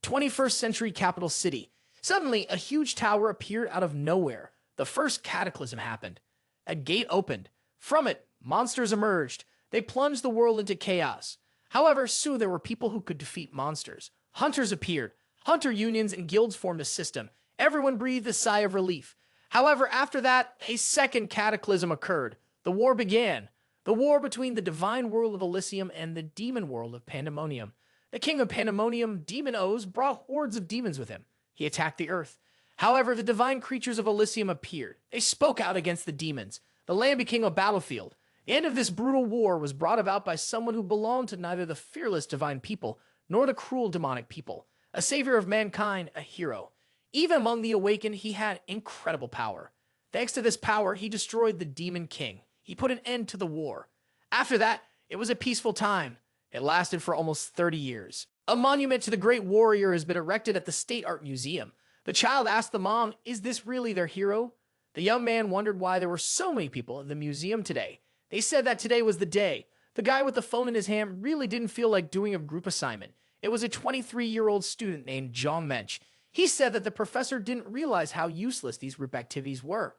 21st century capital city. Suddenly, a huge tower appeared out of nowhere. The first cataclysm happened. A gate opened. From it, monsters emerged. They plunged the world into chaos. However, soon there were people who could defeat monsters. Hunters appeared. Hunter unions and guilds formed a system. Everyone breathed a sigh of relief. However, after that, a second cataclysm occurred. The war began. The war between the divine world of Alissium and the demon world of Pandemonium. The king of Pandemonium, Demon Oz, brought hordes of demons with him. He attacked the earth. However, the divine creatures of Alissium appeared. They spoke out against the demons. The land became a battlefield. The end of this brutal war was brought about by someone who belonged to neither the fearless divine people nor the cruel demonic people. A savior of mankind, a hero. Even among the awakened, he had incredible power. Thanks to this power, he destroyed the Demon King. He put an end to the war. After that, it was a peaceful time. It lasted for almost 30 years. A monument to the great warrior has been erected at the State Art Museum. The child asked the mom, is this really their hero? The young man wondered why there were so many people in the museum today. They said that today was the day. The guy with the phone in his hand really didn't feel like doing a group assignment. It was a 23-year-old student named Jeon Minchul. He said that the professor didn't realize how useless these group activities were.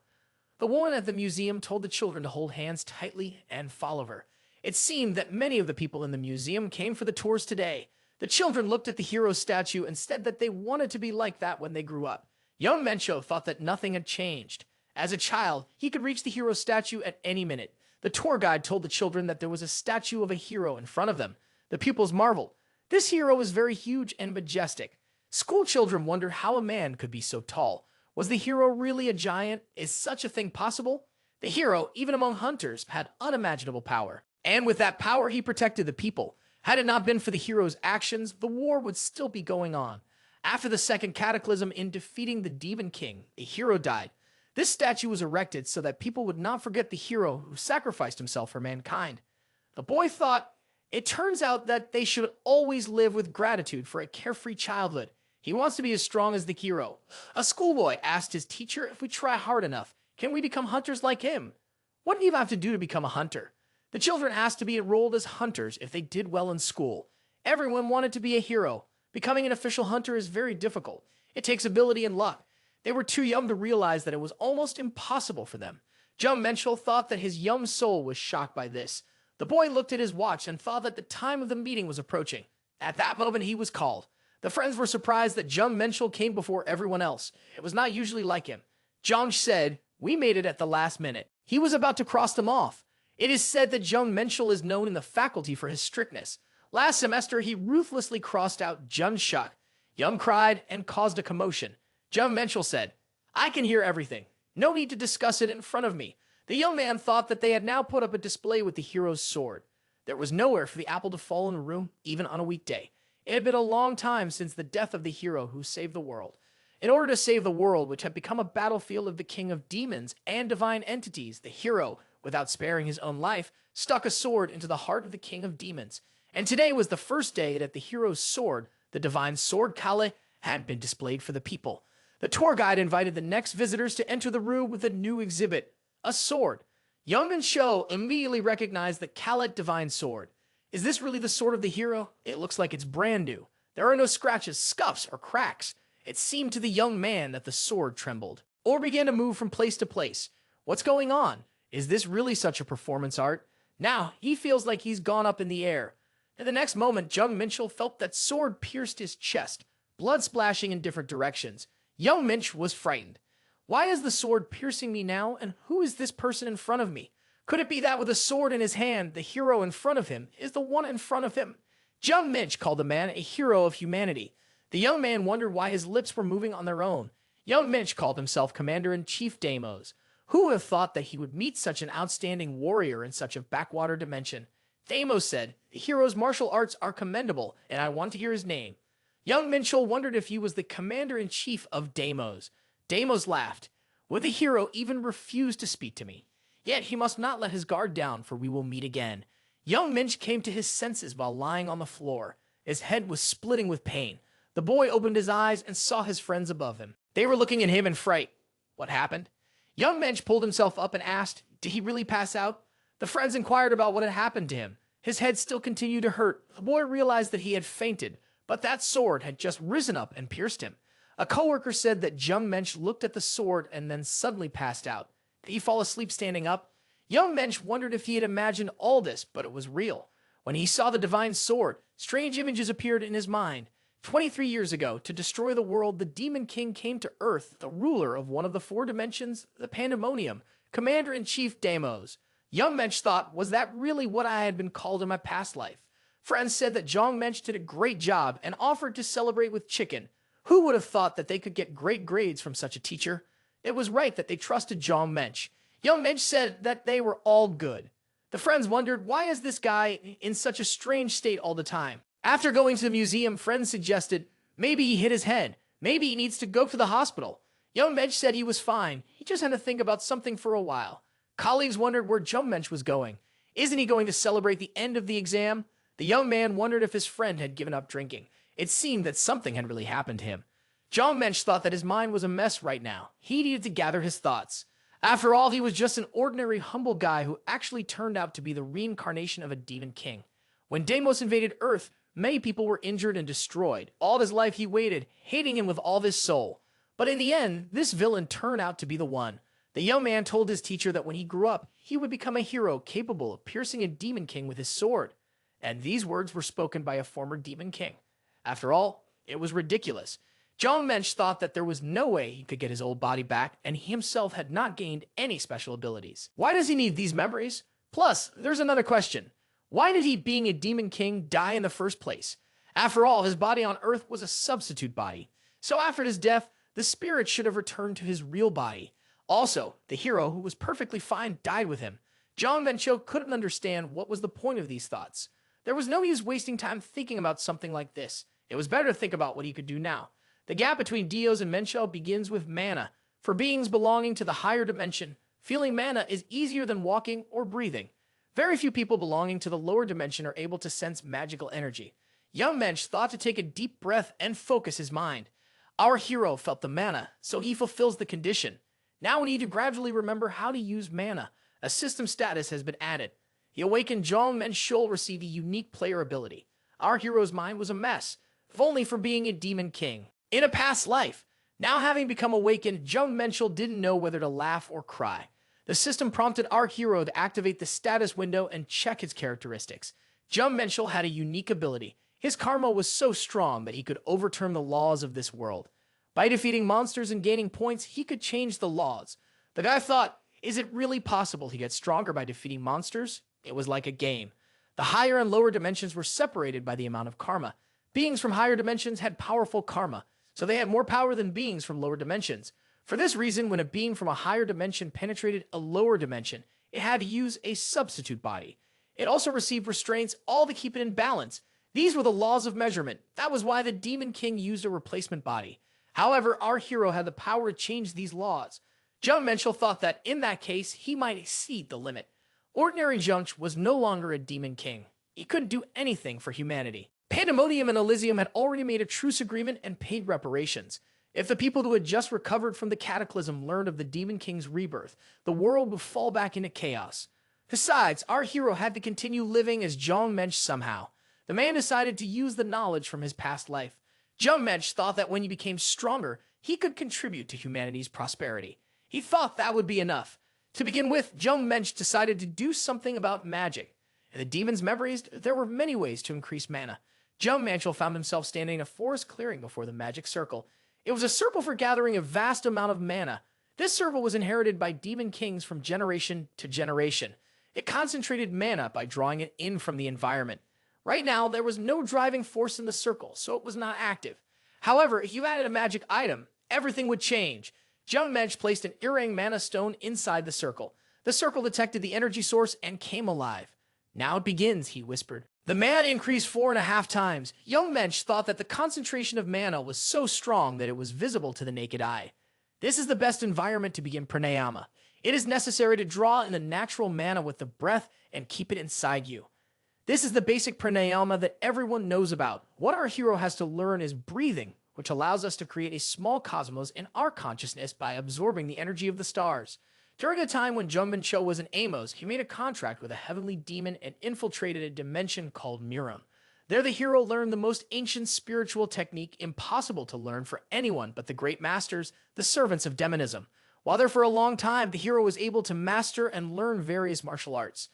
The woman at the museum told the children to hold hands tightly and follow her. It seemed that many of the people in the museum came for the tours today. The children looked at the hero statue and said that they wanted to be like that when they grew up. Young Minchul thought that nothing had changed. As a child, he could reach the hero statue at any minute. The tour guide told the children that there was a statue of a hero in front of them. The pupils marveled. This hero was very huge and majestic. School children wondered how a man could be so tall. Was the hero really a giant? Is such a thing possible? The hero, even among hunters, had unimaginable power. And with that power, he protected the people. Had it not been for the hero's actions, the war would still be going on. After the second cataclysm in defeating the Demon King, a hero died. This statue was erected so that people would not forget the hero who sacrificed himself for mankind. The boy thought, it turns out that they should always live with gratitude for a carefree childhood. He wants to be as strong as the hero. A schoolboy asked his teacher, if we try hard enough, can we become hunters like him? What do you have to do to become a hunter? The children asked to be enrolled as hunters if they did well in school. Everyone wanted to be a hero. Becoming an official hunter is very difficult. It takes ability and luck. They were too young to realize that it was almost impossible for them. Jeon Minchul thought that his young soul was shocked by this. The boy looked at his watch and thought that the time of the meeting was approaching. At that moment, he was called. The friends were surprised that Jeon Minchul came before everyone else. It was not usually like him. Jong said, we made it at the last minute. He was about to cross them off. It is said that Jeon Minchul is known in the faculty for his strictness. Last semester, he ruthlessly crossed out Jun Shuk. Yum cried and caused a commotion. Jeon Minchul said, I can hear everything. No need to discuss it in front of me. The young man thought that they had now put up a display with the hero's sword. There was nowhere for the apple to fall in a room, even on a weekday. It had been a long time since the death of the hero who saved the world. In order to save the world, which had become a battlefield of the king of demons and divine entities, the hero, without sparing his own life, stuck a sword into the heart of the king of demons. And today was the first day that the hero's sword, the divine sword Kale, had been displayed for the people. The tour guide invited the next visitors to enter the room with a new exhibit, a sword. Young and Sho immediately recognized the Kale divine sword. Is this really the sword of the hero? It looks like it's brand new. There are no scratches, scuffs, or cracks. It seemed to the young man that the sword trembled, or began to move from place to place. What's going on? Is this really such a performance art? Now, he feels like he's gone up in the air. In the next moment, Jeon Minchul felt that sword pierced his chest, blood splashing in different directions. Young Minch was frightened. Why is the sword piercing me now, and who is this person in front of me? Could it be that with a sword in his hand, the hero in front of him is the one in front of him? Jeon Minch called the man a hero of humanity. The young man wondered why his lips were moving on their own. Young Minch called himself Commander-in-Chief Deimos. Who would have thought that he would meet such an outstanding warrior in such a backwater dimension? Deimos said, the hero's martial arts are commendable, and I want to hear his name. Young Minchul wondered if he was the Commander-in-Chief of Deimos. Deimos laughed. Would the hero even refuse to speak to me? Yet he must not let his guard down, for we will meet again. Young Minch came to his senses while lying on the floor. His head was splitting with pain. The boy opened his eyes and saw his friends above him. They were looking at him in fright. What happened? Young Minch pulled himself up and asked, did he really pass out? The friends inquired about what had happened to him. His head still continued to hurt. The boy realized that he had fainted, but that sword had just risen up and pierced him. A coworker said that Jeon Minchul looked at the sword and then suddenly passed out. Did he fall asleep standing up? Young Mensch wondered if he had imagined all this, but it was real. When he saw the divine sword, strange images appeared in his mind. 23 years ago, to destroy the world, the Demon King came to Earth, the ruler of one of the four dimensions, the Pandemonium, Commander-in-Chief Deimos. Young Mensch thought, was that really what I had been called in my past life? Friends said that Jong Mensch did a great job and offered to celebrate with chicken. Who would have thought that they could get great grades from such a teacher? It was right that they trusted Jong Mensch. Young Mensch said that they were all good. The friends wondered, why is this guy in such a strange state all the time? After going to the museum, friends suggested, maybe he hit his head. Maybe he needs to go to the hospital. Young Mensch said he was fine. He just had to think about something for a while. Colleagues wondered where Jong Mensch was going. Isn't he going to celebrate the end of the exam? The young man wondered if his friend had given up drinking. It seemed that something had really happened to him. Jong Mensch thought that his mind was a mess right now. He needed to gather his thoughts. After all, he was just an ordinary, humble guy who actually turned out to be the reincarnation of a demon king. When Deimos invaded Earth, many people were injured and destroyed. All his life he waited, hating him with all his soul. But in the end, this villain turned out to be the one. The young man told his teacher that when he grew up, he would become a hero capable of piercing a demon king with his sword. And these words were spoken by a former demon king. After all, it was ridiculous. Jong Mensch thought that there was no way he could get his old body back, and he himself had not gained any special abilities. Why does he need these memories? Plus, there's another question. Why did he, being a demon king, die in the first place? After all, his body on Earth was a substitute body. So after his death, the spirit should have returned to his real body. Also, the hero, who was perfectly fine, died with him. Jong Minchul couldn't understand what was the point of these thoughts. There was no use wasting time thinking about something like this. It was better to think about what he could do now. The gap between Dios and Menchul begins with mana. For beings belonging to the higher dimension, feeling mana is easier than walking or breathing. Very few people belonging to the lower dimension are able to sense magical energy. Young Mensch thought to take a deep breath and focus his mind. Our hero felt the mana, so he fulfills the condition. Now we need to gradually remember how to use mana. A system status has been added. The awakened Jeon Minchul received a unique player ability. Our hero's mind was a mess, if only for being a demon king. In a past life, now having become awakened, Jeon Minchul didn't know whether to laugh or cry. The system prompted our hero to activate the status window and check his characteristics. Jeon Minchul had a unique ability. His karma was so strong that he could overturn the laws of this world. By defeating monsters and gaining points, he could change the laws. The guy thought, is it really possible to get stronger by defeating monsters? It was like a game. The higher and lower dimensions were separated by the amount of karma. Beings from higher dimensions had powerful karma, so they had more power than beings from lower dimensions. For this reason, when a being from a higher dimension penetrated a lower dimension, it had to use a substitute body. It also received restraints, all to keep it in balance. These were the laws of measurement. That was why the Demon King used a replacement body. However, our hero had the power to change these laws. Jeon Minchul thought that, in that case, he might exceed the limit. Ordinary Junch was no longer a Demon King. He couldn't do anything for humanity. Pandemonium and Alissium had already made a truce agreement and paid reparations. If the people who had just recovered from the Cataclysm learned of the Demon King's rebirth, the world would fall back into chaos. Besides, our hero had to continue living as Jong Mensch somehow. The man decided to use the knowledge from his past life. Jong Mensch thought that when he became stronger, he could contribute to humanity's prosperity. He thought that would be enough. To begin with, Jong Mensch decided to do something about magic. In the demon's memories, there were many ways to increase mana. Jeon Minchul found himself standing in a forest clearing before the magic circle. It was a circle for gathering a vast amount of mana. This circle was inherited by demon kings from generation to generation. It concentrated mana by drawing it in from the environment. Right now, there was no driving force in the circle, so it was not active. However, if you added a magic item, everything would change. Jeon Mensch placed an Irang mana stone inside the circle. The circle detected the energy source and came alive. Now it begins, he whispered. The mana increased 4.5 times. Young Mensch thought that the concentration of mana was so strong that it was visible to the naked eye. This is the best environment to begin pranayama. It is necessary to draw in the natural mana with the breath and keep it inside you. This is the basic pranayama that everyone knows about. What our hero has to learn is breathing, which allows us to create a small cosmos in our consciousness by absorbing the energy of the stars. During a time when Jeon Minchul was in Amos, he made a contract with a heavenly demon and infiltrated a dimension called Miram. There the hero learned the most ancient spiritual technique impossible to learn for anyone but the great masters, the servants of demonism. While there for a long time, the hero was able to master and learn various martial arts.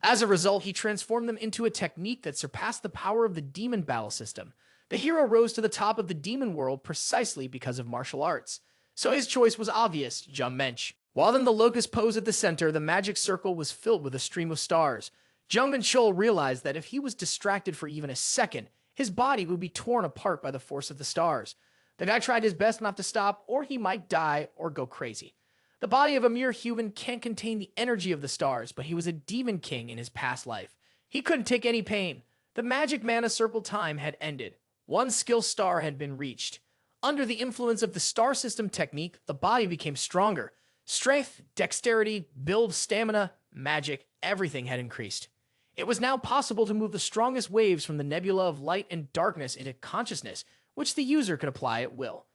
As a result, he transformed them into a technique that surpassed the power of the demon battle system. The hero rose to the top of the demon world precisely because of martial arts. So his choice was obvious, Jeon Minchul. While in the locust pose at the center, the magic circle was filled with a stream of stars. Jeon Minchul realized that if he was distracted for even a second, his body would be torn apart by the force of the stars. The guy tried his best not to stop, or he might die or go crazy. The body of a mere human can't contain the energy of the stars, but he was a demon king in his past life. He couldn't take any pain. The magic mana circle time had ended. One skill star had been reached. Under the influence of the star system technique, the body became stronger. Strength, dexterity, build, stamina, magic, everything had increased. It was now possible to move the strongest waves from the nebula of light and darkness into consciousness, which the user could apply at will.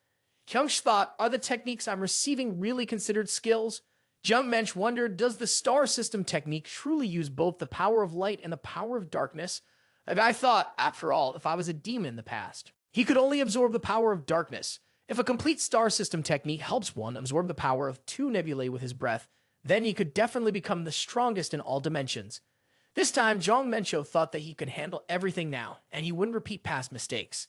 Kyung's thought, are the techniques I'm receiving really considered skills? Jeon Minchul wondered, does the star system technique truly use both the power of light and the power of darkness? The guy thought, after all, if I was a demon in the past, he could only absorb the power of darkness. If a complete star system technique helps one absorb the power of 2 nebulae with his breath, then he could definitely become the strongest in all dimensions. This time, Jeon Minchul thought that he could handle everything now, and he wouldn't repeat past mistakes.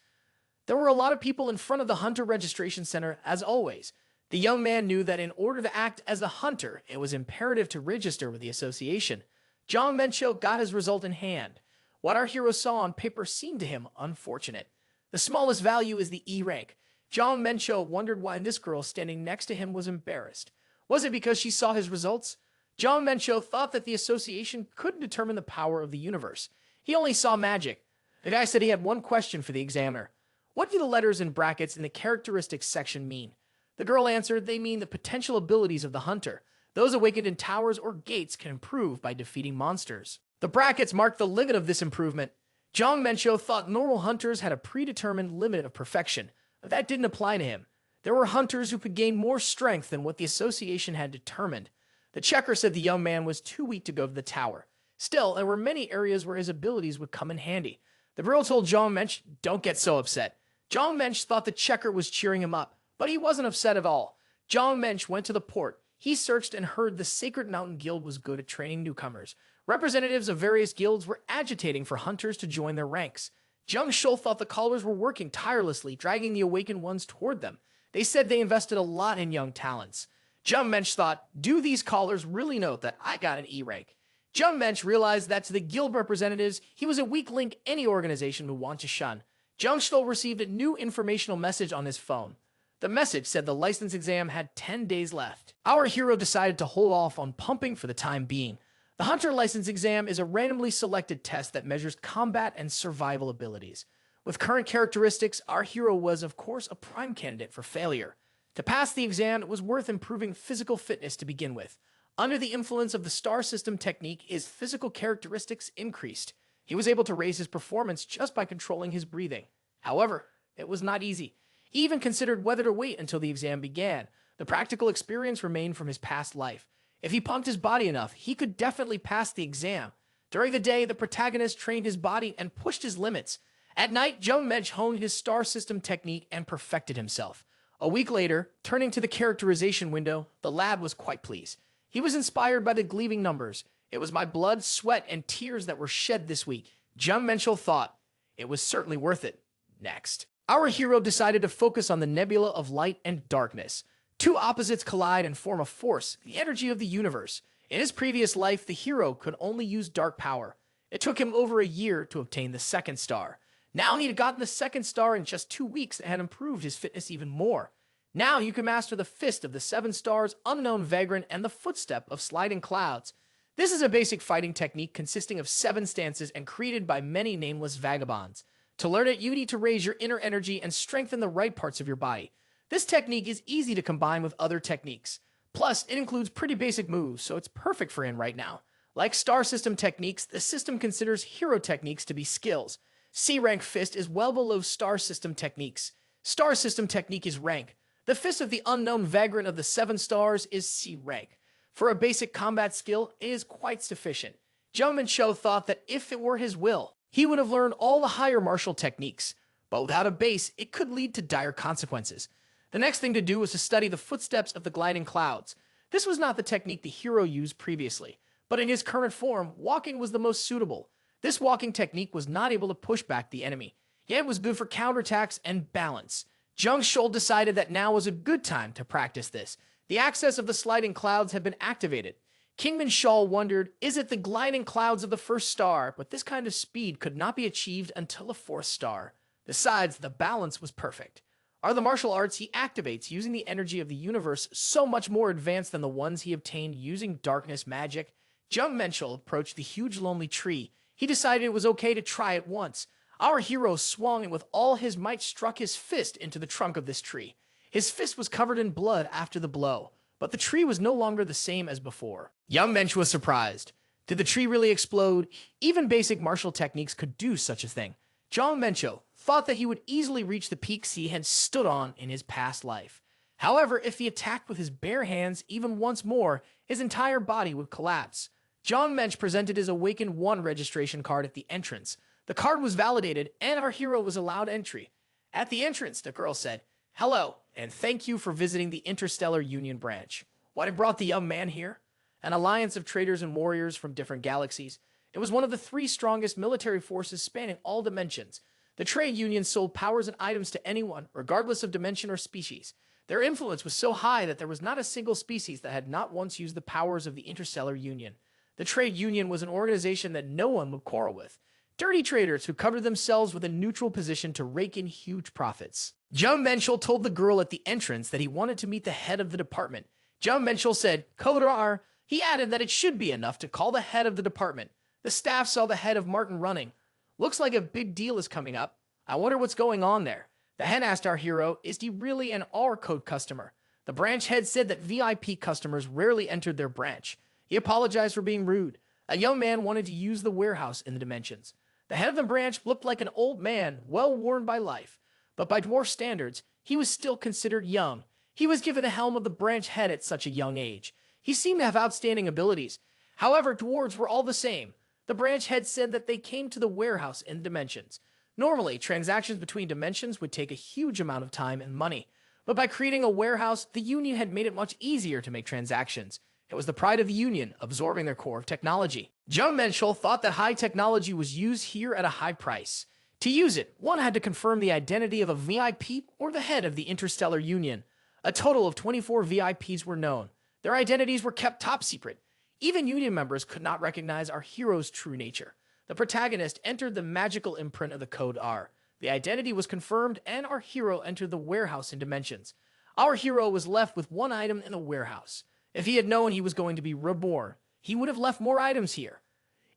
There were a lot of people in front of the Hunter Registration Center, as always. The young man knew that in order to act as a hunter, it was imperative to register with the association. Jeon Minchul got his result in hand. What our hero saw on paper seemed to him unfortunate. The smallest value is the E rank. Jeon Minchul wondered why this girl standing next to him was embarrassed. Was it because she saw his results? Jeon Minchul thought that the association couldn't determine the power of the universe. He only saw magic. The guy said he had one question for the examiner. What do the letters in brackets in the characteristics section mean? The girl answered they mean the potential abilities of the hunter. Those awakened in towers or gates can improve by defeating monsters. The brackets marked the limit of this improvement. Jeon Minchul thought normal hunters had a predetermined limit of perfection, but that didn't apply to him. There were hunters who could gain more strength than what the association had determined. The checker said the young man was too weak to go to the tower. Still, there were many areas where his abilities would come in handy. The girl told Jeon Minchul, don't get so upset. Jeon Minchul thought the checker was cheering him up, but he wasn't upset at all. Jeon Minchul went to the port. He searched and heard the Sacred Mountain Guild was good at training newcomers. Representatives of various guilds were agitating for hunters to join their ranks. Jeon Minchul thought the callers were working tirelessly, dragging the awakened ones toward them. They said they invested a lot in young talents. Jeon Minchul thought, do these callers really know that I got an E rank? Jeon Minchul realized that to the guild representatives, he was a weak link any organization would want to shun. Jeon Minchul received a new informational message on his phone. The message said the license exam had 10 days left. Our hero decided to hold off on pumping for the time being. The Hunter License Exam is a randomly selected test that measures combat and survival abilities. With current characteristics, our hero was, of course, a prime candidate for failure. To pass the exam, it was worth improving physical fitness to begin with. Under the influence of the star system technique, his physical characteristics increased. He was able to raise his performance just by controlling his breathing. However, it was not easy. He even considered whether to wait until the exam began. The practical experience remained from his past life. If he pumped his body enough, he could definitely pass the exam. During the day, the protagonist trained his body and pushed his limits. At night, Jeon Minchul honed his star system technique and perfected himself. A week later, turning to the characterization window, the lad was quite pleased. He was inspired by the gleaming numbers. It was my blood, sweat, and tears that were shed this week. Jeon Minchul thought, it was certainly worth it. Next. Our hero decided to focus on the nebula of light and darkness. Two opposites collide and form a force, the energy of the universe. In his previous life, the hero could only use dark power. It took him over a year to obtain the second star. Now he had gotten the second star in just 2 weeks and had improved his fitness even more. Now you can master the Fist of the 7 Stars, Unknown Vagrant, and the Footstep of Sliding Clouds. This is a basic fighting technique consisting of 7 stances and created by many nameless vagabonds. To learn it, you need to raise your inner energy and strengthen the right parts of your body. This technique is easy to combine with other techniques. Plus, it includes pretty basic moves, so it's perfect for him right now. Like star system techniques, the system considers hero techniques to be skills. C-rank Fist is well below star system techniques. Star system technique is rank. The Fist of the Unknown Vagrant of the 7 Stars is C rank. For a basic combat skill, it is quite sufficient. Jeon Minchul thought that if it were his will, he would have learned all the higher martial techniques, but without a base, it could lead to dire consequences. The next thing to do was to study the footsteps of the gliding clouds. This was not the technique the hero used previously, but in his current form, walking was the most suitable. This walking technique was not able to push back the enemy, yet it was good for counterattacks and balance. Jung Shul decided that now was a good time to practice this. The access of the sliding clouds had been activated. Kingman Shaw wondered, is it the gliding clouds of the first star? But this kind of speed could not be achieved until a fourth star. Besides, the balance was perfect. Are the martial arts he activates using the energy of the universe so much more advanced than the ones he obtained using darkness magic? Jeon Minchul approached the huge lonely tree. He decided it was okay to try it once. Our hero swung and with all his might struck his fist into the trunk of this tree. His fist was covered in blood after the blow, but the tree was no longer the same as before. Young Mensch was surprised. Did the tree really explode? Even basic martial techniques could do such a thing. Jeon Minchul thought that he would easily reach the peaks he had stood on in his past life. However, if he attacked with his bare hands even once more, his entire body would collapse. Jeon Mensch presented his Awaken 1 registration card at the entrance. The card was validated, and our hero was allowed entry. At the entrance, the girl said, "Hello, and thank you for visiting the Interstellar Union branch. What had brought the young man here? An alliance of traders and warriors from different galaxies. It was one of the 3 strongest military forces spanning all dimensions. The trade union sold powers and items to anyone, regardless of dimension or species. Their influence was so high that there was not a single species that had not once used the powers of the Interstellar Union. The trade union was an organization that no one would quarrel with. Dirty traders who covered themselves with a neutral position to rake in huge profits." Jeon Minchul told the girl at the entrance that he wanted to meet the head of the department. Jeon Minchul said, "Kodar." He added that it should be enough to call the head of the department. The staff saw the head of Martin running. "Looks like a big deal is coming up. I wonder what's going on there." The head asked our hero, "Is he really an R-code customer?" The branch head said that VIP customers rarely entered their branch. He apologized for being rude. A young man wanted to use the warehouse in the dimensions. The head of the branch looked like an old man, well worn by life. But by dwarf standards, he was still considered young. He was given the helm of the branch head at such a young age. He seemed to have outstanding abilities. However, dwarves were all the same. The branch head said that they came to the warehouse in dimensions. Normally, transactions between dimensions would take a huge amount of time and money. But by creating a warehouse, the Union had made it much easier to make transactions. It was the pride of the Union, absorbing their core of technology. Jeon Minchul thought that high technology was used here at a high price. To use it, one had to confirm the identity of a VIP or the head of the Interstellar Union. A total of 24 VIPs were known. Their identities were kept top secret. Even Union members could not recognize our hero's true nature. The protagonist entered the magical imprint of the code R. The identity was confirmed, and our hero entered the warehouse in dimensions. Our hero was left with one item in the warehouse. If he had known he was going to be reborn, he would have left more items here.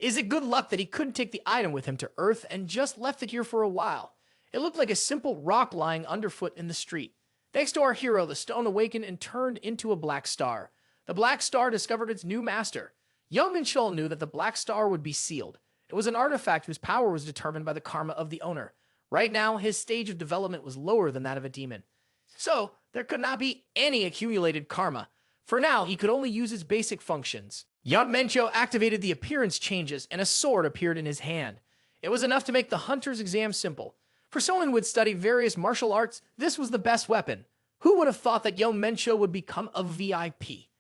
Is it good luck that he couldn't take the item with him to Earth and just left it here for a while? It looked like a simple rock lying underfoot in the street. Thanks to our hero, the stone awakened and turned into a black star. The black star discovered its new master. Young Minchul knew that the black star would be sealed. It was an artifact whose power was determined by the karma of the owner. Right now, his stage of development was lower than that of a demon. So, there could not be any accumulated karma. For now, he could only use his basic functions. Young Mencho activated the appearance changes, and a sword appeared in his hand. It was enough to make the hunter's exam simple. For someone who would study various martial arts, this was the best weapon. Who would have thought that Young Mencho would become a VIP?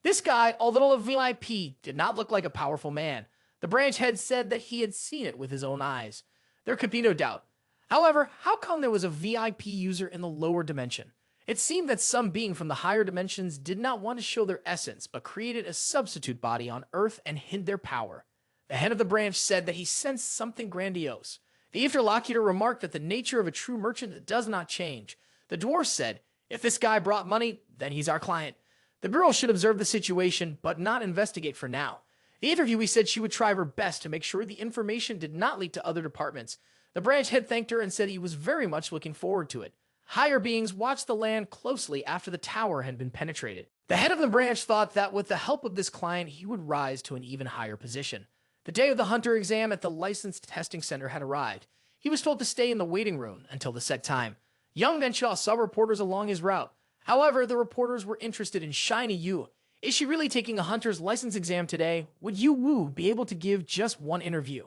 This guy, although a VIP, did not look like a powerful man. The branch head said that he had seen it with his own eyes. There could be no doubt. However, how come there was a VIP user in the lower dimension? It seemed that some being from the higher dimensions did not want to show their essence, but created a substitute body on Earth and hid their power. The head of the branch said that he sensed something grandiose. The interlocutor remarked that the nature of a true merchant does not change. The dwarf said, "If this guy brought money, then he's our client." The girl should observe the situation, but not investigate for now. The interviewee said she would try her best to make sure the information did not leak to other departments. The branch head thanked her and said he was very much looking forward to it. Higher beings watched the land closely after the tower had been penetrated. The head of the branch thought that with the help of this client, he would rise to an even higher position. The day of the hunter exam at the licensed testing center had arrived. He was told to stay in the waiting room until the set time. Young Menshaw saw reporters along his route. However, the reporters were interested in Shiny Yu. Is she really taking a hunter's license exam today? Would Yu Wu be able to give just one interview?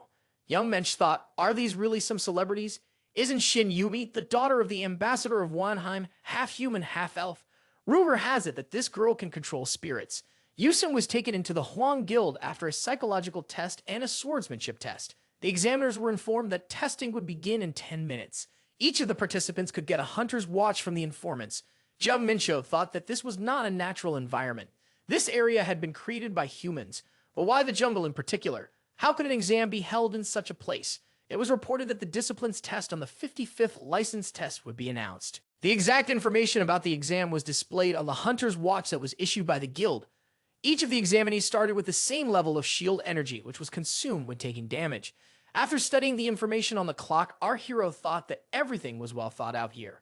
Young Mensch thought, are these really some celebrities? Isn't Shin Yumi, the daughter of the ambassador of Wanheim, half human, half elf? Rumor has it that this girl can control spirits. Yusen was taken into the Huang Guild after a psychological test and a swordsmanship test. The examiners were informed that testing would begin in 10 minutes. Each of the participants could get a hunter's watch from the informants. Jeon Minchul thought that this was not a natural environment. This area had been created by humans. But why the jungle in particular? How could an exam be held in such a place? It was reported that the disciplines test on the 55th license test would be announced. The exact information about the exam was displayed on the hunter's watch that was issued by the guild. Each of the examinees started with the same level of shield energy, which was consumed when taking damage. After studying the information on the clock, our hero thought that everything was well thought out here.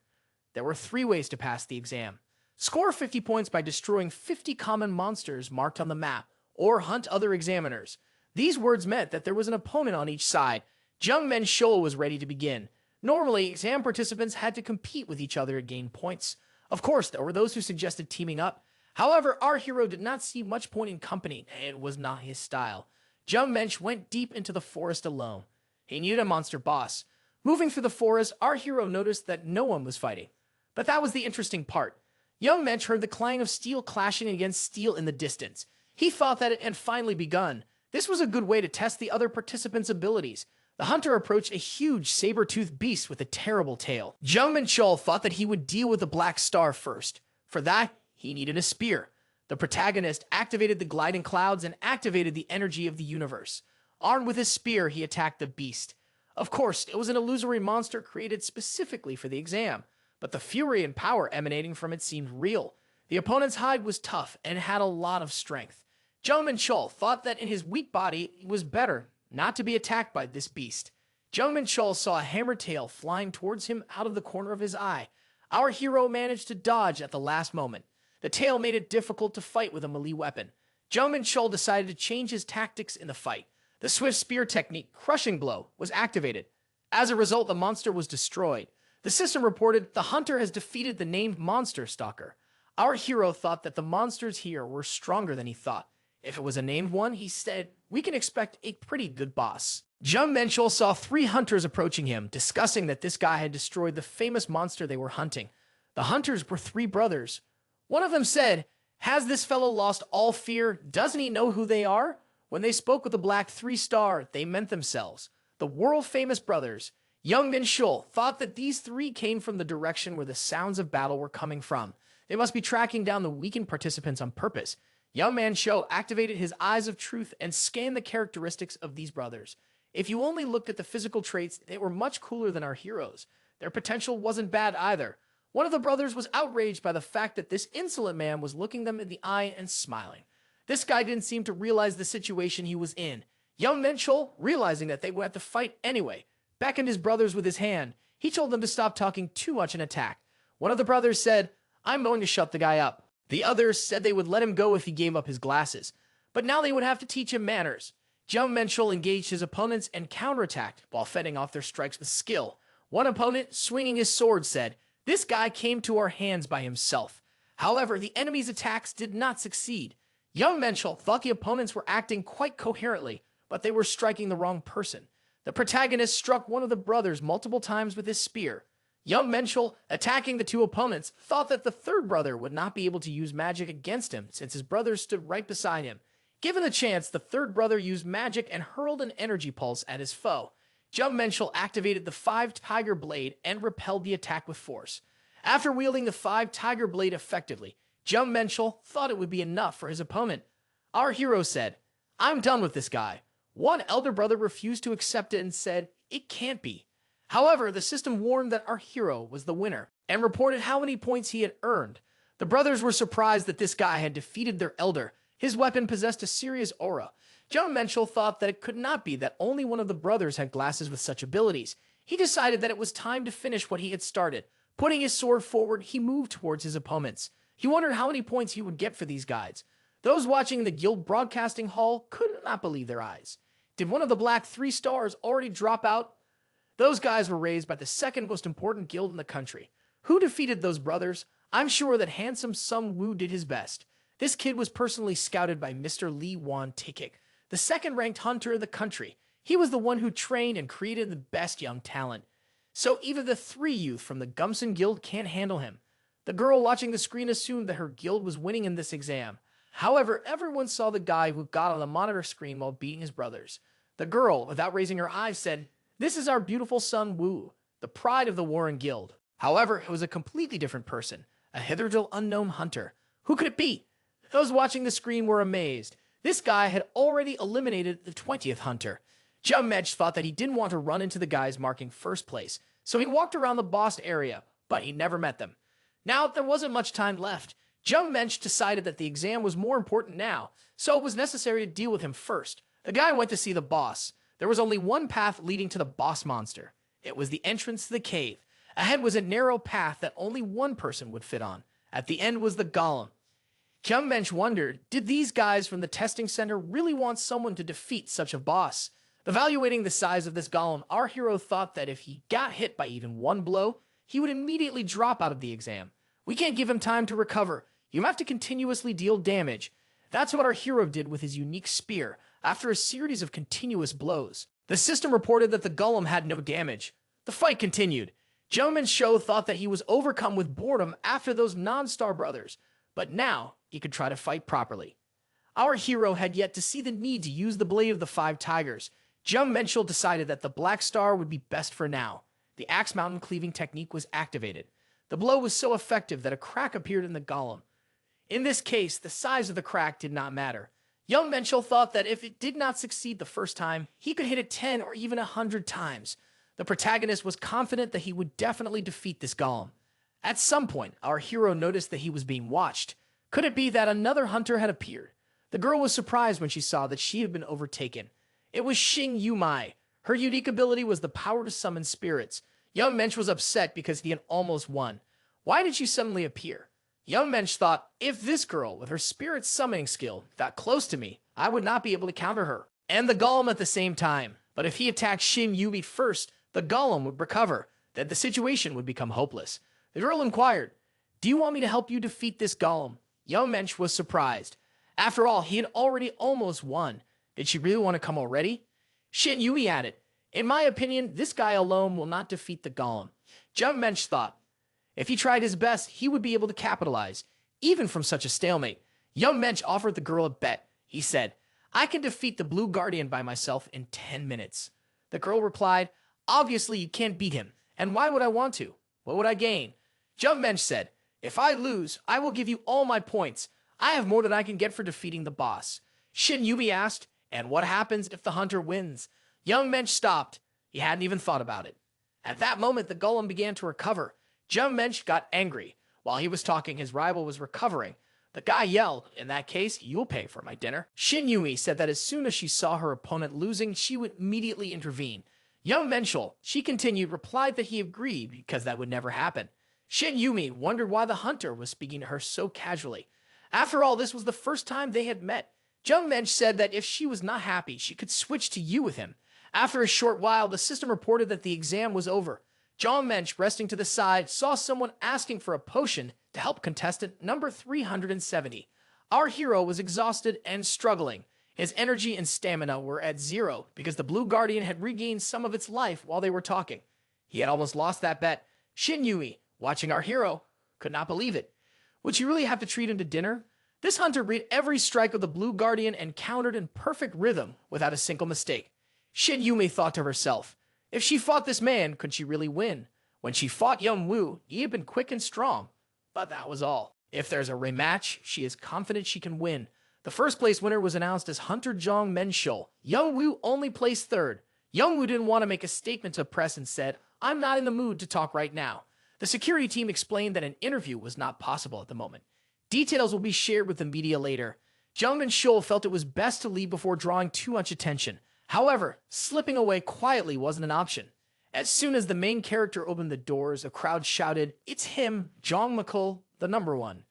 There were 3 ways to pass the exam. Score 50 points by destroying 50 common monsters marked on the map, or hunt other examiners. These words meant that there was an opponent on each side. Jeon Minchul was ready to begin. Normally, exam participants had to compete with each other to gain points. Of course, there were those who suggested teaming up. However, our hero did not see much point in company. It was not his style. Jeon Minchul went deep into the forest alone. He needed a monster boss. Moving through the forest, our hero noticed that no one was fighting. But that was the interesting part. Young Mensch heard the clang of steel clashing against steel in the distance. He thought that it had finally begun. This was a good way to test the other participants' abilities. The hunter approached a huge saber-toothed beast with a terrible tail. Jeon Minchul thought that he would deal with the Black Star first. For that, he needed a spear. The protagonist activated the gliding clouds and activated the energy of the universe. Armed with his spear, he attacked the beast. Of course, it was an illusory monster created specifically for the exam, but the fury and power emanating from it seemed real. The opponent's hide was tough and had a lot of strength. Jeon Minchul thought that in his weak body, it was better not to be attacked by this beast. Jeon Minchul saw a hammer tail flying towards him out of the corner of his eye. Our hero managed to dodge at the last moment. The tail made it difficult to fight with a melee weapon. Jeon Minchul decided to change his tactics in the fight. The swift spear technique, Crushing Blow, was activated. As a result, the monster was destroyed. The system reported the hunter has defeated the named monster stalker. Our hero thought that the monsters here were stronger than he thought. If it was a named one, he said, we can expect a pretty good boss. Jeon Minchul saw 3 hunters approaching him, discussing that this guy had destroyed the famous monster they were hunting. The hunters were 3 brothers. One of them said, has this fellow lost all fear? Doesn't he know who they are? When they spoke with the Black 3-star, they meant themselves. The world-famous brothers. Young Minchul thought that these 3 came from the direction where the sounds of battle were coming from. They must be tracking down the weakened participants on purpose. Young Minchul activated his eyes of truth and scanned the characteristics of these brothers. If you only looked at the physical traits, they were much cooler than our heroes. Their potential wasn't bad either. One of the brothers was outraged by the fact that this insolent man was looking them in the eye and smiling. This guy didn't seem to realize the situation he was in. Young Minchul, realizing that they would have to fight anyway, beckoned his brothers with his hand. He told them to stop talking too much and attack. One of the brothers said, I'm going to shut the guy up. The others said they would let him go if he gave up his glasses. But now they would have to teach him manners. Jeon Minchul engaged his opponents and counterattacked while fending off their strikes with skill. One opponent, swinging his sword, said, this guy came to our hands by himself. However, the enemy's attacks did not succeed. Young Minchul thought the opponents were acting quite coherently, but they were striking the wrong person. The protagonist struck one of the brothers multiple times with his spear. Young Minchul, attacking the 2 opponents, thought that the 3rd brother would not be able to use magic against him since his brothers stood right beside him. Given the chance, the 3rd brother used magic and hurled an energy pulse at his foe. Jeon Minchul activated the 5 Tiger Blade and repelled the attack with force. After wielding the 5 Tiger Blade effectively, Jeon Minchul thought it would be enough for his opponent. Our hero said, I'm done with this guy. One elder brother refused to accept it and said, it can't be. However, the system warned that our hero was the winner and reported how many points he had earned. The brothers were surprised that this guy had defeated their elder. His weapon possessed a serious aura. Jeon Minchul thought that it could not be that only one of the brothers had glasses with such abilities. He decided that it was time to finish what he had started. Putting his sword forward, he moved towards his opponents. He wondered how many points he would get for these guides. Those watching in the guild broadcasting hall could not believe their eyes. Did one of the Black 3-stars already drop out? Those guys were raised by the 2nd most important guild in the country. Who defeated those brothers? I'm sure that handsome Sung Woo did his best. This kid was personally scouted by Mr. Lee Wan Tikik, the 2nd-ranked hunter in the country. He was the one who trained and created the best young talent. So even the three youth from the Gumson Guild can't handle him. The girl watching the screen assumed that her guild was winning in this exam. However, everyone saw the guy who got on the monitor screen while beating his brothers. The girl, without raising her eyes, said, "This is our beautiful son Wu, the pride of the Warren Guild." However, it was a completely different person, a hitherto unknown hunter. Who could it be? Those watching the screen were amazed. This guy had already eliminated the 20th hunter. Jeon Minchul thought that he didn't want to run into the guys marking first place, so he walked around the boss area, but he never met them. Now, there wasn't much time left. Jeon Minchul decided that the exam was more important now, so it was necessary to deal with him first. The guy went to see the boss. There was only one path leading to the boss monster. It was the entrance to the cave. Ahead was a narrow path that only one person would fit on. At the end was the golem. Jeon Minchul wondered, did these guys from the testing center really want someone to defeat such a boss? Evaluating the size of this golem, our hero thought that if he got hit by even one blow, he would immediately drop out of the exam. We can't give him time to recover. You have to continuously deal damage. That's what our hero did with his unique spear, after a series of continuous blows. The system reported that the golem had no damage. The fight continued. Jeon Minchul thought that he was overcome with boredom after those non-star brothers, but now he could try to fight properly. Our hero had yet to see the need to use the blade of the 5 tigers. Jeon Minchul decided that the Black Star would be best for now. The axe mountain cleaving technique was activated. The blow was so effective that a crack appeared in the golem. In this case, the size of the crack did not matter. Jeon Minchul thought that if it did not succeed the first time, he could hit it 10 or even 100 times. The protagonist was confident that he would definitely defeat this golem. At some point, our hero noticed that he was being watched. Could it be that another hunter had appeared? The girl was surprised when she saw that she had been overtaken. It was Xing Yumai. Her unique ability was the power to summon spirits. Jeon Minchul was upset because he had almost won. Why did she suddenly appear? Jeon Minchul thought, if this girl with her spirit summoning skill got close to me, I would not be able to counter her. And the golem at the same time. But if he attacked Xing Yumai first, the golem would recover. Then the situation would become hopeless. The girl inquired, "Do you want me to help you defeat this golem?" Jeon Minchul was surprised. After all, he had already almost won. Did she really want to come already? Xing Yumai added, "In my opinion, this guy alone will not defeat the golem." Jeon Minchul thought, if he tried his best, he would be able to capitalize, even from such a stalemate. Jeon Minchul offered the girl a bet. He said, "I can defeat the Blue Guardian by myself in 10 minutes. The girl replied, "Obviously you can't beat him, and why would I want to? What would I gain?" Jeon Minchul said, "If I lose, I will give you all my points. I have more than I can get for defeating the boss." Xing Yumai asked, "And what happens if the hunter wins?" Jeon Minchul stopped. He hadn't even thought about it. At that moment, the golem began to recover. Jeon Minchul got angry. While he was talking, his rival was recovering. The guy yelled, "In that case, you'll pay for my dinner." Xing Yumai said that as soon as she saw her opponent losing, she would immediately intervene. Jeon Minchul, she continued, replied that he agreed because that would never happen. Xing Yumai wondered why the hunter was speaking to her so casually. After all, this was the first time they had met. Jeon Minchul said that if she was not happy, she could switch to you with him. After a short while, the system reported that the exam was over. Jeon Minchul, resting to the side, saw someone asking for a potion to help contestant number 370. Our hero was exhausted and struggling. His energy and stamina were at 0 because the Blue Guardian had regained some of its life while they were talking. He had almost lost that bet. Xing Yumai, watching our hero, could not believe it. Would she really have to treat him to dinner? This hunter read every strike of the Blue Guardian and countered in perfect rhythm without a single mistake. Xing Yumai thought to herself, if she fought this man, could she really win? When she fought Young Wu, he had been quick and strong. But that was all. If there's a rematch, she is confident she can win. The first place winner was announced as Hunter Jeon Minchul. Young Wu only placed third. Young Wu didn't want to make a statement to press and said, "I'm not in the mood to talk right now." The security team explained that an interview was not possible at the moment. Details will be shared with the media later. Jeon Minchul felt it was best to leave before drawing too much attention. However, slipping away quietly wasn't an option. As soon as the main character opened the doors, a crowd shouted, "It's him, Jeon Minchul, the #1.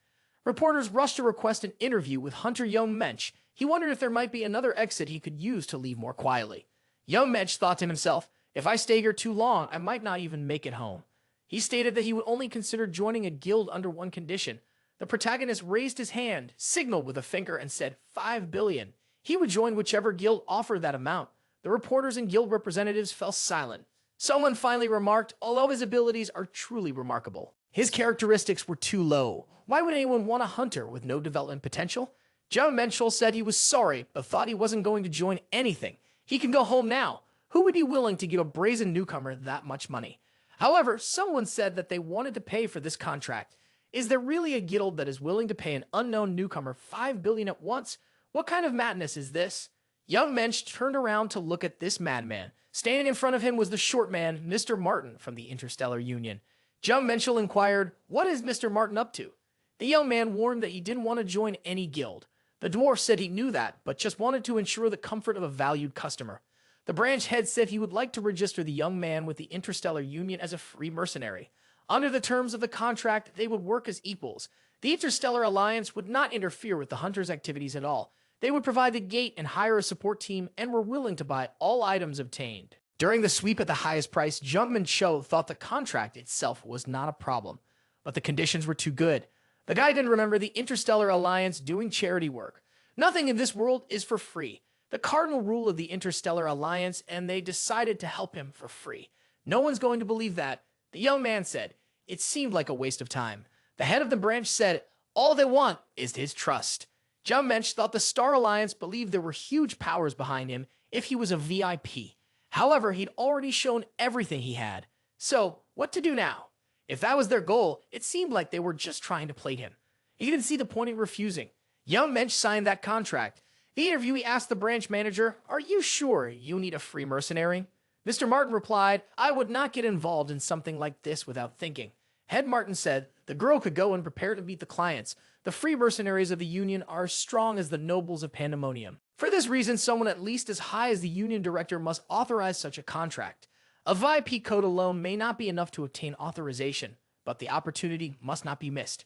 Reporters rushed to request an interview with Hunter Jeon Minchul. He wondered if there might be another exit he could use to leave more quietly. Jeon Minchul thought to himself, if I stay here too long, I might not even make it home. He stated that he would only consider joining a guild under one condition. The protagonist raised his hand, signaled with a finger, and said 5 billion. He would join whichever guild offered that amount. The reporters and guild representatives fell silent. Someone finally remarked, although his abilities are truly remarkable, his characteristics were too low. Why would anyone want a hunter with no development potential? Jeon Minchul said he was sorry, but thought he wasn't going to join anything. He can go home now. Who would be willing to give a brazen newcomer that much money? However, someone said that they wanted to pay for this contract. Is there really a guild that is willing to pay an unknown newcomer $5 billion at once? What kind of madness is this? Young Mensch turned around to look at this madman. Standing in front of him was the short man, Mr. Martin from the Interstellar Union. Jeon Minchul inquired, "What is Mr. Martin up to?" The young man warned that he didn't want to join any guild. The dwarf said he knew that, but just wanted to ensure the comfort of a valued customer. The branch head said he would like to register the young man with the Interstellar Union as a free mercenary. Under the terms of the contract, they would work as equals. The Interstellar Alliance would not interfere with the Hunters' activities at all. They would provide the gate and hire a support team and were willing to buy all items obtained. During the sweep at the highest price, Jeon Minchul thought the contract itself was not a problem, but the conditions were too good. The guy didn't remember the Interstellar Alliance doing charity work. Nothing in this world is for free. The cardinal rule of the Interstellar Alliance, and they decided to help him for free. No one's going to believe that. The young man said, it seemed like a waste of time. The head of the branch said, all they want is his trust. Jeon Minchul thought the Star Alliance believed there were huge powers behind him if he was a VIP. However, he'd already shown everything he had. So, what to do now? If that was their goal, it seemed like they were just trying to play him. He didn't see the point in refusing. Young Mensch signed that contract. The interviewee asked the branch manager, "Are you sure you need a free mercenary?" Mr. Martin replied, "I would not get involved in something like this without thinking." Head Martin said, "The girl could go and prepare to meet the clients. The free mercenaries of the Union are as strong as the nobles of Pandemonium. For this reason, someone at least as high as the Union director must authorize such a contract. A VIP code alone may not be enough to obtain authorization, but the opportunity must not be missed."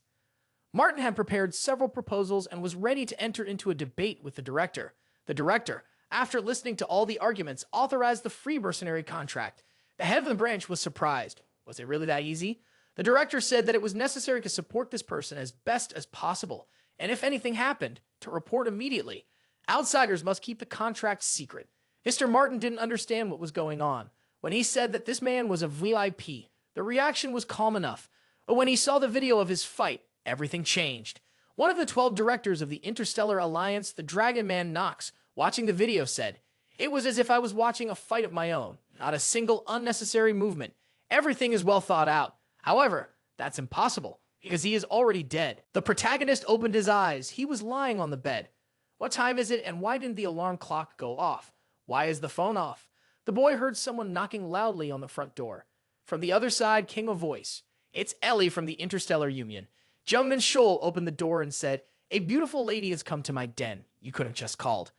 Martin had prepared several proposals and was ready to enter into a debate with the director. The director, after listening to all the arguments, authorized the free mercenary contract. The head of the branch was surprised. Was it really that easy? The director said that it was necessary to support this person as best as possible, and if anything happened, to report immediately. Outsiders must keep the contract secret. Mr. Martin didn't understand what was going on. When he said that this man was a VIP, the reaction was calm enough. But when he saw the video of his fight, everything changed. One of the 12 directors of the Interstellar Alliance, the Dragon Man Nox, watching the video said, "It was as if I was watching a fight of my own. Not a single unnecessary movement. Everything is well thought out. However, that's impossible, because he is already dead." The protagonist opened his eyes. He was lying on the bed. What time is it, and why didn't the alarm clock go off? Why is the phone off? The boy heard someone knocking loudly on the front door. From the other side came a voice. It's Ellie from the Interstellar Union. Jeon Minchul opened the door and said, "A beautiful lady has come to my den. You could have just called."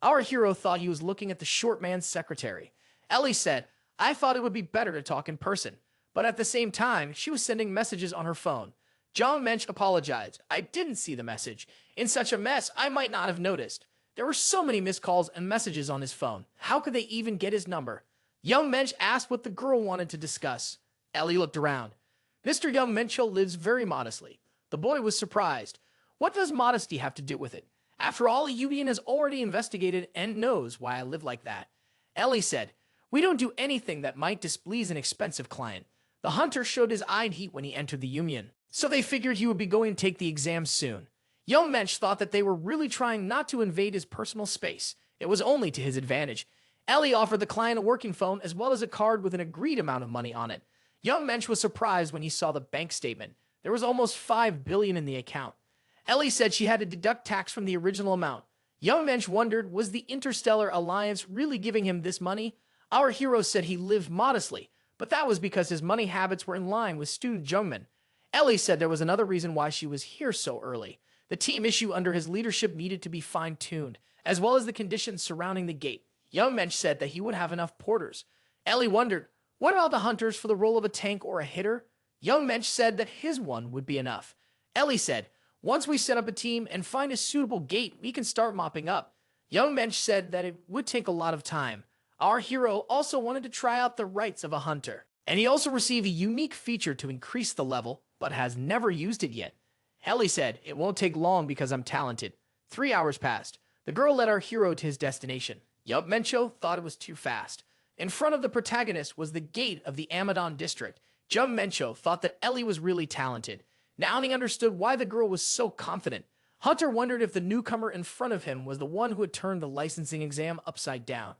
Our hero thought he was looking at the short man's secretary. Ellie said, "I thought it would be better to talk in person." But at the same time, she was sending messages on her phone. Jeon Minchul apologized. "I didn't see the message. In such a mess, I might not have noticed." There were so many missed calls and messages on his phone. How could they even get his number? Young Mensch asked what the girl wanted to discuss. Ellie looked around. Mr. Young Minchul lives very modestly. The boy was surprised. What does modesty have to do with it? After all, the Union has already investigated and knows why I live like that. Ellie said, "We don't do anything that might displease an expensive client. The hunter showed his eyed heat when he entered the Union, so they figured he would be going to take the exam soon." Young Mensch thought that they were really trying not to invade his personal space. It was only to his advantage. Ellie offered the client a working phone as well as a card with an agreed amount of money on it. Young Mensch was surprised when he saw the bank statement. There was almost $5 billion in the account. Ellie said she had to deduct tax from the original amount. Young Mensch wondered, was the Interstellar Alliance really giving him this money? Our hero said he lived modestly, but that was because his money habits were in line with student Jungman. Ellie said there was another reason why she was here so early. The team issue under his leadership needed to be fine-tuned, as well as the conditions surrounding the gate. Young Mensch said that he would have enough porters. Ellie wondered, what about the hunters for the role of a tank or a hitter? Young Mensch said that his one would be enough. Ellie said, "Once we set up a team and find a suitable gate, we can start mopping up." Young Mensch said that it would take a lot of time. Our hero also wanted to try out the rights of a hunter, and he also received a unique feature to increase the level, but has never used it yet. Ellie said, "It won't take long because I'm talented." 3 hours passed. The girl led our hero to his destination. Yup, Mencho thought it was too fast. In front of the protagonist was the gate of the Amadon district. Jeon Minchul thought that Ellie was really talented. Now he understood why the girl was so confident. Hunter wondered if the newcomer in front of him was the one who had turned the licensing exam upside down.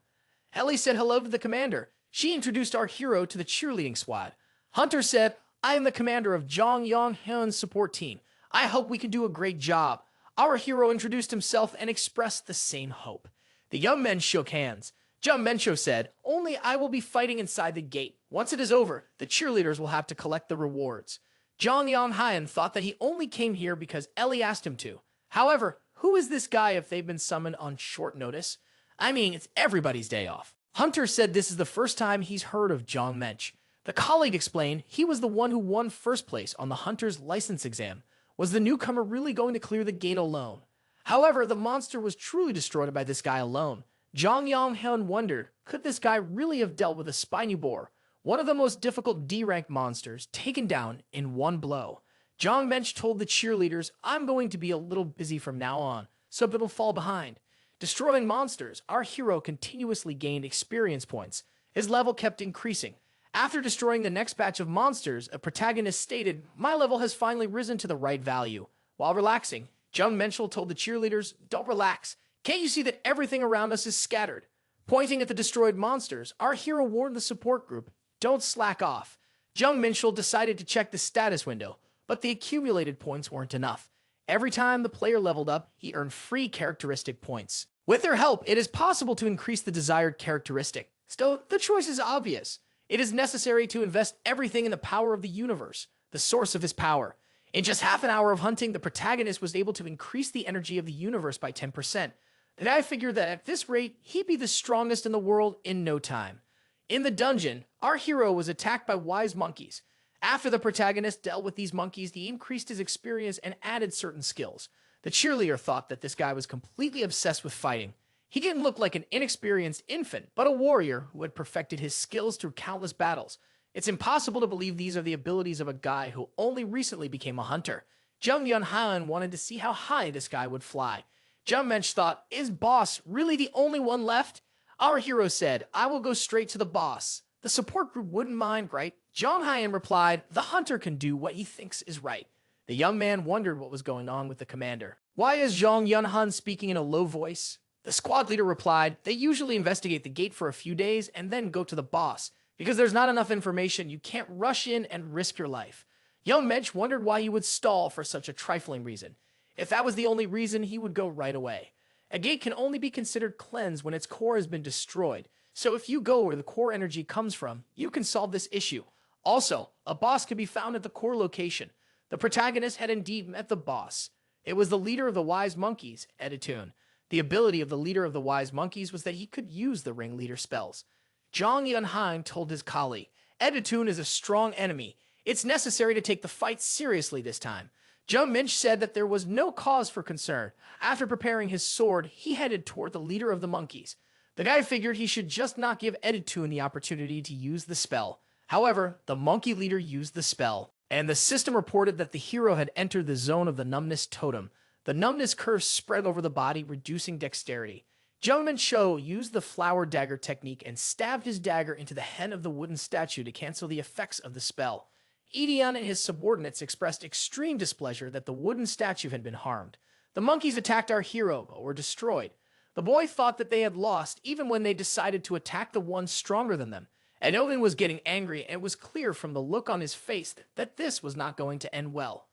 Ellie said hello to the commander. She introduced our hero to the cheerleading squad. Hunter said, I am the commander of Jong Yong-hyun's support team. I hope we can do a great job. Our hero introduced himself and expressed the same hope. The young men shook hands. Jeon Minchul said, only I will be fighting inside the gate. Once it is over, the cheerleaders will have to collect the rewards. Jong Yong-hyun thought that he only came here because Ellie asked him to. However, who is this guy if they've been summoned on short notice? I mean, it's everybody's day off. Hunter said this is the first time he's heard of Jeon Minchul. The colleague explained he was the one who won first place on the Hunter's license exam. Was the newcomer really going to clear the gate alone? However, the monster was truly destroyed by this guy alone. Jong Yong-hyun wondered, could this guy really have dealt with a spiny boar, one of the most difficult D-rank monsters, taken down in one blow? Jeon Minchul told the cheerleaders, I'm going to be a little busy from now on, so it'll fall behind. Destroying monsters, our hero continuously gained experience points. His level kept increasing. After destroying the next batch of monsters, a protagonist stated, my level has finally risen to the right value. While relaxing, Jeon Minchul told the cheerleaders, don't relax. Can't you see that everything around us is scattered? Pointing at the destroyed monsters, our hero warned the support group, don't slack off. Jeon Minchul decided to check the status window, but the accumulated points weren't enough. Every time the player leveled up, he earned free characteristic points. With their help, it is possible to increase the desired characteristic. Still, the choice is obvious. It is necessary to invest everything in the power of the universe, the source of his power. In just half an hour of hunting, the protagonist was able to increase the energy of the universe by 10%. The guy figured that at this rate, he'd be the strongest in the world in no time. In the dungeon, our hero was attacked by wise monkeys. After the protagonist dealt with these monkeys, he increased his experience and added certain skills. The cheerleader thought that this guy was completely obsessed with fighting. He didn't look like an inexperienced infant, but a warrior who had perfected his skills through countless battles. It's impossible to believe these are the abilities of a guy who only recently became a hunter. Jung Yun-han wanted to see how high this guy would fly. Jeon Minchul thought, is Boss really the only one left? Our hero said, I will go straight to the boss. The support group wouldn't mind, right? Jong-hyun replied, the hunter can do what he thinks is right. The young man wondered what was going on with the commander. Why is Jong Yun-han speaking in a low voice? The squad leader replied, they usually investigate the gate for a few days and then go to the boss. Because there's not enough information, you can't rush in and risk your life. Young Mensch wondered why he would stall for such a trifling reason. If that was the only reason, he would go right away. A gate can only be considered cleansed when its core has been destroyed. So if you go where the core energy comes from, you can solve this issue. Also, a boss can be found at the core location. The protagonist had indeed met the boss. It was the leader of the wise monkeys, Editune. The ability of the leader of the wise monkeys was that he could use the ringleader spells. Jong Yun-han told his colleague, Editune is a strong enemy. It's necessary to take the fight seriously this time. Jeon Minchul said that there was no cause for concern. After preparing his sword, he headed toward the leader of the monkeys. The guy figured he should just not give Editune the opportunity to use the spell. However, the monkey leader used the spell, and the system reported that the hero had entered the zone of the numbness totem. The numbness curse spread over the body, reducing dexterity. Jeon Minchul used the flower dagger technique and stabbed his dagger into the head of the wooden statue to cancel the effects of the spell. Edion and his subordinates expressed extreme displeasure that the wooden statue had been harmed. The monkeys attacked our hero, but were destroyed. The boy thought that they had lost even when they decided to attack the one stronger than them. Edovan was getting angry, and it was clear from the look on his face that this was not going to end well.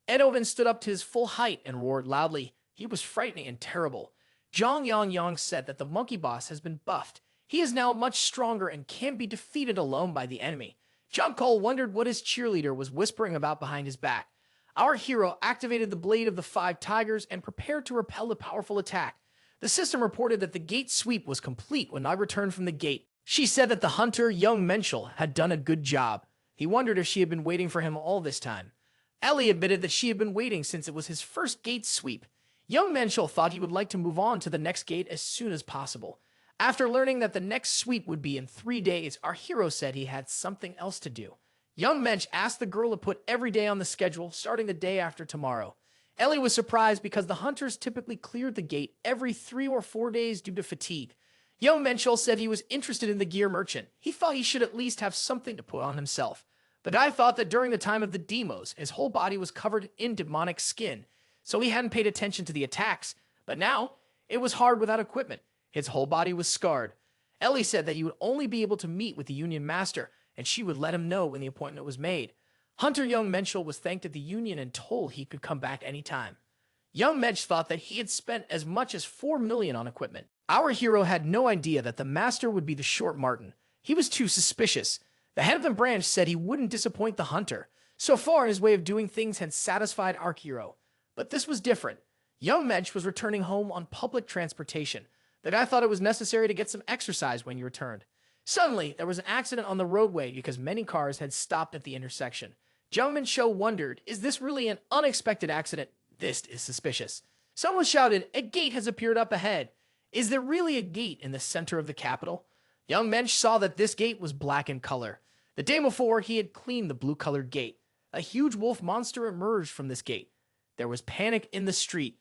Edovan stood up to his full height and roared loudly. He was frightening and terrible. Jong Yang said that the monkey boss has been buffed. He is now much stronger and can't be defeated alone by the enemy. Jung Cole wondered what his cheerleader was whispering about behind his back. Our hero activated the blade of the 5 tigers and prepared to repel the powerful attack. The system reported that the gate sweep was complete when I returned from the gate. She said that the hunter, young Minchul, had done a good job. He wondered if she had been waiting for him all this time. Ellie admitted that she had been waiting since it was his first gate sweep. Young Minchul thought he would like to move on to the next gate as soon as possible. After learning that the next sweep would be in 3 days, our hero said he had something else to do. Young Mensch asked the girl to put every day on the schedule, starting the day after tomorrow. Ellie was surprised because the hunters typically cleared the gate every 3 or 4 days due to fatigue. Jeon Minchul said he was interested in the gear merchant. He thought he should at least have something to put on himself. The guy thought that during the time of the demos, his whole body was covered in demonic skin, so he hadn't paid attention to the attacks, but now it was hard without equipment. His whole body was scarred. Ellie said that he would only be able to meet with the Union Master, and she would let him know when the appointment was made. Hunter Jeon Minchul was thanked at the Union and told he could come back anytime. Jeon Minch thought that he had spent as much as 4 million on equipment. Our hero had no idea that the Master would be the short Martin. He was too suspicious. The head of the branch said he wouldn't disappoint the Hunter. So far, his way of doing things had satisfied our hero. But this was different. Jeon Minch was returning home on public transportation. The guy thought it was necessary to get some exercise when he returned. Suddenly, there was an accident on the roadway because many cars had stopped at the intersection. Jeon Minchul wondered, is this really an unexpected accident? This is suspicious. Someone shouted, a gate has appeared up ahead. Is there really a gate in the center of the capital? Jeon Minch saw that this gate was black in color. The day before, he had cleaned the blue-colored gate. A huge wolf monster emerged from this gate. There was panic in the street.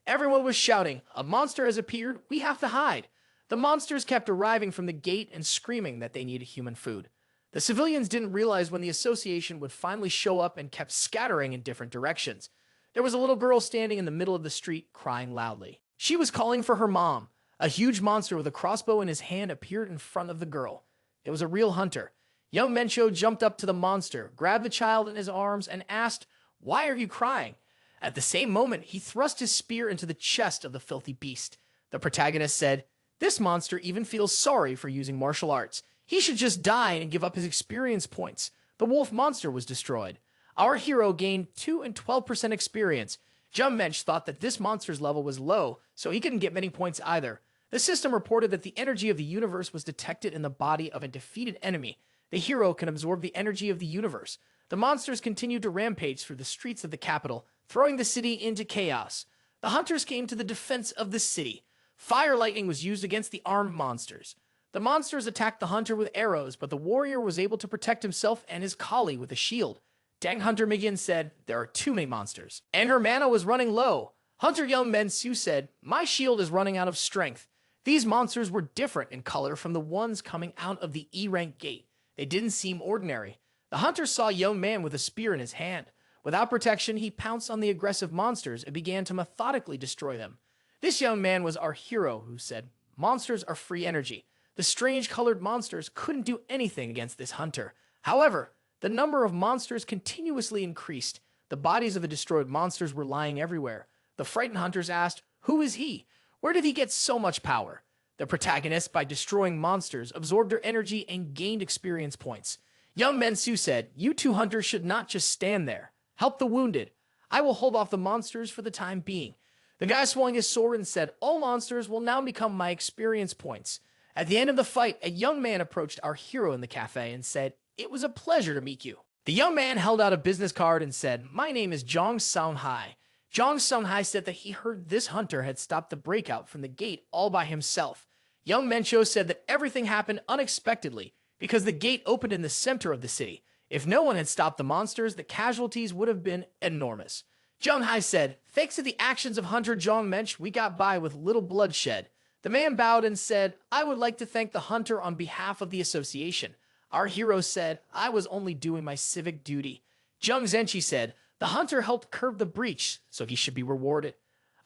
Everyone was shouting, a monster has appeared, we have to hide. The monsters kept arriving from the gate and screaming that they needed human food. The civilians didn't realize when the association would finally show up and kept scattering in different directions. There was a little girl standing in the middle of the street crying loudly. She was calling for her mom. A huge monster with a crossbow in his hand appeared in front of the girl. It was a real hunter. Jeon Minchul jumped up to the monster, grabbed the child in his arms, and asked, why are you crying? At the same moment, he thrust his spear into the chest of the filthy beast. The protagonist said, this monster even feels sorry for using martial arts. He should just die and give up his experience points. The wolf monster was destroyed. Our hero gained 2 and 12% experience. Jeon Minch thought that this monster's level was low, so he couldn't get many points either. The system reported that the energy of the universe was detected in the body of a defeated enemy. The hero can absorb the energy of the universe. The monsters continued to rampage through the streets of the capital, throwing the city into chaos. The hunters came to the defense of the city. Fire lightning was used against the armed monsters. The monsters attacked the hunter with arrows, but the warrior was able to protect himself and his colleague with a shield. Dang Hunter Migian said, there are too many monsters. And her mana was running low. Hunter Jeon Minchul said, my shield is running out of strength. These monsters were different in color from the ones coming out of the E-rank gate. They didn't seem ordinary. The hunter saw a young man with a spear in his hand. Without protection, he pounced on the aggressive monsters and began to methodically destroy them. This young man was our hero, who said, monsters are free energy. The strange colored monsters couldn't do anything against this hunter. However, the number of monsters continuously increased. The bodies of the destroyed monsters were lying everywhere. The frightened hunters asked, who is he? Where did he get so much power? The protagonist, by destroying monsters, absorbed their energy and gained experience points. Jeon Minchul said, you two hunters should not just stand there. Help the wounded. I will hold off the monsters for the time being. The guy swung his sword and said, all monsters will now become my experience points. At the end of the fight, a young man approached our hero in the cafe and said, it was a pleasure to meet you. The young man held out a business card and said, my name is Jong Sunghai. Jong Sunghai said that he heard this hunter had stopped the breakout from the gate all by himself. Jeon Minchul said that everything happened unexpectedly because the gate opened in the center of the city. If no one had stopped the monsters, the casualties would have been enormous. Sunghai said, thanks to the actions of Hunter Jeon Minch, we got by with little bloodshed. The man bowed and said, I would like to thank the hunter on behalf of the association. Our hero said, I was only doing my civic duty. Jung Zenchi said, the hunter helped curb the breach, so he should be rewarded.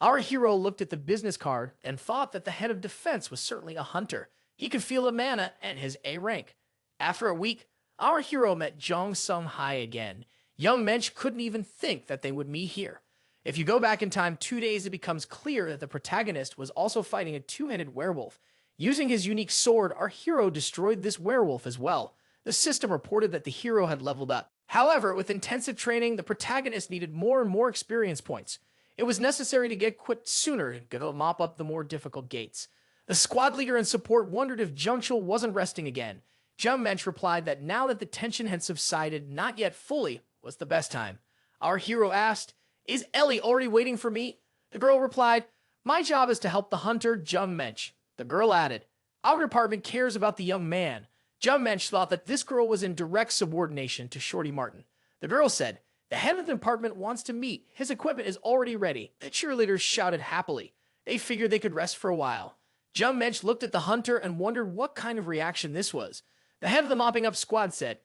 Our hero looked at the business card and thought that the head of defense was certainly a hunter. He could feel the mana and his A rank. After a week, our hero met Jong Sunghai again. Jeon Minch couldn't even think that they would meet here. If you go back in time 2 days, it becomes clear that the protagonist was also fighting a two-headed werewolf. Using his unique sword, our hero destroyed this werewolf as well. The system reported that the hero had leveled up. However, with intensive training, the protagonist needed more and more experience points. It was necessary to get quit sooner and go mop up the more difficult gates. The squad leader and support wondered if Minchul wasn't resting again. Jeon Minch replied that now that the tension had subsided, not yet fully, was the best time. Our hero asked, is Ellie already waiting for me? The girl replied, my job is to help the hunter, Jeon Minch. The girl added, our department cares about the young man. Jeon Minch thought that this girl was in direct subordination to Shorty Martin. The girl said, the head of the department wants to meet. His equipment is already ready. The cheerleaders shouted happily. They figured they could rest for a while. Jeon Minchul looked at the hunter and wondered what kind of reaction this was. The head of the mopping up squad said,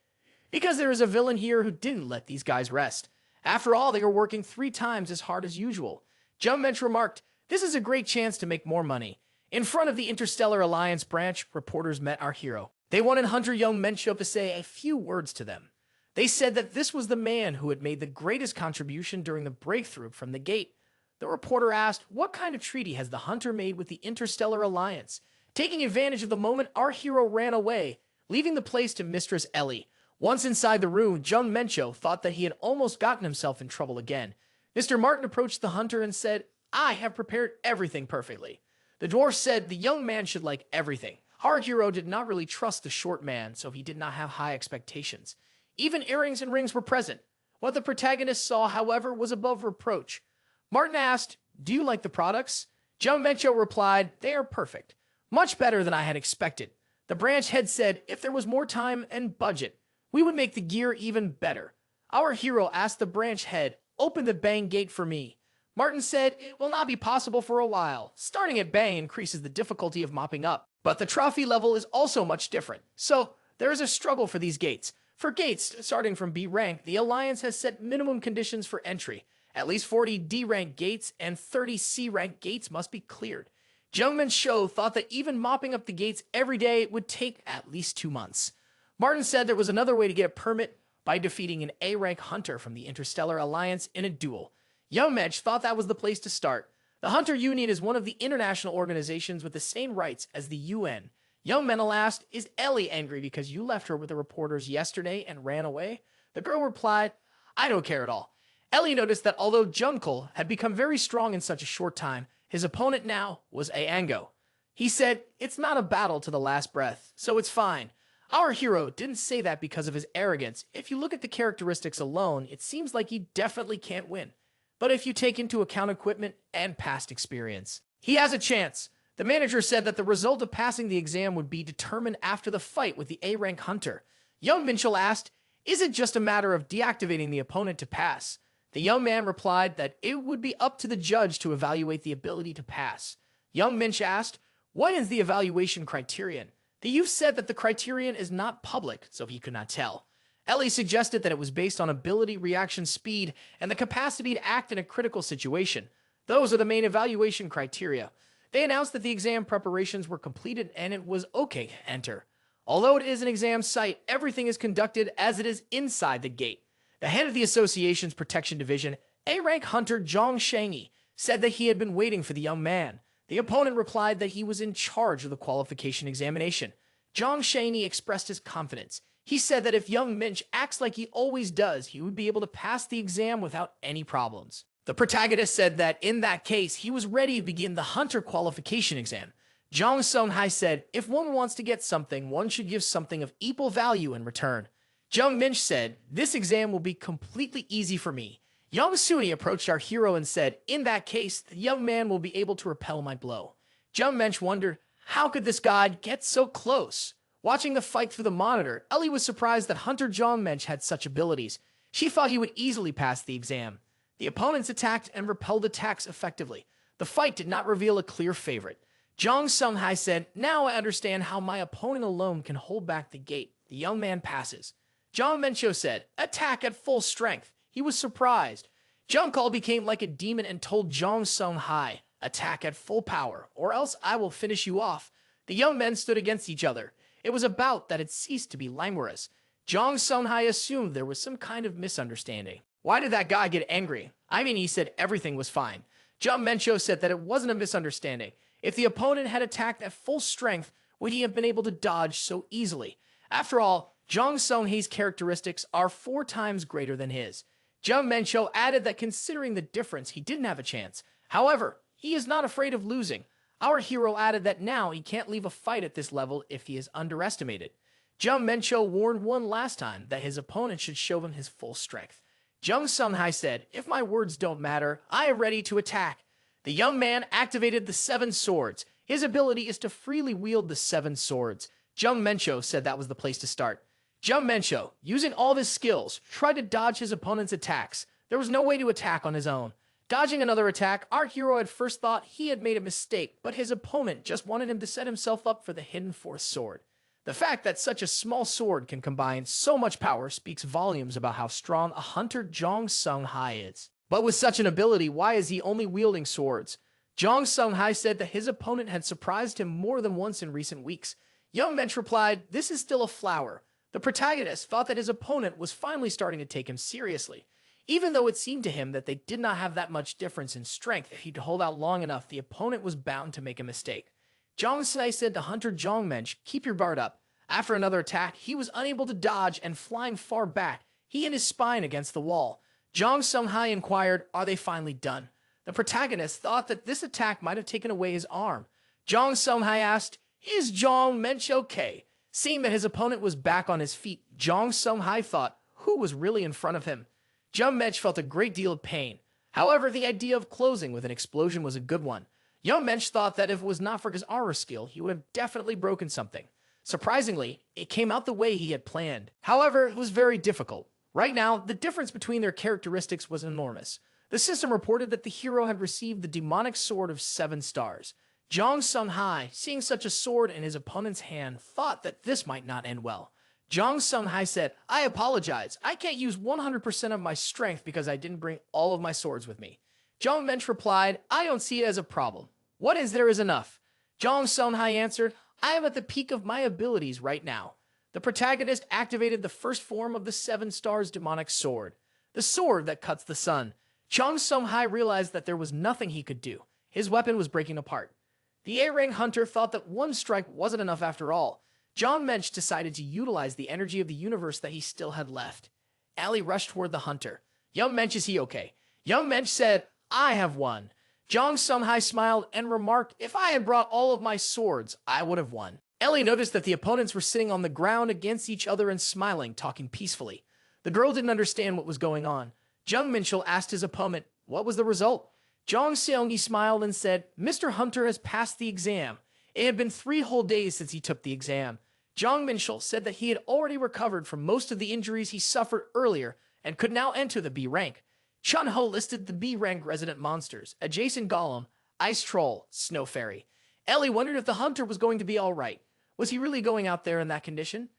"Because there is a villain here who didn't let these guys rest. After all, they are working 3 times as hard as usual." Jeon Minchul remarked, "This is a great chance to make more money." In front of the Interstellar Alliance branch, reporters met our hero. They wanted Hunter Jeon Minchul to say a few words to them. They said that this was the man who had made the greatest contribution during the breakthrough from the gate. The reporter asked, what kind of treaty has the hunter made with the Interstellar Alliance? Taking advantage of the moment, our hero ran away, leaving the place to Mistress Ellie. Once inside the room, Jeon Minchul thought that he had almost gotten himself in trouble again. Mr. Martin approached the hunter and said, "I have prepared everything perfectly." The dwarf said the young man should like everything. Our hero did not really trust the short man, so he did not have high expectations. Even earrings and rings were present. What the protagonist saw, however, was above reproach. Martin asked, "Do you like the products?" Jeon Minchul replied, "They are perfect. Much better than I had expected." The branch head said, "If there was more time and budget, we would make the gear even better." Our hero asked the branch head, "Open the Bang gate for me." Martin said, "It will not be possible for a while. Starting at Bang increases the difficulty of mopping up, but the trophy level is also much different. So there is a struggle for these gates. For gates starting from B rank, the Alliance has set minimum conditions for entry. At least 40 D rank gates and 30 C rank gates must be cleared." Jeon Minchul thought that even mopping up the gates every day would take at least 2 months. Martin said there was another way to get a permit by defeating an A rank hunter from the Interstellar Alliance in a duel. Jeon Minchul thought that was the place to start. The Hunter Union is one of the international organizations with the same rights as the UN. Jeon Minchul asked, "Is Ellie angry because you left her with the reporters yesterday and ran away?" The girl replied, "I don't care at all." Ellie noticed that although Junkle had become very strong in such a short time, his opponent now was Aango. He said, "It's not a battle to the last breath, so it's fine." Our hero didn't say that because of his arrogance. If you look at the characteristics alone, it seems like he definitely can't win. But if you take into account equipment and past experience, he has a chance. The manager said that the result of passing the exam would be determined after the fight with the A-rank hunter. Jeon Minchul asked, "Is it just a matter of deactivating the opponent to pass?" The young man replied that it would be up to the judge to evaluate the ability to pass. Jeon Minchul asked, "What is the evaluation criterion?" The youth said that the criterion is not public, so he could not tell. Ellie suggested that it was based on ability, reaction speed, and the capacity to act in a critical situation. Those are the main evaluation criteria. They announced that the exam preparations were completed and it was okay to enter. Although it is an exam site, everything is conducted as it is inside the gate. The head of the association's protection division, A-rank hunter Jong Shangi, said that he had been waiting for the young man. The opponent replied that he was in charge of the qualification examination. Jong Shangi expressed his confidence. He said that if young Minch acts like he always does, he would be able to pass the exam without any problems. The protagonist said that in that case, he was ready to begin the hunter qualification exam. Jong Sunghai said, "If one wants to get something, one should give something of equal value in return." Jung Minch said, "This exam will be completely easy for me." Young Suni approached our hero and said, "In that case, the young man will be able to repel my blow." Jung Minch wondered, how could this god get so close? Watching the fight through the monitor, Ellie was surprised that Hunter Jong Minch had such abilities. She thought he would easily pass the exam. The opponents attacked and repelled attacks effectively. The fight did not reveal a clear favorite. Jong Sunghai said, "Now I understand how my opponent alone can hold back the gate." The young man passes. Jeon Minchul said, "Attack at full strength." He was surprised. Junkle became like a demon and told Jong Sunghai, "Attack at full power, or else I will finish you off." The young men stood against each other. It was a bout that had ceased to be languorous. Jong Sunghai assumed there was some kind of misunderstanding. Why did that guy get angry? I mean, he said everything was fine. Jeon Minchul said that it wasn't a misunderstanding. If the opponent had attacked at full strength, would he have been able to dodge so easily? After all, Jong Sunghai's characteristics are 4 times greater than his. Jeon Minchul added that considering the difference, he didn't have a chance. However, he is not afraid of losing. Our hero added that now he can't leave a fight at this level if he is underestimated. Jeon Minchul warned one last time that his opponent should show him his full strength. Jung Sunghai said, "If my words don't matter, I am ready to attack." The young man activated the 7 swords. His ability is to freely wield the 7 swords. Jeon Minchul said that was the place to start. Jeon Minchul, using all of his skills, tried to dodge his opponent's attacks. There was no way to attack on his own. Dodging another attack, our hero at first thought he had made a mistake, but his opponent just wanted him to set himself up for the hidden fourth sword. The fact that such a small sword can combine so much power speaks volumes about how strong a hunter Jong Sunghai is. But with such an ability, why is he only wielding swords? Jong Sunghai said that his opponent had surprised him more than once in recent weeks. Young Mensch replied, "This is still a flower." The protagonist thought that his opponent was finally starting to take him seriously. Even though it seemed to him that they did not have that much difference in strength, if he'd hold out long enough, the opponent was bound to make a mistake. Jong Sunghai said to Hunter Jong Mensch, "Keep your guard up." After another attack, he was unable to dodge and flying far back, he hit his spine against the wall. Jong Sunghai inquired, "Are they finally done?" The protagonist thought that this attack might have taken away his arm. Jong Sunghai asked, "Is Jong Mensch okay?" Seeing that his opponent was back on his feet, Jong Sunghai thought, who was really in front of him? Jong Mensch felt a great deal of pain. However, the idea of closing with an explosion was a good one. Young Mensch thought that if it was not for his armor skill, he would have definitely broken something. Surprisingly, it came out the way he had planned. However, it was very difficult. Right now, the difference between their characteristics was enormous. The system reported that the hero had received the demonic sword of 7 stars. Jong Sunghai, seeing such a sword in his opponent's hand, thought that this might not end well. Jong Sunghai said, "I apologize. I can't use 100% of my strength because I didn't bring all of my swords with me." Jong Mensch replied, "I don't see it as a problem. What is there is enough." Jong Sunghai answered, "I am at the peak of my abilities right now." The protagonist activated the first form of the 7 stars demonic sword, the sword that cuts the sun. Jong Sunghai realized that there was nothing he could do. His weapon was breaking apart. The A-rank hunter thought that one strike wasn't enough after all. Jong Mensch decided to utilize the energy of the universe that he still had left. Ali rushed toward the hunter. "Young Mensch, is he okay?" Young Mensch said, "I have won." Jong Sunghai smiled and remarked, "If I had brought all of my swords, I would have won." Ellie noticed that the opponents were sitting on the ground against each other and smiling, talking peacefully. The girl didn't understand what was going on. Jeon Minchul asked his opponent, "What was the result?" Jong Seongi smiled and said, "Mr. Hunter has passed the exam. It had been 3 whole days since he took the exam." Jeon Minchul said that he had already recovered from most of the injuries he suffered earlier and could now enter the B rank. Chun Ho listed the B rank resident monsters: Adjacent Golem, Ice Troll, Snow Fairy. Ellie wondered if the hunter was going to be all right. Was he really going out there in that condition?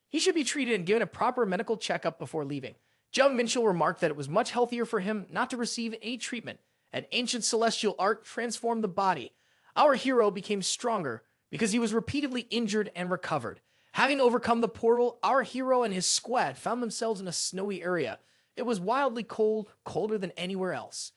He should be treated and given a proper medical checkup before leaving. Jeon Minchul remarked that it was much healthier for him not to receive any treatment. An ancient celestial art transformed the body. Our hero became stronger because he was repeatedly injured and recovered. Having overcome the portal, our hero and his squad found themselves in a snowy area. It was wildly cold, colder than anywhere else.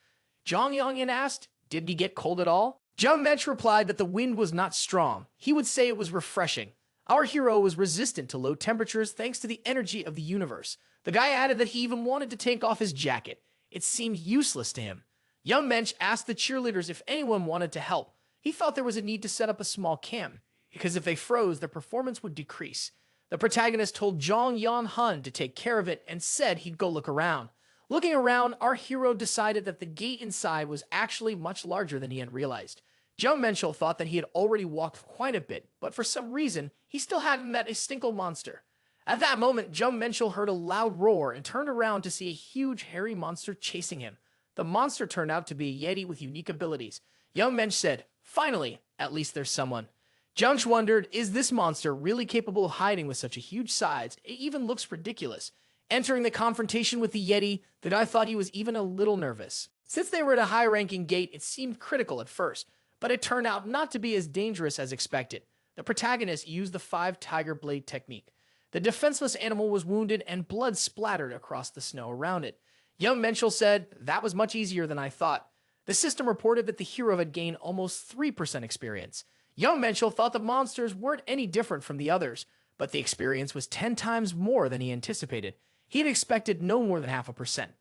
Jong Yongin asked, "Did he get cold at all?" Jung Mensch replied that the wind was not strong. He would say it was refreshing. Our hero was resistant to low temperatures thanks to the energy of the universe. The guy added that he even wanted to take off his jacket. It seemed useless to him. Young Mensch asked the cheerleaders if anyone wanted to help. He thought there was a need to set up a small camp, because if they froze, their performance would decrease. The protagonist told Jong Yon Hun to take care of it and said he'd go look around. Looking around, our hero decided that the gate inside was actually much larger than he had realized. Jeon Minchul thought that he had already walked quite a bit, but for some reason, he still hadn't met a single monster. At that moment, Jeon Minchul heard a loud roar and turned around to see a huge hairy monster chasing him. The monster turned out to be a Yeti with unique abilities. Young Mensch said, "Finally, at least there's someone." Junch wondered, is this monster really capable of hiding with such a huge size? It even looks ridiculous. Entering the confrontation with the Yeti, the guy thought he was even a little nervous. Since they were at a high-ranking gate, it seemed critical at first, but it turned out not to be as dangerous as expected. The protagonist used the 5 tiger blade technique. The defenseless animal was wounded and blood splattered across the snow around it. Young Menchel said, "That was much easier than I thought." The system reported that the hero had gained almost 3% experience. Young Menchel thought the monsters weren't any different from the others, but the experience was 10 times more than he anticipated. He had expected no more than 0.5%.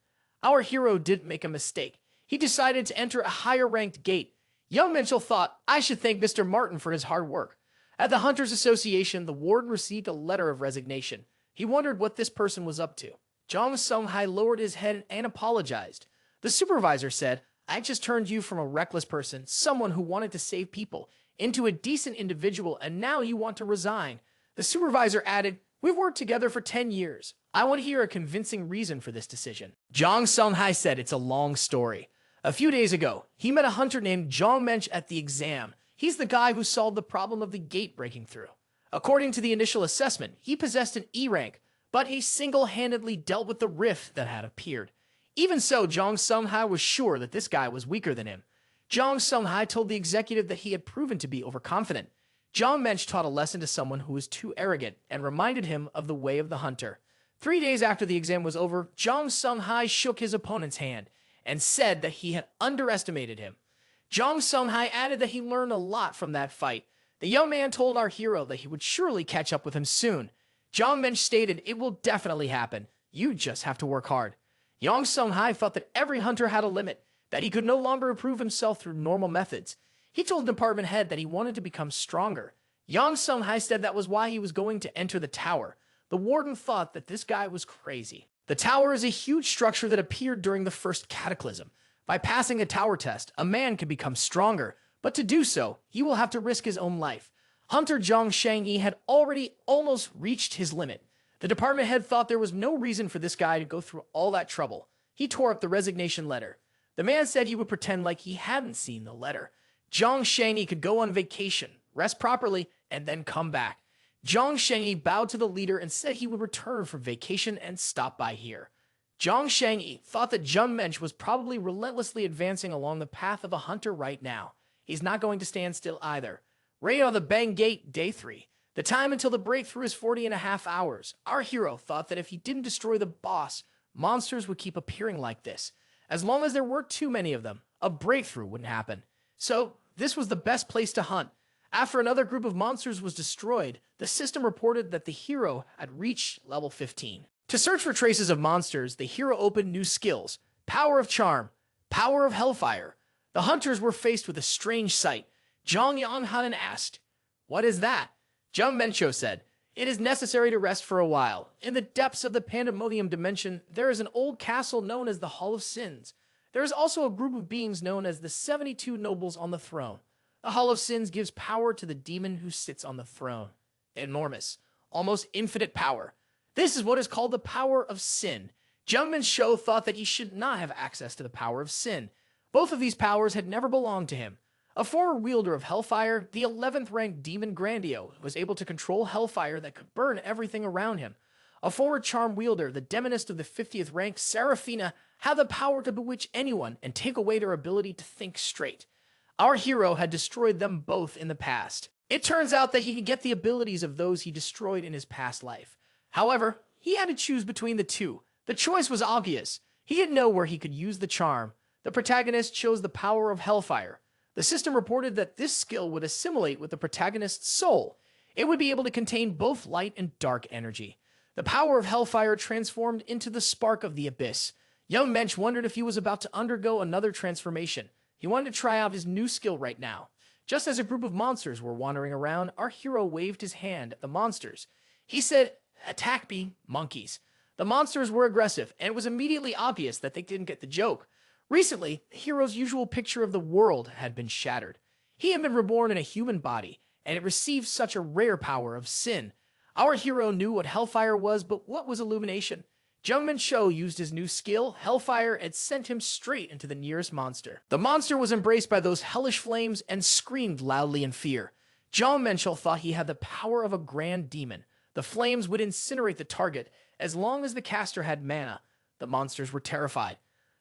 Our hero didn't make a mistake. He decided to enter a higher-ranked gate. Young Menchel thought, "I should thank Mr. Martin for his hard work." At the Hunters Association, the warden received a letter of resignation. He wondered what this person was up to. Jong Sunghai lowered his head and apologized. The supervisor said, "I just turned you from a reckless person, someone who wanted to save people, into a decent individual, and now you want to resign." The supervisor added, "We've worked together for 10 years. I want to hear a convincing reason for this decision." Jong Sunghai said, "It's a long story. A few days ago, he met a hunter named Jeon Minchul at the exam. He's the guy who solved the problem of the gate breaking through. According to the initial assessment, he possessed an E rank, but he single-handedly dealt with the rift that had appeared. Even so, Jong Sunghai was sure that this guy was weaker than him. Jong Sunghai told the executive that he had proven to be overconfident. Jeon Minchul taught a lesson to someone who was too arrogant and reminded him of the way of the hunter. 3 days after the exam was over, Jong Sunghai shook his opponent's hand and said that he had underestimated him. Jong Sunghai added that he learned a lot from that fight. The young man told our hero that he would surely catch up with him soon. Jeon Minchul stated, "It will definitely happen. You just have to work hard." Jong Sunghai felt that every hunter had a limit, that he could no longer improve himself through normal methods. He told the department head that he wanted to become stronger. Jong Sunghai said that was why he was going to enter the tower. The warden thought that this guy was crazy. The tower is a huge structure that appeared during the first cataclysm. By passing a tower test, a man can become stronger, but to do so, he will have to risk his own life. Hunter Zhang Shangyi had already almost reached his limit. The department head thought there was no reason for this guy to go through all that trouble. He tore up the resignation letter. The man said he would pretend like he hadn't seen the letter. Zhang Shangyi could go on vacation, rest properly, and then come back. Zhang Shangyi bowed to the leader and said he would return from vacation and stop by here. Zhang Shangyi thought that Jeon Minchul was probably relentlessly advancing along the path of a hunter right now. He's not going to stand still either. Raid on the Bang Gate, Day 3. The time until the breakthrough is 40.5 hours. Our hero thought that if he didn't destroy the boss, monsters would keep appearing like this. As long as there weren't too many of them, a breakthrough wouldn't happen. So, this was the best place to hunt. After another group of monsters was destroyed, the system reported that the hero had reached level 15. To search for traces of monsters, the hero opened new skills: Power of Charm, Power of Hellfire. The hunters were faced with a strange sight. Jong Yanhanen asked, "What is that?" Jeon Minchul said, "It is necessary to rest for a while. In the depths of the Pandemonium dimension, there is an old castle known as the Hall of Sins. There is also a group of beings known as the 72 Nobles on the throne. The Hall of Sins gives power to the demon who sits on the throne. Enormous, almost infinite power. This is what is called the power of sin." Jeon Minchul thought that he should not have access to the power of sin. Both of these powers had never belonged to him. A former wielder of Hellfire, the 11th ranked Demon Grandio, was able to control Hellfire that could burn everything around him. A former Charm wielder, the Demonist of the 50th rank, Seraphina, had the power to bewitch anyone and take away their ability to think straight. Our hero had destroyed them both in the past. It turns out that he could get the abilities of those he destroyed in his past life. However, he had to choose between the two. The choice was obvious. He didn't know where he could use the charm. The protagonist chose the power of Hellfire. The system reported that this skill would assimilate with the protagonist's soul. It would be able to contain both light and dark energy. The power of Hellfire transformed into the spark of the abyss. Young Mensch wondered if he was about to undergo another transformation. He wanted to try out his new skill right now. Just as a group of monsters were wandering around, our hero waved his hand at the monsters. He said, "Attack me, monkeys." The monsters were aggressive, and it was immediately obvious that they didn't get the joke. Recently, the hero's usual picture of the world had been shattered. He had been reborn in a human body, and it received such a rare power of sin. Our hero knew what Hellfire was, but what was Illumination? Jeon Minchul used his new skill, Hellfire, and sent him straight into the nearest monster. The monster was embraced by those hellish flames and screamed loudly in fear. Jeon Minchul thought he had the power of a grand demon. The flames would incinerate the target as long as the caster had mana. The monsters were terrified.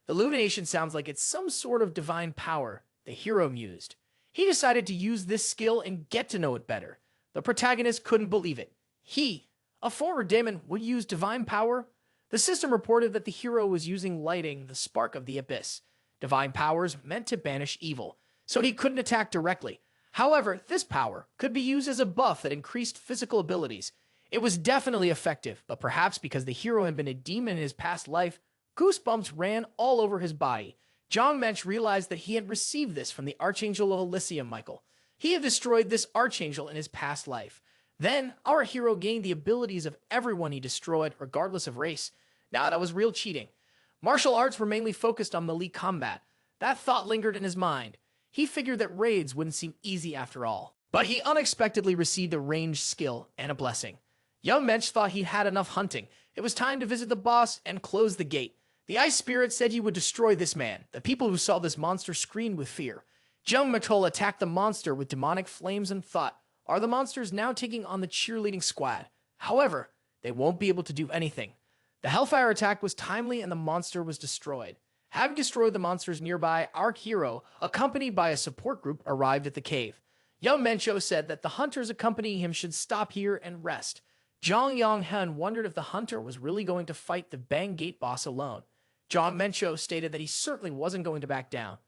The Illumination sounds like it's some sort of divine power, the hero mused. He decided to use this skill and get to know it better. The protagonist couldn't believe it. He, a former demon, would use divine power? The system reported that the hero was using lighting, the spark of the abyss. Divine powers meant to banish evil, so he couldn't attack directly. However, this power could be used as a buff that increased physical abilities. It was definitely effective, but perhaps because the hero had been a demon in his past life, goosebumps ran all over his body. Jeon Minchul realized that he had received this from the Archangel of Alissium, Michael. He had destroyed this Archangel in his past life. Then, our hero gained the abilities of everyone he destroyed, regardless of race. Now, that was real cheating. Martial arts were mainly focused on melee combat. That thought lingered in his mind. He figured that raids wouldn't seem easy after all. But he unexpectedly received a ranged skill and a blessing. Young Mensch thought he had enough hunting. It was time to visit the boss and close the gate. The ice spirit said he would destroy this man. The people who saw this monster screamed with fear. Jeon Minchul attacked the monster with demonic flames and thought, are the monsters now taking on the cheerleading squad? However, they won't be able to do anything. The Hellfire attack was timely and the monster was destroyed. Having destroyed the monsters nearby, our hero, accompanied by a support group, arrived at the cave. Jeon Minchul said that the hunters accompanying him should stop here and rest. Jong Yong-hun wondered if the hunter was really going to fight the Bang Gate boss alone. Jeon Minchul stated that he certainly wasn't going to back down.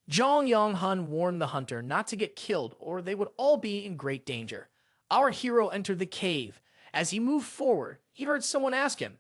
Jong Yong-hun warned the hunter not to get killed or they would all be in great danger. Our hero entered the cave. As he moved forward, he heard someone ask him,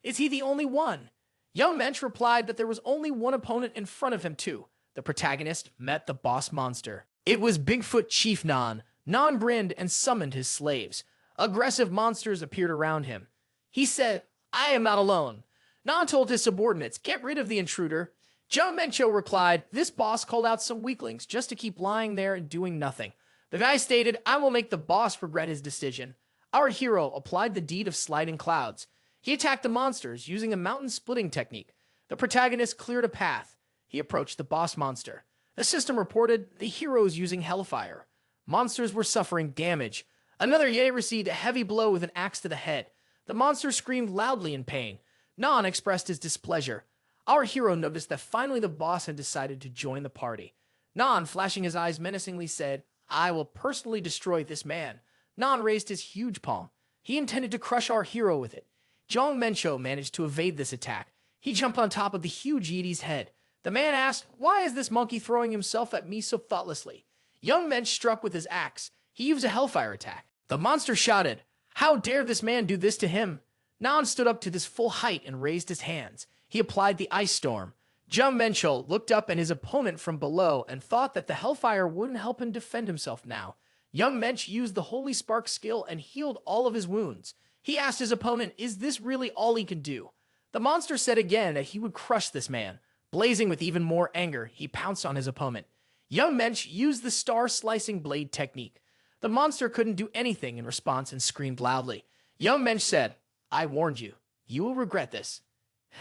"Is he the only one?" Jeon Minchul replied that there was only one opponent in front of him too. The protagonist met the boss monster. It was Bigfoot Chief Naan. Naan grinned and summoned his slaves. Aggressive monsters appeared around him. He said, "I am not alone." Naan told his subordinates, "Get rid of the intruder." Jeon Minchul replied, "This boss called out some weaklings just to keep lying there and doing nothing." The guy stated, "I will make the boss regret his decision." Our hero applied the deed of sliding clouds. He attacked the monsters using a mountain splitting technique. The protagonist cleared a path. He approached the boss monster. The system reported the hero was using Hellfire. Monsters were suffering damage. Another Yeti received a heavy blow with an axe to the head. The monster screamed loudly in pain. Naan expressed his displeasure. Our hero noticed that finally the boss had decided to join the party. Naan, flashing his eyes menacingly, said, "I will personally destroy this man." Naan raised his huge palm. He intended to crush our hero with it. Jeon Minchul managed to evade this attack. He jumped on top of the huge Yeti's head. The man asked, "Why is this monkey throwing himself at me so thoughtlessly?" Jeon Minchul struck with his axe. He used a Hellfire attack. The monster shouted, "How dare this man do this to him?" Naan stood up to his full height and raised his hands. He applied the Ice Storm. Jeon Minchul looked up at his opponent from below and thought that the Hellfire wouldn't help him defend himself now. Jeon Minchul used the Holy Spark skill and healed all of his wounds. He asked his opponent, "Is this really all he can do?" The monster said again that he would crush this man. Blazing with even more anger, he pounced on his opponent. Jeon Minchul used the star-slicing blade technique. The monster couldn't do anything in response and screamed loudly. Jeon Minchul said, "I warned you. You will regret this."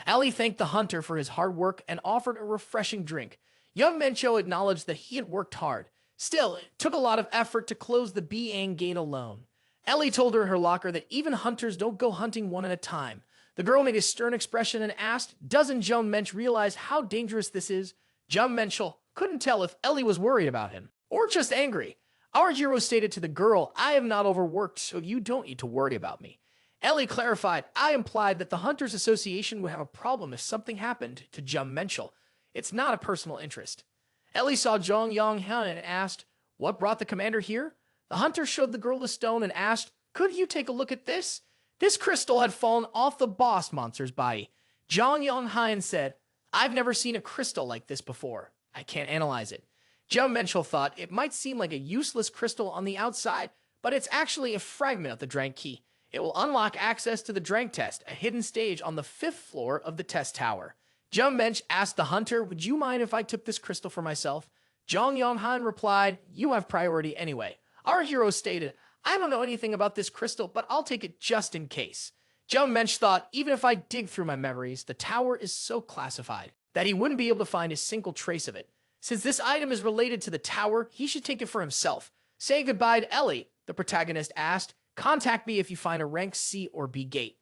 Ali thanked the hunter for his hard work and offered a refreshing drink. Jeon Minchul acknowledged that he had worked hard. Still, it took a lot of effort to close the Bang Gate alone. Ellie told her in her locker that even hunters don't go hunting one at a time. The girl made a stern expression and asked, "Doesn't Jeon Minchul realize how dangerous this is?" Jeon Minchul couldn't tell if Ellie was worried about him or just angry. Our hero stated to the girl, "I am not overworked, so you don't need to worry about me." Ellie clarified, "I implied that the Hunters Association would have a problem if something happened to Jeon Minchul. It's not a personal interest." Ellie saw Jong Yong-hun and asked, "What brought the commander here?" The hunter showed the girl the stone and asked, "Could you take a look at this?" This crystal had fallen off the boss monster's body. Jong Yong-hun said, "I've never seen a crystal like this before. I can't analyze it." Jeon Minchul thought it might seem like a useless crystal on the outside, but it's actually a fragment of the Drank Key. It will unlock access to the Drank Test, a hidden stage on the 5th floor of the test tower. Jeon Minchul asked the hunter, "Would you mind if I took this crystal for myself?" Jong Yong-hun replied, "You have priority anyway." Our hero stated, "I don't know anything about this crystal, but I'll take it just in case." Jeon Minchul thought, even if I dig through my memories, the tower is so classified that he wouldn't be able to find a single trace of it. Since this item is related to the tower, he should take it for himself. Saying goodbye to Ellie, the protagonist asked, "Contact me if you find a rank C or B gate."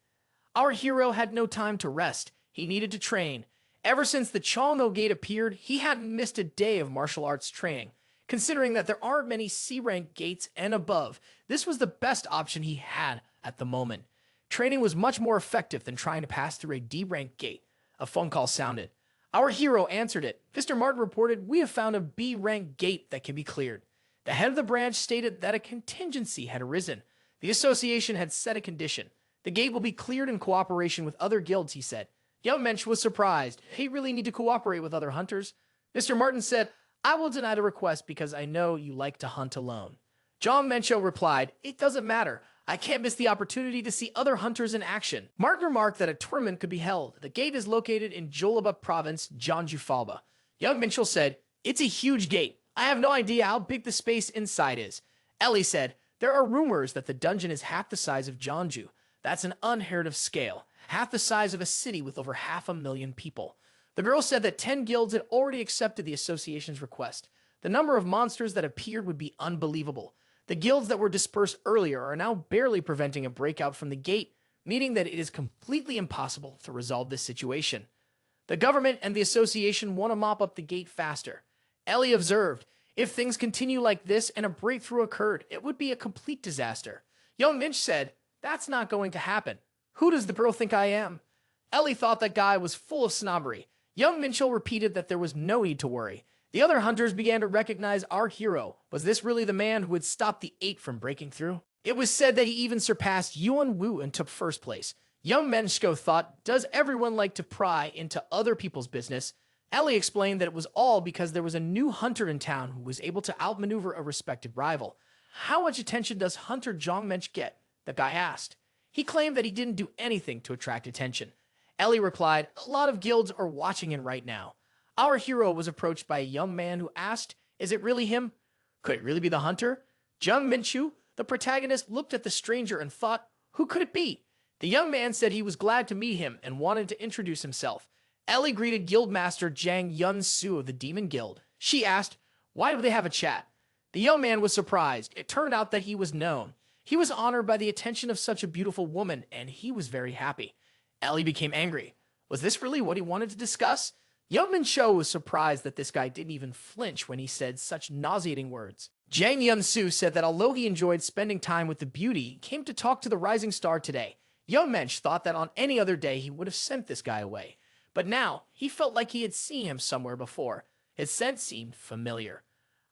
Our hero had no time to rest. He needed to train. Ever since the Chongo Gate appeared, he hadn't missed a day of martial arts training. Considering that there aren't many C-rank gates and above, this was the best option he had at the moment. Training was much more effective than trying to pass through a D-rank gate. A phone call sounded. Our hero answered it. Mr. Martin reported, "We have found a B-rank gate that can be cleared." The head of the branch stated that a contingency had arisen. The association had set a condition. The gate will be cleared in cooperation with other guilds, he said. Jeon Minchul was surprised. They really need to cooperate with other hunters. Mr. Martin said, "I will deny the request because I know you like to hunt alone." Jeon Minchul replied, "It doesn't matter. I can't miss the opportunity to see other hunters in action." Martin remarked that a tournament could be held. The gate is located in Jolaba province, Jeonju-Falba. Jeon Minchul said, "It's a huge gate. I have no idea how big the space inside is." Ellie said, "There are rumors that the dungeon is half the size of Jeonju. That's an unheard of scale. half the size of a city with over 500,000 people. The girl said that 10 guilds had already accepted the association's request. The number of monsters that appeared would be unbelievable. The guilds that were dispersed earlier are now barely preventing a breakout from the gate, meaning that it is completely impossible to resolve this situation. The government and the association want to mop up the gate faster. Ellie observed, if things continue like this and a breakthrough occurred, it would be a complete disaster. Young Minch said, that's not going to happen. Who does the girl think I am? Ellie thought that guy was full of snobbery. Young Minchul repeated that there was no need to worry. The other hunters began to recognize our hero. Was this really the man who had stopped the 8 from breaking through? It was said that he even surpassed Yuan Wu and took first place. Young Menschko thought, does everyone like to pry into other people's business? Ellie explained that it was all because there was a new hunter in town who was able to outmaneuver a respected rival. How much attention does Hunter Jong Mensch get? The guy asked. He claimed that he didn't do anything to attract attention. Ellie replied, a lot of guilds are watching him right now. Our hero was approached by a young man who asked, is it really him? Could it really be the hunter? Jeon Minchul, the protagonist, looked at the stranger and thought, who could it be? The young man said he was glad to meet him and wanted to introduce himself. Ellie greeted Guildmaster Jang Yun-Su of the Demon Guild. She asked, why do they have a chat? The young man was surprised. It turned out that he was known. He was honored by the attention of such a beautiful woman, and he was very happy. Ellie became angry. Was this really what he wanted to discuss? Young Min Cho was surprised that this guy didn't even flinch when he said such nauseating words. Jang Yun-Su said that although he enjoyed spending time with the beauty, he came to talk to the rising star today. Young Mensch thought that on any other day he would have sent this guy away. But now, he felt like he had seen him somewhere before. His scent seemed familiar.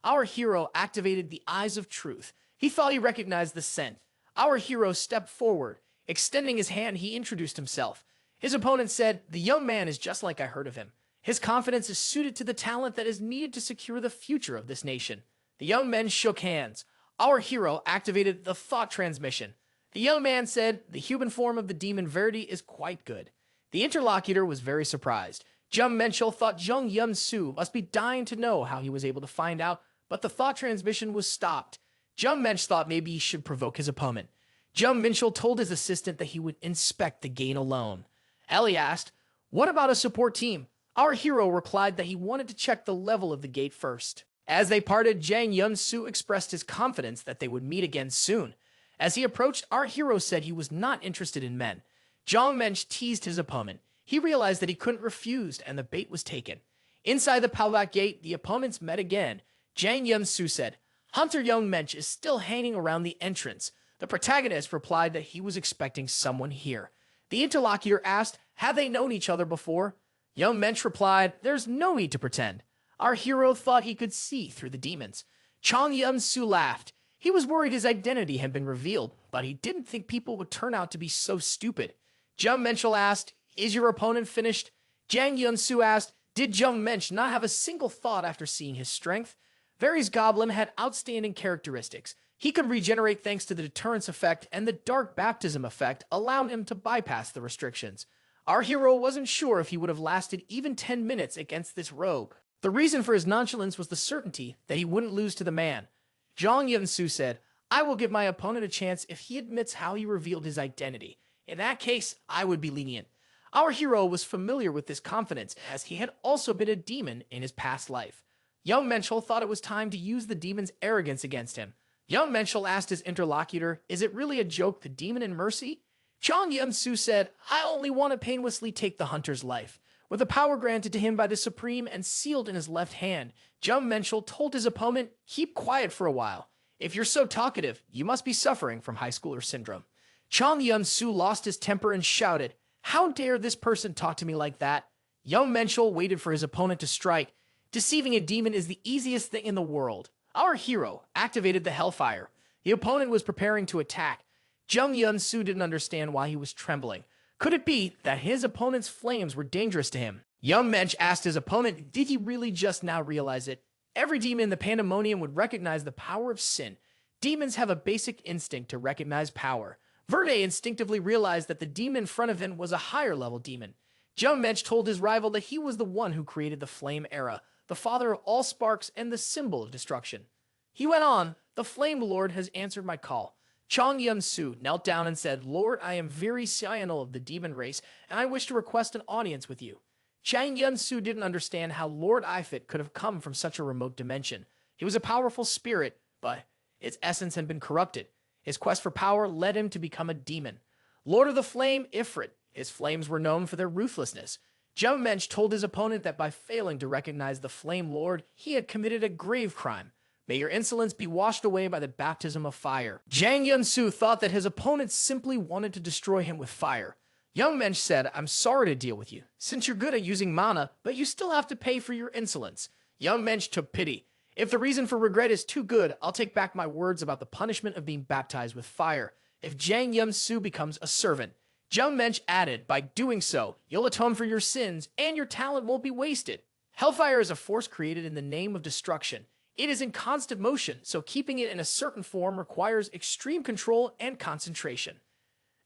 Our hero activated the eyes of truth. He thought he recognized the scent. Our hero stepped forward. Extending his hand, he introduced himself. His opponent said, the young man is just like I heard of him. His confidence is suited to the talent that is needed to secure the future of this nation. The young men shook hands. Our hero activated the thought transmission. The young man said, the human form of the demon Verdi is quite good. The interlocutor was very surprised. Jeon Minchul thought Jung Yun-Su must be dying to know how he was able to find out, but the thought transmission was stopped. Jeon Mensch thought maybe he should provoke his opponent. Jeon Minchul told his assistant that he would inspect the gate alone. Ellie asked, what about a support team? Our hero replied that he wanted to check the level of the gate first. As they parted, Jang Yun-Su expressed his confidence that they would meet again soon. As he approached, our hero said he was not interested in men. Jong Mensch teased his opponent. He realized that he couldn't refuse, and the bait was taken. Inside the Palac gate, the opponents met again. Jang Yun-Su said, Hunter Young Mensch is still hanging around the entrance. The protagonist replied that he was expecting someone here. The interlocutor asked, had they known each other before? Young Mensch replied, there's no need to pretend. Our hero thought he could see through the demons. Chong Yun-Su laughed. He was worried his identity had been revealed, but he didn't think people would turn out to be so stupid. Jeon Minchul asked, is your opponent finished? Jang Yun-Su asked, did Jung Mensch not have a single thought after seeing his strength? Varys Goblin had outstanding characteristics. He could regenerate thanks to the deterrence effect, and the dark baptism effect allowed him to bypass the restrictions. Our hero wasn't sure if he would have lasted even 10 minutes against this rogue. The reason for his nonchalance was the certainty that he wouldn't lose to the man. Jong Yun-Su said, I will give my opponent a chance if he admits how he revealed his identity. In that case, I would be lenient. Our hero was familiar with this confidence, as he had also been a demon in his past life. Young Menschel thought it was time to use the demon's arrogance against him. Young Menschel asked his interlocutor, is it really a joke, the demon in mercy? Chong Yun-Su said, I only want to painlessly take the hunter's life. With the power granted to him by the Supreme and sealed in his left hand, Jeon Minchul told his opponent, keep quiet for a while. If you're so talkative, you must be suffering from high schooler syndrome. Chong Yun-Su lost his temper and shouted, how dare this person talk to me like that? Young Menschel waited for his opponent to strike. Deceiving a demon is the easiest thing in the world. Our hero activated the Hellfire. The opponent was preparing to attack. Jung Yun-Su didn't understand why he was trembling. Could it be that his opponent's flames were dangerous to him? Young Mensch asked his opponent, did he really just now realize it? Every demon in the Pandemonium would recognize the power of sin. Demons have a basic instinct to recognize power. Verde instinctively realized that the demon in front of him was a higher level demon. Jeon Mensch told his rival that he was the one who created the Flame Era, the father of all sparks and the symbol of destruction. He went on, the Flame Lord has answered my call. Chong Yun-su knelt down and said, "Lord, I am very Cyanal of the demon race, and I wish to request an audience with you." Chang Yun-su didn't understand how Lord Ifrit could have come from such a remote dimension. He was a powerful spirit, but its essence had been corrupted. His quest for power led him to become a demon. Lord of the Flame, Ifrit. His flames were known for their ruthlessness. Jeon Minchul told his opponent that by failing to recognize the Flame Lord, he had committed a grave crime. May your insolence be washed away by the baptism of fire. Jang Yun-su thought that his opponent simply wanted to destroy him with fire. Jeon Minchul said, "I'm sorry to deal with you, since you're good at using mana, but you still have to pay for your insolence." Jeon Minchul took pity. "If the reason for regret is too good, I'll take back my words about the punishment of being baptized with fire. If Jang Yun-su becomes a servant." Jeon Minchul added, "By doing so, you'll atone for your sins, and your talent won't be wasted." Hellfire is a force created in the name of destruction. It is in constant motion, so keeping it in a certain form requires extreme control and concentration.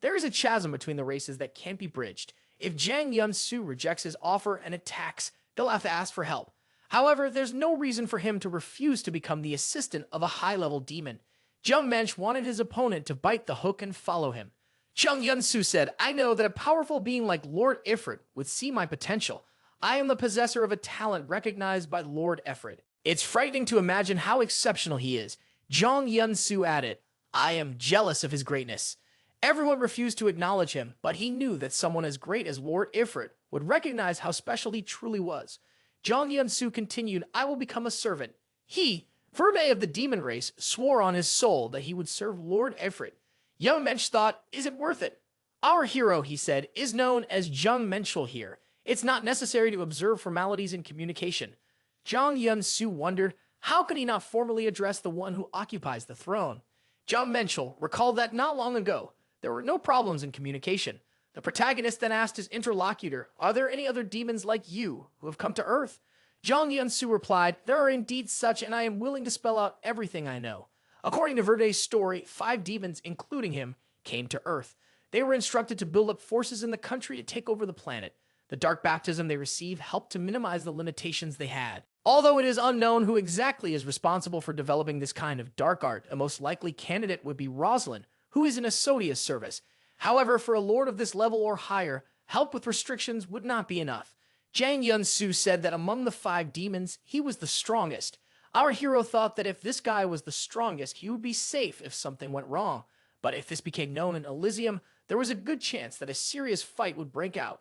There is a chasm between the races that can't be bridged. If Jang Yun-su rejects his offer and attacks, they'll have to ask for help. However, there's no reason for him to refuse to become the assistant of a high-level demon. Jeon Minchul wanted his opponent to bite the hook and follow him. Chung Yun-su said, "I know that a powerful being like Lord Ifrit would see my potential. I am the possessor of a talent recognized by Lord Ifrit. It's frightening to imagine how exceptional he is." Jong Yun-su added, "I am jealous of his greatness." Everyone refused to acknowledge him, but he knew that someone as great as Lord Ifrit would recognize how special he truly was. Jong Yun-su continued, "I will become a servant." He, Verde of the demon race, swore on his soul that he would serve Lord Ifrit. Jeon Minchul thought, "Is it worth it?" "Our hero," he said, "is known as Jeon Minchul here. It's not necessary to observe formalities in communication." Jong Yun-su wondered, how could he not formally address the one who occupies the throne? Jeon Minchul recalled that not long ago, there were no problems in communication. The protagonist then asked his interlocutor, "Are there any other demons like you who have come to Earth?" Jong Yun-su replied, "There are indeed such, and I am willing to spell out everything I know." According to Verde's story, 5 demons, including him, came to Earth. They were instructed to build up forces in the country to take over the planet. The dark baptism they received helped to minimize the limitations they had. Although it is unknown who exactly is responsible for developing this kind of dark art, a most likely candidate would be Rosalind, who is in Asodia's service. However, for a lord of this level or higher, help with restrictions would not be enough. Jang Yun-su said that among the 5 demons, he was the strongest. Our hero thought that if this guy was the strongest, he would be safe if something went wrong. But if this became known in Alissium, there was a good chance that a serious fight would break out.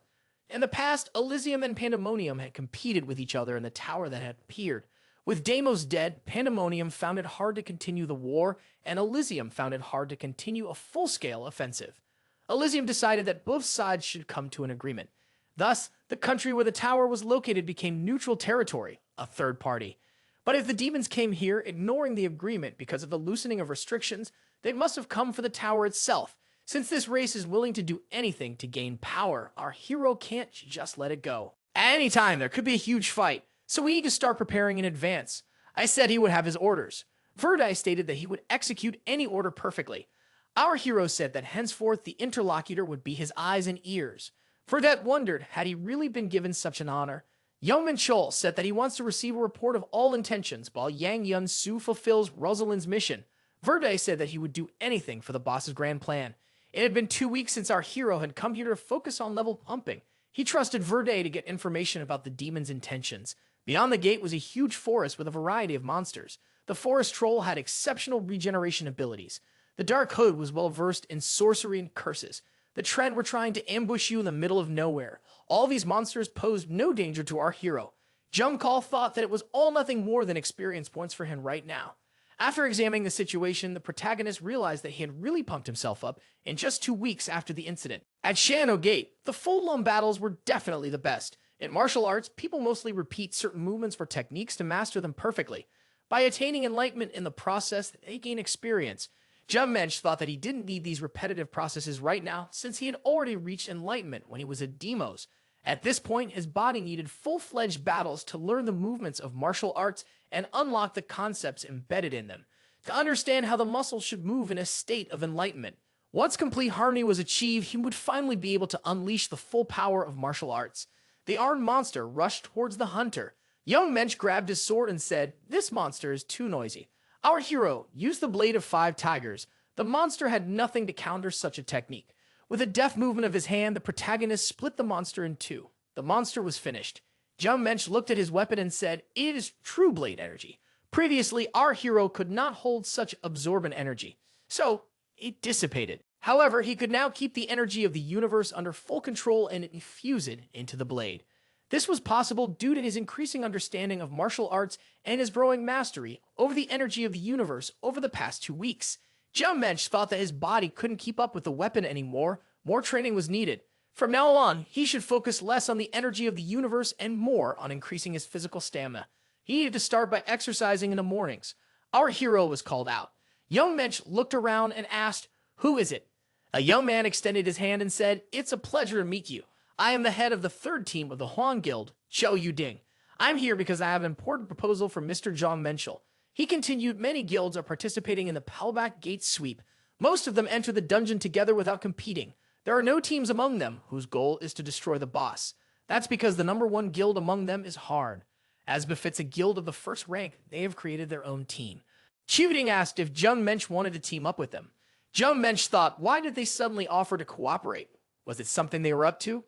In the past, Alissium and Pandemonium had competed with each other in the tower that had appeared. With Deimos dead, Pandemonium found it hard to continue the war, and Alissium found it hard to continue a full-scale offensive. Alissium decided that both sides should come to an agreement. Thus, the country where the tower was located became neutral territory, a third party. But if the demons came here ignoring the agreement because of the loosening of restrictions, they must have come for the tower itself. Since this race is willing to do anything to gain power, our hero can't just let it go. At any time, there could be a huge fight, so we need to start preparing in advance. I said he would have his orders. Verde stated that he would execute any order perfectly. Our hero said that henceforth the interlocutor would be his eyes and ears. Verde wondered, had he really been given such an honor? Jeon Minchul said that he wants to receive a report of all intentions while Jang Yun-su fulfills Rosalind's mission. Verde said that he would do anything for the boss's grand plan. It had been 2 weeks since our hero had come here to focus on level pumping. He trusted Verde to get information about the demon's intentions. Beyond the gate was a huge forest with a variety of monsters. The forest troll had exceptional regeneration abilities. The Dark Hood was well versed in sorcery and curses. The Tread were trying to ambush you in the middle of nowhere. All these monsters posed no danger to our hero. Jumcall thought that it was all nothing more than experience points for him right now. After examining the situation, the protagonist realized that he had really pumped himself up in just 2 weeks after the incident. At Shano Gate, the full-blown battles were definitely the best. In martial arts, people mostly repeat certain movements for techniques to master them perfectly. By attaining enlightenment in the process, they gain experience. Jeon Minchul thought that he didn't need these repetitive processes right now since he had already reached enlightenment when he was at Deimos. At this point, his body needed full-fledged battles to learn the movements of martial arts and unlock the concepts embedded in them, to understand how the muscles should move in a state of enlightenment. Once complete harmony was achieved, he would finally be able to unleash the full power of martial arts. The armed monster rushed towards the hunter. Jeon Minchul grabbed his sword and said, "This monster is too noisy." Our hero used the blade of 5 tigers, The monster had nothing to counter such a technique. With a deft movement of his hand, the protagonist split the monster in two. The monster was finished. Jeon Minchul looked at his weapon and said, "It is true blade energy. Previously, our hero could not hold such absorbent energy, so it dissipated. However, he could now keep the energy of the universe under full control and infuse it into the blade. This was possible due to his increasing understanding of martial arts and his growing mastery over the energy of the universe over the past 2 weeks. Jeon Minchul thought that his body couldn't keep up with the weapon anymore. More training was needed. From now on, he should focus less on the energy of the universe and more on increasing his physical stamina. He needed to start by exercising in the mornings. Our hero was called out. Jeon Minchul looked around and asked, "Who is it?" A young man extended his hand and said, "It's a pleasure to meet you. I am the head of the 3rd team of the Huang Guild, Cho Yuding. I'm here because I have an important proposal for Mr. Jeon Minchul." He continued, "Many guilds are participating in the Palac Gate Sweep. Most of them enter the dungeon together without competing. There are no teams among them whose goal is to destroy the boss. That's because the #1 guild among them is hard. As befits a guild of the 1st rank, they have created their own team." Yuding asked if Jeon Minchul wanted to team up with them. Jeon Minchul thought, why did they suddenly offer to cooperate? Was it something they were up to?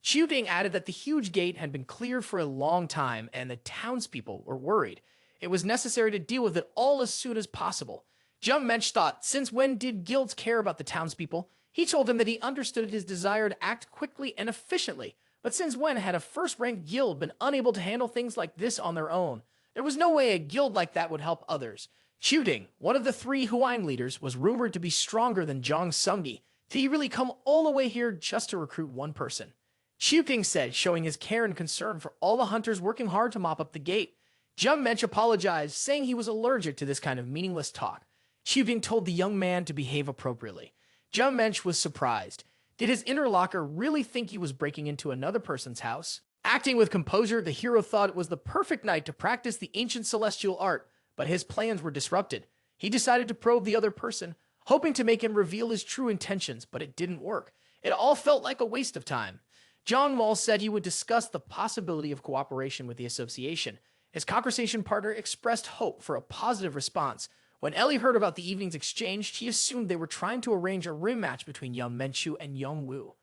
Yuding added that the huge gate had been cleared for a long time and the townspeople were worried. It was necessary to deal with it all as soon as possible. Jeon Minchul thought, since when did guilds care about the townspeople? He told him that he understood his desire to act quickly and efficiently, but since when had a 1st-rank guild been unable to handle things like this on their own? There was no way a guild like that would help others. Yuding, one of the 3 Huang leaders, was rumored to be stronger than Jong Sunghai. Did he really come all the way here just to recruit one person? Yuding said, showing his care and concern for all the hunters working hard to mop up the gate. Jeon Minchul apologized, saying he was allergic to this kind of meaningless talk. Yuding told the young man to behave appropriately. Jeon Minchul was surprised. Did his interlocutor really think he was breaking into another person's house? Acting with composure, the hero thought it was the perfect night to practice the ancient celestial art, but his plans were disrupted. He decided to probe the other person, hoping to make him reveal his true intentions, but it didn't work. It all felt like a waste of time. Jong Wall said he would discuss the possibility of cooperation with the association. His conversation partner expressed hope for a positive response. When Ellie heard about the evening's exchange, she assumed they were trying to arrange a rematch between Jeon Minchul and Young Woo.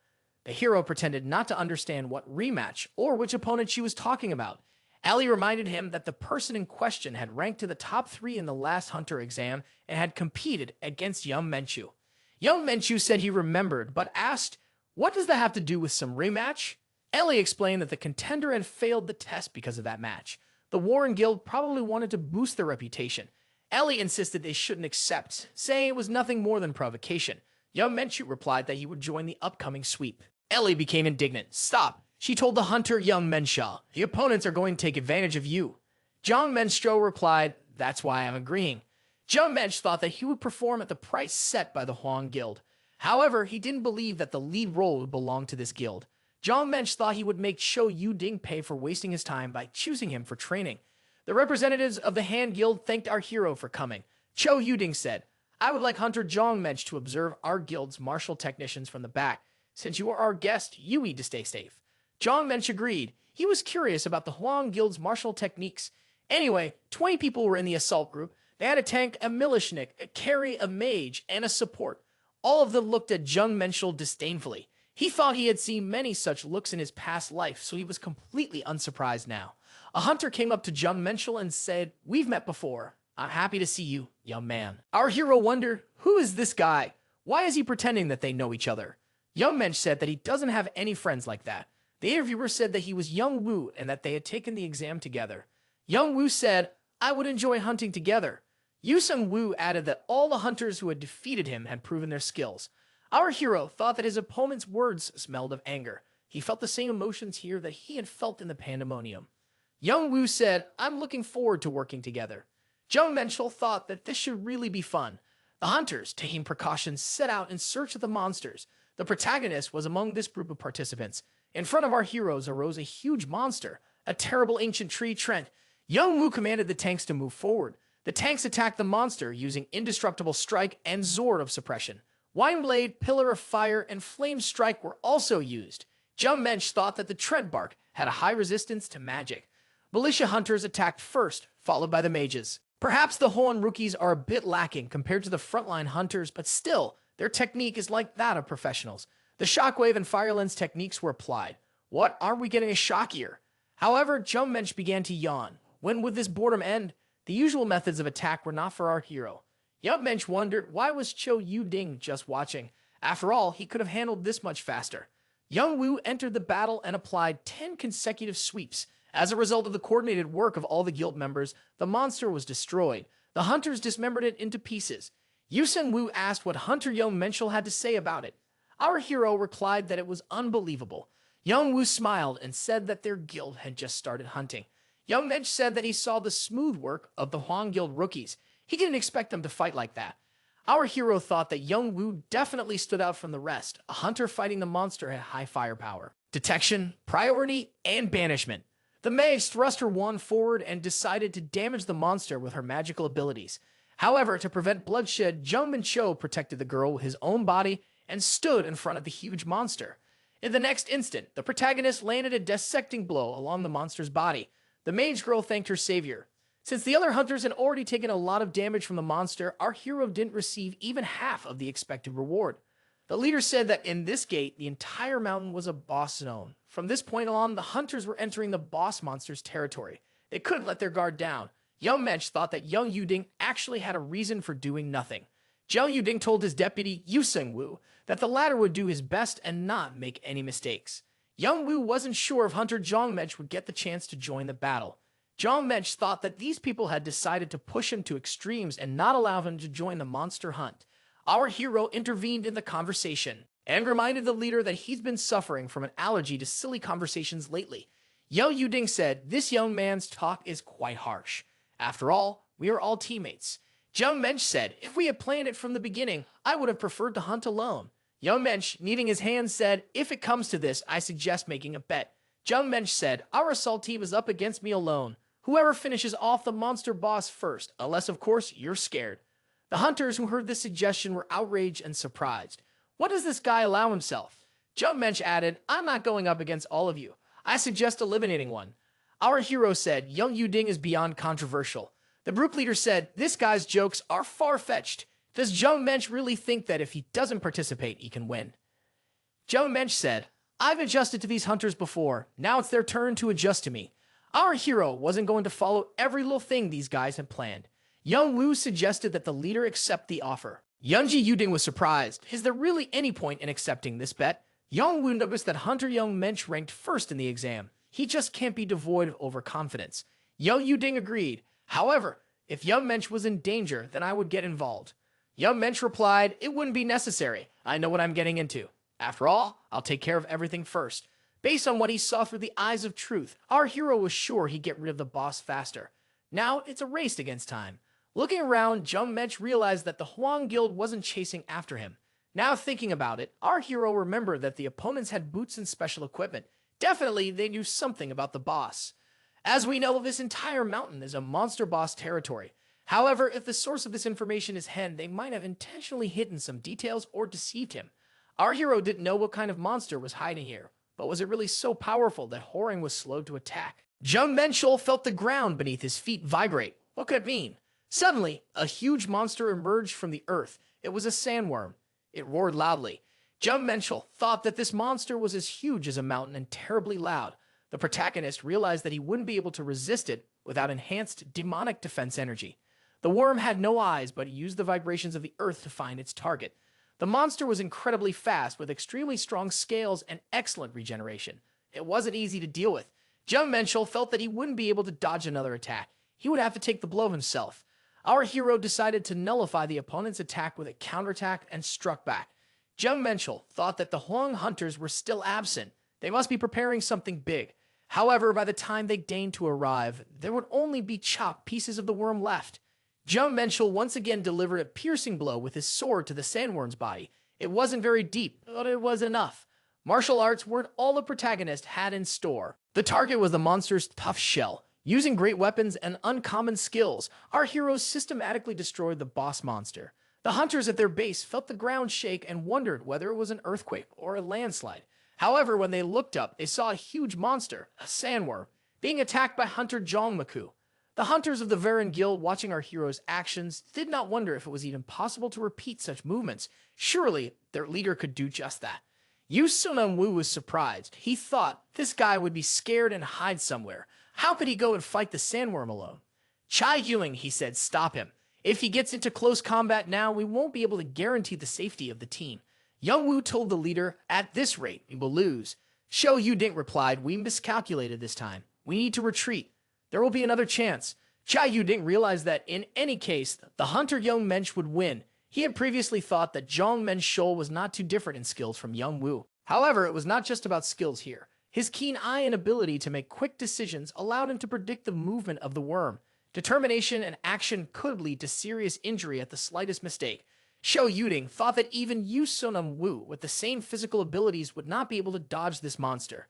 The hero pretended not to understand what rematch or which opponent she was talking about. Ellie reminded him that the person in question had ranked to the top 3 in the last Hunter exam and had competed against Jeon Minchul. Jeon Minchul said he remembered, but asked, "What does that have to do with some rematch?" Ellie explained that the contender had failed the test because of that match. The Warren Guild probably wanted to boost their reputation. Ellie insisted they shouldn't accept, saying it was nothing more than provocation. Jeon Minchul replied that he would join the upcoming sweep. Ellie became indignant. "Stop," she told the hunter Jeon Minchul. "The opponents are going to take advantage of you." Jeon Minchul replied, "That's why I'm agreeing." Jeon Minchul thought that he would perform at the price set by the Huang Guild. However, he didn't believe that the lead role would belong to this guild. Jeon Minchul thought he would make Cho Yuding pay for wasting his time by choosing him for training. The representatives of the Han Guild thanked our hero for coming. Cho Yuding said, "I would like Hunter Jong Minchul to observe our guild's martial technicians from the back. Since you are our guest, you need to stay safe." Jong Minchul agreed. He was curious about the Huang Guild's martial techniques. Anyway, 20 people were in the assault group. They had a tank, a milishnik, a carry, a mage, and a support. All of them looked at Jeon Minchul disdainfully. He thought he had seen many such looks in his past life, so he was completely unsurprised now. A hunter came up to Jeon Minchul and said, "We've met before. I'm happy to see you, young man." Our hero wondered, who is this guy? Why is he pretending that they know each other? Jeon Minchul said that he doesn't have any friends like that. The interviewer said that he was Young Woo and that they had taken the exam together. Young Woo said, "I would enjoy hunting together." Yu Sung Woo added that all the hunters who had defeated him had proven their skills. Our hero thought that his opponent's words smelled of anger. He felt the same emotions here that he had felt in the Pandemonium. Young Woo said, "I'm looking forward to working together." Jeon Minchul thought that this should really be fun. The hunters, taking precautions, set out in search of the monsters. The protagonist was among this group of participants. In front of our heroes arose a huge monster, a terrible ancient tree Trent. Young Woo commanded the tanks to move forward. The tanks attacked the monster using Indestructible Strike and Zord of Suppression. Wineblade, Pillar of Fire, and Flame Strike were also used. Jeon Minchul thought that the Trent Bark had a high resistance to magic. Militia hunters attacked first, followed by the mages. Perhaps the Hoenn rookies are a bit lacking compared to the frontline hunters, but still, their technique is like that of professionals. The Shockwave and Fire Lens techniques were applied. What, are we getting a shockier? However, Jeon Minchul began to yawn. When would this boredom end? The usual methods of attack were not for our hero. Jeon Minchul wondered, why was Cho Yu-ding just watching? After all, he could have handled this much faster. Young Woo entered the battle and applied 10 consecutive sweeps. As a result of the coordinated work of all the guild members, the monster was destroyed. The hunters dismembered it into pieces. Yu Seung-woo asked what Hunter Jeon Minchul had to say about it. Our hero replied that it was unbelievable. Young Woo smiled and said that their guild had just started hunting. Jeon Minchul said that he saw the smooth work of the Hwang Guild rookies. He didn't expect them to fight like that. Our hero thought that Young Woo definitely stood out from the rest. A hunter fighting the monster had high firepower, detection, priority, and banishment. The mage thrust her wand forward and decided to damage the monster with her magical abilities. However, to prevent bloodshed, Jeon Minchul protected the girl with his own body and stood in front of the huge monster. In the next instant, the protagonist landed a dissecting blow along the monster's body. The mage girl thanked her savior. Since the other hunters had already taken a lot of damage from the monster, our hero didn't receive even half of the expected reward. The leader said that in this gate, the entire mountain was a boss zone. From this point on, the hunters were entering the boss monster's territory. They couldn't let their guard down. Jeon Minchul thought that Young Yu-ding actually had a reason for doing nothing. Jeon Yu-ding told his deputy, Yu Seung-woo, that the latter would do his best and not make any mistakes. Young Woo wasn't sure if Hunter Jeon Minchul would get the chance to join the battle. Jeon Minchul thought that these people had decided to push him to extremes and not allow him to join the monster hunt. Our hero intervened in the conversation and reminded the leader that he's been suffering from an allergy to silly conversations lately. Yo Yu-ding said, this young man's talk is quite harsh. After all, we are all teammates. Jeon Minchul said, if we had planned it from the beginning, I would have preferred to hunt alone. Jeon Minchul, kneading his hands, said, if it comes to this, I suggest making a bet. Jeon Minchul said, our assault team is up against me alone. Whoever finishes off the monster boss first, unless of course you're scared. The hunters who heard this suggestion were outraged and surprised. What does this guy allow himself? Jeon Minchul added, I'm not going up against all of you. I suggest eliminating one. Our hero said, Young Yu-ding is beyond controversial. The group leader said, this guy's jokes are far-fetched. Does Jeon Minchul really think that if he doesn't participate, he can win? Jeon Minchul said, I've adjusted to these hunters before. Now it's their turn to adjust to me. Our hero wasn't going to follow every little thing these guys had planned. Young Woo suggested that the leader accept the offer. Youngji Yu-ding was surprised. Is there really any point in accepting this bet? Young Woo noticed that Hunter Jeon Minchul ranked first in the exam. He just can't be devoid of overconfidence. Young Yu-ding agreed. However, if Young Minchul was in danger, then I would get involved. Young Minchul replied, it wouldn't be necessary. I know what I'm getting into. After all, I'll take care of everything first. Based on what he saw through the eyes of truth, our hero was sure he'd get rid of the boss faster. Now it's a race against time. Looking around, Jeon Minchul realized that the Hwang Guild wasn't chasing after him. Now thinking about it, our hero remembered that the opponents had boots and special equipment. Definitely, they knew something about the boss. As we know, this entire mountain is a monster boss territory. However, if the source of this information is Hen, they might have intentionally hidden some details or deceived him. Our hero didn't know what kind of monster was hiding here, but was it really so powerful that Horing was slow to attack? Jeon Minchul felt the ground beneath his feet vibrate. What could it mean? Suddenly, a huge monster emerged from the earth. It was a sandworm. It roared loudly. Jeon Minchul thought that this monster was as huge as a mountain and terribly loud. The protagonist realized that he wouldn't be able to resist it without enhanced demonic defense energy. The worm had no eyes, but used the vibrations of the earth to find its target. The monster was incredibly fast, with extremely strong scales and excellent regeneration. It wasn't easy to deal with. Jeon Minchul felt that he wouldn't be able to dodge another attack. He would have to take the blow himself. Our hero decided to nullify the opponent's attack with a counterattack and struck back. Jeon Minchul thought that the Hwang hunters were still absent. They must be preparing something big. However, by the time they deigned to arrive, there would only be chopped pieces of the worm left. Jeon Minchul once again delivered a piercing blow with his sword to the sandworm's body. It wasn't very deep, but it was enough. Martial arts weren't all the protagonist had in store. The target was the monster's tough shell. Using great weapons and uncommon skills, our heroes systematically destroyed the boss monster. The hunters at their base felt the ground shake and wondered whether it was an earthquake or a landslide. However, when they looked up, they saw a huge monster, a sandworm, being attacked by Hunter Jong. The hunters of the Varen Guild, watching our hero's actions, did not wonder if it was even possible to repeat such movements. Surely, their leader could do just that. Yu Sun-Wu was surprised. He thought this guy would be scared and hide somewhere. How could he go and fight the sandworm alone? Chai Yuing, he said, stop him. If he gets into close combat now, we won't be able to guarantee the safety of the team. Young Wu told the leader, at this rate, we will lose. Shou Yuding replied, we miscalculated this time. We need to retreat. There will be another chance. Chai Yuding realized that in any case, the hunter Young Mensch would win. He had previously thought that Jong Menchul was not too different in skills from Young Wu. However, it was not just about skills here. His keen eye and ability to make quick decisions allowed him to predict the movement of the worm. Determination and action could lead to serious injury at the slightest mistake. Shou Yuding thought that even Yu Sun-Wu, with the same physical abilities, would not be able to dodge this monster.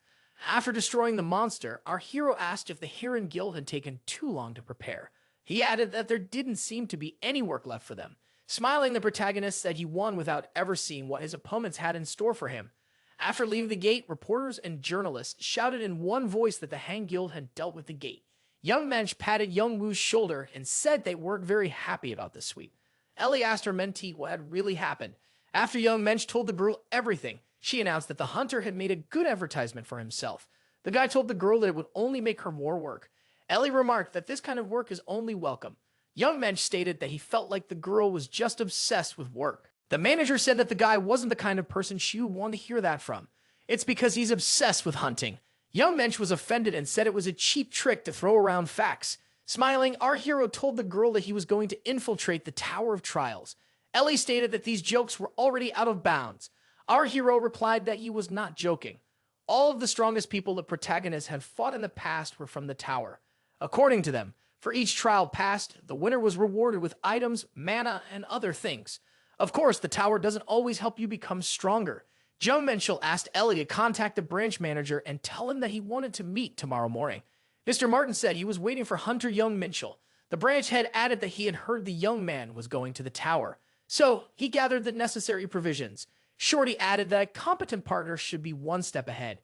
After destroying the monster, our hero asked if the Heron Guild had taken too long to prepare. He added that there didn't seem to be any work left for them. Smiling, the protagonist said he won without ever seeing what his opponents had in store for him. After leaving the gate, reporters and journalists shouted in one voice that the Han Guild had dealt with the gate. Young Mensch patted Young Wu's shoulder and said they weren't very happy about this sweep. Ellie asked her mentee what had really happened. After Young Mensch told the girl everything, she announced that the hunter had made a good advertisement for himself. The guy told the girl that it would only make her more work. Ellie remarked that this kind of work is only welcome. Young Mensch stated that he felt like the girl was just obsessed with work. The manager said that the guy wasn't the kind of person she would want to hear that from. It's because he's obsessed with hunting. Young Mensch was offended and said it was a cheap trick to throw around facts. Smiling, our hero told the girl that he was going to infiltrate the Tower of Trials. Ellie stated that these jokes were already out of bounds. Our hero replied that he was not joking. All of the strongest people the protagonist had fought in the past were from the tower. According to them, for each trial passed, the winner was rewarded with items, mana, and other things. Of course, the tower doesn't always help you become stronger. Jeon Minchul asked Ellie to contact the branch manager and tell him that he wanted to meet tomorrow morning. Mr. Martin said he was waiting for Hunter Young Minchul. The branch head added that he had heard the young man was going to the tower, so he gathered the necessary provisions. Shorty added that a competent partner should be one step ahead.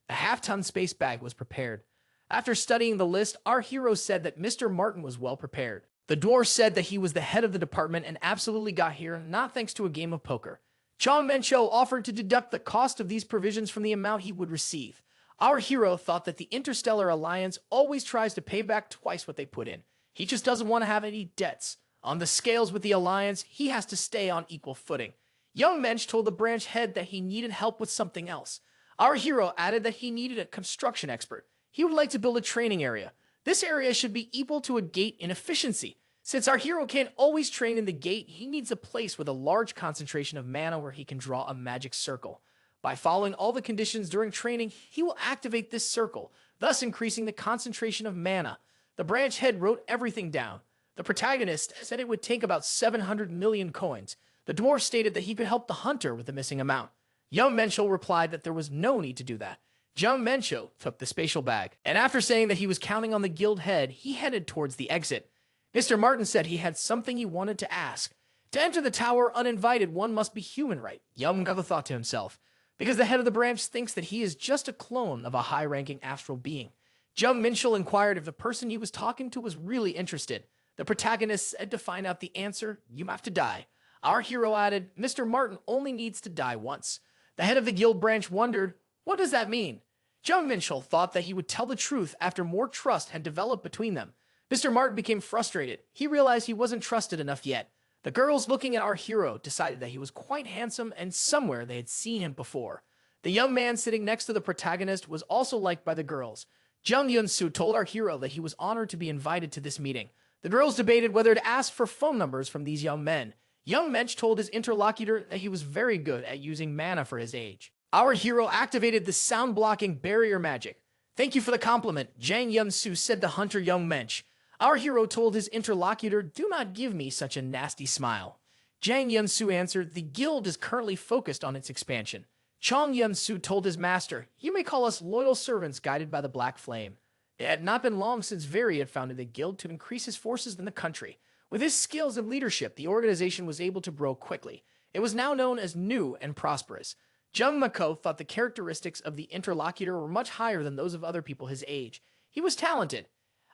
A half-ton space bag was prepared. After studying the list, our hero said that Mr. Martin was well prepared. The dwarf said that he was the head of the department and absolutely got here, not thanks to a game of poker. Chong Mencho offered to deduct the cost of these provisions from the amount he would receive. Our hero thought that the Interstellar Alliance always tries to pay back twice what they put in. He just doesn't want to have any debts. On the scales with the Alliance, he has to stay on equal footing. Young Mensch told the branch head that he needed help with something else. Our hero added that he needed a construction expert. He would like to build a training area. This area should be equal to a gate in efficiency. Since our hero can't always train in the gate, he needs a place with a large concentration of mana where he can draw a magic circle. By following all the conditions during training, he will activate this circle, thus increasing the concentration of mana. The branch head wrote everything down. The protagonist said it would take about 700 million coins. The dwarf stated that he could help the hunter with the missing amount. Young Menchul replied that there was no need to do that. Jeon Minchul took the spatial bag, and after saying that he was counting on the guild head, he headed towards the exit. Mr. Martin said he had something he wanted to ask. To enter the tower uninvited, one must be human, right? Young Gava thought to himself, because the head of the branch thinks that he is just a clone of a high-ranking astral being. Jeon Minchul inquired if the person he was talking to was really interested. The protagonist said to find out the answer, you have to die. Our hero added, Mr. Martin only needs to die once. The head of the guild branch wondered, what does that mean? Jeon Minchul thought that he would tell the truth after more trust had developed between them. Mr. Martin became frustrated. He realized he wasn't trusted enough yet. The girls looking at our hero decided that he was quite handsome and somewhere they had seen him before. The young man sitting next to the protagonist was also liked by the girls. Jung Yun-soo told our hero that he was honored to be invited to this meeting. The girls debated whether to ask for phone numbers from these young men. Young Mensch told his interlocutor that he was very good at using mana for his age. Our hero activated the sound-blocking barrier magic. Thank you for the compliment, Jang Yun-soo said to Hunter Young Mensch. Our hero told his interlocutor, do not give me such a nasty smile. Jang Yun-soo answered, the guild is currently focused on its expansion. Chong Yun-soo told his master, you may call us loyal servants guided by the black flame. It had not been long since Very had founded the guild to increase his forces in the country. With his skills and leadership, the organization was able to grow quickly. It was now known as new and prosperous. Jung Mako thought the characteristics of the interlocutor were much higher than those of other people his age. He was talented.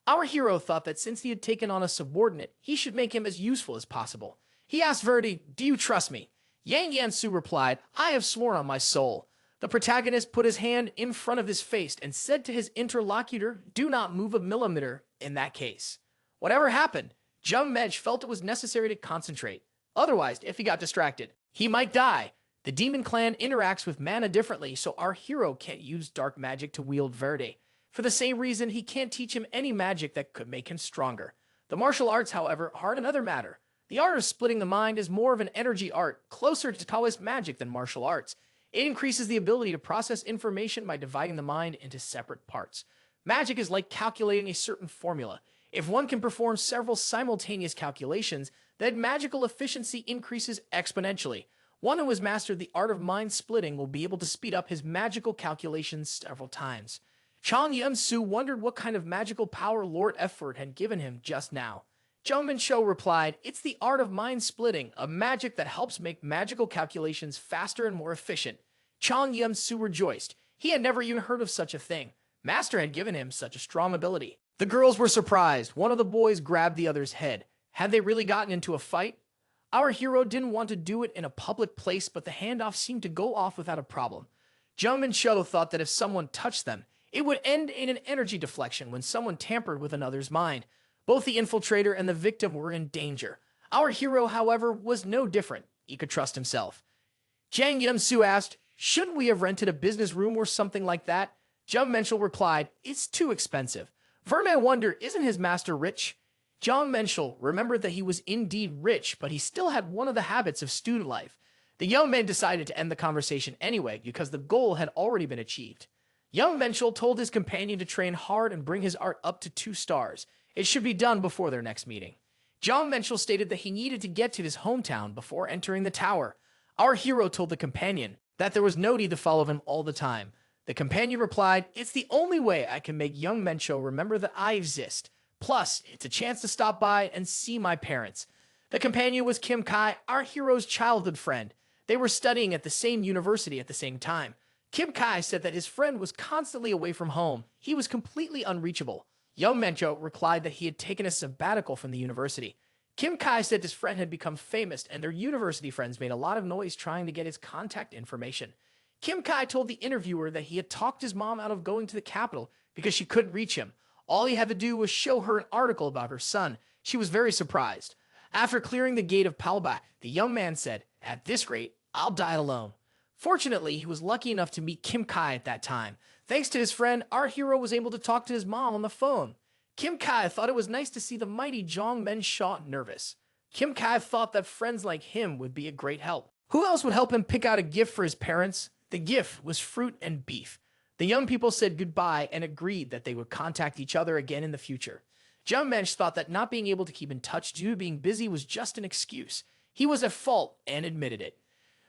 Our hero thought that since he had taken on a subordinate, he should make him as useful as possible. He asked Verde, "Do you trust me?" Yang Yansu replied, "I have sworn on my soul." The protagonist put his hand in front of his face and said to his interlocutor, "Do not move a millimeter in that case." Whatever happened, Jung Mej felt it was necessary to concentrate. Otherwise, if he got distracted, he might die. The demon clan interacts with mana differently, so our hero can't use dark magic to wield Verde. For the same reason, he can't teach him any magic that could make him stronger. The martial arts, however, are another matter. The art of splitting the mind is more of an energy art, closer to Taoist magic than martial arts. It increases the ability to process information by dividing the mind into separate parts. Magic is like calculating a certain formula. If one can perform several simultaneous calculations, then magical efficiency increases exponentially. One who has mastered the art of mind splitting will be able to speed up his magical calculations several times. Chang Yun-Su wondered what kind of magical power Lord Efford had given him just now. Jeon Minchul replied, "It's the art of mind splitting, a magic that helps make magical calculations faster and more efficient." Chang Yun-Su rejoiced. He had never even heard of such a thing. Master had given him such a strong ability. The girls were surprised. One of the boys grabbed the other's head. Had they really gotten into a fight? Our hero didn't want to do it in a public place, but the handoff seemed to go off without a problem. Jeon Minchul thought that if someone touched them, it would end in an energy deflection when someone tampered with another's mind. Both the infiltrator and the victim were in danger. Our hero, however, was no different. He could trust himself. Jang Yun-Su asked, "Shouldn't we have rented a business room or something like that?" Jeon Minchul replied, "It's too expensive." Verman wondered, "Isn't his master rich?" Jeon Minchul remembered that he was indeed rich, but he still had one of the habits of student life. The young man decided to end the conversation anyway because the goal had already been achieved. Young Minchul told his companion to train hard and bring his art up to 2 stars. It should be done before their next meeting. Jeon Minchul stated that he needed to get to his hometown before entering the tower. Our hero told the companion that there was no need to follow him all the time. The companion replied, "It's the only way I can make young Minchul remember that I exist. Plus, it's a chance to stop by and see my parents." The companion was Kim Kai, our hero's childhood friend. They were studying at the same university at the same time. Kim Kai said that his friend was constantly away from home. He was completely unreachable. Young Mencho replied that he had taken a sabbatical from the university. Kim Kai said his friend had become famous and their university friends made a lot of noise trying to get his contact information. Kim Kai told the interviewer that he had talked his mom out of going to the capital because she couldn't reach him. All he had to do was show her an article about her son. She was very surprised. After clearing the gate of Palac, the young man said, "At this rate, I'll die alone." Fortunately, he was lucky enough to meet Kim Kai at that time. Thanks to his friend, our hero was able to talk to his mom on the phone. Kim Kai thought it was nice to see the mighty Jong Minchul nervous. Kim Kai thought that friends like him would be a great help. Who else would help him pick out a gift for his parents? The gift was fruit and beef. The young people said goodbye and agreed that they would contact each other again in the future. Jeon Minchul thought that not being able to keep in touch due to being busy was just an excuse. He was at fault and admitted it.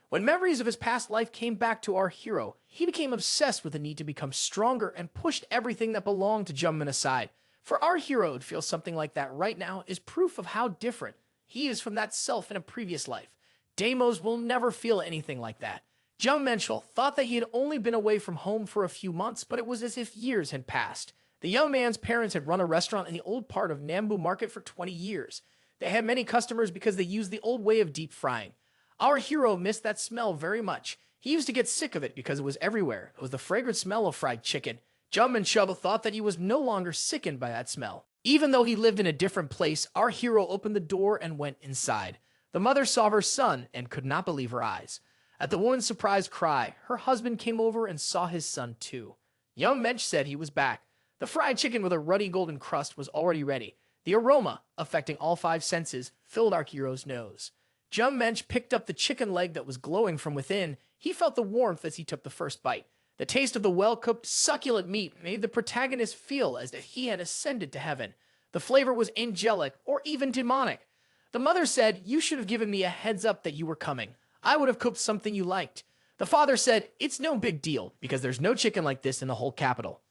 When memories of his past life came back to our hero, he became obsessed with the need to become stronger and pushed everything that belonged to Jeon Min aside. For our hero to feel something like that right now is proof of how different he is from that self in a previous life. Deimos will never feel anything like that. Jeon Minchul thought that he had only been away from home for a few months, but it was as if years had passed. The young man's parents had run a restaurant in the old part of Nambu Market for 20 years. They had many customers because they used the old way of deep frying. Our hero missed that smell very much. He used to get sick of it because it was everywhere. It was the fragrant smell of fried chicken. Jeon Minchul thought that he was no longer sickened by that smell. Even though he lived in a different place, our hero opened the door and went inside. The mother saw her son and could not believe her eyes. At the woman's surprised cry, her husband came over and saw his son too. Young Mensch said he was back. The fried chicken with a ruddy golden crust was already ready. The aroma, affecting all 5 senses, filled our hero's nose. Jeon Mensch picked up the chicken leg that was glowing from within. He felt the warmth as he took the first bite. The taste of the well-cooked, succulent meat made the protagonist feel as if he had ascended to heaven. The flavor was angelic or even demonic. The mother said, "You should have given me a heads up that you were coming. I would have cooked something you liked." The father said, "It's no big deal because there's no chicken like this in the whole capital."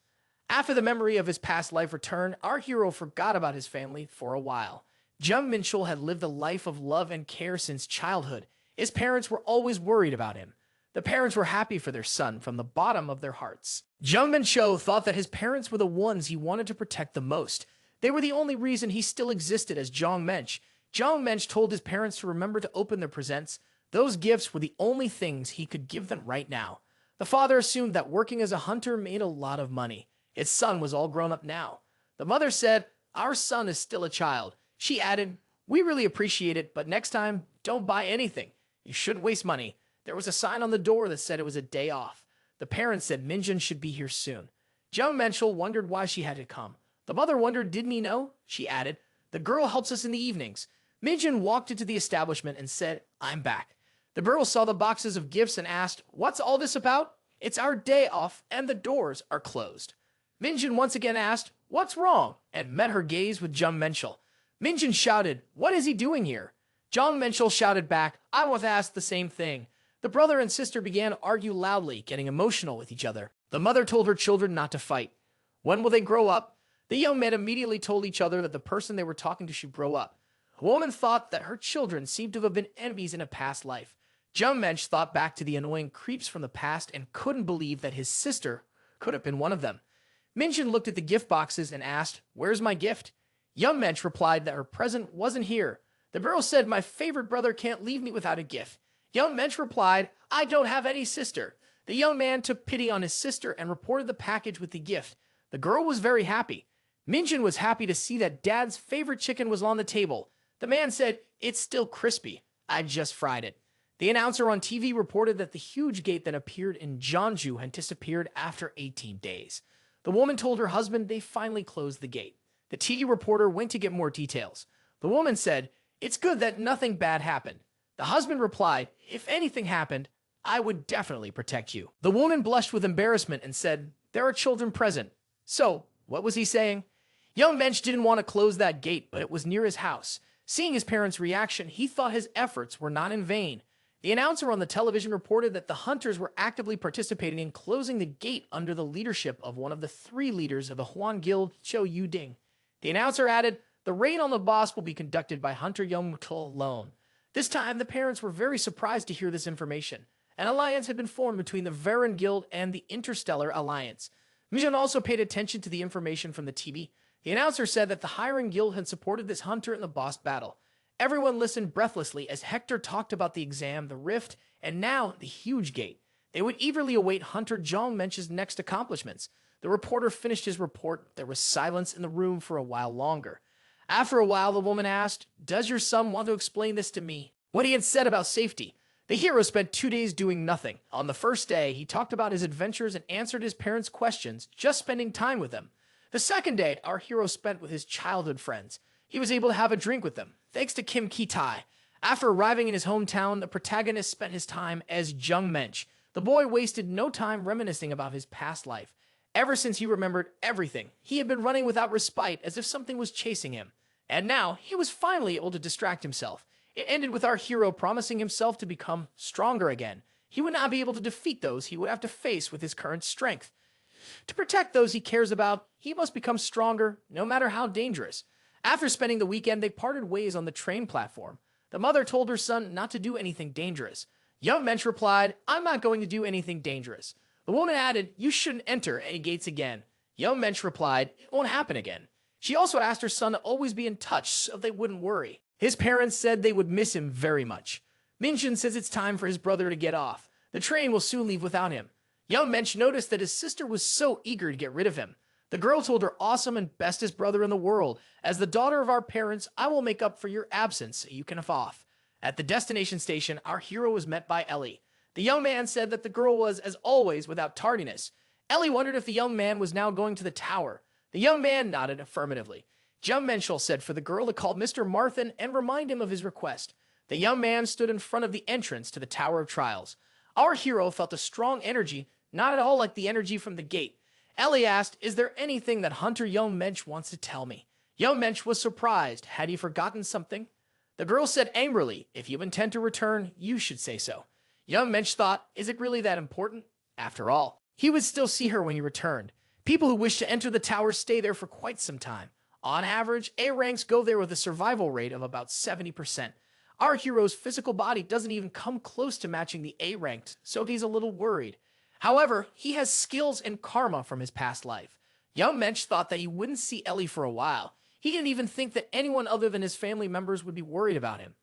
After the memory of his past life returned, our hero forgot about his family for a while. Jeon Minchul had lived a life of love and care since childhood. His parents were always worried about him. The parents were happy for their son from the bottom of their hearts. Jeon Minchul thought that his parents were the ones he wanted to protect the most. They were the only reason he still existed as Jeon Minchul. Jeon Minchul told his parents to remember to open their presents. Those gifts were the only things he could give them right now. The father assumed that working as a hunter made a lot of money. Its son was all grown up now. The mother said, "Our son is still a child." She added, "We really appreciate it, but next time, don't buy anything. You shouldn't waste money." There was a sign on the door that said it was a day off. The parents said Minjun should be here soon. Jeon Minchul wondered why she had to come. The mother wondered, didn't he know? She added, "The girl helps us in the evenings." Minjun walked into the establishment and said, "I'm back." The girl saw the boxes of gifts and asked, "What's all this about?" "It's our day off and the doors are closed." Minjun once again asked, "What's wrong?" and met her gaze with Jeon Minchul. Minjun shouted, "What is he doing here?" Jeon Minchul shouted back, "I was asked the same thing." The brother and sister began to argue loudly, getting emotional with each other. The mother told her children not to fight. When will they grow up? The young men immediately told each other that the person they were talking to should grow up. A woman thought that her children seemed to have been enemies in a past life. Jeon Minchul thought back to the annoying creeps from the past and couldn't believe that his sister could have been one of them. Minjun looked at the gift boxes and asked, "Where's my gift?" Jeon Minchul replied that her present wasn't here. The girl said, "My favorite brother can't leave me without a gift." Jeon Minchul replied, "I don't have any sister." The young man took pity on his sister and reported the package with the gift. The girl was very happy. Minjun was happy to see that Dad's favorite chicken was on the table. The man said, "It's still crispy. I just fried it." The announcer on TV reported that the huge gate that appeared in Jeonju had disappeared after 18 days. The woman told her husband they finally closed the gate. The TV reporter went to get more details. The woman said, "It's good that nothing bad happened." The husband replied, "If anything happened, I would definitely protect you." The woman blushed with embarrassment and said, "There are children present." So, what was he saying? Jeon Minchul didn't want to close that gate, but it was near his house. Seeing his parents' reaction, he thought his efforts were not in vain. The announcer on the television reported that the hunters were actively participating in closing the gate under the leadership of one of the 3 leaders of the Huan Guild, Cho Yuding. The announcer added, "The raid on the boss will be conducted by Hunter Jeon Minchul alone." This time, the parents were very surprised to hear this information. An alliance had been formed between the Varen Guild and the Interstellar Alliance. Minjun also paid attention to the information from the TV. The announcer said that the Hiring Guild had supported this hunter in the boss battle. Everyone listened breathlessly as Hector talked about the exam, the rift, and now the huge gate. They would eagerly await Hunter Jeon Minchul's next accomplishments. The reporter finished his report. There was silence in the room for a while longer. After a while, the woman asked, "Does your son want to explain this to me?" What he had said about safety. The hero spent 2 days doing nothing. On the first day, he talked about his adventures and answered his parents' questions, just spending time with them. The second day, our hero spent with his childhood friends. He was able to have a drink with them, thanks to Kim Ki-tai. After arriving in his hometown, the protagonist spent his time as Jeon Minchul. The boy wasted no time reminiscing about his past life. Ever since he remembered everything, he had been running without respite as if something was chasing him. And now, he was finally able to distract himself. It ended with our hero promising himself to become stronger again. He would not be able to defeat those he would have to face with his current strength. To protect those he cares about, he must become stronger, no matter how dangerous. After spending the weekend, they parted ways on the train platform. The mother told her son not to do anything dangerous. Jeon Minchul replied, "I'm not going to do anything dangerous." The woman added, "You shouldn't enter any gates again." Jeon Minchul replied, "It won't happen again." She also asked her son to always be in touch so they wouldn't worry. His parents said they would miss him very much. Minjun says it's time for his brother to get off. The train will soon leave without him. Jeon Minchul noticed that his sister was so eager to get rid of him. The girl told her awesome and bestest brother in the world, "As the daughter of our parents, I will make up for your absence so you can have off." At the destination station, our hero was met by Ellie. The young man said that the girl was, as always, without tardiness. Ellie wondered if the young man was now going to the tower. The young man nodded affirmatively. Jeon Minchul said for the girl to call Mr. Marthin and remind him of his request. The young man stood in front of the entrance to the Tower of Trials. Our hero felt a strong energy, not at all like the energy from the gate. Ellie asked, "Is there anything that Hunter Jeon Minchul wants to tell me?" Jeon Minchul was surprised. Had he forgotten something? The girl said angrily, "If you intend to return, you should say so." Jeon Minchul thought, is it really that important? After all, he would still see her when he returned. People who wish to enter the tower stay there for quite some time. On average, A ranks go there with a survival rate of about 70%. Our hero's physical body doesn't even come close to matching the A ranked, so he's a little worried. However, he has skills and karma from his past life. Jeon Minchul thought that he wouldn't see Ellie for a while. He didn't even think that anyone other than his family members would be worried about him.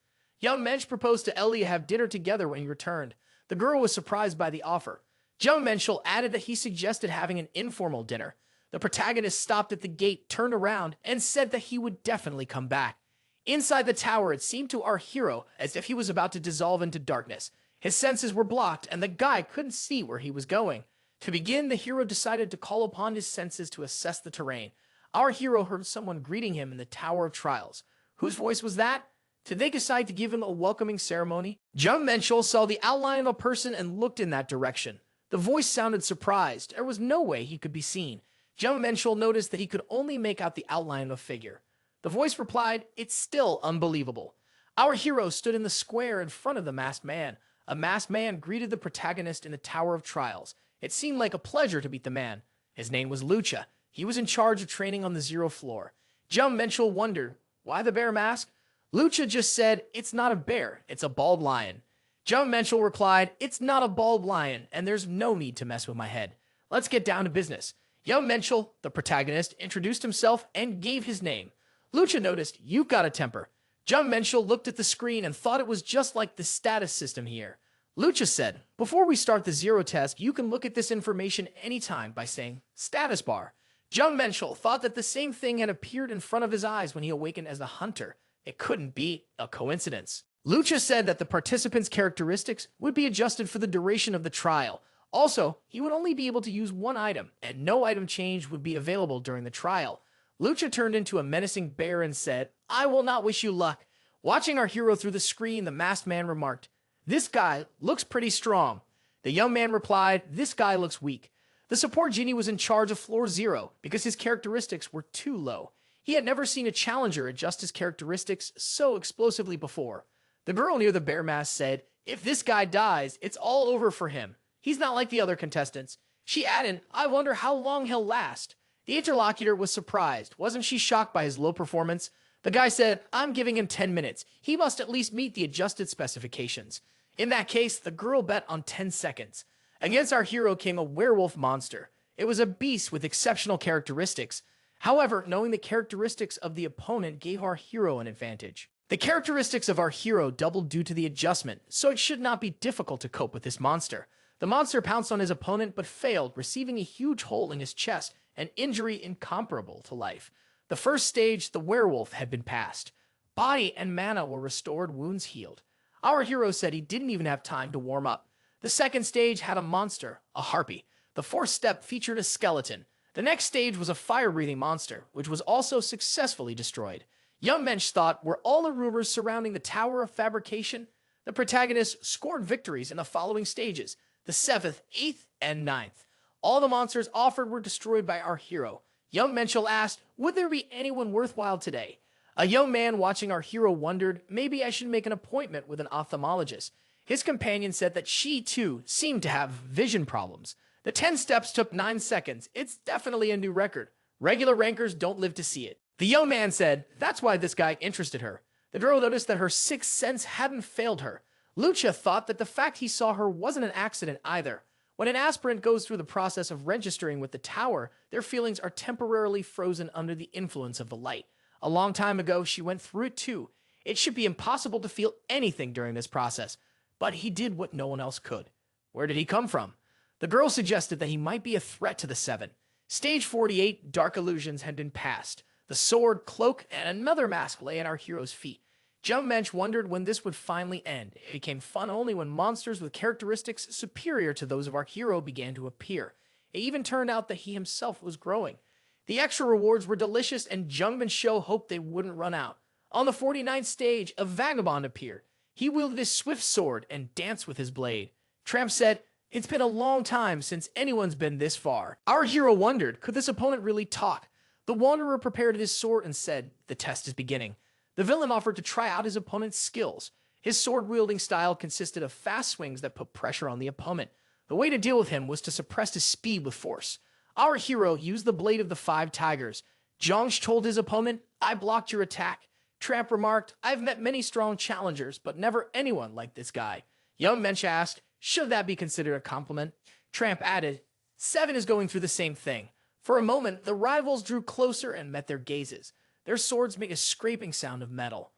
Young Mensch proposed to Ellie to have dinner together when he returned. The girl was surprised by the offer. Jeon Minchul added that he suggested having an informal dinner. The protagonist stopped at the gate, turned around, and said that he would definitely come back. Inside the tower, it seemed to our hero as if he was about to dissolve into darkness. His senses were blocked, and the guy couldn't see where he was going. To begin, the hero decided to call upon his senses to assess the terrain. Our hero heard someone greeting him in the Tower of Trials. Whose voice was that? Did they decide to give him a welcoming ceremony? Jeon Minchul saw the outline of a person and looked in that direction. The voice sounded surprised. There was no way he could be seen. Jeon Minchul noticed that he could only make out the outline of a figure. The voice replied, "It's still unbelievable." Our hero stood in the square in front of the masked man. A masked man greeted the protagonist in the Tower of Trials. It seemed like a pleasure to meet the man. His name was Lucha. He was in charge of training on the 0 floor. Jeon Minchul wondered, why the bear mask? Lucha just said, "It's not a bear, it's a bald lion." Jeon Minchul replied, "It's not a bald lion, and there's no need to mess with my head. Let's get down to business." Jeon Minchul, the protagonist, introduced himself and gave his name. Lucha noticed, "You've got a temper." Jeon Minchul looked at the screen and thought it was just like the status system here. Lucha said, "Before we start the 0 test, you can look at this information anytime by saying, status bar." Jeon Minchul thought that the same thing had appeared in front of his eyes when he awakened as a hunter. It couldn't be a coincidence. Lucha said that the participants' characteristics would be adjusted for the duration of the trial. Also, he would only be able to use one item, and no item change would be available during the trial. Lucha turned into a menacing bear and said, "I will not wish you luck." Watching our hero through the screen, the masked man remarked, "This guy looks pretty strong." The young man replied, "This guy looks weak." The support genie was in charge of floor 0 because his characteristics were too low. He had never seen a challenger adjust his characteristics so explosively before. The girl near the bear mask said, "If this guy dies, it's all over for him. He's not like the other contestants." She added, "I wonder how long he'll last." The interlocutor was surprised. Wasn't she shocked by his low performance? The guy said, "I'm giving him 10 minutes. He must at least meet the adjusted specifications." In that case, the girl bet on 10 seconds. Against our hero came a werewolf monster. It was a beast with exceptional characteristics. However, knowing the characteristics of the opponent gave our hero an advantage. The characteristics of our hero doubled due to the adjustment, so it should not be difficult to cope with this monster. The monster pounced on his opponent but failed, receiving a huge hole in his chest, an injury incomparable to life. The first stage, the werewolf, had been passed. Body and mana were restored, wounds healed. Our hero said he didn't even have time to warm up. The second stage had a monster, a harpy. The fourth step featured a skeleton. The next stage was a fire-breathing monster, which was also successfully destroyed. Young Mensch thought, were all the rumors surrounding the Tower of Fabrication? The protagonist scored victories in the following stages, the 7th, 8th, and 9th. All the monsters offered were destroyed by our hero. Young Menschel asked, would there be anyone worthwhile today? A young man watching our hero wondered, maybe I should make an appointment with an ophthalmologist. His companion said that she, too, seemed to have vision problems. The 10 steps took 9 seconds. It's definitely a new record. Regular rankers don't live to see it. The young man said, that's why this guy interested her. The girl noticed that her sixth sense hadn't failed her. Lucha thought that the fact he saw her wasn't an accident either. When an aspirant goes through the process of registering with the tower, their feelings are temporarily frozen under the influence of the light. A long time ago, she went through it too. It should be impossible to feel anything during this process. But he did what no one else could. Where did he come from? The girl suggested that he might be a threat to the Seven. Stage 48, Dark Illusions, had been passed. The sword, cloak, and another mask lay at our hero's feet. Jeon Minchul wondered when this would finally end. It became fun only when monsters with characteristics superior to those of our hero began to appear. It even turned out that he himself was growing. The extra rewards were delicious, and Jeon Minchul hoped they wouldn't run out. On the 49th stage, a vagabond appeared. He wielded his swift sword and danced with his blade. Tramp said, it's been a long time since anyone's been this far. Our hero wondered, could this opponent really talk? The Wanderer prepared his sword and said, the test is beginning. The villain offered to try out his opponent's skills. His sword-wielding style consisted of fast swings that put pressure on the opponent. The way to deal with him was to suppress his speed with force. Our hero used the blade of the 5 tigers. Jong told his opponent, I blocked your attack. Tramp remarked, I've met many strong challengers, but never anyone like this guy. Young Mensch asked, should that be considered a compliment? Tramp added, 7 is going through the same thing. For a moment, the rivals drew closer and met their gazes. Their swords make a scraping sound of metal.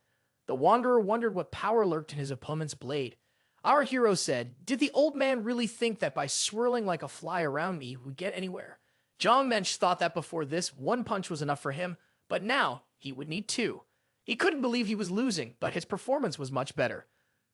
The Wanderer wondered what power lurked in his opponent's blade. Our hero said, "Did the old man really think that by swirling like a fly around me we'd get anywhere?" Jong Minchul thought that before this, one punch was enough for him, but now he would need two. He couldn't believe he was losing, but his performance was much better.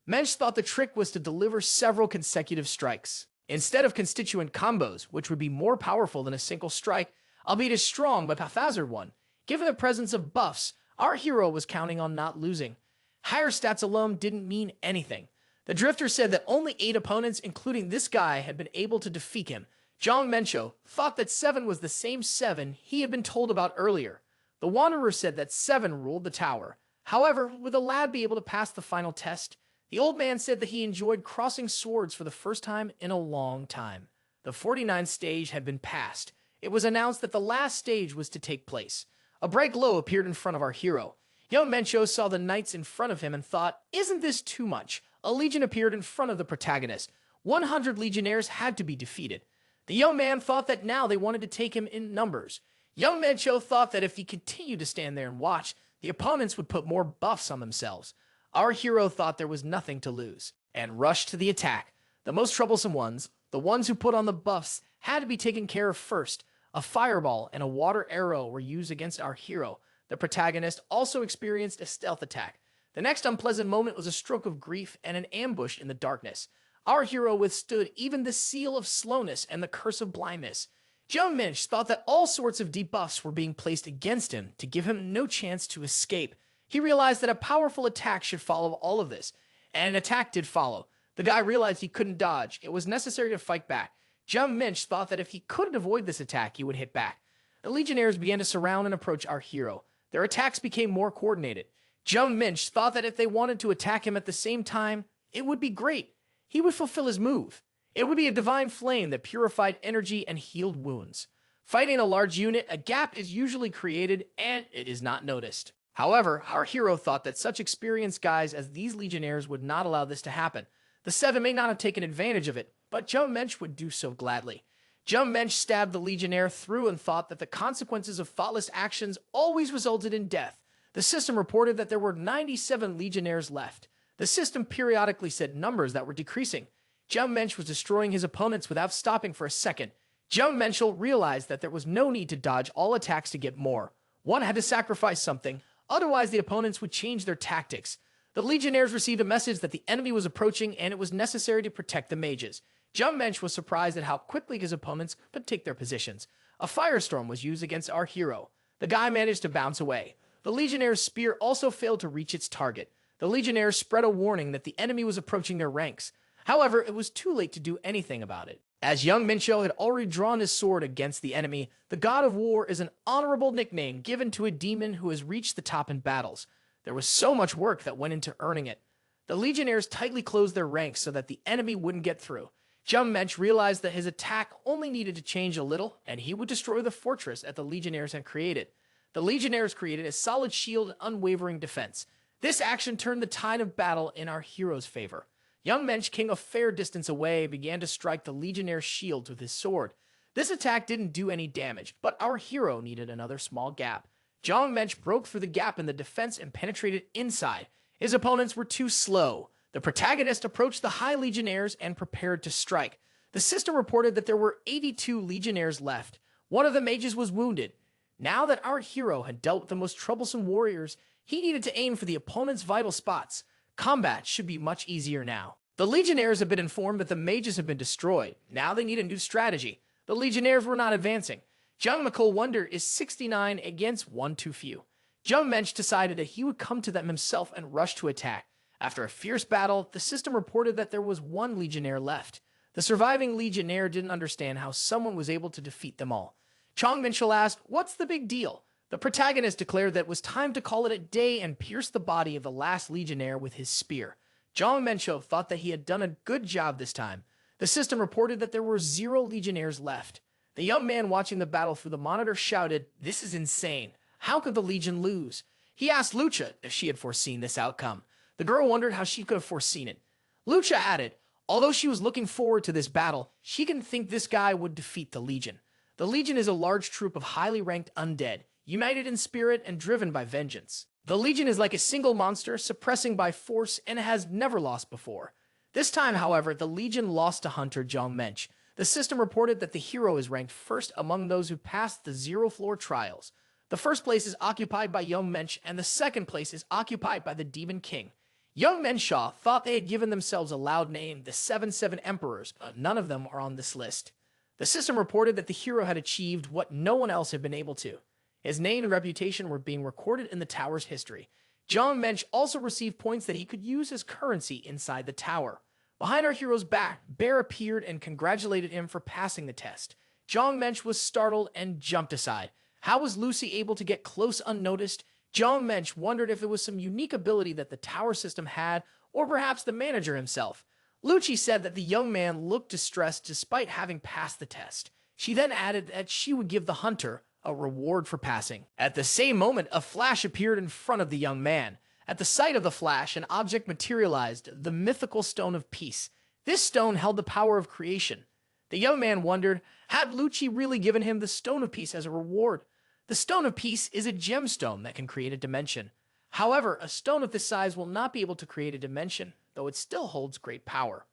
Minchul thought the trick was to deliver several consecutive strikes. Instead of constituent combos, which would be more powerful than a single strike, albeit a strong but haphazard one. Given the presence of buffs, our hero was counting on not losing. Higher stats alone didn't mean anything. The Drifter said that only 8 opponents, including this guy, had been able to defeat him. Jeon Minchul thought that 7 was the same 7 he had been told about earlier. The Wanderer said that 7 ruled the tower. However, would the lad be able to pass the final test? The old man said that he enjoyed crossing swords for the first time in a long time. The 49th stage had been passed. It was announced that the last stage was to take place. A bright glow appeared in front of our hero. Jeon Minchul saw the knights in front of him and thought, "Isn't this too much?" A legion appeared in front of the protagonist. 100 legionnaires had to be defeated. The young man thought that now they wanted to take him in numbers. Jeon Minchul thought that if he continued to stand there and watch, the opponents would put more buffs on themselves. Our hero thought there was nothing to lose, and rushed to the attack. The most troublesome ones, the ones who put on the buffs, had to be taken care of first. A fireball and a water arrow were used against our hero. The protagonist also experienced a stealth attack. The next unpleasant moment was a stroke of grief and an ambush in the darkness. Our hero withstood even the seal of slowness and the curse of blindness. Jeon Minchul thought that all sorts of debuffs were being placed against him to give him no chance to escape. He realized that a powerful attack should follow all of this, and an attack did follow. The guy realized he couldn't dodge. It was necessary to fight back. Jeon Minchul thought that if he couldn't avoid this attack, he would hit back. The legionnaires began to surround and approach our hero. Their attacks became more coordinated. Jeon Minchul thought that if they wanted to attack him at the same time, it would be great. He would fulfill his move. It would be a divine flame that purified energy and healed wounds. Fighting a large unit, a gap is usually created, and it is not noticed. However, our hero thought that such experienced guys as these legionnaires would not allow this to happen. The 7 may not have taken advantage of it, but Jeon Minchul would do so gladly. Jeon Minchul stabbed the legionnaire through and thought that the consequences of thoughtless actions always resulted in death. The system reported that there were 97 legionnaires left. The system periodically said numbers that were decreasing. Jeon Minchul was destroying his opponents without stopping for a second. Jeon Minchul realized that there was no need to dodge all attacks to get more. One had to sacrifice something, otherwise the opponents would change their tactics. The legionnaires received a message that the enemy was approaching and it was necessary to protect the mages. Jeon Minchul was surprised at how quickly his opponents could take their positions. A firestorm was used against our hero. The guy managed to bounce away. The legionnaire's spear also failed to reach its target. The legionnaires spread a warning that the enemy was approaching their ranks. However, it was too late to do anything about it. As Jeon Minchul had already drawn his sword against the enemy, the God of War is an honorable nickname given to a demon who has reached the top in battles. There was so much work that went into earning it. The legionnaires tightly closed their ranks so that the enemy wouldn't get through. Jeon Minchul realized that his attack only needed to change a little, and he would destroy the fortress that the legionnaires had created. The legionnaires created a solid shield and unwavering defense. This action turned the tide of battle in our hero's favor. Jeon Minchul, king a fair distance away, began to strike the legionnaire shields with his sword. This attack didn't do any damage, but our hero needed another small gap. Jeon Minchul broke through the gap in the defense and penetrated inside. His opponents were too slow. The protagonist approached the high legionnaires and prepared to strike. The system reported that there were 82 legionnaires left. One of the mages was wounded. Now that our hero had dealt with the most troublesome warriors, he needed to aim for the opponent's vital spots. Combat should be much easier now. The legionnaires have been informed that the mages have been destroyed. Now they need a new strategy. The legionnaires were not advancing. Jeon Minchul wonder is 69 against 1 too few. Jeon Minchul decided that he would come to them himself and rush to attack. After a fierce battle, the system reported that there was 1 legionnaire left. The surviving legionnaire didn't understand how someone was able to defeat them all. Jeon Minchul asked, "What's the big deal?" The protagonist declared that it was time to call it a day and pierce the body of the last legionnaire with his spear. Jeon Minchul thought that he had done a good job this time. The system reported that there were 0 legionnaires left. The young man watching the battle through the monitor shouted, "This is insane. How could the legion lose?" He asked Lucha if she had foreseen this outcome. The girl wondered how she could have foreseen it. Lucha added, although she was looking forward to this battle, she didn't think this guy would defeat the legion. The legion is a large troop of highly ranked undead. united in spirit and driven by vengeance. The Legion is like a single monster, suppressing by force, and has never lost before. This time, however, the Legion lost to Hunter Jeon Minchul. The system reported that the hero is ranked first among those who passed the zero-floor trials. The first place is occupied by Jeon Minchul, and the second place is occupied by the Demon King. Jeon Minchul thought they had given themselves a loud name, the 7-7 Emperors, but none of them are on this list. The system reported that the hero had achieved what no one else had been able to. His name and reputation were being recorded in the tower's history. Jeon Minchul also received points that he could use as currency inside the tower. Behind our hero's back, Bear appeared and congratulated him for passing the test. Jeon Minchul was startled and jumped aside. How was Lucy able to get close unnoticed? Jeon Minchul wondered if it was some unique ability that the tower system had, or perhaps the manager himself. Lucci said that the young man looked distressed despite having passed the test. She then added that she would give the hunter a reward for passing. At the same moment, a flash appeared in front of the young man. At the sight of the flash, an object materialized, the mythical Stone of Peace. This stone held the power of creation. The young man wondered, had Lucci really given him the Stone of Peace as a reward? The Stone of Peace is a gemstone that can create a dimension. However, a stone of this size will not be able to create a dimension, though it still holds great power.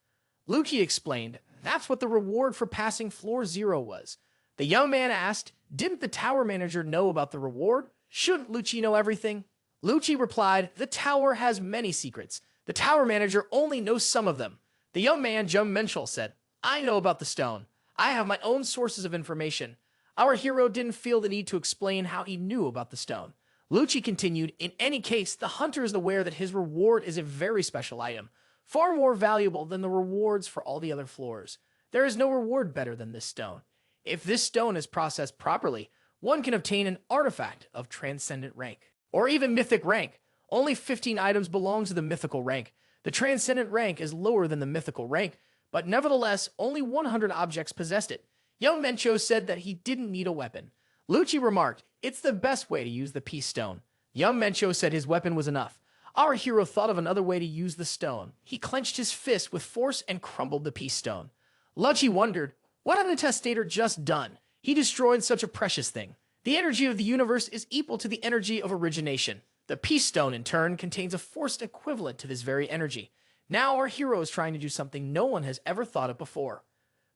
Lucci explained, that's what the reward for passing floor 0 was. The young man asked, didn't the tower manager know about the reward? Shouldn't Lucci know everything? Lucci replied, the tower has many secrets. The tower manager only knows some of them. The young man, Jeon Minchul, said, I know about the stone. I have my own sources of information. Our hero didn't feel the need to explain how he knew about the stone. Lucci continued, in any case, the hunter is aware that his reward is a very special item, far more valuable than the rewards for all the other floors. There is no reward better than this stone. If this stone is processed properly, one can obtain an artifact of transcendent rank, or even mythic rank. Only 15 items belong to the mythical rank. The transcendent rank is lower than the mythical rank, but nevertheless, only 100 objects possessed it. Jeon Minchul said that he didn't need a weapon. Lucci remarked, it's the best way to use the peace stone. Jeon Minchul said his weapon was enough. Our hero thought of another way to use the stone. He clenched his fist with force and crumbled the peace stone. Lucci wondered, what had the testator just done? He destroyed such a precious thing. The energy of the universe is equal to the energy of origination. The peace stone, in turn, contains a force equivalent to this very energy. Now our hero is trying to do something no one has ever thought of before.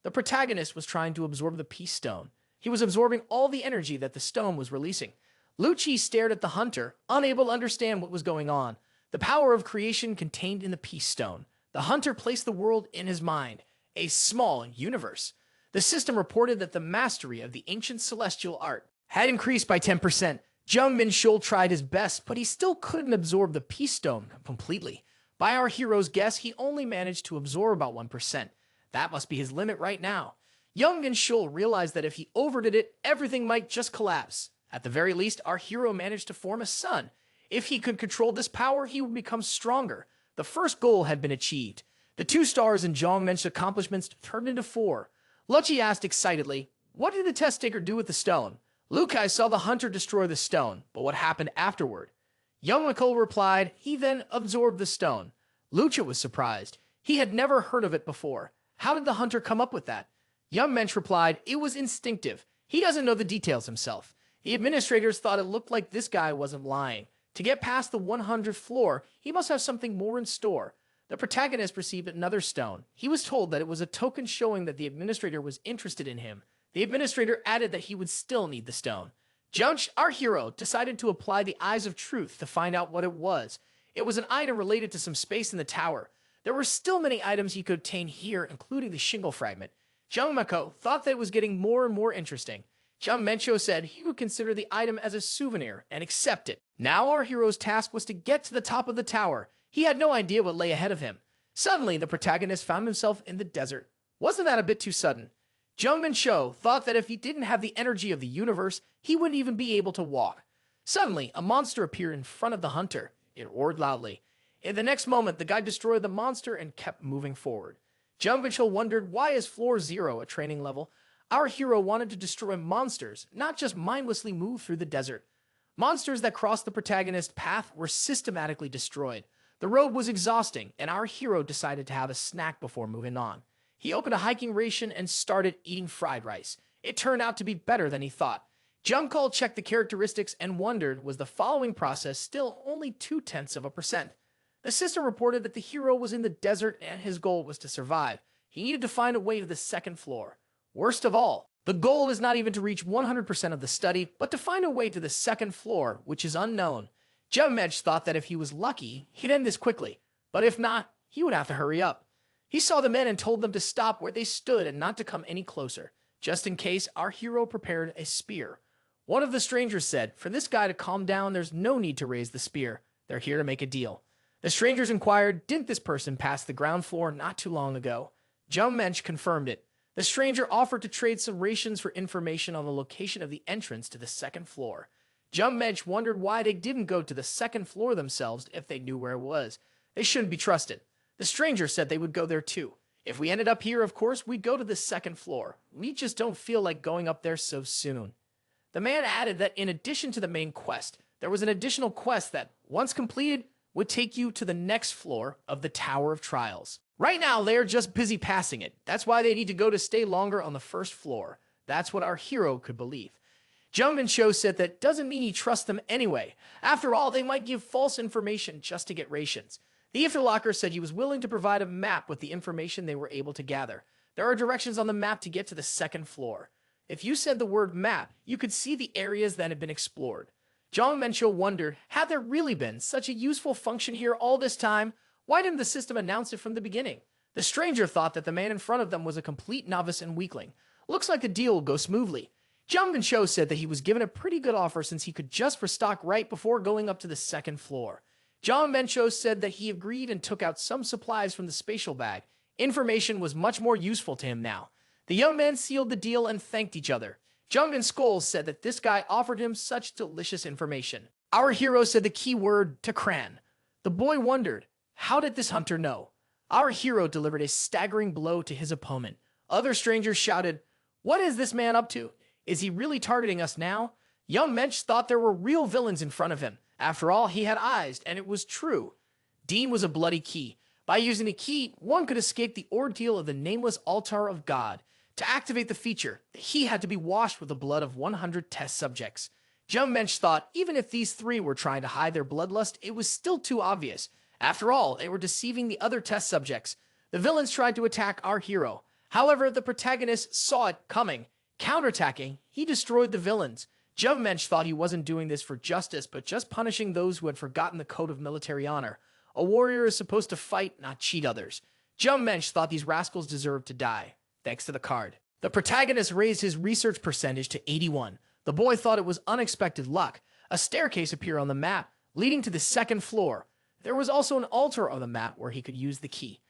The protagonist was trying to absorb the peace stone. He was absorbing all the energy that the stone was releasing. Lucci stared at the hunter, unable to understand what was going on. The power of creation contained in the peace stone. The hunter placed the world in his mind, a small universe. The system reported that the mastery of the ancient celestial art had increased by 10%. Jeon Minchul tried his best, but he still couldn't absorb the peace stone completely. By our hero's guess, he only managed to absorb about 1%. That must be his limit right now. Jeon Minchul realized that if he overdid it, everything might just collapse. At the very least, our hero managed to form a sun. If he could control this power, he would become stronger. The first goal had been achieved. The 2 stars in Jeon Minchul's accomplishments turned into 4. Lucci asked excitedly, what did the test-taker do with the stone? Lucci saw the hunter destroy the stone, but what happened afterward? Jeon Minchul replied, he then absorbed the stone. Lucci was surprised. He had never heard of it before. How did the hunter come up with that? Jeon Minchul replied, it was instinctive. He doesn't know the details himself. The administrators thought it looked like this guy wasn't lying. To get past the 100th floor, he must have something more in store. The protagonist received another stone. He was told that it was a token showing that the administrator was interested in him. The administrator added that he would still need the stone. Jeon, our hero, decided to apply the Eyes of Truth to find out what it was. It was an item related to some space in the tower. There were still many items he could obtain here, including the shingle fragment. Jeon Minchul thought that it was getting more and more interesting. Jeon Minchul said he would consider the item as a souvenir and accept it. Now our hero's task was to get to the top of the tower. He had no idea what lay ahead of him. Suddenly, the protagonist found himself in the desert. Wasn't that a bit too sudden? Jeon Minchul thought that if he didn't have the energy of the universe, he wouldn't even be able to walk. Suddenly, a monster appeared in front of the hunter. It roared loudly. In the next moment, the guy destroyed the monster and kept moving forward. Jeon Minchul wondered, why is floor 0 a training level? Our hero wanted to destroy monsters, not just mindlessly move through the desert. Monsters that crossed the protagonist's path were systematically destroyed. The road was exhausting, and our hero decided to have a snack before moving on. He opened a hiking ration and started eating fried rice. It turned out to be better than he thought. Jung checked the characteristics and wondered, was the following process still only 0.2%? The system reported that the hero was in the desert and his goal was to survive. He needed to find a way to the second floor. Worst of all, the goal is not even to reach 100% of the study, but to find a way to the second floor, which is unknown. Jeon thought that if he was lucky, he'd end this quickly, but if not, he would have to hurry up. He saw the men and told them to stop where they stood and not to come any closer. Just in case, our hero prepared a spear. One of the strangers said, for this guy to calm down, there's no need to raise the spear. They're here to make a deal. The strangers inquired, didn't this person pass the ground floor not too long ago? Jeon confirmed it. The stranger offered to trade some rations for information on the location of the entrance to the second floor. Jeon wondered why they didn't go to the second floor themselves if they knew where it was. They shouldn't be trusted. The stranger said they would go there too. If we ended up here, of course, we'd go to the second floor. We just don't feel like going up there so soon. The man added that in addition to the main quest, there was an additional quest that, once completed, would take you to the next floor of the Tower of Trials. Right now, they are just busy passing it. That's why they need to go to stay longer on the first floor. That's what our hero could believe. Jeon Minchul said that doesn't mean he trusts them anyway. After all, they might give false information just to get rations. The Interlocker said he was willing to provide a map with the information they were able to gather. There are directions on the map to get to the second floor. If you said the word map, you could see the areas that had been explored. Jeon Minchul wondered, had there really been such a useful function here all this time? Why didn't the system announce it from the beginning? The stranger thought that the man in front of them was a complete novice and weakling. Looks like the deal will go smoothly. Jeon Minchul said that he was given a pretty good offer since he could just restock right before going up to the second floor. Jeon Minchul said that he agreed and took out some supplies from the spatial bag. Information was much more useful to him now. The young men sealed the deal and thanked each other. Jung and Skull said that this guy offered him such delicious information. Our hero said the key word, Takran. The boy wondered, how did this hunter know? Our hero delivered a staggering blow to his opponent. Other strangers shouted, what is this man up to? Is he really targeting us now? Young Mensch thought there were real villains in front of him. After all, he had eyes, and it was true. Dean was a bloody key. By using the key, one could escape the ordeal of the nameless altar of God. To activate the feature, he had to be washed with the blood of 100 test subjects. Jeon Minchul thought even if these three were trying to hide their bloodlust, it was still too obvious. After all, they were deceiving the other test subjects. The villains tried to attack our hero. However, the protagonist saw it coming. Counterattacking, he destroyed the villains. Jeon Minchul thought he wasn't doing this for justice, but just punishing those who had forgotten the code of military honor. A warrior is supposed to fight, not cheat others. Jeon Minchul thought these rascals deserved to die. Thanks to the card. The protagonist raised his research percentage to 81. The boy thought it was unexpected luck. A staircase appeared on the map, leading to the second floor. There was also an altar on the map where he could use the key.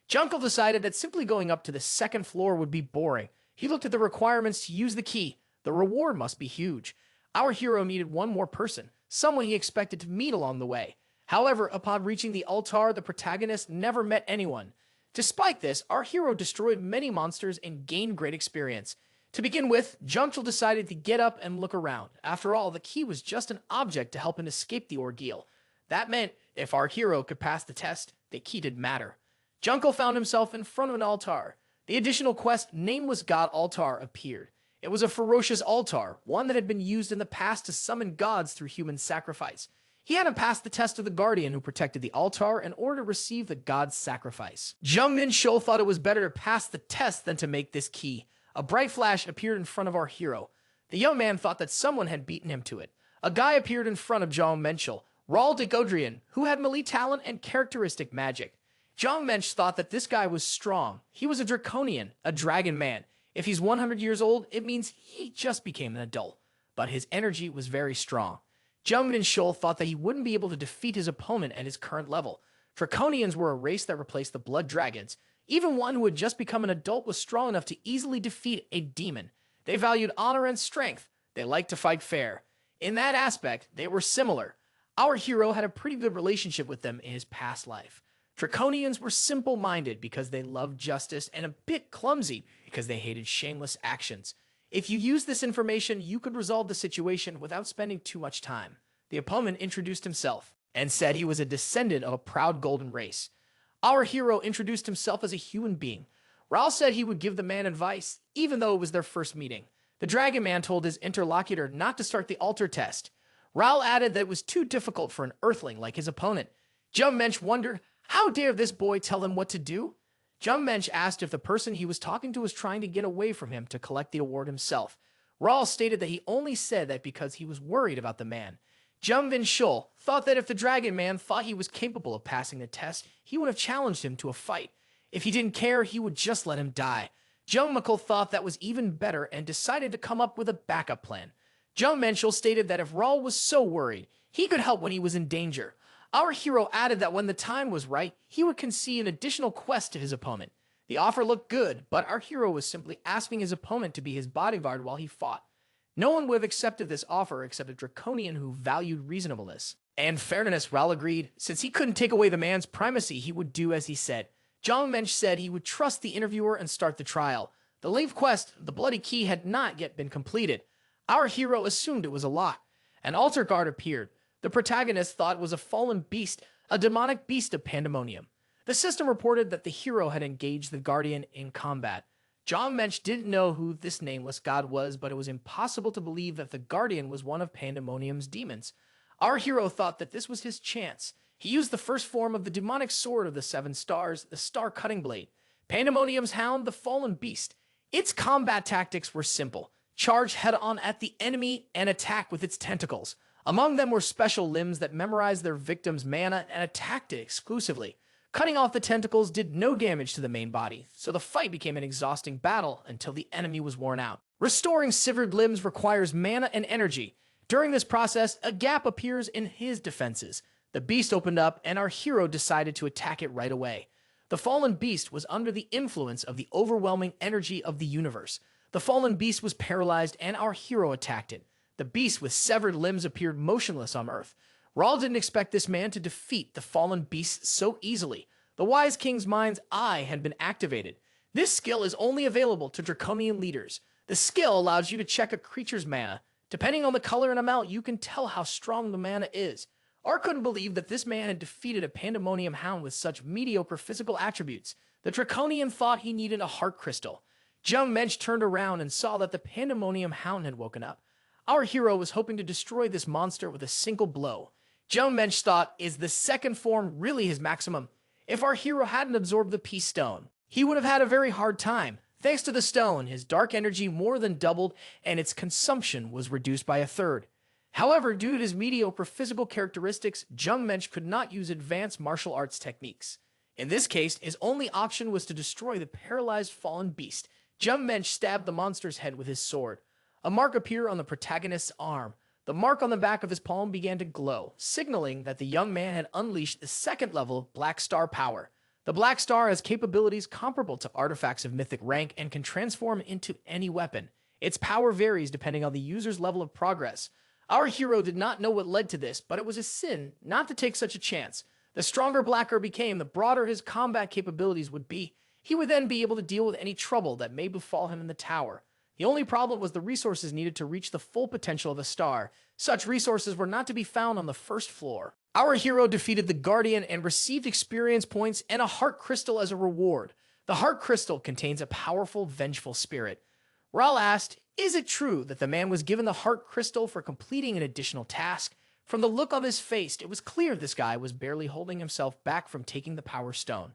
Junkel decided that simply going up to the second floor would be boring. He looked at the requirements to use the key. The reward must be huge. Our hero needed one more person, someone he expected to meet along the way. However, upon reaching the altar, the protagonist never met anyone. Despite this, our hero destroyed many monsters and gained great experience. To begin with, Junkel decided to get up and look around. After all, the key was just an object to help him escape the ordeal. That meant if our hero could pass the test, the key didn't matter. Junkel found himself in front of an altar. The additional quest, Nameless God Altar, appeared. It was a ferocious altar, one that had been used in the past to summon gods through human sacrifice. He hadn't passed the test of the guardian who protected the altar in order to receive the god's sacrifice. Jeon Minchul thought it was better to pass the test than to make this key. A bright flash appeared in front of our hero. The young man thought that someone had beaten him to it. A guy appeared in front of Jeon Minchul, Raul de Godrian, who had melee talent and characteristic magic. Jeon Minchul thought that this guy was strong. He was a Draconian, a dragon man. If he's 100 years old, it means he just became an adult. But his energy was very strong. Jeon Minchul thought that he wouldn't be able to defeat his opponent at his current level. Draconians were a race that replaced the Blood Dragons. Even one who had just become an adult was strong enough to easily defeat a demon. They valued honor and strength. They liked to fight fair. In that aspect, they were similar. Our hero had a pretty good relationship with them in his past life. Draconians were simple-minded because they loved justice and a bit clumsy because they hated shameless actions. If you used this information, you could resolve the situation without spending too much time. The opponent introduced himself and said he was a descendant of a proud golden race. Our hero introduced himself as a human being. Raul said he would give the man advice, even though it was their first meeting. The Dragon Man told his interlocutor not to start the altar test. Raul added that it was too difficult for an Earthling like his opponent. Jeon Minchul wondered, how dare this boy tell him what to do? Jeon Minchul asked if the person he was talking to was trying to get away from him to collect the award himself. Raul stated that he only said that because he was worried about the man. Jeon Minchul thought that if the Dragon Man thought he was capable of passing the test, he would have challenged him to a fight. If he didn't care, he would just let him die. Jeon Minchul thought that was even better and decided to come up with a backup plan. Jeon Minchul stated that if Raul was so worried, he could help when he was in danger. Our hero added that when the time was right, he would concede an additional quest to his opponent. The offer looked good, but our hero was simply asking his opponent to be his bodyguard while he fought. No one would have accepted this offer except a Draconian who valued reasonableness. And fairness, Raul agreed. Since he couldn't take away the man's primacy, he would do as he said. Jeon Minchul said he would trust the interviewer and start the trial. The late quest, the Bloody Key, had not yet been completed. Our hero assumed it was a lie. An altar guard appeared. The protagonist thought it was a fallen beast, a demonic beast of Pandemonium. The system reported that the hero had engaged the Guardian in combat. Jeon Minchul didn't know who this nameless god was, but it was impossible to believe that the Guardian was one of Pandemonium's demons. Our hero thought that this was his chance. He used the first form of the demonic sword of the 7 stars, the Star Cutting Blade. Pandemonium's hound, the fallen beast. Its combat tactics were simple. Charge head-on at the enemy and attack with its tentacles. Among them were special limbs that memorized their victim's mana and attacked it exclusively. Cutting off the tentacles did no damage to the main body, so the fight became an exhausting battle until the enemy was worn out. Restoring severed limbs requires mana and energy. During this process, a gap appears in his defenses. The beast opened up, and our hero decided to attack it right away. The fallen beast was under the influence of the overwhelming energy of the universe. The fallen beast was paralyzed, and our hero attacked it. The beast with severed limbs appeared motionless on Earth. Raul didn't expect this man to defeat the fallen beast so easily. The Wise King's mind's eye had been activated. This skill is only available to Draconian leaders. The skill allows you to check a creature's mana. Depending on the color and amount, you can tell how strong the mana is. Ar couldn't believe that this man had defeated a Pandemonium hound with such mediocre physical attributes. The Draconian thought he needed a heart crystal. Jeon Minchul turned around and saw that the Pandemonium hound had woken up. Our hero was hoping to destroy this monster with a single blow. Jeon Minchul thought, is the second form really his maximum? If our hero hadn't absorbed the Peace Stone, he would have had a very hard time. Thanks to the stone, his dark energy more than doubled, and its consumption was reduced by a third. However, due to his mediocre physical characteristics, Jeon Minchul could not use advanced martial arts techniques. In this case, his only option was to destroy the paralyzed fallen beast. Jeon Minchul stabbed the monster's head with his sword. A mark appeared on the protagonist's arm. The mark on the back of his palm began to glow, signaling that the young man had unleashed the second level Black Star power. The Black Star has capabilities comparable to artifacts of mythic rank and can transform into any weapon. Its power varies depending on the user's level of progress. Our hero did not know what led to this, but it was a sin not to take such a chance. The stronger Blacker became, the broader his combat capabilities would be. He would then be able to deal with any trouble that may befall him in the tower. The only problem was the resources needed to reach the full potential of a star. Such resources were not to be found on the first floor. Our hero defeated the Guardian and received experience points and a heart crystal as a reward. The heart crystal contains a powerful, vengeful spirit. Raul asked, is it true that the man was given the heart crystal for completing an additional task? From the look on his face, it was clear this guy was barely holding himself back from taking the power stone.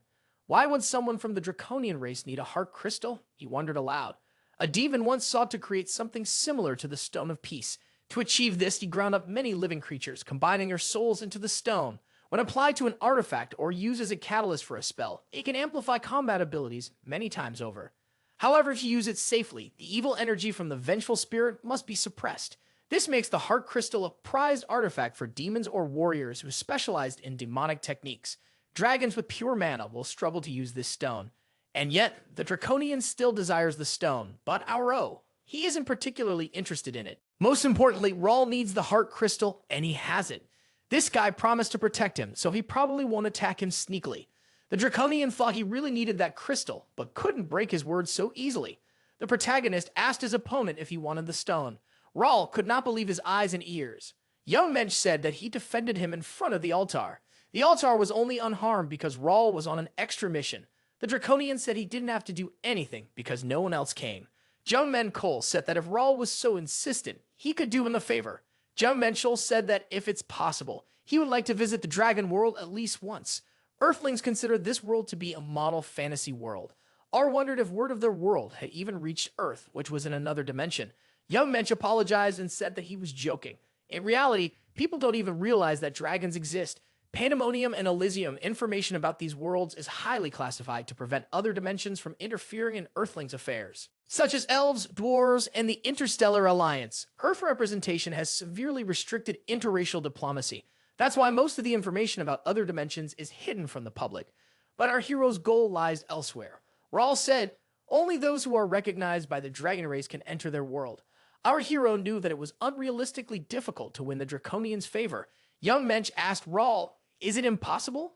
Why would someone from the Draconian race need a heart crystal? He wondered aloud. A demon once sought to create something similar to the Stone of Peace. To achieve this, he ground up many living creatures, combining their souls into the stone. When applied to an artifact or used as a catalyst for a spell, it can amplify combat abilities many times over. However, if you use it safely, the evil energy from the vengeful spirit must be suppressed. This makes the heart crystal a prized artifact for demons or warriors who specialized in demonic techniques. Dragons with pure mana will struggle to use this stone. And yet, the Draconian still desires the stone, but Auro, he isn't particularly interested in it. Most importantly, Raul needs the heart crystal, and he has it. This guy promised to protect him, so he probably won't attack him sneakily. The Draconian thought he really needed that crystal, but couldn't break his word so easily. The protagonist asked his opponent if he wanted the stone. Raul could not believe his eyes and ears. Jeon Minchul said that he defended him in front of the altar. The altar was only unharmed because Raul was on an extra mission. The Draconian said he didn't have to do anything because no one else came. Jeon Minchul said that if Raul was so insistent, he could do him the favor. Jeon Minchul said that if it's possible, he would like to visit the Dragon World at least once. Earthlings considered this world to be a model fantasy world. R wondered if word of their world had even reached Earth, which was in another dimension. Young Mensch apologized and said that he was joking. In reality, people don't even realize that dragons exist. Pandemonium and Alissium information about these worlds is highly classified to prevent other dimensions from interfering in Earthlings' affairs, such as elves, dwarves, and the Interstellar Alliance. Earth representation has severely restricted interracial diplomacy. That's why most of the information about other dimensions is hidden from the public. But our hero's goal lies elsewhere. Raul said, only those who are recognized by the dragon race can enter their world. Our hero knew that it was unrealistically difficult to win the Draconians' favor. Young Mensch asked Raul, is it impossible?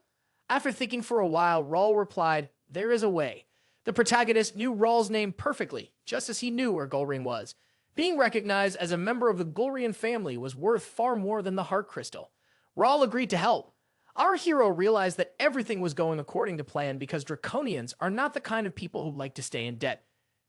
After thinking for a while, Raul replied, there is a way. The protagonist knew Raul's name perfectly, just as he knew where Golrian was. Being recognized as a member of the Golrian family was worth far more than the heart crystal. Raul agreed to help. Our hero realized that everything was going according to plan because Draconians are not the kind of people who like to stay in debt.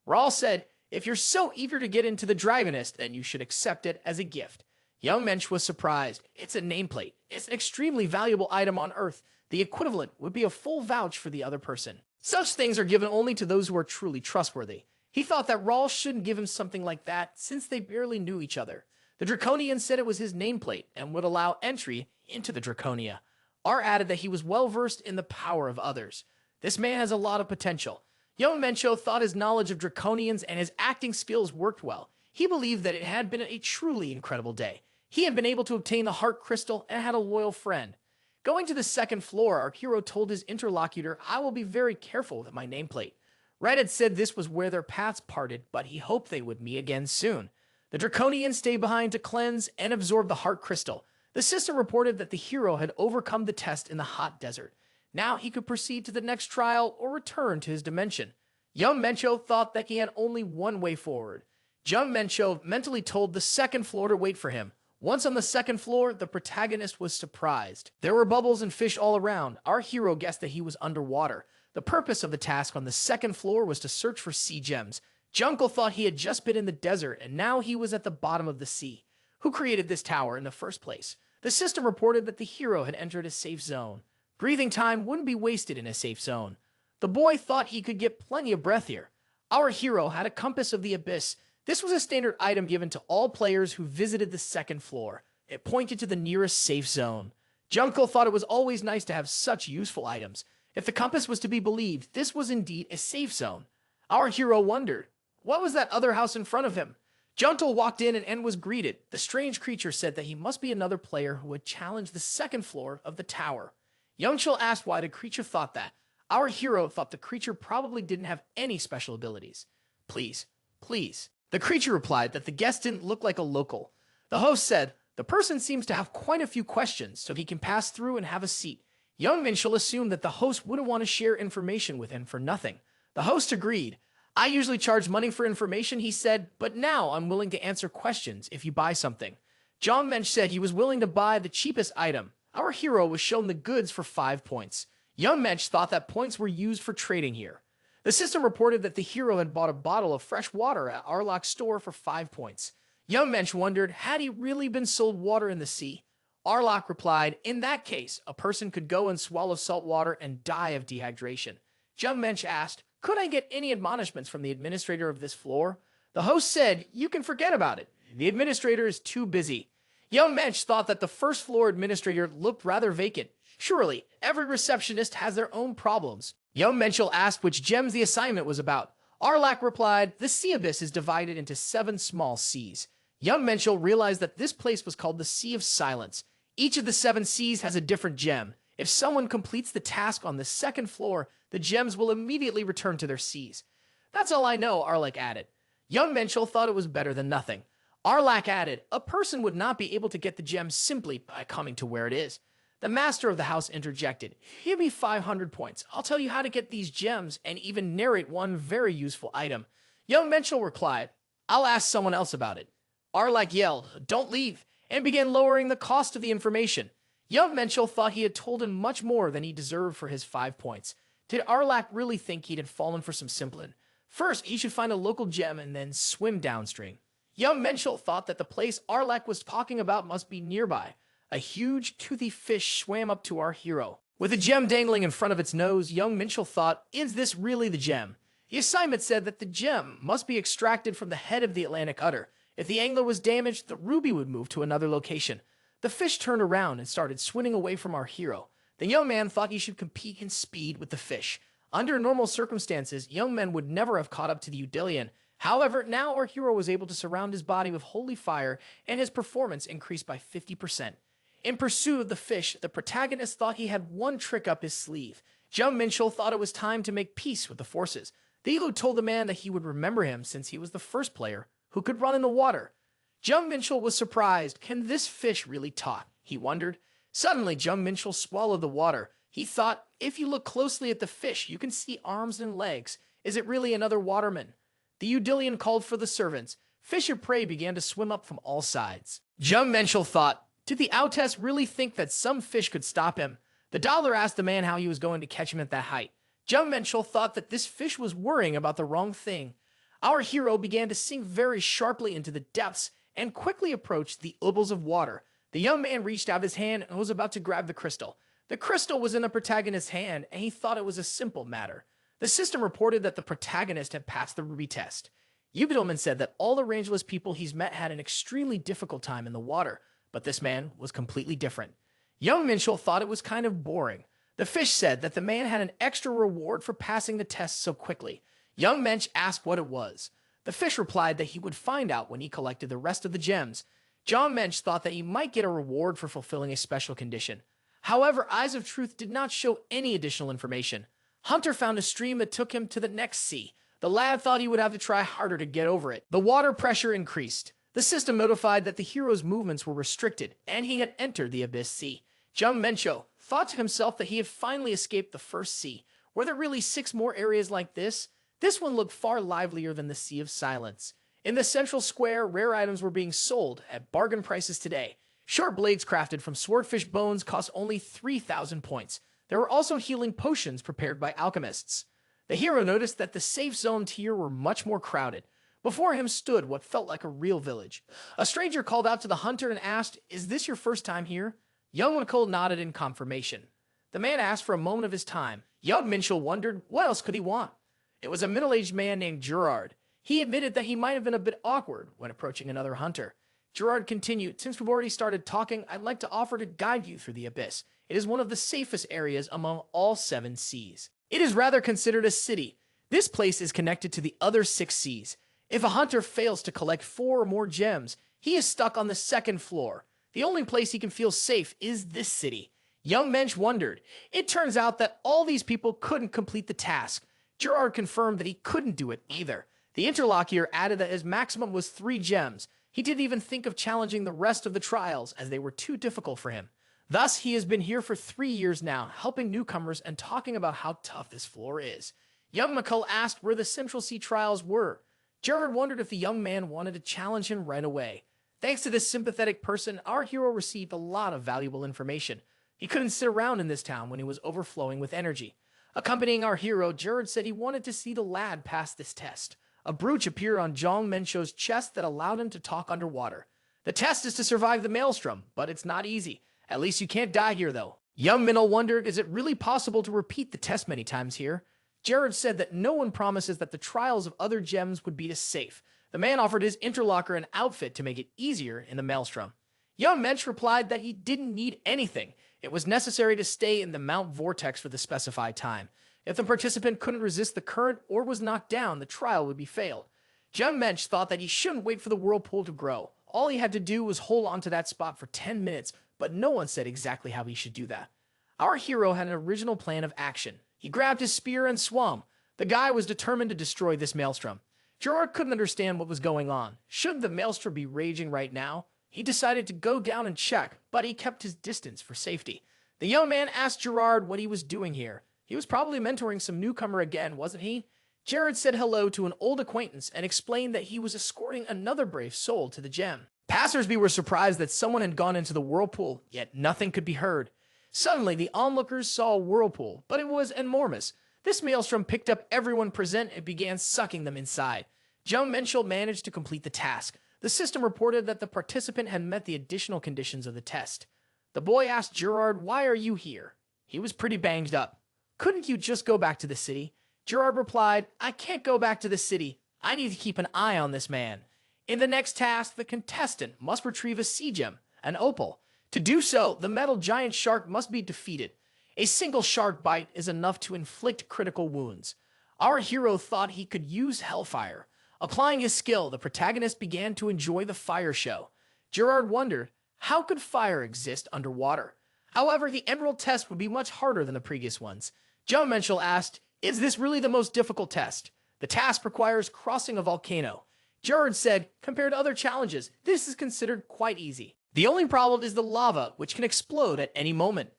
Raul said, if you're so eager to get into the Dragonist, then you should accept it as a gift. Young Mensch was surprised. It's a nameplate. It's an extremely valuable item on Earth. The equivalent would be a full vouch for the other person. Such things are given only to those who are truly trustworthy. He thought that Raul shouldn't give him something like that since they barely knew each other. The Draconian said it was his nameplate and would allow entry into the Draconia. R added that he was well-versed in the power of others. This man has a lot of potential. Young Mencho thought his knowledge of Draconians and his acting skills worked well. He believed that it had been a truly incredible day. He had been able to obtain the heart crystal and had a loyal friend. Going to the second floor, our hero told his interlocutor, I will be very careful with my nameplate. Red had said this was where their paths parted, but he hoped they would meet again soon. The Draconians stayed behind to cleanse and absorb the heart crystal. The system reported that the hero had overcome the test in the hot desert. Now he could proceed to the next trial or return to his dimension. Young Mencho thought that he had only one way forward. Young Mencho mentally told the second floor to wait for him. Once on the second floor, the protagonist was surprised. There were bubbles and fish all around. Our hero guessed that he was underwater. The purpose of the task on the second floor was to search for sea gems. Jungle thought he had just been in the desert and now he was at the bottom of the sea. Who created this tower in the first place? The system reported that the hero had entered a safe zone. Breathing time wouldn't be wasted in a safe zone. The boy thought he could get plenty of breath here. Our hero had a compass of the abyss. This was a standard item given to all players who visited the second floor. It pointed to the nearest safe zone. Jungle thought it was always nice to have such useful items. If the compass was to be believed, this was indeed a safe zone. Our hero wondered, what was that other house in front of him? Jungle walked in and was greeted. The strange creature said that he must be another player who would challenge the second floor of the tower. Youngchul asked why the creature thought that. Our hero thought the creature probably didn't have any special abilities. Please, please. The creature replied that the guest didn't look like a local. The host said, the person seems to have quite a few questions, so he can pass through and have a seat. Young Minchul assumed that the host wouldn't want to share information with him for nothing. The host agreed. I usually charge money for information, he said, but now I'm willing to answer questions if you buy something. Jong Mensch said he was willing to buy the cheapest item. Our hero was shown the goods for 5 points. Young Mensch thought that points were used for trading here. The system reported that the hero had bought a bottle of fresh water at Arlok's store for 5 points. Young Mensch wondered, had he really been sold water in the sea? Arlok replied, in that case, a person could go and swallow salt water and die of dehydration. Young Mensch asked, could I get any admonishments from the administrator of this floor? The host said, you can forget about it. The administrator is too busy. Young Mensch thought that the first floor administrator looked rather vacant. Surely, every receptionist has their own problems. Young Menschel asked which gems the assignment was about. Arlok replied, the sea abyss is divided into 7 small seas. Young Menschel realized that this place was called the Sea of Silence. Each of the 7 seas has a different gem. If someone completes the task on the second floor, the gems will immediately return to their seas. That's all I know, Arlok added. Young Menschel thought it was better than nothing. Arlok added, a person would not be able to get the gem simply by coming to where it is. The master of the house interjected, give me 500 points. I'll tell you how to get these gems and even narrate one very useful item. Young Menschel replied, I'll ask someone else about it. Arlok yelled, don't leave, and began lowering the cost of the information. Young Menschel thought he had told him much more than he deserved for his 5 points. Did Arlok really think he had fallen for some simpleton? First, he should find a local gem and then swim downstream. Young Minchul thought that the place Arlek was talking about must be nearby. A huge, toothy fish swam up to our hero. With a gem dangling in front of its nose, young Minchul thought, is this really the gem? The assignment said that the gem must be extracted from the head of the Atlantic Udder. If the angler was damaged, the ruby would move to another location. The fish turned around and started swimming away from our hero. The young man thought he should compete in speed with the fish. Under normal circumstances, young men would never have caught up to the Udilian. However, now our hero was able to surround his body with holy fire, and his performance increased by 50%. In pursuit of the fish, the protagonist thought he had one trick up his sleeve. Jeon Minchul thought it was time to make peace with the forces. The eagle told the man that he would remember him since he was the first player who could run in the water. Jeon Minchul was surprised. Can this fish really talk? He wondered. Suddenly, Jeon Minchul swallowed the water. He thought, if you look closely at the fish, you can see arms and legs. Is it really another waterman? The Udilian called for the servants. Fish of prey began to swim up from all sides. Jeon Minchul thought, did the Outest really think that some fish could stop him? The Dollar asked the man how he was going to catch him at that height. Jeon Minchul thought that this fish was worrying about the wrong thing. Our hero began to sink very sharply into the depths and quickly approached the oodles of water. The young man reached out his hand and was about to grab the crystal. The crystal was in the protagonist's hand, and he thought it was a simple matter. The system reported that the protagonist had passed the ruby test. Ubidilman said that all the rangeless people he's met had an extremely difficult time in the water, but this man was completely different. Young Minchul thought it was kind of boring. The fish said that the man had an extra reward for passing the test so quickly. Young Mensch asked what it was. The fish replied that he would find out when he collected the rest of the gems. John Mensch thought that he might get a reward for fulfilling a special condition. However, Eyes of Truth did not show any additional information. Hunter found a stream that took him to the next sea. The lad thought he would have to try harder to get over it. The water pressure increased. The system notified that the hero's movements were restricted, and he had entered the Abyss Sea. Jeon Minchul thought to himself that he had finally escaped the first sea. Were there really 6 more areas like this? This one looked far livelier than the Sea of Silence. In the central square, rare items were being sold at bargain prices today. Short blades crafted from swordfish bones cost only 3,000 points. There were also healing potions prepared by alchemists. The hero noticed that the safe zone tier were much more crowded. Before him stood what felt like a real village. A stranger called out to the hunter and asked, "Is this your first time here?" Young Nicole nodded in confirmation. The man asked for a moment of his time. Young Minchul wondered, what else could he want? It was a middle-aged man named Gerard. He admitted that he might have been a bit awkward when approaching another hunter. Gerard continued, "Since we've already started talking, I'd like to offer to guide you through the abyss. It is one of the safest areas among all 7 seas. It is rather considered a city. This place is connected to the other 6 seas. If a hunter fails to collect 4 or more gems, he is stuck on the 2nd floor. The only place he can feel safe is this city." Young Mensch wondered. It turns out that all these people couldn't complete the task. Gerard confirmed that he couldn't do it either. The interlocutor added that his maximum was 3 gems. He didn't even think of challenging the rest of the trials as they were too difficult for him. Thus, he has been here for 3 years now, helping newcomers and talking about how tough this floor is. Young McCull asked where the Central Sea trials were. Gerard wondered if the young man wanted to challenge him right away. Thanks to this sympathetic person, our hero received a lot of valuable information. He couldn't sit around in this town when he was overflowing with energy. Accompanying our hero, Gerard said he wanted to see the lad pass this test. A brooch appeared on Jong Minchul's chest that allowed him to talk underwater. The test is to survive the maelstrom, but it's not easy. At least you can't die here, though. Young Minnow wondered, is it really possible to repeat the test many times here? Gerard said that no one promises that the trials of other gems would be as safe. The man offered his interlocker an outfit to make it easier in the maelstrom. Young Mensch replied that he didn't need anything. It was necessary to stay in the Mount Vortex for the specified time. If the participant couldn't resist the current or was knocked down, the trial would be failed. Young Mensch thought that he shouldn't wait for the whirlpool to grow. All he had to do was hold on to that spot for 10 minutes, but no one said exactly how he should do that. Our hero had an original plan of action. He grabbed his spear and swam. The guy was determined to destroy this maelstrom. Gerard couldn't understand what was going on. Shouldn't the maelstrom be raging right now? He decided to go down and check, but he kept his distance for safety. The young man asked Gerard what he was doing here. He was probably mentoring some newcomer again, wasn't he? Gerard said hello to an old acquaintance and explained that he was escorting another brave soul to the gem. Passersby were surprised that someone had gone into the whirlpool, yet nothing could be heard. Suddenly, the onlookers saw a whirlpool, but it was enormous. This maelstrom picked up everyone present and began sucking them inside. Jeon Minchul managed to complete the task. The system reported that the participant had met the additional conditions of the test. The boy asked Gerard, "Why are you here?" He was pretty banged up. "Couldn't you just go back to the city?" Gerard replied, "I can't go back to the city. I need to keep an eye on this man." In the next task, the contestant must retrieve a sea gem, an opal. To do so, the metal giant shark must be defeated. A single shark bite is enough to inflict critical wounds. Our hero thought he could use hellfire. Applying his skill, the protagonist began to enjoy the fire show. Gerard wondered, how could fire exist underwater? However, the Emerald test would be much harder than the previous ones. Jeon Minchul asked, "Is this really the most difficult test? The task requires crossing a volcano." Gerard said, "Compared to other challenges, this is considered quite easy. The only problem is the lava, which can explode at any moment."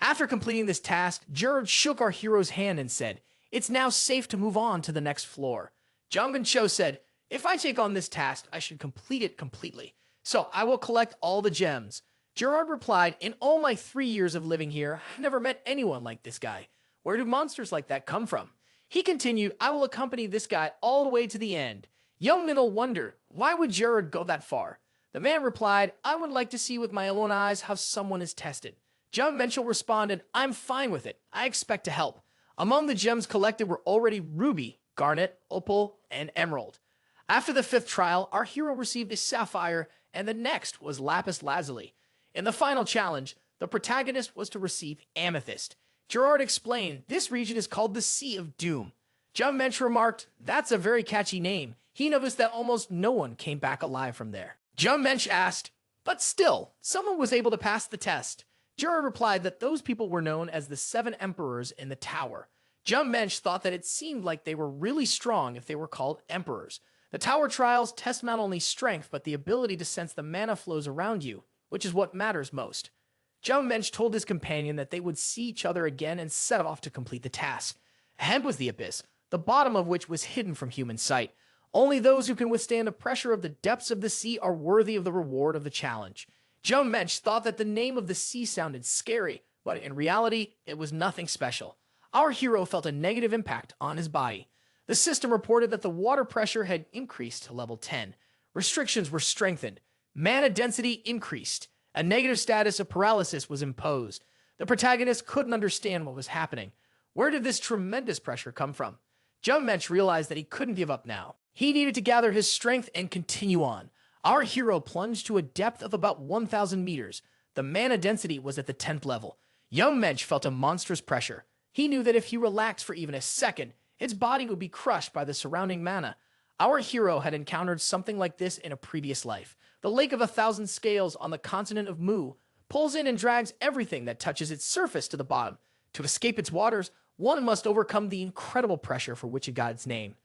After completing this task, Gerard shook our hero's hand and said, "It's now safe to move on to the next floor." Jong and Cho said, "If I take on this task, I should complete it completely. So I will collect all the gems." Gerard replied, "In all my 3 years of living here, I've never met anyone like this guy. Where do monsters like that come from?" He continued, "I will accompany this guy all the way to the end." Young Minchul wondered, why would Gerard go that far? The man replied, "I would like to see with my own eyes how someone is tested." Jeon Minchul responded, "I'm fine with it. I expect to help." Among the gems collected were already ruby, garnet, opal, and emerald. After the 5th trial, our hero received a sapphire, and the next was lapis lazuli. In the final challenge, the protagonist was to receive amethyst. Gerard explained, "This region is called the Sea of Doom." Jeon Minchul remarked, "That's a very catchy name." He noticed that almost no one came back alive from there. Jeon Minchul asked, "But still, someone was able to pass the test." Gerard replied that those people were known as the 7 Emperors in the Tower. Jeon Minchul thought that it seemed like they were really strong if they were called Emperors. The Tower trials test not only strength, but the ability to sense the mana flows around you, which is what matters most. Jeon Minchul told his companion that they would see each other again and set off to complete the task. Ahead was the abyss, the bottom of which was hidden from human sight. Only those who can withstand the pressure of the depths of the sea are worthy of the reward of the challenge. Jeon Minchul thought that the name of the sea sounded scary, but in reality, it was nothing special. Our hero felt a negative impact on his body. The system reported that the water pressure had increased to level 10. Restrictions were strengthened. Mana density increased. A negative status of paralysis was imposed. The protagonist couldn't understand what was happening. Where did this tremendous pressure come from? Jeon Minchul realized that he couldn't give up now. He needed to gather his strength and continue on. Our hero plunged to a depth of about 1,000 meters. The mana density was at the 10th level. Jeon Minchul felt a monstrous pressure. He knew that if he relaxed for even a second, his body would be crushed by the surrounding mana. Our hero had encountered something like this in a previous life. The Lake of 1,000 Scales on the continent of Mu pulls in and drags everything that touches its surface to the bottom. To escape its waters, one must overcome the incredible pressure for which it got its name.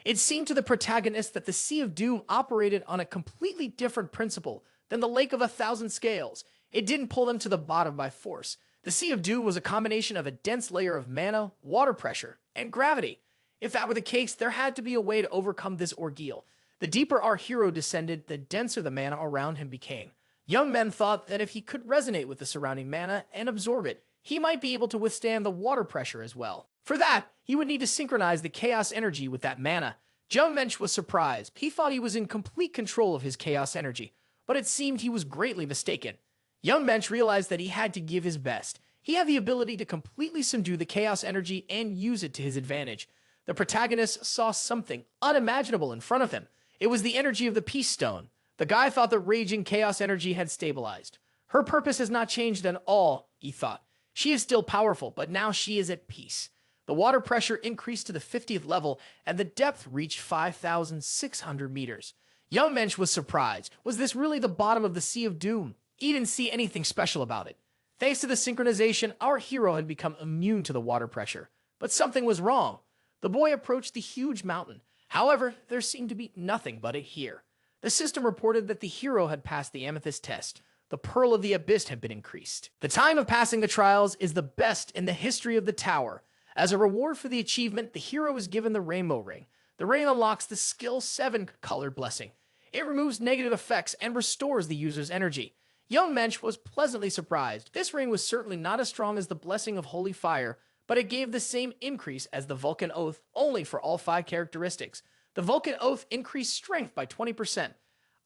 It seemed to the protagonist that the Sea of Doom operated on a completely different principle than the Lake of 1,000 Scales. It didn't pull them to the bottom by force. The Sea of Doom was a combination of a dense layer of mana, water pressure, and gravity. If that were the case, there had to be a way to overcome this ordeal. The deeper our hero descended, the denser the mana around him became. Young men thought that if he could resonate with the surrounding mana and absorb it, he might be able to withstand the water pressure as well. For that, he would need to synchronize the chaos energy with that mana. Jeon Minchul was surprised. He thought he was in complete control of his chaos energy, but it seemed he was greatly mistaken. Jeon Minchul realized that he had to give his best. He had the ability to completely subdue the chaos energy and use it to his advantage. The protagonist saw something unimaginable in front of him. It was the energy of the Peace Stone. The guy thought the raging chaos energy had stabilized. Her purpose has not changed at all, he thought. She is still powerful, but now she is at peace. The water pressure increased to the 50th level, and the depth reached 5,600 meters. Jeon Minchul was surprised. Was this really the bottom of the Sea of Doom? He didn't see anything special about it. Thanks to the synchronization, our hero had become immune to the water pressure. But something was wrong. The boy approached the huge mountain. However, there seemed to be nothing but it here. The system reported that the hero had passed the amethyst test. The Pearl of the Abyss had been increased. The time of passing the trials is the best in the history of the tower. As a reward for the achievement, the hero is given the Rainbow Ring. The ring unlocks the Skill 7 colored blessing. It removes negative effects and restores the user's energy. Jeon Minchul was pleasantly surprised. This ring was certainly not as strong as the Blessing of Holy Fire, but it gave the same increase as the Vulcan Oath, only for all 5 characteristics. The Vulcan Oath increased strength by 20%.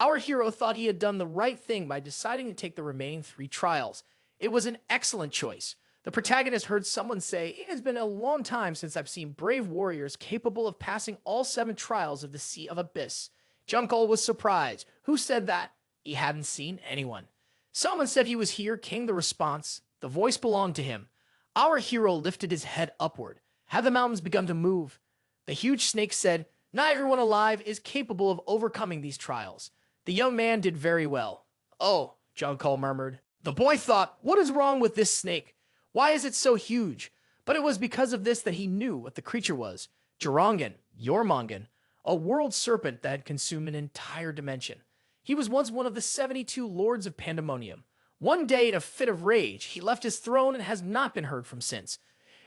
Our hero thought he had done the right thing by deciding to take the remaining 3 trials. It was an excellent choice. The protagonist heard someone say, "It has been a long time since I've seen brave warriors capable of passing all 7 trials of the Sea of Abyss." Junko was surprised. Who said that? He hadn't seen anyone. Someone said he was here, came the response. The voice belonged to him. Our hero lifted his head upward. Had the mountains begun to move? The huge snake said, "Not everyone alive is capable of overcoming these trials." The young man did very well. "Oh," Junko murmured. The boy thought, what is wrong with this snake? Why is it so huge? But it was because of this that he knew what the creature was. Jorongan, Jormungand, a world serpent that had consumed an entire dimension. He was once one of the 72 lords of Pandemonium. One day, in a fit of rage, he left his throne and has not been heard from since.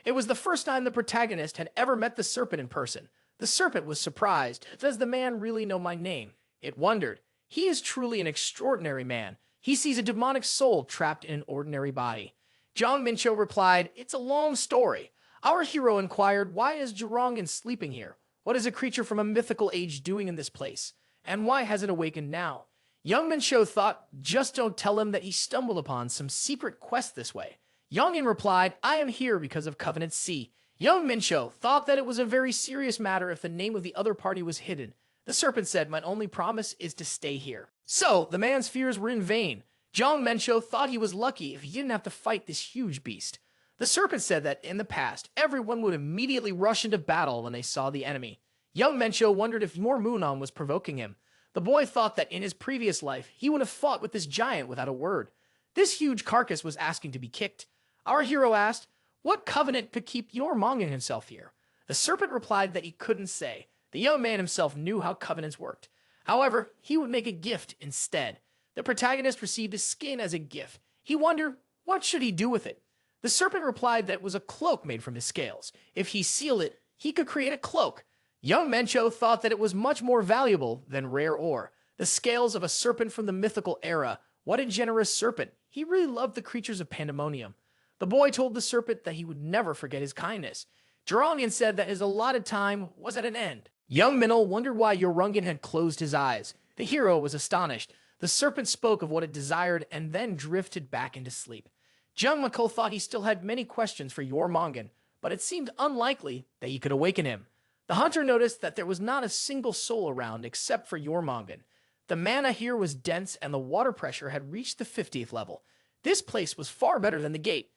It was the first time the protagonist had ever met the serpent in person. The serpent was surprised. "Does the man really know my name?" It wondered. He is truly an extraordinary man. He sees a demonic soul trapped in an ordinary body. Jeon Minchul replied, "It's a long story." Our hero inquired, "Why is Jorongan sleeping here? What is a creature from a mythical age doing in this place? And why has it awakened now?" Young Minchul thought, "Just don't tell him that he stumbled upon some secret quest this way." Yongin replied, "I am here because of Covenant C." Young Minchul thought that it was a very serious matter if the name of the other party was hidden. The serpent said, "My only promise is to stay here." So, the man's fears were in vain. Jeon Minchul thought he was lucky if he didn't have to fight this huge beast. The serpent said that in the past, everyone would immediately rush into battle when they saw the enemy. Young Minchul wondered if more Munon was provoking him. The boy thought that in his previous life, he would have fought with this giant without a word. This huge carcass was asking to be kicked. Our hero asked, "What covenant could keep Jormungand himself here?" The serpent replied that he couldn't say. The young man himself knew how covenants worked. However, he would make a gift instead. The protagonist received his skin as a gift. He wondered, what should he do with it? The serpent replied that it was a cloak made from his scales. If he sealed it, he could create a cloak. Young Minchul thought that it was much more valuable than rare ore. The scales of a serpent from the mythical era. What a generous serpent. He really loved the creatures of Pandemonium. The boy told the serpent that he would never forget his kindness. Draconian said that his allotted time was at an end. Young Minchul wondered why Jormungand had closed his eyes. The hero was astonished. The serpent spoke of what it desired and then drifted back into sleep. Jeon Minchul thought he still had many questions for Jormungand, but it seemed unlikely that he could awaken him. The hunter noticed that there was not a single soul around except for Jormungand. The mana here was dense and the water pressure had reached the 50th level. This place was far better than the gate.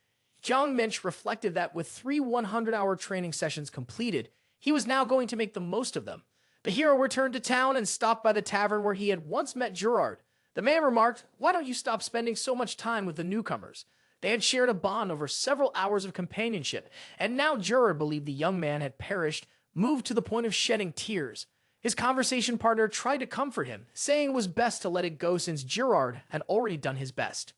Jeon Minchul reflected that with 3 100-hour training sessions completed, he was now going to make the most of them. The hero returned to town and stopped by the tavern where he had once met Gerard. The man remarked, "Why don't you stop spending so much time with the newcomers?" They had shared a bond over several hours of companionship, and now Gerard believed the young man had perished, moved to the point of shedding tears. His conversation partner tried to comfort him, saying it was best to let it go since Gerard had already done his best.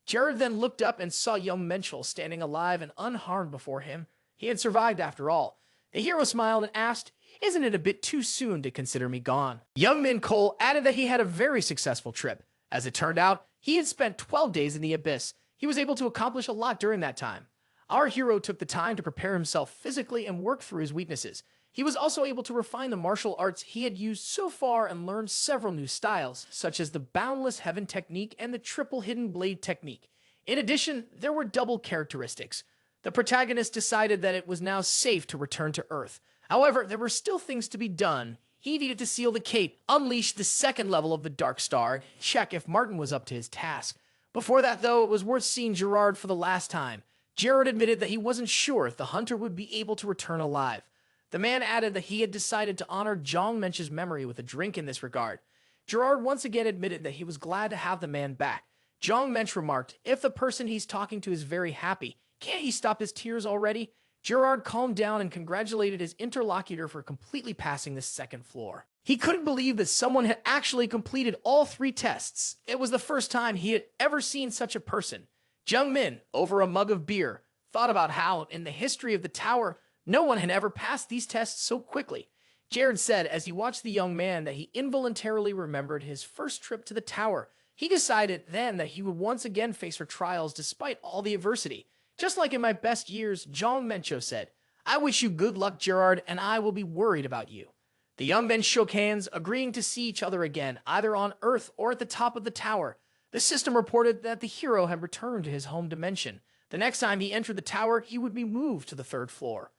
Gerard then looked up and saw young Minchul standing alive and unharmed before him. He had survived after all. The hero smiled and asked, "Isn't it a bit too soon to consider me gone?" Young Minchul added that he had a very successful trip. As it turned out, he had spent 12 days in the Abyss. He was able to accomplish a lot during that time. Our hero took the time to prepare himself physically and work through his weaknesses. He was also able to refine the martial arts he had used so far and learned several new styles, such as the Boundless Heaven technique and the Triple Hidden Blade technique. In addition, there were double characteristics. The protagonist decided that it was now safe to return to Earth. However, there were still things to be done. He needed to seal the gate, unleash the second level of the Dark Star, check if Martin was up to his task. Before that, though, it was worth seeing Gerard for the last time. Gerard admitted that he wasn't sure if the hunter would be able to return alive. The man added that he had decided to honor Jeon Minchul's memory with a drink in this regard. Gerard once again admitted that he was glad to have the man back. Jeon Minchul remarked, "If the person he's talking to is very happy, can't he stop his tears already?" Gerard calmed down and congratulated his interlocutor for completely passing the second floor. He couldn't believe that someone had actually completed all 3 tests. It was the first time he had ever seen such a person. Jung Min, over a mug of beer, thought about how, in the history of the tower, no one had ever passed these tests so quickly. Jared said as he watched the young man that he involuntarily remembered his first trip to the tower. He decided then that he would once again face her trials despite all the adversity. Just like in my best years, Jeon Minchul said, I wish you good luck, Gerard, and I will be worried about you. The young men shook hands, agreeing to see each other again, either on Earth or at the top of the tower. The system reported that the hero had returned to his home dimension. The next time he entered the tower, he would be moved to the 3rd floor.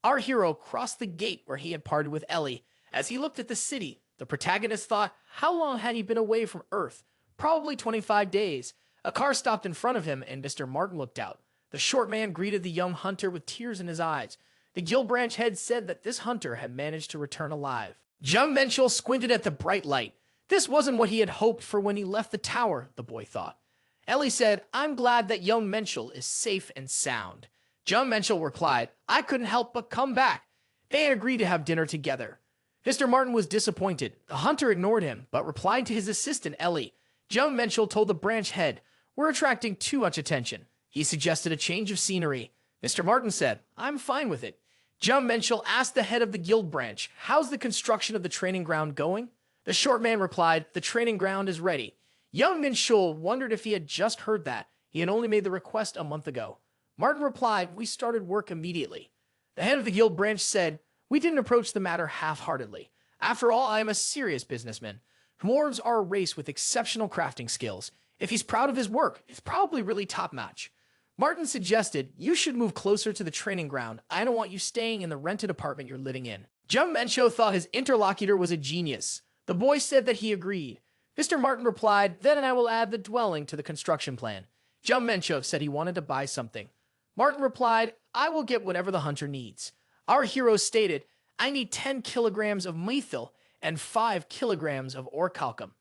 Our hero crossed the gate where he had parted with Ellie. As he looked at the city, the protagonist thought, how long had he been away from Earth? Probably 25 days. A car stopped in front of him, and Mr. Martin looked out. The short man greeted the young hunter with tears in his eyes. The Guild Branch head said that this hunter had managed to return alive. Jeon Minchul squinted at the bright light. This wasn't what he had hoped for when he left the tower, the boy thought. Ellie said, I'm glad that young Minchul is safe and sound. Jeon Minchul replied, I couldn't help but come back. They had agreed to have dinner together. Mr. Martin was disappointed. The hunter ignored him, but replied to his assistant, Ellie. Jeon Minchul told the branch head, we're attracting too much attention. He suggested a change of scenery. Mr. Martin said, I'm fine with it. Jeon Minchul asked the head of the guild branch, how's the construction of the training ground going? The short man replied, the training ground is ready. Young Minchul wondered if he had just heard that. He had only made the request a month ago. Martin replied, we started work immediately. The head of the guild branch said, we didn't approach the matter half-heartedly. After all, I am a serious businessman. Dwarves are a race with exceptional crafting skills. If he's proud of his work, it's probably really top-notch. Martin suggested, you should move closer to the training ground. I don't want you staying in the rented apartment you're living in. Jeon Minchul thought his interlocutor was a genius. The boy said that he agreed. Mr. Martin replied, then I will add the dwelling to the construction plan. Jeon Minchul said he wanted to buy something. Martin replied, I will get whatever the hunter needs. Our hero stated, I need 10 kilograms of Mythical and 5 kilograms of orichalcum.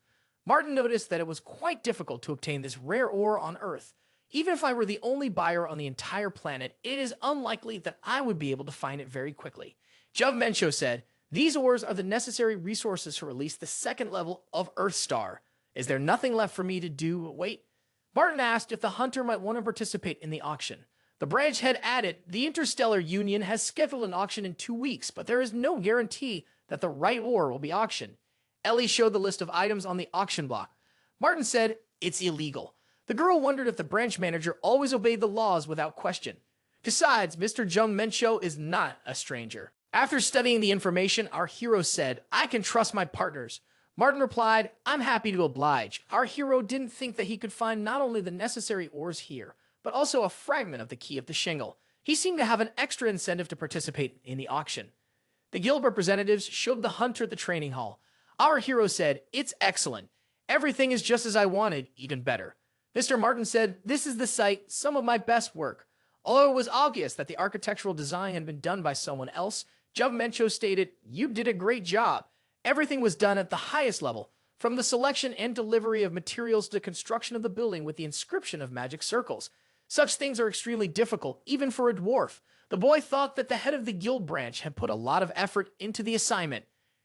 Martin noticed that it was quite difficult to obtain this rare ore on Earth. Even if I were the only buyer on the entire planet, it is unlikely that I would be able to find it very quickly. Jeon Minchul said, these ores are the necessary resources to release the 2nd level of Earthstar. Is there nothing left for me to do but wait? Martin asked if the hunter might want to participate in the auction. The branch head added, the Interstellar Union has scheduled an auction in 2 weeks, but there is no guarantee that the right ore will be auctioned. Ellie showed the list of items on the auction block. Martin said, it's illegal. The girl wondered if the branch manager always obeyed the laws without question. Besides, Mr. Jeon Minchul is not a stranger. After studying the information, our hero said, I can trust my partners. Martin replied, I'm happy to oblige. Our hero didn't think that he could find not only the necessary ores here, but also a fragment of the key of the shingle. He seemed to have an extra incentive to participate in the auction. The guild representatives showed the hunter the training hall. Our hero said, it's excellent. Everything is just as I wanted, even better. Mr. Martin said, this is the site, some of my best work. Although it was obvious that the architectural design had been done by someone else, Jeon Minchul stated, you did a great job. Everything was done at the highest level, from the selection and delivery of materials to the construction of the building with the inscription of magic circles. Such things are extremely difficult, even for a dwarf. The boy thought that the head of the guild branch had put a lot of effort into the assignment.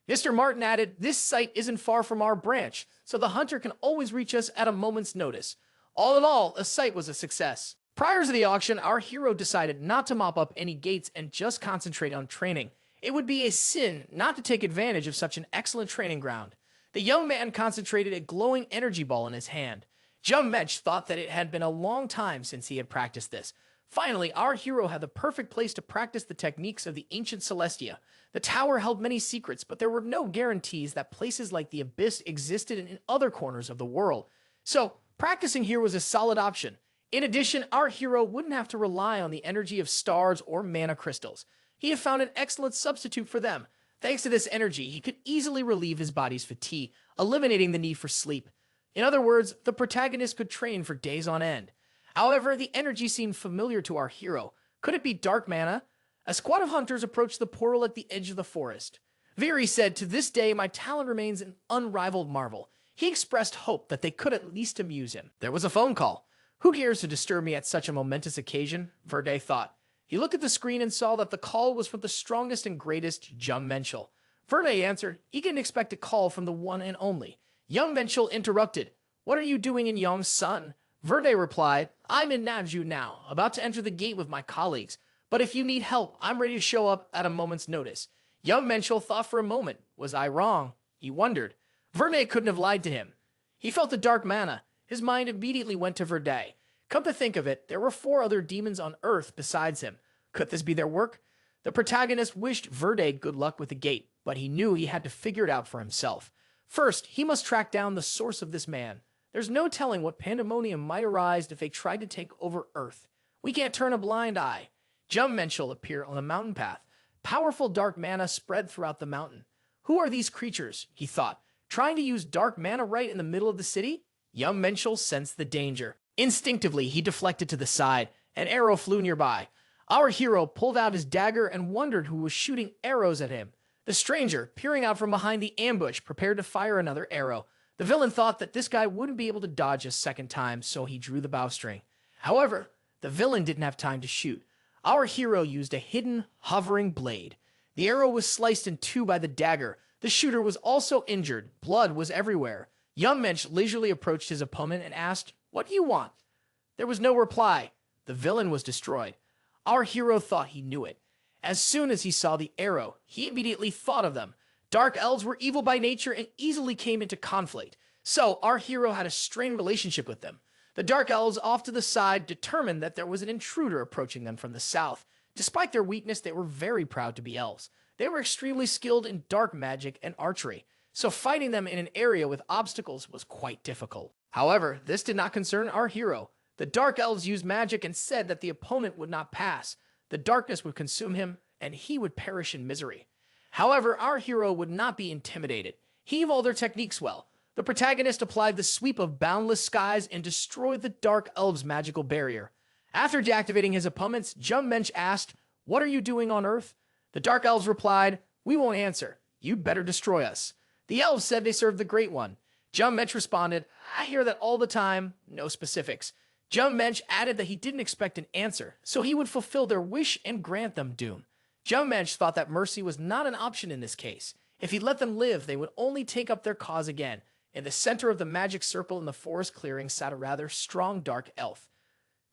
Mr. Martin added, this site isn't far from our branch, so the hunter can always reach us at a moment's notice. All in all, the site was a success. Prior to the auction, our hero decided not to mop up any gates and just concentrate on training. It would be a sin not to take advantage of such an excellent training ground. The young man concentrated a glowing energy ball in his hand. Jeon Minchul thought that it had been a long time since he had practiced this. Finally, our hero had the perfect place to practice the techniques of the ancient Celestia. The tower held many secrets, but there were no guarantees that places like the Abyss existed in other corners of the world. So, practicing here was a solid option. In addition, our hero wouldn't have to rely on the energy of stars or mana crystals. He had found an excellent substitute for them. Thanks to this energy, he could easily relieve his body's fatigue, eliminating the need for sleep. In other words, the protagonist could train for days on end. However, the energy seemed familiar to our hero. Could it be dark mana? A squad of hunters approached the portal at the edge of the forest. Viri said, to this day, my talent remains an unrivaled marvel. He expressed hope that they could at least amuse him. There was a phone call. Who cares to disturb me at such a momentous occasion? Verde thought. He looked at the screen and saw that the call was from the strongest and greatest, Jeon Minchul. Verde answered, he didn't expect a call from the one and only. Young Minchul interrupted. What are you doing in Yong's sun? Verde replied, I'm in Naju now, about to enter the gate with my colleagues. But if you need help, I'm ready to show up at a moment's notice. Young Minchul thought for a moment. Was I wrong? He wondered. Verde couldn't have lied to him. He felt the dark mana. His mind immediately went to Verde. Come to think of it, there were 4 other demons on Earth besides him. Could this be their work? The protagonist wished Verde good luck with the gate, but he knew he had to figure it out for himself. First, he must track down the source of this man. There's no telling what pandemonium might arise if they tried to take over Earth. We can't turn a blind eye. Jeon Minchul appeared on the mountain path. Powerful dark mana spread throughout the mountain. Who are these creatures, he thought, trying to use dark mana right in the middle of the city? Jeon Minchul sensed the danger. Instinctively, he deflected to the side. An arrow flew nearby. Our hero pulled out his dagger and wondered who was shooting arrows at him. The stranger, peering out from behind the ambush, prepared to fire another arrow. The villain thought that this guy wouldn't be able to dodge a second time, so he drew the bowstring. However, the villain didn't have time to shoot. Our hero used a hidden, hovering blade. The arrow was sliced in 2 by the dagger. The shooter was also injured. Blood was everywhere. Jeon Minchul leisurely approached his opponent and asked, "What do you want?" There was no reply. The villain was destroyed. Our hero thought he knew it. As soon as he saw the arrow, he immediately thought of them. Dark elves were evil by nature and easily came into conflict. So our hero had a strained relationship with them. The dark elves off to the side determined that there was an intruder approaching them from the south. Despite their weakness, they were very proud to be elves. They were extremely skilled in dark magic and archery, so fighting them in an area with obstacles was quite difficult. However, this did not concern our hero. The dark elves used magic and said that the opponent would not pass. The darkness would consume him, and he would perish in misery. However, our hero would not be intimidated. He evolved their techniques well. The protagonist applied the sweep of boundless skies and destroyed the dark elves' magical barrier. After deactivating his opponents, Jeon Minchul asked, "What are you doing on Earth?" The dark elves replied, "We won't answer. You'd better destroy us." The elves said they served the Great One. Jeon Minchul responded, "I hear that all the time, no specifics." Jeon Minchul added that he didn't expect an answer, so he would fulfill their wish and grant them doom. Jeon Minchul thought that mercy was not an option in this case. If he let them live, they would only take up their cause again. In the center of the magic circle in the forest clearing sat a rather strong dark elf.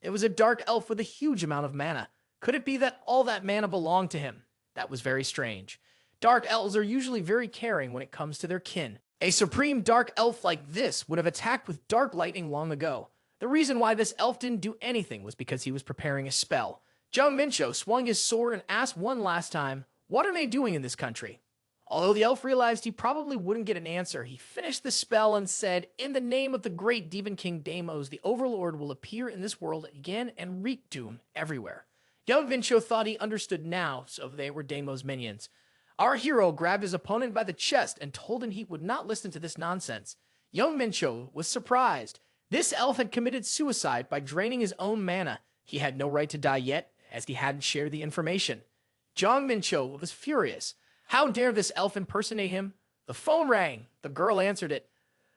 It was a dark elf with a huge amount of mana. Could it be that all that mana belonged to him? That was very strange. Dark elves are usually very caring when it comes to their kin. A supreme dark elf like this would have attacked with dark lightning long ago. The reason why this elf didn't do anything was because he was preparing a spell. Jeon Minchul swung his sword and asked one last time, "What are they doing in this country?" Although the elf realized he probably wouldn't get an answer, he finished the spell and said, "In the name of the great Demon King Deimos, the Overlord will appear in this world again and wreak doom everywhere." Jeon Minchul thought he understood now, so they were Deimos' minions. Our hero grabbed his opponent by the chest and told him he would not listen to this nonsense. Jeon Minchul was surprised. This elf had committed suicide by draining his own mana. He had no right to die yet, as he hadn't shared the information. Jeon Minchul was furious. How dare this elf impersonate him? The phone rang. The girl answered it.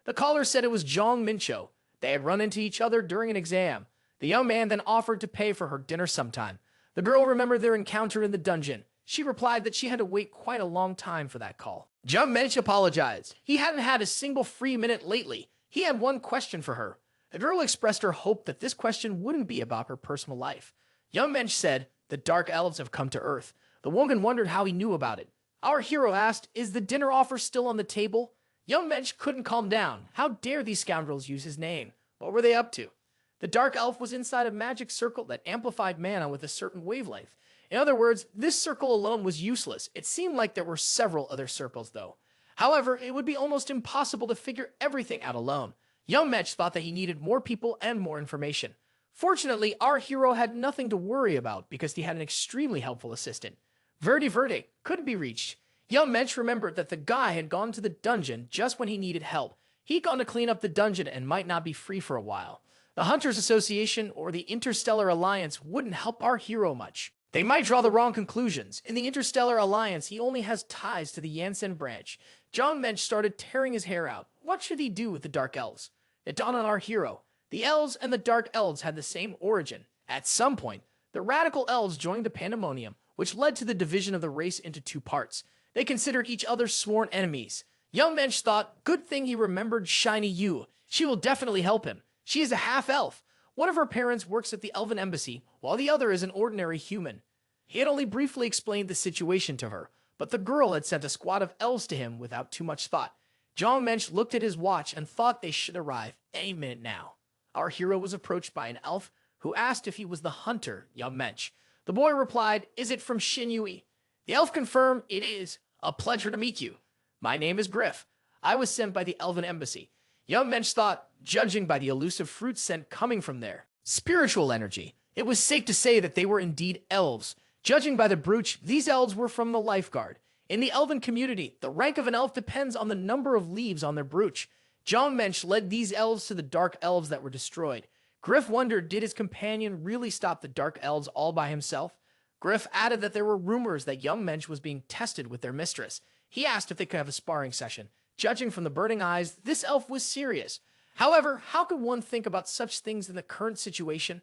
The caller said it was Jeon Minchul. They had run into each other during an exam. The young man then offered to pay for her dinner sometime. The girl remembered their encounter in the dungeon. She replied that she had to wait quite a long time for that call. Jeon Minchul apologized. He hadn't had a single free minute lately. He had one question for her. The girl expressed her hope that this question wouldn't be about her personal life. Jeon Minchul said, "The Dark Elves have come to Earth." The woman wondered how he knew about it. Our hero asked, "Is the dinner offer still on the table?" Jeon Minchul couldn't calm down. How dare these scoundrels use his name? What were they up to? The Dark Elf was inside a magic circle that amplified mana with a certain wavelength. In other words, this circle alone was useless. It seemed like there were several other circles, though. However, it would be almost impossible to figure everything out alone. Jeon Minchul thought that he needed more people and more information. Fortunately, our hero had nothing to worry about because he had an extremely helpful assistant. Verde couldn't be reached. Jeon Minchul remembered that the guy had gone to the dungeon just when he needed help. He'd gone to clean up the dungeon and might not be free for a while. The Hunters Association or the Interstellar Alliance wouldn't help our hero much. They might draw the wrong conclusions. In the Interstellar Alliance, he only has ties to the Jansen branch. Jeon Minchul started tearing his hair out. What should he do with the Dark Elves? It dawned on our hero. The Elves and the Dark Elves had the same origin. At some point, the Radical Elves joined the Pandemonium, which led to the division of the race into 2 parts. They considered each other sworn enemies. Jeon Minchul thought, good thing he remembered Shiny Yu. She will definitely help him. She is a half-elf. One of her parents works at the Elven Embassy, while the other is an ordinary human. He had only briefly explained the situation to her, but the girl had sent a squad of elves to him without too much thought. Jeon Minchul looked at his watch and thought they should arrive any minute now. our hero was approached by an elf who asked if he was the hunter, young Mensch. The boy replied, "Is it from Shin Yui?" The elf confirmed, "It is. A pleasure to meet you. My name is Griff. I was sent by the Elven Embassy." Young Mensch thought, judging by the elusive fruit scent coming from their spiritual energy, it was safe to say that they were indeed elves. Judging by the brooch, these elves were from the lifeguard. In the elven community, the rank of an elf depends on the number of leaves on their brooch. Jeon Minchul led these elves to the dark elves that were destroyed. Griff wondered, did his companion really stop the dark elves all by himself? Griff added that there were rumors that young Mensch was being tested with their mistress. He asked if they could have a sparring session. Judging from the burning eyes, this elf was serious. However, how could one think about such things in the current situation?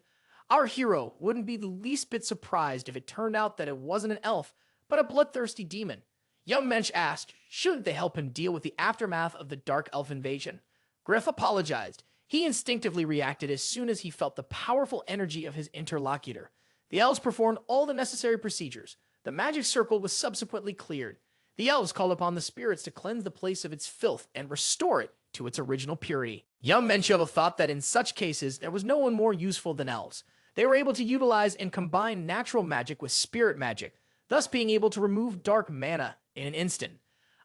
Our hero wouldn't be the least bit surprised if it turned out that it wasn't an elf, but a bloodthirsty demon. Young Mensch asked, shouldn't they help him deal with the aftermath of the dark elf invasion? Griff apologized. He instinctively reacted as soon as he felt the powerful energy of his interlocutor. The elves performed all the necessary procedures. The magic circle was subsequently cleared. The elves called upon the spirits to cleanse the place of its filth and restore it to its original purity. Young Menchel thought that in such cases, there was no one more useful than elves. They were able to utilize and combine natural magic with spirit magic, thus being able to remove dark mana in an instant.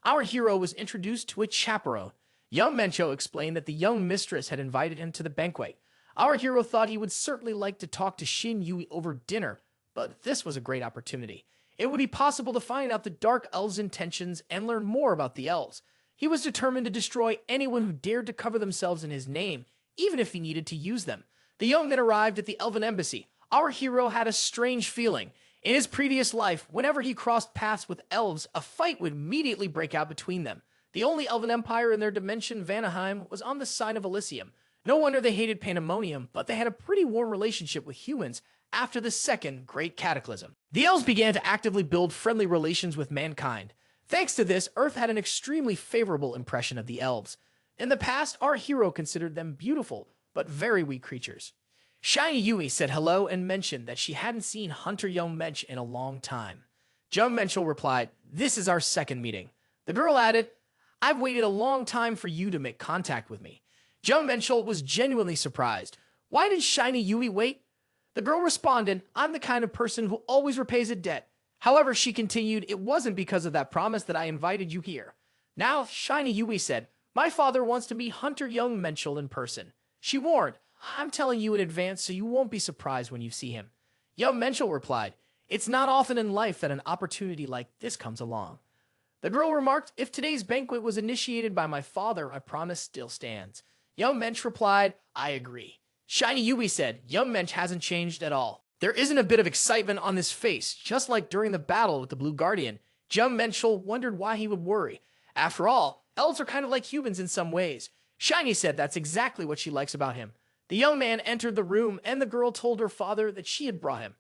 Our hero was introduced to a chaperone. Young Mencho explained that the young mistress had invited him to the banquet. Our hero thought he would certainly like to talk to Shin Yui over dinner, but this was a great opportunity. It would be possible to find out the Dark Elves' intentions and learn more about the Elves. He was determined to destroy anyone who dared to cover themselves in his name, even if he needed to use them. The young men arrived at the Elven Embassy. Our hero had a strange feeling. In his previous life, whenever he crossed paths with elves, a fight would immediately break out between them. The only elven empire in their dimension, Vanaheim, was on the side of Alissium. No wonder they hated Pandemonium, but they had a pretty warm relationship with humans after the second Great Cataclysm. The elves began to actively build friendly relations with mankind. Thanks to this, Earth had an extremely favorable impression of the elves. In the past, our hero considered them beautiful, but very weak creatures. Shiny Yui said hello and mentioned that she hadn't seen Hunter Young Mensch in a long time. Jung Menchul replied, "This is our second meeting." The girl added, "I've waited a long time for you to make contact with me." Jung Menchul was genuinely surprised. Why did Shiny Yui wait? The girl responded, "I'm the kind of person who always repays a debt." However, she continued, "It wasn't because of that promise that I invited you here." Now, Shiny Yui said, "My father wants to meet Hunter Young Menchul in person." She warned, "I'm telling you in advance so you won't be surprised when you see him." Young Menchul replied, "It's not often in life that an opportunity like this comes along." The girl remarked, "If today's banquet was initiated by my father, my promise still stands." Young Mensch replied, "I agree." Shiny Yui said, "Young Mensch hasn't changed at all. There isn't a bit of excitement on his face, just like during the battle with the Blue Guardian." Young Menschel wondered why he would worry. After all, elves are kind of like humans in some ways. Shiny said that's exactly what she likes about him. The young man entered the room, and the girl told her father that she had brought him.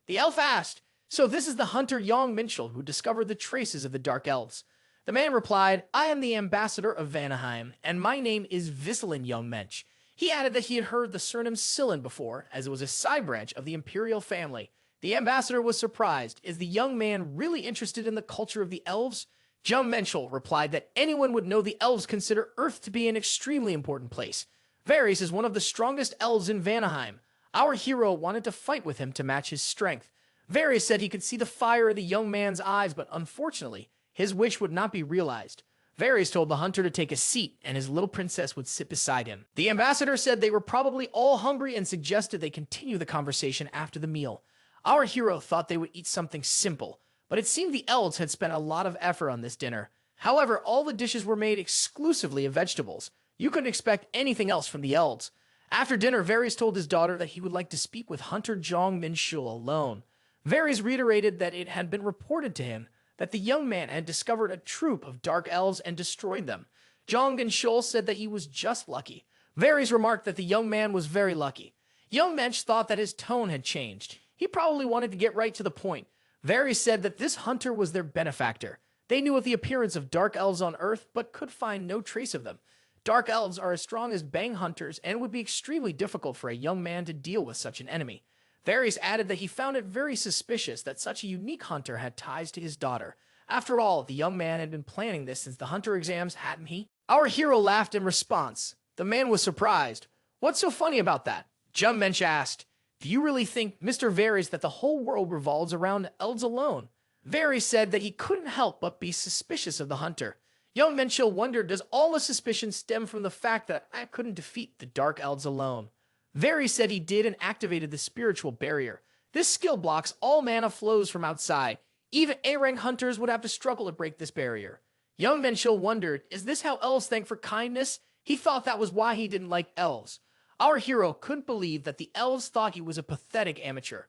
The elf asked, "So this is the hunter Young Minchul who discovered the traces of the Dark Elves?" The man replied, "I am the ambassador of Vanaheim, and my name is Visalin Young Mensch." He added that he had heard the surname Silin before, as it was a side branch of the imperial family. The ambassador was surprised. Is the young man really interested in the culture of the elves? Jeon Minchul replied that anyone would know the elves consider Earth to be an extremely important place. Varys is one of the strongest elves in Vanaheim. Our hero wanted to fight with him to match his strength. Varys said he could see the fire in the young man's eyes, but unfortunately, his wish would not be realized. Varys told the hunter to take a seat, and his little princess would sit beside him. The ambassador said they were probably all hungry and suggested they continue the conversation after the meal. Our hero thought they would eat something simple, but it seemed the elves had spent a lot of effort on this dinner. However, all the dishes were made exclusively of vegetables. You couldn't expect anything else from the elves. After dinner, Varys told his daughter that he would like to speak with Hunter Jeon Minchul alone. Varys reiterated that it had been reported to him that the young man had discovered a troop of dark elves and destroyed them. Jong Minchul said that he was just lucky. Varys remarked that the young man was very lucky. Young Mensch thought that his tone had changed. He probably wanted to get right to the point. Varys said that this hunter was their benefactor. They knew of the appearance of dark elves on Earth, but could find no trace of them. Dark elves are as strong as bang hunters and would be extremely difficult for a young man to deal with such an enemy. Varys added that he found it very suspicious that such a unique hunter had ties to his daughter. After all, the young man had been planning this since the hunter exams, hadn't he? Our hero laughed in response. The man was surprised. What's so funny about that? Jeon Minchul asked, do you really think, Mr. Varys, that the whole world revolves around elves alone? Varys said that he couldn't help but be suspicious of the hunter. Jeon Minchul wondered, does all the suspicion stem from the fact that I couldn't defeat the Dark Elves alone? Varys said he did and activated the spiritual barrier. This skill blocks all mana flows from outside. Even A-rank hunters would have to struggle to break this barrier. Jeon Minchul wondered, is this how elves thank for kindness? He thought that was why he didn't like elves. Our hero couldn't believe that the elves thought he was a pathetic amateur.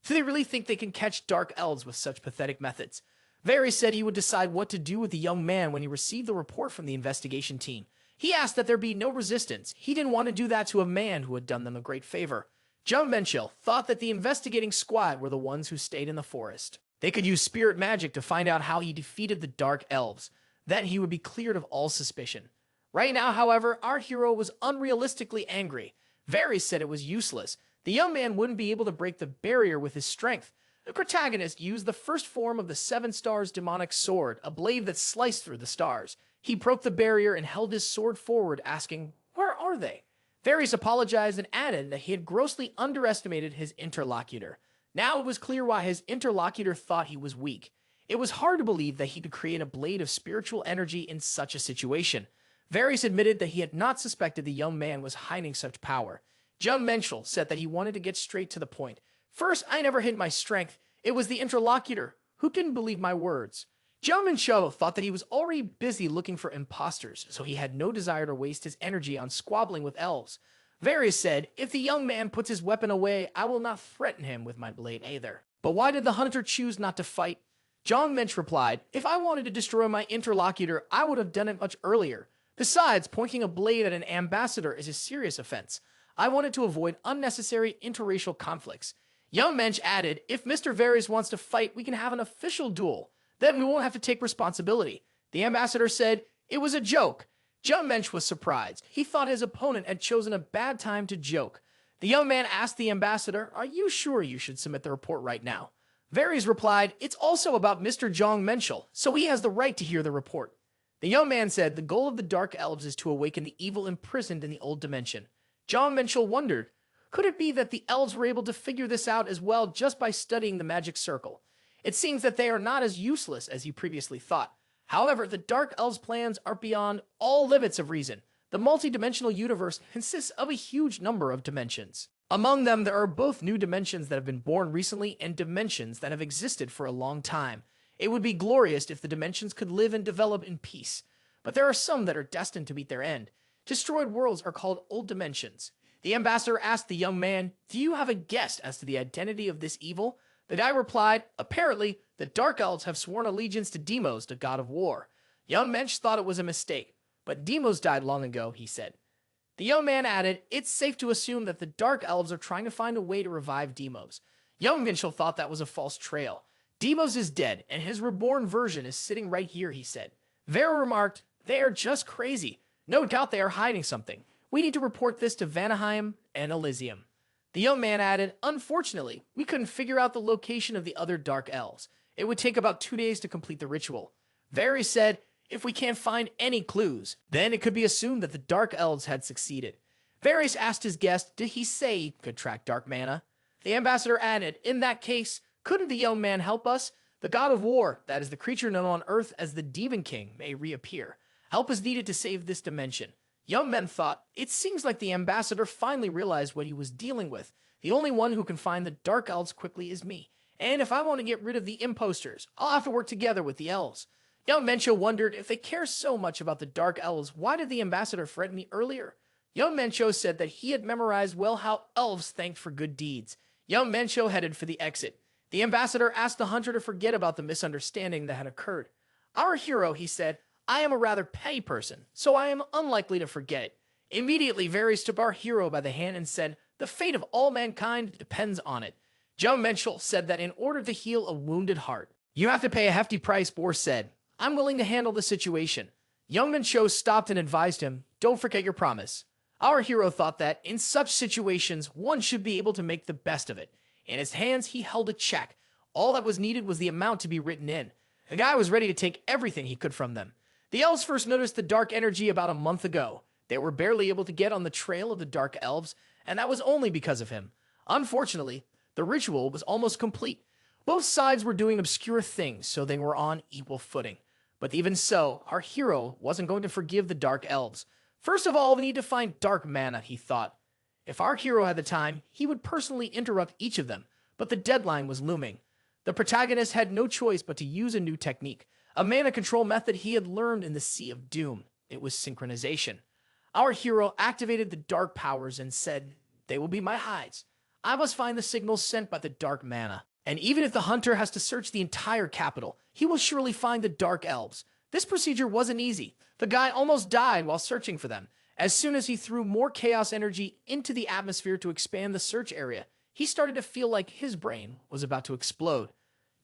Do they really think they can catch dark elves with such pathetic methods? Varys said he would decide what to do with the young man when he received the report from the investigation team. He asked that there be no resistance. He didn't want to do that to a man who had done them a great favor. Jeon Minchul thought that the investigating squad were the ones who stayed in the forest. They could use spirit magic to find out how he defeated the Dark Elves. Then he would be cleared of all suspicion. Right now, however, our hero was unrealistically angry. Varys said it was useless. The young man wouldn't be able to break the barrier with his strength. The protagonist used the first form of the Seven Stars demonic sword, a blade that sliced through the stars. He broke the barrier and held his sword forward, asking, "Where are they?" Varys apologized and added that he had grossly underestimated his interlocutor. Now it was clear why his interlocutor thought he was weak. It was hard to believe that he could create a blade of spiritual energy in such a situation. Varys admitted that he had not suspected the young man was hiding such power. Jeon Minchul said that he wanted to get straight to the point. "First, I never hid my strength. It was the interlocutor who didn't believe my words." Jeon Minchul thought that he was already busy looking for imposters, so he had no desire to waste his energy on squabbling with elves. Varys said, "If the young man puts his weapon away, I will not threaten him with my blade either." But why did the hunter choose not to fight? Jeon Minchul replied, "If I wanted to destroy my interlocutor, I would have done it much earlier. Besides, pointing a blade at an ambassador is a serious offense. I wanted to avoid unnecessary interracial conflicts." Jeon Minchul added, "If Mr. Varys wants to fight, we can have an official duel. Then we won't have to take responsibility." The ambassador said, "It was a joke." Jeon Minchul was surprised. He thought his opponent had chosen a bad time to joke. The young man asked the ambassador, "Are you sure you should submit the report right now?" Varys replied, "It's also about Mr. Jeon Minchul, so he has the right to hear the report." The young man said the goal of the Dark Elves is to awaken the evil imprisoned in the old dimension. Jeon Minchul wondered, could it be that the elves were able to figure this out as well just by studying the magic circle? It seems that they are not as useless as he previously thought. However, the Dark Elves' plans are beyond all limits of reason. The multi-dimensional universe consists of a huge number of dimensions. Among them, there are both new dimensions that have been born recently and dimensions that have existed for a long time. It would be glorious if the dimensions could live and develop in peace. But there are some that are destined to meet their end. Destroyed worlds are called old dimensions. The ambassador asked the young man, "Do you have a guess as to the identity of this evil?" The guy replied, "Apparently, the Dark Elves have sworn allegiance to Deimos, the god of war." Jeon Minchul thought it was a mistake, but Deimos died long ago, he said. The young man added, "It's safe to assume that the Dark Elves are trying to find a way to revive Deimos." Jeon Minchul thought that was a false trail. "Deimos is dead, and his reborn version is sitting right here," he said. Vera remarked, "They are just crazy. No doubt they are hiding something. We need to report this to Vanaheim and Alissium." The young man added, "Unfortunately, we couldn't figure out the location of the other Dark Elves. It would take about 2 days to complete the ritual." Varys said, "If we can't find any clues, then it could be assumed that the Dark Elves had succeeded." Varys asked his guest, did he say he could track dark mana? The ambassador added, "In that case, couldn't the young man help us? The god of war, that is the creature known on Earth as the Demon King, may reappear. Help is needed to save this dimension." Young men thought, it seems like the ambassador finally realized what he was dealing with. The only one who can find the Dark Elves quickly is me. And if I want to get rid of the imposters, I'll have to work together with the Elves. Young Minchul wondered, if they care so much about the Dark Elves, why did the ambassador threaten me earlier? Young Minchul said that he had memorized well how elves thanked for good deeds. Young Minchul headed for the exit. The ambassador asked the hunter to forget about the misunderstanding that had occurred. "Our hero," he said, "I am a rather petty person, so I am unlikely to forget it." Immediately, Varys took our hero by the hand and said, "The fate of all mankind depends on it." Jeon Minchul said that in order to heal a wounded heart, you have to pay a hefty price. Bor said, "I'm willing to handle the situation." Young Minchul stopped and advised him, "Don't forget your promise." Our hero thought that, in such situations, one should be able to make the best of it. In his hands, he held a check. All that was needed was the amount to be written in. The guy was ready to take everything he could from them. The elves first noticed the dark energy about a month ago. They were barely able to get on the trail of the Dark Elves, and that was only because of him. Unfortunately, the ritual was almost complete. Both sides were doing obscure things, so they were on equal footing. But even so, our hero wasn't going to forgive the Dark Elves. First of all, we need to find dark mana, he thought. If our hero had the time, he would personally interrupt each of them, but the deadline was looming. The protagonist had no choice but to use a new technique, a mana control method he had learned in the Sea of Doom. It was synchronization. Our hero activated the dark powers and said, "They will be my hides. I must find the signals sent by the dark mana. And even if the hunter has to search the entire capital, he will surely find the Dark Elves." This procedure wasn't easy. The guy almost died while searching for them. As soon as he threw more chaos energy into the atmosphere to expand the search area, he started to feel like his brain was about to explode.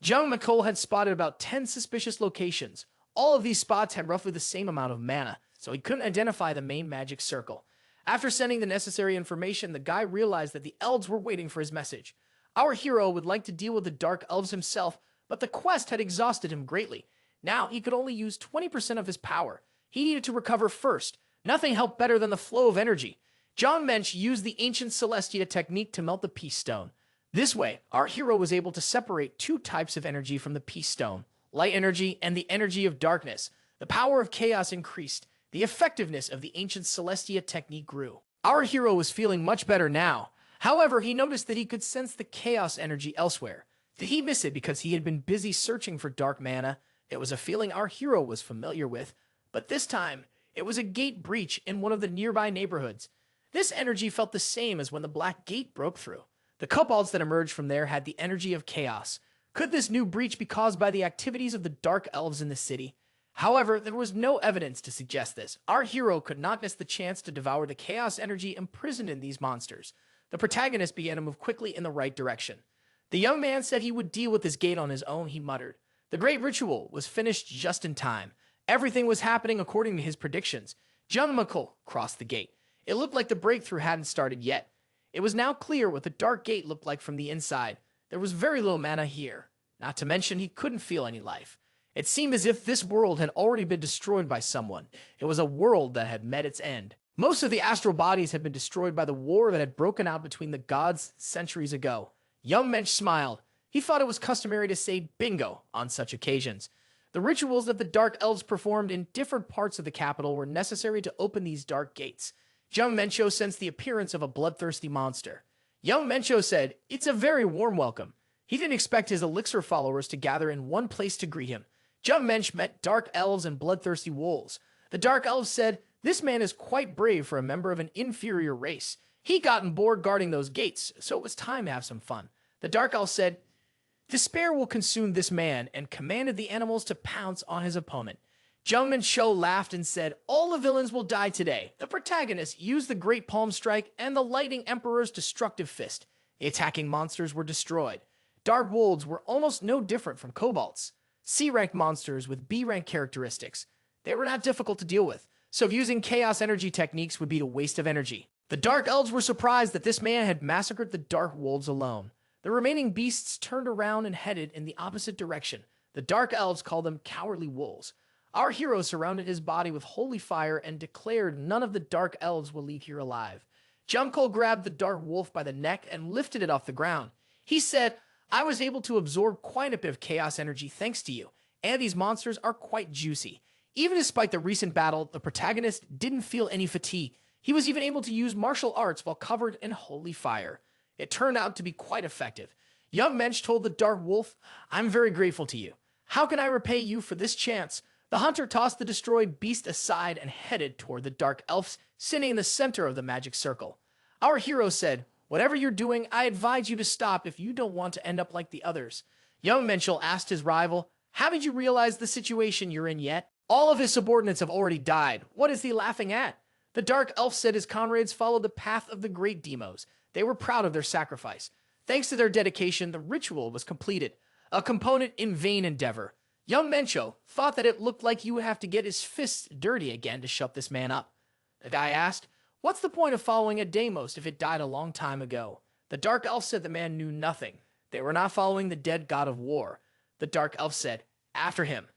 Jeon Minchul had spotted about 10 suspicious locations. All of these spots had roughly the same amount of mana, so he couldn't identify the main magic circle. After sending the necessary information, the guy realized that the elves were waiting for his message. Our hero would like to deal with the Dark Elves himself, but the quest had exhausted him greatly. Now he could only use 20% of his power. He needed to recover first. Nothing helped better than the flow of energy. Jong Minchul used the ancient Celestia technique to melt the Peace Stone. This way, our hero was able to separate two types of energy from the Peace Stone, light energy and the energy of darkness. The power of chaos increased. The effectiveness of the ancient Celestia technique grew. Our hero was feeling much better now. However, he noticed that he could sense the chaos energy elsewhere. Did he miss it because he had been busy searching for dark mana? It was a feeling our hero was familiar with, but this time, it was a gate breach in one of the nearby neighborhoods. This energy felt the same as when the Black Gate broke through. The kobolds that emerged from there had the energy of chaos. Could this new breach be caused by the activities of the Dark Elves in the city? However, there was no evidence to suggest this. Our hero could not miss the chance to devour the chaos energy imprisoned in these monsters. The protagonist began to move quickly in the right direction. The young man said he would deal with this gate on his own, he muttered. The great ritual was finished just in time. Everything was happening according to his predictions. Jeon Minchul crossed the gate. It looked like the breakthrough hadn't started yet. It was now clear what the dark gate looked like from the inside. There was very little mana here. Not to mention, he couldn't feel any life. It seemed as if this world had already been destroyed by someone. It was a world that had met its end. Most of the astral bodies had been destroyed by the war that had broken out between the gods centuries ago. Young Mensch smiled. He thought it was customary to say bingo on such occasions. The rituals that the Dark Elves performed in different parts of the capital were necessary to open these dark gates. Young Mencho sensed the appearance of a bloodthirsty monster. Young Mencho said, "It's a very warm welcome." He didn't expect his elixir followers to gather in one place to greet him. Young Mensch met Dark Elves and bloodthirsty wolves. The Dark Elves said, "This man is quite brave for a member of an inferior race. He'd gotten bored guarding those gates, so it was time to have some fun." The Dark Elf said, "Despair will consume this man," and commanded the animals to pounce on his opponent. Jeon Minchul laughed and said, "All the villains will die today." The protagonist used the Great Palm Strike and the Lightning Emperor's Destructive Fist. The attacking monsters were destroyed. Dark wolves were almost no different from kobolds. C-rank monsters with B-rank characteristics. They were not difficult to deal with, so using chaos energy techniques would be a waste of energy. The Dark Elves were surprised that this man had massacred the Dark Wolves alone. The remaining beasts turned around and headed in the opposite direction. The Dark Elves called them cowardly wolves. Our hero surrounded his body with holy fire and declared none of the Dark Elves will leave here alive. Jungkool grabbed the Dark Wolf by the neck and lifted it off the ground. He said, "I was able to absorb quite a bit of chaos energy thanks to you, and these monsters are quite juicy." Even despite the recent battle, the protagonist didn't feel any fatigue. He was even able to use martial arts while covered in holy fire. It turned out to be quite effective. Young Mensch told the Dark Wolf, "I'm very grateful to you. How can I repay you for this chance?" The hunter tossed the destroyed beast aside and headed toward the Dark Elves, sitting in the center of the magic circle. Our hero said, "Whatever you're doing, I advise you to stop if you don't want to end up like the others." Young Minchul asked his rival, "Haven't you realized the situation you're in yet? All of his subordinates have already died. What is he laughing at?" The Dark Elf said his comrades followed the path of the great demos. They were proud of their sacrifice. Thanks to their dedication, the ritual was completed, a component in vain endeavor. Young Mencho thought that it looked like he would have to get his fists dirty again to shut this man up. The guy asked, "What's the point of following a Deimos if it died a long time ago?" The Dark Elf said the man knew nothing. They were not following the dead god of war. The Dark Elf said, "After him."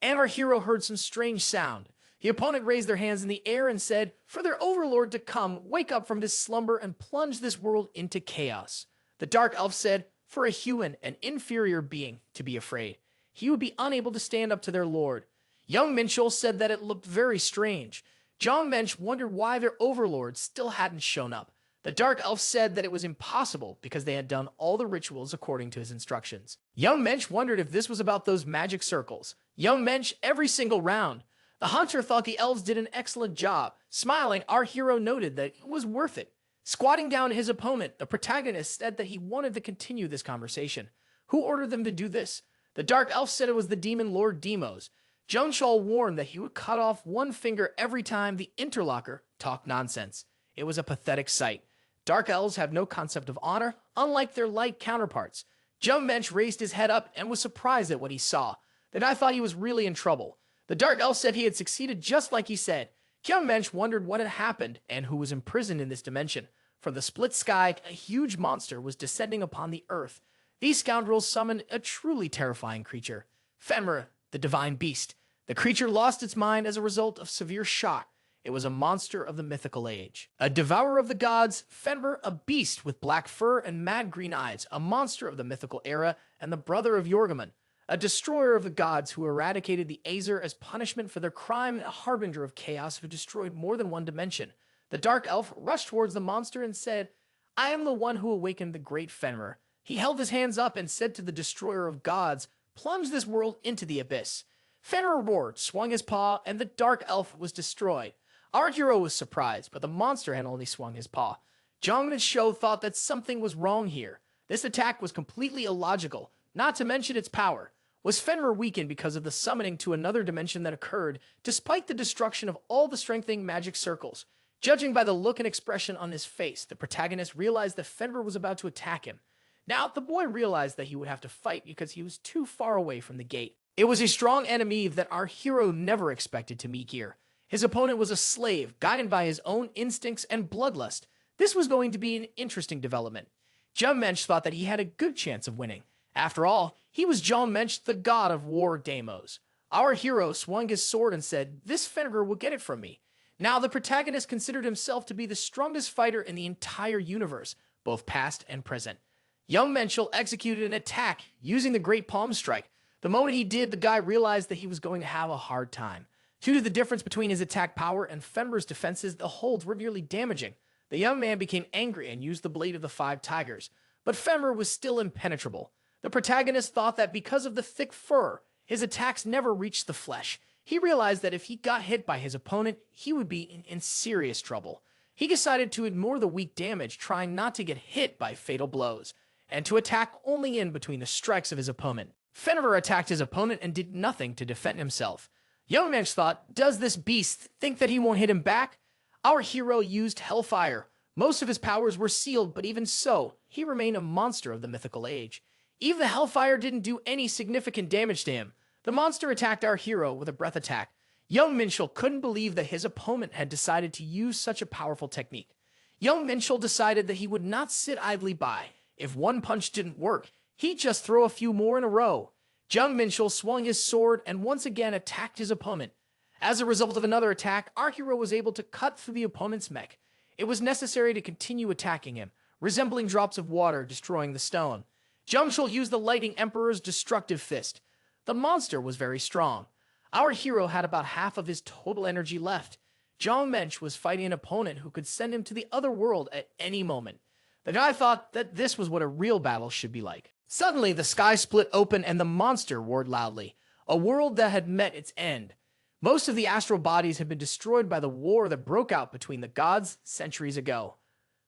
And our hero heard some strange sound. The opponent raised their hands in the air and said, for their overlord to come, wake up from his slumber and plunge this world into chaos. The Dark Elf said, for a human, an inferior being, to be afraid. He would be unable to stand up to their lord. Young Minchul said that it looked very strange. Jong Mensch wondered why their overlord still hadn't shown up. The Dark Elf said that it was impossible because they had done all the rituals according to his instructions. Young Mensch wondered if this was about those magic circles. Young Mensch every single round. The hunter thought the elves did an excellent job. Smiling, our hero noted that it was worth it. Squatting down his opponent, the protagonist said that he wanted to continue this conversation. Who ordered them to do this? The Dark Elf said it was the demon Lord Demos. Jeon Minchul warned that he would cut off one finger every time the interlocker talked nonsense. It was a pathetic sight. Dark Elves have no concept of honor, unlike their light counterparts. Jeon Minchul raised his head up and was surprised at what he saw. Then I thought he was really in trouble. The Dark Elf said he had succeeded just like he said. Jeon Minchul wondered what had happened and who was imprisoned in this dimension. From the split sky, a huge monster was descending upon the earth. These scoundrels summoned a truly terrifying creature. Fenrir, the divine beast. The creature lost its mind as a result of severe shock. It was a monster of the mythical age. A devourer of the gods, Fenrir, a beast with black fur and mad green eyes, a monster of the mythical era, and the brother of Yorgamun. A destroyer of the gods who eradicated the Aesir as punishment for their crime and a harbinger of chaos who destroyed more than one dimension. The Dark Elf rushed towards the monster and said, I am the one who awakened the great Fenrir. He held his hands up and said to the destroyer of gods, plunge this world into the abyss. Fenrir roared, swung his paw, and the Dark Elf was destroyed. Our hero was surprised, but the monster had only swung his paw. Jong Minchul thought that something was wrong here. This attack was completely illogical, not to mention its power. Was Fenrir weakened because of the summoning to another dimension that occurred, despite the destruction of all the strengthening magic circles? Judging by the look and expression on his face, the protagonist realized that Fenrir was about to attack him. Now, the boy realized that he would have to fight because he was too far away from the gate. It was a strong enemy that our hero never expected to meet here. His opponent was a slave, guided by his own instincts and bloodlust. This was going to be an interesting development. Jeon Minchul thought that he had a good chance of winning. After all, he was Jeon Minchul, the god of war demos. Our hero swung his sword and said, this Fenrir will get it from me. Now, the protagonist considered himself to be the strongest fighter in the entire universe, both past and present. Young Minchul executed an attack using the Great Palm Strike. The moment he did, the guy realized that he was going to have a hard time. Due to the difference between his attack power and Fenrir's defenses, the holds were nearly damaging. The young man became angry and used the Blade of the Five Tigers, but Fenrir was still impenetrable. The protagonist thought that because of the thick fur, his attacks never reached the flesh. He realized that if he got hit by his opponent, he would be in serious trouble. He decided to ignore the weak damage, trying not to get hit by fatal blows, and to attack only in between the strikes of his opponent. Fenrir attacked his opponent and did nothing to defend himself. Young Minchul thought, does this beast think that he won't hit him back? Our hero used Hellfire. Most of his powers were sealed, but even so, he remained a monster of the mythical age. Even the Hellfire didn't do any significant damage to him. The monster attacked our hero with a breath attack. Young Minchul couldn't believe that his opponent had decided to use such a powerful technique. Young Minchul decided that he would not sit idly by. If one punch didn't work, he'd just throw a few more in a row. Jeon Minchul swung his sword and once again attacked his opponent. As a result of another attack, our hero was able to cut through the opponent's mech. It was necessary to continue attacking him, resembling drops of water destroying the stone. Jeon Minchul used the Lightning Emperor's destructive fist. The monster was very strong. Our hero had about half of his total energy left. Jong Minchul was fighting an opponent who could send him to the other world at any moment. The guy thought that this was what a real battle should be like. Suddenly, the sky split open and the monster roared loudly. A world that had met its end. Most of the astral bodies had been destroyed by the war that broke out between the gods centuries ago.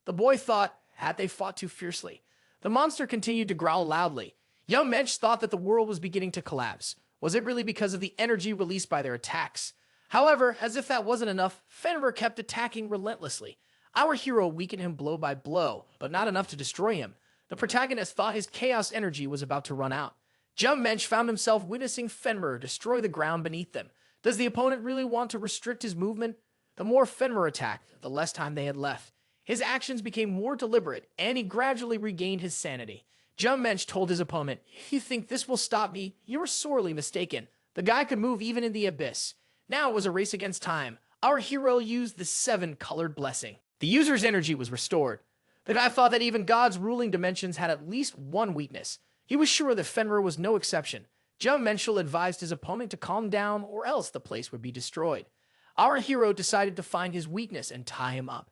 The boy thought, had they fought too fiercely? The monster continued to growl loudly. Young Minchul thought that the world was beginning to collapse. Was it really because of the energy released by their attacks? However, as if that wasn't enough, Fenrir kept attacking relentlessly. Our hero weakened him blow by blow, but not enough to destroy him. The protagonist thought his chaos energy was about to run out. Jeon Minchul found himself witnessing Fenrir destroy the ground beneath them. Does the opponent really want to restrict his movement? The more Fenrir attacked, the less time they had left. His actions became more deliberate, and he gradually regained his sanity. Jeon Minchul told his opponent, "If you think this will stop me, you're sorely mistaken. The guy could move even in the abyss." Now it was a race against time. Our hero used the 7-colored blessing. The user's energy was restored. The guy thought that even God's ruling dimensions had at least one weakness. He was sure that Fenrir was no exception. Jeon Minchul advised his opponent to calm down or else the place would be destroyed. Our hero decided to find his weakness and tie him up.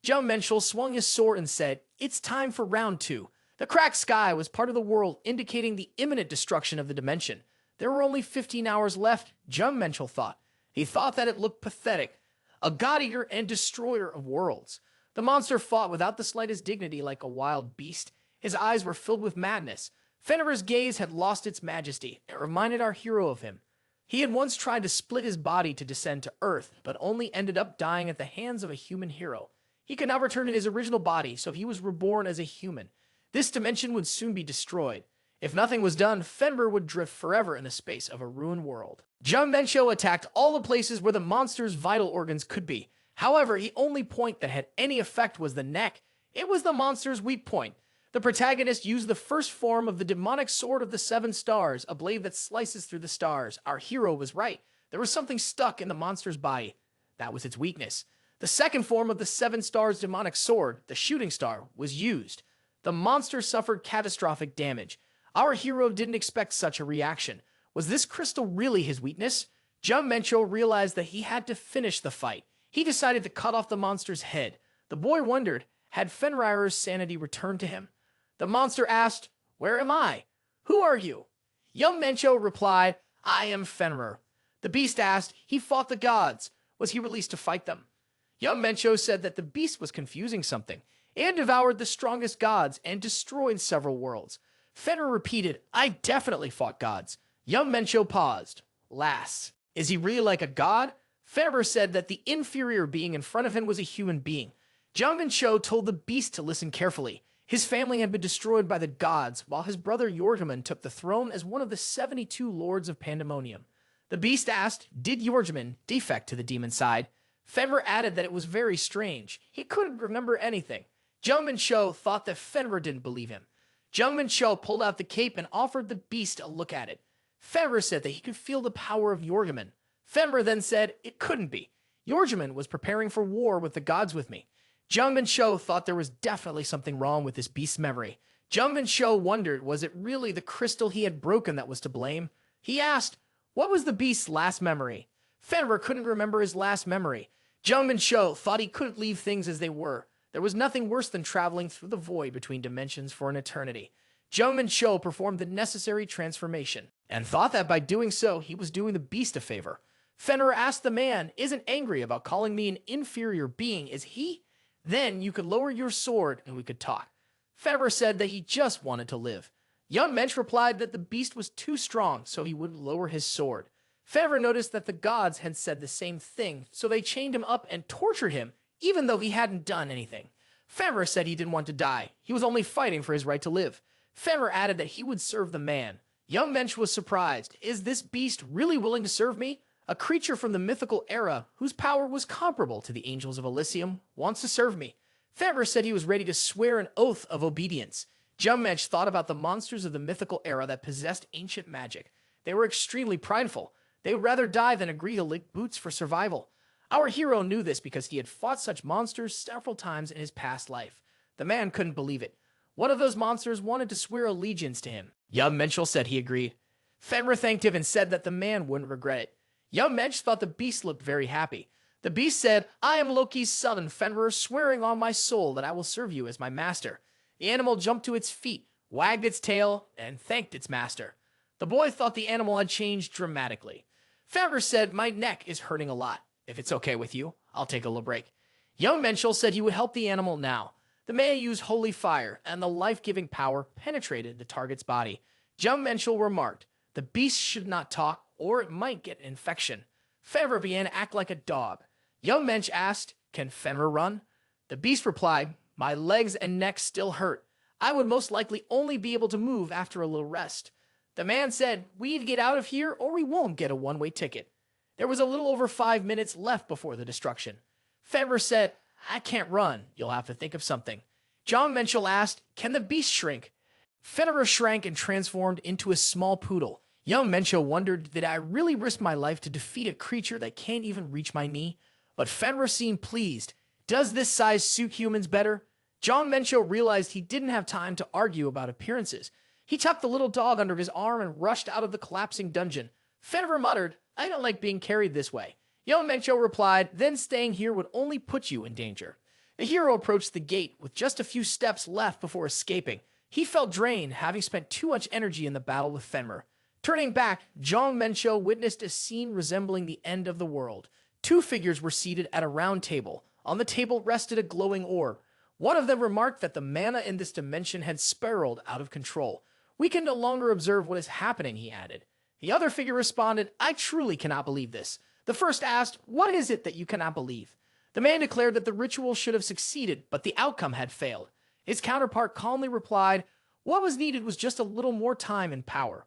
Jeon Minchul swung his sword and said, "It's time for round 2. The cracked sky was part of the world, indicating the imminent destruction of the dimension. There were only 15 hours left, Jeon Minchul thought. He thought that it looked pathetic. A god-eater and destroyer of worlds. The monster fought without the slightest dignity like a wild beast. His eyes were filled with madness. Fenrir's gaze had lost its majesty. It reminded our hero of him. He had once tried to split his body to descend to Earth, but only ended up dying at the hands of a human hero. He could now return to his original body, so he was reborn as a human. This dimension would soon be destroyed. If nothing was done, Fenrir would drift forever in the space of a ruined world." Jeon Minchul attacked all the places where the monster's vital organs could be. However, the only point that had any effect was the neck. It was the monster's weak point. The protagonist used the first form of the demonic sword of the 7 stars, a blade that slices through the stars. Our hero was right. There was something stuck in the monster's body. That was its weakness. The second form of the 7 stars demonic sword, the shooting star, was used. The monster suffered catastrophic damage. Our hero didn't expect such a reaction. Was this crystal really his weakness? Jeon Minchul realized that he had to finish the fight. He decided to cut off the monster's head. The boy wondered, had Fenrir's sanity returned to him? The monster asked, "Where am I? Who are you?" Jeon Minchul replied, "I am Fenrir." The beast asked, "He fought the gods. Was he released to fight them?" Jeon Minchul said that the beast was confusing something. It had devoured the strongest gods and destroyed several worlds. Fenrir repeated, "I definitely fought gods." Jeon Minchul paused. Lass, is he really like a god? Fenrir said that the inferior being in front of him was a human being. Jeon Minchul told the beast to listen carefully. His family had been destroyed by the gods, while his brother Jorgemon took the throne as one of the 72 lords of Pandemonium. The beast asked, did Jorgemon defect to the demon side? Fenrir added that it was very strange. He couldn't remember anything. Jeon Minchul thought that Fenrir didn't believe him. Jeon Minchul pulled out the cape and offered the beast a look at it. Fenrir said that he could feel the power of Jorgemon. Fenrir then said it couldn't be. Jorgemon was preparing for war with the gods with me. Jeon Minchul thought there was definitely something wrong with this beast's memory. Jeon Minchul wondered, was it really the crystal he had broken that was to blame? He asked, what was the beast's last memory? Fenrir couldn't remember his last memory. Jeon Minchul thought he couldn't leave things as they were. There was nothing worse than traveling through the void between dimensions for an eternity. Jeon Minchul performed the necessary transformation, and thought that by doing so, he was doing the beast a favor. Fenrir asked the man, isn't angry about calling me an inferior being, is he? Then you could lower your sword and we could talk. Fenrir said that he just wanted to live. Jeon Minchul replied that the beast was too strong, so he wouldn't lower his sword. Fenrir noticed that the gods had said the same thing, so they chained him up and tortured him, even though he hadn't done anything. Fenrir said he didn't want to die. He was only fighting for his right to live. Fenrir added that he would serve the man. Jeon Minchul was surprised. Is this beast really willing to serve me? A creature from the mythical era, whose power was comparable to the angels of Alissium, wants to serve me. Fenrir said he was ready to swear an oath of obedience. Jeon Minchul thought about the monsters of the mythical era that possessed ancient magic. They were extremely prideful. They would rather die than agree to lick boots for survival. Our hero knew this because he had fought such monsters several times in his past life. The man couldn't believe it. One of those monsters wanted to swear allegiance to him. Jeon Minchul said he agreed. Fenrir thanked him and said that the man wouldn't regret it. Jeon Minchul thought the beast looked very happy. The beast said, I am Loki's son, Fenrir, swearing on my soul that I will serve you as my master. The animal jumped to its feet, wagged its tail, and thanked its master. The boy thought the animal had changed dramatically. Fenrir said, my neck is hurting a lot. If it's okay with you, I'll take a little break. Jeon Minchul said he would help the animal now. The man used holy fire, and the life-giving power penetrated the target's body. Jeon Minchul remarked, the beast should not talk, or it might get an infection. Fenrir began to act like a dog. Jeon Minchul asked, can Fenrir run? The beast replied, my legs and neck still hurt. I would most likely only be able to move after a little rest. The man said, we need to get out of here or we won't get a one-way ticket. There was a little over 5 minutes left before the destruction. Fenrir said, I can't run. You'll have to think of something. Jeon Minchul asked, can the beast shrink? Fenrir shrank and transformed into a small poodle. Young Mencho wondered, did I really risk my life to defeat a creature that can't even reach my knee? But Fenrir seemed pleased. Does this size suit humans better? Jeon Minchul realized he didn't have time to argue about appearances. He tucked the little dog under his arm and rushed out of the collapsing dungeon. Fenrir muttered, I don't like being carried this way. Jeon Minchul replied, then staying here would only put you in danger. The hero approached the gate with just a few steps left before escaping. He felt drained, having spent too much energy in the battle with Fenrir. Turning back, Jeon Minchul witnessed a scene resembling the end of the world. Two figures were seated at a round table. On the table rested a glowing orb. One of them remarked that the mana in this dimension had spiraled out of control. We can no longer observe what is happening, he added. The other figure responded, I truly cannot believe this. The first asked, what is it that you cannot believe? The man declared that the ritual should have succeeded, but the outcome had failed. His counterpart calmly replied, what was needed was just a little more time and power.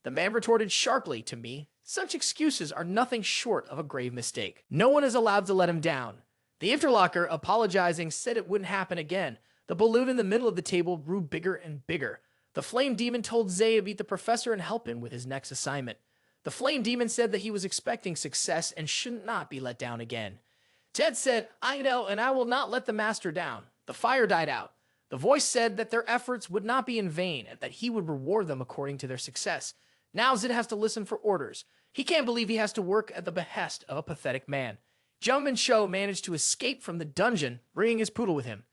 The man retorted sharply to me, such excuses are nothing short of a grave mistake. No one is allowed to let him down. The interlocker, apologizing, said it wouldn't happen again. The balloon in the middle of the table grew bigger and bigger. The flame demon told Zay to beat the professor and help him with his next assignment. The flame demon said that he was expecting success and should not be let down again. Ted said, I know, and I will not let the master down. The fire died out. The voice said that their efforts would not be in vain and that he would reward them according to their success. Now Zid has to listen for orders. He can't believe he has to work at the behest of a pathetic man. Jeon Minchul managed to escape from the dungeon, bringing his poodle with him.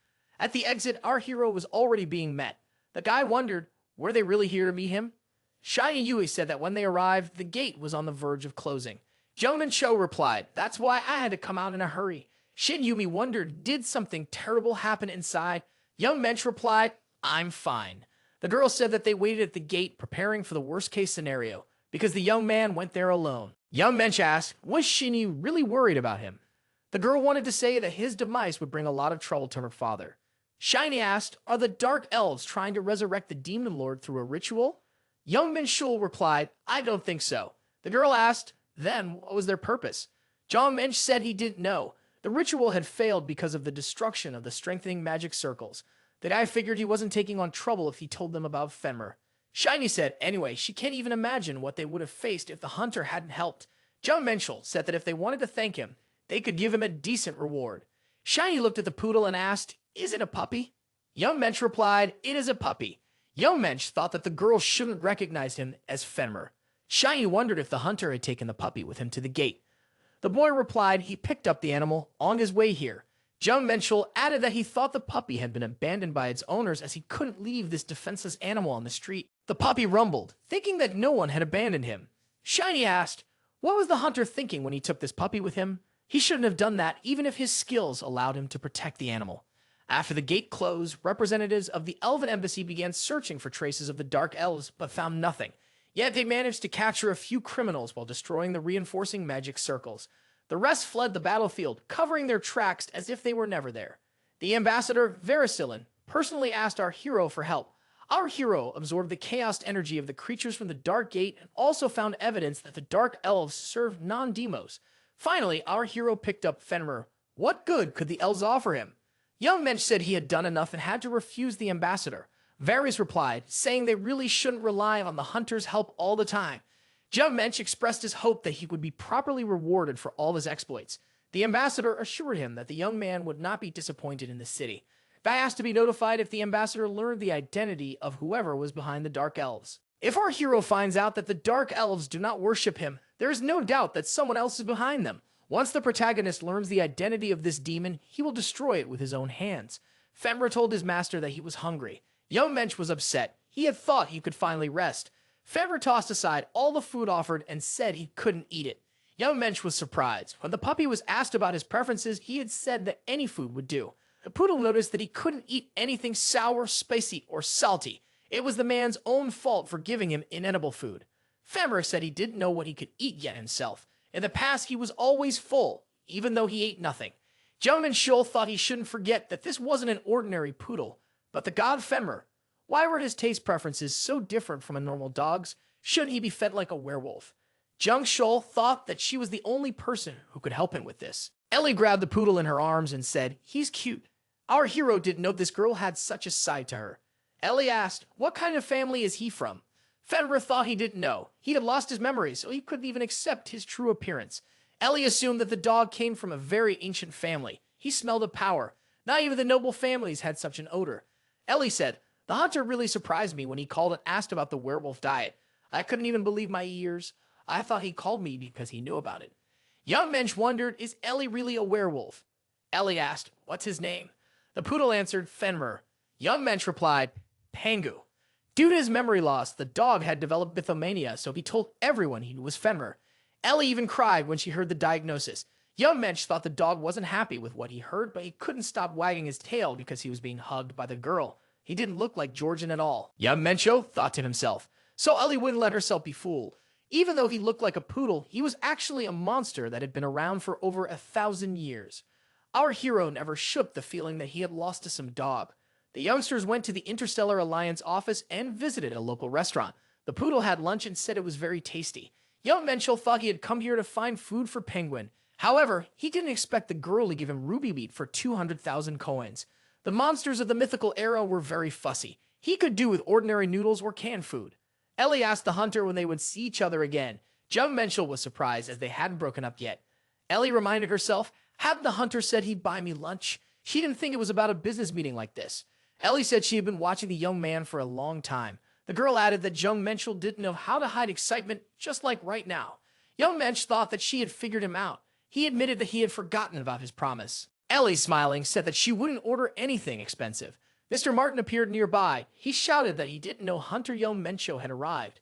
At the exit, our hero was already being met. The guy wondered, were they really here to meet him? Shiny Yui said that when they arrived, the gate was on the verge of closing. Jeon Minchul replied, that's why I had to come out in a hurry. Shin Yumi wondered, did something terrible happen inside? Young Mensch replied, I'm fine. The girl said that they waited at the gate, preparing for the worst-case scenario, because the young man went there alone. Young Mensch asked, was Shinny really worried about him? The girl wanted to say that his demise would bring a lot of trouble to her father. Shiny asked, are the Dark Elves trying to resurrect the Demon Lord through a ritual? Young Minchul replied, I don't think so. The girl asked, then what was their purpose? Jeon Minch said he didn't know. The ritual had failed because of the destruction of the strengthening magic circles. The guy figured he wasn't taking on trouble if he told them about Fenrir. Shiny said, anyway, she can't even imagine what they would have faced if the hunter hadn't helped. Jeon Minchul said that if they wanted to thank him, they could give him a decent reward. Shiny looked at the poodle and asked, is it a puppy? Young Mensch replied, it is a puppy. Young Mensch thought that the girl shouldn't recognize him as Fenrir. Shiny wondered if the hunter had taken the puppy with him to the gate. The boy replied he picked up the animal on his way here. Jeon Minchul added that he thought the puppy had been abandoned by its owners as he couldn't leave this defenseless animal on the street. The puppy rumbled, thinking that no one had abandoned him. Shiny asked, what was the hunter thinking when he took this puppy with him? He shouldn't have done that even if his skills allowed him to protect the animal. After the gate closed, representatives of the Elven Embassy began searching for traces of the Dark Elves, but found nothing. Yet they managed to capture a few criminals while destroying the reinforcing magic circles. The rest fled the battlefield, covering their tracks as if they were never there. The ambassador, Verisilin, personally asked our hero for help. Our hero absorbed the chaos energy of the creatures from the Dark Gate and also found evidence that the Dark Elves served non-demos. Finally, our hero picked up Fenrir. What good could the elves offer him? Young Mensch said he had done enough and had to refuse the ambassador. Varys replied, saying they really shouldn't rely on the hunter's help all the time. Young Mensch expressed his hope that he would be properly rewarded for all his exploits. The ambassador assured him that the young man would not be disappointed in the city. Guy asked to be notified if the ambassador learned the identity of whoever was behind the Dark Elves. If our hero finds out that the Dark Elves do not worship him, there is no doubt that someone else is behind them. Once the protagonist learns the identity of this demon, he will destroy it with his own hands. Fenrir told his master that he was hungry. Young Mensch was upset. He had thought he could finally rest. Fenrir tossed aside all the food offered and said he couldn't eat it. Young Mensch was surprised. When the puppy was asked about his preferences, he had said that any food would do. The poodle noticed that he couldn't eat anything sour, spicy, or salty. It was the man's own fault for giving him inedible food. Fenrir said he didn't know what he could eat yet himself. In the past, he was always full, even though he ate nothing. Jeon Minchul thought he shouldn't forget that this wasn't an ordinary poodle, but the god Fenrir. Why were his taste preferences so different from a normal dog's? Shouldn't he be fed like a werewolf? Jung Shul thought that she was the only person who could help him with this. Ellie grabbed the poodle in her arms and said, he's cute. Our hero didn't know this girl had such a side to her. Ellie asked, what kind of family is he from? Fenrir thought he didn't know. He'd have lost his memory, so he couldn't even accept his true appearance. Ellie assumed that the dog came from a very ancient family. He smelled of power. Not even the noble families had such an odor. Ellie said, "The hunter really surprised me when he called and asked about the werewolf diet. I couldn't even believe my ears. I thought he called me because he knew about it." Young Mensch wondered, is Ellie really a werewolf? Ellie asked, "What's his name?" The poodle answered, Fenrir. Young Mensch replied, Pangu. Due to his memory loss, the dog had developed mythomania, so he told everyone he was Fenrir. Ellie even cried when she heard the diagnosis. Young Mensch thought the dog wasn't happy with what he heard, but he couldn't stop wagging his tail because he was being hugged by the girl. He didn't look like Georgian at all. Young Mencho thought to himself, so Ellie wouldn't let herself be fooled. Even though he looked like a poodle, he was actually a monster that had been around for over 1,000 years. Our hero never shook the feeling that he had lost to some dog. The youngsters went to the Interstellar Alliance office and visited a local restaurant. The poodle had lunch and said it was very tasty. Young Menschel thought he had come here to find food for Penguin. However, he didn't expect the girl to give him ruby meat for 200,000 coins. The monsters of the mythical era were very fussy. He could do with ordinary noodles or canned food. Ellie asked the hunter when they would see each other again. Young Menschel was surprised as they hadn't broken up yet. Ellie reminded herself, hadn't the hunter said he'd buy me lunch? She didn't think it was about a business meeting like this. Ellie said she had been watching the young man for a long time. The girl added that young Menschel didn't know how to hide excitement, just like right now. Young Mensch thought that she had figured him out. He admitted that he had forgotten about his promise. Ellie, smiling, said that she wouldn't order anything expensive. Mr. Martin appeared nearby. He shouted that he didn't know Hunter Young Mencho had arrived.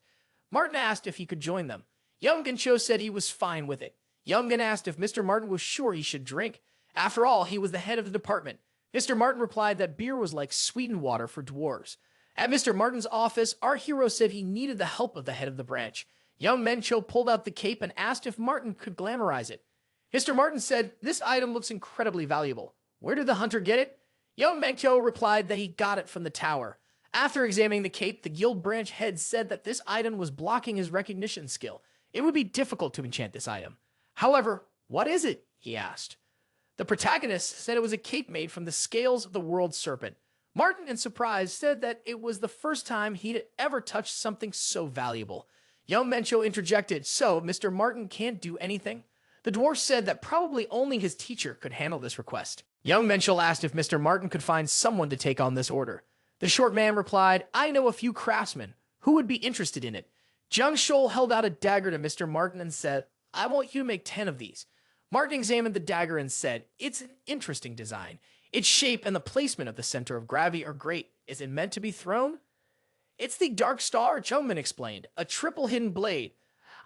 Martin asked if he could join them. Young Gencho said he was fine with it. Youngen asked if Mr. Martin was sure he should drink. After all, he was the head of the department. Mr. Martin replied that beer was like sweetened water for dwarves. At Mr. Martin's office, our hero said he needed the help of the head of the branch. Young Mencho pulled out the cape and asked if Martin could glamorize it. Mr. Martin said, "This item looks incredibly valuable. Where did the hunter get it?" Young Mencho replied that he got it from the tower. After examining the cape, the guild branch head said that this item was blocking his recognition skill. It would be difficult to enchant this item. However, what is it? He asked. The protagonist said it was a cape made from the scales of the World Serpent. Martin, in surprise, said that it was the first time he'd ever touched something so valuable. Young Mencho interjected, "So, Mr. Martin can't do anything?" The dwarf said that probably only his teacher could handle this request. Young Menschel asked if Mr. Martin could find someone to take on this order. The short man replied, "I know a few craftsmen. Who would be interested in it?" Jung Shol held out a dagger to Mr. Martin and said, "I want you to make 10 of these." Martin examined the dagger and said, "It's an interesting design. Its shape and the placement of the center of gravity are great. Is it meant to be thrown?" "It's the Dark Star," Jungman explained, "a triple hidden blade."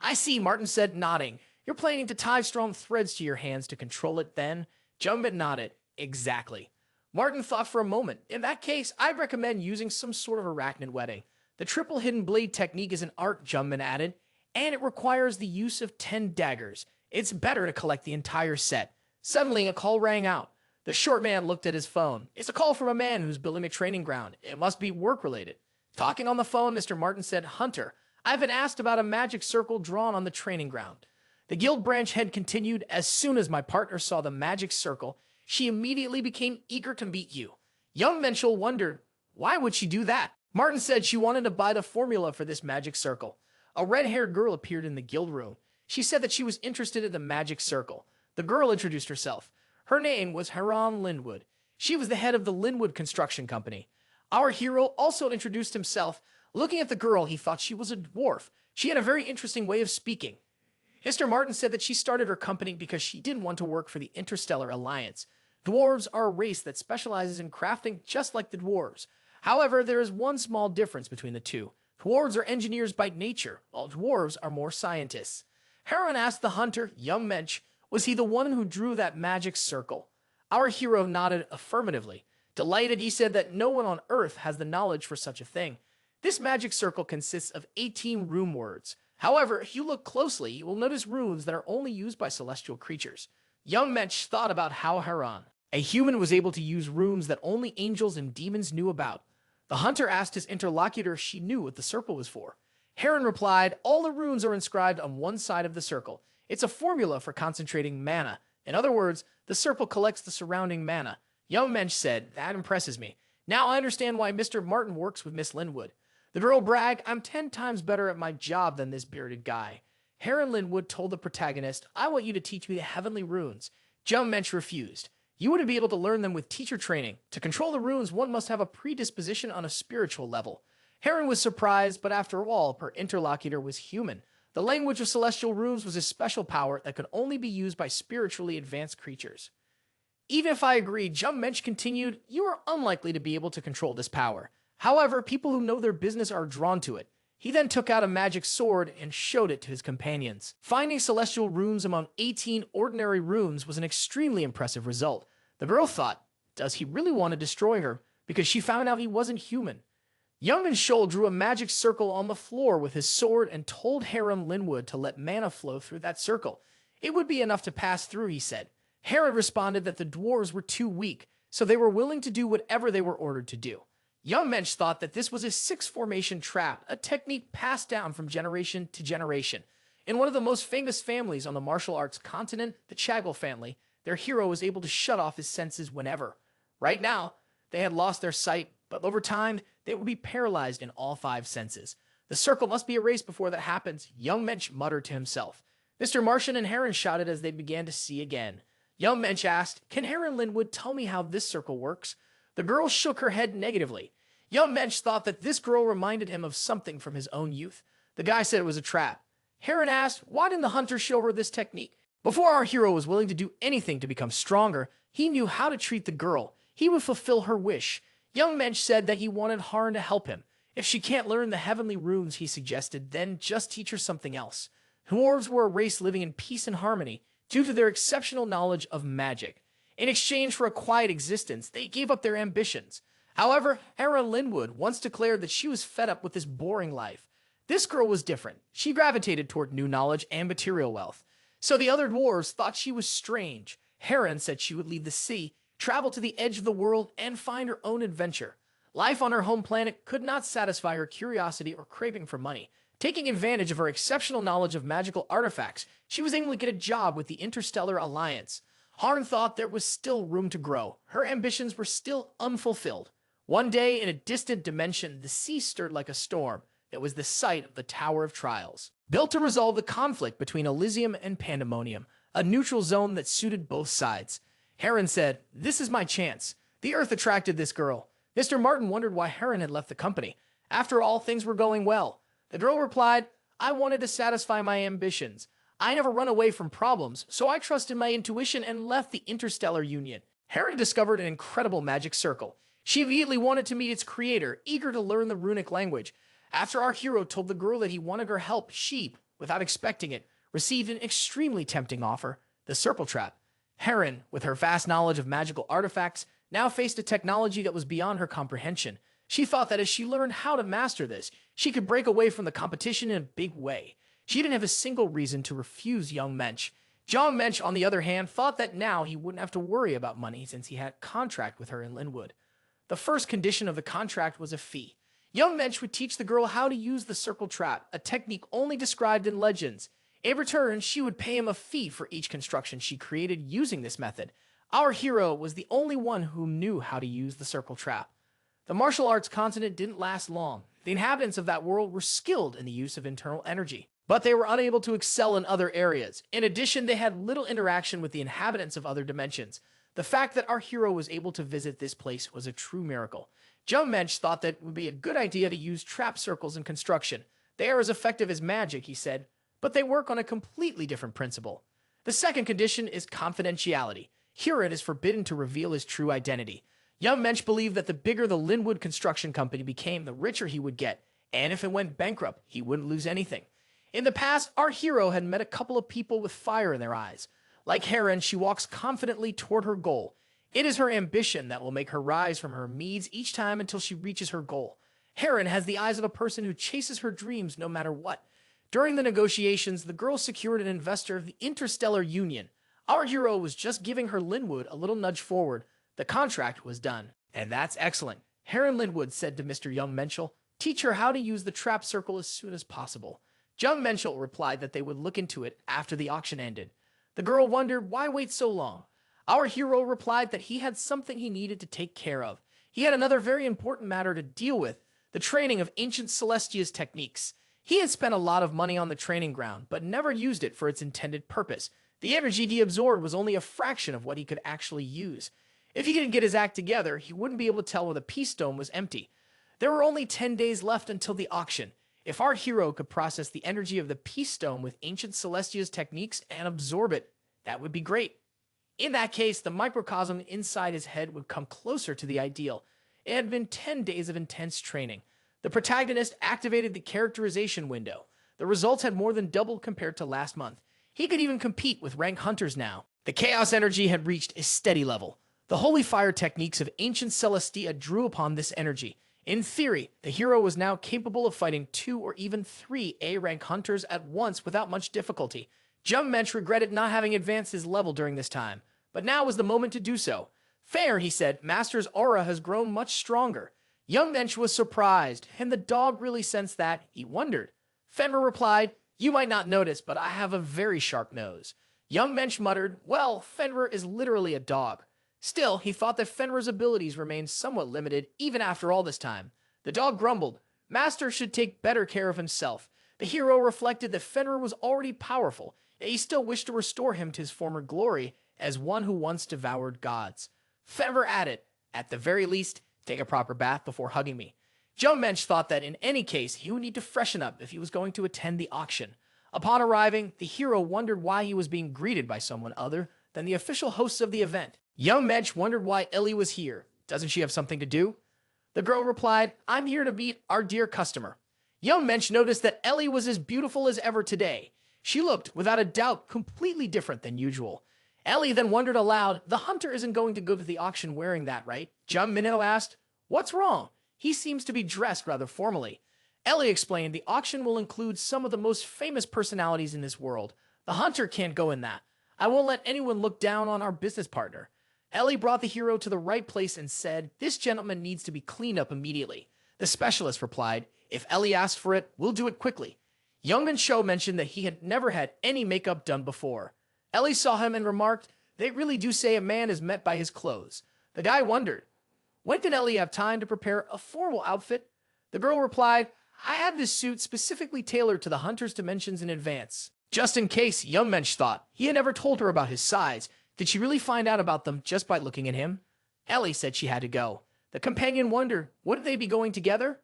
"I see," Martin said, nodding. "You're planning to tie strong threads to your hands to control it then?" Jungman nodded. "Exactly." Martin thought for a moment. "In that case, I'd recommend using some sort of arachnid wedding. The triple hidden blade technique is an art," Jungman added, "and it requires the use of 10 daggers. It's better to collect the entire set." Suddenly, a call rang out. The short man looked at his phone. "It's a call from a man who's building a training ground. It must be work-related." Talking on the phone, Mr. Martin said, "Hunter, I've been asked about a magic circle drawn on the training ground." The guild branch head continued, "As soon as my partner saw the magic circle, she immediately became eager to meet you." Young Menschel wondered, why would she do that? Martin said she wanted to buy the formula for this magic circle. A red-haired girl appeared in the guild room. She said that she was interested in the magic circle. The girl introduced herself. Her name was Haran Linwood. She was the head of the Linwood Construction Company. Our hero also introduced himself. Looking at the girl, he thought she was a dwarf. She had a very interesting way of speaking. Mr. Martin said that she started her company because she didn't want to work for the Interstellar Alliance. Dwarves are a race that specializes in crafting just like the dwarves. However, there is one small difference between the two. Dwarves are engineers by nature, while dwarves are more scientists. Haran asked the hunter, Young Mensch, was he the one who drew that magic circle? Our hero nodded affirmatively. Delighted, he said that no one on Earth has the knowledge for such a thing. This magic circle consists of 18 rune words. However, if you look closely, you will notice runes that are only used by celestial creatures. Young Mensch thought about how Haran, a human, was able to use runes that only angels and demons knew about. The hunter asked his interlocutor if she knew what the circle was for. Haran replied, all the runes are inscribed on one side of the circle. It's a formula for concentrating mana. In other words, the circle collects the surrounding mana. Young Mensch said, that impresses me. Now I understand why Mr. Martin works with Miss Linwood. The girl bragged, "I'm 10 times better at my job than this bearded guy." Heron Linwood told the protagonist, "I want you to teach me the heavenly runes." Jeon Minchul refused. "You wouldn't be able to learn them with teacher training. To control the runes, one must have a predisposition on a spiritual level." Heron was surprised, but after all, her interlocutor was human. The language of celestial runes was a special power that could only be used by spiritually advanced creatures. "Even if I agreed," Jeon Minchul continued, "you are unlikely to be able to control this power. However, people who know their business are drawn to it." He then took out a magic sword and showed it to his companions. Finding celestial runes among 18 ordinary runes was an extremely impressive result. The girl thought, does he really want to destroy her? Because she found out he wasn't human. Jeon Minchul drew a magic circle on the floor with his sword and told Heron Linwood to let mana flow through that circle. It would be enough to pass through, he said. Heron responded that the dwarves were too weak, so they were willing to do whatever they were ordered to do. Jeon Minchul thought that this was a six-formation trap, a technique passed down from generation to generation. In one of the most famous families on the martial arts continent, the Chagall family, their hero was able to shut off his senses whenever. Right now, they had lost their sight, but over time, they would be paralyzed in all 5 senses. The circle must be erased before that happens, Jeon Minchul muttered to himself. Mr. Martian and Heron shouted as they began to see again. Jeon Minchul asked, "Can Heron Linwood tell me how this circle works?" The girl shook her head negatively. Jeon Minchul thought that this girl reminded him of something from his own youth. The guy said it was a trap. Heron asked, "Why didn't the hunter show her this technique?" Before our hero was willing to do anything to become stronger, he knew how to treat the girl. He would fulfill her wish. Jeon Minchul said that he wanted Heron to help him. If she can't learn the heavenly runes, he suggested, then just teach her something else. Dwarves were a race living in peace and harmony due to their exceptional knowledge of magic. In exchange for a quiet existence, they gave up their ambitions. However, Heron Linwood once declared that she was fed up with this boring life. This girl was different. She gravitated toward new knowledge and material wealth. So the other dwarves thought she was strange. Heron said she would leave the sea, travel to the edge of the world, and find her own adventure. Life on her home planet could not satisfy her curiosity or craving for money. Taking advantage of her exceptional knowledge of magical artifacts, she was able to get a job with the Interstellar Alliance. Heron thought there was still room to grow. Her ambitions were still unfulfilled. One day, in a distant dimension, the sea stirred like a storm. It was the site of the Tower of Trials, built to resolve the conflict between Alissium and Pandemonium, a neutral zone that suited both sides. Heron said, "This is my chance." The Earth attracted this girl. Mr. Martin wondered why Heron had left the company. After all, things were going well. The girl replied, "I wanted to satisfy my ambitions. I never run away from problems, so I trusted my intuition and left the Interstellar Union." Heron discovered an incredible magic circle. She immediately wanted to meet its creator, eager to learn the runic language. After our hero told the girl that he wanted her help, she, without expecting it, received an extremely tempting offer, the circle trap. Heron, with her vast knowledge of magical artifacts, now faced a technology that was beyond her comprehension. She thought that as she learned how to master this, she could break away from the competition in a big way. She didn't have a single reason to refuse Jeon Minchul. Jeon Minchul, on the other hand, thought that now he wouldn't have to worry about money since he had a contract with her in Linwood. The first condition of the contract was a fee. Jeon Minchul would teach the girl how to use the circle trap, a technique only described in legends. In return, she would pay him a fee for each construction she created using this method. Our hero was the only one who knew how to use the circle trap. The martial arts continent didn't last long. The inhabitants of that world were skilled in the use of internal energy, but they were unable to excel in other areas. In addition, they had little interaction with the inhabitants of other dimensions. The fact that our hero was able to visit this place was a true miracle. Jeon Minchul thought that it would be a good idea to use trap circles in construction. They are as effective as magic, he said, but they work on a completely different principle. The second condition is confidentiality. Heron is forbidden to reveal his true identity. Jeon Minchul believed that the bigger the Linwood Construction Company became, the richer he would get, and if it went bankrupt, he wouldn't lose anything. In the past, our hero had met a couple of people with fire in their eyes. Like Heron, she walks confidently toward her goal. It is her ambition that will make her rise from her meads each time until she reaches her goal. Heron has the eyes of a person who chases her dreams no matter what. During the negotiations, the girl secured an investor of the Interstellar Union. Our hero was just giving her Linwood a little nudge forward. The contract was done. And that's excellent. Heron Linwood said to Mr. Jeon Minchul, "Teach her how to use the trap circle as soon as possible." Jeon Minchul replied that they would look into it after the auction ended. The girl wondered, why wait so long? Our hero replied that he had something he needed to take care of. He had another very important matter to deal with. the training of ancient Celestia's techniques. He had spent a lot of money on the training ground, but never used it for its intended purpose. The energy he absorbed was only a fraction of what he could actually use. If he didn't get his act together, he wouldn't be able to tell where the peace dome was empty. There were only 10 days left until the auction. If our hero could process the energy of the peace dome with ancient Celestia's techniques and absorb it, that would be great. In that case, the microcosm inside his head would come closer to the ideal. It had been 10 days of intense training. The protagonist activated the characterization window. The results had more than doubled compared to last month. He could even compete with rank hunters now. The chaos energy had reached a steady level. The holy fire techniques of ancient Celestia drew upon this energy. In theory, the hero was now capable of fighting 2 or even 3 A-rank hunters at once without much difficulty. Jeon Minchul regretted not having advanced his level during this time, but now was the moment to do so. Fair, he said, Master's aura has grown much stronger. Young Mensch was surprised, and the dog really sensed that. He wondered. Fenrir replied, you might not notice, but I have a very sharp nose. Young Mensch muttered, well, Fenrir is literally a dog. Still, he thought that Fenrir's abilities remained somewhat limited even after all this time. The dog grumbled, Master should take better care of himself. The hero reflected that Fenrir was already powerful, yet he still wished to restore him to his former glory as one who once devoured gods. Fenrir added, at the very least, take a proper bath before hugging me. Jeon Minchul thought that in any case, he would need to freshen up if he was going to attend the auction. Upon arriving, the hero wondered why he was being greeted by someone other than the official hosts of the event. Young Mensch wondered why Ellie was here. Doesn't she have something to do? The girl replied, I'm here to meet our dear customer. Young Mensch noticed that Ellie was as beautiful as ever today. She looked, without a doubt, completely different than usual. Ellie then wondered aloud, the hunter isn't going to go to the auction wearing that, right? Jeon Minchul asked, what's wrong? He seems to be dressed rather formally. Ellie explained the auction will include some of the most famous personalities in this world. The hunter can't go in that. I won't let anyone look down on our business partner. Ellie brought the hero to the right place and said, this gentleman needs to be cleaned up immediately. The specialist replied, if Ellie asks for it, we'll do it quickly. Young Minchul mentioned that he had never had any makeup done before. Ellie saw him and remarked, they really do say a man is met by his clothes. The guy wondered, when did Ellie have time to prepare a formal outfit? The girl replied, I had this suit specifically tailored to the hunter's dimensions in advance. Just in case, Young Mensch thought. He had never told her about his size. Did she really find out about them just by looking at him? Ellie said she had to go. The companion wondered, wouldn't they be going together?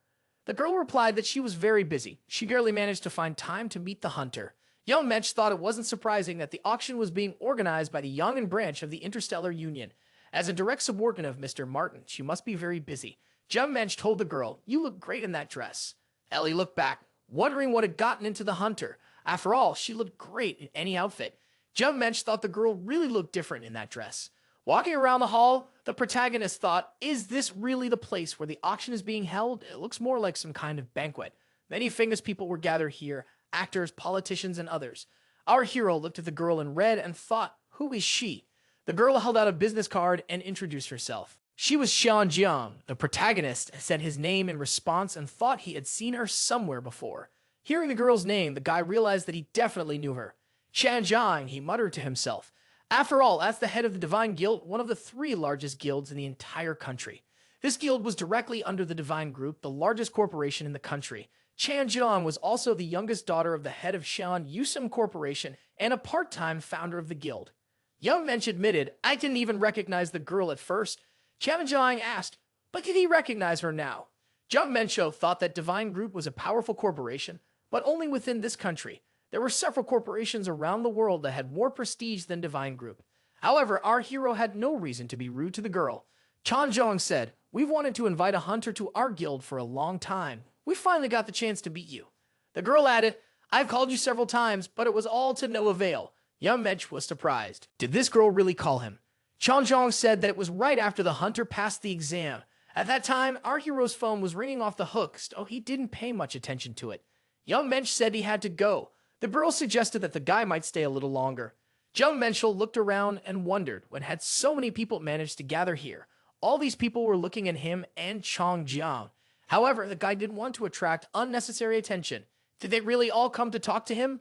The girl replied that she was very busy. She barely managed to find time to meet the hunter. Young Mensch thought it wasn't surprising that the auction was being organized by the Yongan branch of the Interstellar Union. As a direct subordinate of Mr. Martin, she must be very busy. Jeon Minchul told the girl, you look great in that dress. Ellie looked back, wondering what had gotten into the hunter. After all, she looked great in any outfit. Jeon Minchul thought the girl really looked different in that dress. Walking around the hall, the protagonist thought, is this really the place where the auction is being held? It looks more like some kind of banquet. Many famous people were gathered here, actors, politicians, and others. Our hero looked at the girl in red and thought, who is she? The girl held out a business card and introduced herself. She was Jong. The protagonist said his name in response and thought he had seen her somewhere before. Hearing the girl's name, the guy realized that he definitely knew her. Jong, he muttered to himself. After all, as the head of the Divine Guild, one of the 3 largest guilds in the entire country. This guild was directly under the Divine Group, the largest corporation in the country. Jong was also the youngest daughter of the head of Alissium Corporation and a part-time founder of the guild. Young Mensch admitted, I didn't even recognize the girl at first. Jong asked, but did he recognize her now? Jeon Minchul thought that Divine Group was a powerful corporation, but only within this country. There were several corporations around the world that had more prestige than Divine Group. However, our hero had no reason to be rude to the girl. Jong said, we've wanted to invite a hunter to our guild for a long time. We finally got the chance to meet you. The girl added, I've called you several times, but it was all to no avail. Young Mensch was surprised. Did this girl really call him? Jong said that it was right after the hunter passed the exam. At that time, our hero's phone was ringing off the hook, so he didn't pay much attention to it. Young Mensch said he had to go. The girl suggested that the guy might stay a little longer. Jeon Minchul looked around and wondered when had so many people managed to gather here. All these people were looking at him and Jong. However, the guy didn't want to attract unnecessary attention. Did they really all come to talk to him?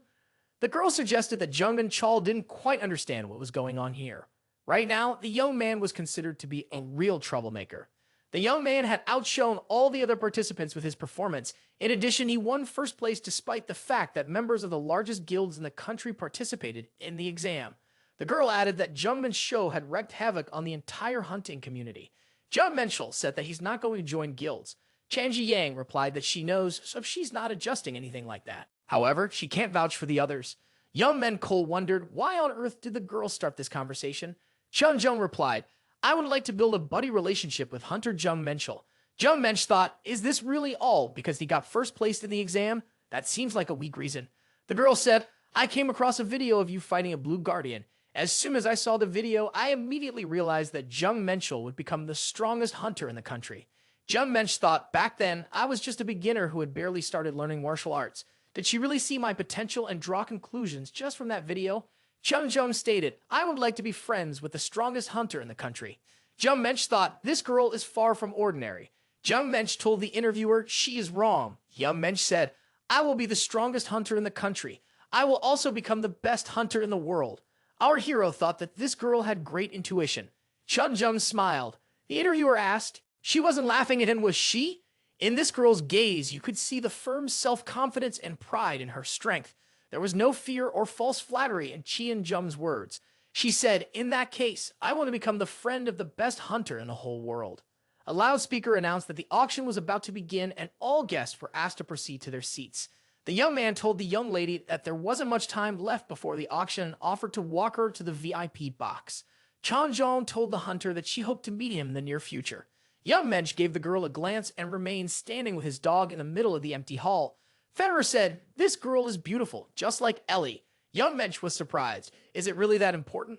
The girl suggested that Jeon Minchul didn't quite understand what was going on here. Right now, the young man was considered to be a real troublemaker. The young man had outshone all the other participants with his performance. In addition, he won first place despite the fact that members of the largest guilds in the country participated in the exam. The girl added that Jeon Minchul's show had wreaked havoc on the entire hunting community. Jeon Minchul said that he's not going to join guilds. Chanji Yang replied that she knows, so she's not adjusting anything like that. However, she can't vouch for the others. Young Minchul wondered why on earth did the girl start this conversation. Chun Jong replied, I would like to build a buddy relationship with Hunter Jeon Minchul. Jeon Minch thought, is this really all because he got first place in the exam? That seems like a weak reason. The girl said, I came across a video of you fighting a blue guardian. As soon as I saw the video, I immediately realized that Jeon Minchul would become the strongest hunter in the country. Jeon Minch thought, back then, I was just a beginner who had barely started learning martial arts. Did she really see my potential and draw conclusions just from that video? Chun Jong stated, I would like to be friends with the strongest hunter in the country. Jeon Minch thought, this girl is far from ordinary. Jeon Minch told the interviewer she is wrong. Jeon Minch said, I will be the strongest hunter in the country. I will also become the best hunter in the world. Our hero thought that this girl had great intuition. Chun Jung smiled. The interviewer asked, she wasn't laughing at him, was she? In this girl's gaze, you could see the firm self-confidence and pride in her strength. There was no fear or false flattery in Cheon Jung's words. She said, in that case, I want to become the friend of the best hunter in the whole world. A loudspeaker announced that the auction was about to begin and all guests were asked to proceed to their seats. The young man told the young lady that there wasn't much time left before the auction and offered to walk her to the VIP box. Chun Jong told the hunter that she hoped to meet him in the near future. Young Mensch gave the girl a glance and remained standing with his dog in the middle of the empty hall. Fenrir said, this girl is beautiful, just like Ellie. Young Mensch was surprised. Is it really that important?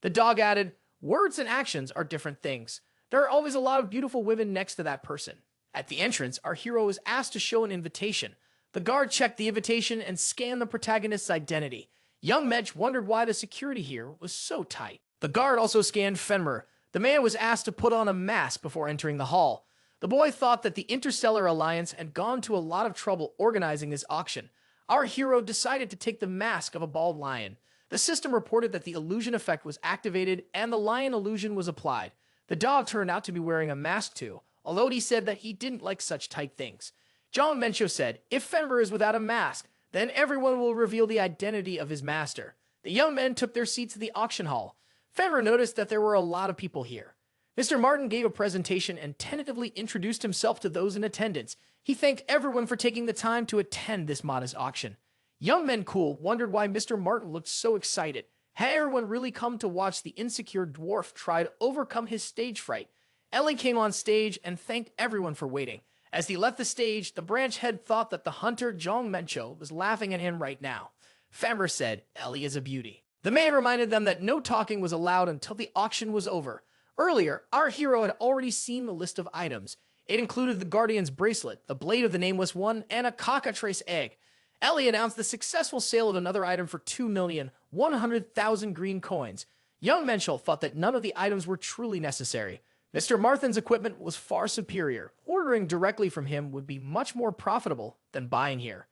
The dog added, words and actions are different things. There are always a lot of beautiful women next to that person. At the entrance, our hero was asked to show an invitation. The guard checked the invitation and scanned the protagonist's identity. Young Mensch wondered why the security here was so tight. The guard also scanned Fenrir. The man was asked to put on a mask before entering the hall. The boy thought that the Interstellar Alliance had gone to a lot of trouble organizing this auction. Our hero decided to take the mask of a bald lion. The system reported that the illusion effect was activated and the lion illusion was applied. The dog turned out to be wearing a mask too, although he said that he didn't like such tight things. Jeon Minchul said, if Fenrir is without a mask, then everyone will reveal the identity of his master. The young men took their seats in the auction hall. Fenrir noticed that there were a lot of people here. Mr. Martin gave a presentation and tentatively introduced himself to those in attendance. He thanked everyone for taking the time to attend this modest auction. Young Minchul wondered why Mr. Martin looked so excited. Had everyone really come to watch the insecure dwarf try to overcome his stage fright? Ellie came on stage and thanked everyone for waiting. As he left the stage, the branch head thought that the hunter Jeon Minchul was laughing at him right now. Fenrir said, Ellie is a beauty. The man reminded them that no talking was allowed until the auction was over. Earlier, our hero had already seen the list of items. It included the Guardian's bracelet, the blade of the Nameless One, and a cockatrice egg. Ellie announced the successful sale of another item for 2,100,000 green coins. Young Minchul thought that none of the items were truly necessary. Mr. Marthin's equipment was far superior. Ordering directly from him would be much more profitable than buying here.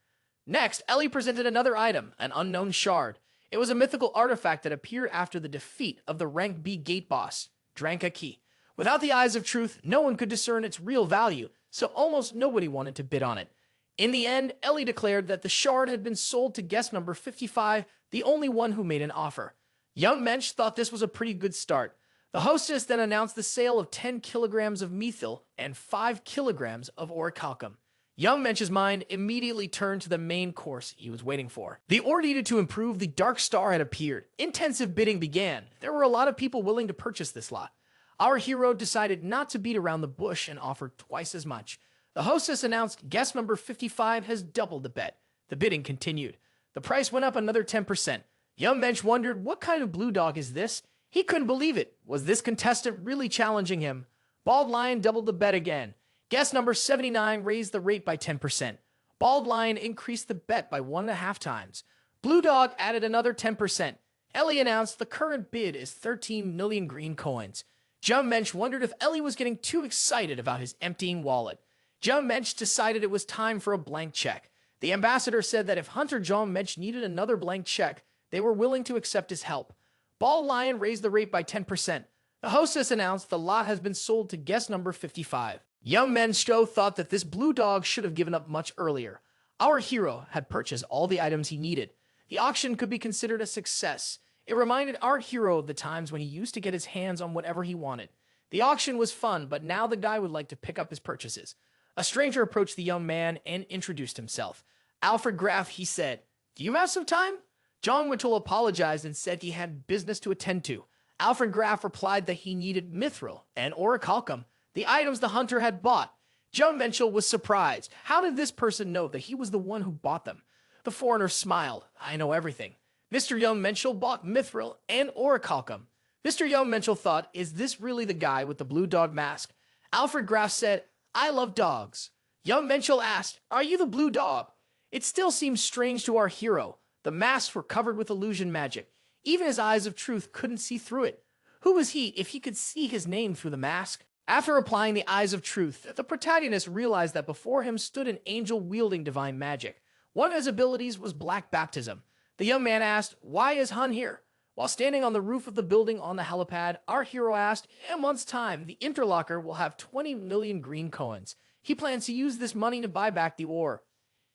Next, Ellie presented another item, an unknown shard. It was a mythical artifact that appeared after the defeat of the rank B gate boss, Dranka Key. Without the eyes of truth, no one could discern its real value, so almost nobody wanted to bid on it. In the end, Ellie declared that the shard had been sold to guest number 55, the only one who made an offer. Young Mensch thought this was a pretty good start. The hostess then announced the sale of 10 kilograms of methyl and 5 kilograms of orichalcum. Young Mensch's mind immediately turned to the main course he was waiting for. The ore needed to improve the Dark Star had appeared. Intensive bidding began. There were a lot of people willing to purchase this lot. Our hero decided not to beat around the bush and offered twice as much. The hostess announced guest number 55 has doubled the bet. The bidding continued. The price went up another 10%. Young Mensch wondered, what kind of blue dog is this? He couldn't believe it. Was this contestant really challenging him? Bald Lion doubled the bet again. Guest number 79 raised the rate by 10%. Bald Lion increased the bet by 1.5 times. Blue Dog added another 10%. Ellie announced the current bid is 13 million green coins. Jeon Minch wondered if Ellie was getting too excited about his emptying wallet. Jeon Minch decided it was time for a blank check. The ambassador said that if Hunter Jeon Minch needed another blank check, they were willing to accept his help. Bald Lion raised the rate by 10%. The hostess announced the lot has been sold to guest number 55. Young Minchul thought that this blue dog should have given up much earlier. Our hero had purchased all the items he needed. The auction could be considered a success. It reminded our hero of the times when he used to get his hands on whatever he wanted. The auction was fun, but now the guy would like to pick up his purchases. A stranger approached the young man and introduced himself. Alfred Graf, he said, "Do you have some time?" Jeon Minchul apologized and said he had business to attend to. Alfred Graf replied that he needed mithril and orichalcum, the items the hunter had bought. Jeon Minchul was surprised. How did this person know that he was the one who bought them? The foreigner smiled. "I know everything." Mr. Jeon Minchul bought mithril and orichalcum. Mr. Jeon Minchul thought, is this really the guy with the blue dog mask? Alfred Graf said, "I love dogs." Jeon Minchul asked, "Are you the blue dog?" It still seemed strange to our hero. The masks were covered with illusion magic. Even his eyes of truth couldn't see through it. Who was he if he could see his name through the mask? After applying the eyes of truth, the protagonist realized that before him stood an angel wielding divine magic. One of his abilities was black baptism. The young man asked, "Why is Hun here?" While standing on the roof of the building on the helipad, our hero asked, "In a month's time, the interlocker will have 20 million green coins. He plans to use this money to buy back the ore."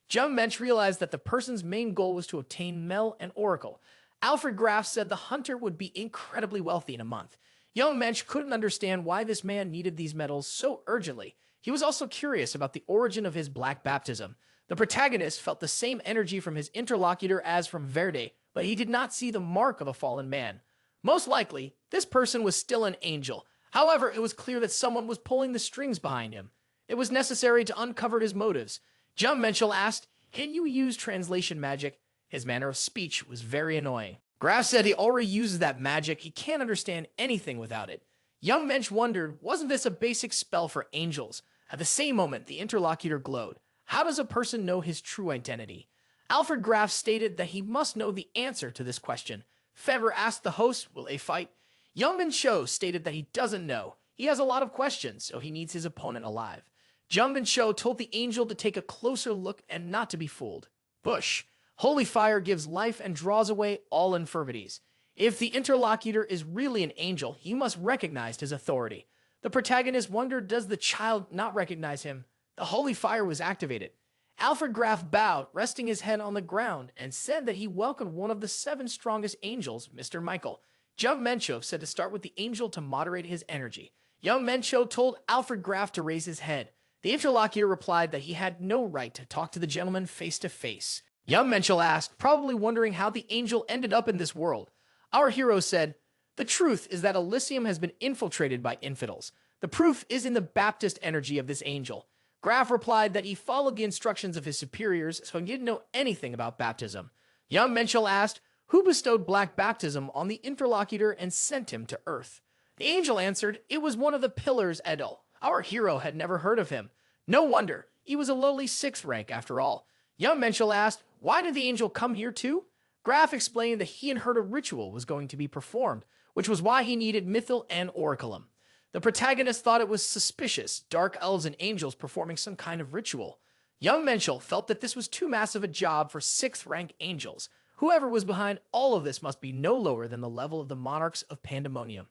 Jeon Minchul realized that the person's main goal was to obtain Mel and Oracle. Alfred Graf said the hunter would be incredibly wealthy in a month. Young Minchul couldn't understand why this man needed these metals so urgently. He was also curious about the origin of his black baptism. The protagonist felt the same energy from his interlocutor as from Verde, but he did not see the mark of a fallen man. Most likely, this person was still an angel. However, it was clear that someone was pulling the strings behind him. It was necessary to uncover his motives. Jeon Minchul asked, "Can you use translation magic?" His manner of speech was very annoying. Graf said he already uses that magic. He can't understand anything without it. Young Minchul wondered, wasn't this a basic spell for angels? At the same moment, the interlocutor glowed. How does a person know his true identity? Alfred Graf stated that he must know the answer to this question. Fever asked the host, will they fight? Young Minchul stated that he doesn't know. He has a lot of questions, so he needs his opponent alive. Jeon Minchul told the angel to take a closer look and not to be fooled. Bush. Holy fire gives life and draws away all infirmities. If the interlocutor is really an angel, he must recognize his authority. The protagonist wondered, does the child not recognize him? The holy fire was activated. Alfred Graf bowed, resting his head on the ground, and said that he welcomed one of the 7 strongest angels, Mr. Michael. Jeon Minchul said to start with the angel to moderate his energy. Young Minchul told Alfred Graf to raise his head. The interlocutor replied that he had no right to talk to the gentleman face to face. Young Minchul asked, probably wondering how the angel ended up in this world. Our hero said, the truth is that Alissium has been infiltrated by infidels. The proof is in the Baptist energy of this angel. Graf replied that he followed the instructions of his superiors, so he didn't know anything about baptism. Young Minchul asked, who bestowed black baptism on the interlocutor and sent him to Earth? The angel answered, it was one of the pillars, Edel. Our hero had never heard of him. No wonder, he was a lowly 6th rank after all. Young Minchul asked, why did the angel come here too? Graf explained that he had heard a ritual was going to be performed, which was why he needed mithril and orichalcum. The protagonist thought it was suspicious, dark elves and angels performing some kind of ritual. Young Minchul felt that this was too massive a job for 6th rank angels. Whoever was behind all of this must be no lower than the level of the monarchs of Pandemonium.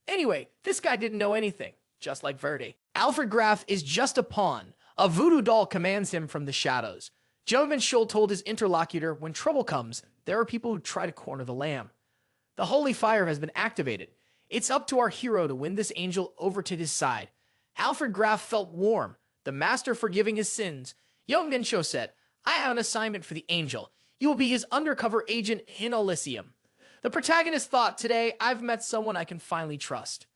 Anyway, this guy didn't know anything, just like Verde. Alfred Graf is just a pawn. A voodoo doll commands him from the shadows. Jeon Minchul told his interlocutor, when trouble comes, there are people who try to corner the lamb. The holy fire has been activated. It's up to our hero to win this angel over to his side. Alfred Graf felt warm, the master forgiving his sins. Young Minchul said, I have an assignment for the angel. You will be his undercover agent in Alissium. The protagonist thought, today I've met someone I can finally trust.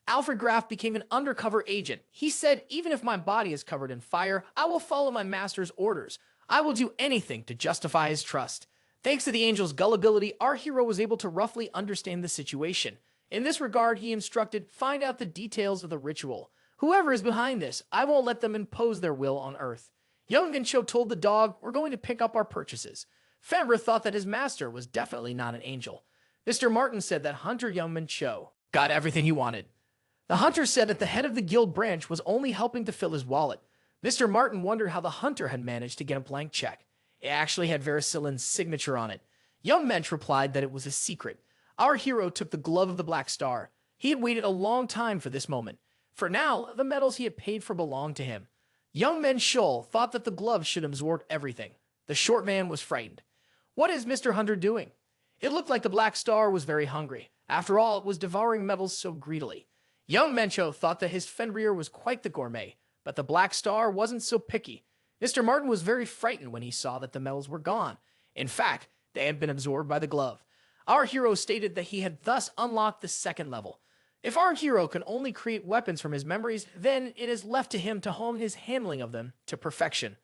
Alfred Graf became an undercover agent. He said, even if my body is covered in fire, I will follow my master's orders. I will do anything to justify his trust. Thanks to the angel's gullibility, our hero was able to roughly understand the situation. In this regard, he instructed, find out the details of the ritual. Whoever is behind this, I won't let them impose their will on Earth. Young Minchul told the dog, we're going to pick up our purchases. Fenrir thought that his master was definitely not an angel. Mr. Martin said that Hunter Young Minchul got everything he wanted. The hunter said that the head of the guild branch was only helping to fill his wallet. Mr. Martin wondered how the hunter had managed to get a blank check. It actually had Verisilin's signature on it. Young Mensch replied that it was a secret. Our hero took the glove of the Black Star. He had waited a long time for this moment. For now, the metals he had paid for belonged to him. Young Minchul thought that the gloves should absorb everything. The short man was frightened. What is Mr. Hunter doing? It looked like the Black Star was very hungry. After all, it was devouring metals so greedily. Young Mencho thought that his Fenrir was quite the gourmet, but the Black Star wasn't so picky. Mr. Martin was very frightened when he saw that the metals were gone. In fact, they had been absorbed by the glove. Our hero stated that he had thus unlocked the second level. If our hero can only create weapons from his memories, then it is left to him to hone his handling of them to perfection.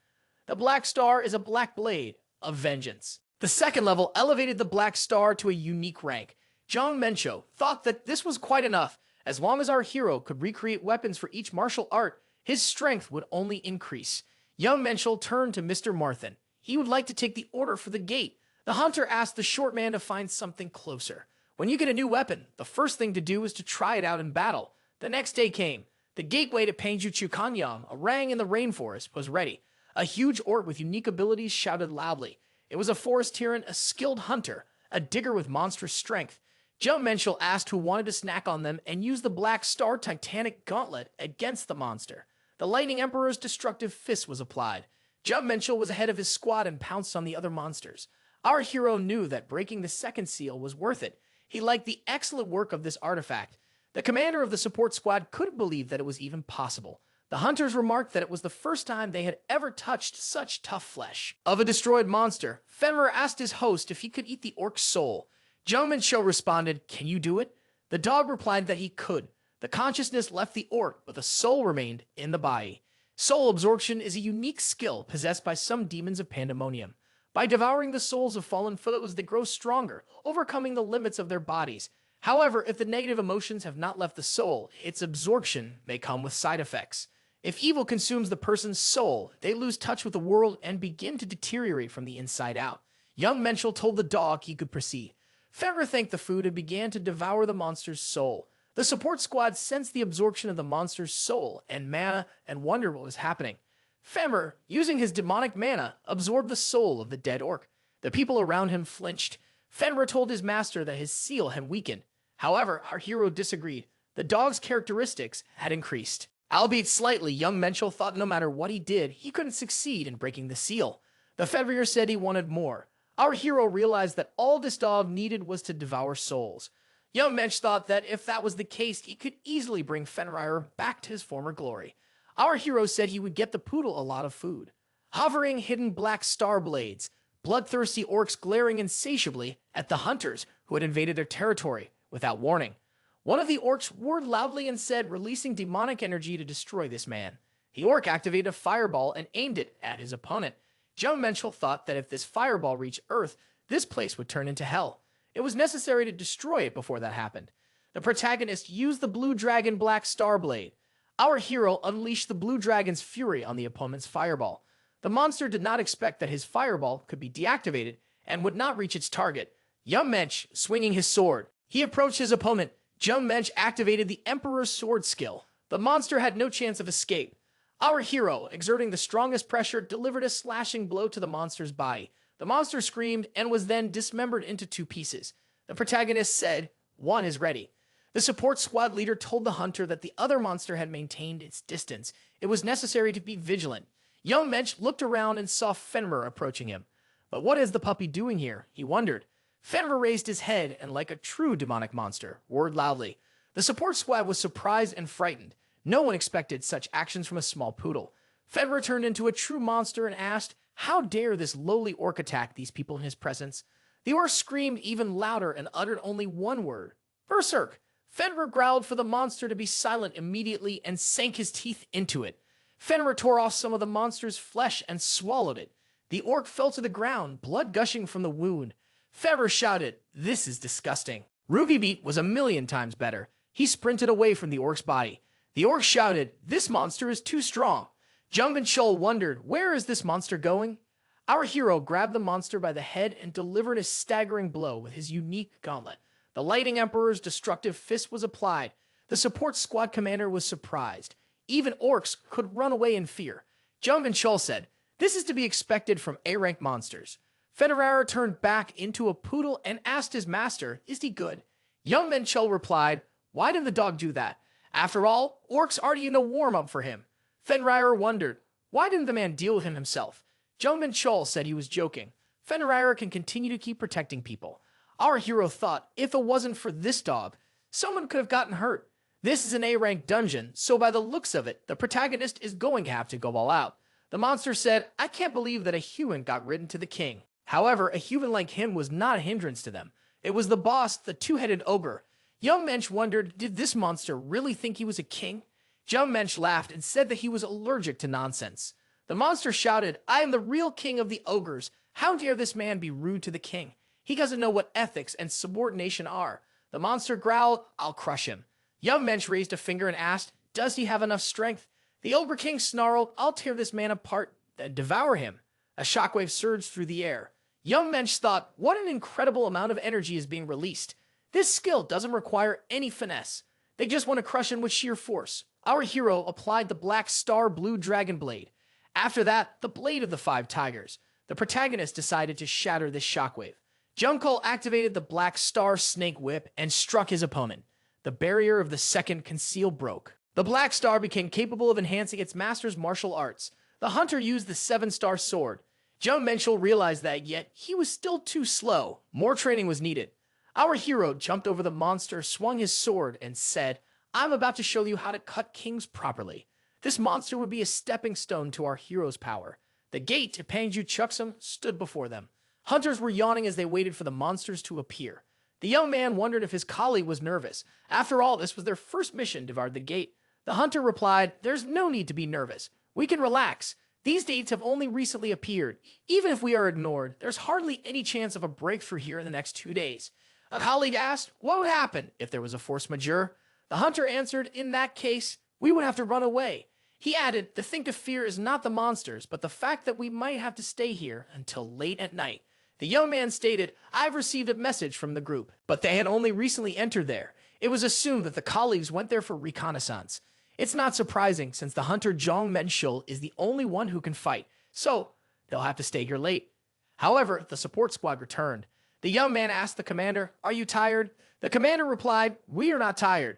The Black Star is a black blade of vengeance. The second level elevated the Black Star to a unique rank. Jeon Minchul thought that this was quite enough. As long as our hero could recreate weapons for each martial art, his strength would only increase. Young Minchul turned to Mr. Marthin. He would like to take the order for the gate. The hunter asked the short man to find something closer. When you get a new weapon, the first thing to do is to try it out in battle. The next day came. The gateway to Pangju Kanyang, a rang in the rainforest, was ready. A huge orc with unique abilities shouted loudly. It was a forest tyrant, a skilled hunter, a digger with monstrous strength. Jeon Minchul asked who wanted to snack on them and used the Black Star Titanic Gauntlet against the monster. The Lightning Emperor's destructive fist was applied. Jeon Minchul was ahead of his squad and pounced on the other monsters. Our hero knew that breaking the second seal was worth it. He liked the excellent work of this artifact. The commander of the support squad couldn't believe that it was even possible. The hunters remarked that it was the first time they had ever touched such tough flesh. Of a destroyed monster, Fenrir asked his host if he could eat the orc's soul. Jeon Minchul responded, "Can you do it?" The dog replied that he could. The consciousness left the orc, but the soul remained in the body. Soul absorption is a unique skill possessed by some demons of Pandemonium. By devouring the souls of fallen foes, they grow stronger, overcoming the limits of their bodies. However, if the negative emotions have not left the soul, its absorption may come with side effects. If evil consumes the person's soul, they lose touch with the world and begin to deteriorate from the inside out. Young Minchul told the dog he could proceed. Fenrir thanked the food and began to devour the monster's soul. The support squad sensed the absorption of the monster's soul and mana and wondered what was happening. Fenrir, using his demonic mana, absorbed the soul of the dead orc. The people around him flinched. Fenrir told his master that his seal had weakened. However, our hero disagreed. The dog's characteristics had increased. Albeit slightly, young Minchul thought no matter what he did, he couldn't succeed in breaking the seal. The Fenrir said he wanted more. Our hero realized that all this dog needed was to devour souls. Young Mensch thought that if that was the case, he could easily bring Fenrir back to his former glory. Our hero said he would get the poodle a lot of food. Hovering hidden black star blades, bloodthirsty orcs glaring insatiably at the hunters who had invaded their territory without warning. One of the orcs roared loudly and said, releasing demonic energy to destroy this man. The orc activated a fireball and aimed it at his opponent. Jeon Minchul thought that if this fireball reached Earth, this place would turn into hell. It was necessary to destroy it before that happened. The protagonist used the Blue Dragon Black Star Blade. Our hero unleashed the Blue Dragon's fury on the opponent's fireball. The monster did not expect that his fireball could be deactivated and would not reach its target. Young Mensch swinging his sword. He approached his opponent. Jeon Mensch activated the Emperor's Sword skill. The monster had no chance of escape. Our hero, exerting the strongest pressure, delivered a slashing blow to the monster's body. The monster screamed and was then dismembered into 2 pieces. The protagonist said, "One is ready." The support squad leader told the hunter that the other monster had maintained its distance. It was necessary to be vigilant. Young Mensch looked around and saw Fenrir approaching him. But what is the puppy doing here? He wondered. Fenrir raised his head and, like a true demonic monster, roared loudly. The support squad was surprised and frightened. No one expected such actions from a small poodle. Fenrir turned into a true monster and asked, how dare this lowly orc attack these people in his presence? The orc screamed even louder and uttered only one word. Berserk! Fenrir growled for the monster to be silent immediately and sank his teeth into it. Fenrir tore off some of the monster's flesh and swallowed it. The orc fell to the ground, blood gushing from the wound. Fenrir shouted, "This is disgusting." Ruby Beat was 1,000,000 times better. He sprinted away from the orc's body. The orc shouted, "This monster is too strong." Jeon Minchul wondered, where is this monster going? Our hero grabbed the monster by the head and delivered a staggering blow with his unique gauntlet. The Lightning Emperor's destructive fist was applied. The support squad commander was surprised. Even orcs could run away in fear. Jeon Minchul said, "This is to be expected from A-rank monsters." Fenrir turned back into a poodle and asked his master, "Is he good?" Young Minchul replied, Why did the dog do that? After all, orcs already in a warm-up for him. Fenrir wondered, why didn't the man deal with him himself? Jeon Minchul said he was joking. Fenrir can continue to keep protecting people. Our hero thought, if it wasn't for this dog, someone could have gotten hurt. This is an A-rank dungeon, so by the looks of it, the protagonist is going to have to go all out. The monster said, I can't believe that a human got ridden to the king. However, a human like him was not a hindrance to them. It was the boss, the two-headed ogre. Young Mensch wondered, did this monster really think he was a king? Young Mensch laughed and said that he was allergic to nonsense. The monster shouted, I am the real king of the ogres. How dare this man be rude to the king? He doesn't know what ethics and subordination are. The monster growled, I'll crush him. Young Mensch raised a finger and asked, does he have enough strength? The ogre king snarled, I'll tear this man apart, then devour him. A shockwave surged through the air. Young Mensch thought, what an incredible amount of energy is being released. This skill doesn't require any finesse. They just want to crush him with sheer force. Our hero applied the Black Star Blue Dragon Blade. After that, the Blade of the Five Tigers. The protagonist decided to shatter this shockwave. Junko activated the Black Star Snake Whip and struck his opponent. The barrier of the second conceal broke. The Black Star became capable of enhancing its master's martial arts. The hunter used the 7-star sword. Jeon Minchul realized that, yet he was still too slow. More training was needed. Our hero jumped over the monster, swung his sword, and said, I'm about to show you how to cut kings properly. This monster would be a stepping stone to our hero's power. The gate to Pangju Chuksum stood before them. Hunters were yawning as they waited for the monsters to appear. The young man wondered if his colleague was nervous. After all, this was their first mission to guard the gate. The hunter replied, there's no need to be nervous. We can relax. These dates have only recently appeared. Even if we are ignored, there's hardly any chance of a breakthrough here in the next 2 days. A colleague asked, what would happen if there was a force majeure? The hunter answered, in that case, we would have to run away. He added, the thing to fear is not the monsters, but the fact that we might have to stay here until late at night. The young man stated, I've received a message from the group, but they had only recently entered there. It was assumed that the colleagues went there for reconnaissance. It's not surprising, since the hunter Jeon Minchul is the only one who can fight, so they'll have to stay here late. However, the support squad returned. The young man asked the commander, are you tired? The commander replied, we are not tired.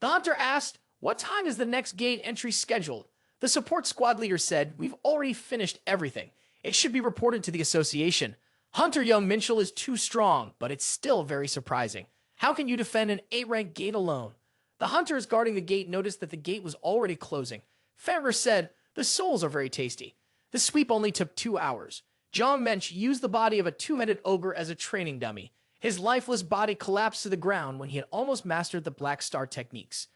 The hunter asked, what time is the next gate entry scheduled? The support squad leader said, we've already finished everything. It should be reported to the association. Hunter Young Minchul is too strong, but it's still very surprising. How can you defend an A-rank gate alone? The hunters guarding the gate noticed that the gate was already closing. Fenrir said, the souls are very tasty. The sweep only took 2 hours. Jeon Mensch used the body of a two-headed ogre as a training dummy. His lifeless body collapsed to the ground when he had almost mastered the Black Star techniques.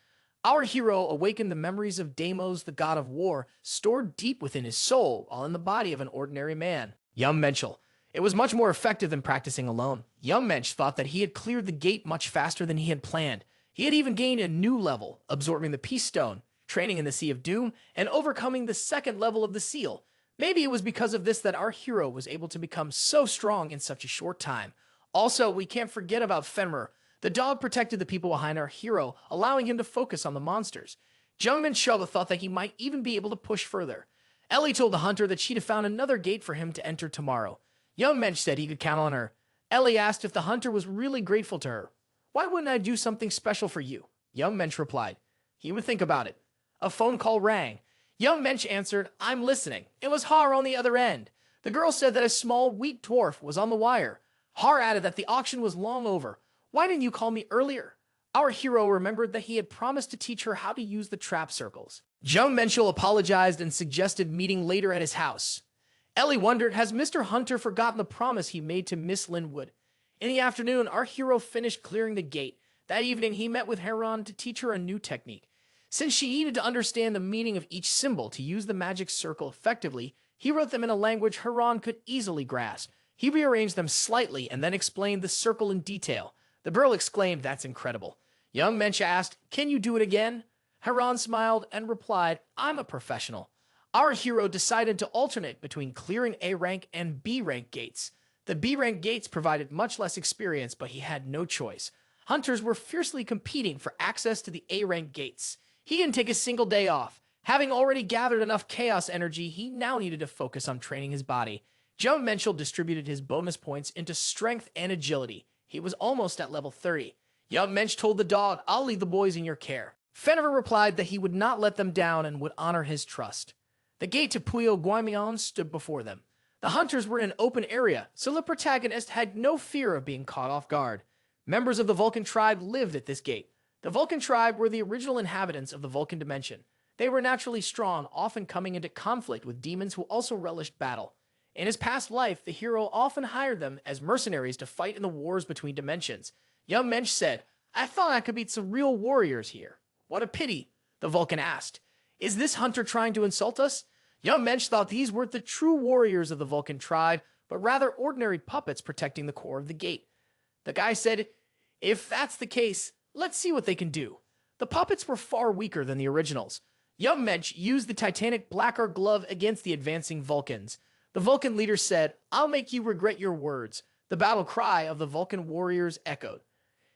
Our hero awakened the memories of Deimos, the god of war, stored deep within his soul, while in the body of an ordinary man. Young Minchul. It was much more effective than practicing alone. Young Mensch thought that he had cleared the gate much faster than he had planned. He had even gained a new level, absorbing the Peace Stone, training in the Sea of Doom, and overcoming the second level of the Seal. Maybe it was because of this that our hero was able to become so strong in such a short time. Also, we can't forget about Fenrir. The dog protected the people behind our hero, allowing him to focus on the monsters. Jeon Minchul thought that he might even be able to push further. Ellie told the hunter that she'd have found another gate for him to enter tomorrow. Young Mensch said he could count on her. Ellie asked if the hunter was really grateful to her. Why wouldn't I do something special for you? Young Mensch replied. He would think about it. A phone call rang. Young Mensch answered, I'm listening. It was Har on the other end. The girl said that a small, weak dwarf was on the wire. Har added that the auction was long over. Why didn't you call me earlier? Our hero remembered that he had promised to teach her how to use the trap circles. Jeon Minchul apologized and suggested meeting later at his house. Ellie wondered, has Mr. Hunter forgotten the promise he made to Miss Linwood? In the afternoon, our hero finished clearing the gate. That evening, he met with Heron to teach her a new technique. Since she needed to understand the meaning of each symbol to use the magic circle effectively, he wrote them in a language Heron could easily grasp. He rearranged them slightly and then explained the circle in detail. The girl exclaimed, that's incredible. Young Mensch asked, can you do it again? Heron smiled and replied, I'm a professional. Our hero decided to alternate between clearing A-rank and B-rank gates. The B-rank gates provided much less experience, but he had no choice. Hunters were fiercely competing for access to the A-rank gates. He didn't take a single day off. Having already gathered enough chaos energy, he now needed to focus on training his body. Jeon Minchul distributed his bonus points into strength and agility. He was almost at level 30. Young Mensch told the dog, "I'll leave the boys in your care." Fenrir replied that he would not let them down and would honor his trust. The gate to Puyo Guimion stood before them. The hunters were in an open area, so the protagonist had no fear of being caught off guard. Members of the Vulcan tribe lived at this gate. The Vulcan tribe were the original inhabitants of the Vulcan dimension. They were naturally strong, often coming into conflict with demons who also relished battle. In his past life, the hero often hired them as mercenaries to fight in the wars between dimensions. Young Mensch said, "I thought I could beat some real warriors here." "What a pity," the Vulcan asked. "Is this hunter trying to insult us?" Young Mensch thought these weren't the true warriors of the Vulcan tribe, but rather ordinary puppets protecting the core of the gate. The guy said, "If that's the case, let's see what they can do." The puppets were far weaker than the originals. Young Mensch used the titanic blacker glove against the advancing Vulcans. The Vulcan leader said, "I'll make you regret your words." The battle cry of the Vulcan warriors echoed.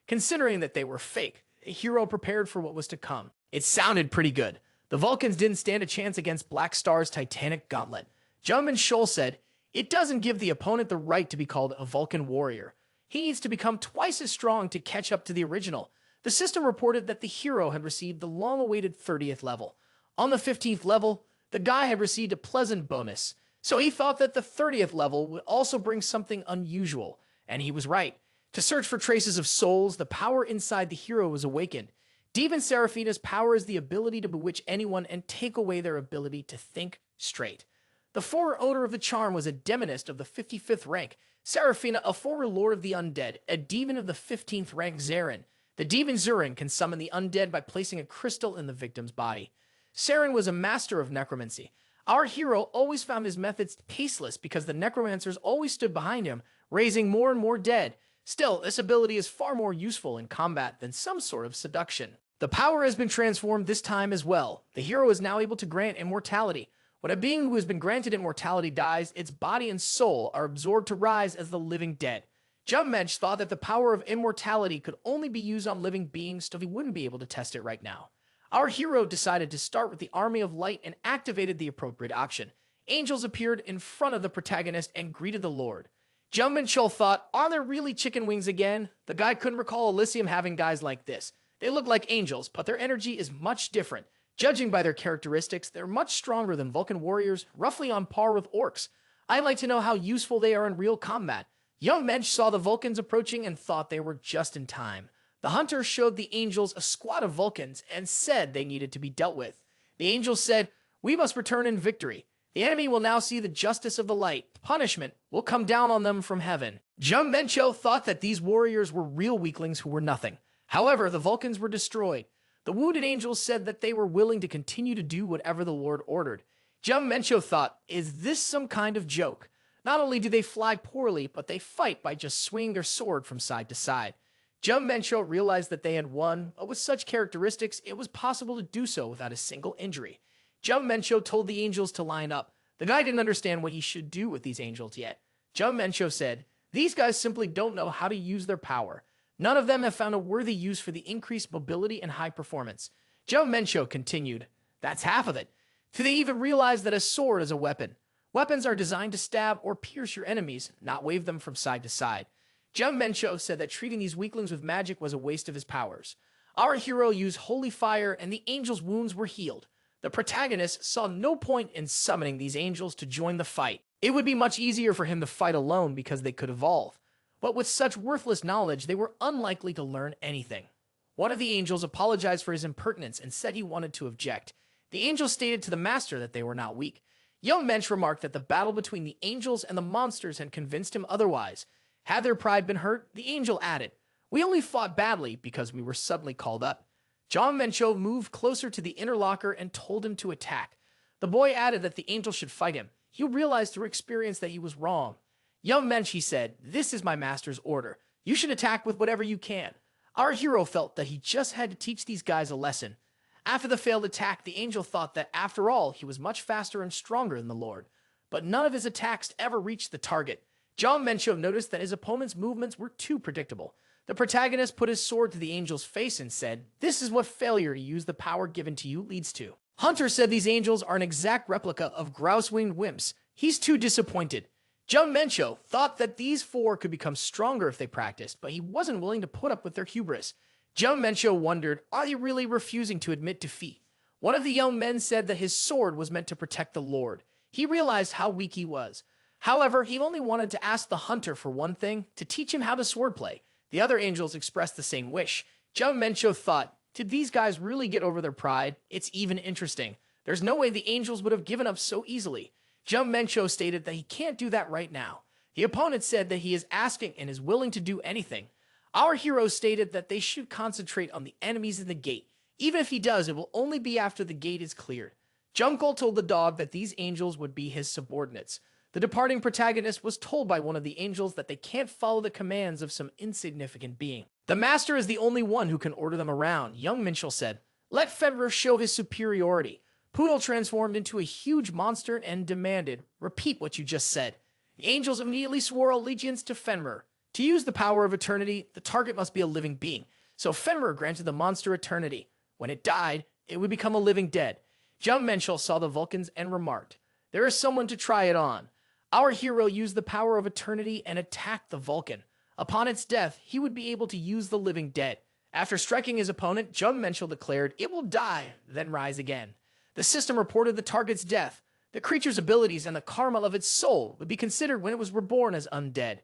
Considering that they were fake, the hero prepared for what was to come. It sounded pretty good. The Vulcans didn't stand a chance against Black Star's titanic gauntlet. Jeon Minchul said, "It doesn't give the opponent the right to be called a Vulcan warrior. He needs to become twice as strong to catch up to the original." The system reported that the hero had received the long-awaited 30th level. On the 15th level, the guy had received a pleasant bonus, so he thought that the 30th level would also bring something unusual, and he was right. To search for traces of souls, the power inside the hero was awakened. Demon Seraphina's power is the ability to bewitch anyone and take away their ability to think straight. The former owner of the charm was a demonist of the 55th rank, Seraphina, a former lord of the undead, a demon of the 15th rank Zarin. The demon Zurin can summon the undead by placing a crystal in the victim's body. Zarin was a master of necromancy. Our hero always found his methods tasteless because the necromancers always stood behind him, raising more and more dead. Still, this ability is far more useful in combat than some sort of seduction. The power has been transformed this time as well. The hero is now able to grant immortality. When a being who has been granted immortality dies, its body and soul are absorbed to rise as the living dead. Jeon Minchul thought that the power of immortality could only be used on living beings, so he wouldn't be able to test it right now. Our hero decided to start with the Army of Light and activated the appropriate option. Angels appeared in front of the protagonist and greeted the Lord. Jeon Minchul thought, "Are there really chicken wings again?" The guy couldn't recall Alissium having guys like this. They look like angels, but their energy is much different. Judging by their characteristics, they're much stronger than Vulcan warriors, roughly on par with orcs. I'd like to know how useful they are in real combat. Young Mensch saw the Vulcans approaching and thought they were just in time. The hunter showed the angels a squad of Vulcans and said they needed to be dealt with. The angels said, "We must return in victory. The enemy will now see the justice of the light. Punishment will come down on them from heaven." Jeon Minchul thought that these warriors were real weaklings who were nothing. However, the Vulcans were destroyed. The wounded angels said that they were willing to continue to do whatever the Lord ordered. Jeon Minchul thought, "Is this some kind of joke? Not only do they fly poorly, but they fight by just swinging their sword from side to side." Jeon Minchul realized that they had won, but with such characteristics, it was possible to do so without a single injury. Jeon Minchul told the angels to line up. The guy didn't understand what he should do with these angels yet. Jeon Minchul said, "These guys simply don't know how to use their power. None of them have found a worthy use for the increased mobility and high performance." Jeon Minchul continued, "That's half of it. Do they even realize that a sword is a weapon? Weapons are designed to stab or pierce your enemies, not wave them from side to side." Jeon Minchul said that treating these weaklings with magic was a waste of his powers. Our hero used holy fire and the angels' wounds were healed. The protagonist saw no point in summoning these angels to join the fight. It would be much easier for him to fight alone because they could evolve. But with such worthless knowledge, they were unlikely to learn anything. One of the angels apologized for his impertinence and said he wanted to object. The angel stated to the master that they were not weak. Young Mensch remarked that the battle between the angels and the monsters had convinced him otherwise. Had their pride been hurt, the angel added, "We only fought badly because we were suddenly called up." Jeon Minchul moved closer to the inner locker and told him to attack. The boy added that the angel should fight him. He realized through experience that he was wrong. "Young Mensch," he said, "this is my master's order. You should attack with whatever you can." Our hero felt that he just had to teach these guys a lesson. After the failed attack, the angel thought that after all, he was much faster and stronger than the Lord. But none of his attacks ever reached the target. Jeon Minchul noticed that his opponent's movements were too predictable. The protagonist put his sword to the angel's face and said, "This is what failure to use the power given to you leads to." Hunter said these angels are an exact replica of grouse-winged wimps. He's too disappointed. Jeon Minchul thought that these four could become stronger if they practiced, but he wasn't willing to put up with their hubris. Jeon Minchul wondered, are they really refusing to admit defeat? One of the young men said that his sword was meant to protect the Lord. He realized how weak he was. However, he only wanted to ask the hunter for one thing, to teach him how to swordplay. The other angels expressed the same wish. Jeon Minchul thought, did these guys really get over their pride? It's even interesting. There's no way the angels would have given up so easily. Jeon Minchul stated that he can't do that right now. The opponent said that he is asking and is willing to do anything. Our hero stated that they should concentrate on the enemies in the gate. Even if he does, it will only be after the gate is cleared. Jungkook told the dog that these angels would be his subordinates. The departing protagonist was told by one of the angels that they can't follow the commands of some insignificant being. The master is the only one who can order them around, Jeon Minchul said. Let Fenrir show his superiority. Poodle transformed into a huge monster and demanded, repeat what you just said. The angels immediately swore allegiance to Fenrir. To use the power of eternity, the target must be a living being. So Fenrir granted the monster eternity. When it died, it would become a living dead. Jeon Minchul saw the Vulcans and remarked, there is someone to try it on. Our hero used the power of eternity and attacked the Vulcan. Upon its death, he would be able to use the living dead. After striking his opponent, Jeon Minchul declared, it will die, then rise again. The system reported the target's death. The creature's abilities and the karma of its soul would be considered when it was reborn as undead.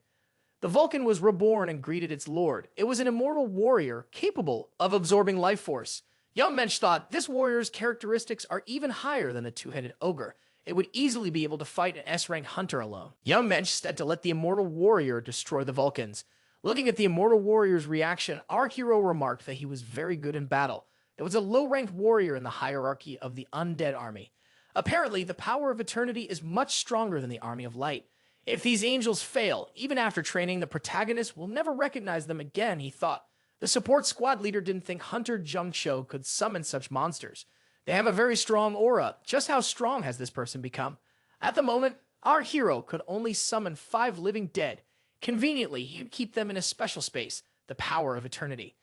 The Vulcan was reborn and greeted its lord. It was an immortal warrior capable of absorbing life force. Jeon Minchul thought this warrior's characteristics are even higher than the two-headed ogre. It would easily be able to fight an S-rank hunter alone. Jeon Minchul said to let the immortal warrior destroy the Vulcans. Looking at the immortal warrior's reaction, our hero remarked that he was very good in battle. There was a low-ranked warrior in the hierarchy of the undead army. Apparently, the power of eternity is much stronger than the army of light. If these angels fail, even after training, the protagonist will never recognize them again, he thought. The support squad leader didn't think Hunter Jungcho could summon such monsters. They have a very strong aura. Just how strong has this person become? At the moment, our hero could only summon 5 living dead. Conveniently, he'd keep them in a special space, the power of eternity.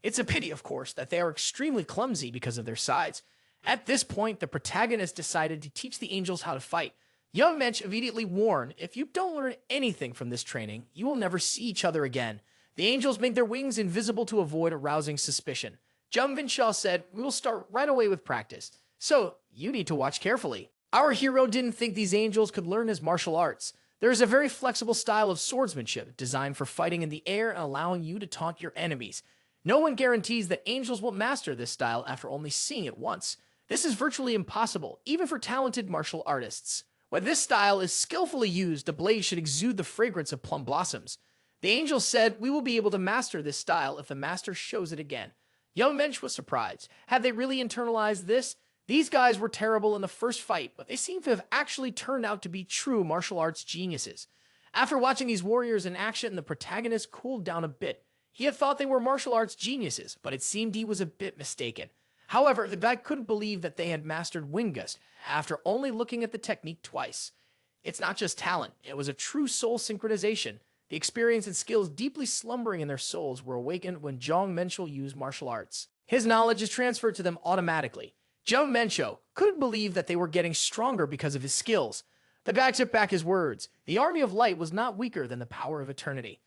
It's a pity, of course, that they are extremely clumsy because of their size. At this point, the protagonist decided to teach the angels how to fight. Jeon Minchul immediately warned, if you don't learn anything from this training, you will never see each other again. The angels made their wings invisible to avoid arousing suspicion. Jeon Minchul said, we will start right away with practice, so you need to watch carefully. Our hero didn't think these angels could learn his martial arts. There is a very flexible style of swordsmanship designed for fighting in the air and allowing you to taunt your enemies. No one guarantees that angels will master this style after only seeing it once. This is virtually impossible, even for talented martial artists. When this style is skillfully used, the blade should exude the fragrance of plum blossoms. The angels said, we will be able to master this style if the master shows it again. Jeon Minchul was surprised. Had they really internalized this? These guys were terrible in the first fight, but they seem to have actually turned out to be true martial arts geniuses. After watching these warriors in action, the protagonist cooled down a bit. He had thought they were martial arts geniuses, but it seemed he was a bit mistaken. However, the guy couldn't believe that they had mastered Wind Gust after only looking at the technique twice. It's not just talent, it was a true soul synchronization. The experience and skills deeply slumbering in their souls were awakened when Jeon Minchul used martial arts. His knowledge is transferred to them automatically. Jeon Minchul couldn't believe that they were getting stronger because of his skills. The guy took back his words. The army of light was not weaker than the power of eternity.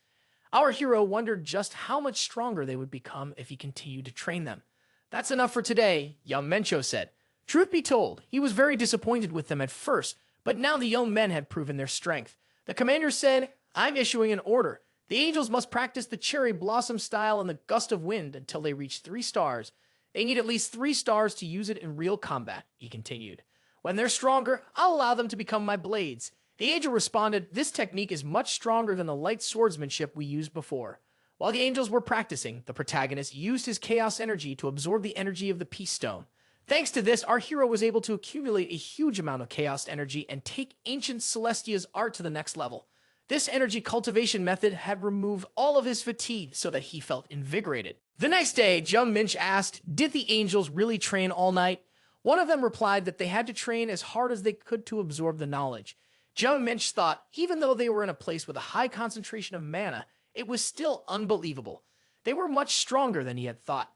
Our hero wondered just how much stronger they would become if he continued to train them. That's enough for today, Jeon Minchul said. Truth be told, he was very disappointed with them at first, but now the young men had proven their strength. The commander said, I'm issuing an order. The angels must practice the cherry blossom style in the gust of wind until they reach 3 stars. They need at least 3 stars to use it in real combat, he continued. When they're stronger, I'll allow them to become my blades. The angel responded, this technique is much stronger than the light swordsmanship we used before. While the angels were practicing, the protagonist used his chaos energy to absorb the energy of the Peace Stone. Thanks to this, our hero was able to accumulate a huge amount of chaos energy and take ancient Celestia's art to the next level. This energy cultivation method had removed all of his fatigue so that he felt invigorated. The next day, Jeon Minchul asked, did the angels really train all night? One of them replied that they had to train as hard as they could to absorb the knowledge. Jeon Minchul thought, even though they were in a place with a high concentration of mana, it was still unbelievable. They were much stronger than he had thought.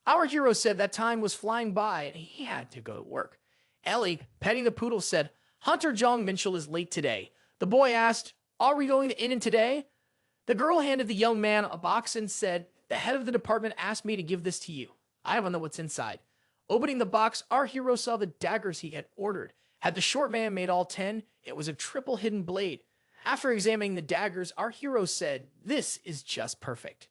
Our hero said that time was flying by and he had to go to work. Ellie, petting the poodle, said, Hunter Jeon Minchul is late today. The boy asked, "Are we going to Inn today?" The girl handed the young man a box and said, "The head of the department asked me to give this to you. I don't know what's inside." Opening the box, our hero saw the daggers he had ordered. Had the short man made all 10, it was a triple hidden blade. After examining the daggers, our hero said, "This is just perfect."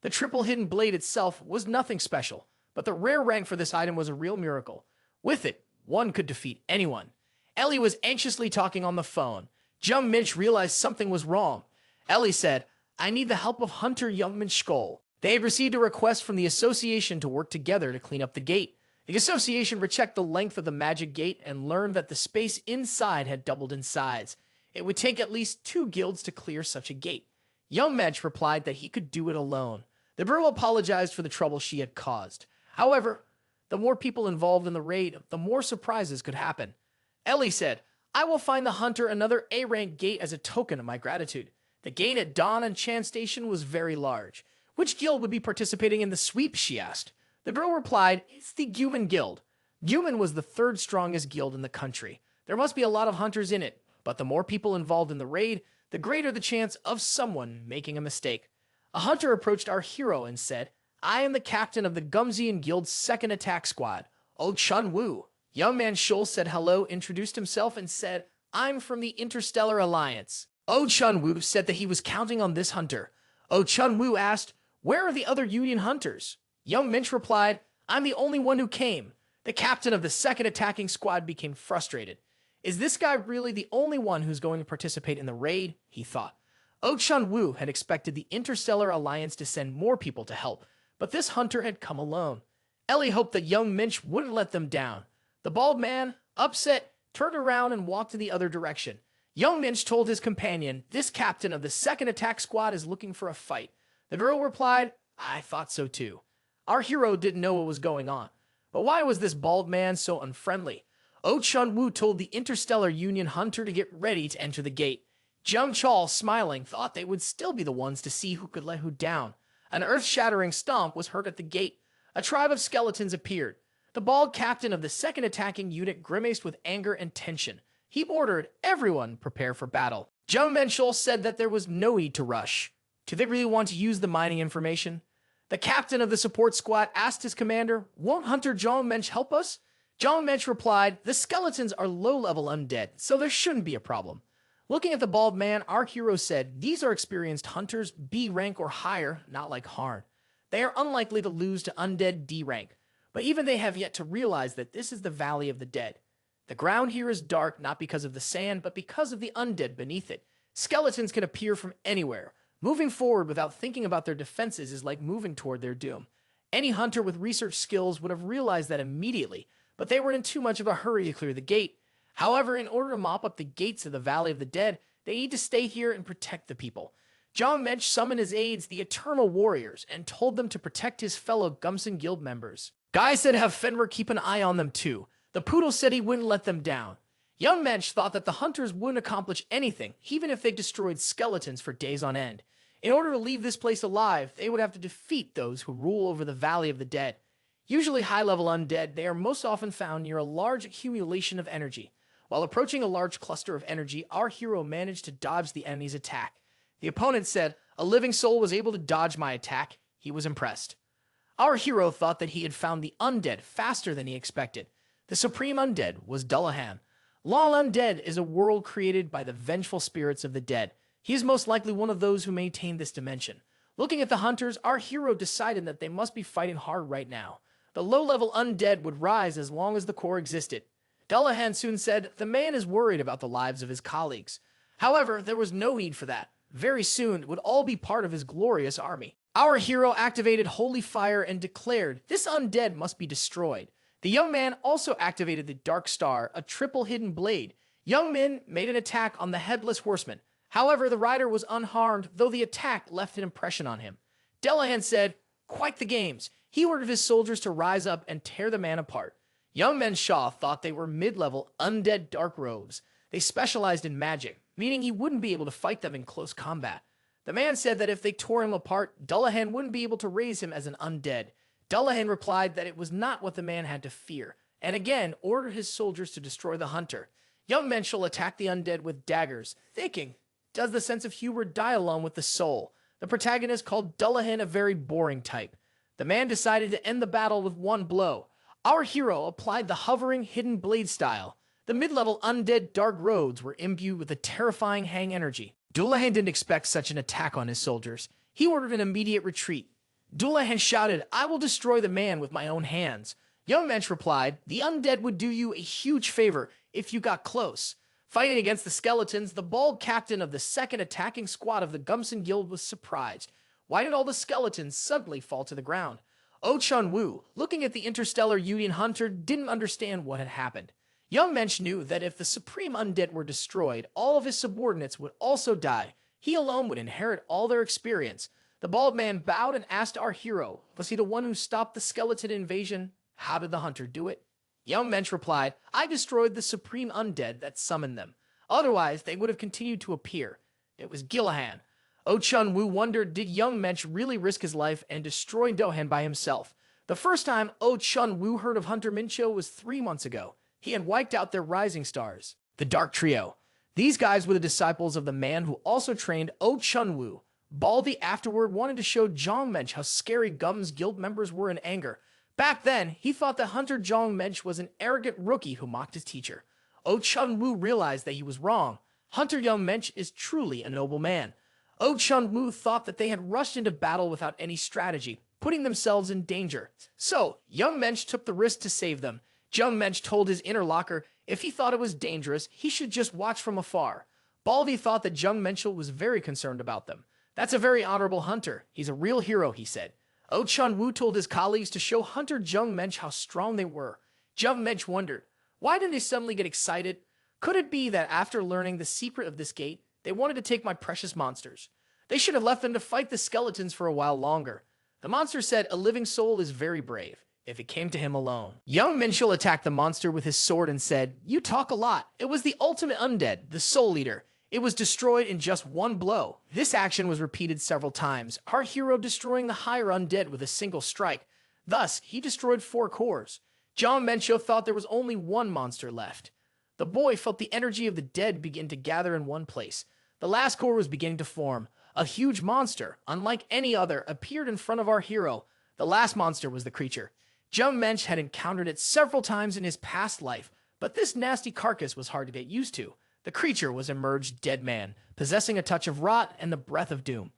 The triple hidden blade itself was nothing special, but the rare rank for this item was a real miracle. With it, one could defeat anyone. Ellie was anxiously talking on the phone. Jeon Minchul realized something was wrong. Ellie said, "I need the help of Hunter Jeon Minchul." They had received a request from the association to work together to clean up the gate. The association rechecked the length of the magic gate and learned that the space inside had doubled in size. It would take at least 2 guilds to clear such a gate. Young Mensch replied that he could do it alone. The girl apologized for the trouble she had caused. However, the more people involved in the raid, the more surprises could happen. Ellie said, "I will find the hunter another A-rank gate as a token of my gratitude." The gate at Dawn and Chan Station was very large. Which guild would be participating in the sweep, she asked. The girl replied, "It's the Guman Guild." Guman was the 3rd strongest guild in the country. There must be a lot of hunters in it, but the more people involved in the raid, the greater the chance of someone making a mistake. A hunter approached our hero and said, "I am the captain of the Gumzian Guild's 2nd attack squad, Oh Chun Woo." Young man Shul said hello, introduced himself, and said, "I'm from the Interstellar Alliance." Oh Chun Woo said that he was counting on this hunter. Oh Chun Woo asked, "Where are the other Union hunters?" Young Minch replied, "I'm the only one who came." The captain of the 2nd attacking squad became frustrated. Is this guy really the only one who's going to participate in the raid? He thought. Oh Chun Woo had expected the Interstellar Alliance to send more people to help, but this hunter had come alone. Ellie hoped that young Minch wouldn't let them down. The bald man, upset, turned around and walked in the other direction. Young Minch told his companion, "This captain of the 2nd attack squad is looking for a fight." The girl replied, "I thought so too." Our hero didn't know what was going on. But why was this bald man so unfriendly? Oh Chun Woo told the Interstellar Union hunter to get ready to enter the gate. Jung Chol, smiling, thought they would still be the ones to see who could let who down. An earth-shattering stomp was heard at the gate. A tribe of skeletons appeared. The bald captain of the 2nd attacking unit grimaced with anger and tension. He ordered everyone prepare for battle. Jeon Minchul said that there was no need to rush. Do they really want to use the mining information? The captain of the support squad asked his commander, "Won't Hunter Jeon Minch help us?" Jeon Minch replied, "The skeletons are low-level undead, so there shouldn't be a problem." Looking at the bald man, our hero said, "These are experienced hunters, B rank or higher, not like Harn. They are unlikely to lose to undead D rank, but even they have yet to realize that this is the Valley of the Dead. The ground here is dark not because of the sand, but because of the undead beneath it. Skeletons can appear from anywhere. Moving forward without thinking about their defenses is like moving toward their doom. Any hunter with research skills would have realized that immediately, but they were in too much of a hurry to clear the gate. However, in order to mop up the gates of the Valley of the Dead, they need to stay here and protect the people." Jeon Minch summoned his aides, the Eternal Warriors, and told them to protect his fellow Gumson Guild members. Guy said have Fenrir keep an eye on them too. The Poodle said he wouldn't let them down. Young Mensch thought that the hunters wouldn't accomplish anything, even if they destroyed skeletons for days on end. In order to leave this place alive, they would have to defeat those who rule over the Valley of the Dead. Usually high-level undead, they are most often found near a large accumulation of energy. While approaching a large cluster of energy, our hero managed to dodge the enemy's attack. The opponent said, "A living soul was able to dodge my attack." He was impressed. Our hero thought that he had found the undead faster than he expected. The supreme undead was Dullahan. Lal Undead is a world created by the vengeful spirits of the dead. He is most likely one of those who maintain this dimension. Looking at the hunters, our hero decided that they must be fighting hard right now. The low-level undead would rise as long as the core existed. Dullahan soon said, "The man is worried about the lives of his colleagues." However, there was no need for that. Very soon, it would all be part of his glorious army. Our hero activated Holy Fire and declared, "This undead must be destroyed." The young man also activated the Dark Star, a triple hidden blade. Young Min made an attack on the Headless Horseman. However, the rider was unharmed, though the attack left an impression on him. Dullahan said, "Quite the games." He ordered his soldiers to rise up and tear the man apart. Young Men Shaw thought they were mid-level undead dark robes. They specialized in magic, meaning he wouldn't be able to fight them in close combat. The man said that if they tore him apart, Dullahan wouldn't be able to raise him as an undead. Dullahan replied that it was not what the man had to fear, and again ordered his soldiers to destroy the hunter. Young Minchul attacked the undead with daggers, thinking, does the sense of humor die along with the soul? The protagonist called Dullahan a very boring type. The man decided to end the battle with one blow. Our hero applied the hovering hidden blade style. The mid-level undead dark roads were imbued with a terrifying hang energy. Dullahan didn't expect such an attack on his soldiers. He ordered an immediate retreat. Dullahan shouted, I will destroy the man with my own hands. Young Mensch replied, the undead would do you a huge favor if you got close. Fighting against the skeletons, the bald captain of the second attacking squad of the Gumson Guild was surprised. Why did all the skeletons suddenly fall to the ground? Oh Chun-Woo, looking at the Interstellar Union hunter, didn't understand what had happened. Young Mensch knew that if the supreme undead were destroyed, all of his subordinates would also die. He alone would inherit all their experience. The bald man bowed and asked our hero, was he the one who stopped the skeleton invasion? How did the hunter do it? Young Mensch replied, I destroyed the supreme undead that summoned them. Otherwise, they would have continued to appear. It was Gillahan. Oh Chun-Woo wondered, did Young Mensch really risk his life and destroy Dohan by himself? The first time Oh Chun-Woo heard of Hunter Mincho was 3 months ago. He had wiped out their rising stars, the Dark Trio. These guys were the disciples of the man who also trained Oh Chun-Woo. Baldy afterward wanted to show Jong Mensch how scary Gum's guild members were in anger. Back then, he thought that Hunter Jong Mensch was an arrogant rookie who mocked his teacher. Oh Chun-Woo realized that he was wrong. Hunter Young Mensch is truly a noble man. Oh Chun-Woo thought that they had rushed into battle without any strategy, putting themselves in danger. So, Young Mensch took the risk to save them. Young Mensch told his interlocker if he thought it was dangerous, he should just watch from afar. Baldy thought that Jeon Minchul was very concerned about them. That's a very honorable hunter. He's a real hero, he said. Oh Chun-Woo told his colleagues to show Hunter Jeong Mensch how strong they were. Jeong Mensch wondered, why did they suddenly get excited? Could it be that after learning the secret of this gate, they wanted to take my precious monsters? They should have left them to fight the skeletons for a while longer. The monster said a living soul is very brave, if it came to him alone. Young Minchul attacked the monster with his sword and said, you talk a lot. It was the ultimate undead, the Soul Eater. It was destroyed in just one blow. This action was repeated several times, our hero destroying the higher undead with a single strike. Thus, he destroyed 4 cores. John Mencho thought there was only one monster left. The boy felt the energy of the dead begin to gather in one place. The last core was beginning to form. A huge monster, unlike any other, appeared in front of our hero. The last monster was the creature. Jeon Mensch had encountered it several times in his past life, but this nasty carcass was hard to get used to. The creature was a merged dead man, possessing a touch of rot and the breath of doom.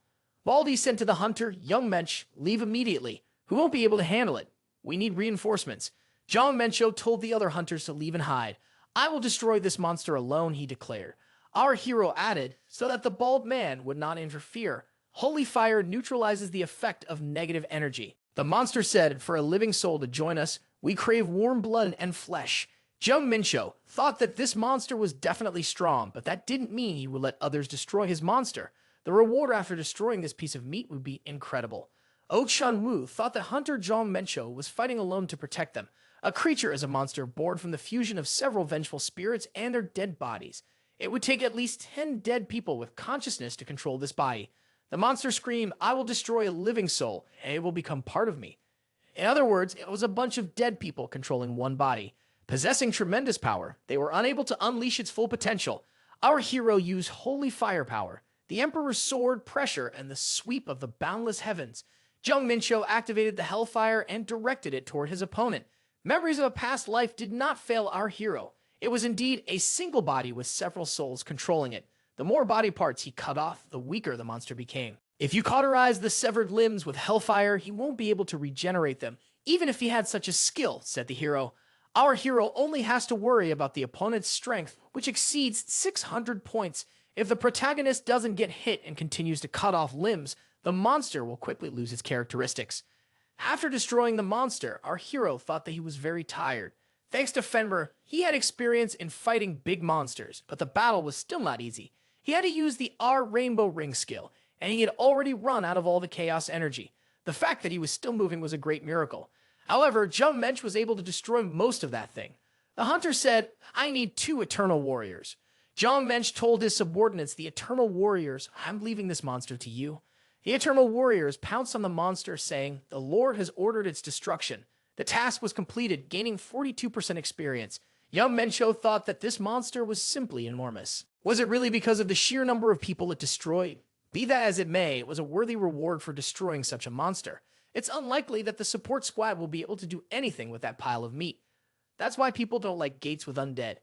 Baldy sent to the hunter, Young Mensch, leave immediately. We won't be able to handle it. We need reinforcements. Jeon Mencho told the other hunters to leave and hide. I will destroy this monster alone, he declared. Our hero added, so that the bald man would not interfere. Holy fire neutralizes the effect of negative energy. The monster said, for a living soul to join us, we crave warm blood and flesh. Jeong Mincho thought that this monster was definitely strong, but that didn't mean he would let others destroy his monster. The reward after destroying this piece of meat would be incredible. Oh Chun-Woo thought that Hunter Jeong Mincho was fighting alone to protect them. A creature is a monster born from the fusion of several vengeful spirits and their dead bodies. It would take at least 10 dead people with consciousness to control this body. The monster screamed, I will destroy a living soul, and it will become part of me. In other words, it was a bunch of dead people controlling one body. Possessing tremendous power, they were unable to unleash its full potential. Our hero used holy firepower, the Emperor's sword, pressure, and the sweep of the boundless heavens. Jeong Mincho activated the hellfire and directed it toward his opponent. Memories of a past life did not fail our hero. It was indeed a single body with several souls controlling it. The more body parts he cut off, the weaker the monster became. If you cauterize the severed limbs with hellfire, he won't be able to regenerate them, even if he had such a skill, said the hero. Our hero only has to worry about the opponent's strength, which exceeds 600 points. If the protagonist doesn't get hit and continues to cut off limbs, the monster will quickly lose its characteristics. After destroying the monster, our hero thought that he was very tired. Thanks to Fenrir, he had experience in fighting big monsters, but the battle was still not easy. He had to use the R Rainbow Ring skill, and he had already run out of all the chaos energy. The fact that he was still moving was a great miracle. However, Jeong Mensch was able to destroy most of that thing. The hunter said, I need 2 Eternal Warriors. Jeong Mensch told his subordinates, the Eternal Warriors, I'm leaving this monster to you. The Eternal Warriors pounced on the monster, saying, the Lord has ordered its destruction. The task was completed, gaining 42% experience. Young Mencho thought that this monster was simply enormous. Was it really because of the sheer number of people it destroyed? Be that as it may, it was a worthy reward for destroying such a monster. It's unlikely that the support squad will be able to do anything with that pile of meat. That's why people don't like gates with undead.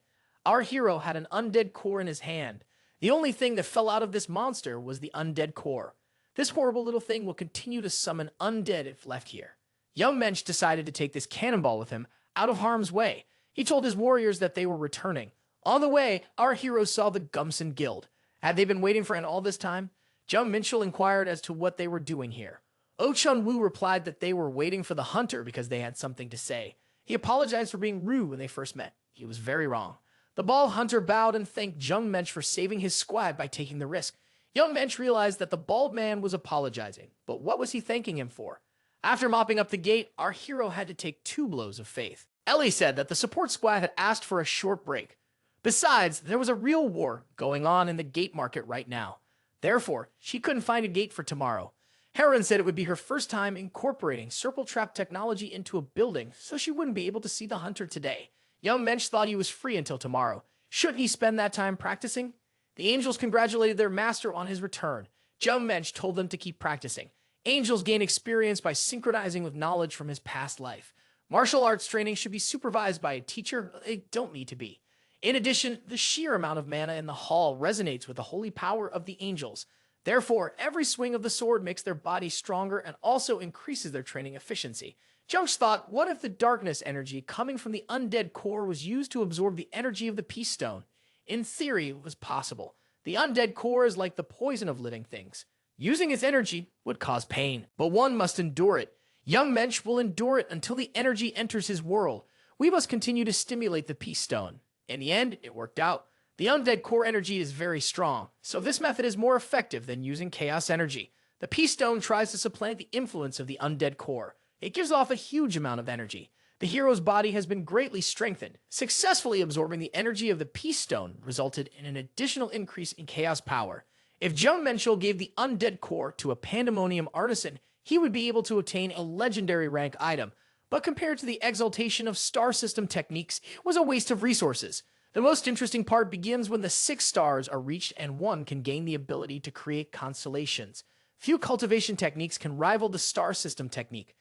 Our hero had an undead core in his hand. The only thing that fell out of this monster was the undead core. This horrible little thing will continue to summon undead if left here. Young Mensch decided to take this cannonball with him out of harm's way. He told his warriors that they were returning. On the way, our hero saw the Gumson Guild. Had they been waiting for all this time? Jeon Minchul inquired as to what they were doing here. Oh Chun-woo replied that they were waiting for the hunter because they had something to say. He apologized for being rude when they first met. He was very wrong. The bald hunter bowed and thanked Young Mensch for saving his squad by taking the risk. Young Mensch realized that the bald man was apologizing, but what was he thanking him for? After mopping up the gate, our hero had to take 2 blows of faith. Ellie said that the support squad had asked for a short break. Besides, there was a real war going on in the gate market right now. Therefore, she couldn't find a gate for tomorrow. Heron said it would be her first time incorporating Serpal Trap technology into a building, so she wouldn't be able to see the hunter today. Young Mensch thought he was free until tomorrow. Shouldn't he spend that time practicing? The angels congratulated their master on his return. Young Mensch told them to keep practicing. Angels gain experience by synchronizing with knowledge from his past life. Martial arts training should be supervised by a teacher. They don't need to be. In addition, the sheer amount of mana in the hall resonates with the holy power of the angels. Therefore, every swing of the sword makes their body stronger and also increases their training efficiency. Junks thought, what if the darkness energy coming from the undead core was used to absorb the energy of the Peace Stone? In theory, it was possible. The undead core is like the poison of living things. Using its energy would cause pain, but one must endure it. Young Mensch will endure it until the energy enters his world. We must continue to stimulate the Peace Stone. In the end, it worked out. The undead core energy is very strong, so this method is more effective than using chaos energy. The Peace Stone tries to supplant the influence of the undead core. It gives off a huge amount of energy. The hero's body has been greatly strengthened. Successfully absorbing the energy of the Peace Stone resulted in an additional increase in chaos power. If Jeon Minchul gave the undead core to a Pandemonium artisan, he would be able to obtain a legendary rank item. But compared to the exaltation of star system techniques, it was a waste of resources. The most interesting part begins when the 6 stars are reached and one can gain the ability to create constellations. Few cultivation techniques can rival the star system technique.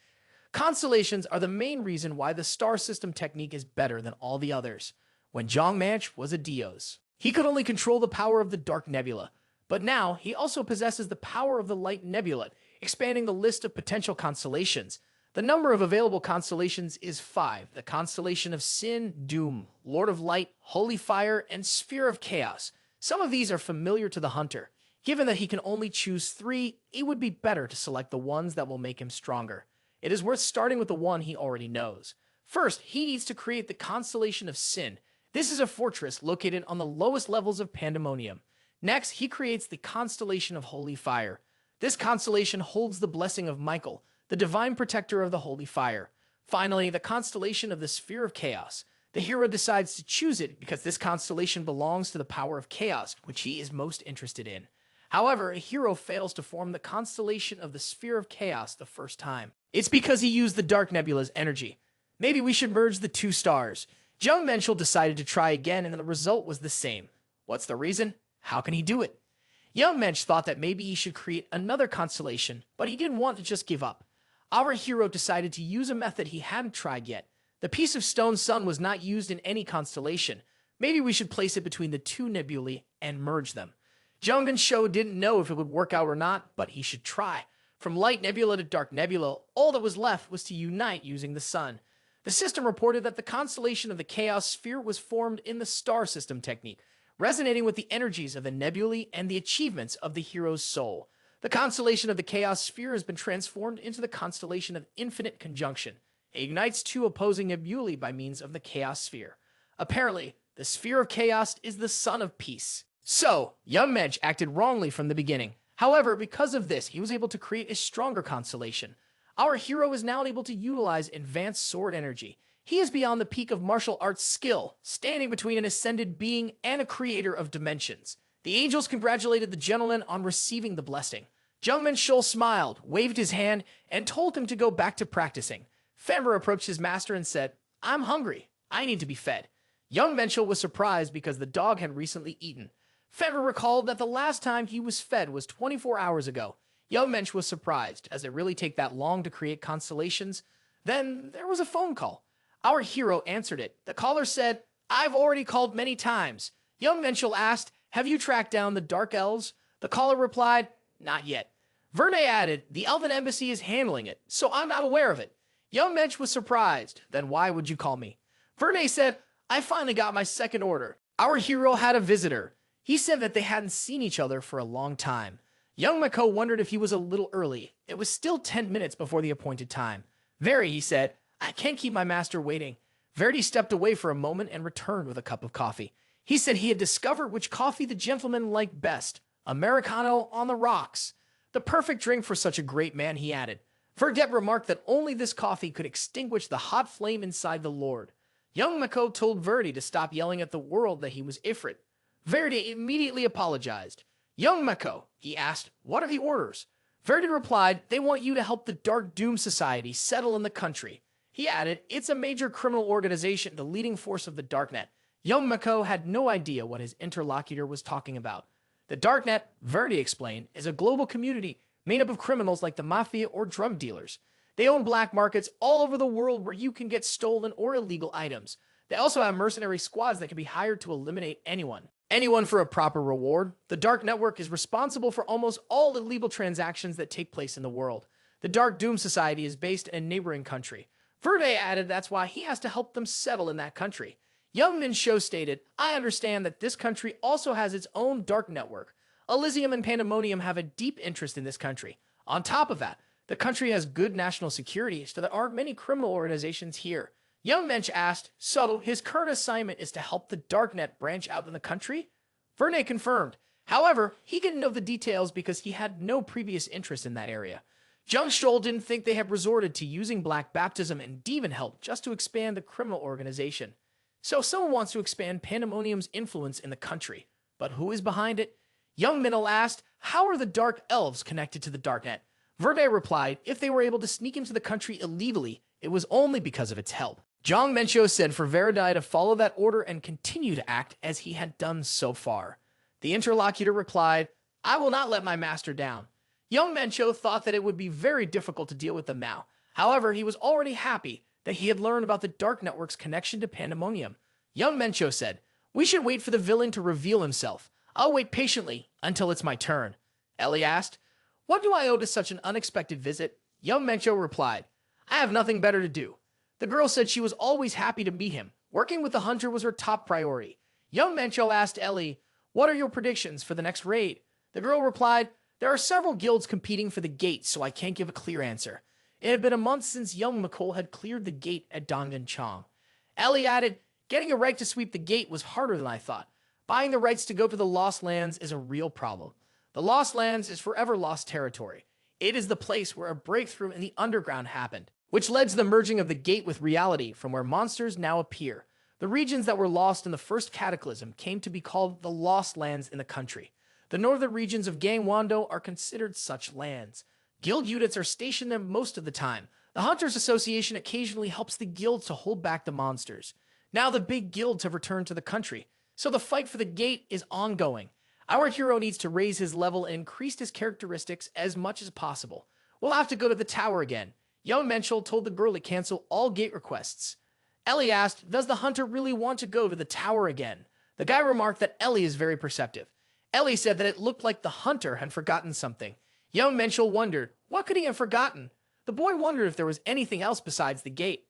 Constellations are the main reason why the star system technique is better than all the others. When Jong Manch was a Dios, he could only control the power of the Dark Nebula, but now he also possesses the power of the Light Nebula, expanding the list of potential constellations. The number of available constellations is 5, the constellation of Sin, Doom, Lord of Light, Holy Fire, and Sphere of Chaos. Some of these are familiar to the hunter. Given that he can only choose 3, it would be better to select the ones that will make him stronger. It is worth starting with the one he already knows. First, he needs to create the constellation of Sin. This is a fortress located on the lowest levels of Pandemonium. Next, he creates the constellation of Holy Fire. This constellation holds the blessing of Michael, the divine protector of the Holy Fire. Finally, the constellation of the Sphere of Chaos. The hero decides to choose it because this constellation belongs to the power of chaos, which he is most interested in. However, a hero fails to form the constellation of the Sphere of Chaos the first time. It's because he used the Dark Nebula's energy. Maybe we should merge the 2 stars. Jeon Minchul decided to try again, and the result was the same. What's the reason? How can he do it? Young Mensch thought that maybe he should create another constellation, but he didn't want to just give up. Our hero decided to use a method he hadn't tried yet. The piece of stone sun was not used in any constellation. Maybe we should place it between the 2 nebulae and merge them. Jong and Sho didn't know if it would work out or not, but he should try. From Light Nebula to Dark Nebula, all that was left was to unite using the sun. The system reported that the constellation of the Chaos Sphere was formed in the star system technique, resonating with the energies of the nebulae and the achievements of the hero's soul. The constellation of the Chaos Sphere has been transformed into the constellation of Infinite Conjunction. It ignites 2 opposing nebulae by means of the Chaos Sphere. Apparently, the Sphere of Chaos is the Son of Peace. So, Young Mensch acted wrongly from the beginning. However, because of this, he was able to create a stronger constellation. Our hero is now able to utilize advanced sword energy. He is beyond the peak of martial arts skill, standing between an ascended being and a creator of dimensions. The angels congratulated the gentleman on receiving the blessing. Jeon Minchul smiled, waved his hand, and told him to go back to practicing. Fenrir approached his master and said, "I'm hungry. I need to be fed." Young Minchul was surprised because the dog had recently eaten. Fenrir recalled that the last time he was fed was 24 hours ago. Young Mensch was surprised, as it really take that long to create constellations. Then there was a phone call. Our hero answered it. The caller said, "I've already called many times." Young Minchul asked, "Have you tracked down the Dark Elves?" The caller replied, "Not yet." Verne added, "The Elven Embassy is handling it, so I'm not aware of it." Young Mensch was surprised. "Then why would you call me?" Verne said, "I finally got my second order." Our hero had a visitor. He said that they hadn't seen each other for a long time. Young Mako wondered if he was a little early. It was still 10 minutes before the appointed time. "Very," he said, "I can't keep my master waiting." Verdi stepped away for a moment and returned with a cup of coffee. He said he had discovered which coffee the gentleman liked best. Americano on the rocks. The perfect drink for such a great man, he added. Verdet remarked that only this coffee could extinguish the hot flame inside the Lord. Young Mako told Verdi to stop yelling at the world that he was Ifrit. Verdi immediately apologized. "Young Mako," he asked, "what are the orders?" Verdi replied, "They want you to help the Dark Doom Society settle in the country." He added, "It's a major criminal organization, the leading force of the Darknet." Young Mako had no idea what his interlocutor was talking about. The Darknet, Verdi explained, is a global community made up of criminals like the mafia or drug dealers. They own black markets all over the world where you can get stolen or illegal items. They also have mercenary squads that can be hired to eliminate anyone for a proper reward. The Dark Network is responsible for almost all illegal transactions that take place in the world. The Dark Doom Society is based in a neighboring country. Verde added that's why he has to help them settle in that country. Young Min Show stated, "I understand that this country also has its own dark network. Alissium and Pandemonium have a deep interest in this country. On top of that, the country has good national security, so there aren't many criminal organizations here." Young Mensch asked, "So his current assignment is to help the Darknet branch out in the country?" Verne confirmed. However, he didn't know the details because he had no previous interest in that area. Jung Scholl didn't think they had resorted to using black baptism and demon help just to expand the criminal organization. So someone wants to expand Pandemonium's influence in the country. But who is behind it? Young Minnell asked, "How are the Dark Elves connected to the Darknet?" Verde replied, "If they were able to sneak into the country illegally, it was only because of its help." Jong Mencho said for Veridai to follow that order and continue to act as he had done so far. The interlocutor replied, "I will not let my master down." Young Mencho thought that it would be very difficult to deal with them now. However, he was already happy that he had learned about the Dark Network's connection to Pandemonium. Young Mencho said, "We should wait for the villain to reveal himself. I'll wait patiently until it's my turn." Ellie asked, "What do I owe to such an unexpected visit?" Young Mencho replied, "I have nothing better to do." The girl said she was always happy to meet him. Working with the hunter was her top priority. Young Mencho asked Ellie, "What are your predictions for the next raid?" The girl replied, "There are several guilds competing for the gate, so I can't give a clear answer. It had been a month since young McColl had cleared the gate at Donggan Chong." Ellie added, "Getting a right to sweep the gate was harder than I thought. Buying the rights to go to the Lost Lands is a real problem. The Lost Lands is forever lost territory. It is the place where a breakthrough in the underground happened, which led to the merging of the gate with reality from where monsters now appear. The regions that were lost in the first cataclysm came to be called the Lost Lands in the country. The northern regions of Gangwon-do are considered such lands. Guild units are stationed there most of the time. The Hunters Association occasionally helps the guilds to hold back the monsters. Now the big guilds have returned to the country, so the fight for the gate is ongoing. Our hero needs to raise his level and increase his characteristics as much as possible. We'll have to go to the tower again." Young Menchel told the girl to cancel all gate requests. Ellie asked, "Does the hunter really want to go to the tower again?" The guy remarked that Ellie is very perceptive. Ellie said that it looked like the hunter had forgotten something. Young Menchel wondered, what could he have forgotten? The boy wondered if there was anything else besides the gate.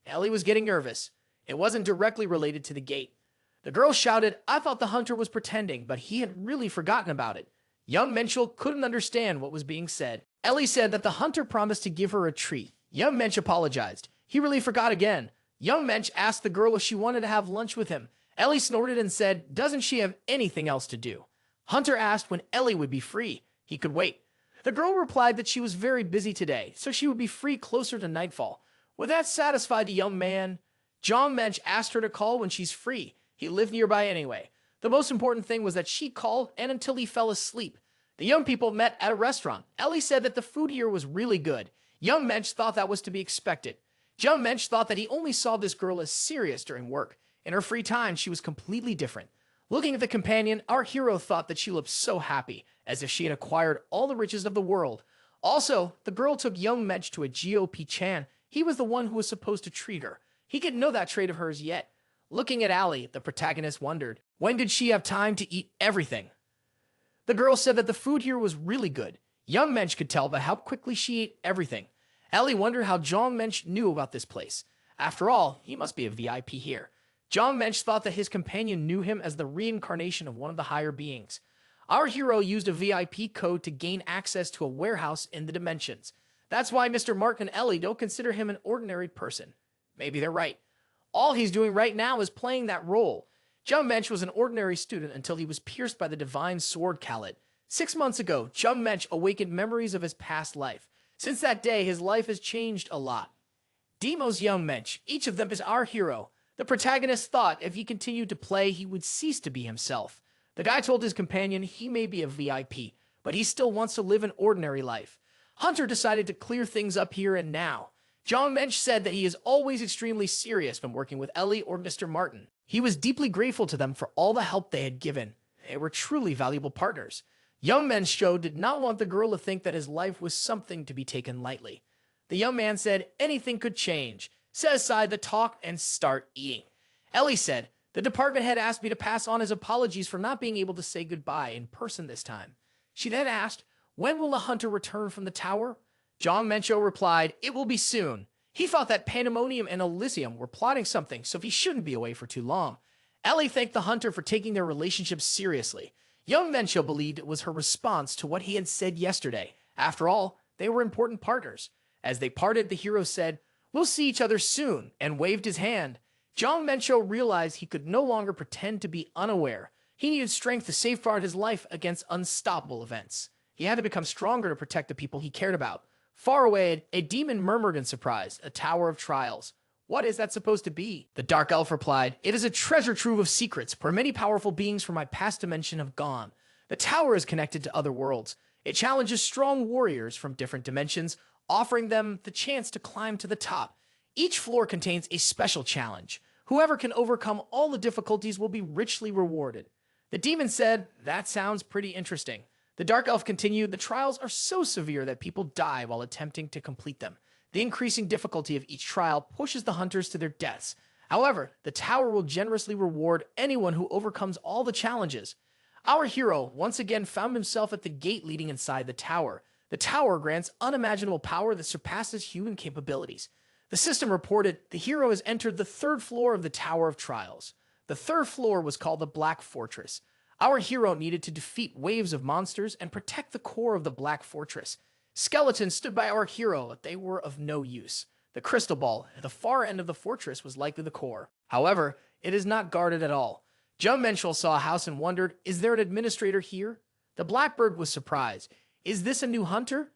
Ellie was getting nervous. It wasn't directly related to the gate. The girl shouted, "I thought the hunter was pretending, but he had really forgotten about it." Young Menchel couldn't understand what was being said. Ellie said that the hunter promised to give her a treat. Young Mensch apologized. He really forgot again. Young Mensch asked the girl if she wanted to have lunch with him. Ellie snorted and said, "Doesn't she have anything else to do?" Hunter asked when Ellie would be free. He could wait. The girl replied that she was very busy today, so she would be free closer to nightfall. Would that satisfy the young man? John Mensch asked her to call when she's free. He lived nearby anyway. The most important thing was that she called and until he fell asleep. The young people met at a restaurant. Ellie said that the food here was really good. Young Mensch thought that was to be expected. Young Mensch thought that he only saw this girl as serious during work. In her free time, she was completely different. Looking at the companion, our hero thought that she looked so happy, as if she had acquired all the riches of the world. Also, the girl took young Mensch to a GOP-chan. He was the one who was supposed to treat her. He didn't know that trait of hers yet. Looking at Allie, the protagonist wondered, when did she have time to eat everything? The girl said that the food here was really good. Young Mensch could tell by how quickly she ate everything. Ellie wondered how Jong Mensch knew about this place. After all, he must be a VIP here. Jong Mensch thought that his companion knew him as the reincarnation of one of the higher beings. Our hero used a VIP code to gain access to a warehouse in the dimensions. That's why Mr. Mark and Ellie don't consider him an ordinary person. Maybe they're right. All he's doing right now is playing that role. Jung Mensch was an ordinary student until he was pierced by the divine sword Khaled. 6 months ago, Jung Mensch awakened memories of his past life. Since that day, his life has changed a lot. Demo's young Mensch, each of them is our hero. The protagonist thought if he continued to play, he would cease to be himself. The guy told his companion he may be a VIP, but he still wants to live an ordinary life. Hunter decided to clear things up here and now. Jong Mensch said that he is always extremely serious when working with Ellie or Mr. Martin. He was deeply grateful to them for all the help they had given. They were truly valuable partners. Young Mensch did not want the girl to think that his life was something to be taken lightly. The young man said anything could change. Set aside the talk and start eating. Ellie said, the department head asked me to pass on his apologies for not being able to say goodbye in person this time. She then asked, when will the hunter return from the tower? Jeon Minchul replied, it will be soon. He thought that Pandemonium and Alissium were plotting something, so he shouldn't be away for too long. Ellie thanked the hunter for taking their relationship seriously. Young Minchul believed it was her response to what he had said yesterday. After all, they were important partners. As they parted, the hero said, we'll see each other soon, and waved his hand. Jeon Minchul realized he could no longer pretend to be unaware. He needed strength to safeguard his life against unstoppable events. He had to become stronger to protect the people he cared about. Far away, a demon murmured in surprise, a tower of trials. What is that supposed to be? The dark elf replied, it is a treasure trove of secrets where many powerful beings from my past dimension have gone. The tower is connected to other worlds. It challenges strong warriors from different dimensions, offering them the chance to climb to the top. Each floor contains a special challenge. Whoever can overcome all the difficulties will be richly rewarded. The demon said, that sounds pretty interesting. The dark elf continued, the trials are so severe that people die while attempting to complete them. The increasing difficulty of each trial pushes the hunters to their deaths. However, the tower will generously reward anyone who overcomes all the challenges. Our hero once again found himself at the gate leading inside the tower. The tower grants unimaginable power that surpasses human capabilities. The system reported the hero has entered the 3rd floor of the Tower of Trials. The 3rd floor was called the Black Fortress. Our hero needed to defeat waves of monsters and protect the core of the Black Fortress. Skeletons stood by our hero, but they were of no use. The crystal ball at the far end of the fortress was likely the core. However, it is not guarded at all. Jeon Minchul saw a house and wondered, is there an administrator here? The blackbird was surprised. Is this a new hunter?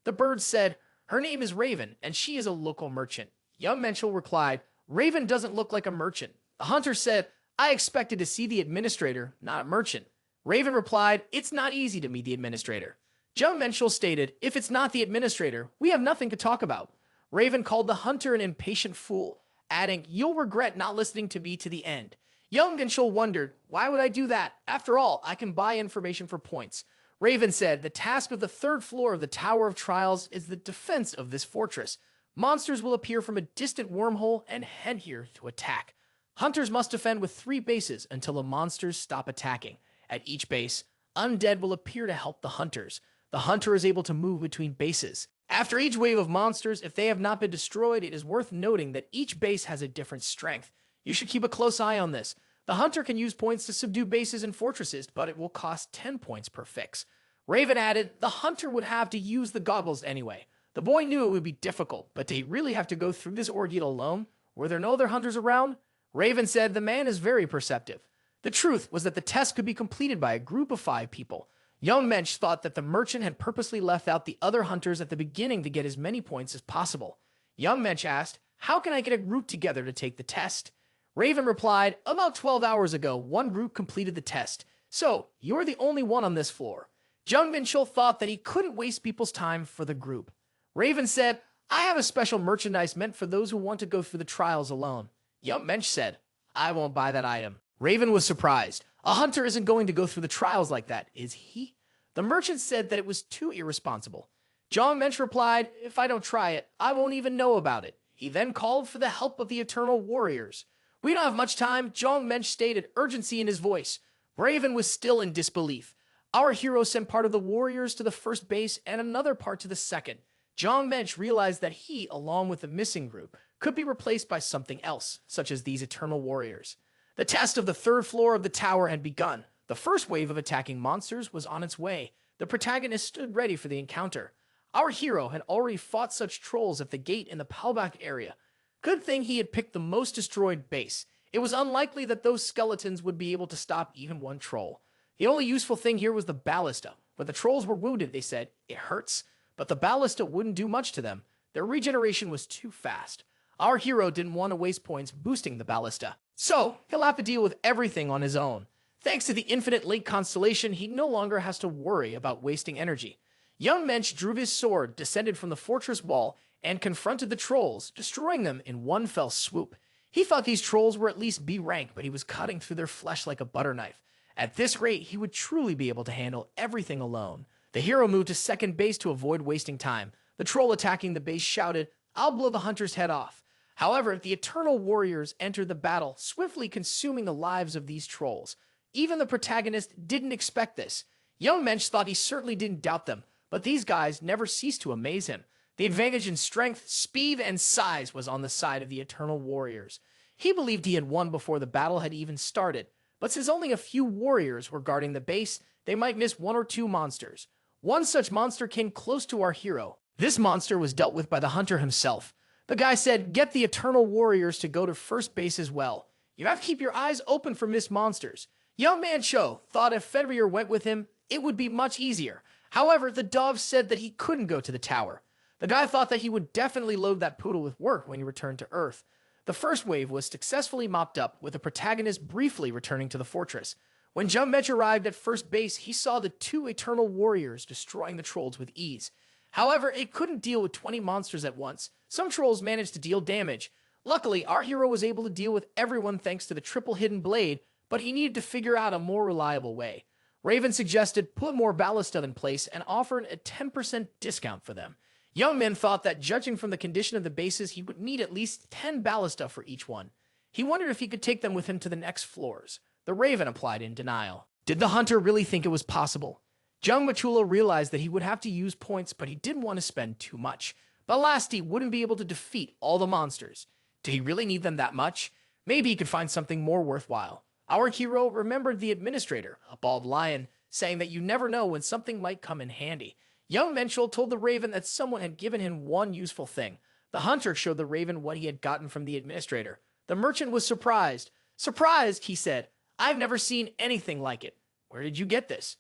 The bird said, her name is Raven, and she is a local merchant. Young Minchul replied, Raven doesn't look like a merchant. The hunter said, I expected to see the administrator, not a merchant. Raven replied, it's not easy to meet the administrator. Jeon Minchul stated, if it's not the administrator, we have nothing to talk about. Raven called the hunter an impatient fool, adding, you'll regret not listening to me to the end. Young Minchul wondered, why would I do that? After all, I can buy information for points. Raven said, the task of the 3rd floor of the Tower of Trials is the defense of this fortress. Monsters will appear from a distant wormhole and head here to attack. Hunters must defend with 3 bases until the monsters stop attacking. At each base, undead will appear to help the hunters. The hunter is able to move between bases. After each wave of monsters, if they have not been destroyed, it is worth noting that each base has a different strength. You should keep a close eye on this. The hunter can use points to subdue bases and fortresses, but it will cost 10 points per fix. Raven added, the hunter would have to use the goggles anyway. The boy knew it would be difficult, but did he really have to go through this ordeal alone? Were there no other hunters around? Raven said, the man is very perceptive. The truth was that the test could be completed by a group of 5 people. Young Mensch thought that the merchant had purposely left out the other hunters at the beginning to get as many points as possible. Young Mensch asked, how can I get a group together to take the test? Raven replied, about 12 hours ago, one group completed the test. So, you're the only one on this floor. Jeon Minchul thought that he couldn't waste people's time for the group. Raven said, I have a special merchandise meant for those who want to go through the trials alone. Young Mensch said, I won't buy that item. Raven was surprised. A hunter isn't going to go through the trials like that, is he? The merchant said that it was too irresponsible. Jong Minchul replied, if I don't try it, I won't even know about it. He then called for the help of the Eternal Warriors. We don't have much time, Jong Minchul stated, urgency in his voice. Raven was still in disbelief. Our hero sent part of the warriors to the first base and another part to the second. Jong Minchul realized that he, along with the missing group, could be replaced by something else, such as these Eternal Warriors. The test of the third floor of the tower had begun. The first wave of attacking monsters was on its way. The protagonist stood ready for the encounter. Our hero had already fought such trolls at the gate in the Palac area. Good thing he had picked the most destroyed base. It was unlikely that those skeletons would be able to stop even one troll. The only useful thing here was the ballista. When the trolls were wounded, they said, it hurts. But the ballista wouldn't do much to them. Their regeneration was too fast. Our hero didn't want to waste points boosting the ballista. So, he'll have to deal with everything on his own. Thanks to the infinite link constellation, he no longer has to worry about wasting energy. Young Mensch drew his sword, descended from the fortress wall, and confronted the trolls, destroying them in one fell swoop. He thought these trolls were at least B rank, but he was cutting through their flesh like a butter knife. At this rate, he would truly be able to handle everything alone. The hero moved to second base to avoid wasting time. The troll attacking the base shouted, I'll blow the hunter's head off. However, the Eternal Warriors entered the battle, swiftly consuming the lives of these trolls. Even the protagonist didn't expect this. Young Mensch thought he certainly didn't doubt them, but these guys never ceased to amaze him. The advantage in strength, speed, and size was on the side of the Eternal Warriors. He believed he had won before the battle had even started, but since only a few warriors were guarding the base, they might miss one or two monsters. One such monster came close to our hero. This monster was dealt with by the hunter himself. The guy said, get the Eternal Warriors to go to first base as well. You have to keep your eyes open for missed monsters. Young Mancho thought if Fenrir went with him, it would be much easier. However, the dove said that he couldn't go to the tower. The guy thought that he would definitely load that poodle with work when he returned to Earth. The first wave was successfully mopped up, with the protagonist briefly returning to the fortress. When Jeon Minchul arrived at first base, he saw the two Eternal Warriors destroying the trolls with ease. However, it couldn't deal with 20 monsters at once. Some trolls managed to deal damage. Luckily, our hero was able to deal with everyone thanks to the triple hidden blade, but he needed to figure out a more reliable way. Raven suggested put more ballista in place and offered a 10% discount for them. Young men thought that judging from the condition of the bases, he would need at least 10 ballista for each one. He wondered if he could take them with him to the next floors. The Raven applied in denial. Did the hunter really think it was possible? Jeon Minchul realized that he would have to use points, but he didn't want to spend too much. Balasti wouldn't be able to defeat all the monsters. Did he really need them that much? Maybe he could find something more worthwhile. Our hero remembered the administrator, a bald lion, saying that you never know when something might come in handy. Young Minchul told the Raven that someone had given him one useful thing. The hunter showed the Raven what he had gotten from the administrator. The merchant was surprised. Surprised, he said. I've never seen anything like it. Where did you get this?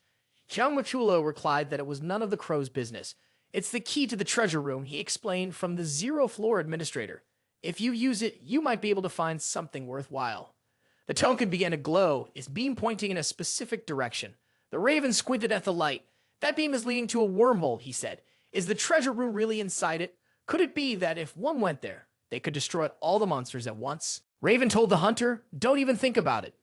Jeon Minchul replied that it was none of the crow's business. It's the key to the treasure room, he explained, from the zero-floor administrator. If you use it, you might be able to find something worthwhile. The token began to glow, its beam pointing in a specific direction. The Raven squinted at the light. That beam is leading to a wormhole, he said. Is the treasure room really inside it? Could it be that if one went there, they could destroy all the monsters at once? Raven told the hunter, don't even think about it.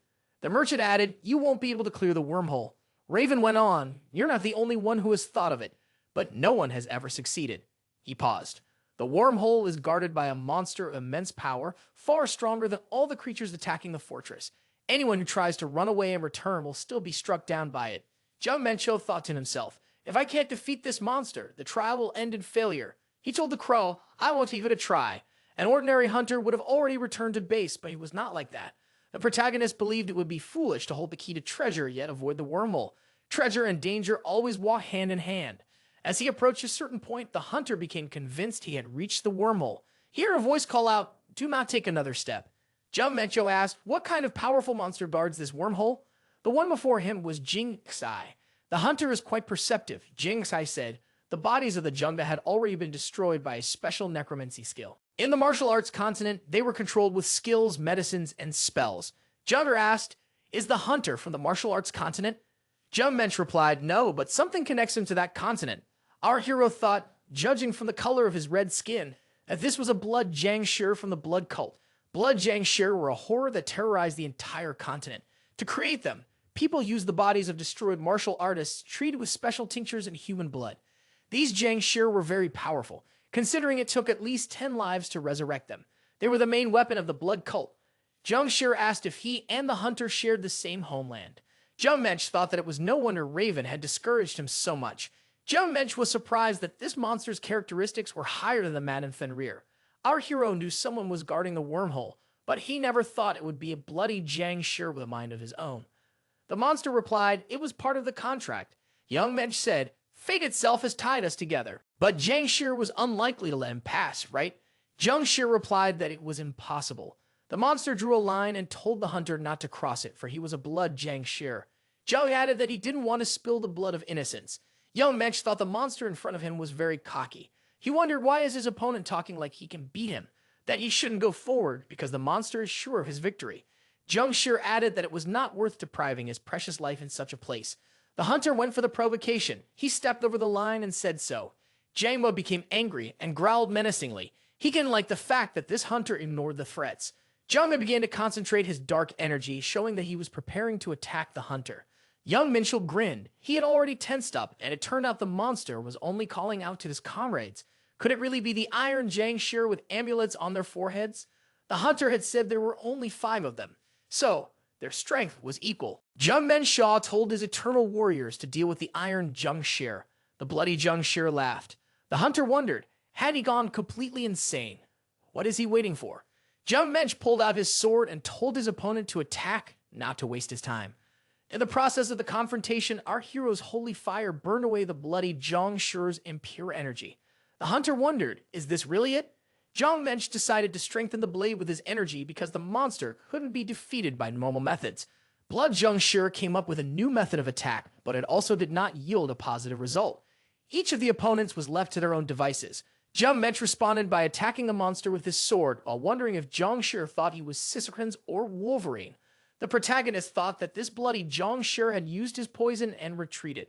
The merchant added, you won't be able to clear the wormhole. Raven went on, you're not the only one who has thought of it, but no one has ever succeeded. He paused. The wormhole is guarded by a monster of immense power, far stronger than all the creatures attacking the fortress. Anyone who tries to run away and return will still be struck down by it. Jeon Minchul thought to himself, if I can't defeat this monster, the trial will end in failure. He told the crow, I won't give it a try. An ordinary hunter would have already returned to base, but he was not like that. The protagonist believed it would be foolish to hold the key to treasure, yet avoid the wormhole. Treasure and danger always walk hand in hand. As he approached a certain point, the hunter became convinced he had reached the wormhole. He heard a voice call out, do not take another step. Jeon Minchul asked, what kind of powerful monster guards this wormhole? The one before him was Jingsai. The hunter is quite perceptive. Jingsai said, the bodies of the Jungda had already been destroyed by a special necromancy skill. In the martial arts continent, they were controlled with skills, medicines, and spells. Jungda asked, is the hunter from the martial arts continent? Jeon Minchul replied, no, but something connects him to that continent. Our hero thought, judging from the color of his red skin, that this was a blood Jiangshi from the blood cult. Blood Jiangshi were a horror that terrorized the entire continent. To create them, people used the bodies of destroyed martial artists treated with special tinctures and human blood. These Jiangshi were very powerful, considering it took at least 10 lives to resurrect them. They were the main weapon of the blood cult. Jiangshi asked if he and the hunter shared the same homeland. Jeon Minchul thought that it was no wonder Raven had discouraged him so much. Jeon Minchul was surprised that this monster's characteristics were higher than the man in Fenrir. Our hero knew someone was guarding the wormhole, but he never thought it would be a bloody Jiangshi with a mind of his own. The monster replied it was part of the contract. Jeon Minchul said, fate itself has tied us together. But Jiangshi was unlikely to let him pass, right? Jiangshi replied that it was impossible. The monster drew a line and told the hunter not to cross it, for he was a blood Jiangshi. Zhao added that he didn't want to spill the blood of innocence. Jeon Minchul thought the monster in front of him was very cocky. He wondered why is his opponent talking like he can beat him, that he shouldn't go forward because the monster is sure of his victory. Jiangshi added that it was not worth depriving his precious life in such a place. The hunter went for the provocation. He stepped over the line and said so. Jangmo became angry and growled menacingly. He didn't like the fact that this hunter ignored the threats. Jong began to concentrate his dark energy, showing that he was preparing to attack the hunter. Jeon Minchul grinned. He had already tensed up, and it turned out the monster was only calling out to his comrades. Could it really be the Iron Jiangshi with amulets on their foreheads? The hunter had said there were only 5 of them, so their strength was equal. Jeon Minchul told his eternal warriors to deal with the Iron Jiangshi. The bloody Jiangshi laughed. The hunter wondered, had he gone completely insane? What is he waiting for? Jeon Minchul pulled out his sword and told his opponent to attack, not to waste his time. In the process of the confrontation, our hero's holy fire burned away the bloody Jiangshi's impure energy. The hunter wondered, is this really it? Jeon Minchul decided to strengthen the blade with his energy because the monster couldn't be defeated by normal methods. Blood Jiangshi came up with a new method of attack, but it also did not yield a positive result. Each of the opponents was left to their own devices. Jeon Minchul responded by attacking the monster with his sword while wondering if Jiangshi thought he was Sisyphus or Wolverine. The protagonist thought that this bloody Jiangshi had used his poison and retreated.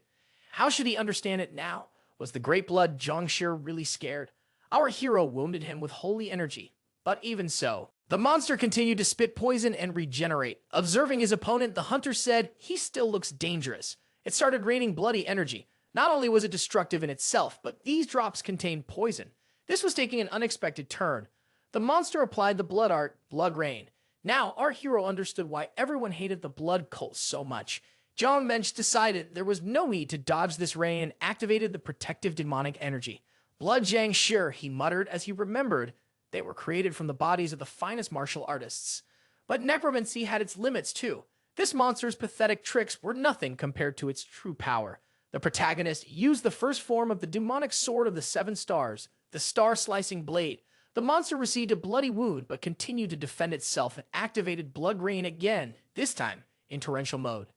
How should he understand it now? Was the great blood Jiangshi really scared? Our hero wounded him with holy energy, but even so, the monster continued to spit poison and regenerate. Observing his opponent, the hunter said, he still looks dangerous. It started raining bloody energy. Not only was it destructive in itself, but these drops contained poison. This was taking an unexpected turn. The monster applied the blood art, Blood Rain. Now, our hero understood why everyone hated the blood cult so much. Jeon Minchul decided there was no need to dodge this rain and activated the protective demonic energy. Blood Jiangshi, he muttered as he remembered they were created from the bodies of the finest martial artists. But necromancy had its limits too. This monster's pathetic tricks were nothing compared to its true power. The protagonist used the first form of the demonic sword of the 7 stars, the star-slicing blade. The monster received a bloody wound but continued to defend itself and activated Blood Rain again, this time in torrential mode.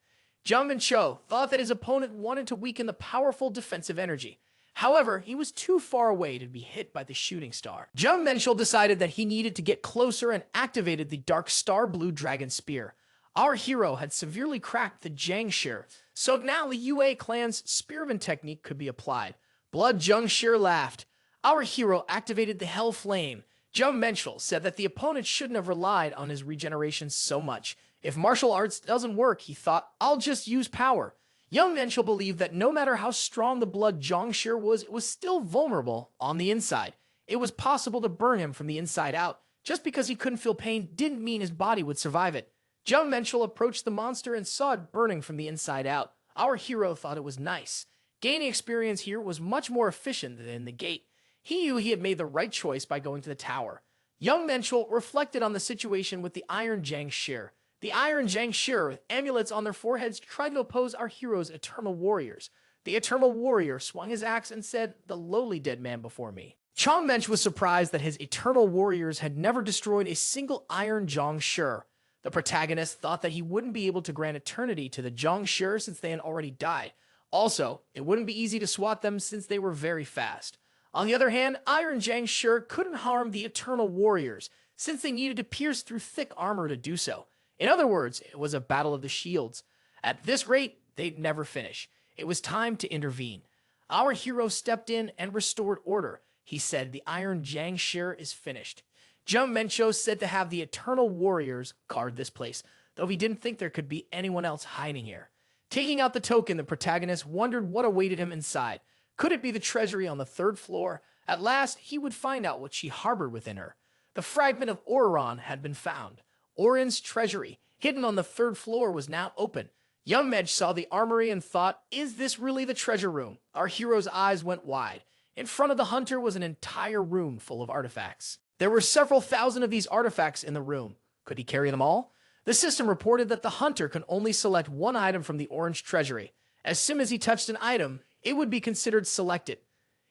Jeon Minchul thought that his opponent wanted to weaken the powerful defensive energy. However, he was too far away to be hit by the shooting star. Jeon Minchul decided that he needed to get closer and activated the dark star blue dragon spear. Our hero had severely cracked the Jiangshi, so now the UA clan's spearman technique could be applied. Blood Jiangshi laughed. Our hero activated the Hell Flame. Jeon Minchul said that the opponent shouldn't have relied on his regeneration so much. If martial arts doesn't work, he thought, I'll just use power. Jeon Minchul believed that no matter how strong the blood Jiangshi was, it was still vulnerable on the inside. It was possible to burn him from the inside out. Just because he couldn't feel pain didn't mean his body would survive it. Jeon Minchul approached the monster and saw it burning from the inside out. Our hero thought it was nice. Gaining experience here was much more efficient than in the gate. He knew he had made the right choice by going to the tower. Jeon Minchul reflected on the situation with the Iron Jiangshi. The Iron Jiangshi, with amulets on their foreheads, tried to oppose our hero's eternal warriors. The eternal warrior swung his axe and said, the lowly dead man before me. Jeon Minchul was surprised that his eternal warriors had never destroyed a single Iron Jiangshi. The protagonist thought that he wouldn't be able to grant eternity to the Jiangshi since they had already died. Also, it wouldn't be easy to swat them since they were very fast. On the other hand, Iron Jiangshi couldn't harm the Eternal Warriors, since they needed to pierce through thick armor to do so. In other words, it was a battle of the shields. At this rate, they'd never finish. It was time to intervene. Our hero stepped in and restored order. He said, the Iron Jiangshi is finished. Jeon Minchul said to have the Eternal Warriors guard this place, though he didn't think there could be anyone else hiding here. Taking out the token, the protagonist wondered what awaited him inside. Could it be the treasury on the 3rd floor? At last, he would find out what she harbored within her. The fragment of Orion had been found. Orion's treasury, hidden on the 3rd floor, was now open. Young Medj saw the armory and thought, is this really the treasure room? Our hero's eyes went wide. In front of the hunter was an entire room full of artifacts. There were several thousand of these artifacts in the room. Could he carry them all? The system reported that the hunter could only select one item from the orange treasury. As soon as he touched an item, it would be considered selected.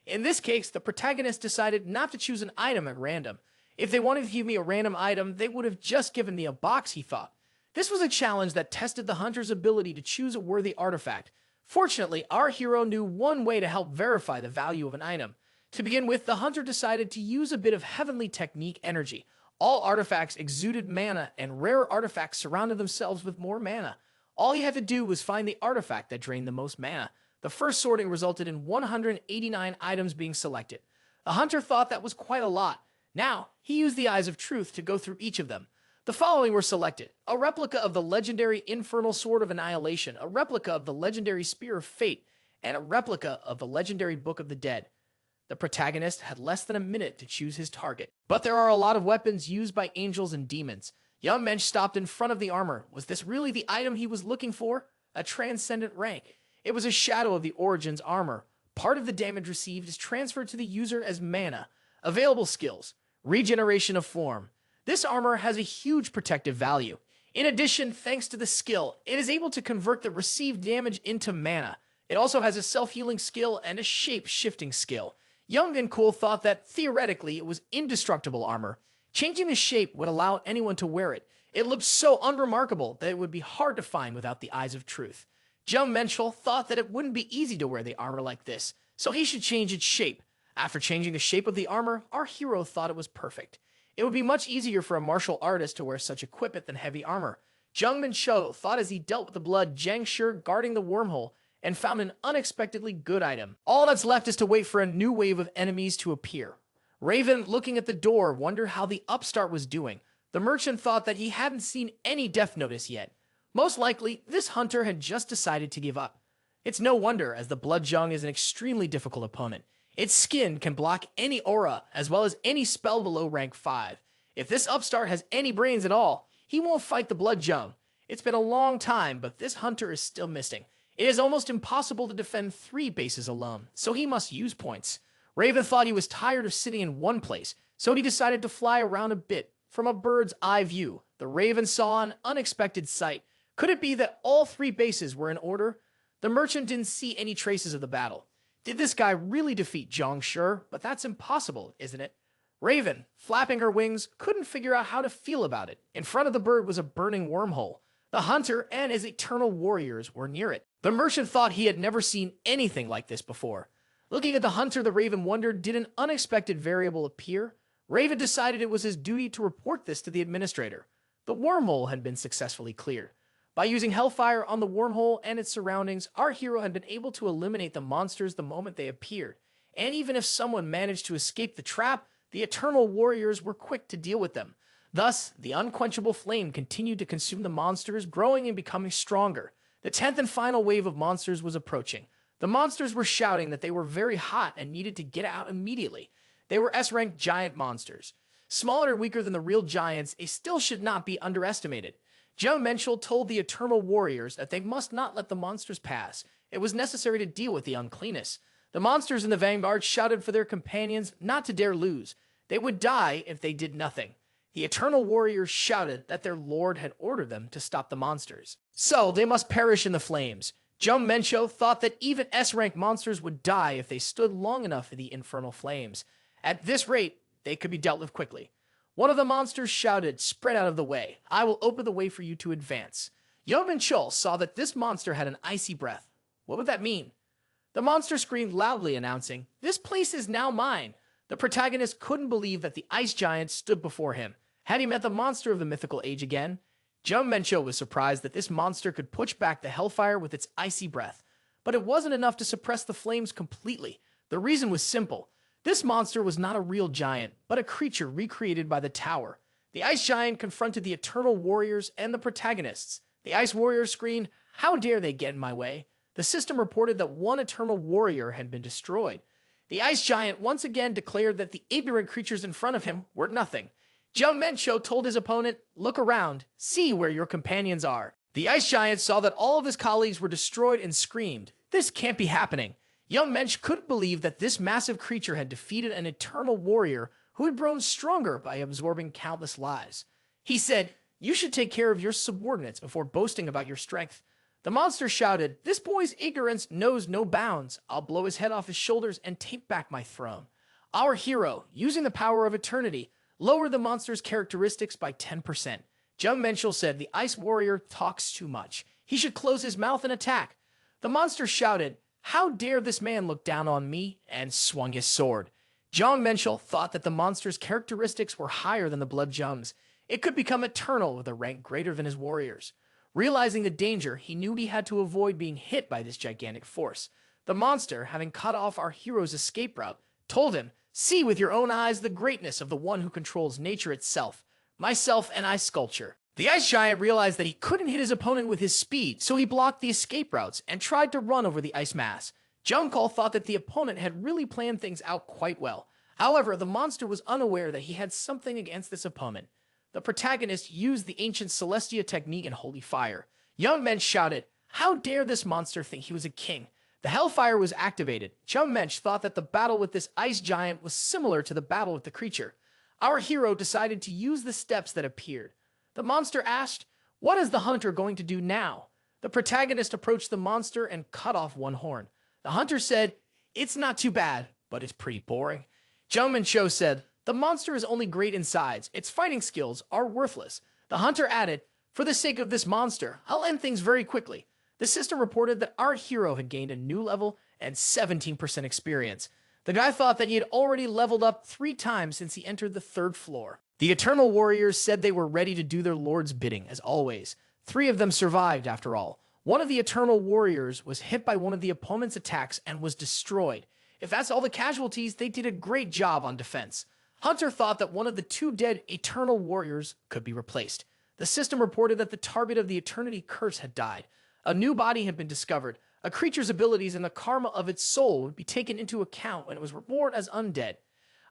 In this case, the protagonist decided not to choose an item at random. If they wanted to give me a random item, they would have just given me a box, he thought. This was a challenge that tested the hunter's ability to choose a worthy artifact. Fortunately, our hero knew one way to help verify the value of an item. To begin with, the hunter decided to use a bit of heavenly technique energy. All artifacts exuded mana, and rare artifacts surrounded themselves with more mana. All he had to do was find the artifact that drained the most mana. The first sorting resulted in 189 items being selected. The hunter thought that was quite a lot. Now, he used the Eyes of Truth to go through each of them. The following were selected: a replica of the legendary Infernal Sword of Annihilation, a replica of the legendary Spear of Fate, and a replica of the legendary Book of the Dead. The protagonist had less than a minute to choose his target. But there are a lot of weapons used by angels and demons. Young Mensch stopped in front of the armor. Was this really the item he was looking for? A transcendent rank. It was a shadow of the Origin's armor. Part of the damage received is transferred to the user as mana. Available skills: regeneration of form. This armor has a huge protective value. In addition, thanks to the skill, it is able to convert the received damage into mana. It also has a self-healing skill and a shape-shifting skill. Young and Cool thought that, theoretically, it was indestructible armor. Changing the shape would allow anyone to wear it. It looked so unremarkable that it would be hard to find without the Eyes of Truth. Jeon Minchul thought that it wouldn't be easy to wear the armor like this, so he should change its shape. After changing the shape of the armor, our hero thought it was perfect. It would be much easier for a martial artist to wear such equipment than heavy armor. Jeon Minchul thought as he dealt with the blood Jangshir guarding the wormhole, and found an unexpectedly good item. All that's left is to wait for a new wave of enemies to appear. Raven, looking at the door, wondered how the upstart was doing. The merchant thought that he hadn't seen any death notice yet. Most likely, this hunter had just decided to give up. It's no wonder, as the Blood Jong is an extremely difficult opponent. Its skin can block any aura, as well as any spell below rank 5. If this upstart has any brains at all, he won't fight the Blood Jong. It's been a long time, but this hunter is still missing. It is almost impossible to defend 3 bases alone, so he must use points. Raven thought he was tired of sitting in one place, so he decided to fly around a bit. From a bird's eye view, the Raven saw an unexpected sight. Could it be that all 3 bases were in order? The merchant didn't see any traces of the battle. Did this guy really defeat Jong? Sure, but that's impossible, isn't it? Raven, flapping her wings, couldn't figure out how to feel about it. In front of the bird was a burning wormhole. The hunter and his eternal warriors were near it. The merchant thought he had never seen anything like this before. Looking at the hunter, the Raven wondered, did an unexpected variable appear? Raven decided it was his duty to report this to the administrator. The wormhole had been successfully cleared. By using Hellfire on the wormhole and its surroundings, our hero had been able to eliminate the monsters the moment they appeared. And even if someone managed to escape the trap, the Eternal Warriors were quick to deal with them. Thus, the unquenchable flame continued to consume the monsters, growing and becoming stronger. The 10th and final wave of monsters was approaching. The monsters were shouting that they were very hot and needed to get out immediately. They were S-rank giant monsters. Smaller and weaker than the real giants, they still should not be underestimated. Jeon Minchul told the Eternal Warriors that they must not let the monsters pass. It was necessary to deal with the uncleanness. The monsters in the vanguard shouted for their companions not to dare lose. They would die if they did nothing. The Eternal Warriors shouted that their lord had ordered them to stop the monsters. So they must perish in the flames. Jeon Minchul thought that even S-rank monsters would die if they stood long enough in the infernal flames. At this rate, they could be dealt with quickly. One of the monsters shouted, "Spread out of the way. I will open the way for you to advance." Jeon Minchul saw that this monster had an icy breath. What would that mean? The monster screamed loudly, announcing, "This place is now mine." The protagonist couldn't believe that the ice giant stood before him. Had he met the monster of the mythical age again? Jeon Minchul was surprised that this monster could push back the hellfire with its icy breath. But it wasn't enough to suppress the flames completely. The reason was simple. This monster was not a real giant, but a creature recreated by the tower. The ice giant confronted the Eternal Warriors and the protagonists. The ice warriors screamed, "How dare they get in my way?" The system reported that one Eternal Warrior had been destroyed. The ice giant once again declared that the ignorant creatures in front of him were nothing. Jeon Minchul told his opponent, "Look around, see where your companions are." The ice giant saw that all of his colleagues were destroyed and screamed, "This can't be happening." Jeon Minchul couldn't believe that this massive creature had defeated an Eternal Warrior who had grown stronger by absorbing countless lives. He said, "You should take care of your subordinates before boasting about your strength." The monster shouted, "This boy's ignorance knows no bounds. I'll blow his head off his shoulders and take back my throne." Our hero, using the power of eternity, lowered the monster's characteristics by 10%. Jeon Minchul said the ice warrior talks too much. He should close his mouth and attack. The monster shouted, "How dare this man look down on me?" and swung his sword. Jeon Minchul thought that the monster's characteristics were higher than the Blood Gems. It could become eternal with a rank greater than his warriors. Realizing the danger, he knew he had to avoid being hit by this gigantic force. The monster, having cut off our hero's escape route, told him, "See with your own eyes the greatness of the one who controls nature itself, myself and ice sculpture." The ice giant realized that he couldn't hit his opponent with his speed, so he blocked the escape routes and tried to run over the ice mass. Jong thought that the opponent had really planned things out quite well. However, the monster was unaware that he had something against this opponent. The protagonist used the ancient Celestia technique and Holy Fire. Young men shouted, "How dare this monster think he was a king?" The Hellfire was activated. Jeon Minchul thought that the battle with this ice giant was similar to the battle with the creature. Our hero decided to use the steps that appeared. The monster asked, "What is the hunter going to do now?" The protagonist approached the monster and cut off one horn. The hunter said, "It's not too bad, but it's pretty boring." Jeon Minchul said, "The monster is only great in size. Its fighting skills are worthless." The hunter added, "For the sake of this monster, I'll end things very quickly." The system reported that our hero had gained a new level and 17% experience. The guy thought that he had already leveled up 3 times since he entered the 3rd floor. The Eternal Warriors said they were ready to do their lord's bidding, as always. 3 of them survived, after all. One of the Eternal Warriors was hit by one of the opponent's attacks and was destroyed. If that's all the casualties, they did a great job on defense. Hunter thought that one of the 2 dead Eternal Warriors could be replaced. The system reported that the target of the Eternity Curse had died. A new body had been discovered. A creature's abilities and the karma of its soul would be taken into account when it was reborn as undead.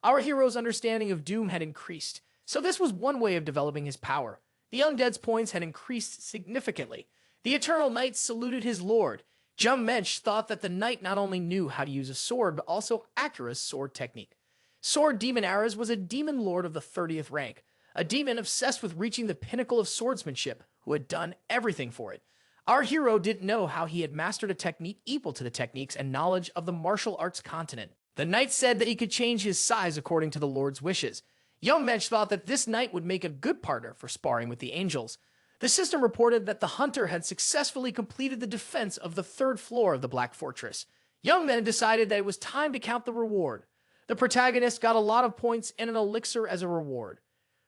Our hero's understanding of doom had increased, so this was one way of developing his power. The undead's points had increased significantly. The Eternal Knight saluted his lord. Jeon Minchul thought that the knight not only knew how to use a sword, but also Akira's sword technique. Sword Demon Ares was a demon lord of the 30th rank, a demon obsessed with reaching the pinnacle of swordsmanship, who had done everything for it. Our hero didn't know how he had mastered a technique equal to the techniques and knowledge of the martial arts continent. The knight said that he could change his size according to the lord's wishes. Jeon Minchul thought that this knight would make a good partner for sparring with the angels. The system reported that the hunter had successfully completed the defense of the 3rd floor of the Black Fortress. Young men decided that it was time to count the reward. The protagonist got a lot of points and an elixir as a reward.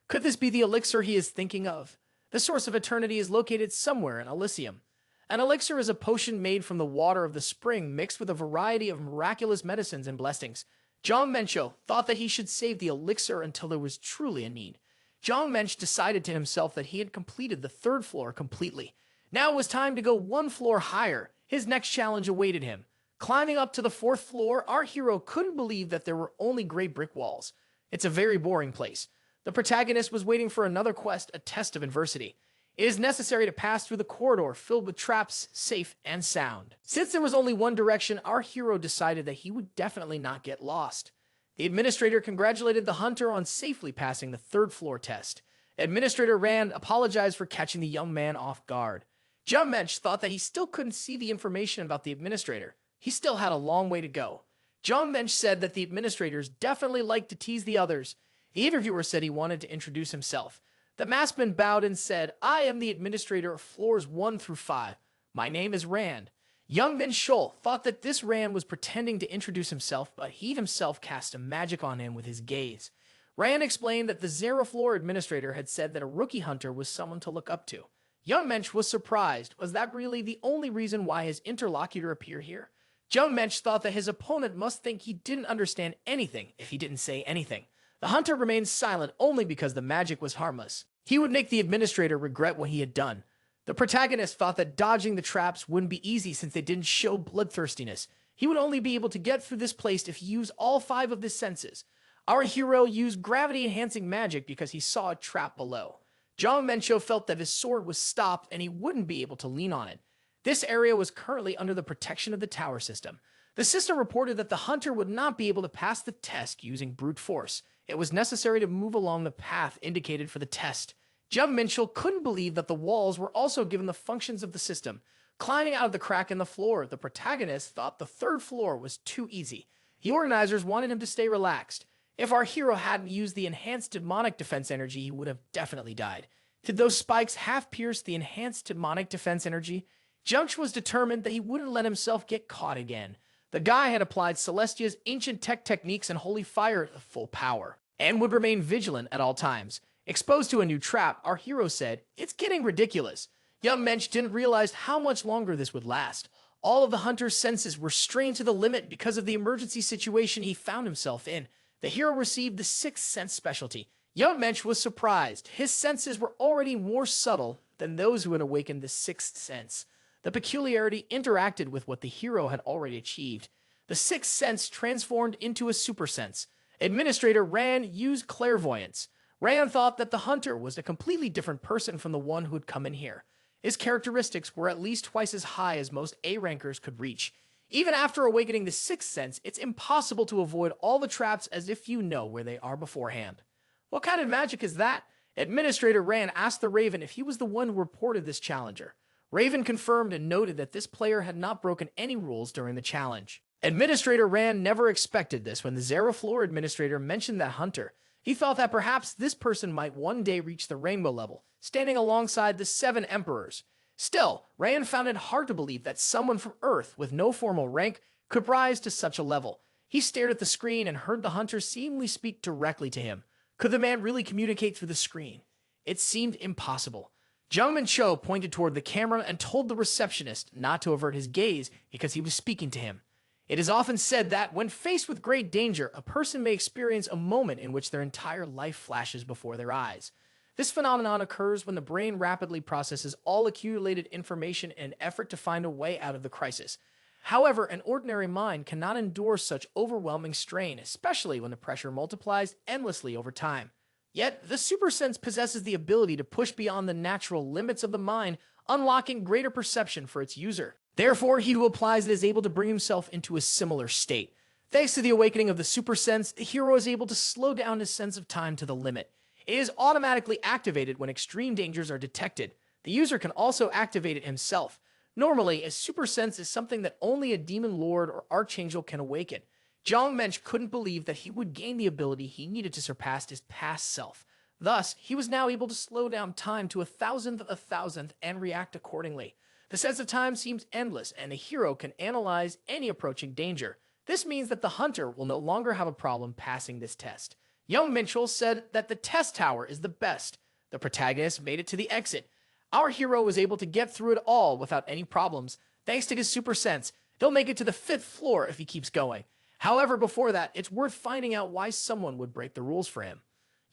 Could this be the elixir he is thinking of? The source of eternity is located somewhere in Alissium. An elixir is a potion made from the water of the spring mixed with a variety of miraculous medicines and blessings. Jeon Minchul thought that he should save the elixir until there was truly a need. Jeon Minchul decided to himself that he had completed the 3rd floor completely. Now it was time to go 1 floor higher. His next challenge awaited him. Climbing up to the 4th floor, our hero couldn't believe that there were only gray brick walls. It's a very boring place. The protagonist was waiting for another quest, a test of adversity. It is necessary to pass through the corridor filled with traps, safe and sound. Since there was only one direction, our hero decided that he would definitely not get lost. The administrator congratulated the hunter on safely passing the 3rd floor test. Administrator Rand apologized for catching the young man off guard. Jeon Minchul thought that he still couldn't see the information about the administrator. He still had a long way to go. Jeon Minchul said that the administrators definitely liked to tease the others. The interviewer said he wanted to introduce himself. The maskman bowed and said, "I am the administrator of floors 1 through 5. My name is Rand." Young Minchul thought that this Rand was pretending to introduce himself, but he himself cast a magic on him with his gaze. Rand explained that the 0th floor administrator had said that a rookie hunter was someone to look up to. Young Minchul was surprised. Was that really the only reason why his interlocutor appeared here? Jeon Minchul thought that his opponent must think he didn't understand anything if he didn't say anything. The hunter remained silent only because the magic was harmless. He would make the administrator regret what he had done. The protagonist thought that dodging the traps wouldn't be easy since they didn't show bloodthirstiness. He would only be able to get through this place if he used all 5 of his senses. Our hero used gravity-enhancing magic because he saw a trap below. Jeon Minchul felt that his sword was stopped and he wouldn't be able to lean on it. This area was currently under the protection of the tower system. The system reported that the hunter would not be able to pass the test using brute force. It was necessary to move along the path indicated for the test. Jeon Minchul couldn't believe that the walls were also given the functions of the system. Climbing out of the crack in the floor, the protagonist thought the 3rd floor was too easy. The organizers wanted him to stay relaxed. If our hero hadn't used the enhanced demonic defense energy, he would have definitely died. Did those spikes half pierce the enhanced demonic defense energy? Jeon was determined that he wouldn't let himself get caught again. The guy had applied Celestia's ancient tech techniques and holy fire at full power, and would remain vigilant at all times. Exposed to a new trap, our hero said, "It's getting ridiculous." Young Mensch didn't realize how much longer this would last. All of the hunter's senses were strained to the limit because of the emergency situation he found himself in. The hero received the 6th sense specialty. Young Mensch was surprised. His senses were already more subtle than those who had awakened the 6th sense. The peculiarity interacted with what the hero had already achieved. The 6th sense transformed into a super sense. Administrator Ran used clairvoyance. Ran thought that the hunter was a completely different person from the one who had come in here. His characteristics were at least twice as high as most A-rankers could reach. Even after awakening the 6th sense, it's impossible to avoid all the traps as if you know where they are beforehand. What kind of magic is that? Administrator Ran asked the Raven if he was the one who reported this challenger. Raven confirmed and noted that this player had not broken any rules during the challenge. Administrator Ran never expected this when the Zera Floor administrator mentioned that hunter. He thought that perhaps this person might one day reach the rainbow level, standing alongside the 7 emperors. Still, Ran found it hard to believe that someone from Earth with no formal rank could rise to such a level. He stared at the screen and heard the hunter seemingly speak directly to him. Could the man really communicate through the screen? It seemed impossible. Jeon Minchul pointed toward the camera and told the receptionist not to avert his gaze because he was speaking to him. It is often said that, when faced with great danger, a person may experience a moment in which their entire life flashes before their eyes. This phenomenon occurs when the brain rapidly processes all accumulated information in an effort to find a way out of the crisis. However, an ordinary mind cannot endure such overwhelming strain, especially when the pressure multiplies endlessly over time. Yet, the super sense possesses the ability to push beyond the natural limits of the mind, unlocking greater perception for its user. Therefore, he who applies it is able to bring himself into a similar state. Thanks to the awakening of the super sense, the hero is able to slow down his sense of time to the limit. It is automatically activated when extreme dangers are detected. The user can also activate it himself. Normally, a super sense is something that only a demon lord or archangel can awaken. Jeon Minchul couldn't believe that he would gain the ability he needed to surpass his past self. Thus, he was now able to slow down time to 1,000th of a thousandth and react accordingly. The sense of time seems endless, and the hero can analyze any approaching danger. This means that the hunter will no longer have a problem passing this test. Jeon Minchul said that the test tower is the best. The protagonist made it to the exit. Our hero was able to get through it all without any problems. Thanks to his super sense, he'll make it to the 5th floor if he keeps going. However, before that, it's worth finding out why someone would break the rules for him.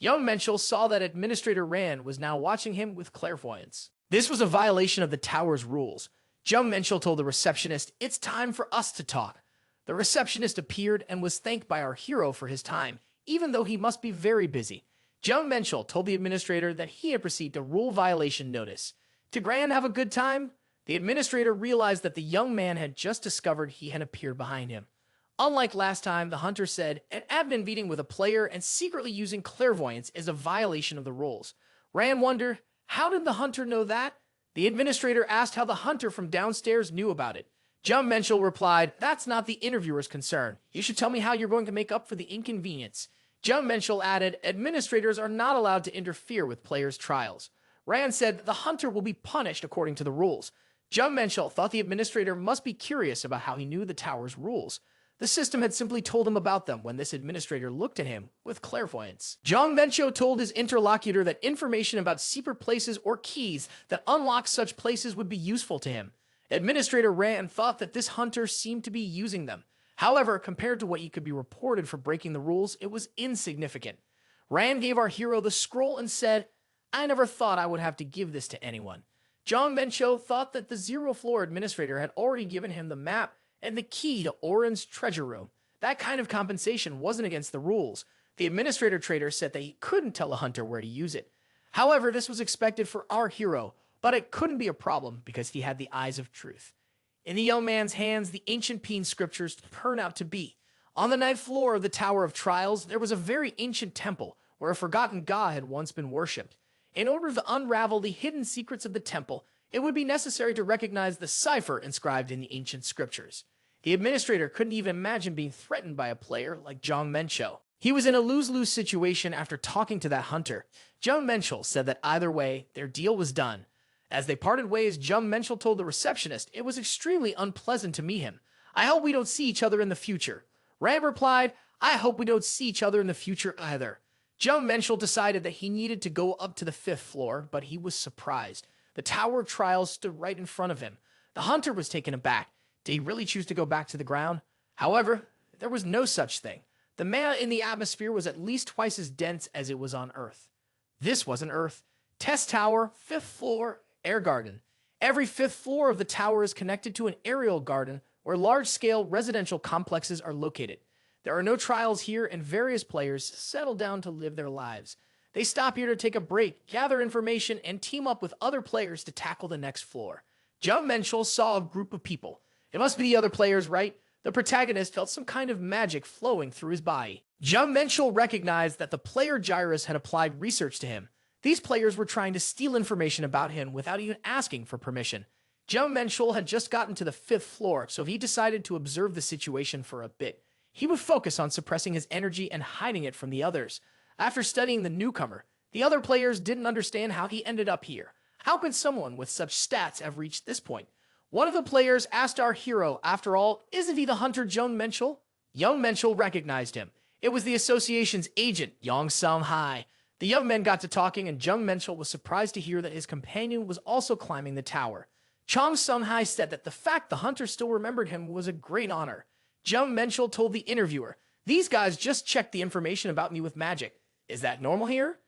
Jeon Minchul saw that Administrator Ran was now watching him with clairvoyance. This was a violation of the tower's rules. Jeon Minchul told the receptionist, "It's time for us to talk." The receptionist appeared and was thanked by our hero for his time, even though he must be very busy. Jeon Minchul told the administrator that he had received a rule violation notice. Did Gran have a good time? The administrator realized that the young man had just discovered he had appeared behind him. Unlike last time, the hunter said, an admin meeting with a player and secretly using clairvoyance is a violation of the rules. Ran wondered, how did the hunter know that? The administrator asked how the hunter from downstairs knew about it. Jeon Minchul replied, "That's not the interviewer's concern. You should tell me how you're going to make up for the inconvenience." Jeon Minchul added, "Administrators are not allowed to interfere with players' trials." Ran said the hunter will be punished according to the rules. Jeon Minchul thought the administrator must be curious about how he knew the tower's rules. The system had simply told him about them when this administrator looked at him with clairvoyance. Jeon Minchul told his interlocutor that information about secret places or keys that unlock such places would be useful to him. Administrator Ran thought that this hunter seemed to be using them. However, compared to what he could be reported for breaking the rules, it was insignificant. Ran gave our hero the scroll and said, "I never thought I would have to give this to anyone." Jeon Minchul thought that the Zero Floor Administrator had already given him the map and the key to Oren's treasure room. That kind of compensation wasn't against the rules. The Administrator Trader said that he couldn't tell a hunter where to use it. However, this was expected for our hero, but it couldn't be a problem because he had the eyes of truth. In the young man's hands, the ancient Peen scriptures turned out to be. On the ninth floor of the Tower of Trials, there was a very ancient temple where a forgotten god had once been worshipped. In order to unravel the hidden secrets of the temple, it would be necessary to recognize the cipher inscribed in the ancient scriptures. The administrator couldn't even imagine being threatened by a player like Jeon Minchul. He was in a lose-lose situation after talking to that hunter. Jeon Minchul said that either way, their deal was done. As they parted ways, Jeon Minchul told the receptionist it was extremely unpleasant to meet him. "I hope we don't see each other in the future." Rand replied, "I hope we don't see each other in the future either." Jeon Minchul decided that he needed to go up to the 5th floor, but he was surprised. The Tower of Trials stood right in front of him. The hunter was taken aback. Did he really choose to go back to the ground? However, there was no such thing. The mana in the atmosphere was at least twice as dense as it was on Earth. This wasn't Earth. Test Tower, 5th floor, Air Garden. Every 5th floor of the tower is connected to an aerial garden where large-scale residential complexes are located. There are no trials here, and various players settle down to live their lives. They stop here to take a break, gather information, and team up with other players to tackle the next floor. Jeon Minchul saw a group of people. It must be the other players, right? The protagonist felt some kind of magic flowing through his body. Jeon Minchul recognized that the player Gyrus had applied research to him. These players were trying to steal information about him without even asking for permission. Jeon Minchul had just gotten to the 5th floor, so he decided to observe the situation for a bit. He would focus on suppressing his energy and hiding it from the others. After studying the newcomer, the other players didn't understand how he ended up here. How could someone with such stats have reached this point? One of the players asked our hero, "After all, isn't he the hunter Jeon Minchul?" Jeon Minchul recognized him. It was the association's agent, Sunghai. The young men got to talking, and Jeon Minchul was surprised to hear that his companion was also climbing the tower. Sunghai said that the fact the hunter still remembered him was a great honor. Jeon Minchul told the interviewer, "These guys just checked the information about me with magic. Is that normal here?"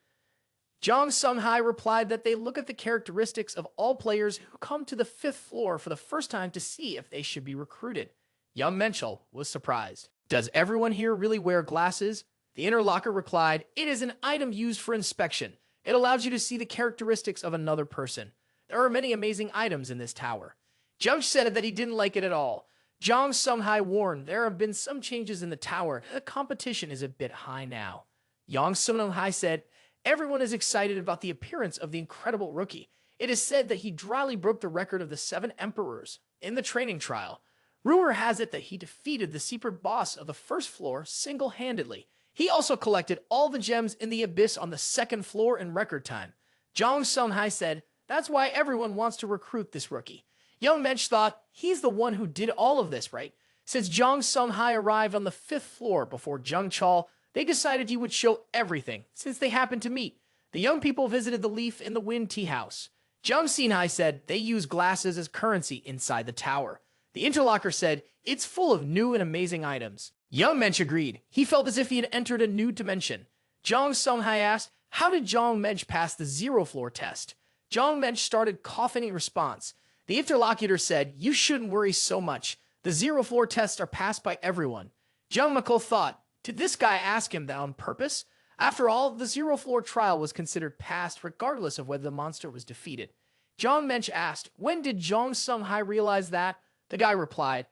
Sunghai replied that they look at the characteristics of all players who come to the 5th floor for the first time to see if they should be recruited. Jeon Minchul was surprised. "Does everyone here really wear glasses?" The interlocker replied, "It is an item used for inspection. It allows you to see the characteristics of another person. There are many amazing items in this tower." Jung said that he didn't like it at all. Sunghai warned there have been some changes in the tower. The competition is a bit high now. Sunghai said, "Everyone is excited about the appearance of the incredible rookie. It is said that he dryly broke the record of the 7 emperors in the training trial. Rumor has it that he defeated the secret boss of the 1st floor single-handedly. He also collected all the gems in the abyss on the 2nd floor in record time." Sunghai said, "That's why everyone wants to recruit this rookie." Young Mensch thought, he's the one who did all of this, right? Since Sunghai arrived on the 5th floor before Jung Chol, they decided he would show everything, since they happened to meet. The young people visited the Leaf in the Wind Tea House. Sunghai said they use glasses as currency inside the tower. The interlocker said, "It's full of new and amazing items." Young Mensch agreed. He felt as if he had entered a new dimension. Sunghai asked, "How did Jeon Mensch pass the 0 floor test?" Jeon Mensch started coughing in response. The interlocutor said, "You shouldn't worry so much. The 0 floor tests are passed by everyone." Jeon Minchul thought, did this guy ask him that on purpose? After all, the 0 floor trial was considered passed regardless of whether the monster was defeated. Jeon Mensch asked, when did Sunghai realize that? The guy replied,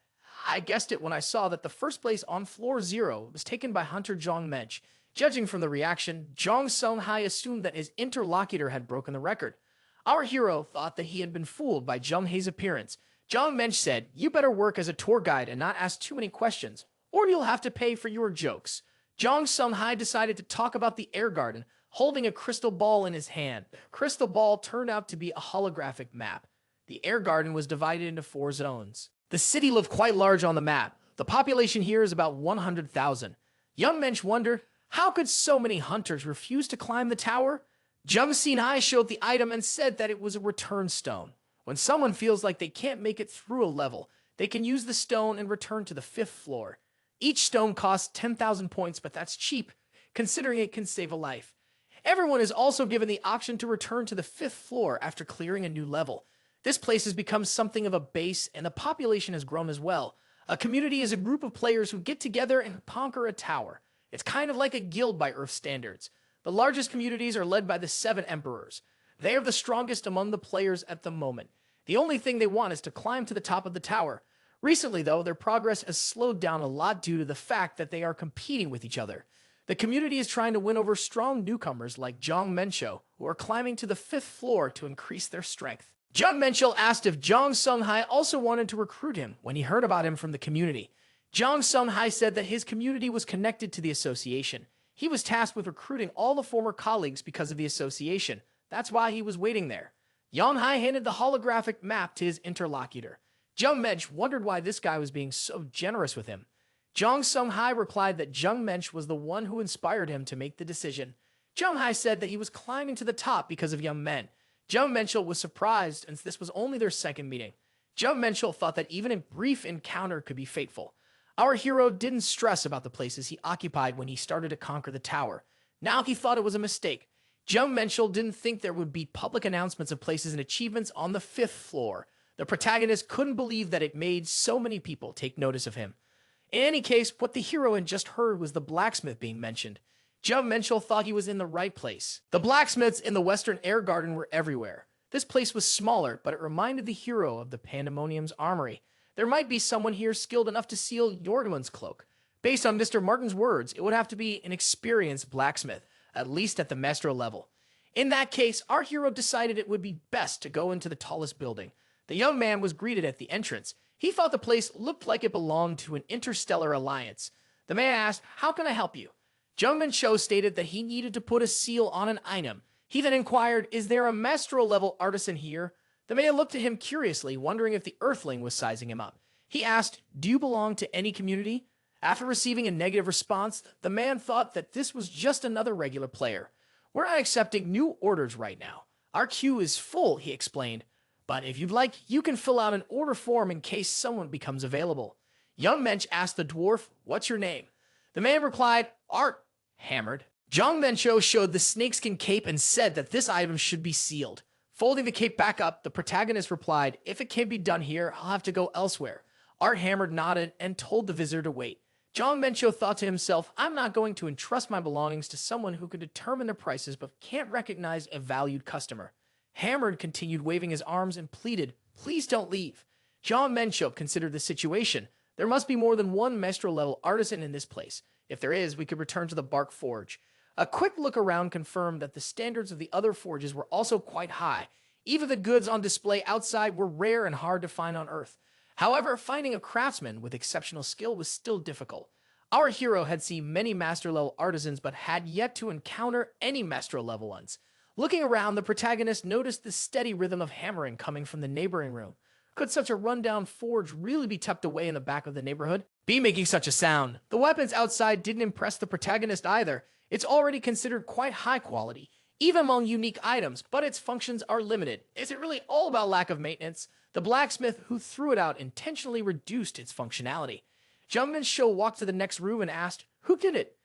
"I guessed it when I saw that the first place on floor 0 was taken by Hunter Jeon Mensch. Judging from the reaction, Sunghai assumed that his interlocutor had broken the record. Our hero thought that he had been fooled by Sunghai's appearance. Jeon Mensch said, "You better work as a tour guide and not ask too many questions, or you'll have to pay for your jokes." Sunghai decided to talk about the air garden, holding a crystal ball in his hand. The crystal ball turned out to be a holographic map. The air garden was divided into 4 zones. The city looked quite large on the map. The population here is about 100,000. Young Mensch wondered, how could so many hunters refuse to climb the tower? Sunghai showed the item and said that it was a return stone. When someone feels like they can't make it through a level, they can use the stone and return to the 5th floor. Each stone costs 10,000 points, but that's cheap, considering it can save a life. Everyone is also given the option to return to the 5th floor after clearing a new level. This place has become something of a base, and the population has grown as well. A community is a group of players who get together and conquer a tower. It's kind of like a guild by Earth standards. The largest communities are led by the 7 emperors. They are the strongest among the players at the moment. The only thing they want is to climb to the top of the tower. Recently, though, their progress has slowed down a lot due to the fact that they are competing with each other. The community is trying to win over strong newcomers like Jeon Minchul, who are climbing to the 5th floor to increase their strength. Jeon Minchul asked if Jong Sunghai also wanted to recruit him when he heard about him from the community. Jong Sunghai said that his community was connected to the association. He was tasked with recruiting all the former colleagues because of the association. That's why he was waiting there. Yonghai handed the holographic map to his interlocutor. Jeon Minchul wondered why this guy was being so generous with him. Jong Sunghai replied that Jeon Minchul was the one who inspired him to make the decision. Sunghai said that he was climbing to the top because of young men. Jeon Minchul was surprised, as this was only their second meeting. Jeon Minchul thought that even a brief encounter could be fateful. Our hero didn't stress about the places he occupied when he started to conquer the tower. Now he thought it was a mistake. Jeon Minchul didn't think there would be public announcements of places and achievements on the 5th floor. The protagonist couldn't believe that it made so many people take notice of him. In any case, what the hero had just heard was the blacksmith being mentioned. Jeon Minchul thought he was in the right place. The blacksmiths in the Western Air Garden were everywhere. This place was smaller, but it reminded the hero of the Pandemonium's armory. There might be someone here skilled enough to seal Jordan's cloak. Based on Mr. Martin's words, it would have to be an experienced blacksmith, at least at the maestro level. In that case, our hero decided it would be best to go into the tallest building. The young man was greeted at the entrance. He thought the place looked like it belonged to an interstellar alliance. The man asked, "How can I help you?" Jeon Minchul stated that he needed to put a seal on an item. He then inquired, "Is there a maestro-level artisan here?" The man looked at him curiously, wondering if the Earthling was sizing him up. He asked, "Do you belong to any community?" After receiving a negative response, the man thought that this was just another regular player. "We're not accepting new orders right now. Our queue is full," he explained. "But if you'd like, you can fill out an order form in case someone becomes available." Young Mensch asked the dwarf, "What's your name?" The man replied, "Art Hammered." Jeon Minchul showed the snakeskin cape and said that this item should be sealed. Folding the cape back up, the protagonist replied, "If it can't be done here, I'll have to go elsewhere." Art Hammered nodded and told the visitor to wait. Jeon Minchul thought to himself, "I'm not going to entrust my belongings to someone who can determine the prices but can't recognize a valued customer." Hammered continued waving his arms and pleaded, "Please don't leave." Jeon Minchul considered the situation. There must be more than one maestro-level artisan in this place. If there is, we could return to the Bark Forge. A quick look around confirmed that the standards of the other forges were also quite high. Even the goods on display outside were rare and hard to find on Earth. However, finding a craftsman with exceptional skill was still difficult. Our hero had seen many master-level artisans but had yet to encounter any master-level ones. Looking around, the protagonist noticed the steady rhythm of hammering coming from the neighboring room. Could such a rundown forge really be tucked away in the back of the neighborhood? Be making such a sound. The weapons outside didn't impress the protagonist either. It's already considered quite high quality, even among unique items, but its functions are limited. Is it really all about lack of maintenance? The blacksmith who threw it out intentionally reduced its functionality. Jeon Minchul walked to the next room and asked, "Who did it?"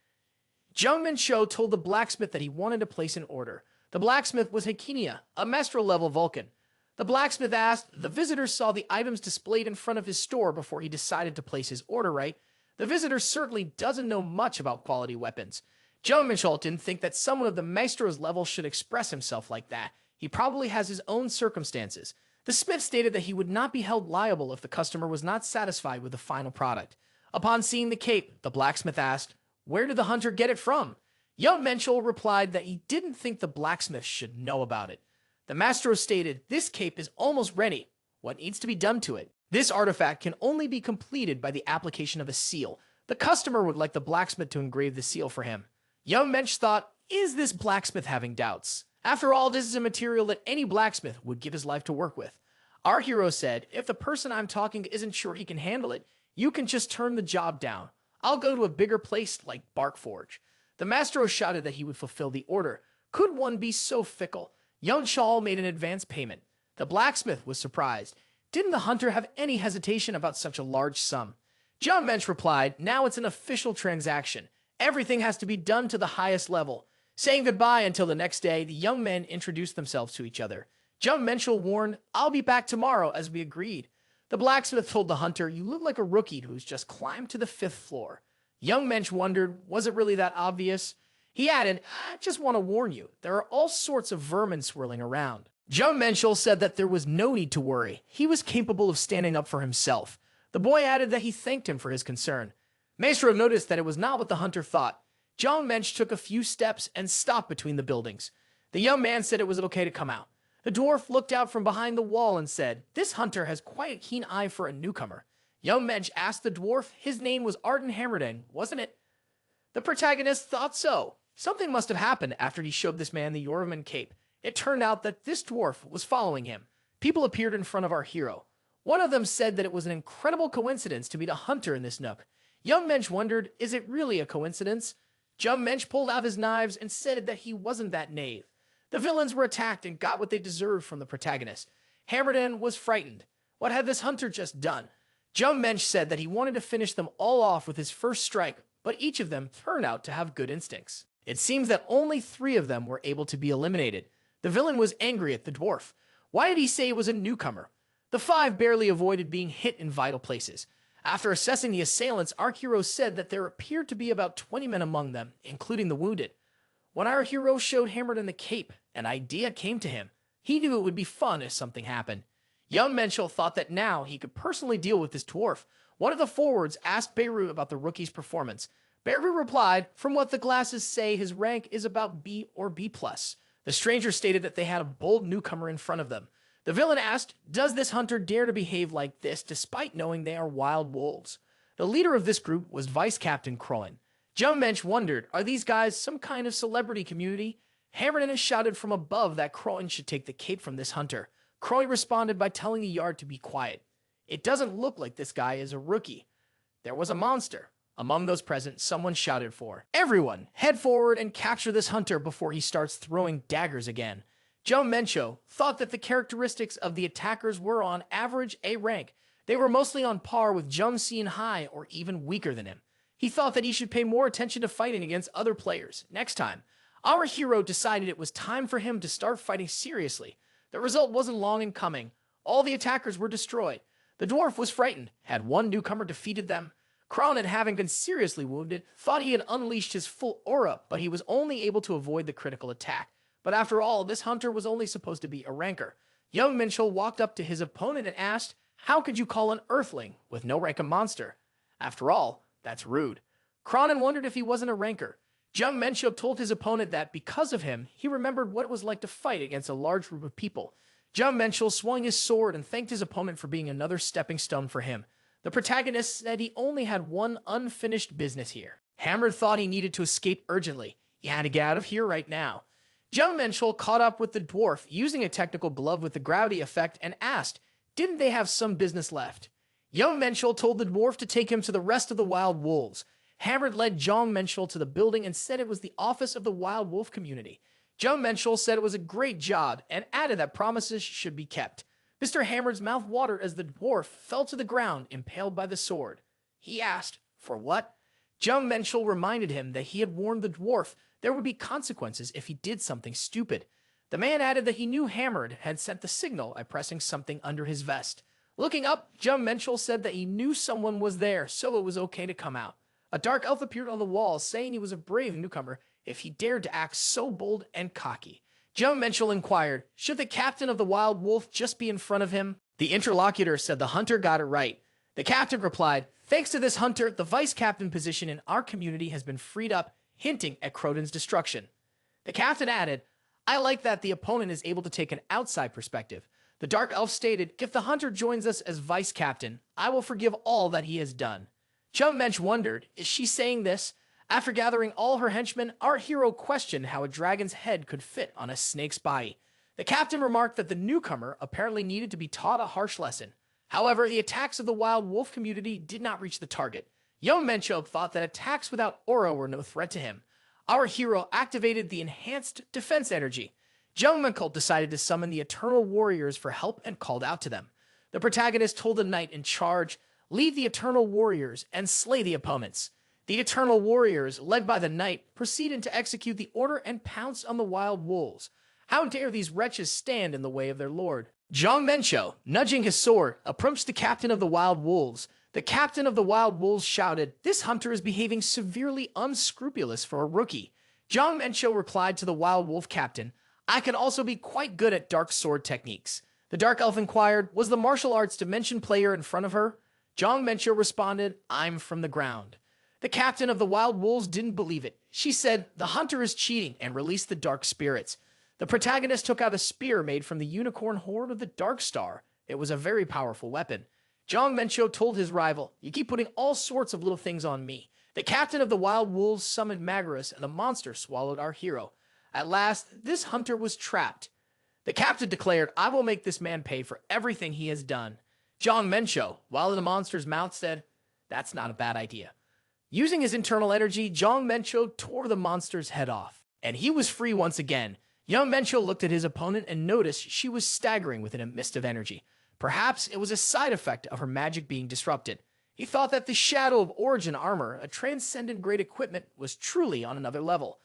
Jeon Minchul told the blacksmith that he wanted to place an order. The blacksmith was Hakinia, a maestro-level Vulcan. The blacksmith asked, "The visitor saw the items displayed in front of his store before he decided to place his order, right?" The visitor certainly doesn't know much about quality weapons. Jeon Minchul didn't think that someone of the maestro's level should express himself like that. He probably has his own circumstances. The smith stated that he would not be held liable if the customer was not satisfied with the final product. Upon seeing the cape, the blacksmith asked, "Where did the hunter get it from?" Jeon Minchul replied that he didn't think the blacksmith should know about it. The maestro stated, "This cape is almost ready. What needs to be done to it?" This artifact can only be completed by the application of a seal. The customer would like the blacksmith to engrave the seal for him. Young Mensch thought, "Is this blacksmith having doubts? After all, this is a material that any blacksmith would give his life to work with." Our hero said, "If the person I'm talking to isn't sure he can handle it, you can just turn the job down. I'll go to a bigger place like Bark Forge." The maestro shouted that he would fulfill the order. Could one be so fickle? Young Shaw made an advance payment. The blacksmith was surprised. Didn't the hunter have any hesitation about such a large sum? Jeon Minchul replied, now it's an official transaction. Everything has to be done to the highest level. Saying goodbye until the next day, the young men introduced themselves to each other. Jeon Minchul warned, I'll be back tomorrow as we agreed. The blacksmith told the hunter, you look like a rookie who's just climbed to the 5th floor. Young Mensch wondered, was it really that obvious? He added, I just want to warn you, there are all sorts of vermin swirling around. Jeon Minchul said that there was no need to worry. He was capable of standing up for himself. The boy added that he thanked him for his concern. Maestro noticed that it was not what the hunter thought. Jeon Minchul took a few steps and stopped between the buildings. The young man said it was okay to come out. The dwarf looked out from behind the wall and said, this hunter has quite a keen eye for a newcomer. Young Mensch asked the dwarf, his name was Arden Hammerdin, wasn't it? The protagonist thought so. Something must have happened after he showed this man the Yorman cape. It turned out that this dwarf was following him. People appeared in front of our hero. One of them said that it was an incredible coincidence to meet a hunter in this nook. Young Mensch wondered, is it really a coincidence? Jeon Mensch pulled out his knives and said that he wasn't that knave. The villains were attacked and got what they deserved from the protagonist. Hammerdin was frightened. What had this hunter just done? Jeon Mensch said that he wanted to finish them all off with his first strike, but each of them turned out to have good instincts. It seems that only 3 of them were able to be eliminated. The villain was angry at the dwarf. Why did he say it was a newcomer? The 5 barely avoided being hit in vital places. After assessing the assailants, our hero said that there appeared to be about 20 men among them, including the wounded. When our hero showed Hammerdin the cape, an idea came to him. He knew it would be fun if something happened. Young Menschel thought that now he could personally deal with this dwarf. One of the forwards asked Beirut about the rookie's performance. Beirut replied, from what the glasses say, his rank is about B or B+. The stranger stated that they had a bold newcomer in front of them. The villain asked, does this hunter dare to behave like this despite knowing they are wild wolves? The leader of this group was Vice Captain Kroen. Jeon Mensch wondered, are these guys some kind of celebrity community? Hammerdin has shouted from above that Kroen should take the cape from this hunter. Kroen responded by telling the yard to be quiet. It doesn't look like this guy is a rookie. There was a monster. Among those present, someone shouted for, everyone, head forward and capture this hunter before he starts throwing daggers again. Jeon Mencho thought that the characteristics of the attackers were on average A rank. They were mostly on par with Jung High or even weaker than him. He thought that he should pay more attention to fighting against other players next time. Our hero decided it was time for him to start fighting seriously. The result wasn't long in coming. All the attackers were destroyed. The dwarf was frightened. Had one newcomer defeated them? Cronin, having been seriously wounded, thought he had unleashed his full aura, but he was only able to avoid the critical attack. But after all, this hunter was only supposed to be a ranker. Young Minchul walked up to his opponent and asked, how could you call an earthling with no rank a monster? After all, that's rude. Cronin wondered if he wasn't a ranker. Jeon Minchul told his opponent that because of him, he remembered what it was like to fight against a large group of people. Jeon Minchul swung his sword and thanked his opponent for being another stepping stone for him. The protagonist said he only had one unfinished business here. Hammer thought he needed to escape urgently. He had to get out of here right now. Jeon Minchul caught up with the dwarf using a technical glove with the gravity effect and asked, didn't they have some business left? Young Minchul told the dwarf to take him to the rest of the wild wolves. Hammer led Jong Minchul to the building and said it was the office of the wild wolf community. Jeon Minchul said it was a great job and added that promises should be kept. Mr. Hammer's mouth watered as the dwarf fell to the ground, impaled by the sword. He asked, for what? Jeon Minchul reminded him that he had warned the dwarf there would be consequences if he did something stupid. The man added that he knew Hammered had sent the signal by pressing something under his vest. Looking up, Jeon Minchul said that he knew someone was there, so it was okay to come out. A dark elf appeared on the wall, saying he was a brave newcomer if he dared to act so bold and cocky. Jeon Minchul inquired, should the captain of the wild wolf just be in front of him? The interlocutor said the hunter got it right. The captain replied, thanks to this hunter, the vice captain position in our community has been freed up, hinting at Croden's destruction. The captain added, I like that the opponent is able to take an outside perspective. The dark elf stated, if the hunter joins us as vice captain, I will forgive all that he has done. Jeon Mensch wondered, is she saying this? After gathering all her henchmen, our hero questioned how a dragon's head could fit on a snake's body. The captain remarked that the newcomer apparently needed to be taught a harsh lesson. However, the attacks of the wild wolf community did not reach the target. Young Mencho thought that attacks without aura were no threat to him. Our hero activated the enhanced defense energy. Jeon Minchul decided to summon the Eternal Warriors for help and called out to them. The protagonist told the knight in charge, "Lead the Eternal Warriors and slay the opponents." The Eternal Warriors, led by the knight, proceeded to execute the order and pounce on the wild wolves. How dare these wretches stand in the way of their lord? Jeon Minchul, nudging his sword, approached the captain of the wild wolves. The captain of the wild wolves shouted, "This hunter is behaving severely unscrupulous for a rookie." Jeon Minchul replied to the wild wolf captain, "I can also be quite good at dark sword techniques." The dark elf inquired, "Was the martial arts dimension player in front of her?" Jeon Minchul responded, "I'm from the ground." The captain of the wild wolves didn't believe it. She said, "The hunter is cheating," and released the dark spirits. The protagonist took out a spear made from the unicorn horn of the Dark Star. It was a very powerful weapon. Jeon Minchul told his rival, "You keep putting all sorts of little things on me." The captain of the wild wolves summoned Magarus, and the monster swallowed our hero. At last, this hunter was trapped. The captain declared, "I will make this man pay for everything he has done." Jeon Minchul, while in the monster's mouth, said, "That's not a bad idea." Using his internal energy, Jeon Minchul tore the monster's head off, and he was free once again. Jeon Minchul looked at his opponent and noticed she was staggering within a mist of energy. Perhaps it was a side effect of her magic being disrupted. He thought that the Shadow of Origin armor, a transcendent-grade equipment, was truly on another level.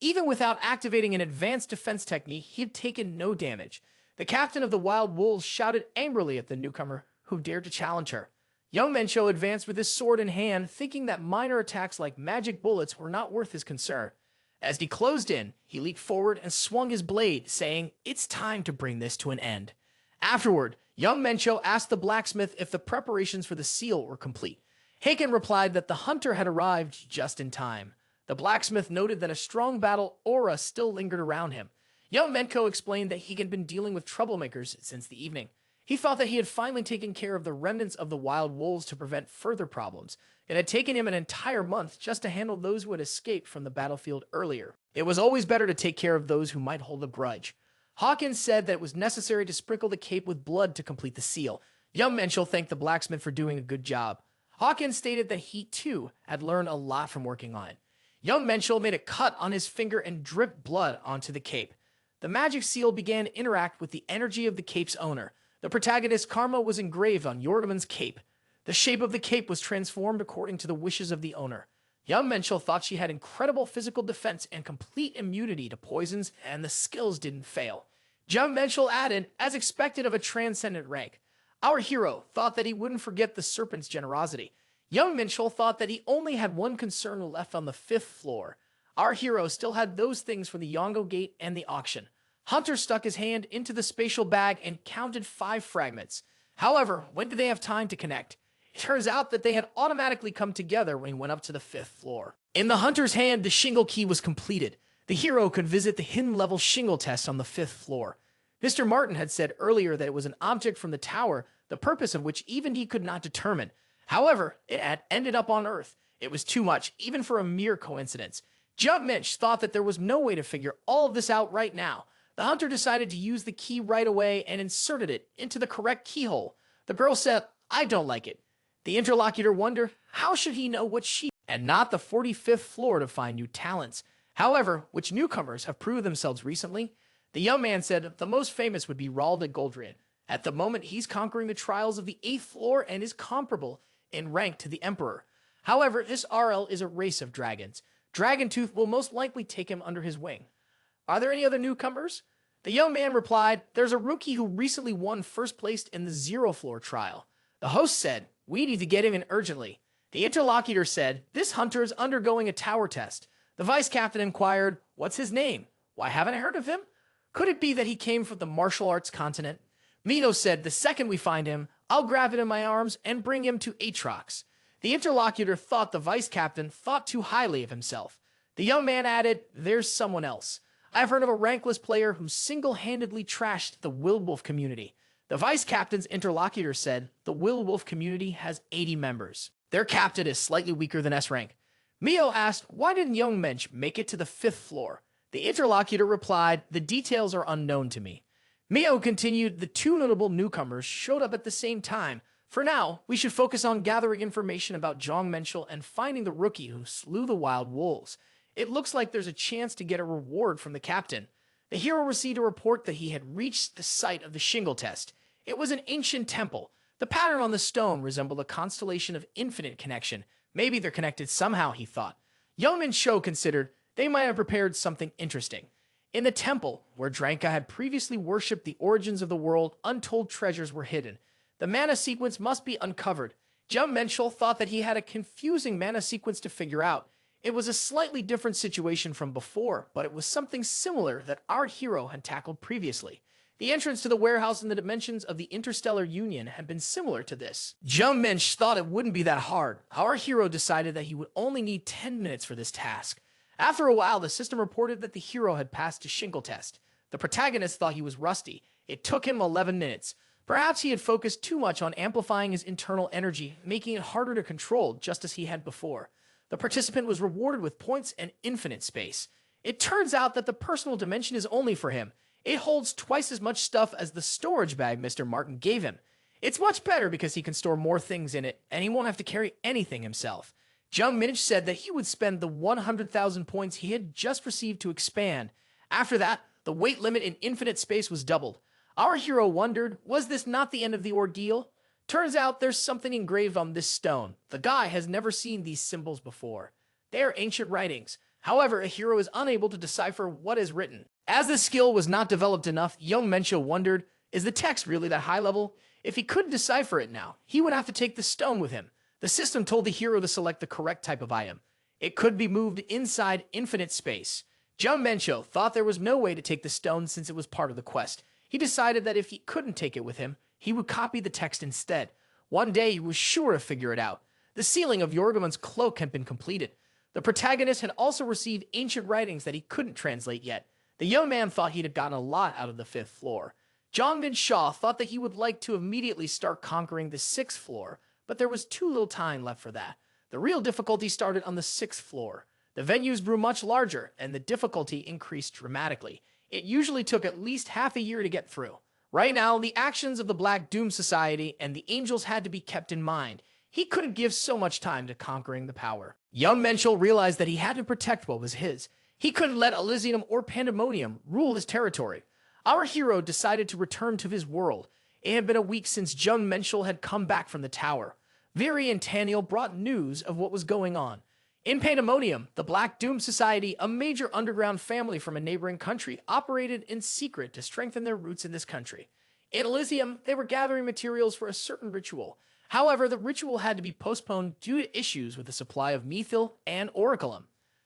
Even without activating an advanced defense technique, he had taken no damage. The captain of the wild wolves shouted angrily at the newcomer who dared to challenge her. Jeon Minchul advanced with his sword in hand, thinking that minor attacks like magic bullets were not worth his concern. As he closed in, he leaped forward and swung his blade, saying, "It's time to bring this to an end." Afterward, Jeon Minchul asked the blacksmith if the preparations for the seal were complete. Haken replied that the hunter had arrived just in time. The blacksmith noted that a strong battle aura still lingered around him. Jeon Minchul explained that he had been dealing with troublemakers since the evening. He thought that he had finally taken care of the remnants of the wild wolves to prevent further problems. It had taken him an entire month just to handle those who had escaped from the battlefield earlier. It was always better to take care of those who might hold a grudge. Hawkins said that it was necessary to sprinkle the cape with blood to complete the seal. Jeon Minchul thanked the blacksmith for doing a good job. Hawkins stated that he, too, had learned a lot from working on it. Jeon Minchul made a cut on his finger and dripped blood onto the cape. The magic seal began to interact with the energy of the cape's owner. The protagonist's karma was engraved on Yordaman's cape. The shape of the cape was transformed according to the wishes of the owner. Jeon Minchul thought she had incredible physical defense and complete immunity to poisons, and the skills didn't fail. Jeon Minchul added, as expected of a transcendent rank. Our hero thought that he wouldn't forget the serpent's generosity. Jeon Minchul thought that he only had one concern left on the 5th floor. Our hero still had those things from the Yongo Gate and the auction. Hunter stuck his hand into the spatial bag and counted 5 fragments. However, when did they have time to connect? It turns out that they had automatically come together when he went up to the 5th floor. In the hunter's hand, the shingle key was completed. The hero could visit the hidden level shingle test on the 5th floor. Mr. Martin had said earlier that it was an object from the tower, the purpose of which even he could not determine. However, it had ended up on Earth. It was too much, even for a mere coincidence. Jeon Minch thought that there was no way to figure all of this out right now. The hunter decided to use the key right away and inserted it into the correct keyhole. The girl said, "I don't like it." The interlocutor wondered, how should he know what she and not the 45th floor to find new talents? However, which newcomers have proved themselves recently? The young man said the most famous would be Ralda Goldrian. At the moment, he's conquering the trials of the 8th floor and is comparable in rank to the Emperor. However, this RL is a race of dragons. Dragontooth will most likely take him under his wing. Are there any other newcomers? The young man replied, there's a rookie who recently won first place in the 0th floor trial. The host said, we need to get him in urgently. The interlocutor said, this hunter is undergoing a tower test. The vice captain inquired, what's his name? Why haven't I heard of him? Could it be that he came from the martial arts continent? Mito said, the second we find him, I'll grab him in my arms and bring him to Atrox. The interlocutor thought the vice captain thought too highly of himself. The young man added, there's someone else. I've heard of a rankless player who single-handedly trashed the Willwolf community. The vice captain's interlocutor said, the Willwolf community has 80 members. Their captain is slightly weaker than S-rank. Mio asked, why didn't young Mensch make it to the 5th floor? The interlocutor replied, the details are unknown to me. Mio continued, the two notable newcomers showed up at the same time. For now, we should focus on gathering information about Jeon Minchul and finding the rookie who slew the wild wolves. It looks like there's a chance to get a reward from the captain. The hero received a report that he had reached the site of the shingle test. It was an ancient temple. The pattern on the stone resembled a constellation of infinite connection. Maybe they're connected somehow, he thought. Jeon Minchul considered they might have prepared something interesting. In the temple, where Dranka had previously worshipped the origins of the world, untold treasures were hidden. The mana sequence must be uncovered. Jeon Minchul thought that he had a confusing mana sequence to figure out. It was a slightly different situation from before, but it was something similar that our hero had tackled previously. The entrance to the warehouse in the dimensions of the Interstellar Union had been similar to this. Jeon Minchul thought it wouldn't be that hard. Our hero decided that he would only need 10 minutes for this task. After a while, the system reported that the hero had passed a shingle test. The protagonist thought he was rusty. It took him 11 minutes. Perhaps he had focused too much on amplifying his internal energy, making it harder to control, just as he had before. The participant was rewarded with points and infinite space. It turns out that the personal dimension is only for him. It holds twice as much stuff as the storage bag Mr. Martin gave him. It's much better because he can store more things in it, and he won't have to carry anything himself. Jeon Minchul said that he would spend the 100,000 points he had just received to expand. After that, the weight limit in infinite space was doubled. Our hero wondered, was this not the end of the ordeal? Turns out there's something engraved on this stone. The guy has never seen these symbols before. They are ancient writings. However, a hero is unable to decipher what is written. As the skill was not developed enough, Jeon Minchul wondered, is the text really that high level? If he couldn't decipher it now, he would have to take the stone with him. The system told the hero to select the correct type of item. It could be moved inside infinite space. Jeon Minchul thought there was no way to take the stone since it was part of the quest. He decided that if he couldn't take it with him, he would copy the text instead. One day he was sure to figure it out. The sealing of Yorgamon's cloak had been completed. The protagonist had also received ancient writings that he couldn't translate yet. The young man thought he'd have gotten a lot out of the 5th floor. Jong Min-shaw thought that he would like to immediately start conquering the 6th floor, but there was too little time left for that. The real difficulty started on the 6th floor. The venues grew much larger, and the difficulty increased dramatically. It usually took at least half a year to get through. Right now, the actions of the Black Doom Society and the Angels had to be kept in mind. He couldn't give so much time to conquering the power. Jeon Minchul realized that he had to protect what was his. He couldn't let Alissium or Pandemonium rule his territory. Our hero decided to return to his world. It had been a week since Jeon Minchul had come back from the tower. Viri and Taniel brought news of what was going on. In Pandemonium, the Black Doom Society, a major underground family from a neighboring country, operated in secret to strengthen their roots in this country. In Alissium, they were gathering materials for a certain ritual. However, the ritual had to be postponed due to issues with the supply of Mythical and Oraculum.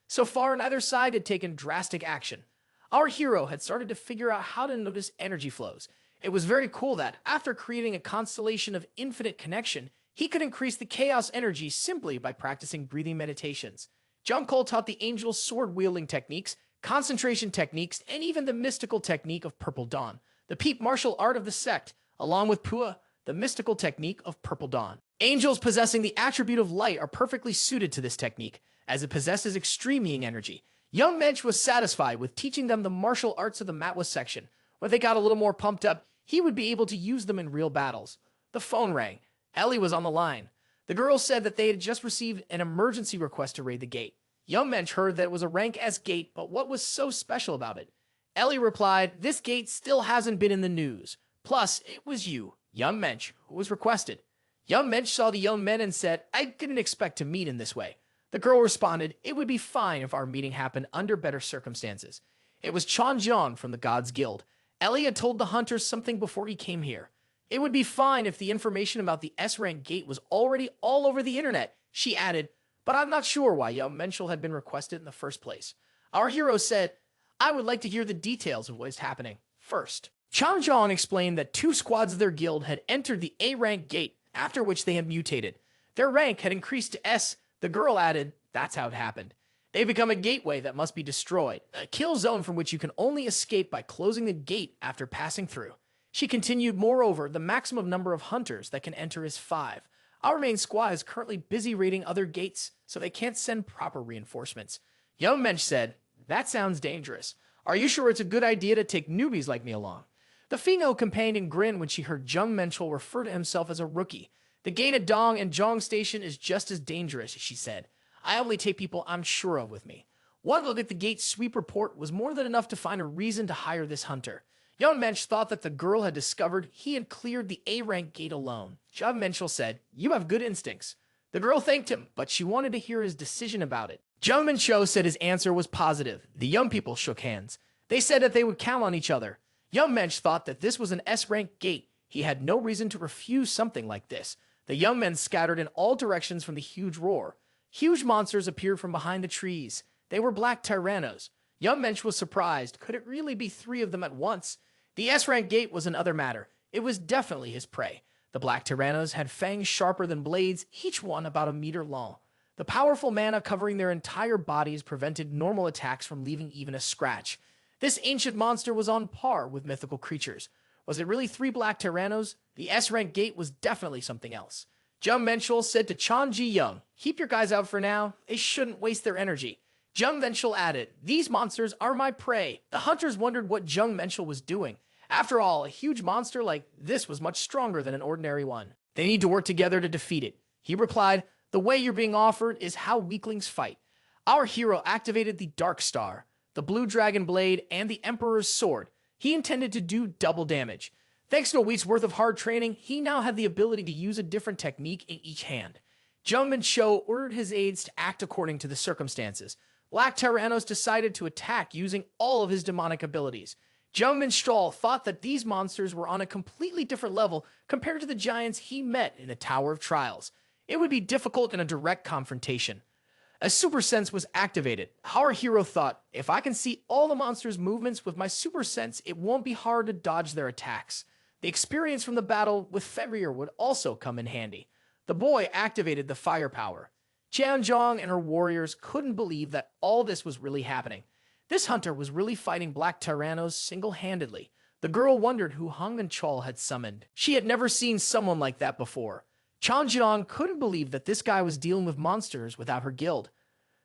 So far, neither side had taken drastic action. Our hero had started to figure out how to notice energy flows. It was very cool that, after creating a constellation of infinite connection, he could increase the chaos energy simply by practicing breathing meditations. Jung Cole taught the angels sword-wielding techniques, concentration techniques, and even the mystical technique of Purple Dawn, the peep martial art of the sect, along with Pua, the mystical technique of Purple Dawn. Angels possessing the attribute of light are perfectly suited to this technique, as it possesses extreme yin energy. Young Mensch was satisfied with teaching them the martial arts of the manhwa section. When they got a little more pumped up, he would be able to use them in real battles. The phone rang. Ellie was on the line. The girl said that they had just received an emergency request to raid the gate. Young Mensch heard that it was a rank S gate, but what was so special about it? Ellie replied, this gate still hasn't been in the news. Plus, it was you, Young Mensch, who was requested. Young Mensch saw the young men and said, I didn't expect to meet in this way. The girl responded, it would be fine if our meeting happened under better circumstances. It was Chan Jeon from the Gods Guild. Ellie had told the hunters something before he came here. It would be fine if the information about the S-rank gate was already all over the internet, she added, but I'm not sure why Young Menchul had been requested in the first place. Our hero said, I would like to hear the details of what is happening first. Chan Jeon explained that 2 squads of their guild had entered the A-rank gate, after which they had mutated. Their rank had increased to S. The girl added, that's how it happened. They become a gateway that must be destroyed, a kill zone from which you can only escape by closing the gate after passing through. She continued, moreover, the maximum number of hunters that can enter is 5. Our main squad is currently busy raiding other gates, so they can't send proper reinforcements. Young Mensch said, that sounds dangerous. Are you sure it's a good idea to take newbies like me along? The female companion grinned when she heard Jeon Minchul refer to himself as a rookie. The gate at Dong and Jong Station is just as dangerous, she said. I only take people I'm sure of with me. One look at the gate's sweep report was more than enough to find a reason to hire this hunter. Jeon Minchul thought that the girl had discovered he had cleared the A-rank gate alone. Jeon Minchul said, "You have good instincts." The girl thanked him, but she wanted to hear his decision about it. Jeon Minchul said his answer was positive. The young people shook hands. They said that they would count on each other. Jeon Minchul thought that this was an S-rank gate. He had no reason to refuse something like this. The young men scattered in all directions from the huge roar. Huge monsters appeared from behind the trees. They were black tyrannos. Jeon Minchul was surprised. Could it really be 3 of them at once? The S-rank gate was another matter. It was definitely his prey. The black tyrannos had fangs sharper than blades, each one about a meter long. The powerful mana covering their entire bodies prevented normal attacks from leaving even a scratch. This ancient monster was on par with mythical creatures. Was it really 3 black tyrannos? The S-rank gate was definitely something else. Jeon Minchul said to Chan Ji-young, "Keep your guys out for now. They shouldn't waste their energy." Jeon Minchul added, "These monsters are my prey." The hunters wondered what Jeon Minchul was doing. After all, a huge monster like this was much stronger than an ordinary one. They need to work together to defeat it. He replied, "The way you're being offered is how weaklings fight." Our hero activated the Dark Star, the Blue Dragon Blade, and the Emperor's Sword. He intended to do double damage. Thanks to a week's worth of hard training, he now had the ability to use a different technique in each hand. Jeon Minchul ordered his aides to act according to the circumstances. Black Tyrannos decided to attack using all of his demonic abilities. Jeon Minchul thought that these monsters were on a completely different level compared to the giants he met in the Tower of Trials. It would be difficult in a direct confrontation. A super sense was activated. Our hero thought, if I can see all the monsters' movements with my super sense, it won't be hard to dodge their attacks. The experience from the battle with Fenrir would also come in handy. The boy activated the firepower. Jong and her warriors couldn't believe that all this was really happening. This hunter was really fighting black tyrannos single-handedly. The girl wondered who Hong and Chol had summoned. She had never seen someone like that before. Jong couldn't believe that this guy was dealing with monsters without her guild.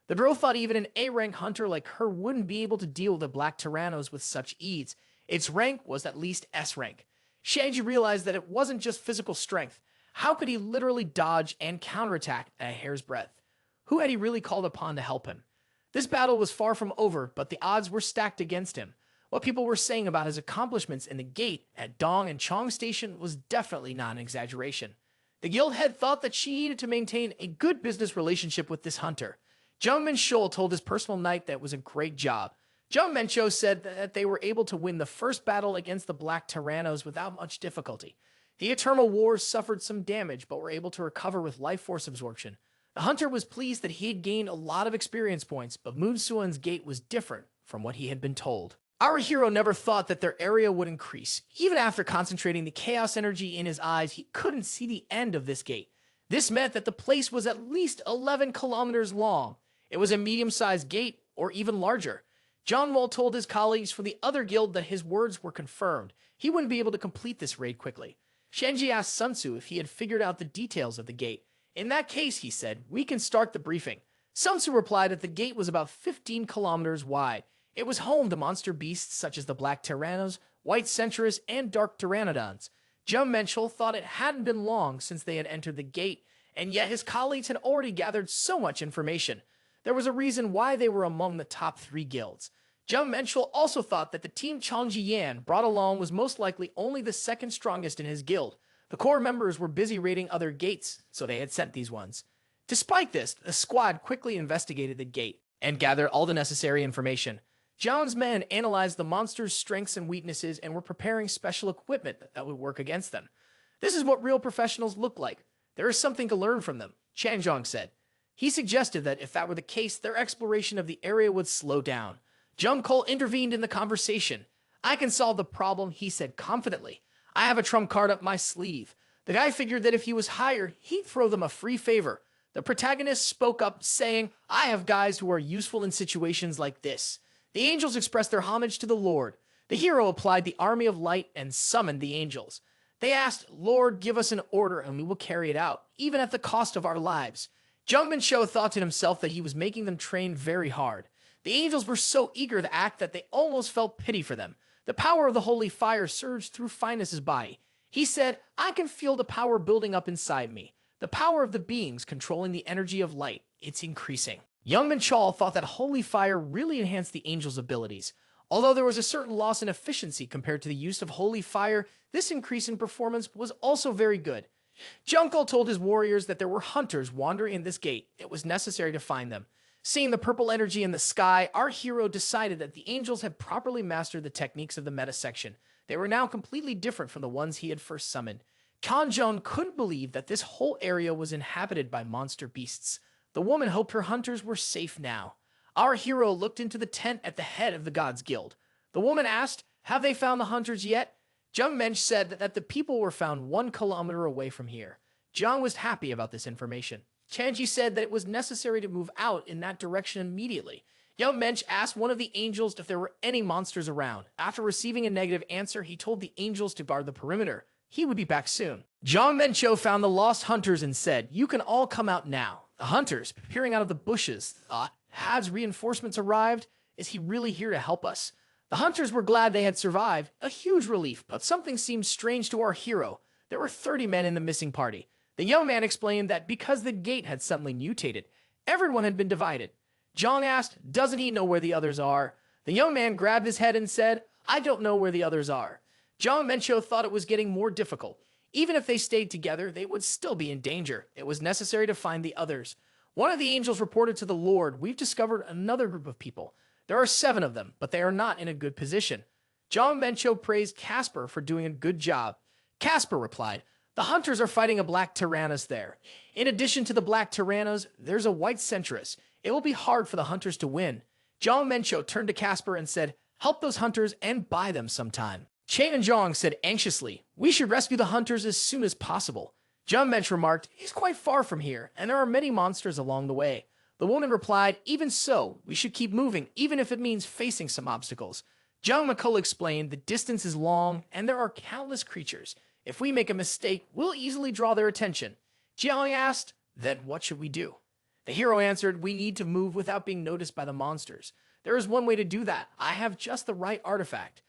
The girl thought even an A-rank hunter like her wouldn't be able to deal with the black tyrannos with such ease. Its rank was at least S-rank. Shanji realized that it wasn't just physical strength. How could he literally dodge and counterattack at a hair's breadth? Who had he really called upon to help him? This battle was far from over, but the odds were stacked against him. What people were saying about his accomplishments in the gate at Dong and Chong Station was definitely not an exaggeration. The guild head thought that she needed to maintain a good business relationship with this hunter. Jeon Minchul told his personal knight that it was a great job. Jeon Minchul said that they were able to win the first battle against the Black Tyrannos without much difficulty. The Eternal Wars suffered some damage, but were able to recover with life force absorption. The hunter was pleased that he had gained a lot of experience points, but Moon Suan's gate was different from what he had been told. Our hero never thought that their area would increase. Even after concentrating the chaos energy in his eyes, he couldn't see the end of this gate. This meant that the place was at least 11 kilometers long. It was a medium-sized gate, or even larger. John Wall told his colleagues from the other guild that his words were confirmed. He wouldn't be able to complete this raid quickly. Shenji asked Sun Tzu if he had figured out the details of the gate. In that case, he said, we can start the briefing. Sun Tzu replied that the gate was about 15 kilometers wide. It was home to monster beasts such as the Black Tyrannos, White Centaurs, and Dark Pteranodons. Jeon Minchul thought it hadn't been long since they had entered the gate, and yet his colleagues had already gathered so much information. There was a reason why they were among the top 3 guilds. Jeon Minchul also thought that the team Changji Yan brought along was most likely only the second strongest in his guild. The core members were busy raiding other gates, so they had sent these ones. Despite this, the squad quickly investigated the gate and gathered all the necessary information. John's men analyzed the monster's strengths and weaknesses and were preparing special equipment that would work against them. This is what real professionals look like. There is something to learn from them, Chan Zhong said. He suggested that if that were the case, their exploration of the area would slow down. Jung Cole intervened in the conversation. I can solve the problem, he said confidently. I have a trump card up my sleeve. The guy figured that if he was hired, he'd throw them a free favor. The protagonist spoke up, saying, I have guys who are useful in situations like this. The angels expressed their homage to the Lord. The hero applied the army of light and summoned the angels. They asked, Lord, give us an order and we will carry it out, even at the cost of our lives. Jeon Minchul thought to himself that he was making them train very hard. The angels were so eager to act that they almost felt pity for them. The power of the holy fire surged through Finus' body. He said, I can feel the power building up inside me. The power of the beings controlling the energy of light. It's increasing. Jeon Minchul thought that Holy Fire really enhanced the Angel's abilities. Although there was a certain loss in efficiency compared to the use of Holy Fire, this increase in performance was also very good. Jong told his warriors that there were hunters wandering in this gate. It was necessary to find them. Seeing the purple energy in the sky, our hero decided that the angels had properly mastered the techniques of the meta section. They were now completely different from the ones he had first summoned. Kanjon couldn't believe that this whole area was inhabited by monster beasts. The woman hoped her hunters were safe now. Our hero looked into the tent at the head of the Gods Guild. The woman asked, "Have they found the hunters yet?" Jeon Minchul said that the people were found 1 kilometer away from here. Jong was happy about this information. Chanji said that it was necessary to move out in that direction immediately. Jeon Minchul asked one of the angels if there were any monsters around. After receiving a negative answer, he told the angels to guard the perimeter. He would be back soon. Jeon Minchul found the lost hunters and said, "You can all come out now." The hunters, peering out of the bushes, thought, "Has reinforcements arrived? Is he really here to help us?" The hunters were glad they had survived, a huge relief, but something seemed strange to our hero. There were 30 men in the missing party. The young man explained that because the gate had suddenly mutated, everyone had been divided. Jong asked, "Doesn't he know where the others are?" The young man grabbed his head and said, "I don't know where the others are." Jeon Minchul thought it was getting more difficult. Even if they stayed together, they would still be in danger. It was necessary to find the others. One of the angels reported to the Lord, "We've discovered another group of people. There are 7 of them, but they are not in a good position." Jeon Minchul praised Casper for doing a good job. Casper replied, "The hunters are fighting a black Tyrannus there. In addition to the black Tyrannos, there's a white Centrus. It will be hard for the hunters to win." Jeon Minchul turned to Casper and said, "Help those hunters and buy them sometime." Chain and Jong said anxiously, "We should rescue the hunters as soon as possible." Jeon Minchul remarked, "He's quite far from here, and there are many monsters along the way." The woman replied, "Even so, we should keep moving, even if it means facing some obstacles." Jeon Minchul explained, "The distance is long, and there are countless creatures. If we make a mistake, we'll easily draw their attention." Jiang asked, "Then what should we do?" The hero answered, "We need to move without being noticed by the monsters. There is one way to do that. I have just the right artifact."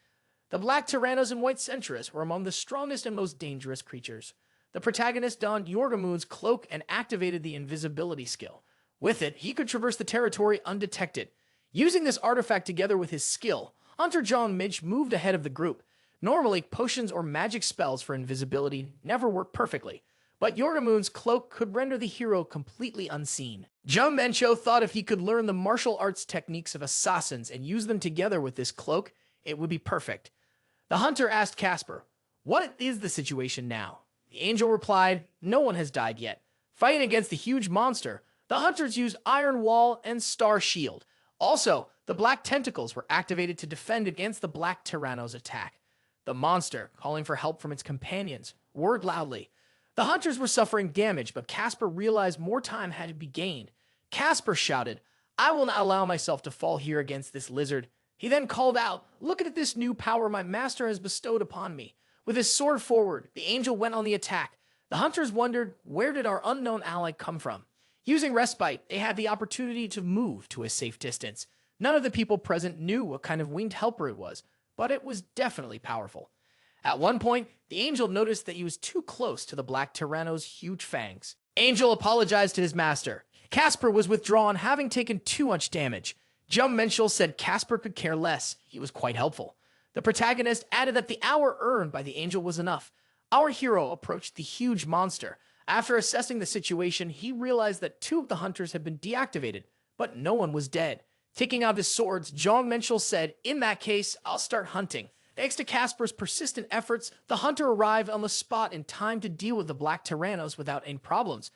The black Tyrannos and white Centrus were among the strongest and most dangerous creatures. The protagonist donned Yorgamun's cloak and activated the invisibility skill. With it, he could traverse the territory undetected. Using this artifact together with his skill, Hunter Jeon Minchul moved ahead of the group. Normally, potions or magic spells for invisibility never work perfectly, but Yorgamun's cloak could render the hero completely unseen. Jeon Minchul thought if he could learn the martial arts techniques of assassins and use them together with this cloak, it would be perfect. The hunter asked Casper, "What is the situation now?" The angel replied, "No one has died yet. Fighting against the huge monster, the hunters used Iron Wall and Star Shield. Also, the black tentacles were activated to defend against the black Tyranno's attack. The monster, calling for help from its companions, roared loudly. The hunters were suffering damage, but Casper realized more time had to be gained. Casper shouted, "I will not allow myself to fall here against this lizard." He then called out, "Look at this new power my master has bestowed upon me." With his sword forward, the angel went on the attack. The hunters wondered, where did our unknown ally come from? Using Respite, they had the opportunity to move to a safe distance. None of the people present knew what kind of winged helper it was, but it was definitely powerful. At one point, the angel noticed that he was too close to the black Tyranno's huge fangs. Angel apologized to his master. Casper was withdrawn, having taken too much damage. Jeon Minchul said Casper could care less. He was quite helpful. The protagonist added that the hour earned by the angel was enough. Our hero approached the huge monster. After assessing the situation, he realized that 2 of the hunters had been deactivated, but no one was dead. Taking out his swords, Jeon Minchul said, "In that case, I'll start hunting." Thanks to Casper's persistent efforts, the hunter arrived on the spot in time to deal with the black Tyrannos without any problems.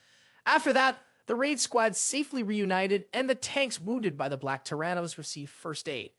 After that, the raid squad safely reunited, and the tanks wounded by the black Tyrannos received first aid.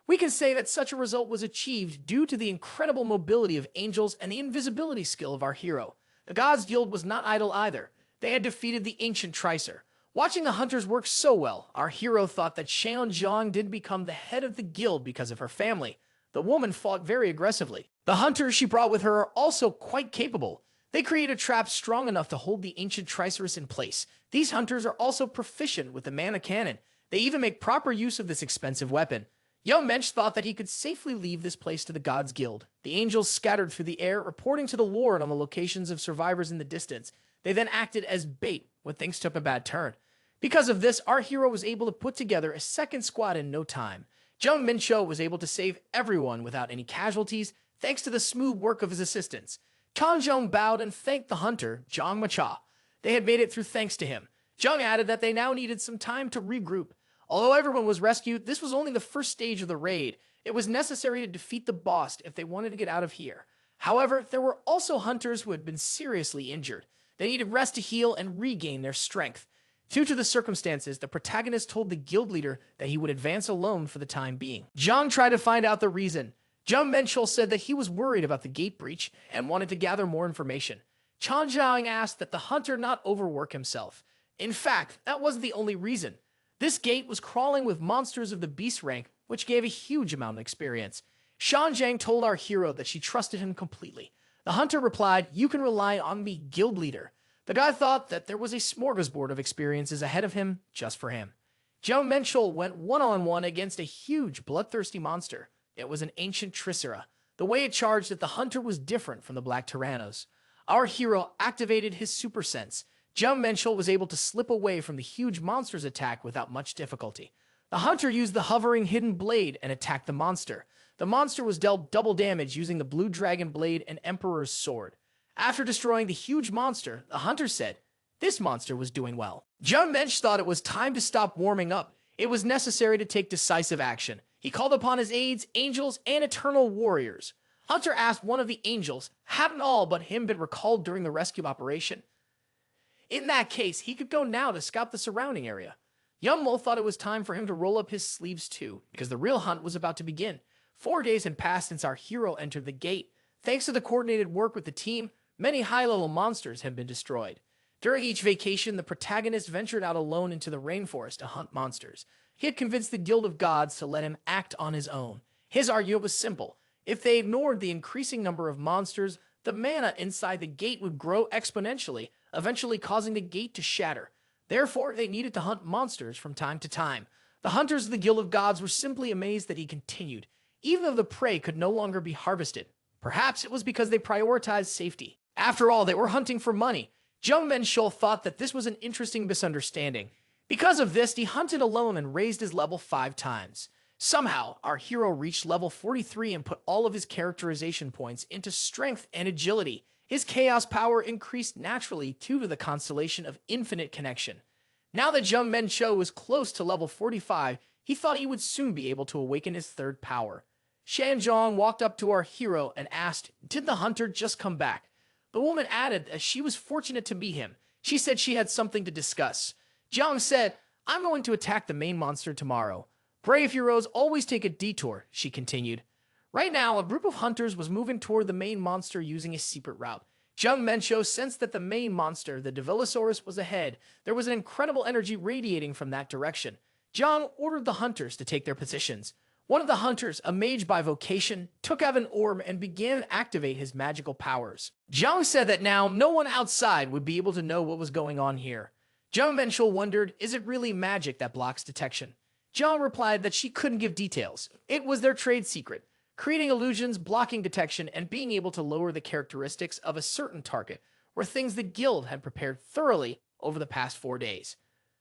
We can say that such a result was achieved due to the incredible mobility of angels and the invisibility skill of our hero. The Gods Guild was not idle either. They had defeated the ancient Tricer. Watching the hunters work so well, our hero thought that Jong did become the head of the guild because of her family. The woman fought very aggressively. The hunters she brought with her are also quite capable. They create a trap strong enough to hold the ancient Tricerus in place. These hunters are also proficient with the mana cannon. They even make proper use of this expensive weapon. Jeon Minchul thought that he could safely leave this place to the Gods Guild. The angels scattered through the air, reporting to the Lord on the locations of survivors in the distance. They then acted as bait when things took a bad turn. Because of this, our hero was able to put together a second squad in no time. Jeon Minchul was able to save everyone without any casualties thanks to the smooth work of his assistants. Jong bowed and thanked the hunter, Jong Macha. They had made it through thanks to him. Jong added that they now needed some time to regroup. Although everyone was rescued, this was only the first stage of the raid. It was necessary to defeat the boss if they wanted to get out of here. However, there were also hunters who had been seriously injured. They needed rest to heal and regain their strength. Due to the circumstances, the protagonist told the guild leader that he would advance alone for the time being. Jong tried to find out the reason. Jeon Minchul said that he was worried about the gate breach and wanted to gather more information. Jong asked that the hunter not overwork himself. In fact, that wasn't the only reason. This gate was crawling with monsters of the beast rank, which gave a huge amount of experience. Jang told our hero that she trusted him completely. The hunter replied, "You can rely on me, guild leader." The guy thought that there was a smorgasbord of experiences ahead of him just for him. Jeon Minchul went one-on-one against a huge, bloodthirsty monster. It was an ancient Tricera. The way it charged at the hunter was different from the Black Tyrannos. Our hero activated his super sense. Jeon Minchul was able to slip away from the huge monster's attack without much difficulty. The hunter used the hovering hidden blade and attacked the monster. The monster was dealt double damage using the blue dragon blade and Emperor's sword. After destroying the huge monster, the hunter said, this monster was doing well. Jeon Minchul thought it was time to stop warming up. It was necessary to take decisive action. He called upon his aides, angels, and eternal warriors. Hunter asked one of the angels, hadn't all but him been recalled during the rescue operation? In that case, he could go now to scout the surrounding area. Yummo thought it was time for him to roll up his sleeves too, because the real hunt was about to begin. 4 days had passed since our hero entered the gate. Thanks to the coordinated work with the team, many high-level monsters have been destroyed. During each vacation, the protagonist ventured out alone into the rainforest to hunt monsters. He had convinced the Guild of Gods to let him act on his own. His argument was simple. If they ignored the increasing number of monsters, the mana inside the gate would grow exponentially, eventually causing the gate to shatter. Therefore, they needed to hunt monsters from time to time. The hunters of the Guild of Gods were simply amazed that he continued, even though the prey could no longer be harvested. Perhaps it was because they prioritized safety. After all, they were hunting for money. Jeon Minchul thought that this was an interesting misunderstanding. Because of this, he hunted alone and raised his level 5 times. Somehow, our hero reached level 43 and put all of his characterization points into strength and agility. His chaos power increased naturally due to the constellation of infinite connection. Now that Jeon Minchul was close to level 45, he thought he would soon be able to awaken his third power. Jong walked up to our hero and asked, did the hunter just come back? The woman added that she was fortunate to meet him. She said she had something to discuss. Jong said, I'm going to attack the main monster tomorrow. Brave heroes always take a detour, she continued. Right now, a group of hunters was moving toward the main monster using a secret route. Jeon Minchul sensed that the main monster, the Devilosaurus, was ahead. There was an incredible energy radiating from that direction. Jong ordered the hunters to take their positions. One of the hunters, a mage by vocation, took out an orb and began to activate his magical powers. Jong said that now no one outside would be able to know what was going on here. Jeon Minchul wondered, is it really magic that blocks detection? Jong replied that she couldn't give details. It was their trade secret, creating illusions, blocking detection, and being able to lower the characteristics of a certain target were things the guild had prepared thoroughly over the past 4 days.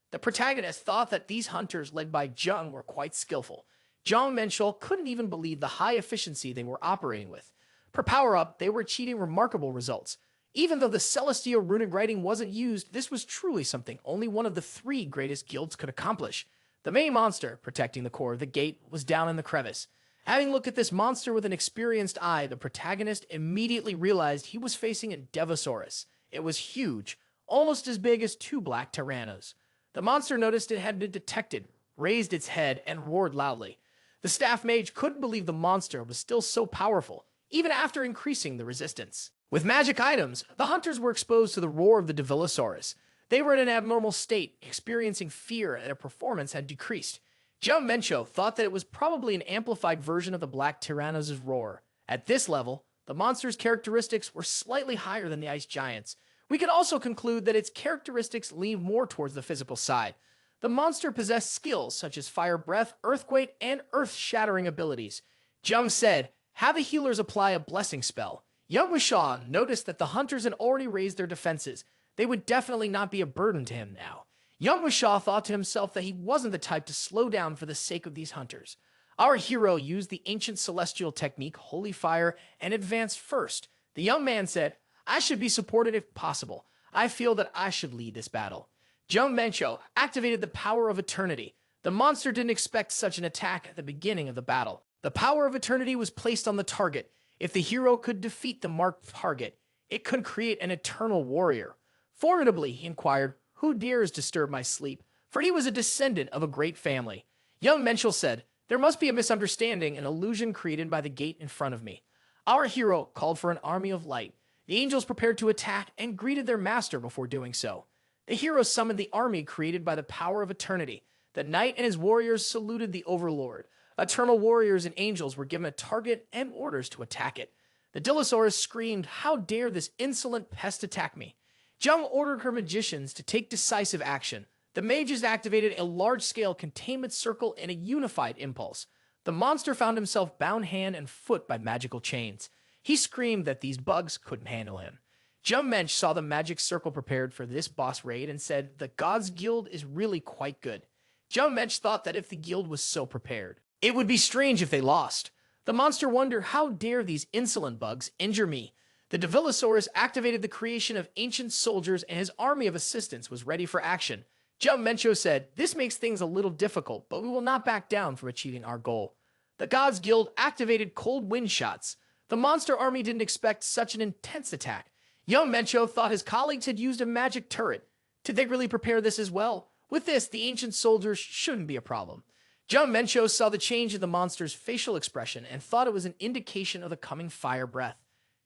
The protagonist thought that these hunters led by Jong were quite skillful. Jeon Minchul couldn't even believe the high efficiency they were operating with. Per power-up, they were achieving remarkable results. Even though the Celestial runic writing wasn't used, this was truly something only one of the 3 greatest guilds could accomplish. The main monster, protecting the core of the gate, was down in the crevice. Having looked at this monster with an experienced eye, the protagonist immediately realized he was facing a Devilosaurus. It was huge, almost as big as 2 Black Tyrannos. The monster noticed it had been detected, raised its head, and roared loudly. The staff mage couldn't believe the monster was still so powerful, even after increasing the resistance. With magic items, the hunters were exposed to the roar of the Devilosaurus. They were in an abnormal state, experiencing fear, and their performance had decreased. Jeon Minchul thought that it was probably an amplified version of the Black Tyrannos' roar. At this level, the monster's characteristics were slightly higher than the Ice Giant's. We could also conclude that its characteristics lean more towards the physical side. The monster possessed skills such as Fire Breath, Earthquake, and Earth-shattering abilities. Jung said, have the healers apply a blessing spell. Young Wishaw noticed that the hunters had already raised their defenses. They would definitely not be a burden to him now. Young Mashaw thought to himself that he wasn't the type to slow down for the sake of these hunters. Our hero used the ancient celestial technique, Holy Fire, and advanced first. The young man said, I should be supported if possible. I feel that I should lead this battle. Jeon Minchul activated the Power of Eternity. The monster didn't expect such an attack at the beginning of the battle. The Power of Eternity was placed on the target. If the hero could defeat the marked target, it could create an eternal warrior. Formidably, he inquired, who dares disturb my sleep? For he was a descendant of a great family. Young Minchul said, there must be a misunderstanding, an illusion created by the gate in front of me. Our hero called for an army of light. The angels prepared to attack and greeted their master before doing so. The hero summoned the army created by the Power of Eternity. The knight and his warriors saluted the overlord. Eternal warriors and angels were given a target and orders to attack it. The Dillosaurus screamed, how dare this insolent pest attack me? Jong ordered her magicians to take decisive action. The mages activated a large-scale containment circle in a unified impulse. The monster found himself bound hand and foot by magical chains. He screamed that these bugs couldn't handle him. Jeon Minchul saw the magic circle prepared for this boss raid and said, the Gods Guild is really quite good. Jeon Minchul thought that if the guild was so prepared, it would be strange if they lost. The monster wondered, how dare these insolent bugs injure me? The Devilosaurus activated the creation of ancient soldiers and his army of assistants was ready for action. Jeon Minchul said, this makes things a little difficult, but we will not back down from achieving our goal. The Gods Guild activated cold wind shots. The monster army didn't expect such an intense attack. Young Minchul thought his colleagues had used a magic turret. Did they really prepare this as well? With this, the ancient soldiers shouldn't be a problem. Jeon Minchul saw the change in the monster's facial expression and thought it was an indication of the coming fire breath.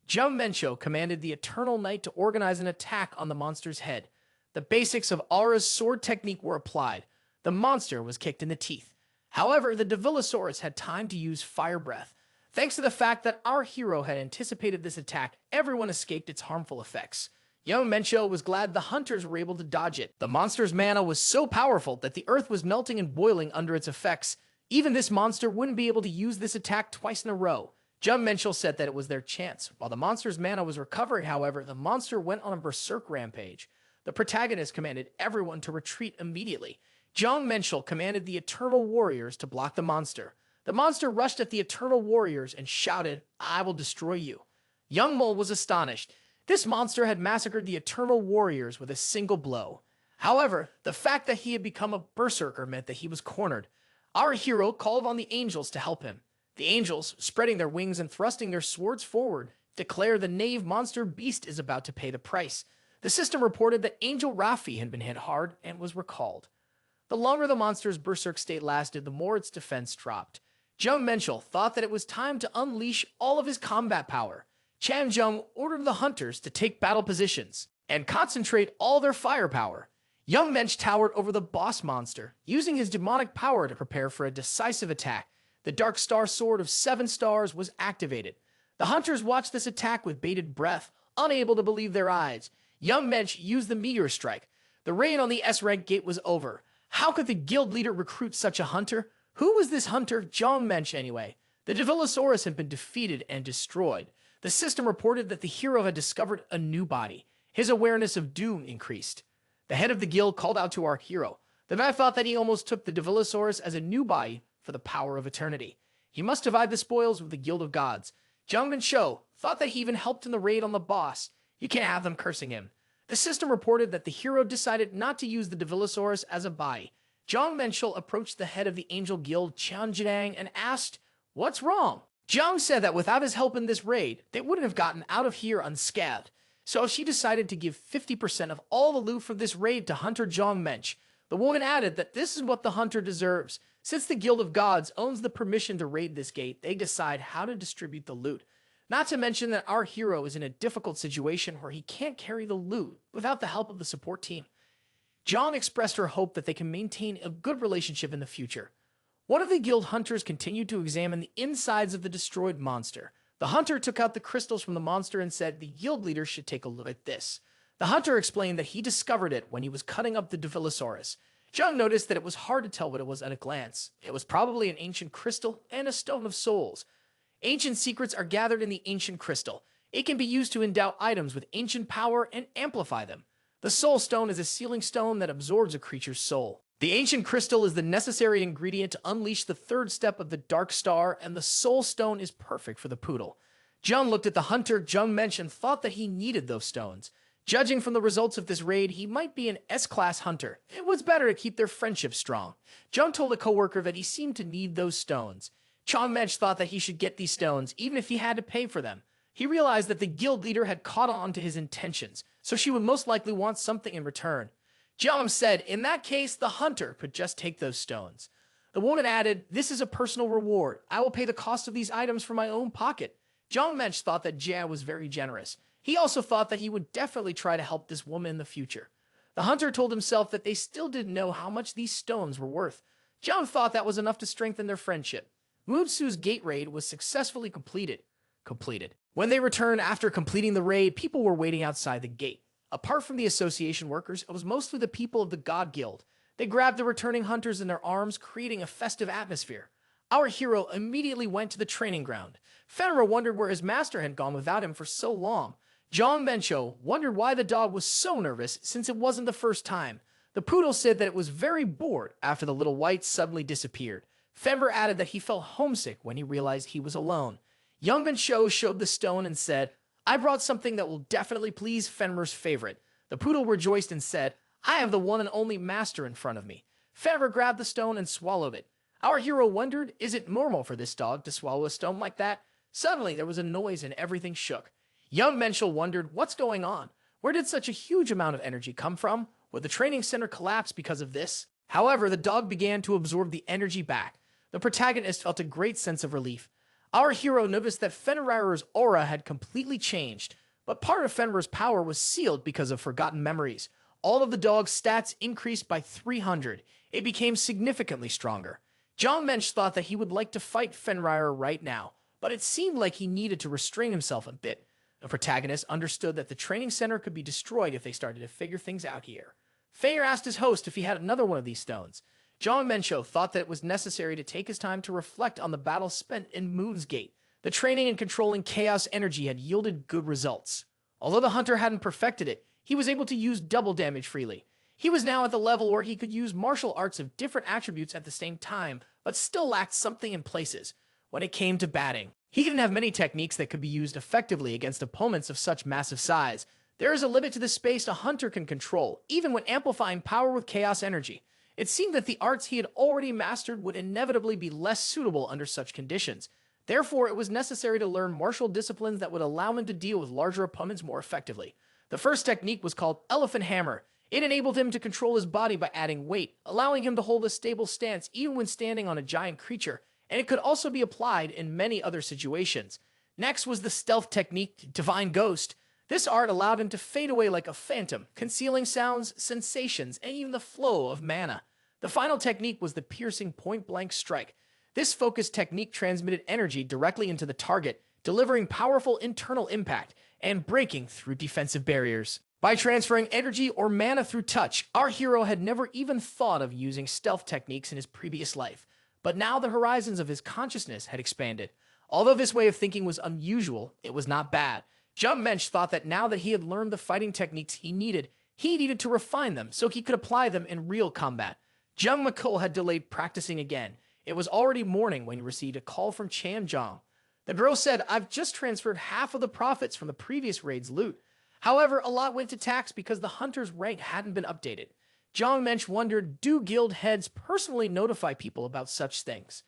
Jeon Minchul commanded the Eternal Knight to organize an attack on the monster's head. The basics of Aura's sword technique were applied. The monster was kicked in the teeth. However, the Devilosaurus had time to use fire breath. Thanks to the fact that our hero had anticipated this attack, everyone escaped its harmful effects. Young Minchul was glad the hunters were able to dodge it. The monster's mana was so powerful that the earth was melting and boiling under its effects. Even this monster wouldn't be able to use this attack twice in a row. Jeon Minchul said that it was their chance. While the monster's mana was recovering, however, the monster went on a berserk rampage. The protagonist commanded everyone to retreat immediately. Jeon Minchul commanded the Eternal Warriors to block the monster. The monster rushed at the Eternal Warriors and shouted, I will destroy you. Young Mole was astonished. This monster had massacred the Eternal Warriors with a single blow. However, the fact that he had become a berserker meant that he was cornered. Our hero called on the angels to help him. The angels, spreading their wings and thrusting their swords forward, declare the knave monster beast is about to pay the price. The system reported that Angel Rafi had been hit hard and was recalled. The longer the monster's berserk state lasted, the more its defense dropped. Jeon Minchul thought that it was time to unleash all of his combat power. Chan Jung ordered the hunters to take battle positions and concentrate all their firepower. Young Minchul towered over the boss monster, using his demonic power to prepare for a decisive attack. The Dark Star Sword of 7 stars was activated. The hunters watched this attack with bated breath, unable to believe their eyes. Young Minchul used the Meteor Strike. The raid on the S-Rank gate was over. How could the guild leader recruit such a hunter? Who was this hunter, Jeon Minchul, anyway? The Devilosaurus had been defeated and destroyed. The system reported that the hero had discovered a new body. His awareness of doom increased. The head of the guild called out to our hero. The man thought that he almost took the Devilosaurus as a new body for the power of eternity. He must divide the spoils with the Guild of Gods. Jong Minchul thought that he even helped in the raid on the boss. You can't have them cursing him. The system reported that the hero decided not to use the Devilosaurus as a body. Jeon Minchul approached the head of the Angel Guild, Chan Jidang, and asked, what's wrong? Jong said that without his help in this raid, they wouldn't have gotten out of here unscathed. So she decided to give 50% of all the loot from this raid to Hunter Jeon Minchul. The woman added that this is what the hunter deserves. Since the Guild of Gods owns the permission to raid this gate, they decide how to distribute the loot. Not to mention that our hero is in a difficult situation where he can't carry the loot without the help of the support team. Jong expressed her hope that they can maintain a good relationship in the future. One of the guild hunters continued to examine the insides of the destroyed monster. The hunter took out the crystals from the monster and said the guild leader should take a look at this. The hunter explained that he discovered it when he was cutting up the Devilosaurus. Jong noticed that it was hard to tell what it was at a glance. It was probably an ancient crystal and a stone of souls. Ancient secrets are gathered in the ancient crystal. It can be used to endow items with ancient power and amplify them. The Soul Stone is a sealing stone that absorbs a creature's soul. The ancient crystal is the necessary ingredient to unleash the third step of the Dark Star, and the Soul Stone is perfect for the poodle. Jong looked at the hunter Jong mentioned and thought that he needed those stones. Judging from the results of this raid, he might be an S-class hunter. It was better to keep their friendship strong. Jong told a coworker that he seemed to need those stones. Jong Mensch thought that he should get these stones, even if he had to pay for them. He realized that the guild leader had caught on to his intentions, so she would most likely want something in return. Jong said, in that case, the hunter could just take those stones. The woman added, this is a personal reward. I will pay the cost of these items from my own pocket. Jong Mensch thought that Jia was very generous. He also thought that he would definitely try to help this woman in the future. The hunter told himself that they still didn't know how much these stones were worth. Jong thought that was enough to strengthen their friendship. Mutsu's gate raid was successfully completed. When they returned after completing the raid, people were waiting outside the gate. Apart from the association workers, it was mostly the people of the God Guild. They grabbed the returning hunters in their arms, creating a festive atmosphere. Our hero immediately went to the training ground. Fenrir wondered where his master had gone without him for so long. Jeon Minchul wondered why the dog was so nervous since it wasn't the first time. The poodle said that it was very bored after the little white suddenly disappeared. Fenrir added that he felt homesick when he realized he was alone. Young Minchul showed the stone and said, I brought something that will definitely please Fenrir's favorite. The poodle rejoiced and said, I have the one and only master in front of me. Fenrir grabbed the stone and swallowed it. Our hero wondered, is it normal for this dog to swallow a stone like that? Suddenly, there was a noise and everything shook. Young Menschel wondered, what's going on? Where did such a huge amount of energy come from? Would the training center collapse because of this? However, the dog began to absorb the energy back. The protagonist felt a great sense of relief. Our hero noticed that Fenrir's aura had completely changed, but part of Fenrir's power was sealed because of forgotten memories. All of the dog's stats increased by 300. It became significantly stronger. John Mensch thought that he would like to fight Fenrir right now, but it seemed like he needed to restrain himself a bit. The protagonist understood that the training center could be destroyed if they started to figure things out here. Fenrir asked his host if he had another one of these stones. John Mencho thought that it was necessary to take his time to reflect on the battle spent in Moon's Gate. The training and controlling chaos energy had yielded good results. Although the hunter hadn't perfected it, he was able to use double damage freely. He was now at the level where he could use martial arts of different attributes at the same time, but still lacked something in places. When it came to batting, he didn't have many techniques that could be used effectively against opponents of such massive size. There is a limit to the space a hunter can control, even when amplifying power with chaos energy. It seemed that the arts he had already mastered would inevitably be less suitable under such conditions. Therefore, it was necessary to learn martial disciplines that would allow him to deal with larger opponents more effectively. The first technique was called Elephant Hammer. It enabled him to control his body by adding weight, allowing him to hold a stable stance even when standing on a giant creature, and it could also be applied in many other situations. Next was the stealth technique, Divine Ghost. This art allowed him to fade away like a phantom, concealing sounds, sensations, and even the flow of mana. The final technique was the piercing point-blank strike. This focused technique transmitted energy directly into the target, delivering powerful internal impact and breaking through defensive barriers. By transferring energy or mana through touch, our hero had never even thought of using stealth techniques in his previous life. But now the horizons of his consciousness had expanded. Although this way of thinking was unusual, it was not bad. Jump Mensch thought that now that he had learned the fighting techniques he needed to refine them so he could apply them in real combat. Jeon Minchul had delayed practicing again. It was already morning when he received a call from Cham Jong. The girl said, I've just transferred half of the profits from the previous raid's loot. However, a lot went to tax because the hunter's rank hadn't been updated. Jong Mensch wondered, do guild heads personally notify people about such things?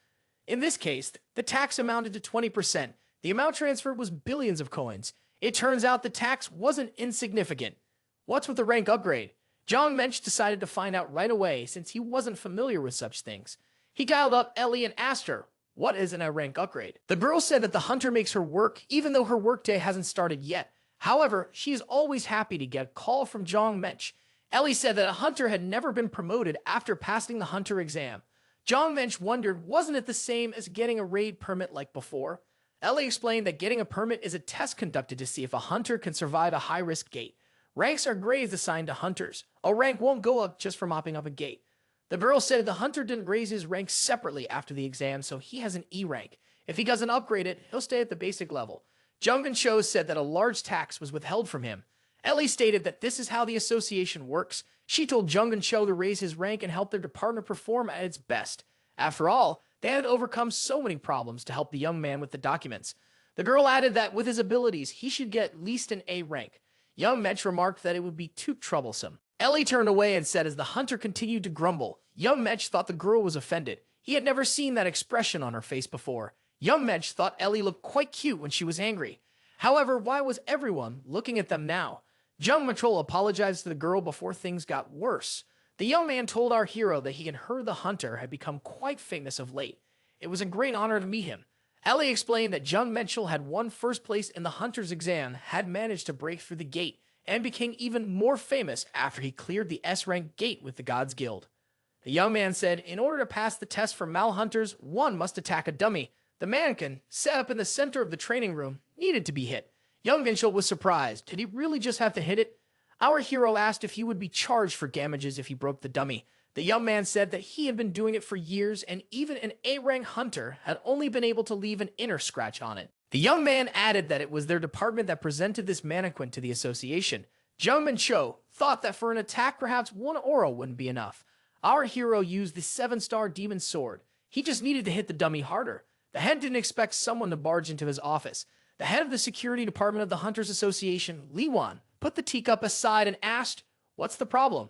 In this case, the tax amounted to 20%. The amount transferred was billions of coins. It turns out the tax wasn't insignificant. What's with the rank upgrade? Jong Mensch decided to find out right away since he wasn't familiar with such things. He dialed up Ellie and asked her, what is a rank upgrade? The girl said that the hunter makes her work even though her workday hasn't started yet. However, she is always happy to get a call from Jong Mensch. Ellie said that a hunter had never been promoted after passing the hunter exam. Jong Mensch wondered, wasn't it the same as getting a raid permit like before? Ellie explained that getting a permit is a test conducted to see if a hunter can survive a high-risk gate. Ranks are grades assigned to hunters. A rank won't go up just for mopping up a gate. The girl said the hunter didn't raise his rank separately after the exam, so he has an E rank. If he doesn't upgrade it, he'll stay at the basic level. Jung and Cho said that a large tax was withheld from him. Ellie stated that this is how the association works. She told Jong and Cho to raise his rank and help their department perform at its best. After all, they had overcome so many problems to help the young man with the documents. The girl added that with his abilities, he should get at least an A rank. Young Mensch remarked that it would be too troublesome. Ellie turned away and said as the hunter continued to grumble. Young Mensch thought the girl was offended. He had never seen that expression on her face before. Young Mensch thought Ellie looked quite cute when she was angry. However, why was everyone looking at them now? Jeon Minchul apologized to the girl before things got worse. The young man told our hero that he and her, the hunter, had become quite famous of late. It was a great honor to meet him. Ellie explained that Jeon Minchul had won first place in the hunter's exam, had managed to break through the gate, and became even more famous after he cleared the S-rank gate with the Gods Guild. The young man said, in order to pass the test for malhunters, one must attack a dummy. The mannequin, set up in the center of the training room, needed to be hit. Young Minchul was surprised. Did he really just have to hit it? Our hero asked if he would be charged for damages if he broke the dummy. The young man said that he had been doing it for years, and even an A-rank hunter had only been able to leave an inner scratch on it. The young man added that it was their department that presented this mannequin to the association. Jeon Minchul thought that for an attack perhaps one aura wouldn't be enough. Our hero used the 7-star demon sword. He just needed to hit the dummy harder. The head didn't expect someone to barge into his office. The head of the security department of the Hunters Association, Li Wan, put the teacup aside and asked, "What's the problem?"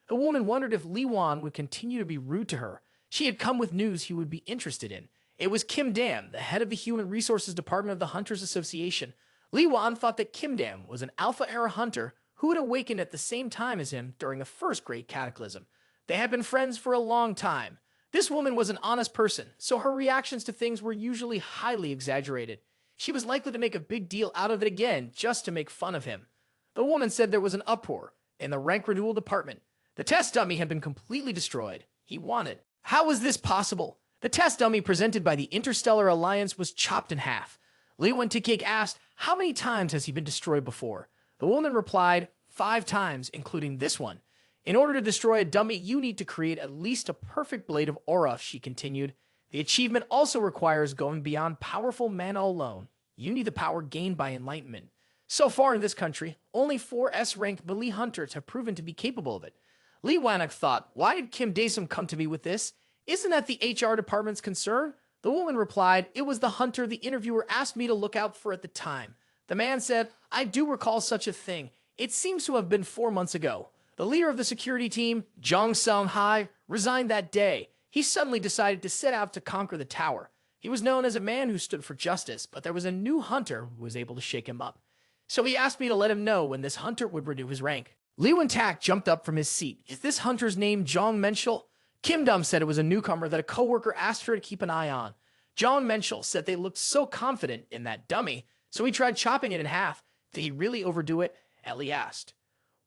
The woman wondered if Li Wan would continue to be rude to her. She had come with news he would be interested in. It was Kim Dam, the head of the Human Resources Department of the Hunters Association. Li Wan thought that Kim Dam was an Alpha-era hunter who had awakened at the same time as him during the first Great Cataclysm. They had been friends for a long time. This woman was an honest person, so her reactions to things were usually highly exaggerated. She was likely to make a big deal out of it again just to make fun of him. The woman said there was an uproar in the rank renewal department. The test dummy had been completely destroyed. He won it. How was this possible? The test dummy presented by the Interstellar Alliance was chopped in half. Li Wentikig asked, how many times has he been destroyed before? The woman replied, 5 times, including this one. In order to destroy a dummy, you need to create at least a perfect blade of aura, she continued. The achievement also requires going beyond powerful mana alone. You need the power gained by enlightenment. So far in this country, only 4 S-rank melee hunters have proven to be capable of it. Li Wanuk thought, why did Kim Daesum come to me with this? Isn't that the HR department's concern? The woman replied, it was the hunter the interviewer asked me to look out for at the time. The man said, I do recall such a thing. It seems to have been 4 months ago. The leader of the security team, Jong Sunghai, resigned that day. He suddenly decided to set out to conquer the tower. He was known as a man who stood for justice, but there was a new hunter who was able to shake him up. So he asked me to let him know when this hunter would renew his rank. Li Wentak jumped up from his seat. Is this hunter's name Jeon Minchul? Kim Dum said it was a newcomer that a coworker asked her to keep an eye on. Jeon Minchul said they looked so confident in that dummy, so he tried chopping it in half. Did he really overdo it? Ellie asked.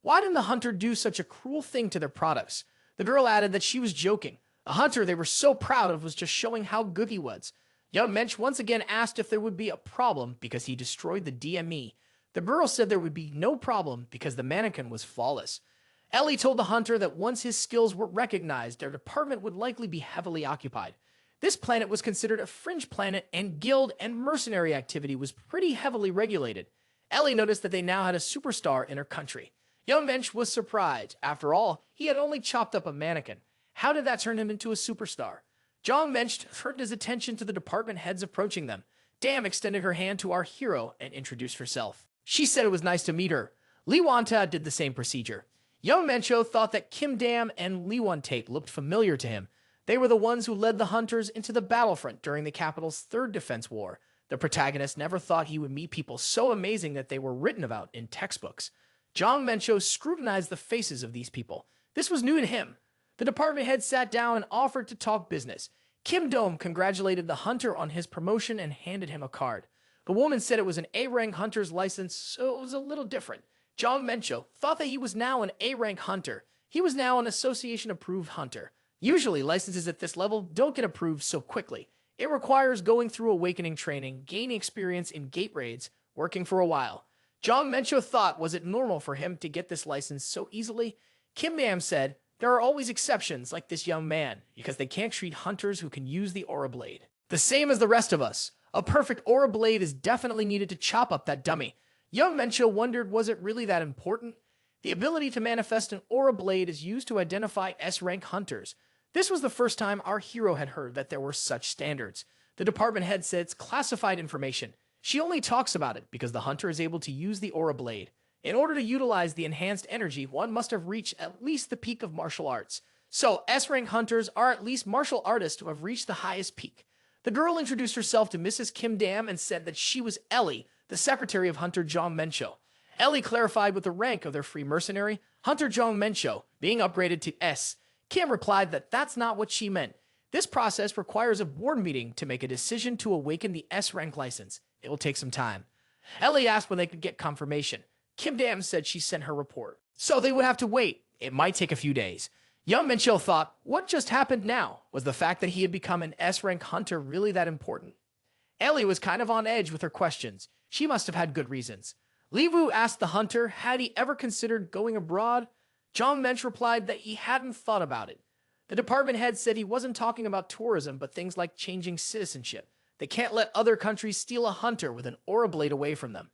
Why didn't the hunter do such a cruel thing to their products? The girl added that she was joking. The hunter they were so proud of was just showing how good he was. Young Mensch once again asked if there would be a problem because he destroyed the DME. The girl said there would be no problem because the mannequin was flawless. Ellie told the hunter that once his skills were recognized, their department would likely be heavily occupied. This planet was considered a fringe planet, and guild and mercenary activity was pretty heavily regulated. Ellie noticed that they now had a superstar in her country. Young Mensch was surprised. After all, he had only chopped up a mannequin. How did that turn him into a superstar? Jong Mensch turned his attention to the department heads approaching them. Dam extended her hand to our hero and introduced herself. She said it was nice to meet her. Li Wanta did the same procedure. Young Mencho thought that Kim Dam and Li Wantape looked familiar to him. They were the ones who led the hunters into the battlefront during the capital's third defense war. The protagonist never thought he would meet people so amazing that they were written about in textbooks. Jong Mencho scrutinized the faces of these people. This was new to him. The department head sat down and offered to talk business. Kim Dome congratulated the hunter on his promotion and handed him a card. The woman said it was an A-rank hunter's license, so it was a little different. Jong Mencho thought that he was now an A-rank hunter. He was now an association-approved hunter. Usually, licenses at this level don't get approved so quickly. It requires going through awakening training, gaining experience in gate raids, working for a while. Jong Mencho thought, was it normal for him to get this license so easily? Kim Dam said, there are always exceptions like this young man, because they can't treat hunters who can use the aura blade. The same as the rest of us. A perfect aura blade is definitely needed to chop up that dummy. Young Mencho wondered, was it really that important? The ability to manifest an aura blade is used to identify S-rank hunters. This was the first time our hero had heard that there were such standards. The department head said it's classified information. She only talks about it because the hunter is able to use the aura blade. In order to utilize the enhanced energy, one must have reached at least the peak of martial arts. So, S-rank hunters are at least martial artists who have reached the highest peak. The girl introduced herself to Mrs. Kim Dam and said that she was Ellie, the secretary of Hunter Jeon Minchul. Ellie clarified with the rank of their free mercenary, Hunter Jeon Minchul, being upgraded to S. Kim replied that that's not what she meant. This process requires a board meeting to make a decision to awaken the S-rank license. It will take some time. Ellie asked when they could get confirmation. Kim Dam said she sent her report. So they would have to wait. It might take a few days. Young Minchul thought, what just happened now? Was the fact that he had become an S-rank hunter really that important? Ellie was kind of on edge with her questions. She must have had good reasons. Li Wu asked the hunter, had he ever considered going abroad? Jong Mensch replied that he hadn't thought about it. The department head said he wasn't talking about tourism, but things like changing citizenship. They can't let other countries steal a hunter with an aura blade away from them.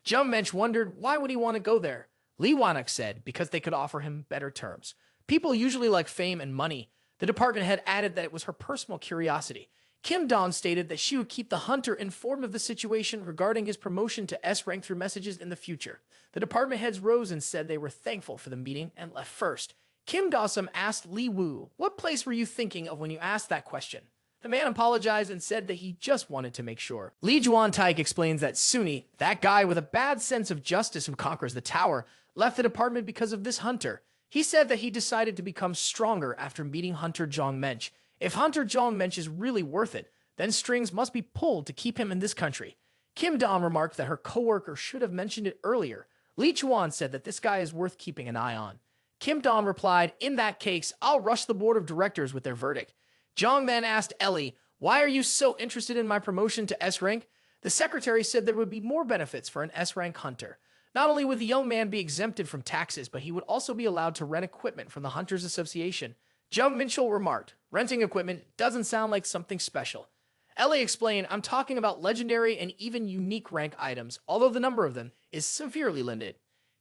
Jung Mensch wondered, why would he want to go there? Li Wanuk said, because they could offer him better terms. People usually like fame and money. The department head added that it was her personal curiosity. Kim Dawn stated that she would keep the hunter informed of the situation regarding his promotion to S-rank through messages in the future. The department heads rose and said they were thankful for the meeting and left first. Kim Dawson asked Li Wu, what place were you thinking of when you asked that question? The man apologized and said that he just wanted to make sure. Li Juan Taik explains that Suni, that guy with a bad sense of justice who conquers the tower, left the department because of this hunter. He said that he decided to become stronger after meeting Hunter Jong Mensch. If Hunter Jong Mensch is really worth it, then strings must be pulled to keep him in this country. Kim Dong remarked that her coworker should have mentioned it earlier. Li Chuan said that this guy is worth keeping an eye on. Kim Dong replied, in that case, I'll rush the board of directors with their verdict. Jong then asked Ellie, why are you so interested in my promotion to S-rank? The secretary said there would be more benefits for an S-rank hunter. Not only would the young man be exempted from taxes, but he would also be allowed to rent equipment from the Hunters Association. Jeon Minchul remarked, renting equipment doesn't sound like something special. Ellie explained, I'm talking about legendary and even unique rank items, although the number of them is severely limited.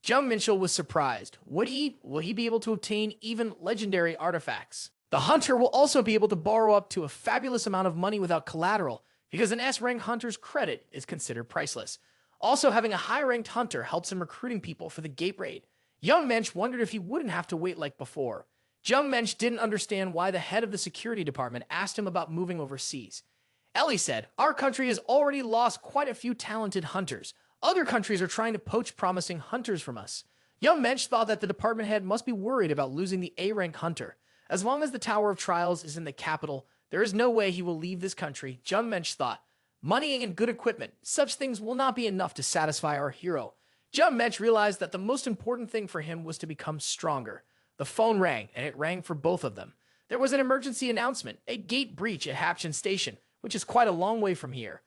Jeon Minchul was surprised. Will he be able to obtain even legendary artifacts? The hunter will also be able to borrow up to a fabulous amount of money without collateral, because an S-rank hunter's credit is considered priceless. Also, having a high-ranked hunter helps in recruiting people for the gate raid. Young Mensch wondered if he wouldn't have to wait like before. Jung Mensch didn't understand why the head of the security department asked him about moving overseas. Ellie said, our country has already lost quite a few talented hunters. Other countries are trying to poach promising hunters from us. Young Mensch thought that the department head must be worried about losing the A-rank hunter. As long as the Tower of Trials is in the capital, there is no way he will leave this country, Jung Mensch thought. Money and good equipment, such things will not be enough to satisfy our hero. Jung Mensch realized that the most important thing for him was to become stronger. The phone rang, and it rang for both of them. There was an emergency announcement, a gate breach at Hapchin Station, which is quite a long way from here.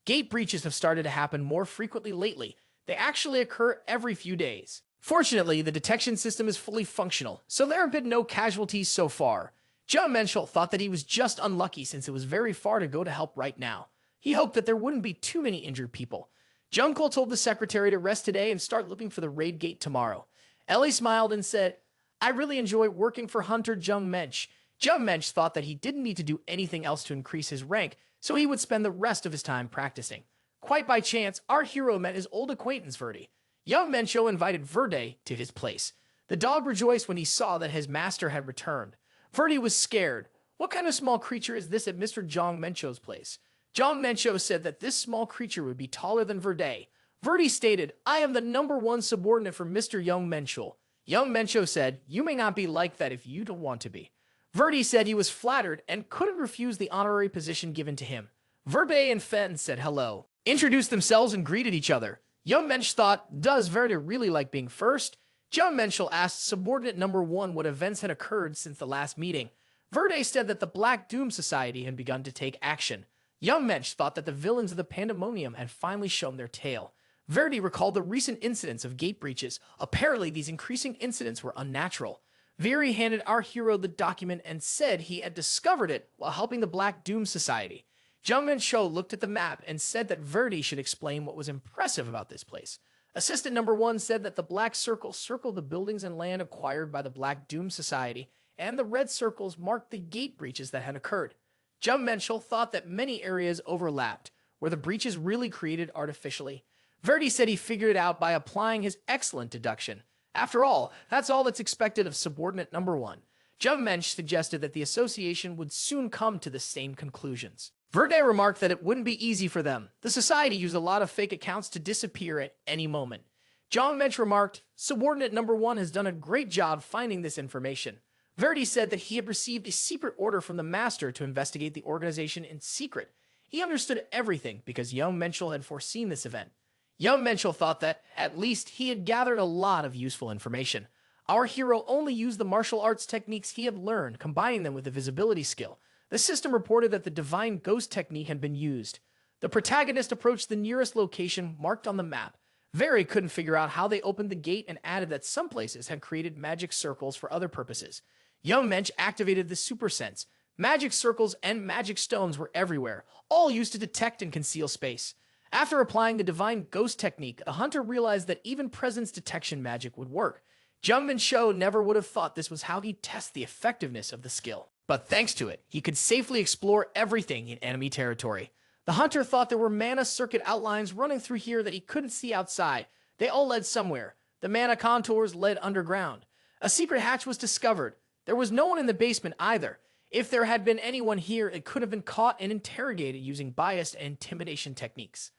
Gate breaches have started to happen more frequently lately. They actually occur every few days. Fortunately, the detection system is fully functional, so there have been no casualties so far. Jeon Minchul thought that he was just unlucky since it was very far to go to help right now. He hoped that there wouldn't be too many injured people. Jungkool told the secretary to rest today and start looking for the raid gate tomorrow. Ellie smiled and said, I really enjoy working for Hunter Jung Mensch. Jung Mensch thought that he didn't need to do anything else to increase his rank, so he would spend the rest of his time practicing. Quite by chance, our hero met his old acquaintance Verdi. Young Mencho invited Verde to his place. The dog rejoiced when he saw that his master had returned. Verdi was scared. What kind of small creature is this at Mr. Jong Mencho's place? Jong Mencho said that this small creature would be taller than Verde. Verdi stated, I am the #1 subordinate for Mr. Young Menchul. Young Mencho said, you may not be like that if you don't want to be. Verdi said he was flattered and couldn't refuse the honorary position given to him. Verbe and Fen said hello, introduced themselves and greeted each other. Young Mensch thought, does Verde really like being first? Jeon Minchul asked subordinate #1 what events had occurred since the last meeting. Verde said that the Black Doom Society had begun to take action. Young Mensch thought that the villains of the Pandemonium had finally shown their tail. Verdi recalled the recent incidents of gate breaches. Apparently, these increasing incidents were unnatural. Viri handed our hero the document and said he had discovered it while helping the Black Doom Society. Jung Min-cho looked at the map and said that Verdi should explain what was impressive about this place. Assistant number 1 said that the black circles circled the buildings and land acquired by the Black Doom Society, and the red circles marked the gate breaches that had occurred. Jeon Minchul thought that many areas overlapped, where the breaches really created artificially. Verdi said he figured it out by applying his excellent deduction. After all, that's all that's expected of subordinate number 1. Jeon Minchul suggested that the association would soon come to the same conclusions. Verdi remarked that it wouldn't be easy for them. The society used a lot of fake accounts to disappear at any moment. Jeon Minchul remarked, subordinate number 1 has done a great job finding this information. Verdi said that he had received a secret order from the master to investigate the organization in secret. He understood everything because Jeon Minchul had foreseen this event. Jeon Minchul thought that, at least, he had gathered a lot of useful information. Our hero only used the martial arts techniques he had learned, combining them with the visibility skill. The system reported that the divine ghost technique had been used. The protagonist approached the nearest location marked on the map. Verdi couldn't figure out how they opened the gate and added that some places had created magic circles for other purposes. Jeon Minchul activated the super sense. Magic circles and magic stones were everywhere, all used to detect and conceal space. After applying the divine ghost technique, the hunter realized that even presence detection magic would work. Jeon Minchul never would have thought this was how he'd test the effectiveness of the skill. But thanks to it, he could safely explore everything in enemy territory. The hunter thought there were mana circuit outlines running through here that he couldn't see outside. They all led somewhere. The mana contours led underground. A secret hatch was discovered. There was no one in the basement either. If there had been anyone here, it could have been caught and interrogated using biased and intimidation techniques.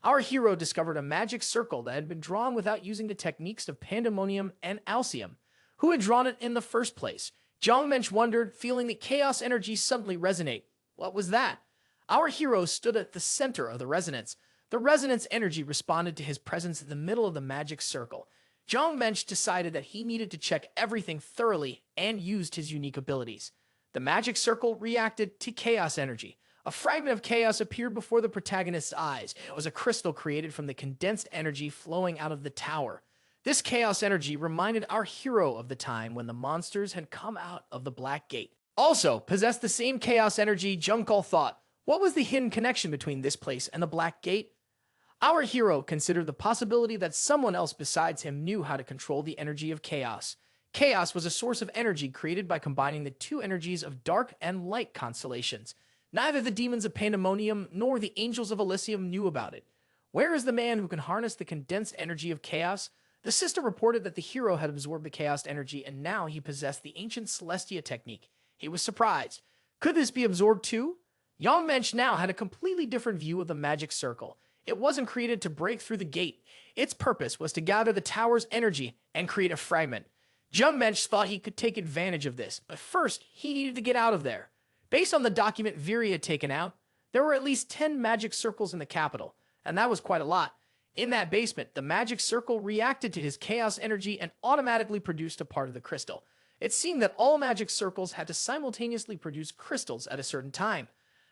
Our hero discovered a magic circle that had been drawn without using the techniques of Pandemonium and Alissium. Who had drawn it in the first place? Jeon Minchul wondered, feeling the chaos energy suddenly resonate. What was that? Our hero stood at the center of the resonance. The resonance energy responded to his presence in the middle of the magic circle. Jeon Minchul decided that he needed to check everything thoroughly and used his unique abilities. The magic circle reacted to chaos energy. A fragment of chaos appeared before the protagonist's eyes. It was a crystal created from the condensed energy flowing out of the tower. This chaos energy reminded our hero of the time when the monsters had come out of the Black Gate. Also, possessed the same chaos energy, Jong thought. What was the hidden connection between this place and the Black Gate? Our hero considered the possibility that someone else besides him knew how to control the energy of chaos. Chaos was a source of energy created by combining the two energies of dark and light constellations. Neither the demons of Pandemonium nor the angels of Alissium knew about it. Where is the man who can harness the condensed energy of chaos? The system reported that the hero had absorbed the chaos energy and now he possessed the ancient Celestia technique. He was surprised. Could this be absorbed too? Jeon Minchul now had a completely different view of the magic circle. It wasn't created to break through the gate. Its purpose was to gather the tower's energy and create a fragment. Jeon Minchul thought he could take advantage of this, but first he needed to get out of there. Based on the document Viri had taken out, there were at least 10 magic circles in the capital, and that was quite a lot. In that basement, the magic circle reacted to his chaos energy and automatically produced a part of the crystal. It seemed that all magic circles had to simultaneously produce crystals at a certain time.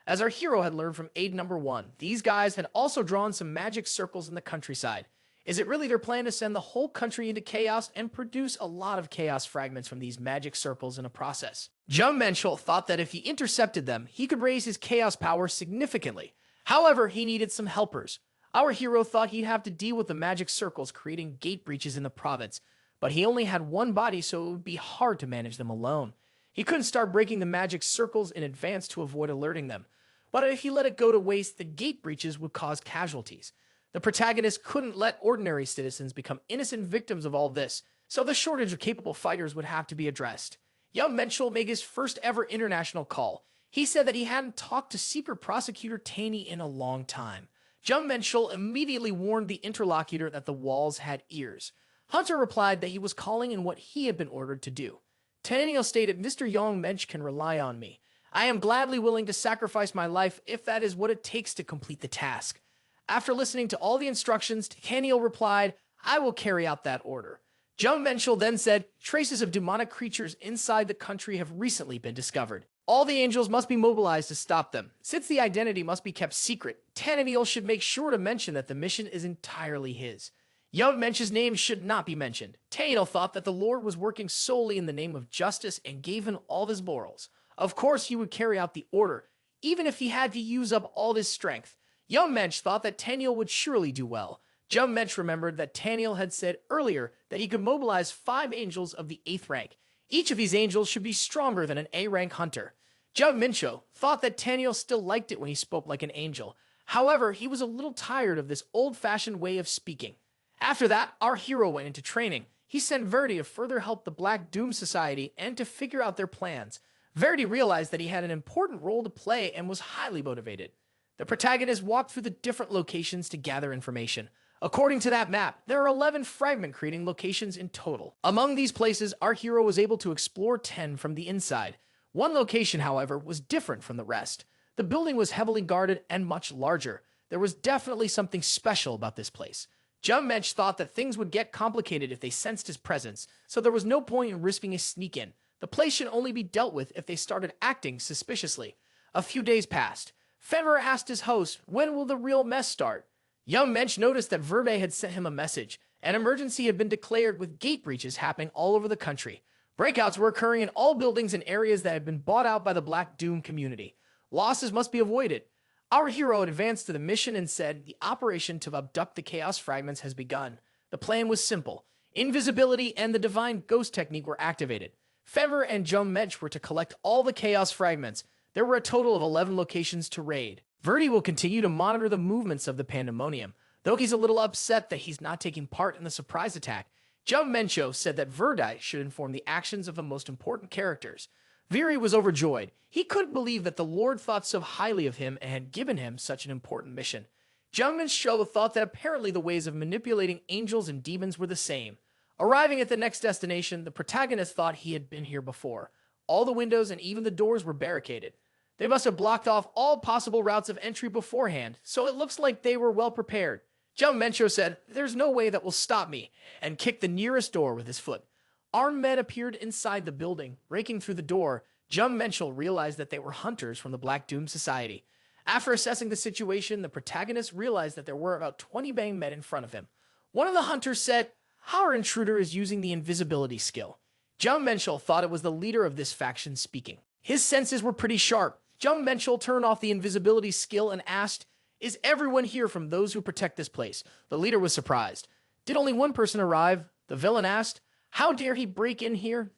As our hero had learned from aid number 1, these guys had also drawn some magic circles in the countryside. Is it really their plan to send the whole country into chaos and produce a lot of chaos fragments from these magic circles in a process? Jeon Minchul thought that if he intercepted them, he could raise his chaos power significantly. However, he needed some helpers. Our hero thought he'd have to deal with the magic circles creating gate breaches in the province, but he only had one body, so it would be hard to manage them alone. He couldn't start breaking the magic circles in advance to avoid alerting them. But if he let it go to waste, the gate breaches would cause casualties. The protagonist couldn't let ordinary citizens become innocent victims of all this, so the shortage of capable fighters would have to be addressed. Jeon Minchul made his first ever international call. He said that he hadn't talked to secret prosecutor Taney in a long time. Jeon Minchul immediately warned the interlocutor that the walls had ears. Hunter replied that he was calling in what he had been ordered to do. Taney stated, Mr. Jeon Minchul can rely on me. I am gladly willing to sacrifice my life if that is what it takes to complete the task. After listening to all the instructions, Taniel replied, I will carry out that order. Jeon Minchul then said, traces of demonic creatures inside the country have recently been discovered. All the angels must be mobilized to stop them. Since the identity must be kept secret, Taniel should make sure to mention that the mission is entirely his. Jeon Minchul's name should not be mentioned. Taniel thought that the Lord was working solely in the name of justice and gave him all of his morals. Of course, he would carry out the order, even if he had to use up all his strength. Jeon Minchul thought that Taniel would surely do well. Jeon Minchul remembered that Taniel had said earlier that he could mobilize 5 angels of the 8th rank. Each of these angels should be stronger than an A-rank hunter. Jeon Minchul thought that Taniel still liked it when he spoke like an angel. However, he was a little tired of this old-fashioned way of speaking. After that, our hero went into training. He sent Verdi to further help the Black Doom Society and to figure out their plans. Verdi realized that he had an important role to play and was highly motivated. The protagonist walked through the different locations to gather information. According to that map, there are 11 fragment creating locations in total. Among these places, our hero was able to explore 10 from the inside. One location, however, was different from the rest. The building was heavily guarded and much larger. There was definitely something special about this place. Jeon Minchul thought that things would get complicated if they sensed his presence, so there was no point in risking a sneak-in. The place should only be dealt with if they started acting suspiciously. A few days passed. Fenrir asked his host, when will the real mess start? Jeon Minchul noticed that Verde had sent him a message. An emergency had been declared with gate breaches happening all over the country. Breakouts were occurring in all buildings and areas that had been bought out by the Black Doom community. Losses must be avoided. Our hero advanced to the mission and said the operation to abduct the Chaos Fragments has begun. The plan was simple. Invisibility and the Divine Ghost technique were activated. Fenrir and Jeon Minchul were to collect all the Chaos Fragments. There were a total of 11 locations to raid. Verdi will continue to monitor the movements of the Pandemonium, though he's a little upset that he's not taking part in the surprise attack. Jeon Minchul said that Verdi should inform the actions of the most important characters. Viri was overjoyed. He couldn't believe that the Lord thought so highly of him and had given him such an important mission. Jeon Minchul thought that apparently the ways of manipulating angels and demons were the same. Arriving at the next destination, the protagonist thought he had been here before. All the windows and even the doors were barricaded. They must have blocked off all possible routes of entry beforehand, so it looks like they were well prepared. Jeon Minchul said, "There's no way that will stop me," and kicked the nearest door with his foot. Armed men appeared inside the building. Breaking through the door, Jeon Minchul realized that they were hunters from the Black Doom Society. After assessing the situation, the protagonist realized that there were about 20 bang men in front of him. One of the hunters said, "Our intruder is using the invisibility skill." Jeon Minchul thought it was the leader of this faction speaking. His senses were pretty sharp. Jeon Minchul turned off the invisibility skill and asked, "Is everyone here from those who protect this place?" The leader was surprised. "Did only one person arrive?" The villain asked. "How dare he break in here?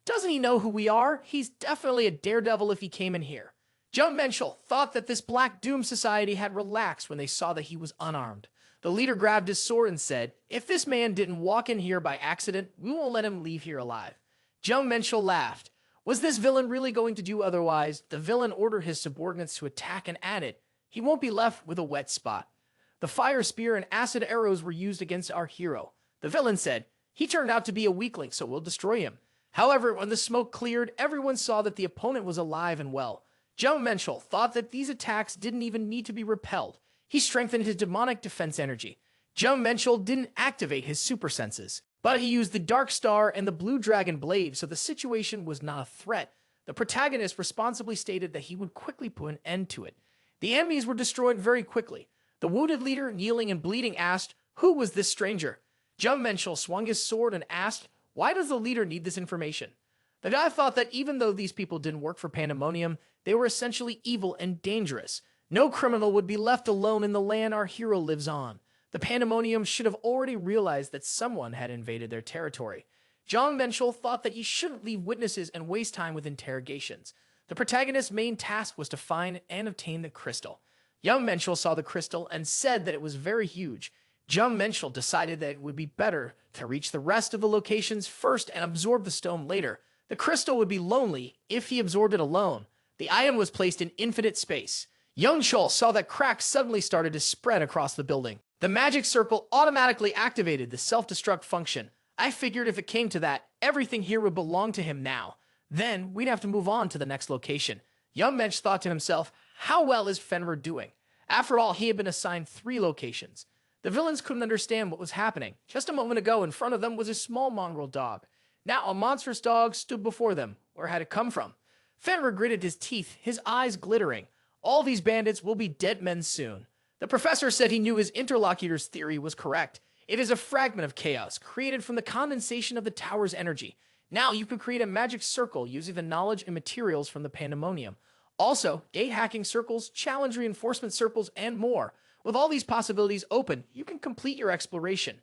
Doesn't he know who we are? He's definitely a daredevil if he came in here." Jeon Minchul thought that this Black Doom Society had relaxed when they saw that he was unarmed. The leader grabbed his sword and said, "If this man didn't walk in here by accident, we won't let him leave here alive." Jeon Minchul laughed. Was this villain really going to do otherwise? The villain ordered his subordinates to attack and added, "He won't be left with a wet spot." The fire spear and acid arrows were used against our hero. The villain said, "He turned out to be a weakling, so we'll destroy him." However, when the smoke cleared, everyone saw that the opponent was alive and well. Jeon Minchul thought that these attacks didn't even need to be repelled. He strengthened his demonic defense energy. Jeon Minchul didn't activate his super senses, but he used the Dark Star and the Blue Dragon Blade, so the situation was not a threat. The protagonist responsibly stated that he would quickly put an end to it. The enemies were destroyed very quickly. The wounded leader, kneeling and bleeding, asked, "Who was this stranger?" Jeon Minchul swung his sword and asked, "Why does the leader need this information?" The guy thought that even though these people didn't work for Pandemonium, they were essentially evil and dangerous. No criminal would be left alone in the land our hero lives on. The Pandemonium should have already realized that someone had invaded their territory. Jeon Minchul thought that he shouldn't leave witnesses and waste time with interrogations. The protagonist's main task was to find and obtain the crystal. Jeon Minchul saw the crystal and said that it was very huge. Jeon Minchul decided that it would be better to reach the rest of the locations first and absorb the stone later. The crystal would be lonely if he absorbed it alone. The item was placed in infinite space. Jeon Minchul saw that cracks suddenly started to spread across the building. The magic circle automatically activated the self-destruct function. I figured if it came to that, everything here would belong to him now. Then we'd have to move on to the next location. Jeon Minchul thought to himself, how well is Fenrir doing? After all, he had been assigned 3 locations. The villains couldn't understand what was happening. Just a moment ago, in front of them was a small mongrel dog. Now a monstrous dog stood before them. Where had it come from? Fenrir gritted his teeth, his eyes glittering. All these bandits will be dead men soon. The professor said he knew his interlocutor's theory was correct. It is a fragment of chaos, created from the condensation of the tower's energy. Now you can create a magic circle using the knowledge and materials from the Pandemonium. Also, gate hacking circles, challenge reinforcement circles, and more. With all these possibilities open, you can complete your exploration.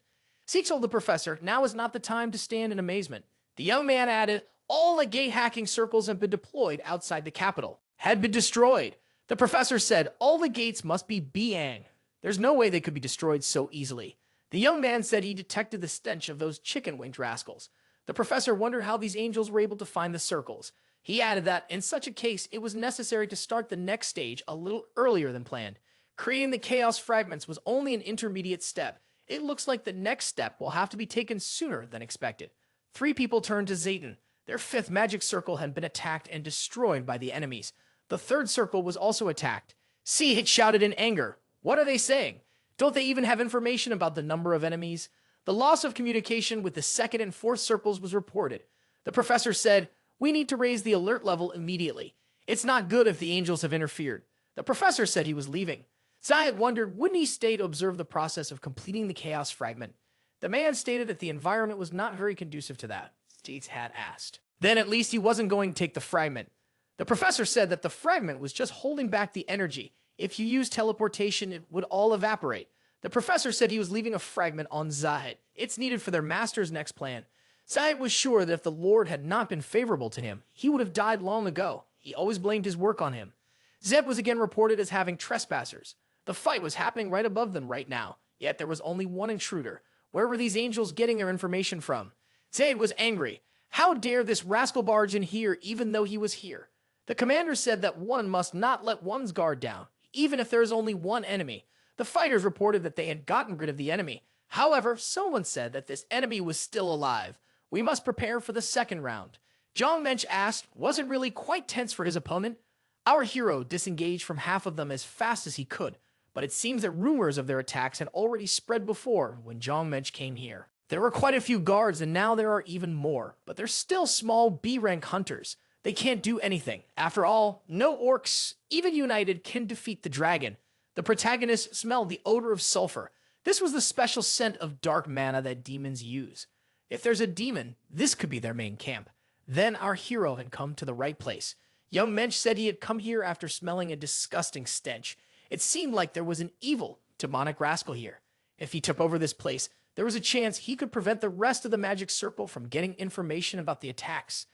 Zeke told the professor now is not the time to stand in amazement. The young man added, all the gate hacking circles have been deployed outside the capital. Had been destroyed. The professor said all the gates must be Biang. There's no way they could be destroyed so easily. The young man said he detected the stench of those chicken-winged rascals. The professor wondered how these angels were able to find the circles. He added that, in such a case, it was necessary to start the next stage a little earlier than planned. Creating the chaos fragments was only an intermediate step. It looks like the next step will have to be taken sooner than expected. 3 people turned to Zayden. Their 5th magic circle had been attacked and destroyed by the enemies. The 3rd circle was also attacked. C had shouted in anger. What are they saying? Don't they even have information about the number of enemies? The loss of communication with the 2nd and 4th circles was reported. The professor said, we need to raise the alert level immediately. It's not good if the angels have interfered. The professor said he was leaving. Zayed wondered, wouldn't he stay to observe the process of completing the chaos fragment? The man stated that the environment was not very conducive to that. States had asked. Then at least he wasn't going to take the fragment. The professor said that the fragment was just holding back the energy. If you use teleportation, it would all evaporate. The professor said he was leaving a fragment on Zayed. It's needed for their master's next plan. Zayed was sure that if the Lord had not been favorable to him, he would have died long ago. He always blamed his work on him. Zeb was again reported as having trespassers. The fight was happening right above them right now, yet there was only one intruder. Where were these angels getting their information from? Zayd was angry. How dare this rascal barge in here even though he was here? The commander said that one must not let one's guard down, even if there is only one enemy. The fighters reported that they had gotten rid of the enemy. However, someone said that this enemy was still alive. We must prepare for the 2nd round. Jong Minchul asked, wasn't really quite tense for his opponent. Our hero disengaged from half of them as fast as he could, but it seems that rumors of their attacks had already spread before when Jeon Minchul came here. There were quite a few guards, and now there are even more, but they're still small B-rank hunters. They can't do anything. After all, no orcs, even united, can defeat the dragon. The protagonist smelled the odor of sulfur. This was the special scent of dark mana that demons use. If there's a demon, this could be their main camp. Then our hero had come to the right place. Young Mensch said he had come here after smelling a disgusting stench. It seemed like there was an evil, demonic rascal here. If he took over this place, there was a chance he could prevent the rest of the magic circle from getting information about the attacks.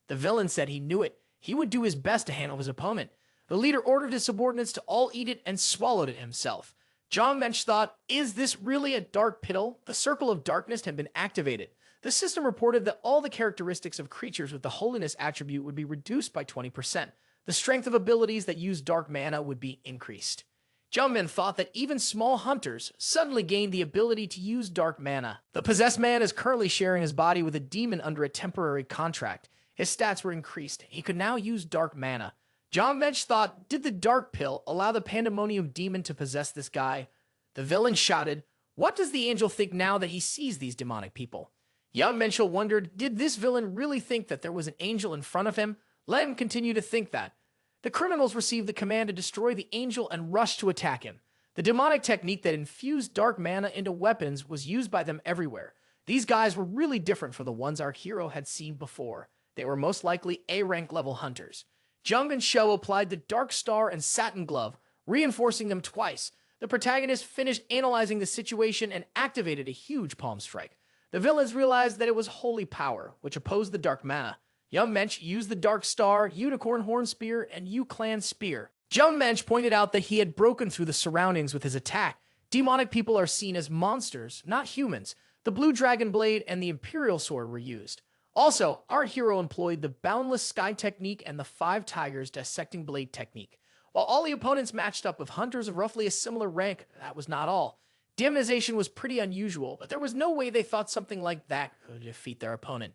The villain said he knew it. He would do his best to handle his opponent. The leader ordered his subordinates to all eat it and swallowed it himself. Jeon Minchul thought, is this really a dark piddle? The circle of darkness had been activated. The system reported that all the characteristics of creatures with the holiness attribute would be reduced by 20%. The strength of abilities that use dark mana would be increased. Jeon Minchul thought that even small hunters suddenly gained the ability to use dark mana. The possessed man is currently sharing his body with a demon under a temporary contract. His stats were increased. He could now use dark mana. Jeon Minchul thought, did the dark pill allow the Pandemonium Demon to possess this guy? The villain shouted, what does the angel think now that he sees these demonic people? Jeon Minchul wondered, did this villain really think that there was an angel in front of him? Let him continue to think that. The criminals received the command to destroy the angel and rushed to attack him. The demonic technique that infused dark mana into weapons was used by them everywhere. These guys were really different from the ones our hero had seen before. They were most likely A-rank level hunters. Jung and Shou applied the Dark Star and Satin Glove, reinforcing them twice. The protagonist finished analyzing the situation and activated a huge palm strike. The villains realized that it was holy power, which opposed the dark mana. Young Mensch used the Dark Star, Unicorn Horn Spear, and U-Clan Spear. Jeon Minchul pointed out that he had broken through the surroundings with his attack. Demonic people are seen as monsters, not humans. The Blue Dragon Blade and the Imperial Sword were used. Also, our hero employed the Boundless Sky Technique and the 5 Tigers Dissecting Blade Technique. While all the opponents matched up with hunters of roughly a similar rank, that was not all. Demonization was pretty unusual, but there was no way they thought something like that could defeat their opponent.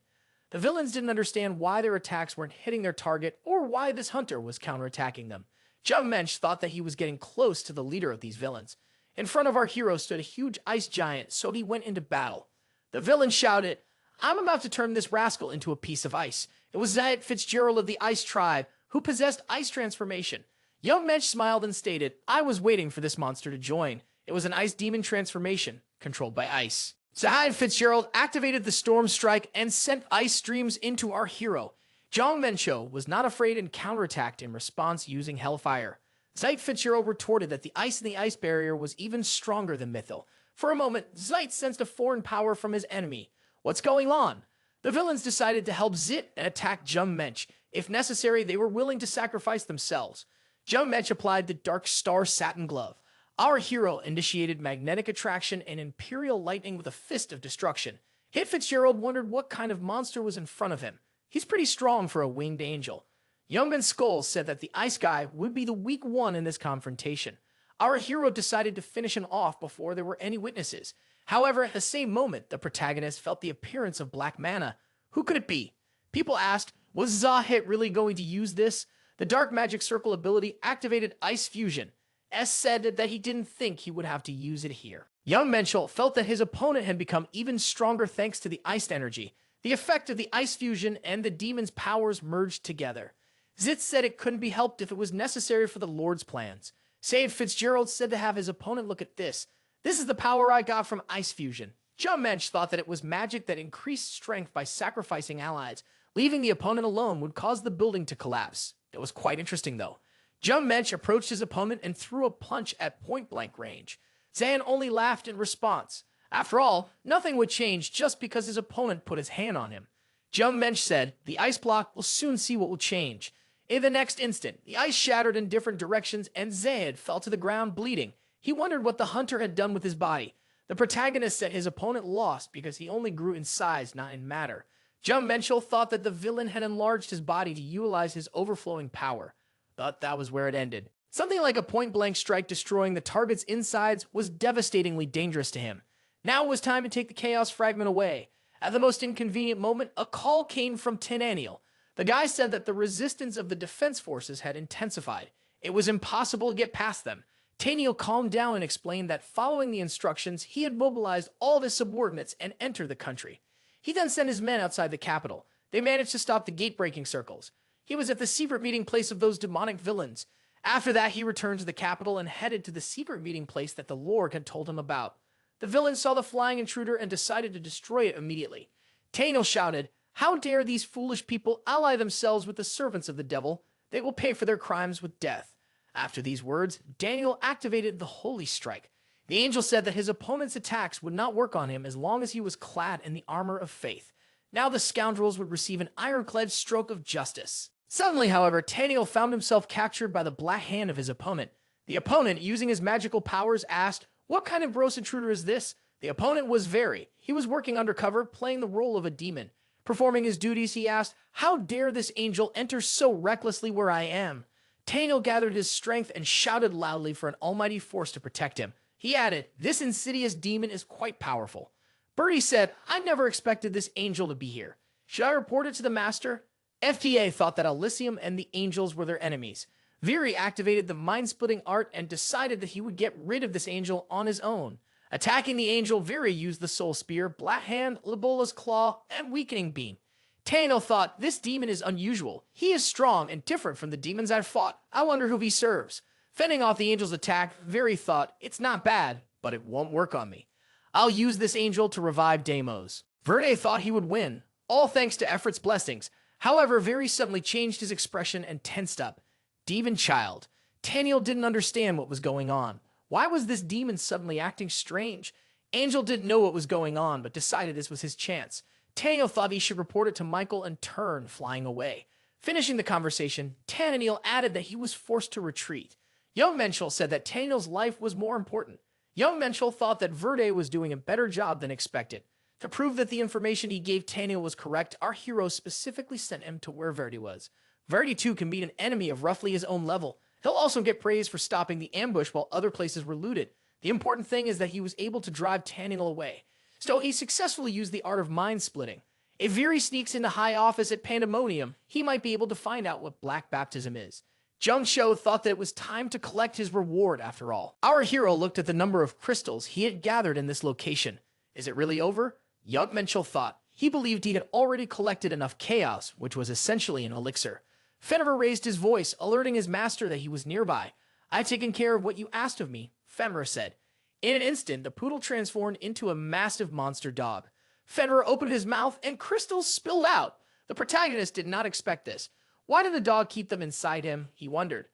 The villains didn't understand why their attacks weren't hitting their target or why this hunter was counterattacking them. Jeon Minchul thought that he was getting close to the leader of these villains. In front of our hero stood a huge ice giant, so he went into battle. The villain shouted, I'm about to turn this rascal into a piece of ice. It was Zayat Fitzgerald of the Ice Tribe who possessed ice transformation. Young Mensch smiled and stated, I was waiting for this monster to join. It was an ice demon transformation, controlled by ice. Zayat Fitzgerald activated the Storm Strike and sent ice streams into our hero. Jeon Minchul was not afraid and counterattacked in response using Hellfire. Zeit Fitzgerald retorted that the ice in the ice barrier was even stronger than Mythil. For a moment, Zeit sensed a foreign power from his enemy. What's going on? The villains decided to help Zit and attack Jeon Minchul. If necessary, they were willing to sacrifice themselves. Jeon Minchul applied the Dark Star Satin Glove. Our hero initiated magnetic attraction and imperial lightning with a fist of destruction. Hit Fitzgerald wondered what kind of monster was in front of him. He's pretty strong for a winged angel. Young and Skull said that the ice guy would be the weak one in this confrontation. Our hero decided to finish him off before there were any witnesses. However, at the same moment, the protagonist felt the appearance of black mana. Who could it be? People asked, was Zahit really going to use this? The Dark Magic Circle ability activated Ice Fusion. S said that he didn't think he would have to use it here. Young Minchul felt that his opponent had become even stronger thanks to the iced energy. The effect of the Ice Fusion and the demon's powers merged together. Zit said it couldn't be helped if it was necessary for the Lord's plans. Sayed Fitzgerald said to have his opponent look at this. This is the power I got from Ice Fusion. Jeon Minchul thought that it was magic that increased strength by sacrificing allies. Leaving the opponent alone would cause the building to collapse. It was quite interesting though. Jeon Minchul approached his opponent and threw a punch at point-blank range. Zan only laughed in response. After all, nothing would change just because his opponent put his hand on him. Jeon Minchul said, the ice block will soon see what will change. In the next instant, the ice shattered in different directions and Zayd fell to the ground bleeding. He wondered what the hunter had done with his body. The protagonist said his opponent lost because he only grew in size, not in matter. Jeon Minchul thought that the villain had enlarged his body to utilize his overflowing power. But that was where it ended. Something like a point-blank strike destroying the target's insides was devastatingly dangerous to him. Now it was time to take the Chaos Fragment away. At the most inconvenient moment, a call came from Tenaniel. The guy said that the resistance of the defense forces had intensified. It was impossible to get past them. Tenaniel calmed down and explained that following the instructions, he had mobilized all of his subordinates and entered the country. He then sent his men outside the capital. They managed to stop the gate-breaking circles. He was at the secret meeting place of those demonic villains. After that, he returned to the capital and headed to the secret meeting place that the Lord had told him about. The villain saw the flying intruder and decided to destroy it immediately. Tenaniel shouted, "How dare these foolish people ally themselves with the servants of the devil? They will pay for their crimes with death." After these words, Daniel activated the Holy Strike. The angel said that his opponent's attacks would not work on him as long as he was clad in the armor of faith. Now the scoundrels would receive an ironclad stroke of justice. Suddenly, however, Tenaniel found himself captured by the black hand of his opponent. The opponent, using his magical powers, asked, "What kind of gross intruder is this?" The opponent was Very. He was working undercover, playing the role of a demon. Performing his duties, he asked, "How dare this angel enter so recklessly where I am?" Tenaniel gathered his strength and shouted loudly for an almighty force to protect him. He added, "This insidious demon is quite powerful." Birdie said, "I never expected this angel to be here. Should I report it to the master?" FTA thought that Alissium and the angels were their enemies. Viri activated the mind-splitting art and decided that he would get rid of this angel on his own. Attacking the angel, Viri used the Soul Spear, Black Hand, Libola's Claw, and Weakening Beam. Tenaniel thought, "This demon is unusual. He is strong and different from the demons I've fought. I wonder who he serves." Fending off the angel's attack, Viri thought, "It's not bad, but it won't work on me. I'll use this angel to revive Deimos." Verde thought he would win, all thanks to Effort's blessings. However, Viri suddenly changed his expression and tensed up. Demon Child. Tenaniel didn't understand what was going on. Why was this demon suddenly acting strange? Angel didn't know what was going on, but decided this was his chance. Tenaniel thought he should report it to Michael and turn, flying away. Finishing the conversation, Tenaniel added that he was forced to retreat. Young Minchul said that Tenaniel's life was more important. Young Minchul thought that Verde was doing a better job than expected. To prove that the information he gave Tenaniel was correct, our hero specifically sent him to where Verde was. Verde too can beat an enemy of roughly his own level. He'll also get praise for stopping the ambush while other places were looted. The important thing is that he was able to drive Tenaniel away. So he successfully used the art of mind splitting. If Viri sneaks into high office at Pandemonium, he might be able to find out what Black Baptism is. Jung Shou thought that it was time to collect his reward after all. Our hero looked at the number of crystals he had gathered in this location. Is it really over? Young Minchul thought. He believed he had already collected enough chaos, which was essentially an elixir. Fenrir raised his voice, alerting his master that he was nearby. "I've taken care of what you asked of me," Fenrir said. In an instant, the poodle transformed into a massive monster dog. Fenrir opened his mouth and crystals spilled out. The protagonist did not expect this. Why did the dog keep them inside him? He wondered.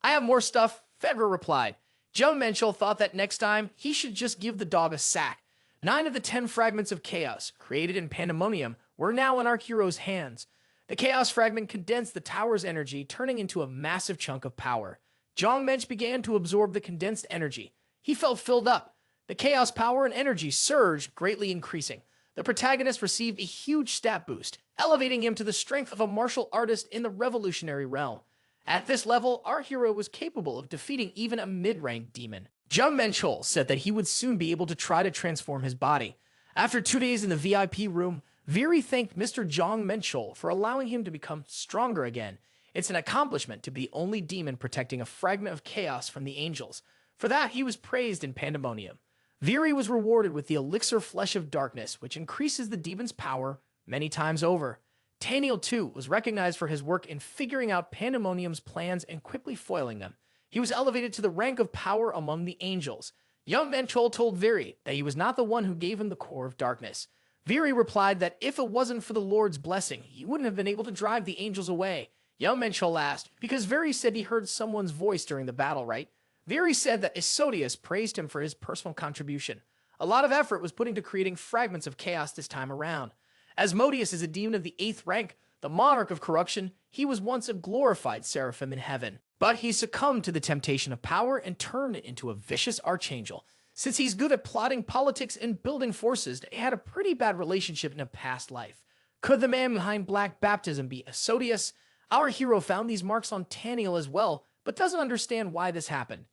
"I have more stuff," Fedra replied. Jeon Minchul thought that next time, he should just give the dog a sack. 9 of the 10 fragments of chaos, created in Pandemonium, were now in our hero's hands. The chaos fragment condensed the tower's energy, turning into a massive chunk of power. Jong Minch began to absorb the condensed energy. He felt filled up. The chaos power and energy surged, greatly increasing. The protagonist received a huge stat boost, elevating him to the strength of a martial artist in the revolutionary realm. At this level, our hero was capable of defeating even a mid-ranked demon. Jeon Minchul said that he would soon be able to try to transform his body. After 2 days in the VIP room, Viri thanked Mr. Jeon Minchul for allowing him to become stronger again. It's an accomplishment to be the only demon protecting a fragment of chaos from the angels. For that, he was praised in Pandemonium. Viri was rewarded with the elixir Flesh of Darkness, which increases the demon's power many times over. Taniel, too, was recognized for his work in figuring out Pandemonium's plans and quickly foiling them. He was elevated to the rank of power among the angels. Jeon Minchul told Viri that he was not the one who gave him the core of darkness. Viri replied that if it wasn't for the Lord's blessing, he wouldn't have been able to drive the angels away. Jeon Minchul asked, because Viri said he heard someone's voice during the battle, right? Viri said that Isodius praised him for his personal contribution. A lot of effort was put into creating fragments of chaos this time around. Asmodeus is a demon of the 8th rank, the monarch of corruption. He was once a glorified seraphim in heaven, but he succumbed to the temptation of power and turned into a vicious archangel. Since he's good at plotting politics and building forces, they had a pretty bad relationship in a past life. Could the man behind Black Baptism be Asodius? Our hero found these marks on Taniel as well, but doesn't understand why this happened.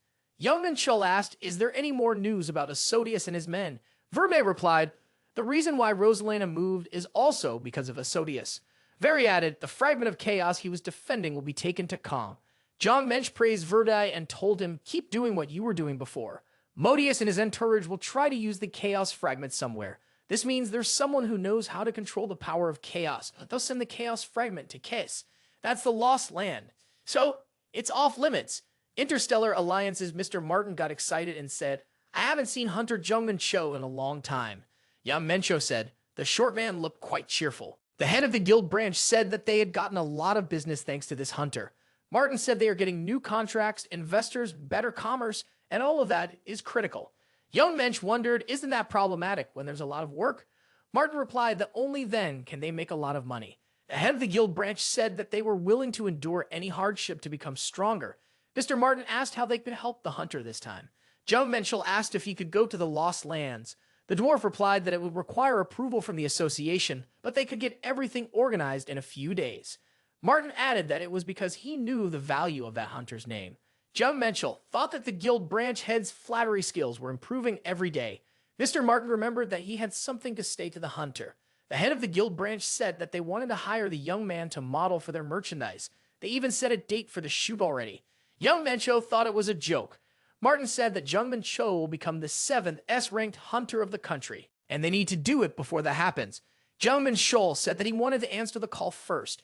Jeon Minchul asked, is there any more news about Asodius and his men? Verme replied, the reason why Rosalina moved is also because of Asodius. Veri added, the fragment of chaos he was defending will be taken to Kong. Jong Minch praised Verdi and told him, keep doing what you were doing before. Modius and his entourage will try to use the chaos fragment somewhere. This means there's someone who knows how to control the power of chaos. They'll send the chaos fragment to Kiss. That's the Lost Land. So, it's off limits. Interstellar Alliance's Mr. Martin got excited and said, I haven't seen Hunter Jung Mincho in a long time. Jeon Minchul said, the short man looked quite cheerful. The head of the guild branch said that they had gotten a lot of business thanks to this hunter. Martin said they are getting new contracts, investors, better commerce, and all of that is critical. Jeon Minch wondered, isn't that problematic when there's a lot of work? Martin replied that only then can they make a lot of money. The head of the guild branch said that they were willing to endure any hardship to become stronger. Mr. Martin asked how they could help the hunter this time. Jeon Minchul asked if he could go to the Lost Lands. The dwarf replied that it would require approval from the association, but they could get everything organized in a few days. Martin added that it was because he knew the value of that hunter's name. Jeon Minchul thought that the guild branch head's flattery skills were improving every day. Mr. Martin remembered that he had something to say to the hunter. The head of the guild branch said that they wanted to hire the young man to model for their merchandise. They even set a date for the shoot already. Jeon Minchul thought it was a joke. Martin said that Jeon Minchul will become the 7th S-ranked hunter of the country, and they need to do it before that happens. Jeon Minchul said that he wanted to answer the call first.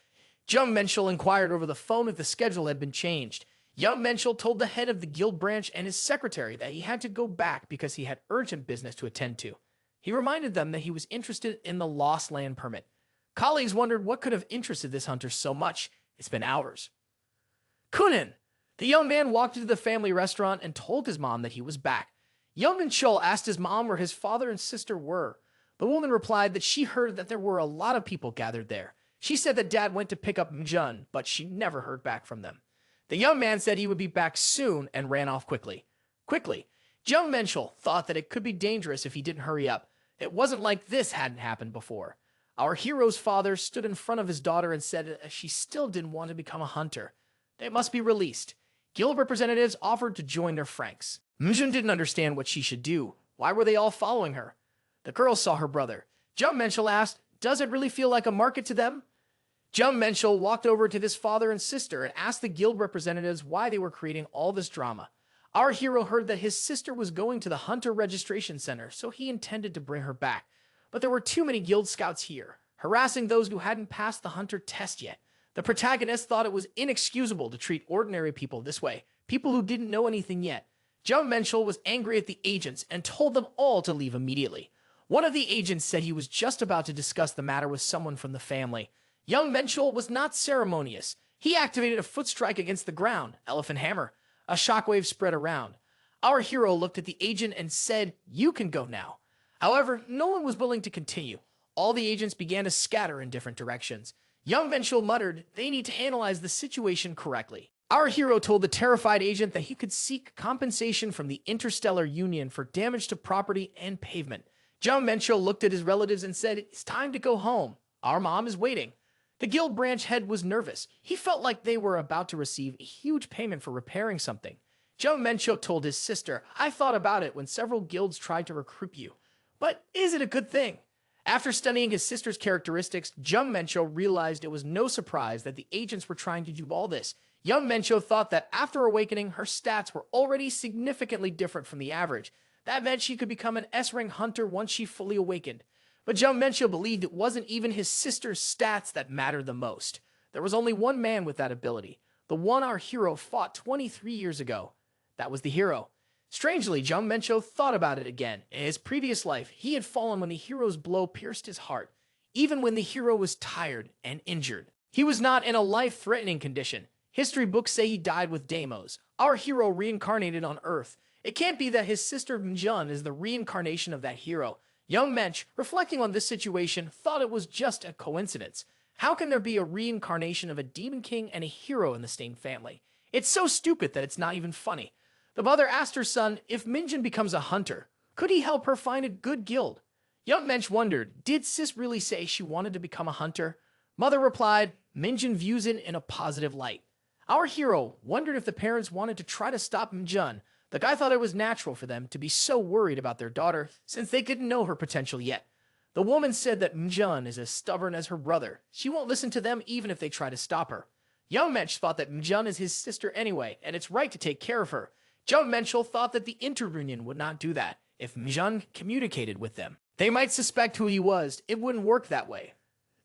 Jeon Minchul inquired over the phone if the schedule had been changed. Jeon Minchul told the head of the guild branch and his secretary that he had to go back because he had urgent business to attend to. He reminded them that he was interested in the Lost Land permit. Colleagues wondered what could have interested this hunter so much. It's been hours. Kunin! The young man walked into the family restaurant and told his mom that he was back. Jeon Minchul asked his mom where his father and sister were. The woman replied that she heard that there were a lot of people gathered there. She said that dad went to pick up Mjun, but she never heard back from them. The young man said he would be back soon and ran off quickly. Jeon Minchul thought that it could be dangerous if he didn't hurry up. It wasn't like this hadn't happened before. Our hero's father stood in front of his daughter and said that she still didn't want to become a hunter. They must be released. Guild representatives offered to join their ranks. Mjun didn't understand what she should do. Why were they all following her? The girl saw her brother. Jeon Minchul asked, does it really feel like a market to them? Jeon Minchul walked over to his father and sister and asked the guild representatives why they were creating all this drama. Our hero heard that his sister was going to the Hunter Registration Center, so he intended to bring her back. But there were too many guild scouts here, harassing those who hadn't passed the Hunter test yet. The protagonist thought it was inexcusable to treat ordinary people this way, people who didn't know anything yet. Jeon Minchul was angry at the agents and told them all to leave immediately. One of the agents said he was just about to discuss the matter with someone from the family. Jeon Minchul was not ceremonious. He activated a foot strike against the ground, Elephant Hammer. A shockwave spread around. Our hero looked at the agent and said, "You can go now." However, no one was willing to continue. All the agents began to scatter in different directions. Young Minchul muttered, "They need to analyze the situation correctly." Our hero told the terrified agent that he could seek compensation from the Interstellar Union for damage to property and pavement. Jeon Minchul looked at his relatives and said, "It's time to go home. Our mom is waiting." The guild branch head was nervous. He felt like they were about to receive a huge payment for repairing something. Jeon Minchul told his sister, "I thought about it when several guilds tried to recruit you. But is it a good thing?" After studying his sister's characteristics, Jeon Minchul realized it was no surprise that the agents were trying to do all this. Young Minchul thought that after awakening, her stats were already significantly different from the average. That meant she could become an S-rank hunter once she fully awakened. But Jeon Minchul believed it wasn't even his sister's stats that mattered the most. There was only one man with that ability, the one our hero fought 23 years ago. That was the hero. Strangely, Jeon Minchul thought about it again. In his previous life, he had fallen when the hero's blow pierced his heart, even when the hero was tired and injured. He was not in a life-threatening condition. History books say he died with Deimos. Our hero reincarnated on Earth. It can't be that his sister Jeon is the reincarnation of that hero. Young Mensch, reflecting on this situation, thought it was just a coincidence. How can there be a reincarnation of a demon king and a hero in the same family? It's so stupid that it's not even funny. The mother asked her son, if Minjin becomes a hunter, could he help her find a good guild? Young Mensch wondered, did sis really say she wanted to become a hunter? Mother replied, Minjin views it in a positive light. Our hero wondered if the parents wanted to try to stop Minjun. The guy thought it was natural for them to be so worried about their daughter since they didn't know her potential yet. The woman said that Minjun is as stubborn as her brother. She won't listen to them even if they try to stop her. Young Mensch thought that Minjun is his sister anyway, and it's right to take care of her. Jeon Minchul thought that the Interunion would not do that. If Minjun communicated with them, they might suspect who he was. It wouldn't work that way.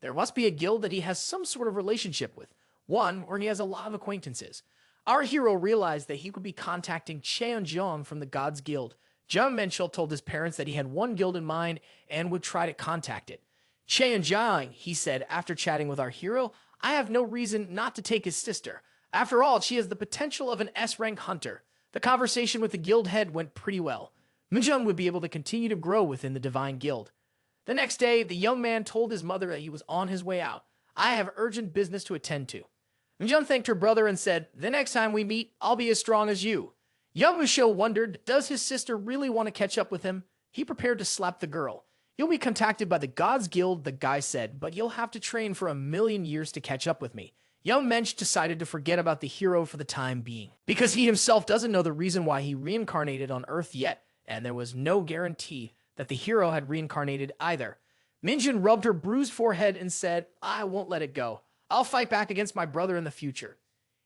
There must be a guild that he has some sort of relationship with. One where he has a lot of acquaintances. Our hero realized that he would be contacting Jong from the Gods Guild. Jeon Minchul told his parents that he had one guild in mind and would try to contact it. Jong, he said after chatting with our hero, I have no reason not to take his sister. After all, she has the potential of an S-rank hunter. The conversation with the guild head went pretty well. Minjun would be able to continue to grow within the Divine Guild. The next day, the young man told his mother that he was on his way out. I have urgent business to attend to. Minjun thanked her brother and said, the next time we meet, I'll be as strong as you. Young Michelle wondered, does his sister really want to catch up with him? He prepared to slap the girl. You'll be contacted by the Gods Guild, the guy said, but you'll have to train for 1,000,000 years to catch up with me. Young Mensch decided to forget about the hero for the time being, because he himself doesn't know the reason why he reincarnated on Earth yet, and there was no guarantee that the hero had reincarnated either. Minjun rubbed her bruised forehead and said, I won't let it go. I'll fight back against my brother in the future.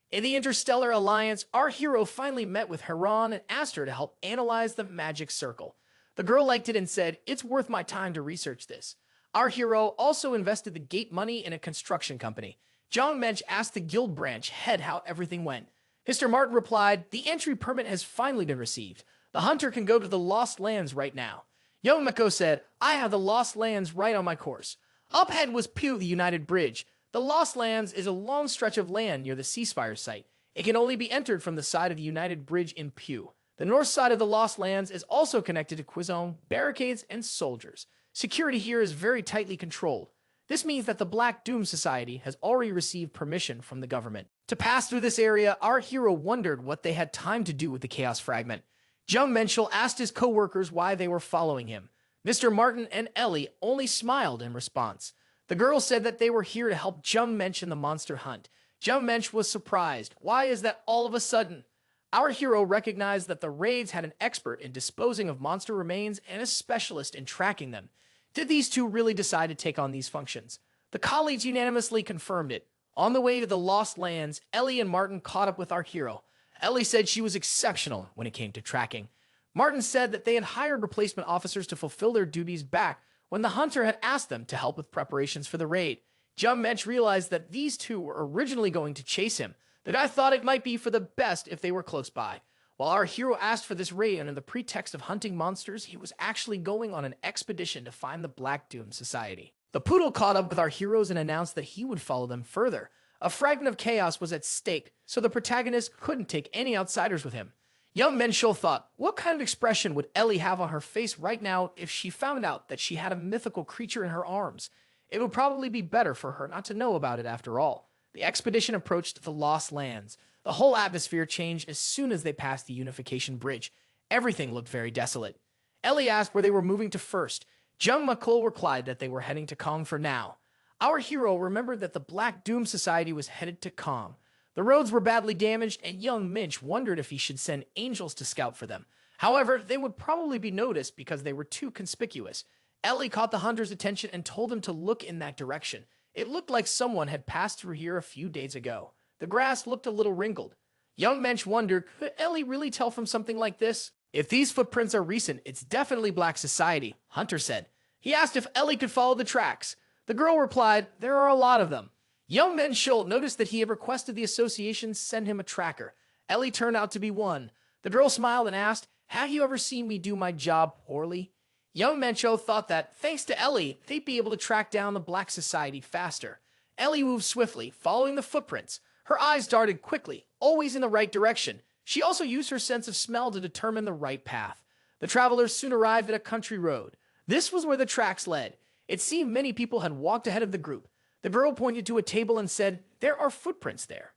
In the Interstellar Alliance, our hero finally met with Heron and asked her to help analyze the magic circle. The girl liked it and said, it's worth my time to research this. Our hero also invested the gate money in a construction company. John Mensch asked the guild branch head how everything went. Mr. Martin replied, the entry permit has finally been received. The hunter can go to the Lost Lands right now. Young Mako said, I have the Lost Lands right on my course. Up ahead was Pew, the United Bridge. The Lost Lands is a long stretch of land near the ceasefire site. It can only be entered from the side of the United Bridge in Pew. The north side of the Lost Lands is also connected to Quizon, barricades, and soldiers. Security here is very tightly controlled. This means that the Black Doom Society has already received permission from the government. To pass through this area, our hero wondered what they had time to do with the Chaos Fragment. Jeon Minchul asked his co-workers why they were following him. Mr. Martin and Ellie only smiled in response. The girls said that they were here to help Jeon Mensch in the monster hunt. Jeon Mensch was surprised. Why is that all of a sudden? Our hero recognized that the raids had an expert in disposing of monster remains and a specialist in tracking them. Did these two really decide to take on these functions? The colleagues unanimously confirmed it. On the way to the Lost Lands, Ellie and Martin caught up with our hero. Ellie said she was exceptional when it came to tracking. Martin said that they had hired replacement officers to fulfill their duties back when the hunter had asked them to help with preparations for the raid. Jeon Mensch realized that these two were originally going to chase him. The guy thought it might be for the best if they were close by. While our hero asked for this raid under the pretext of hunting monsters, he was actually going on an expedition to find the Black Doom Society. The poodle caught up with our heroes and announced that he would follow them further. A fragment of chaos was at stake, so the protagonist couldn't take any outsiders with him. Young Minchul thought, what kind of expression would Ellie have on her face right now if she found out that she had a mythical creature in her arms? It would probably be better for her not to know about it after all. The expedition approached the Lost Lands. The whole atmosphere changed as soon as they passed the Unification Bridge. Everything looked very desolate. Ellie asked where they were moving to first. Jeon Minchul replied that they were heading to Kong for now. Our hero remembered that the Black Doom Society was headed to Kong. The roads were badly damaged, and young Minch wondered if he should send angels to scout for them. However, they would probably be noticed because they were too conspicuous. Ellie caught the hunter's attention and told him to look in that direction. It looked like someone had passed through here a few days ago. The grass looked a little wrinkled. Young Mensch wondered, could Ellie really tell from something like this? If these footprints are recent, it's definitely Black Society, Hunter said. He asked if Ellie could follow the tracks. The girl replied, there are a lot of them. Young Minchul noticed that he had requested the association send him a tracker. Ellie turned out to be one. The girl smiled and asked, have you ever seen me do my job poorly? Young Mencho thought that, thanks to Ellie, they'd be able to track down the Black Society faster. Ellie moved swiftly, following the footprints. Her eyes darted quickly, always in the right direction. She also used her sense of smell to determine the right path. The travelers soon arrived at a country road. This was where the tracks led. It seemed many people had walked ahead of the group. The girl pointed to a table and said, there are footprints there.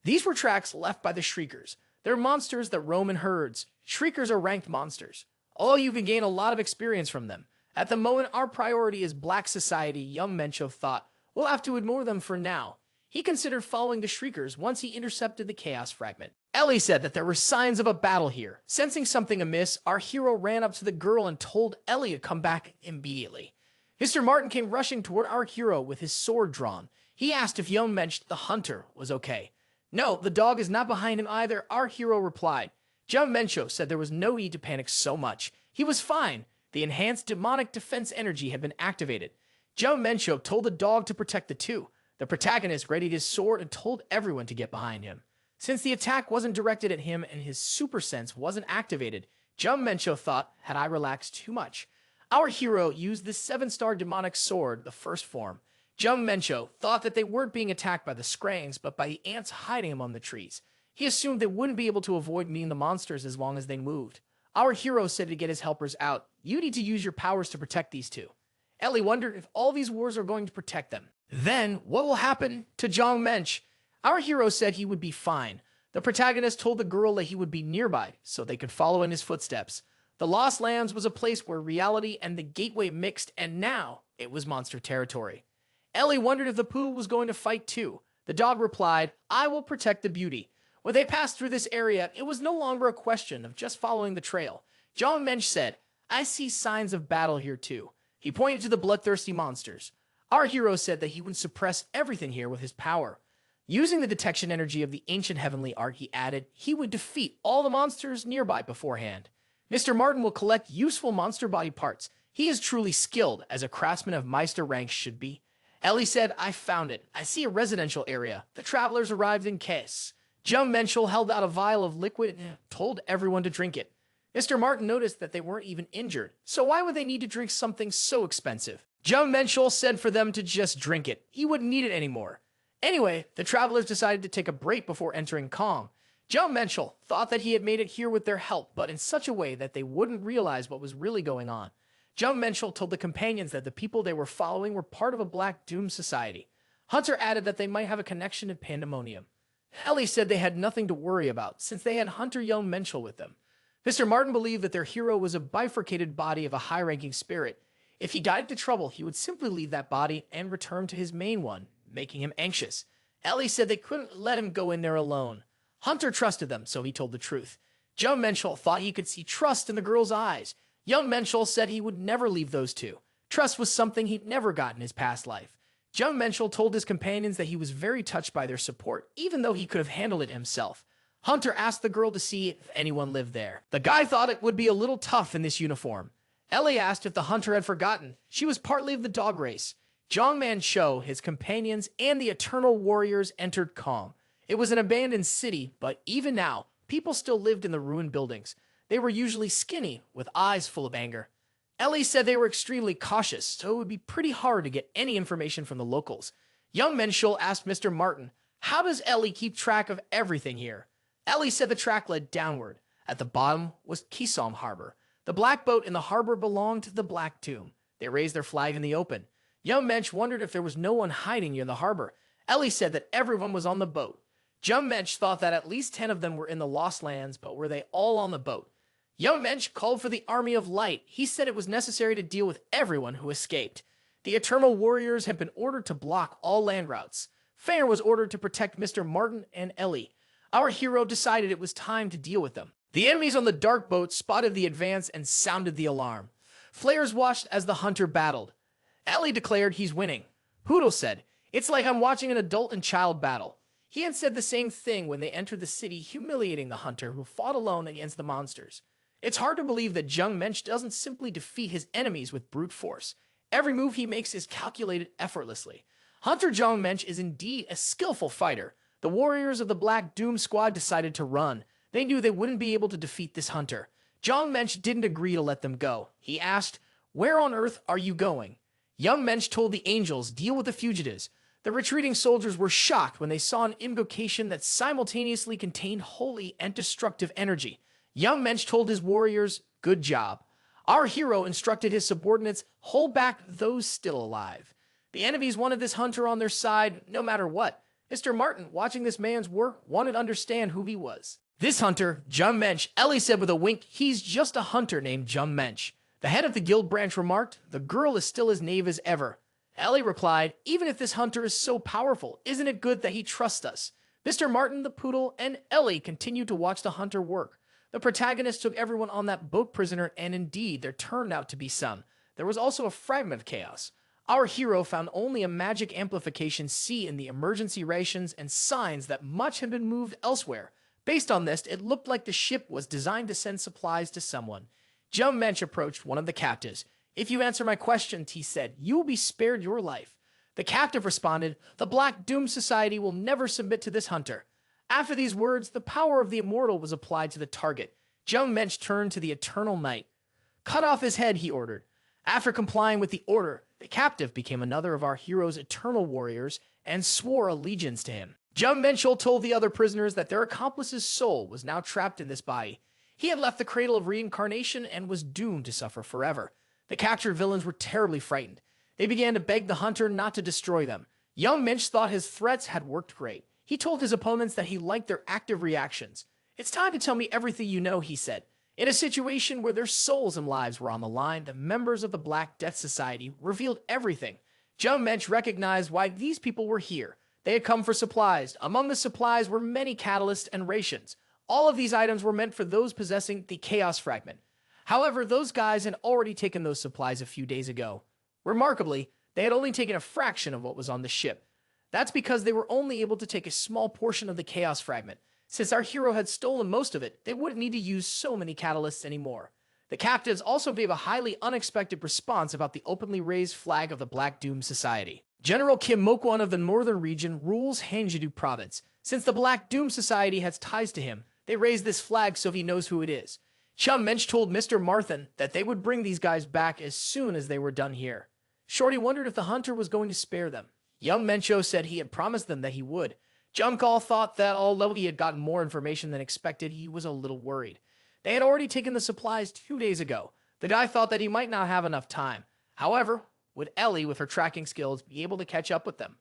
These were tracks left by the Shriekers. They're monsters that roam in herds. Shriekers are ranked monsters. Although you can gain a lot of experience from them. At the moment, our priority is Black Society, young Mencho thought. We'll have to ignore them for now. He considered following the Shriekers once he intercepted the Chaos Fragment. Ellie said that there were signs of a battle here. Sensing something amiss, our hero ran up to the girl and told Ellie to come back immediately. Mr. Martin came rushing toward our hero with his sword drawn. He asked if young Mensch, the hunter, was okay. No, the dog is not behind him either, our hero replied. Jeon Minchul said there was no need to panic so much. He was fine. The enhanced demonic defense energy had been activated. Jeon Minchul told the dog to protect the two. The protagonist readied his sword and told everyone to get behind him. Since the attack wasn't directed at him and his super sense wasn't activated, Jeon Minchul thought, had I relaxed too much? Our hero used the 7-star demonic sword, the first form. Jeon Minchul thought that they weren't being attacked by the Skrangs, but by the ants hiding among the trees. He assumed they wouldn't be able to avoid meeting the monsters as long as they moved. Our hero said to get his helpers out, you need to use your powers to protect these two. Ellie wondered if all these wars are going to protect them. Then, what will happen to Jeon Minch? Our hero said he would be fine. The protagonist told the girl that he would be nearby, so they could follow in his footsteps. The Lost Lands was a place where reality and the gateway mixed, and now it was monster territory. Ellie wondered if the poodle was going to fight too. The dog replied, I will protect the beauty. When they passed through this area, it was no longer a question of just following the trail. Jeon Minch said, I see signs of battle here too. He pointed to the bloodthirsty monsters. Our hero said that he would suppress everything here with his power. Using the detection energy of the ancient heavenly art, he added, he would defeat all the monsters nearby beforehand. Mr. Martin will collect useful monster body parts. He is truly skilled, as a craftsman of Meister rank should be. Ellie said, I found it. I see a residential area. The travelers arrived in Kes. Jeon Minchul held out a vial of liquid and told everyone to drink it. Mr. Martin noticed that they weren't even injured, so why would they need to drink something so expensive? Jeon Minchul said for them to just drink it. He wouldn't need it anymore. Anyway, the travelers decided to take a break before entering Kong. Jeon Minchul thought that he had made it here with their help, but in such a way that they wouldn't realize what was really going on. Jeon Minchul told the companions that the people they were following were part of a Black Doom Society. Hunter added that they might have a connection to Pandemonium. Ellie said they had nothing to worry about, since they had Hunter Jeon Minchul with them. Mr. Martin believed that their hero was a bifurcated body of a high-ranking spirit. If he got into trouble, he would simply leave that body and return to his main one, making him anxious. Ellie said they couldn't let him go in there alone. Hunter trusted them, so he told the truth. Jeon Minchul thought he could see trust in the girl's eyes. Young Minchul said he would never leave those two. Trust was something he'd never got in his past life. Jeon Minchul told his companions that he was very touched by their support, even though he could have handled it himself. Hunter asked the girl to see if anyone lived there. The guy thought it would be a little tough in this uniform. Ellie asked if the hunter had forgotten. She was partly of the dog race. Jong Mancho, his companions, and the Eternal Warriors entered Kong. It was an abandoned city, but even now, people still lived in the ruined buildings. They were usually skinny, with eyes full of anger. Ellie said they were extremely cautious, so it would be pretty hard to get any information from the locals. Young Minchul asked Mr. Martin, How does Ellie keep track of everything here? Ellie said the track led downward. At the bottom was Kisom Harbor. The black boat in the harbor belonged to the Black Doom. They raised their flag in the open. Young Mensch wondered if there was no one hiding near the harbor. Ellie said that everyone was on the boat. Young Mensch thought that at least 10 of them were in the Lost Lands, but were they all on the boat? Young Mensch called for the Army of Light. He said it was necessary to deal with everyone who escaped. The Eternal Warriors had been ordered to block all land routes. Fair was ordered to protect Mr. Martin and Ellie. Our hero decided it was time to deal with them. The enemies on the dark boat spotted the advance and sounded the alarm. Flares watched as the hunter battled. Ellie declared he's winning. Poodle said, "It's like I'm watching an adult and child battle." He had said the same thing when they entered the city, humiliating the hunter who fought alone against the monsters. It's hard to believe that Jeon Minchul doesn't simply defeat his enemies with brute force. Every move he makes is calculated effortlessly. Hunter Jeon Minchul is indeed a skillful fighter. The warriors of the Black Doom Squad decided to run. They knew they wouldn't be able to defeat this hunter. Jeon Minchul didn't agree to let them go. He asked, "Where on earth are you going?" Young Mensch told the angels, "Deal with the fugitives." The retreating soldiers were shocked when they saw an invocation that simultaneously contained holy and destructive energy. Young Mensch told his warriors, "Good job." Our hero instructed his subordinates, "Hold back those still alive." The enemies wanted this hunter on their side no matter what. Mr. Martin, watching this man's work, wanted to understand who he was. This hunter, Jeon Minchul, Ellie said with a wink, "He's just a hunter named Jeon Minchul." The head of the guild branch remarked, "The girl is still as knave as ever." Ellie replied, "Even if this hunter is so powerful, isn't it good that he trusts us?" Mr. Martin, the poodle, and Ellie continued to watch the hunter work. The protagonist took everyone on that boat prisoner, and indeed, there turned out to be some. There was also a fragment of chaos. Our hero found only a magic amplification C in the emergency rations and signs that much had been moved elsewhere. Based on this, it looked like the ship was designed to send supplies to someone. Jeon Minchul approached one of the captives. "If you answer my questions," he said, "you will be spared your life." The captive responded, "The Black Doom Society will never submit to this hunter." After these words, the power of the immortal was applied to the target. Jeon Minchul turned to the Eternal Knight. "Cut off his head," he ordered. After complying with the order, the captive became another of our hero's eternal warriors and swore allegiance to him. Jeon Minchul told the other prisoners that their accomplice's soul was now trapped in this body. He had left the cradle of reincarnation and was doomed to suffer forever. The captured villains were terribly frightened. They began to beg the hunter not to destroy them. Jeon Minchul thought his threats had worked great. He told his opponents that he liked their active reactions. "It's time to tell me everything you know," he said. In a situation where their souls and lives were on the line, the members of the Black Death Society revealed everything. Jeon Minchul recognized why these people were here. They had come for supplies. Among the supplies were many catalysts and rations. All of these items were meant for those possessing the Chaos Fragment. However, those guys had already taken those supplies a few days ago. Remarkably, they had only taken a fraction of what was on the ship. That's because they were only able to take a small portion of the Chaos Fragment. Since our hero had stolen most of it, they wouldn't need to use so many catalysts anymore. The captives also gave a highly unexpected response about the openly raised flag of the Black Doom Society. General Kim Mokwon of the Northern Region rules Hanjidu Province. Since the Black Doom Society has ties to him, they raised this flag so he knows who it is. Jeon Minchul told Mr. Martin that they would bring these guys back as soon as they were done here. Shorty wondered if the hunter was going to spare them. Young Mencho said he had promised them that he would. Junkall thought that although he had gotten more information than expected, he was a little worried. They had already taken the supplies 2 days ago. The guy thought that he might not have enough time. However, would Ellie, with her tracking skills, be able to catch up with them?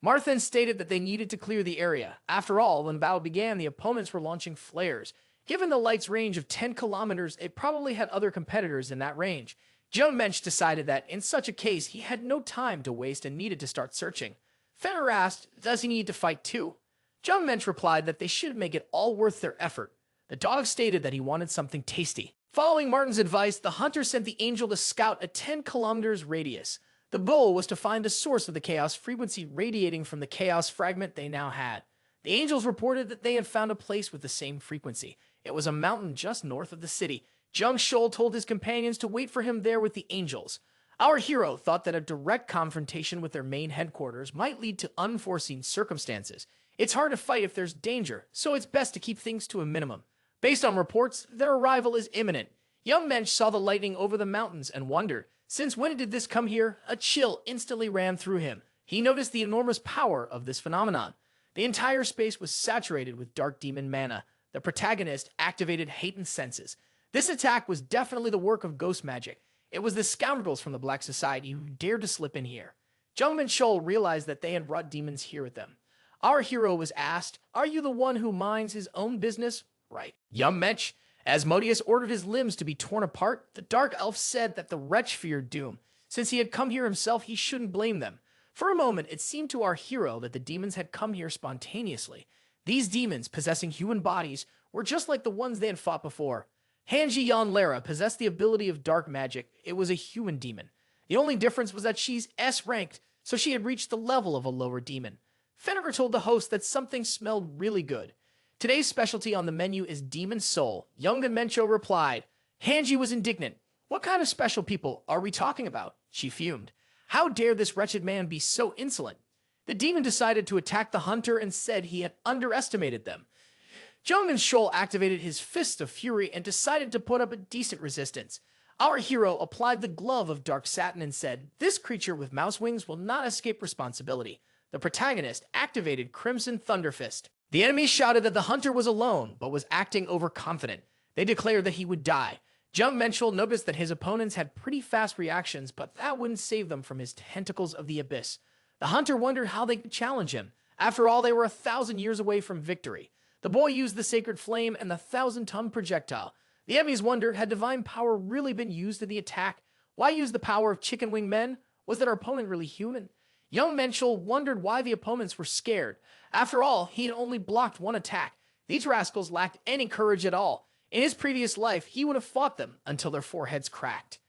Marthin stated that they needed to clear the area. After all, when battle began, the opponents were launching flares. Given the light's range of 10 kilometers, it probably had other competitors in that range. Jeon Minchul decided that, in such a case, he had no time to waste and needed to start searching. Fenner asked, does he need to fight too? Jeon Minchul replied that they should make it all worth their effort. The dog stated that he wanted something tasty. Following Martin's advice, the hunter sent the angel to scout a 10 kilometers radius. The goal was to find the source of the chaos frequency radiating from the chaos fragment they now had. The angels reported that they had found a place with the same frequency. It was a mountain just north of the city. Jung Shol told his companions to wait for him there with the angels. Our hero thought that a direct confrontation with their main headquarters might lead to unforeseen circumstances. It's hard to fight if there's danger, so it's best to keep things to a minimum. Based on reports, their arrival is imminent. Young Mensch saw the lightning over the mountains and wondered, since when did this come here? A chill instantly ran through him. He noticed the enormous power of this phenomenon. The entire space was saturated with dark demon mana. The protagonist activated heightened senses. This attack was definitely the work of ghost magic. It was the scoundrels from the Black Society who dared to slip in here. Jeon Minchul realized that they had brought demons here with them. Our hero was asked, "Are you the one who minds his own business?" "Right." "Young Mensch." Asmodeus ordered his limbs to be torn apart. The Dark Elf said that the wretch feared doom. Since he had come here himself, he shouldn't blame them. For a moment, it seemed to our hero that the demons had come here spontaneously. These demons, possessing human bodies, were just like the ones they had fought before. Hanji Yan Lara possessed the ability of dark magic. It was a human demon. The only difference was that she's S-ranked, so she had reached the level of a lower demon. Fenrir told the host that something smelled really good. Today's specialty on the menu is Demon Soul. Young Mencho replied. Hanji was indignant. What kind of special people are we talking about? She fumed. How dare this wretched man be so insolent? The demon decided to attack the hunter and said he had underestimated them. Jeon Minchul activated his Fist of Fury and decided to put up a decent resistance. Our hero applied the glove of dark satin and said, "This creature with mouse wings will not escape responsibility." The protagonist activated Crimson Thunderfist. The enemy shouted that the hunter was alone, but was acting overconfident. They declared that he would die. Jeon Minchul noticed that his opponents had pretty fast reactions, but that wouldn't save them from his tentacles of the abyss. The hunter wondered how they could challenge him. After all, they were 1,000 years away from victory. The boy used the sacred flame and the 1,000-ton projectile. The enemies wondered, had divine power really been used in the attack? Why use the power of chicken wing men? Was that our opponent really human? Young Menchul wondered why the opponents were scared. After all, he had only blocked one attack. These rascals lacked any courage at all. In his previous life, he would have fought them until their foreheads cracked.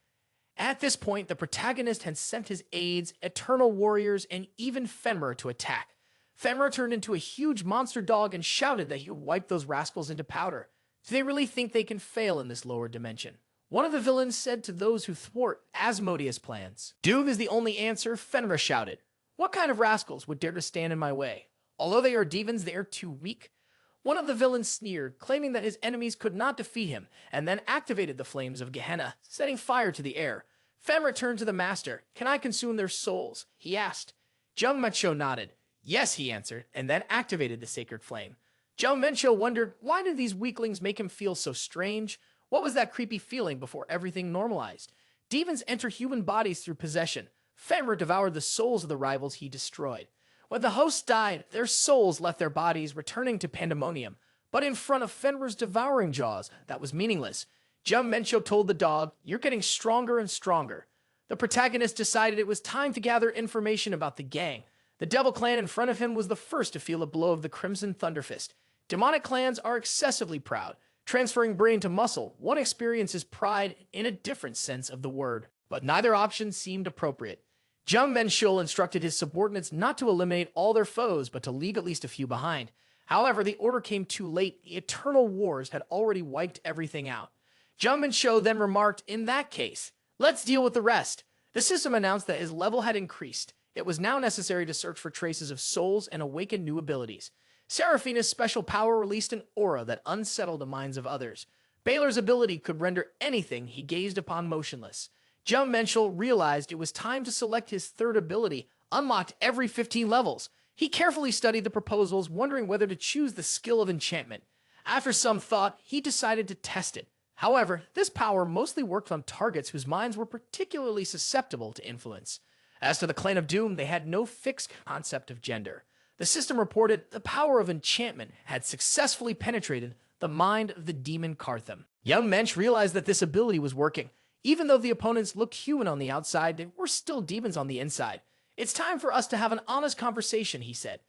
At this point, the protagonist had sent his aides, Eternal Warriors, and even Fenrir to attack. Fenrir turned into a huge monster dog and shouted that he would wipe those rascals into powder. Do they really think they can fail in this lower dimension? One of the villains said to those who thwart Asmodeus' plans. "Doom is the only answer," Fenrir shouted. "What kind of rascals would dare to stand in my way? Although they are demons, they are too weak." One of the villains sneered, claiming that his enemies could not defeat him, and then activated the flames of Gehenna, setting fire to the air. Fenrir turned to the master. "Can I consume their souls?" he asked. Jeon Minchul nodded. "Yes," he answered, and then activated the sacred flame. Jeon Minchul wondered, why did these weaklings make him feel so strange? What was that creepy feeling before everything normalized? Demons enter human bodies through possession. Fenrir devoured the souls of the rivals he destroyed. When the hosts died, their souls left their bodies, returning to Pandemonium. But in front of Fenrir's devouring jaws, that was meaningless. Jeon Minchul told the dog, "You're getting stronger and stronger." The protagonist decided it was time to gather information about the gang. The Devil Clan in front of him was the first to feel a blow of the Crimson Thunderfist. Demonic clans are excessively proud. Transferring brain to muscle, one experiences pride in a different sense of the word. But neither option seemed appropriate. Jeon Minchul instructed his subordinates not to eliminate all their foes, but to leave at least a few behind. However, the order came too late. The Eternal Wars had already wiped everything out. Jeon Minchul then remarked, "In that case, let's deal with the rest." The system announced that his level had increased. It was now necessary to search for traces of souls and awaken new abilities. Seraphina's special power released an aura that unsettled the minds of others. Baylor's ability could render anything he gazed upon motionless. Jeon Minchul realized it was time to select his third ability, unlocked every 15 levels. He carefully studied the proposals, wondering whether to choose the skill of enchantment. After some thought, he decided to test it. However, this power mostly worked on targets whose minds were particularly susceptible to influence. As to the Clan of Doom, they had no fixed concept of gender. The system reported the power of enchantment had successfully penetrated the mind of the demon Cartham. Young Mensch realized that this ability was working. Even though the opponents looked human on the outside, they were still demons on the inside. "It's time for us to have an honest conversation," he said.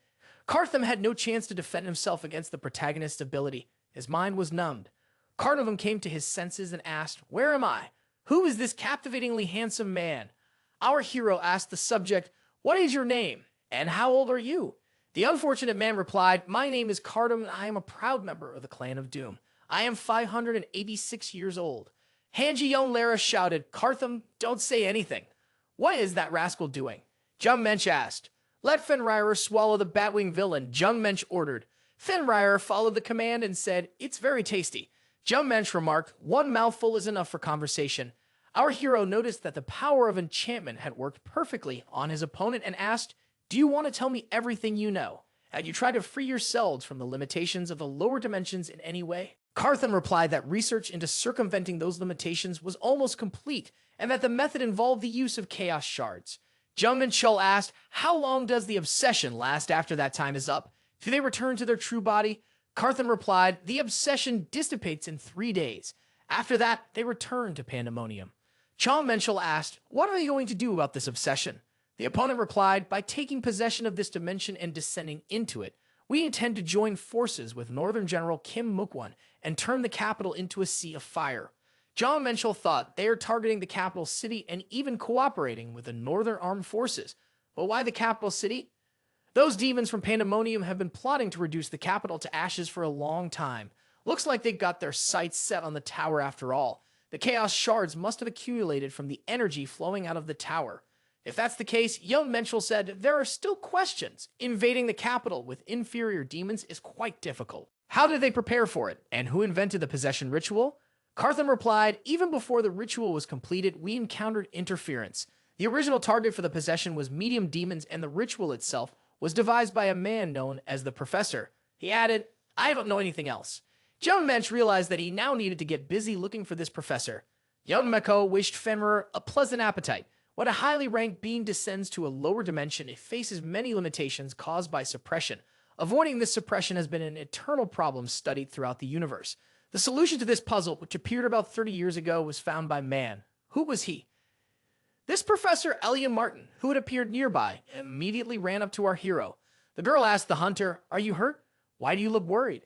Cartham had no chance to defend himself against the protagonist's ability. His mind was numbed. Cartham came to his senses and asked, "Where am I? Who is this captivatingly handsome man?" Our hero asked the subject, "What is your name? And how old are you?" The unfortunate man replied, "My name is Cartham, and I am a proud member of the Clan of Doom. I am 586 years old." Hanji Young Lara shouted, "Cartham, don't say anything." "What is that rascal doing?" Jeon Mench asked. "Let Fenrir swallow the Batwing villain," Jeon Mench ordered. Fenrir followed the command and said, "It's very tasty." Jeon Mench remarked, "One mouthful is enough for conversation." Our hero noticed that the power of enchantment had worked perfectly on his opponent and asked, "Do you want to tell me everything you know?" Had you tried to free yourselves from the limitations of the lower dimensions in any way? Carthan replied that research into circumventing those limitations was almost complete, and that the method involved the use of chaos shards. Jeon Minchul asked, how long does the obsession last after that time is up? Do they return to their true body? Carthan replied, the obsession dissipates in 3 days. After that, they return to Pandemonium. Jeon Minchul asked, what are they going to do about this obsession? The opponent replied, by taking possession of this dimension and descending into it, we intend to join forces with Northern General Kim Mukwan and turn the capital into a sea of fire. Jeon Minchul thought they are targeting the capital city and even cooperating with the Northern Armed Forces. But why the capital city? Those demons from Pandemonium have been plotting to reduce the capital to ashes for a long time. Looks like they've got their sights set on the tower after all. The chaos shards must have accumulated from the energy flowing out of the tower. If that's the case, Jeon Minchul said there are still questions. Invading the capital with inferior demons is quite difficult. How did they prepare for it? And who invented the possession ritual? Carthan replied, even before the ritual was completed, we encountered interference. The original target for the possession was medium demons, and the ritual itself was devised by a man known as the Professor. He added, I don't know anything else. Jeon Minchul realized that he now needed to get busy looking for this professor. Young Meko wished Fenrir a pleasant appetite. When a highly ranked being descends to a lower dimension, it faces many limitations caused by suppression. Avoiding this suppression has been an eternal problem studied throughout the universe. The solution to this puzzle, which appeared about 30 years ago, was found by man. Who was he? This Professor Elian Martin, who had appeared nearby, immediately ran up to our hero. The girl asked the hunter, are you hurt? Why do you look worried?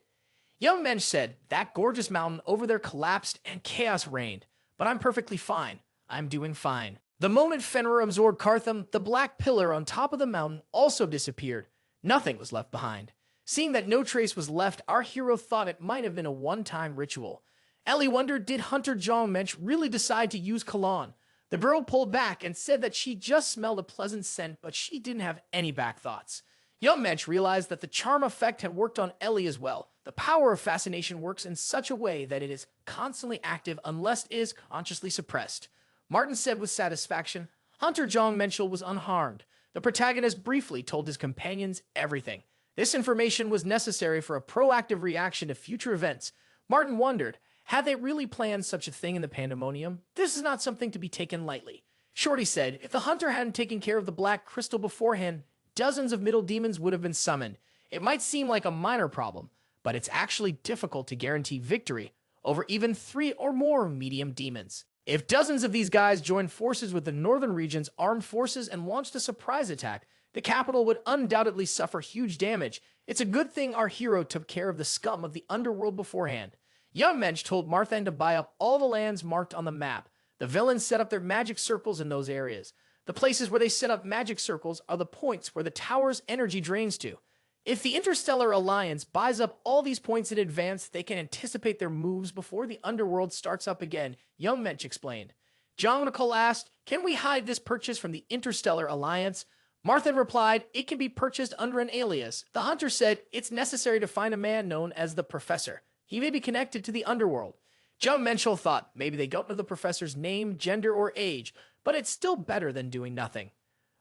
Young Mensch said, that gorgeous mountain over there collapsed and chaos reigned, but I'm perfectly fine. I'm doing fine. The moment Fenrir absorbed Cartham, the black pillar on top of the mountain also disappeared. Nothing was left behind. Seeing that no trace was left, our hero thought it might have been a one-time ritual. Ellie wondered, did Hunter Jong Mensch really decide to use Kalan? The girl pulled back and said that she just smelled a pleasant scent, but she didn't have any back thoughts. Young Mensch realized that the charm effect had worked on Ellie as well. The power of fascination works in such a way that it is constantly active unless it is consciously suppressed. Martin said with satisfaction, Hunter Jong Minchul was unharmed. The protagonist briefly told his companions everything. This information was necessary for a proactive reaction to future events. Martin wondered, had they really planned such a thing in the Pandemonium? This is not something to be taken lightly. Shorty said, if the hunter hadn't taken care of the black crystal beforehand, dozens of middle demons would have been summoned. It might seem like a minor problem, but it's actually difficult to guarantee victory over even 3 or more medium demons. If dozens of these guys joined forces with the Northern Region's armed forces and launched a surprise attack, the capital would undoubtedly suffer huge damage. It's a good thing our hero took care of the scum of the underworld beforehand. Young Mensch told Marthan to buy up all the lands marked on the map. The villains set up their magic circles in those areas. The places where they set up magic circles are the points where the tower's energy drains to. If the Interstellar Alliance buys up all these points in advance, they can anticipate their moves before the underworld starts up again, Young Mensch explained. Jong asked, can we hide this purchase from the Interstellar Alliance? Marthan replied, it can be purchased under an alias. The hunter said, it's necessary to find a man known as the Professor. He may be connected to the underworld. Jeon Minchul thought maybe they don't know the professor's name, gender, or age, but it's still better than doing nothing.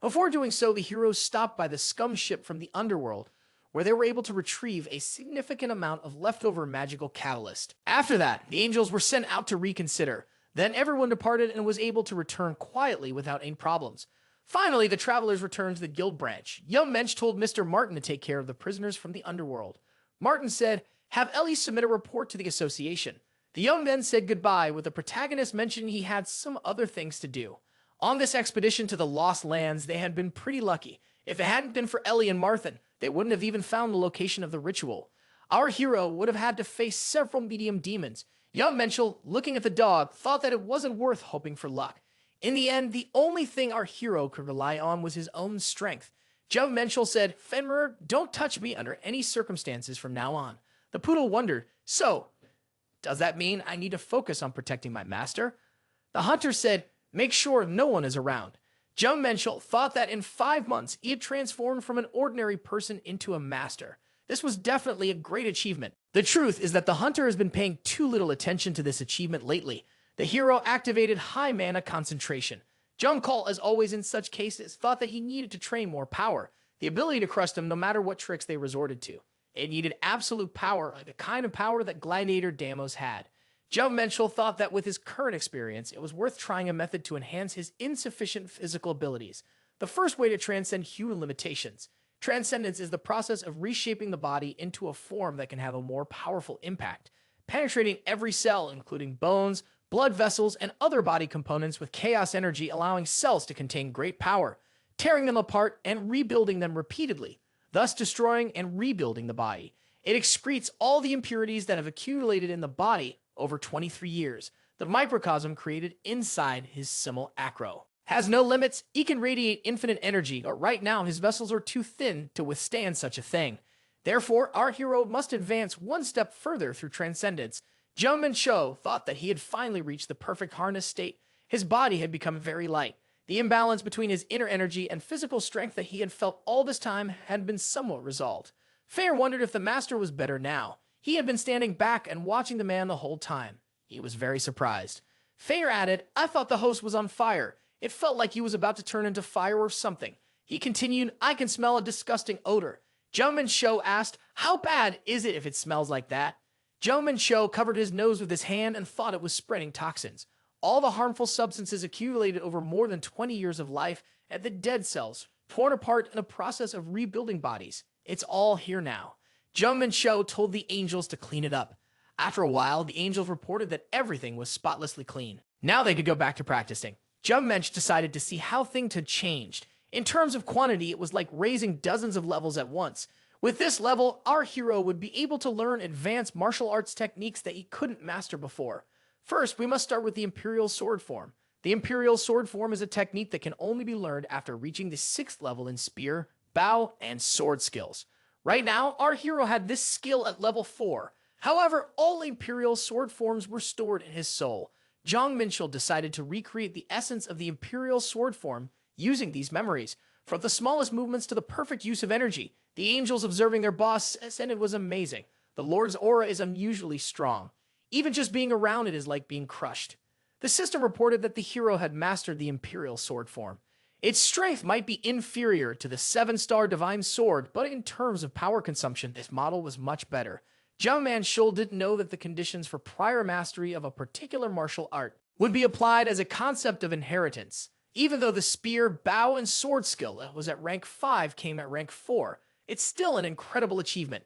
Before doing so, the heroes stopped by the scum ship from the underworld, where they were able to retrieve a significant amount of leftover magical catalyst. After that, the angels were sent out to reconsider. Then everyone departed and was able to return quietly without any problems. Finally, the travelers returned to the guild branch. Young Mensch told Mr. Martin to take care of the prisoners from the underworld. Martin said, have Ellie submit a report to the association. The young men said goodbye, with the protagonist mentioning he had some other things to do. On this expedition to the Lost Lands, they had been pretty lucky. If it hadn't been for Ellie and Marthan, they wouldn't have even found the location of the ritual. Our hero would have had to face several medium demons. Young Menchel, looking at the dog, thought that it wasn't worth hoping for luck. In the end, the only thing our hero could rely on was his own strength. Jeon Minchul said, Fenrir, don't touch me under any circumstances from now on. The poodle wondered, so, does that mean I need to focus on protecting my master? The hunter said, make sure no one is around. Jeon Minchul thought that in 5 months, he had transformed from an ordinary person into a master. This was definitely a great achievement. The truth is that the hunter has been paying too little attention to this achievement lately. The hero activated high mana concentration. Jung Call, as always in such cases, thought that he needed to train more power. The the ability to crush them no matter what tricks they resorted to. It needed absolute power, like the kind of power that Gladiator Deimos had. Jeon Minchul thought that with his current experience, it was worth trying a method to enhance his insufficient physical abilities. The first way to transcend human limitations. Transcendence is the process of reshaping the body into a form that can have a more powerful impact, penetrating every cell, including bones, blood vessels, and other body components with chaos energy, allowing cells to contain great power, tearing them apart and rebuilding them repeatedly, thus destroying and rebuilding the body. It excretes all the impurities that have accumulated in the body over 23 years, the microcosm created inside his simulacro. Has no limits, he can radiate infinite energy, but right now his vessels are too thin to withstand such a thing. Therefore, our hero must advance one step further through transcendence. Jeon Minchul thought that he had finally reached the perfect harness state. His body had become very light. The imbalance between his inner energy and physical strength that he had felt all this time had been somewhat resolved. Fair wondered if the master was better now. He had been standing back and watching the man the whole time. He was very surprised. Fair added, "I thought the host was on fire. It felt like he was about to turn into fire or something." He continued, "I can smell a disgusting odor." Jeon Minchul asked, "How bad is it if it smells like that?" Jeon Minchul covered his nose with his hand and thought it was spreading toxins. All the harmful substances accumulated over more than 20 years of life at the dead cells, torn apart in a process of rebuilding bodies. It's all here now. Jeon Minchul told the angels to clean it up. After a while, the angels reported that everything was spotlessly clean. Now they could go back to practicing. Jeon Minchul decided to see how things had changed. In terms of quantity, it was like raising dozens of levels at once. With this level, our hero would be able to learn advanced martial arts techniques that he couldn't master before. First, we must start with the Imperial Sword Form. The Imperial Sword Form is a technique that can only be learned after reaching the 6th level in spear, bow, and sword skills. Right now, our hero had this skill at level 4. However, all Imperial Sword Forms were stored in his soul. Jeon Minchul decided to recreate the essence of the Imperial Sword Form using these memories. From the smallest movements to the perfect use of energy, the angels observing their boss said it was amazing. The Lord's aura is unusually strong. Even just being around it is like being crushed. The system reported that the hero had mastered the Imperial Sword Form. Its strength might be inferior to the 7-star Divine Sword, but in terms of power consumption, this model was much better. Jeon Minchul didn't know that the conditions for prior mastery of a particular martial art would be applied as a concept of inheritance. Even though the spear, bow, and sword skill that was at rank 5 came at rank 4, it's still an incredible achievement.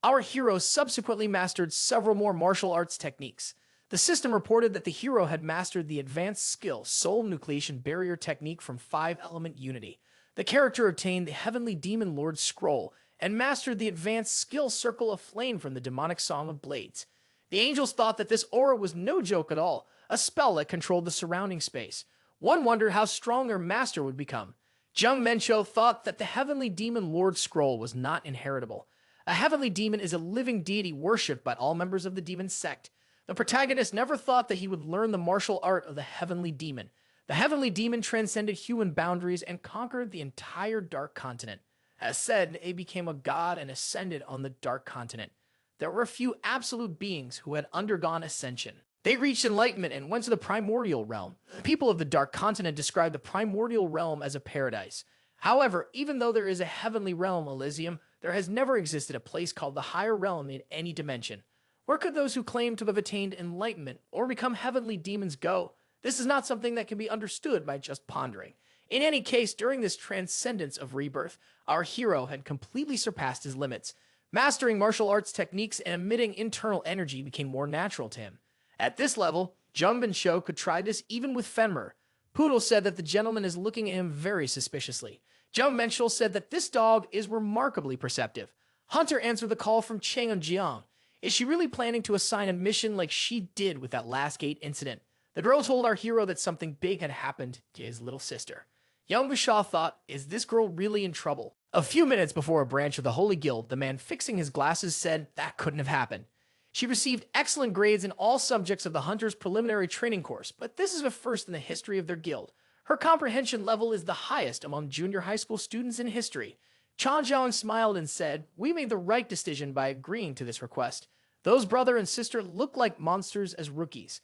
Our hero subsequently mastered several more martial arts techniques. The system reported that the hero had mastered the advanced skill Soul Nucleation Barrier technique from 5-element unity. The character obtained the Heavenly Demon Lord Scroll and mastered the advanced skill Circle of Flame from the Demonic Song of Blades. The angels thought that this aura was no joke at all, a spell that controlled the surrounding space. One wondered how strong their master would become. Jeon Minchul thought that the Heavenly Demon Lord Scroll was not inheritable. A heavenly demon is a living deity worshipped by all members of the demon sect. The protagonist never thought that he would learn the martial art of the Heavenly Demon. The Heavenly Demon transcended human boundaries and conquered the entire Dark Continent. As said, he became a god and ascended on the Dark Continent. There were a few absolute beings who had undergone ascension. They reached enlightenment and went to the primordial realm. People of the Dark Continent describe the primordial realm as a paradise. However, even though there is a heavenly realm, Alissium, there has never existed a place called the higher realm in any dimension. Where could those who claim to have attained enlightenment or become heavenly demons go? This is not something that can be understood by just pondering. In any case, during this transcendence of rebirth, our hero had completely surpassed his limits. Mastering martial arts techniques and emitting internal energy became more natural to him. At this level, Jeon Minchul could try this even with Fenrir. Poodle said that the gentleman is looking at him very suspiciously. Jeon Minchul said that this dog is remarkably perceptive. Hunter answered the call from Chang and Jiang. Is she really planning to assign a mission like she did with that last gate incident? The girl told our hero that something big had happened to his little sister. Young Vishal thought, is this girl really in trouble? A few minutes before a branch of the Holy Guild, the man fixing his glasses said that couldn't have happened. She received excellent grades in all subjects of the Hunter's preliminary training course, but this is a first in the history of their guild. Her comprehension level is the highest among junior high school students in history. Chan Zhang smiled and said, we made the right decision by agreeing to this request. Those brother and sister look like monsters as rookies.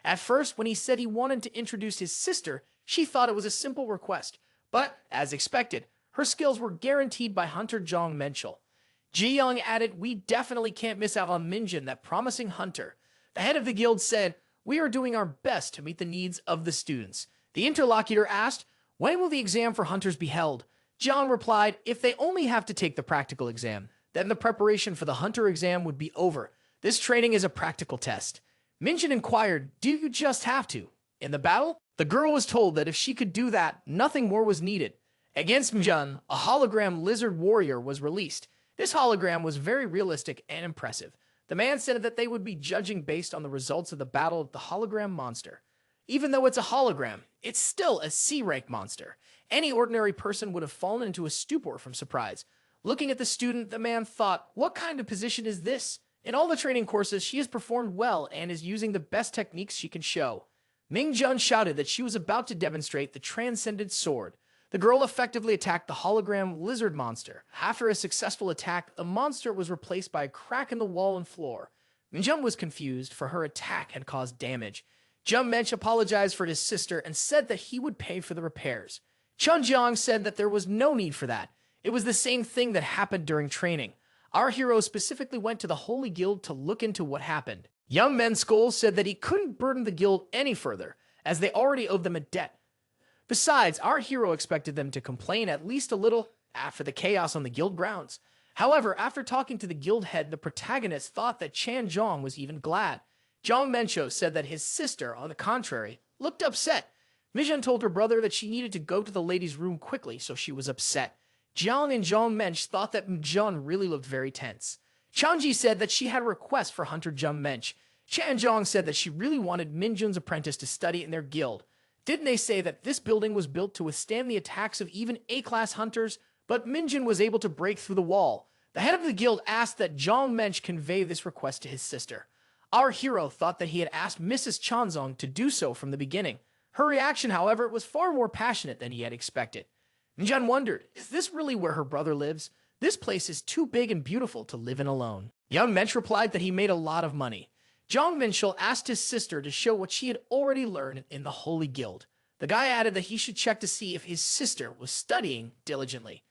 At first, when he said he wanted to introduce his sister, she thought it was a simple request. But, as expected, her skills were guaranteed by hunter Jeon Minchul. Ji-young added, "We definitely can't miss out on Minjin, that promising hunter." The head of the guild said, "We are doing our best to meet the needs of the students." The interlocutor asked, "When will the exam for hunters be held?" John replied, "If they only have to take the practical exam, then the preparation for the hunter exam would be over. This training is a practical test." Minjin inquired, "Do you just have to? In the battle?" The girl was told that if she could do that, nothing more was needed. Against Minjin, a hologram lizard warrior was released. This hologram was very realistic and impressive. The man said that they would be judging based on the results of the battle of the hologram monster. Even though it's a hologram, it's still a C-rank monster. Any ordinary person would have fallen into a stupor from surprise. Looking at the student, the man thought, "What kind of position is this?" In all the training courses, she has performed well and is using the best techniques she can show. Mingjun shouted that she was about to demonstrate the transcendent sword. The girl effectively attacked the hologram lizard monster. After a successful attack, the monster was replaced by a crack in the wall and floor. Mingjun was confused, for her attack had caused damage. Jeon Minchul apologized for his sister and said that he would pay for the repairs. Chun Jong said that there was no need for that. It was the same thing that happened during training. Our hero specifically went to the Holy Guild to look into what happened. Young Menskol said that he couldn't burden the guild any further, as they already owed them a debt. Besides, our hero expected them to complain at least a little after the chaos on the guild grounds. However, after talking to the guild head, the protagonist thought that Chan Jong was even glad. Jong Mencho said that his sister, on the contrary, looked upset. Mijun told her brother that she needed to go to the ladies' room quickly, so she was upset. Jiang and Jong Mench thought that Mijun really looked very tense. Changji said that she had a request for Hunter Jung Mench. Chan Jong said that she really wanted Minjun's apprentice to study in their guild. Didn't they say that this building was built to withstand the attacks of even A-class hunters? But Minjun was able to break through the wall. The head of the guild asked that Jong Mench convey this request to his sister. Our hero thought that he had asked Mrs. Chanzong to do so from the beginning. Her reaction, however, was far more passionate than he had expected. Minjun wondered, is this really where her brother lives? This place is too big and beautiful to live in alone. Young Mench replied that he made a lot of money. Jong Minchul asked his sister to show what she had already learned in the Holy Guild. The guy added that he should check to see if his sister was studying diligently.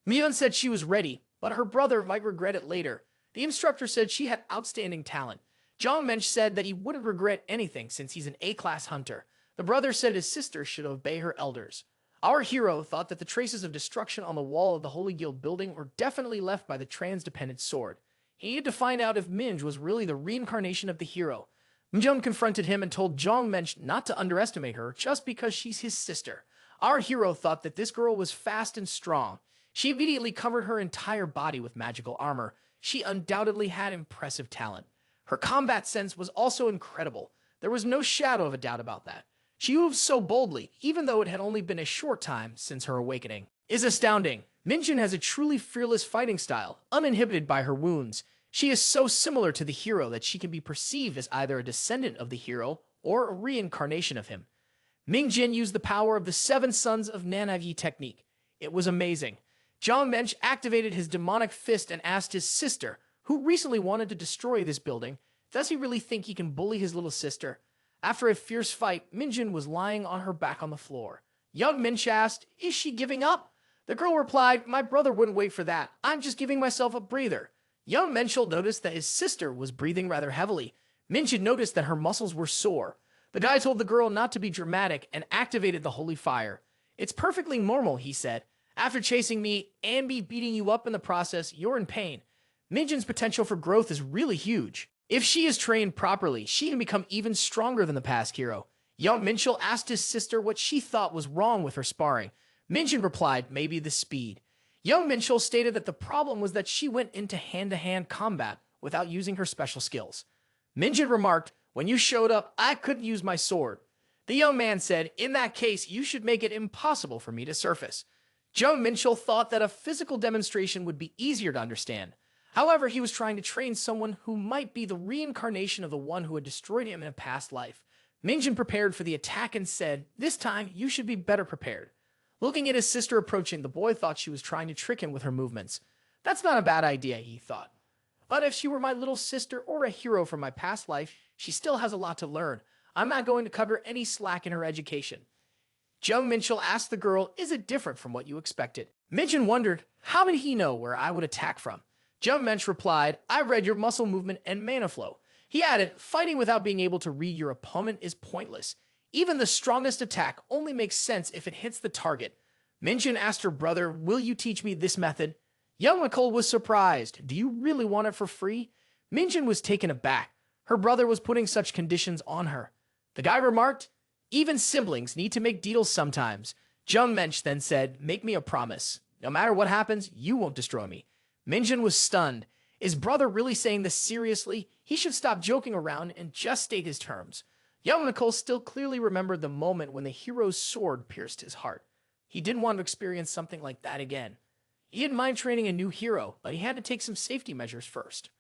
Myun said she was ready, but her brother might regret it later. The instructor said she had outstanding talent. Jong Mench said that he wouldn't regret anything since he's an A-class hunter. The brother said his sister should obey her elders. Our hero thought that the traces of destruction on the wall of the Holy Guild building were definitely left by the trans-dependent sword. He needed to find out if Minj was really the reincarnation of the hero. Minjun confronted him and told Jong Mench not to underestimate her just because she's his sister. Our hero thought that this girl was fast and strong. She immediately covered her entire body with magical armor. She undoubtedly had impressive talent. Her combat sense was also incredible. There was no shadow of a doubt about that. She moved so boldly, even though it had only been a short time since her awakening. Is astounding. Minjun has a truly fearless fighting style, uninhibited by her wounds. She is so similar to the hero that she can be perceived as either a descendant of the hero or a reincarnation of him. Mingjin used the power of the 7 Sons of Nanavi technique. It was amazing. Jong Mench activated his demonic fist and asked his sister, who recently wanted to destroy this building, does he really think he can bully his little sister? After a fierce fight, Minjun was lying on her back on the floor. Young Minch asked, is she giving up? The girl replied, my brother wouldn't wait for that. I'm just giving myself a breather. Young Menchul noticed that his sister was breathing rather heavily. Minjun noticed that her muscles were sore. The guy told the girl not to be dramatic and activated the holy fire. It's perfectly normal, he said. After chasing me and me beating you up in the process, you're in pain. Minjun's potential for growth is really huge. If she is trained properly, she can become even stronger than the past hero. Young Minchul asked his sister what she thought was wrong with her sparring. Minjun replied, maybe the speed. Young Minchul stated that the problem was that she went into hand-to-hand combat without using her special skills. Minjun remarked, when you showed up, I couldn't use my sword. The young man said, in that case, you should make it impossible for me to surface. Young Minchul thought that a physical demonstration would be easier to understand. However, he was trying to train someone who might be the reincarnation of the one who had destroyed him in a past life. Minjun prepared for the attack and said, this time, you should be better prepared. Looking at his sister approaching, the boy thought she was trying to trick him with her movements. That's not a bad idea, he thought. But if she were my little sister or a hero from my past life, she still has a lot to learn. I'm not going to cut her any slack in her education. Jung Minchul asked the girl, is it different from what you expected? Minjun wondered, how did he know where I would attack from? Jeon Minchul replied, I read your muscle movement and mana flow. He added, fighting without being able to read your opponent is pointless. Even the strongest attack only makes sense if it hits the target. Minjun asked her brother, will you teach me this method? Young Nicole was surprised. Do you really want it for free? Minjun was taken aback. Her brother was putting such conditions on her. The guy remarked, even siblings need to make deals sometimes. Jeon Minchul then said, make me a promise. No matter what happens, you won't destroy me. Minjun was stunned. Is brother really saying this seriously? He should stop joking around and just state his terms. Young Nicole still clearly remembered the moment when the hero's sword pierced his heart. He didn't want to experience something like that again. He didn't mind training a new hero, but he had to take some safety measures first.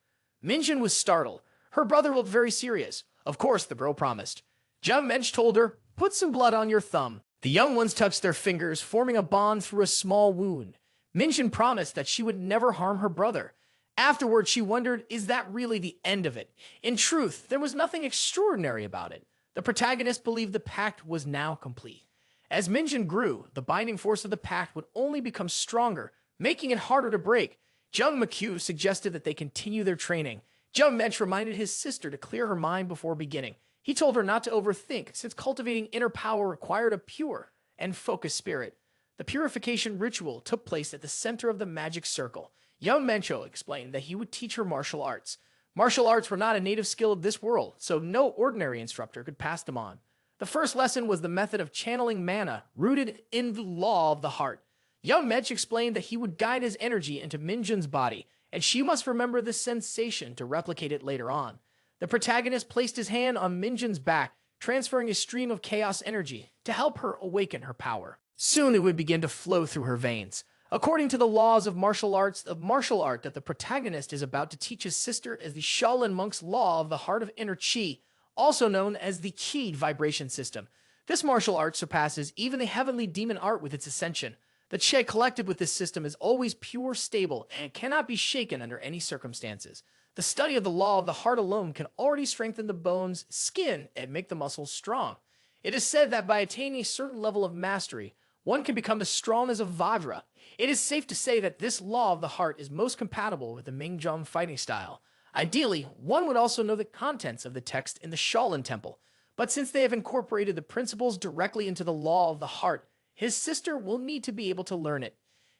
Minjun was startled. Her brother looked very serious. Of course, the girl promised. Jeon Minchul told her, put some blood on your thumb. The young ones touched their fingers, forming a bond through a small wound. Minjun promised that she would never harm her brother. Afterward, she wondered, is that really the end of it? In truth, there was nothing extraordinary about it. The protagonist believed the pact was now complete. As Minjun grew, the binding force of the pact would only become stronger, making it harder to break. Jong Minchul suggested that they continue their training. Jeon Minchul reminded his sister to clear her mind before beginning. He told her not to overthink, since cultivating inner power required a pure and focused spirit. The purification ritual took place at the center of the magic circle. Jeon Minchul explained that he would teach her martial arts. Martial arts were not a native skill of this world, so no ordinary instructor could pass them on. The first lesson was the method of channeling mana, rooted in the law of the heart. Jeon Minchul explained that he would guide his energy into Minjun's body, and she must remember the sensation to replicate it later on. The protagonist placed his hand on Minjun's back, transferring a stream of chaos energy to help her awaken her power. Soon it would begin to flow through her veins. According to the laws of martial arts, the martial art that the protagonist is about to teach his sister is the Shaolin monk's law of the heart of inner chi, also known as the keyed vibration system. This martial art surpasses even the heavenly demon art with its ascension. The chi collected with this system is always pure, stable, and cannot be shaken under any circumstances. The study of the law of the heart alone can already strengthen the bones, skin, and make the muscles strong. It is said that by attaining a certain level of mastery, one can become as strong as a Vajra. It is safe to say that this law of the heart is most compatible with the Mingjong fighting style. Ideally, one would also know the contents of the text in the Shaolin Temple, but since they have incorporated the principles directly into the law of the heart, his sister will need to be able to learn it.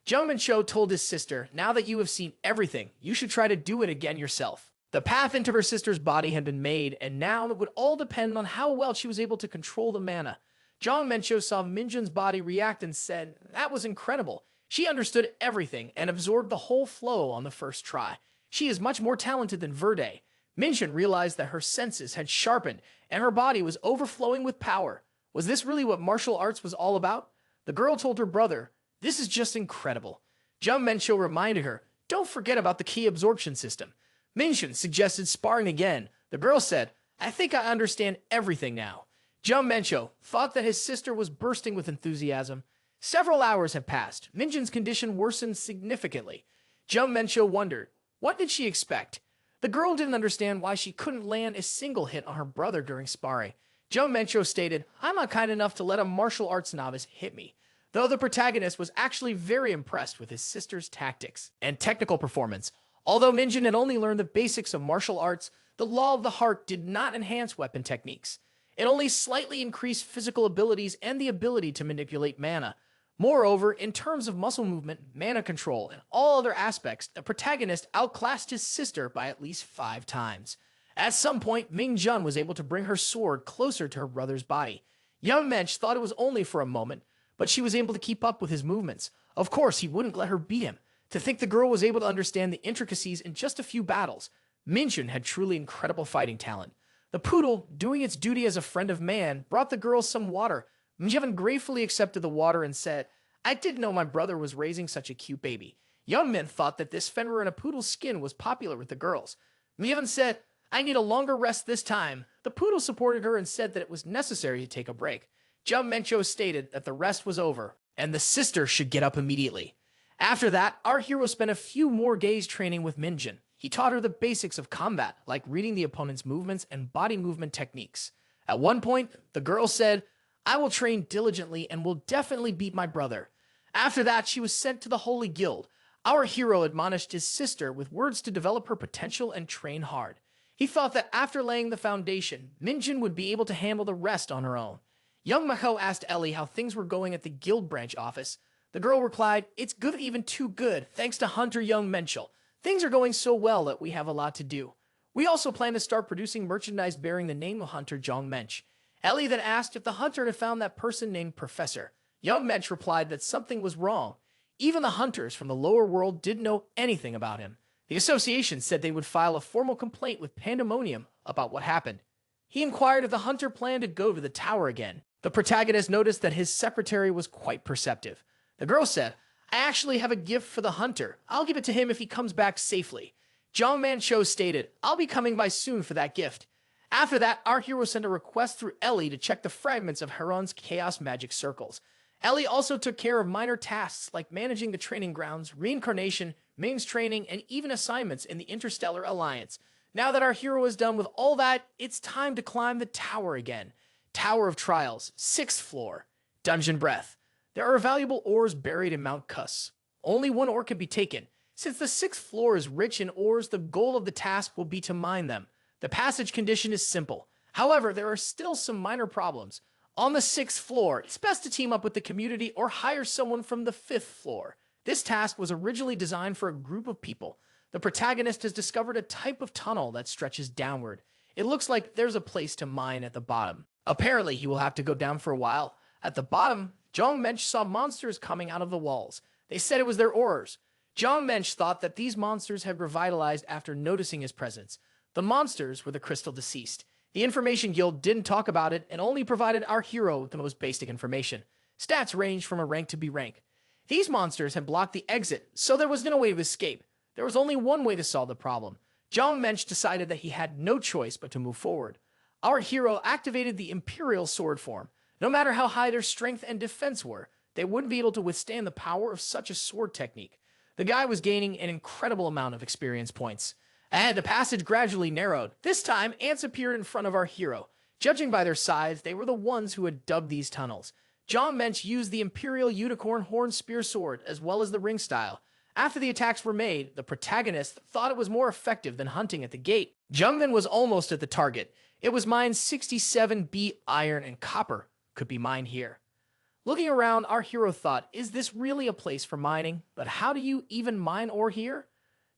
Jeon Minchul told his sister, now that you have seen everything, you should try to do it again yourself. The path into her sister's body had been made, and now it would all depend on how well she was able to control the mana. Jeon Minchul saw Minjun's body react and said, that was incredible. She understood everything and absorbed the whole flow on the first try. She is much more talented than Verde. Minjun realized that her senses had sharpened and her body was overflowing with power. Was this really what martial arts was all about? The girl told her brother, this is just incredible. Jeon Minchul reminded her, don't forget about the key absorption system. Minjun suggested sparring again. The girl said, I think I understand everything now. Jeon Minchul thought that his sister was bursting with enthusiasm. Several hours had passed. Minjun's condition worsened significantly. Jeon Minchul wondered, what did she expect? The girl didn't understand why she couldn't land a single hit on her brother during sparring. Jeon Minchul stated, I'm not kind enough to let a martial arts novice hit me. Though the protagonist was actually very impressed with his sister's tactics and technical performance. Although Minjun had only learned the basics of martial arts, the law of the heart did not enhance weapon techniques. It only slightly increased physical abilities and the ability to manipulate mana. Moreover, in terms of muscle movement, mana control, and all other aspects, the protagonist outclassed his sister by at least 5 times. At some point, Mingjun was able to bring her sword closer to her brother's body. Young Mensch thought it was only for a moment, but she was able to keep up with his movements. Of course, he wouldn't let her beat him. To think the girl was able to understand the intricacies in just a few battles. Minjun had truly incredible fighting talent. The poodle, doing its duty as a friend of man, brought the girl some water. Minjun gratefully accepted the water and said, I didn't know my brother was raising such a cute baby. Young men thought that this fenrir in a poodle's skin was popular with the girls. Minjun said, I need a longer rest this time. The poodle supported her and said that it was necessary to take a break. Jeon Minchul stated that the rest was over, and the sister should get up immediately. After that, our hero spent a few more days training with Minjun. He taught her the basics of combat, like reading the opponent's movements and body movement techniques. At one point, the girl said, I will train diligently and will definitely beat my brother. After that, she was sent to the Holy Guild. Our hero admonished his sister with words to develop her potential and train hard. He thought that after laying the foundation, Minjin would be able to handle the rest on her own. Young Mako asked Ellie how things were going at the guild branch office. The girl replied, "It's good, even too good, thanks to Hunter Young Minchul. Things are going so well that we have a lot to do. We also plan to start producing merchandise bearing the name of Hunter Jong Mensch." Ellie then asked if the hunter had found that person named Professor. Young Mensch replied that something was wrong. Even the hunters from the lower world didn't know anything about him. The association said they would file a formal complaint with Pandemonium about what happened. He inquired if the hunter planned to go to the tower again. The protagonist noticed that his secretary was quite perceptive. The girl said, "I actually have a gift for the hunter. I'll give it to him if he comes back safely." Jeon Minchul stated, "I'll be coming by soon for that gift." After that, our hero sent a request through Ellie to check the fragments of Heron's chaos magic circles. Ellie also took care of minor tasks like managing the training grounds, reincarnation, mains training, and even assignments in the Interstellar Alliance. Now that our hero is done with all that, it's time to climb the tower again. Tower of Trials, 6th floor. Dungeon Breath. There are valuable ores buried in Mount Kuss. Only one ore can be taken. Since the 6th floor is rich in ores, the goal of the task will be to mine them. The passage condition is simple. However, there are still some minor problems. On the 6th floor, it's best to team up with the community or hire someone from the 5th floor. This task was originally designed for a group of people. The protagonist has discovered a type of tunnel that stretches downward. It looks like there's a place to mine at the bottom. Apparently, he will have to go down for a while. At the bottom, Jong Mensch saw monsters coming out of the walls. They said it was their ores. Jong Mensch thought that these monsters had revitalized after noticing his presence. The monsters were the Crystal Deceased. The Information Guild didn't talk about it and only provided our hero with the most basic information. Stats range from a rank to B rank. These monsters had blocked the exit, so there was no way to escape. There was only one way to solve the problem. Jong Mensch decided that he had no choice but to move forward. Our hero activated the Imperial Sword form. No matter how high their strength and defense were, they wouldn't be able to withstand the power of such a sword technique. The guy was gaining an incredible amount of experience points. Ahead, the passage gradually narrowed. This time, ants appeared in front of our hero. Judging by their size, they were the ones who had dug these tunnels. Jong Mensch used the Imperial Unicorn Horn Spear Sword, as well as the ring style. After the attacks were made, the protagonist thought it was more effective than hunting at the gate. Jungmin was almost at the target. It was mined 67B iron and copper could be mined here. Looking around, our hero thought, is this really a place for mining? But how do you even mine ore here?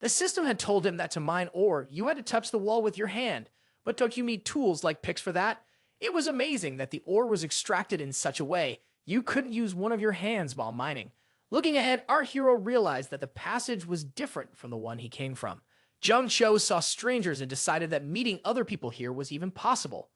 The system had told him that to mine ore, you had to touch the wall with your hand. But don't you need tools like picks for that? It was amazing that the ore was extracted in such a way you couldn't use one of your hands while mining. Looking ahead, our hero realized that the passage was different from the one he came from. Jung Cho saw strangers and decided that meeting other people here was even possible.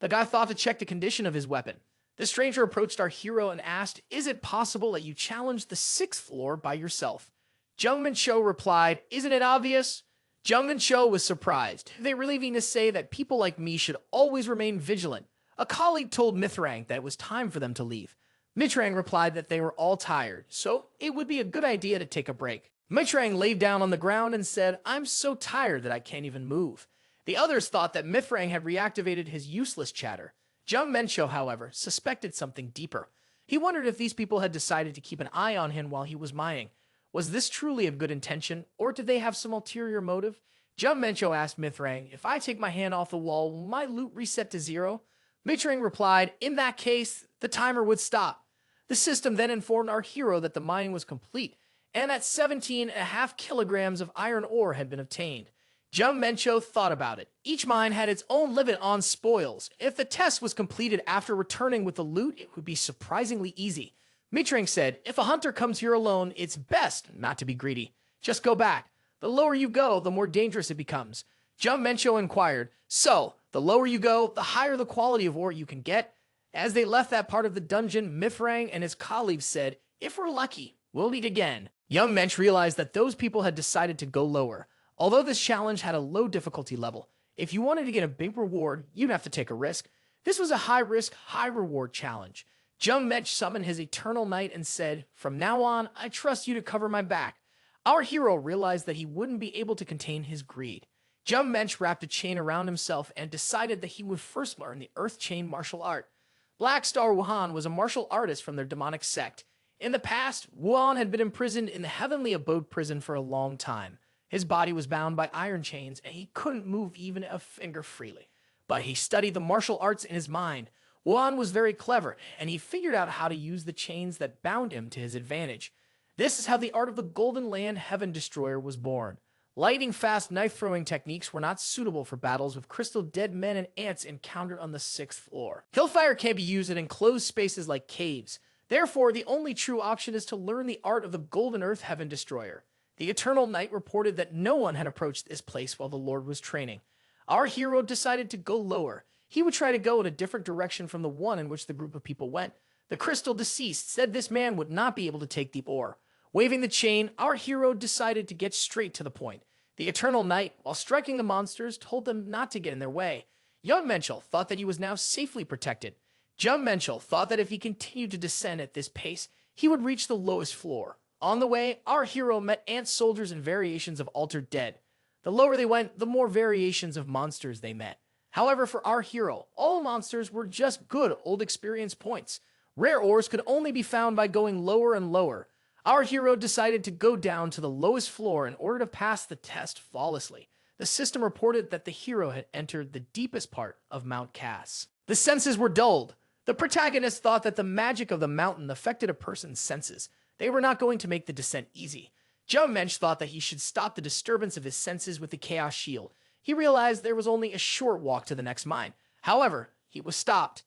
The guy thought to check the condition of his weapon. The stranger approached our hero and asked, "Is it possible that you challenge the 6th floor by yourself?" Jungmin Cho replied, "Isn't it obvious?" Jungmin Cho was surprised. They really mean to say that people like me should always remain vigilant. A colleague told Mithrang that it was time for them to leave. Mithrang replied that they were all tired, so it would be a good idea to take a break. Mithrang laid down on the ground and said, "I'm so tired that I can't even move." The others thought that Mithrang had reactivated his useless chatter. Jung Mencho, however, suspected something deeper. He wondered if these people had decided to keep an eye on him while he was mining. Was this truly of good intention, or did they have some ulterior motive? Jung Mencho asked Mithrang, "If I take my hand off the wall, will my loot reset to 0? Mithrang replied, "In that case, the timer would stop." The system then informed our hero that the mining was complete, and that 17.5 kilograms of iron ore had been obtained. Jung Mencho thought about it. Each mine had its own limit on spoils. If the test was completed after returning with the loot, it would be surprisingly easy. Mithrang said, "If a hunter comes here alone, it's best not to be greedy. Just go back. The lower you go, the more dangerous it becomes." Jung Mencho inquired, "So, the lower you go, the higher the quality of ore you can get?" As they left that part of the dungeon, Mithrang and his colleagues said, "If we're lucky, we'll meet again." Young Mensch realized that those people had decided to go lower. Although this challenge had a low difficulty level, if you wanted to get a big reward, you'd have to take a risk. This was a high-risk, high-reward challenge. Jung Mensch summoned his Eternal Knight and said, "From now on, I trust you to cover my back." Our hero realized that he wouldn't be able to contain his greed. Jung Mensch wrapped a chain around himself and decided that he would first learn the Earth Chain martial art. Black Star Wuhan was a martial artist from their demonic sect. In the past, Wuan had been imprisoned in the Heavenly Abode prison for a long time. His body was bound by iron chains, and he couldn't move even a finger freely. But he studied the martial arts in his mind. Wuan was very clever, and he figured out how to use the chains that bound him to his advantage. This is how the art of the Golden Land Heaven Destroyer was born. Lightning-fast knife-throwing techniques were not suitable for battles with crystal dead men and ants encountered on the 6th floor. Hillfire can't be used in enclosed spaces like caves. Therefore, the only true option is to learn the art of the Golden Earth Heaven Destroyer. The Eternal Knight reported that no one had approached this place while the Lord was training. Our hero decided to go lower. He would try to go in a different direction from the one in which the group of people went. The crystal deceased said this man would not be able to take the ore. Waving the chain, our hero decided to get straight to the point. The Eternal Knight, while striking the monsters, told them not to get in their way. Jeon Minchul thought that he was now safely protected. Jeon Minchul thought that if he continued to descend at this pace, he would reach the lowest floor. On the way, our hero met ant soldiers and variations of altered dead. The lower they went, the more variations of monsters they met. However, for our hero, all monsters were just good old experience points. Rare ores could only be found by going lower and lower. Our hero decided to go down to the lowest floor in order to pass the test flawlessly. The system reported that the hero had entered the deepest part of Mount Cass. The senses were dulled. The protagonist thought that the magic of the mountain affected a person's senses. They were not going to make the descent easy. Jeon Minchul thought that he should stop the disturbance of his senses with the Chaos Shield. He realized there was only a short walk to the next mine. However, he was stopped.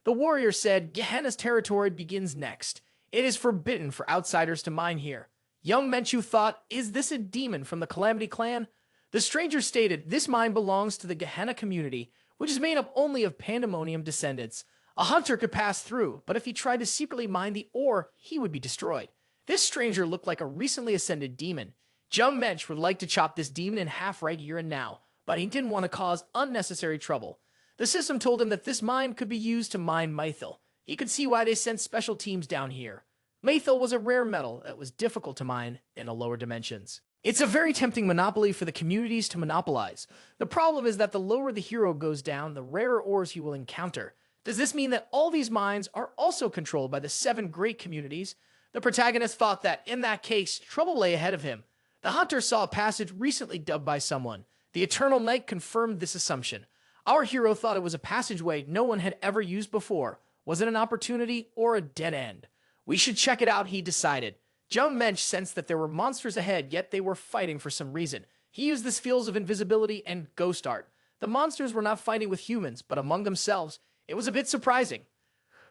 The warrior said, Gehenna's territory begins next. It is forbidden for outsiders to mine here. Jeon Minchul thought, is this a demon from the Calamity clan? The stranger stated, this mine belongs to the Gehenna community, which is made up only of Pandemonium descendants. A hunter could pass through, but if he tried to secretly mine the ore, he would be destroyed. This stranger looked like a recently ascended demon. Jeon Minchul would like to chop this demon in half right here and now, but he didn't want to cause unnecessary trouble. The system told him that this mine could be used to mine Mythical. He could see why they sent special teams down here. Mythical was a rare metal that was difficult to mine in the lower dimensions. It's a very tempting monopoly for the communities to monopolize. The problem is that the lower the hero goes down, the rarer ores he will encounter. Does this mean that all these mines are also controlled by the 7 great communities? The protagonist thought that, in that case, trouble lay ahead of him. The hunter saw a passage recently dubbed by someone. The Eternal Knight confirmed this assumption. Our hero thought it was a passageway no one had ever used before. Was it an opportunity or a dead end? We should check it out, he decided. Jeon Minchul sensed that there were monsters ahead, yet they were fighting for some reason. He used his fields of invisibility and ghost art. The monsters were not fighting with humans, but among themselves. It was a bit surprising.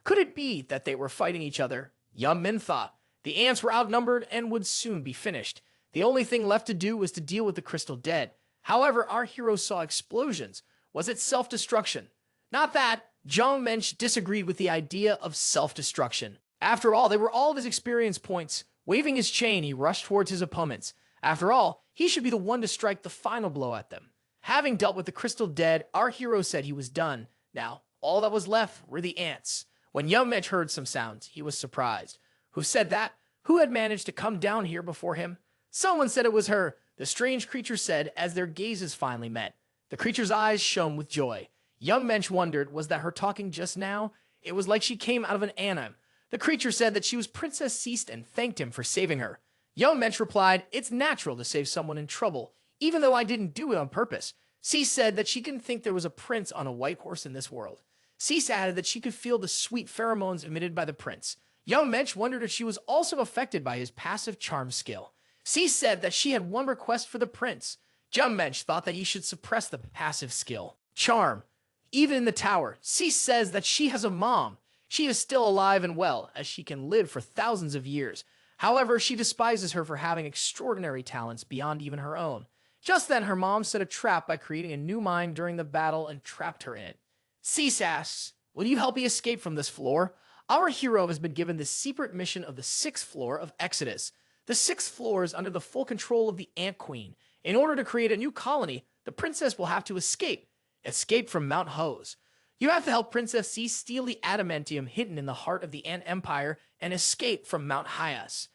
Could it be that they were fighting each other? Jeon Minchul thought. The ants were outnumbered and would soon be finished. The only thing left to do was to deal with the crystal dead. However, our hero saw explosions. Was it self-destruction? Not that. Jeon Minchul disagreed with the idea of self-destruction. After all, they were all of his experience points. Waving his chain, he rushed towards his opponents. After all, he should be the one to strike the final blow at them. Having dealt with the crystal dead, our hero said he was done. Now, all that was left were the ants. When Jeon Minchul heard some sounds, he was surprised. Who said that? Who had managed to come down here before him? Someone said it was her, the strange creature said as their gazes finally met. The creature's eyes shone with joy. Jeon Minchul wondered, was that her talking just now? It was like she came out of an anime. The creature said that she was Princess Ceased and thanked him for saving her. Jeon Minchul replied, it's natural to save someone in trouble, even though I didn't do it on purpose. Cease said that she didn't think there was a prince on a white horse in this world. Cease added that she could feel the sweet pheromones emitted by the prince. Jeon Minchul wondered if she was also affected by his passive charm skill. Cease said that she had one request for the prince. Jeon Minchul thought that he should suppress the passive skill. Charm. Even in the tower, Cease says that she has a mom. She is still alive and well, as she can live for thousands of years. However, she despises her for having extraordinary talents beyond even her own. Just then, her mom set a trap by creating a new mine during the battle and trapped her in it. Cease asks, will you help me escape from this floor? Our hero has been given the secret mission of the 6th floor of Exodus. The 6th floor is under the full control of the Ant Queen. In order to create a new colony, the princess will have to escape. Escape from Mount Hose. You have to help Princess Cease steal the adamantium hidden in the heart of the Ant Empire and escape from Mount Hyas.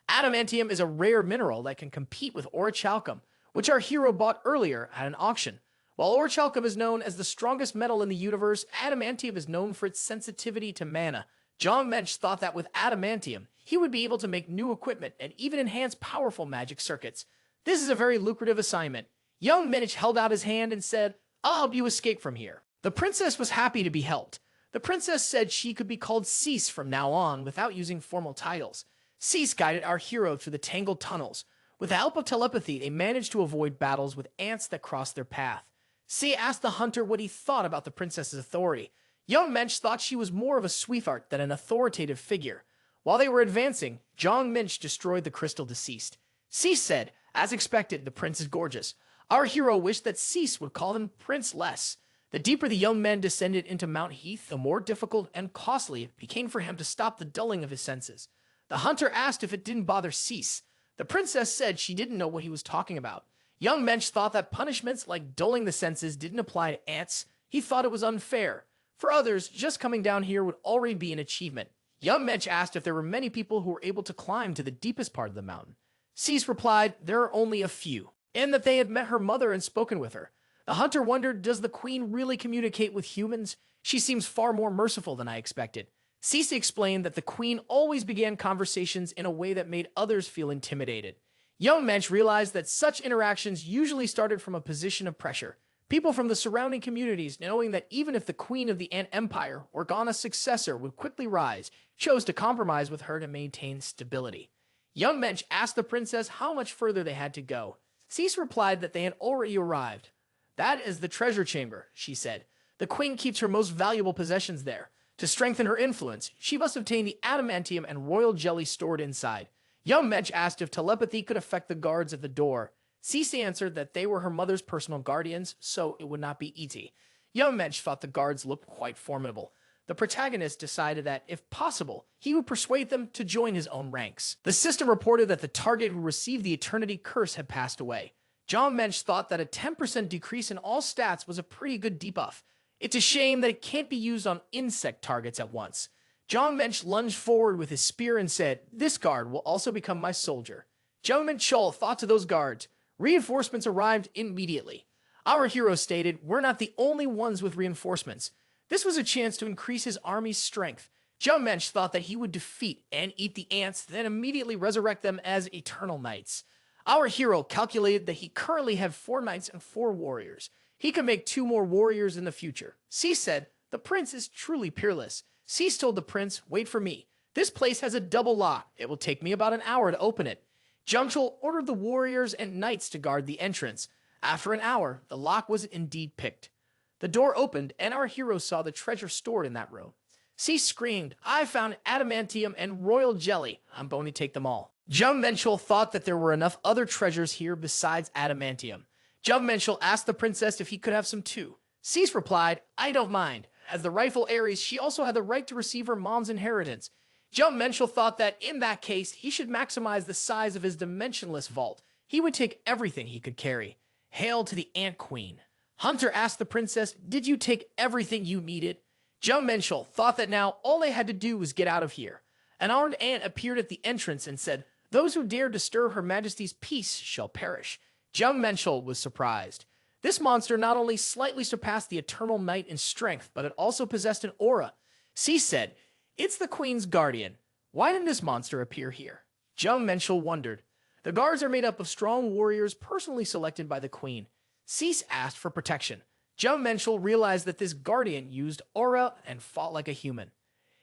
Adamantium is a rare mineral that can compete with orichalcum, which our hero bought earlier at an auction. While orichalcum is known as the strongest metal in the universe, adamantium is known for its sensitivity to mana. Jeon Minchul thought that with adamantium, he would be able to make new equipment and even enhance powerful magic circuits. This is a very lucrative assignment. Young Minch held out his hand and said, "I'll help you escape from here." The princess was happy to be helped. The princess said she could be called Cease from now on without using formal titles. Cease guided our hero through the tangled tunnels. With the help of telepathy, they managed to avoid battles with ants that crossed their path. C asked the hunter what he thought about the princess's authority. Young Minch thought she was more of a sweetheart than an authoritative figure. While they were advancing, Jong Minch destroyed the crystal deceased. Cease said, "As expected, the prince is gorgeous." Our hero wished that Cease would call him Prince less. The deeper the young men descended into Mount Heath, the more difficult and costly it became for him to stop the dulling of his senses. The hunter asked if it didn't bother Cease. The princess said she didn't know what he was talking about. Young Mensch thought that punishments like dulling the senses didn't apply to ants. He thought it was unfair. For others, just coming down here would already be an achievement. Young Mensch asked if there were many people who were able to climb to the deepest part of the mountain. Cease replied there are only a few, and that they had met her mother and spoken with her. The hunter wondered, does the queen really communicate with humans? She seems far more merciful than I expected. Cease explained that the queen always began conversations in a way that made others feel intimidated. Young Mensch realized that such interactions usually started from a position of pressure. People from the surrounding communities, knowing that even if the queen of the Ant Empire, Organa's successor, would quickly rise, chose to compromise with her to maintain stability. Young Mensch asked the princess how much further they had to go. Cease replied that they had already arrived. "That is the treasure chamber," she said. "The queen keeps her most valuable possessions there. To strengthen her influence, she must obtain the adamantium and royal jelly stored inside." Young Mensch asked if telepathy could affect the guards at the door. Cease answered that they were her mother's personal guardians, so it would not be easy. Young Mensch thought the guards looked quite formidable. The protagonist decided that, if possible, he would persuade them to join his own ranks. The system reported that the target who received the Eternity Curse had passed away. Jeon Minchul thought that a 10% decrease in all stats was a pretty good debuff. It's a shame that it can't be used on insect targets at once. Jeon Minchul lunged forward with his spear and said, "This guard will also become my soldier." Jeon Minchul thought to those guards. Reinforcements arrived immediately. Our hero stated, "We're not the only ones with reinforcements." This was a chance to increase his army's strength. Jeon Minchul thought that he would defeat and eat the ants, then immediately resurrect them as eternal knights. Our hero calculated that he currently had 4 knights and 4 warriors. He could make 2 more warriors in the future. Cease said, "The prince is truly peerless." Cease told the prince, "Wait for me. This place has a double lock. It will take me about an hour to open it." Jungchul ordered the warriors and knights to guard the entrance. After an hour, the lock was indeed picked. The door opened, and our hero saw the treasure stored in that room. Cease screamed, "I found adamantium and royal jelly. I'm going to take them all." Jeon Minchul thought that there were enough other treasures here besides adamantium. Jeon Minchul asked the princess if he could have some too. Cease replied, "I don't mind." As the rightful heiress, she also had the right to receive her mom's inheritance. Jeon Minchul thought that, in that case, he should maximize the size of his dimensionless vault. He would take everything he could carry. Hail to the Ant Queen. Hunter asked the princess, "Did you take everything you needed?" Jeon Minchul thought that now all they had to do was get out of here. An armed ant appeared at the entrance and said, "Those who dare disturb Her Majesty's peace shall perish." Jeon Minchul was surprised. This monster not only slightly surpassed the Eternal Knight in strength, but it also possessed an aura. Cease said, "It's the Queen's guardian. Why didn't this monster appear here?" Jeon Minchul wondered. The guards are made up of strong warriors personally selected by the Queen. Cease asked for protection. Jeon Minchul realized that this guardian used aura and fought like a human.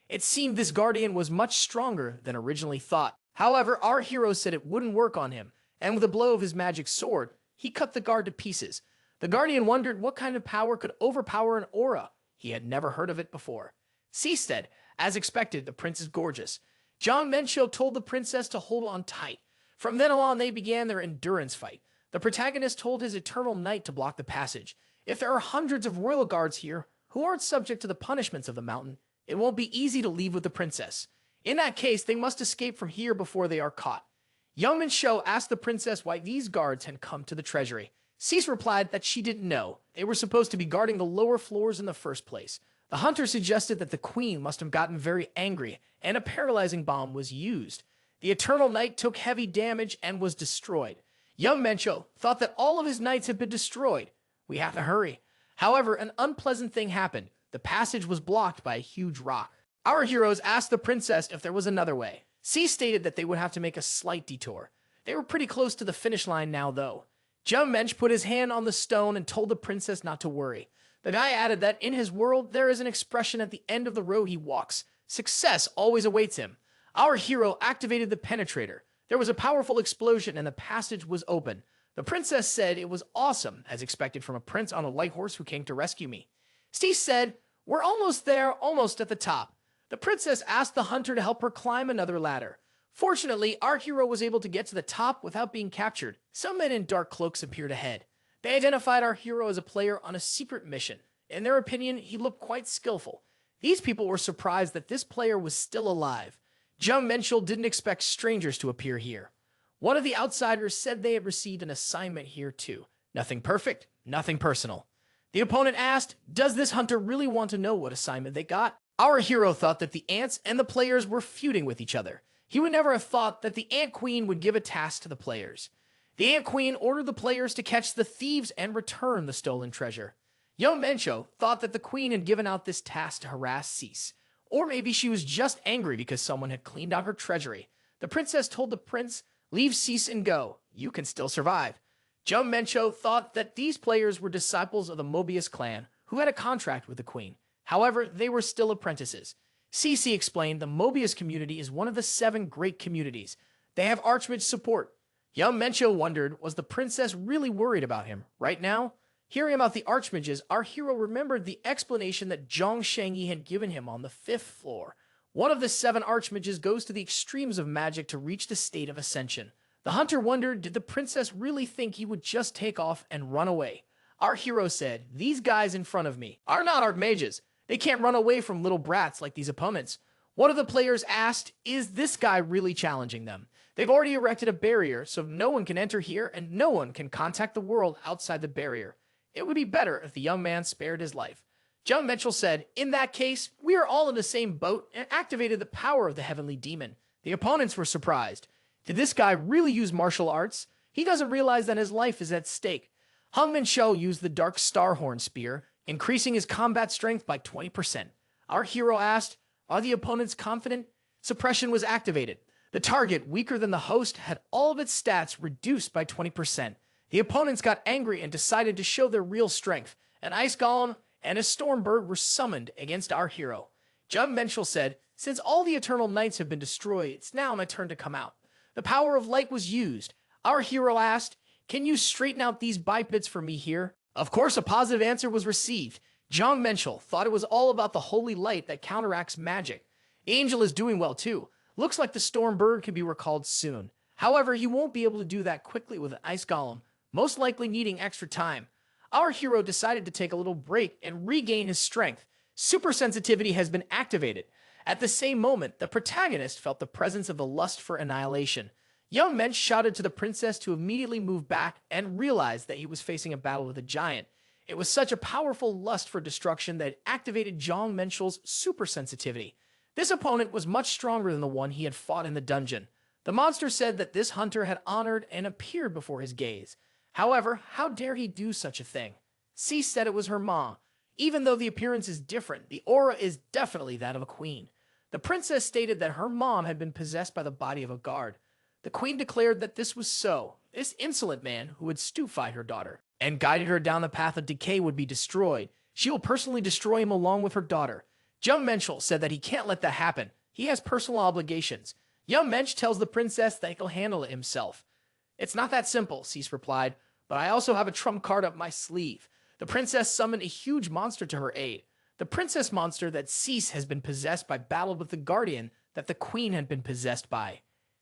It seemed this guardian was much stronger than originally thought. However, our hero said it wouldn't work on him, and with a blow of his magic sword, he cut the guard to pieces. The guardian wondered what kind of power could overpower an aura. He had never heard of it before. Cease said, "As expected, the prince is gorgeous." Jeon Minchul told the princess to hold on tight. From then on, they began their endurance fight. The protagonist told his eternal knight to block the passage. If there are hundreds of royal guards here who aren't subject to the punishments of the mountain, it won't be easy to leave with the princess. In that case, they must escape from here before they are caught. Young Minchul asked the princess why these guards had come to the treasury. Cease replied that she didn't know. They were supposed to be guarding the lower floors in the first place. The hunter suggested that the queen must have gotten very angry, and a paralyzing bomb was used. The Eternal Knight took heavy damage and was destroyed. Young Minchul thought that all of his knights had been destroyed. We have to hurry. However, an unpleasant thing happened. The passage was blocked by a huge rock. Our heroes asked the princess if there was another way. C stated that they would have to make a slight detour. They were pretty close to the finish line now, though. Jeon Minchul put his hand on the stone and told the princess not to worry. The guy added that in his world, there is an expression at the end of the road he walks. Success always awaits him. Our hero activated the penetrator. There was a powerful explosion and the passage was open. The princess said it was awesome, as expected from a prince on a light horse who came to rescue me. Steve said, "We're almost there, almost at the top." The princess asked the hunter to help her climb another ladder. Fortunately, our hero was able to get to the top without being captured. Some men in dark cloaks appeared ahead. They identified our hero as a player on a secret mission. In their opinion, he looked quite skillful. These people were surprised that this player was still alive. Jeon Minchul didn't expect strangers to appear here. One of the outsiders said they had received an assignment here too. Nothing perfect, nothing personal. The opponent asked, does this hunter really want to know what assignment they got? Our hero thought that the ants and the players were feuding with each other. He would never have thought that the Ant Queen would give a task to the players. The Ant Queen ordered the players to catch the thieves and return the stolen treasure. Jeon Minchul thought that the queen had given out this task to harass Cease. Or maybe she was just angry because someone had cleaned out her treasury. The princess told the prince, leave Cease and go. You can still survive. Jeon Minchul thought that these players were disciples of the Mobius clan who had a contract with the queen. However, they were still apprentices. CC explained the Mobius community is one of the 7 great communities. They have Archmage support. Jeon Minchul wondered, was the princess really worried about him? Right now, hearing about the Archmages, our hero remembered the explanation that Jong Shangyi had given him on the 5th floor. One of the 7 Archmages goes to the extremes of magic to reach the state of ascension. The hunter wondered, did the princess really think he would just take off and run away? Our hero said, these guys in front of me are not Archmages. They can't run away from little brats like these opponents. One of the players asked, is this guy really challenging them? They've already erected a barrier, so no one can enter here and no one can contact the world outside the barrier. It would be better if the young man spared his life. Jeon Minchul said, in that case, we are all in the same boat and activated the power of the heavenly demon. The opponents were surprised. Did this guy really use martial arts? He doesn't realize that his life is at stake. Hung Min Shou used the Dark Starhorn Spear, increasing his combat strength by 20%. Our hero asked, are the opponents confident? Suppression was activated. The target, weaker than the host, had all of its stats reduced by 20%. The opponents got angry and decided to show their real strength. An Ice Golem and a Stormbird were summoned against our hero. Jeon Minchul said, since all the Eternal Knights have been destroyed, it's now my turn to come out. The power of light was used. Our hero asked, can you straighten out these bipeds for me here? Of course, a positive answer was received. Jeon Minchul thought it was all about the holy light that counteracts magic. The angel is doing well too. Looks like the Stormbird can be recalled soon. However, he won't be able to do that quickly with an Ice Golem, most likely needing extra time. Our hero decided to take a little break and regain his strength. Super sensitivity has been activated. At the same moment, the protagonist felt the presence of the lust for annihilation. Young Men shouted to the princess to immediately move back and realized that he was facing a battle with a giant. It was such a powerful lust for destruction that it activated Jeon Minchul's super sensitivity. This opponent was much stronger than the one he had fought in the dungeon. The monster said that this hunter had honored and appeared before his gaze. However, how dare he do such a thing? C said it was her mom. Even though the appearance is different, the aura is definitely that of a queen. The princess stated that her mom had been possessed by the body of a guard. The queen declared that this was so. This insolent man who had stupefied her daughter and guided her down the path of decay would be destroyed. She will personally destroy him along with her daughter. Jeon Minchul said that he can't let that happen. He has personal obligations. Young Mensch tells the princess that he'll handle it himself. It's not that simple, Cease replied, but I also have a trump card up my sleeve. The princess summoned a huge monster to her aid. The princess monster that Cease has been possessed by battled with the guardian that the queen had been possessed by.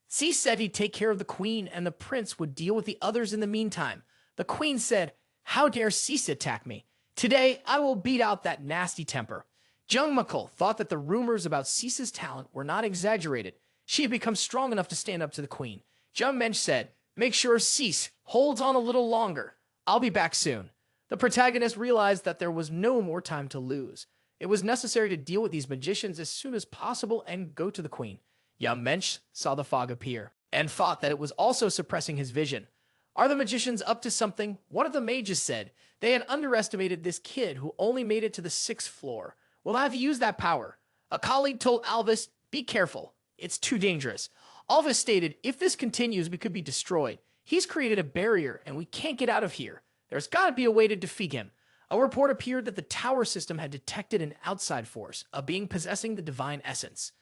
Cease said he'd take care of the queen and the prince would deal with the others in the meantime. The queen said, how dare Cease attack me? Today, I will beat out that nasty temper. Jeon Minchul thought that the rumors about Cease's talent were not exaggerated. She had become strong enough to stand up to the queen. Jeon Minchul said, make sure Cease holds on a little longer. I'll be back soon. The protagonist realized that there was no more time to lose. It was necessary to deal with these magicians as soon as possible and go to the queen. Jeon Minchul saw the fog appear and thought that it was also suppressing his vision. Are the magicians up to something? One of the mages said they had underestimated this kid who only made it to the 6th floor. We'll have to use that power. A colleague told Elves, be careful. It's too dangerous. Alvis stated, if this continues, we could be destroyed. He's created a barrier, and we can't get out of here. There's got to be a way to defeat him. A report appeared that the tower system had detected an outside force, a being possessing the divine essence.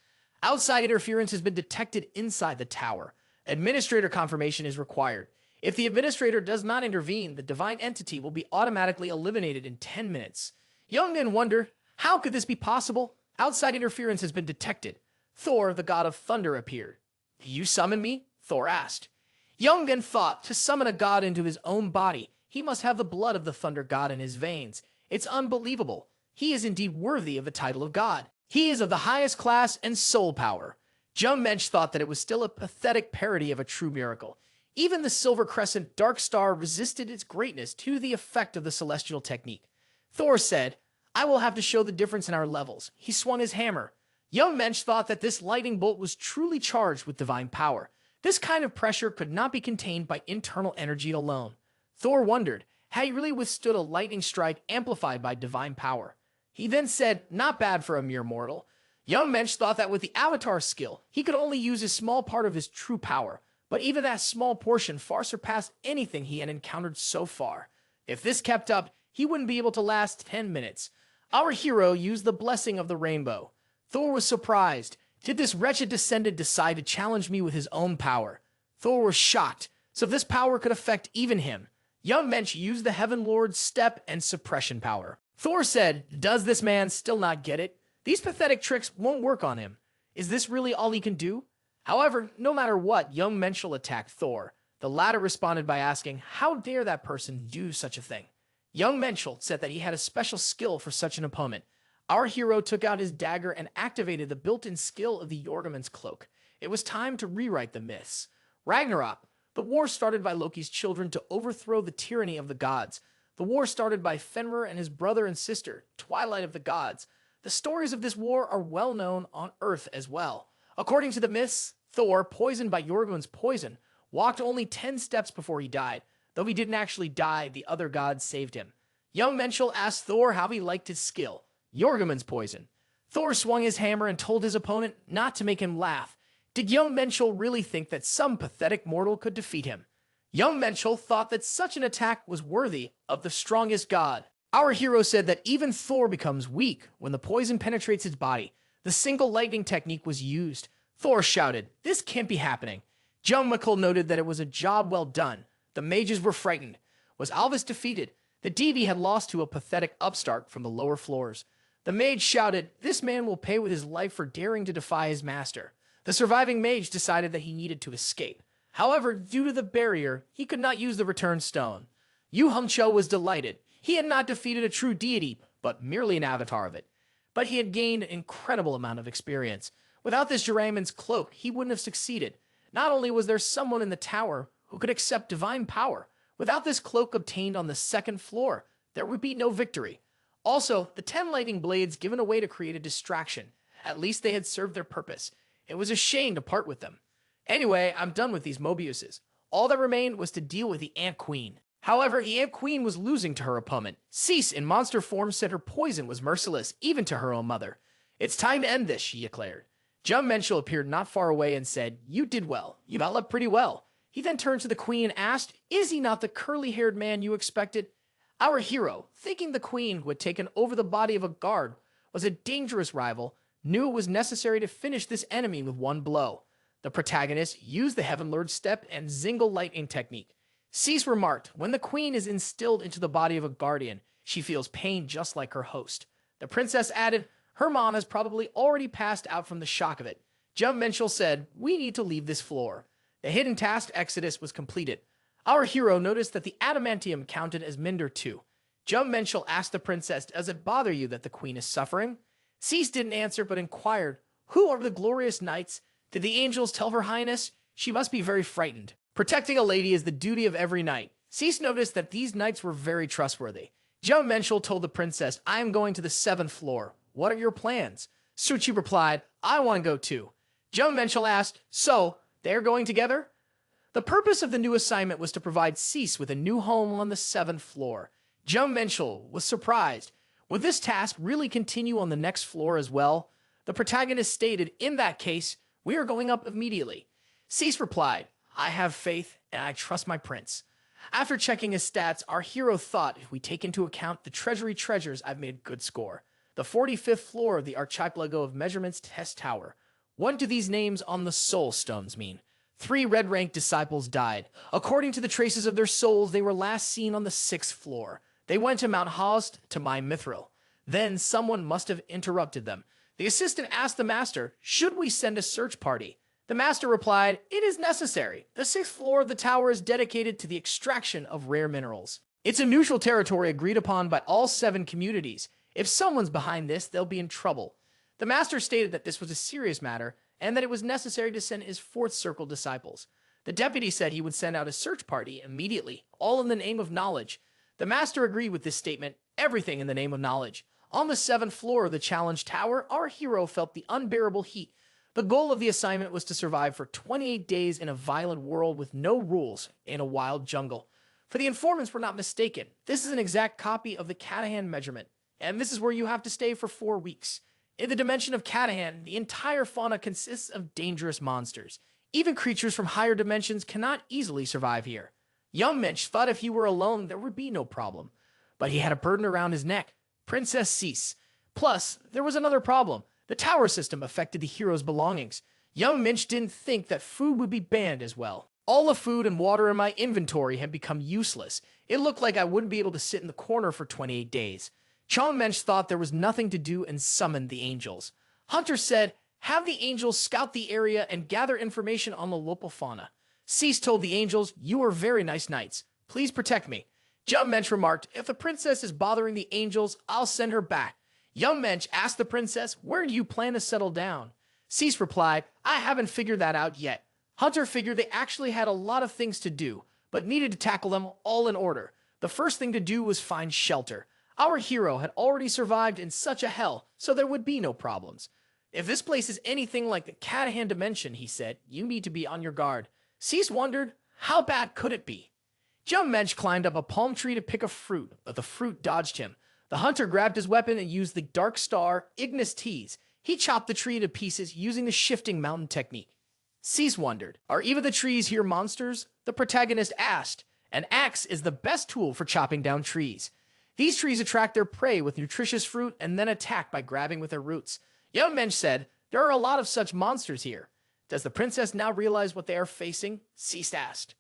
Outside interference has been detected inside the tower. Administrator confirmation is required. If the administrator does not intervene, the divine entity will be automatically eliminated in 10 minutes. Jong then wondered, how could this be possible? Outside interference has been detected. Thor, the god of thunder, appeared. Do you summon me? Thor asked. Jong then thought, to summon a god into his own body, he must have the blood of the thunder god in his veins. It's unbelievable. He is indeed worthy of the title of god. He is of the highest class and soul power. Jeon Minchul thought that it was still a pathetic parody of a true miracle. Even the Silver Crescent Dark Star resisted its greatness to the effect of the celestial technique. Thor said, I will have to show the difference in our levels. He swung his hammer. Jeon Minchul thought that this lightning bolt was truly charged with divine power. This kind of pressure could not be contained by internal energy alone. Thor wondered, had he really withstood a lightning strike amplified by divine power? He then said, not bad for a mere mortal. Jeon Minchul thought that with the Avatar skill, he could only use a small part of his true power, but even that small portion far surpassed anything he had encountered so far. If this kept up, he wouldn't be able to last 10 minutes. Our hero used the blessing of the rainbow. Thor was surprised. Did this wretched descendant decide to challenge me with his own power? Thor was shocked, so if this power could affect even him. Jeon Minchul used the Heaven Lord's step and suppression power. Thor said, does this man still not get it? These pathetic tricks won't work on him. Is this really all he can do? However, no matter what, Jeon Minchul attacked Thor. The latter responded by asking, how dare that person do such a thing? Jeon Minchul said that he had a special skill for such an opponent. Our hero took out his dagger and activated the built-in skill of the Jormungand's cloak. It was time to rewrite the myths. Ragnarok. The war started by Loki's children to overthrow the tyranny of the gods. The war started by Fenrir and his brother and sister, Twilight of the Gods. The stories of this war are well known on Earth as well. According to the myths, Thor, poisoned by Jormungand's poison, walked only 10 steps before he died. Though he didn't actually die, the other gods saved him. Jeon Minchul asked Thor how he liked his skill. Jormungand's poison. Thor swung his hammer and told his opponent not to make him laugh. Did Jeon Minchul really think that some pathetic mortal could defeat him? Jeon Minchul thought that such an attack was worthy of the strongest god. Our hero said that even Thor becomes weak when the poison penetrates his body. The single lightning technique was used. Thor shouted, this can't be happening. Jeon Minchul noted that it was a job well done. The mages were frightened. Was Alvis defeated? The Devi had lost to a pathetic upstart from the lower floors. The mage shouted, this man will pay with his life for daring to defy his master. The surviving mage decided that he needed to escape. However, due to the barrier, he could not use the return stone. Yu Hongqiu was delighted. He had not defeated a true deity, but merely an avatar of it. But he had gained an incredible amount of experience. Without this Jormungand's cloak, he wouldn't have succeeded. Not only was there someone in the tower who could accept divine power, without this cloak obtained on the 2nd floor, there would be no victory. Also, the 10 lightning blades given away to create a distraction. At least they had served their purpose. It was a shame to part with them. Anyway, I'm done with these Mobiuses. All that remained was to deal with the Ant Queen. However, the Ant Queen was losing to her opponent. Cease in monster form said her poison was merciless, even to her own mother. It's time to end this, she declared. Jeon Minchul appeared not far away and said, you did well. You held up pretty well. He then turned to the queen and asked, is he not the curly-haired man you expected? Our hero, thinking the queen who had taken over the body of a guard was a dangerous rival, knew it was necessary to finish this enemy with one blow. The protagonist used the Heaven Lord step and Zingle lightning technique. Cease remarked, when the queen is instilled into the body of a guardian, she feels pain just like her host. The princess added, her mom has probably already passed out from the shock of it. Jeon Minchul said, we need to leave this floor. The hidden task Exodus was completed. Our hero noticed that the adamantium counted as Minder too. Jeon Minchul asked the princess, does it bother you that the queen is suffering? Cease didn't answer but inquired, who are the glorious knights? Did the angels tell her highness? She must be very frightened. Protecting a lady is the duty of every knight. Cease noticed that these knights were very trustworthy. Jeon Minchul told the princess, I am going to the 7th floor. What are your plans? Suchi replied, I want to go too. Jeon Minchul asked, so, they're going together? The purpose of the new assignment was to provide Cease with a new home on the 7th floor. Jeon Minchul was surprised. Would this task really continue on the next floor as well? The protagonist stated, in that case, We are going up immediately. Cease replied, I have faith and I trust my prince. After checking his stats, our hero thought if we take into account the treasury treasures, I've made a good score. The 45th floor of the Archipelago of Measurements Test Tower. What do these names on the soul stones mean? 3 red-ranked disciples died. According to the traces of their souls, they were last seen on the 6th floor. They went to Mount Host to mine Mithril. Then someone must have interrupted them. The assistant asked the master, should we send a search party? The master replied, it is necessary. The 6th floor of the tower is dedicated to the extraction of rare minerals. It's a neutral territory agreed upon by all 7 communities. If someone's behind this, they'll be in trouble. The master stated that this was a serious matter and that it was necessary to send his 4th circle disciples. The deputy said he would send out a search party immediately, all in the name of knowledge. The master agreed with this statement, everything in the name of knowledge. On the 7th floor of the challenge tower, our hero felt the unbearable heat. The goal of the assignment was to survive for 28 days in a violent world with no rules in a wild jungle. For the informants were not mistaken, this is an exact copy of the Catahan measurement, and this is where you have to stay for 4 weeks. In the dimension of Catahan, the entire fauna consists of dangerous monsters. Even creatures from higher dimensions cannot easily survive here. Young Minch thought if he were alone, there would be no problem. But he had a burden around his neck, Princess Cease. Plus, there was another problem. The tower system affected the hero's belongings. Young Minch didn't think that food would be banned as well. All the food and water in my inventory had become useless. It looked like I wouldn't be able to sit in the corner for 28 days. Jeon Minchul thought there was nothing to do and summoned the angels. Hunter said, have the angels scout the area and gather information on the local fauna. Cease told the angels, you are very nice knights. Please protect me. Jeon Minchul remarked, if the princess is bothering the angels, I'll send her back. Young Mensch asked the princess, where do you plan to settle down? Cease replied, I haven't figured that out yet. Hunter figured they actually had a lot of things to do, but needed to tackle them all in order. The first thing to do was find shelter. Our hero had already survived in such a hell, so there would be no problems. If this place is anything like the Catahan dimension, he said, you need to be on your guard. Cease wondered, how bad could it be? Jeon Minchul climbed up a palm tree to pick a fruit, but the fruit dodged him. The hunter grabbed his weapon and used the Dark Star Ignis Tease. He chopped the tree to pieces using the shifting mountain technique. Cease wondered, are even the trees here monsters? The protagonist asked. An axe is the best tool for chopping down trees. These trees attract their prey with nutritious fruit and then attack by grabbing with their roots. Young Mensch said, there are a lot of such monsters here. Does the princess now realize what they are facing? Cease asked.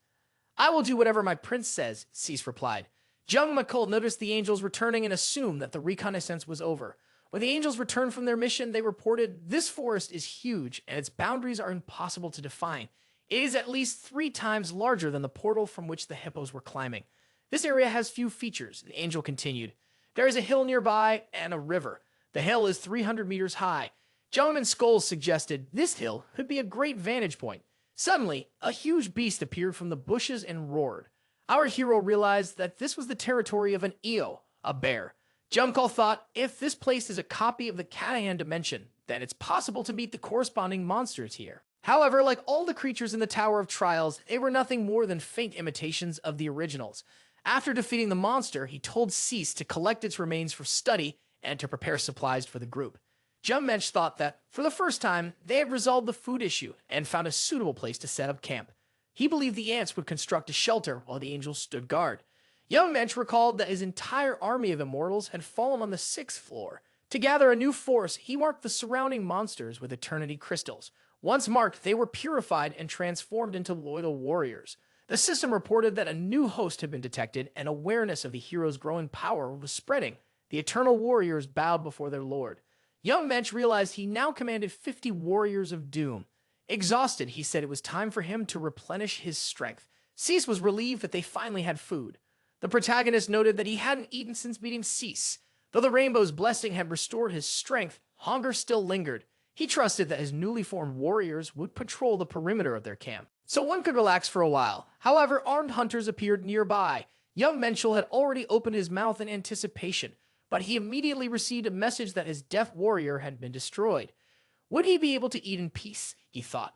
I will do whatever my prince says, Cease replied. Jong Minchul noticed the angels returning and assumed that the reconnaissance was over. When the angels returned from their mission, they reported, this forest is huge and its boundaries are impossible to define. It is at least 3 times larger than the portal from which the hippos were climbing. This area has few features, the angel continued. There is a hill nearby and a river. The hill is 300 meters high. Gentleman Skulls suggested this hill could be a great vantage point. Suddenly, a huge beast appeared from the bushes and roared. Our hero realized that this was the territory of an Eo, a bear. Junko thought, if this place is a copy of the Catahan dimension, then it's possible to meet the corresponding monsters here. However, like all the creatures in the Tower of Trials, they were nothing more than faint imitations of the originals. After defeating the monster, he told Cease to collect its remains for study and to prepare supplies for the group. Jeon Minchul thought that, for the first time, they had resolved the food issue and found a suitable place to set up camp. He believed the ants would construct a shelter while the angels stood guard. Young Mensch recalled that his entire army of immortals had fallen on the 6th floor. To gather a new force, he marked the surrounding monsters with eternity crystals. Once marked, they were purified and transformed into loyal warriors. The system reported that a new host had been detected and awareness of the hero's growing power was spreading. The eternal warriors bowed before their lord. Young Mensch realized he now commanded 50 warriors of doom. Exhausted, he said it was time for him to replenish his strength. Cease was relieved that they finally had food. The protagonist noted that he hadn't eaten since meeting Cease. Though the rainbow's blessing had restored his strength, hunger still lingered. He trusted that his newly formed warriors would patrol the perimeter of their camp, so one could relax for a while. However, armed hunters appeared nearby. Young Minchul had already opened his mouth in anticipation, but he immediately received a message that his deaf warrior had been destroyed. Would he be able to eat in peace? He thought.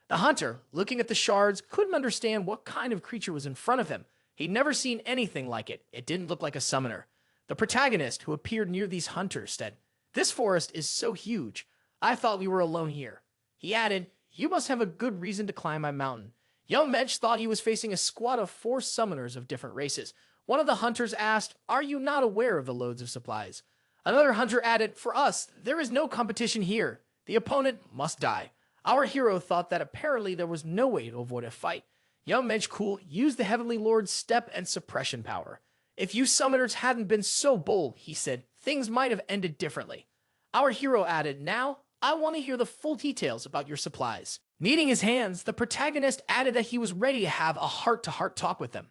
The hunter, looking at the shards, couldn't understand what kind of creature was in front of him. He'd never seen anything like it. It didn't look like a summoner. The protagonist, who appeared near these hunters, said, this forest is so huge. I thought we were alone here. He added, "You must have a good reason to climb my mountain." Young Mensch thought he was facing a squad of 4 summoners of different races. One of the hunters asked, "Are you not aware of the loads of supplies?" Another hunter added, "For us, there is no competition here. The opponent must die." Our hero thought that apparently there was no way to avoid a fight. Young Mensch Cool used the Heavenly Lord's step and suppression power. "If you summoners hadn't been so bold," he said, "things might have ended differently." Our hero added, "Now, I want to hear the full details about your supplies." Kneading his hands, the protagonist added that he was ready to have a heart-to-heart talk with them.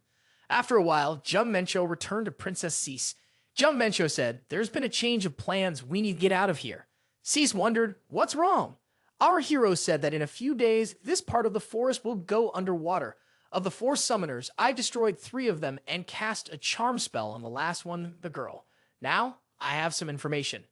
After a while, Jeon Minchul returned to Princess Cease. Jeon Minchul said, "There's been a change of plans. We need to get out of here." Cease wondered, "What's wrong?" Our hero said that in a few days, this part of the forest will go underwater. Of the 4 summoners, I destroyed 3 of them and cast a charm spell on the last one, the girl. Now, I have some information.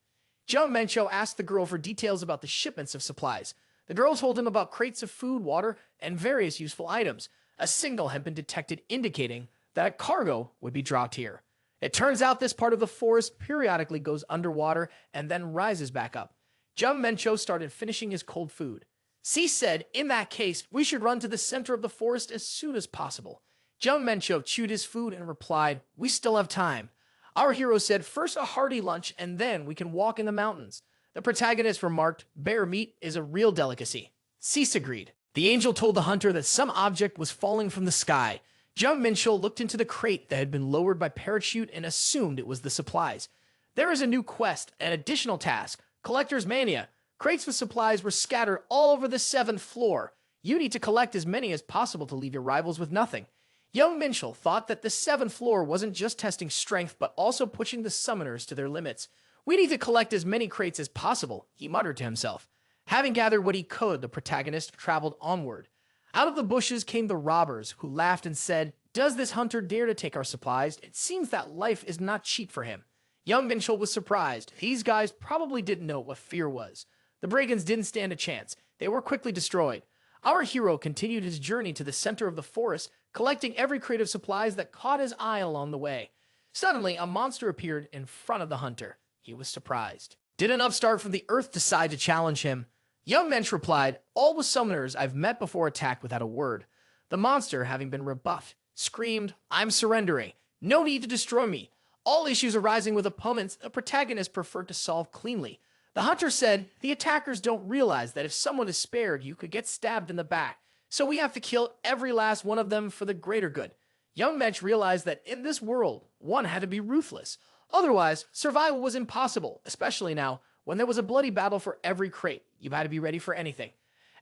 Jeon Minchul asked the girl for details about the shipments of supplies. The girl told him about crates of food, water, and various useful items. A signal had been detected indicating that a cargo would be dropped here. It turns out this part of the forest periodically goes underwater and then rises back up. Jeon Minchul started finishing his cold food. Cease said, "In that case, we should run to the center of the forest as soon as possible." Jeon Minchul chewed his food and replied, "We still have time." Our hero said, "First a hearty lunch, and then we can walk in the mountains." The protagonist remarked, "Bear meat is a real delicacy." Cease agreed. The angel told the hunter that some object was falling from the sky. Jeon Minchul looked into the crate that had been lowered by parachute and assumed it was the supplies. "There is a new quest, an additional task, Collector's Mania. Crates with supplies were scattered all over the 7th floor. You need to collect as many as possible to leave your rivals with nothing." Young Minchul thought that the 7th floor wasn't just testing strength, but also pushing the summoners to their limits. "We need to collect as many crates as possible," he muttered to himself. Having gathered what he could, the protagonist traveled onward. Out of the bushes came the robbers, who laughed and said, "Does this hunter dare to take our supplies? It seems that life is not cheap for him." Young Minchul was surprised. These guys probably didn't know what fear was. The brigands didn't stand a chance. They were quickly destroyed. Our hero continued his journey to the center of the forest, collecting every crate of supplies that caught his eye along the way. Suddenly, a monster appeared in front of the hunter. He was surprised. Did an upstart from the earth decide to challenge him? Young Mensch replied, "All the summoners I've met before attacked without a word." The monster, having been rebuffed, screamed, "I'm surrendering. No need to destroy me." All issues arising with opponents, the protagonist preferred to solve cleanly. The hunter said, "The attackers don't realize that if someone is spared, you could get stabbed in the back. So we have to kill every last one of them for the greater good." Young Mensch realized that in this world, one had to be ruthless. Otherwise, survival was impossible, especially now, when there was a bloody battle for every crate. You had to be ready for anything.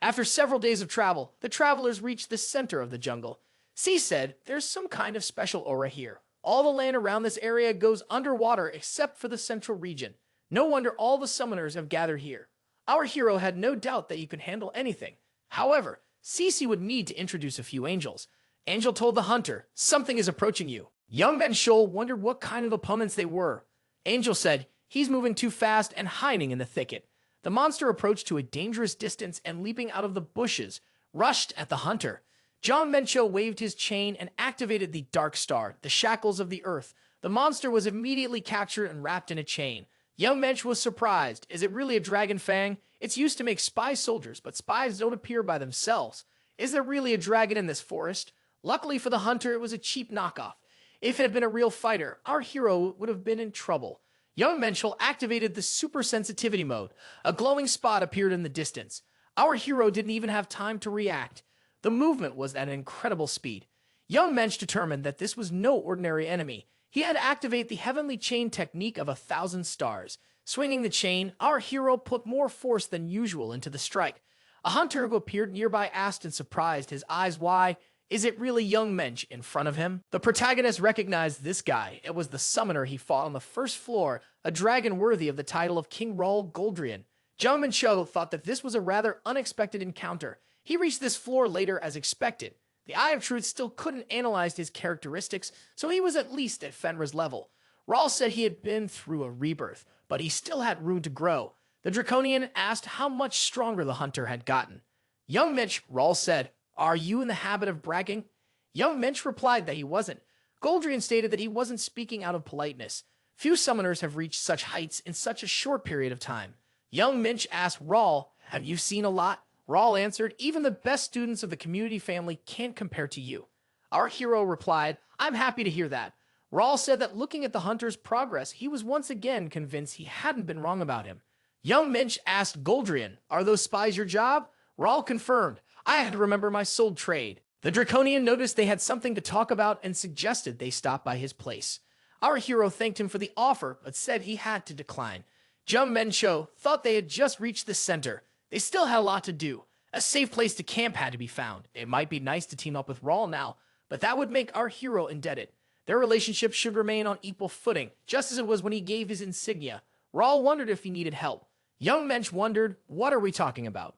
After several days of travel, the travelers reached the center of the jungle. C said, "There's some kind of special aura here. All the land around this area goes underwater except for the central region. No wonder all the summoners have gathered here." Our hero had no doubt that he could handle anything. However, Cece would need to introduce a few angels. Angel told the hunter, "Something is approaching you." Young Ben Scholl wondered what kind of opponents they were. Angel said, "He's moving too fast and hiding in the thicket." The monster approached to a dangerous distance and, leaping out of the bushes, rushed at the hunter. John Mencho waved his chain and activated the Dark Star, the shackles of the earth. The monster was immediately captured and wrapped in a chain. Young Mensch was surprised. Is it really a dragon fang? It's used to make spy soldiers, but spies don't appear by themselves. Is there really a dragon in this forest? Luckily for the hunter, it was a cheap knockoff. If it had been a real fighter, our hero would have been in trouble. Young Menschel activated the super sensitivity mode. A glowing spot appeared in the distance. Our hero didn't even have time to react. The movement was at an incredible speed. Young Mensch determined that this was no ordinary enemy. He had to activate the heavenly chain technique of 1,000 stars. Swinging the chain, our hero put more force than usual into the strike. A hunter who appeared nearby asked in surprise, his eyes wide, "Is it really Young Mensch in front of him?" The protagonist recognized this guy. It was the summoner he fought on the first floor, a dragon worthy of the title of King Raul Goldrian. Jeon Minchul thought that this was a rather unexpected encounter. He reached this floor later as expected. The Eye of Truth still couldn't analyze his characteristics, so he was at least at Fenrir's level. Raul said he had been through a rebirth, but he still had room to grow. The Draconian asked how much stronger the hunter had gotten. "Young Mensch," Raul said, "are you in the habit of bragging?" Young Mensch replied that he wasn't. Goldrian stated that he wasn't speaking out of politeness. Few summoners have reached such heights in such a short period of time. Young Mensch asked Raul, "Have you seen a lot?" Raul answered, even the best students of the community family can't compare to you. Our hero replied, I'm happy to hear that. Raul said that looking at the hunter's progress, he was once again convinced he hadn't been wrong about him. Young Minch asked Goldrian, are those spies your job? Raul confirmed, I had to remember my sold trade. The Draconian noticed they had something to talk about and suggested they stop by his place. Our hero thanked him for the offer, but said he had to decline. Jeon Minchul thought they had just reached the center. They still had a lot to do. A safe place to camp had to be found. It might be nice to team up with Raul now, but that would make our hero indebted. Their relationship should remain on equal footing, just as it was when he gave his insignia. Raul wondered if he needed help. Young Mensch wondered, what are we talking about?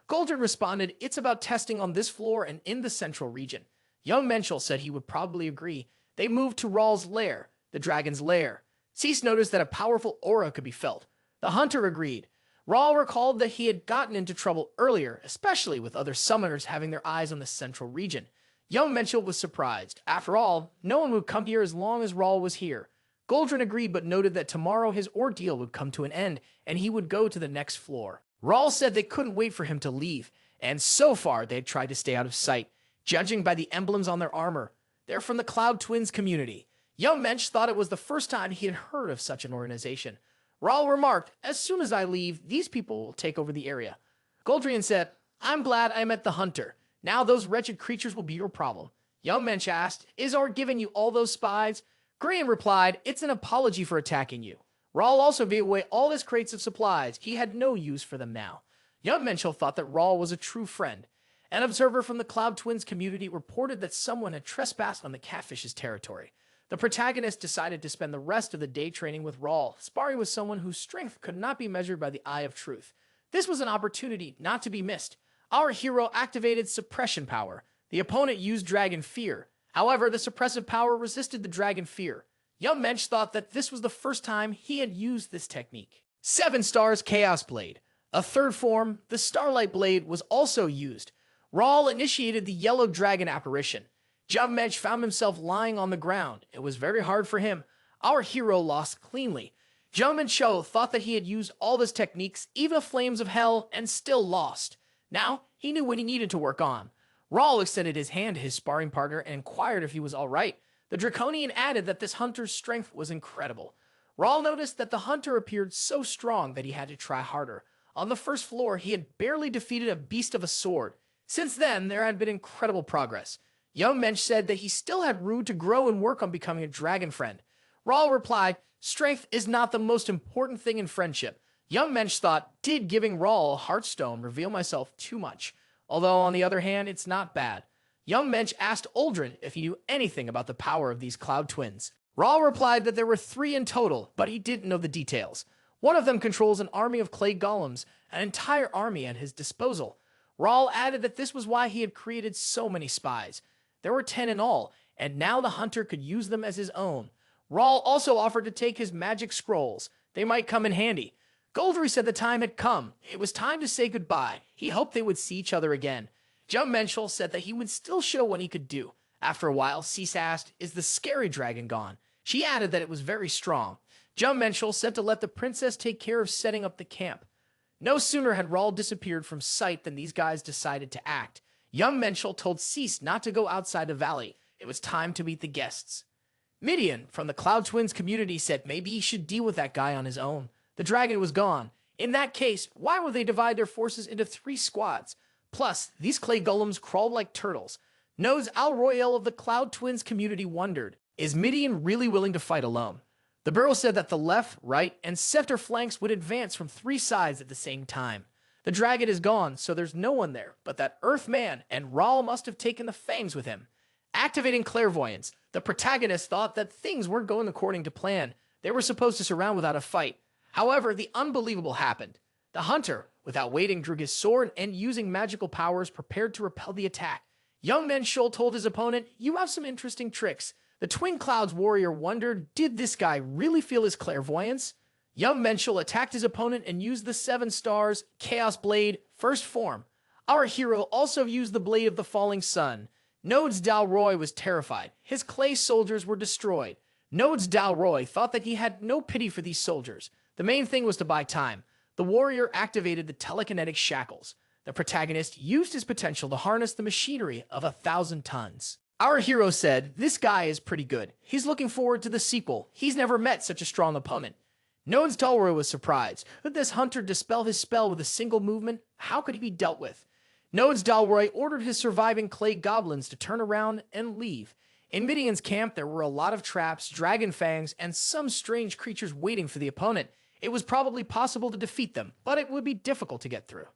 Goldrian responded, it's about testing on this floor and in the central region. Young Minchul said he would probably agree. They moved to Raul's lair, the dragon's lair. Cease noticed that a powerful aura could be felt. The hunter agreed. Raul recalled that he had gotten into trouble earlier, especially with other summoners having their eyes on the central region. Young Minchul was surprised. After all, no one would come here as long as Raul was here. Goldrian agreed but noted that tomorrow his ordeal would come to an end and he would go to the next floor. Raul said they couldn't wait for him to leave, and so far they had tried to stay out of sight, judging by the emblems on their armor. They're from the Cloud Twins community. Young Mensch thought it was the first time he had heard of such an organization. Raul remarked, as soon as I leave, these people will take over the area. Goldrian said, I'm glad I met the hunter. Now those wretched creatures will be your problem. Young Mensch asked, is Art giving you all those spies? Graham replied, it's an apology for attacking you. Raul also gave away all his crates of supplies. He had no use for them now. Young Menschel thought that Raul was a true friend. An observer from the Cloud Twins community reported that someone had trespassed on the catfish's territory. The protagonist decided to spend the rest of the day training with Raul, sparring with someone whose strength could not be measured by the eye of truth. This was an opportunity not to be missed. Our hero activated suppression power. The opponent used Dragon Fear. However, the suppressive power resisted the Dragon Fear. Young Mensch thought that this was the first time he had used this technique. 7 stars Chaos Blade. A third form, the Starlight Blade, was also used. Raul initiated the Yellow Dragon apparition. Young Mensch found himself lying on the ground. It was very hard for him. Our hero lost cleanly. Jeon Minchul thought that he had used all his techniques, even Flames of Hell, and still lost. Now, he knew what he needed to work on. Raul extended his hand to his sparring partner and inquired if he was all right. The Draconian added that this hunter's strength was incredible. Raul noticed that the hunter appeared so strong that he had to try harder. On the first floor, he had barely defeated a beast of a sword. Since then, there had been incredible progress. Young Mensch said that he still had room to grow and work on becoming a dragon friend. Raul replied, strength is not the most important thing in friendship. Young Mensch thought, did giving Raul a Heartstone reveal myself too much? Although, on the other hand, it's not bad. Young Mensch asked Uldren if he knew anything about the power of these Cloud Twins. Raul replied that there were 3 in total, but he didn't know the details. One of them controls an army of clay golems, an entire army at his disposal. Raul added that this was why he had created so many spies. There were 10 in all, and now the hunter could use them as his own. Raul also offered to take his magic scrolls. They might come in handy. Goldry said the time had come. It was time to say goodbye. He hoped they would see each other again. Jeon Minchul said that he would still show what he could do. After a while, Cease asked, is the scary dragon gone? She added that it was very strong. Jeon Minchul said to let the princess take care of setting up the camp. No sooner had Raul disappeared from sight than these guys decided to act. Young Menschel told Cease not to go outside the valley. It was time to meet the guests. Midian from the Cloud Twins community said maybe he should deal with that guy on his own. The dragon was gone. In that case, why would they divide their forces into 3 squads? Plus, these clay golems crawled like turtles. Nodes Al Royale of the Cloud Twins community wondered, is Midian really willing to fight alone? The Burrow said that the left, right, and center flanks would advance from 3 sides at the same time. The dragon is gone, so there's no one there, but that Earthman and Raul must have taken the fangs with him. Activating clairvoyance, the protagonist thought that things weren't going according to plan. They were supposed to surround without a fight. However, the unbelievable happened. The hunter, without waiting, drew his sword and using magical powers prepared to repel the attack. Young Menschul told his opponent, you have some interesting tricks. The Twin Clouds warrior wondered, did this guy really feel his clairvoyance? Young Menschel attacked his opponent and used the 7 stars Chaos Blade, first form. Our hero also used the Blade of the Falling Sun. Nodes Dalroy was terrified. His clay soldiers were destroyed. Nodes Dalroy thought that he had no pity for these soldiers. The main thing was to buy time. The warrior activated the telekinetic shackles. The protagonist used his potential to harness the machinery of 1,000 tons. Our hero said, "This guy is pretty good. He's looking forward to the sequel. He's never met such a strong opponent." Noan's Dalroy was surprised. Could this hunter dispel his spell with a single movement? How could he be dealt with? Noan's Dalroy ordered his surviving clay goblins to turn around and leave. In Midian's camp, there were a lot of traps, dragon fangs, and some strange creatures waiting for the opponent. It was probably possible to defeat them, but it would be difficult to get through.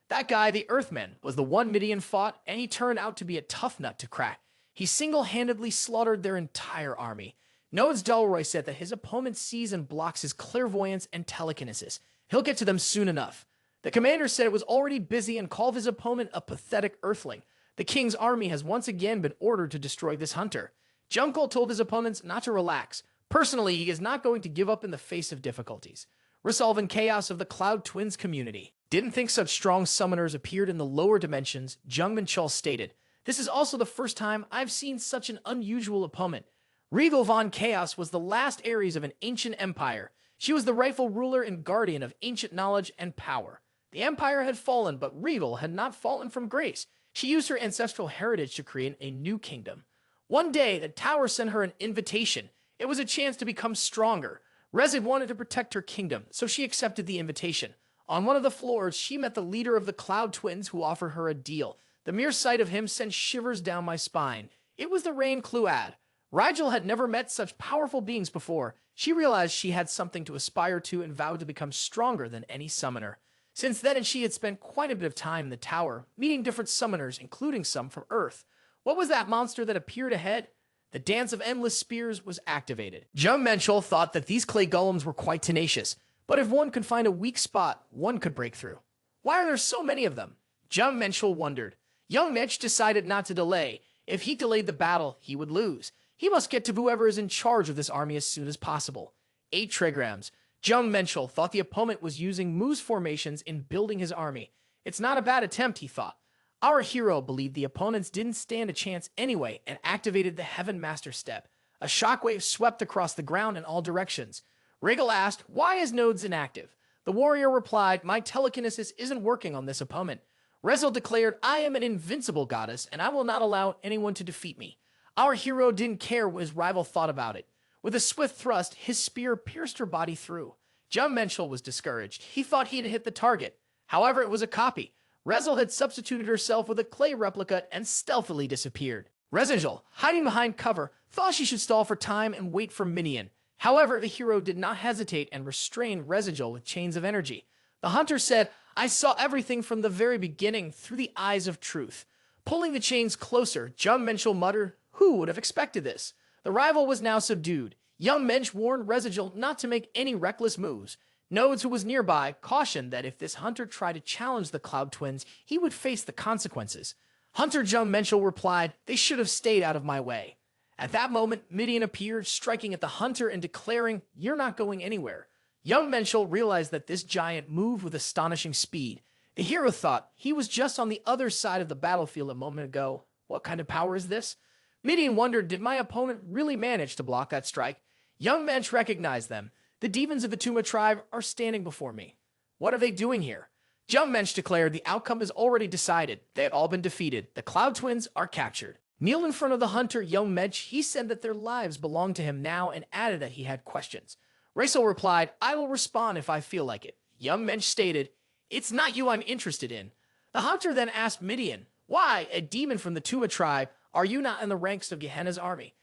That guy, the Earthman, was the one Midian fought, and he turned out to be a tough nut to crack. He single-handedly slaughtered their entire army. Noan's Dalroy said that his opponent sees and blocks his clairvoyance and telekinesis. He'll get to them soon enough. The commander said it was already busy and called his opponent a pathetic earthling. The king's army has once again been ordered to destroy this hunter. Junko told his opponents not to relax. Personally, he is not going to give up in the face of difficulties. Resolving chaos of the Cloud Twins community. Didn't think such strong summoners appeared in the lower dimensions, Jeon Minchul stated. This is also the first time I've seen such an unusual opponent. Regal von Chaos was the last Ares of an ancient empire. She was the rightful ruler and guardian of ancient knowledge and power. The empire had fallen, but Regal had not fallen from grace. She used her ancestral heritage to create a new kingdom. One day, the tower sent her an invitation. It was a chance to become stronger. Rezid wanted to protect her kingdom, so she accepted the invitation. On one of the floors, she met the leader of the Cloud Twins who offered her a deal. The mere sight of him sent shivers down my spine. It was the Rain Cluad. Rigel had never met such powerful beings before. She realized she had something to aspire to and vowed to become stronger than any summoner. Since then, she had spent quite a bit of time in the tower, meeting different summoners, including some from Earth. What was that monster that appeared ahead? The Dance of Endless Spears was activated. Jeon Minchul thought that these clay golems were quite tenacious, but if one could find a weak spot, one could break through. Why are there so many of them? Jeon Minchul wondered. Young Mitch decided not to delay. If he delayed the battle, he would lose. He must get to whoever is in charge of this army as soon as possible. 8 trigrams. Jeon Minchul thought the opponent was using moose formations in building his army. It's not a bad attempt, he thought. Our hero believed the opponents didn't stand a chance anyway and activated the Heaven Master Step. A shockwave swept across the ground in all directions. Regal asked, "Why is Nodes inactive?" The warrior replied, "My telekinesis isn't working on this opponent." Rezil declared, "I am an invincible goddess, and I will not allow anyone to defeat me." Our hero didn't care what his rival thought about it. With a swift thrust, his spear pierced her body through. Jeon Minchul was discouraged. He thought he had hit the target. However, it was a copy. Rezil had substituted herself with a clay replica and stealthily disappeared. Rezil, hiding behind cover, thought she should stall for time and wait for Minion. However, the hero did not hesitate and restrained Rezil with chains of energy. The hunter said, "I saw everything from the very beginning through the eyes of truth." Pulling the chains closer, Jeon Minchul muttered, "Who would have expected this?" The rival was now subdued. Young Mensch warned Rezil not to make any reckless moves. Nodes, who was nearby, cautioned that if this hunter tried to challenge the Cloud Twins, he would face the consequences. Hunter Jeon Minchul replied, "They should have stayed out of my way." At that moment, Midian appeared, striking at the hunter and declaring, "You're not going anywhere." Young Minchul realized that this giant moved with astonishing speed. The hero thought he was just on the other side of the battlefield a moment ago. What kind of power is this? Midian wondered, did my opponent really manage to block that strike? Young Mensch recognized them. The demons of the Tuma tribe are standing before me. What are they doing here? Jeon Minchul declared the outcome is already decided. They had all been defeated. The Cloud Twins are captured. Kneeled in front of the hunter, Young Mensch, he said that their lives belonged to him now and added that he had questions. Rezil replied, "I will respond if I feel like it." Young Mensch stated, "It's not you I'm interested in." The hunter then asked Midian, "Why, a demon from the Tuma tribe, are you not in the ranks of Gehenna's army?"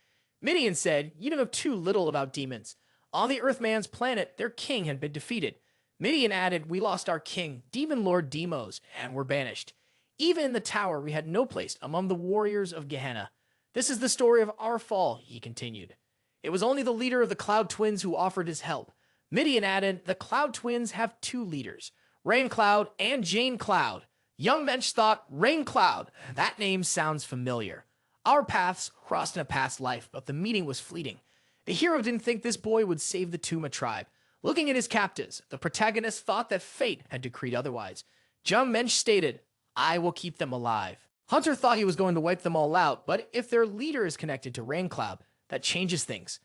Midian said, "You know too little about demons. On the Earthman's planet, their king had been defeated." Midian added, "We lost our king, Demon Lord Demos, and were banished. Even in the tower, we had no place among the warriors of Gehenna. This is the story of our fall," he continued. It was only the leader of the Cloud Twins who offered his help. Midian added, "The Cloud Twins have 2 leaders, Rain Cloud and Jane Cloud." Young Mensch thought, Rain Cloud, that name sounds familiar. Our paths crossed in a past life, but the meeting was fleeting. The hero didn't think this boy would save the Tuma tribe. Looking at his captives, the protagonist thought that fate had decreed otherwise. Jeon Minchul stated, "I will keep them alive." Hunter thought he was going to wipe them all out, but if their leader is connected to Rain Cloud, that changes things.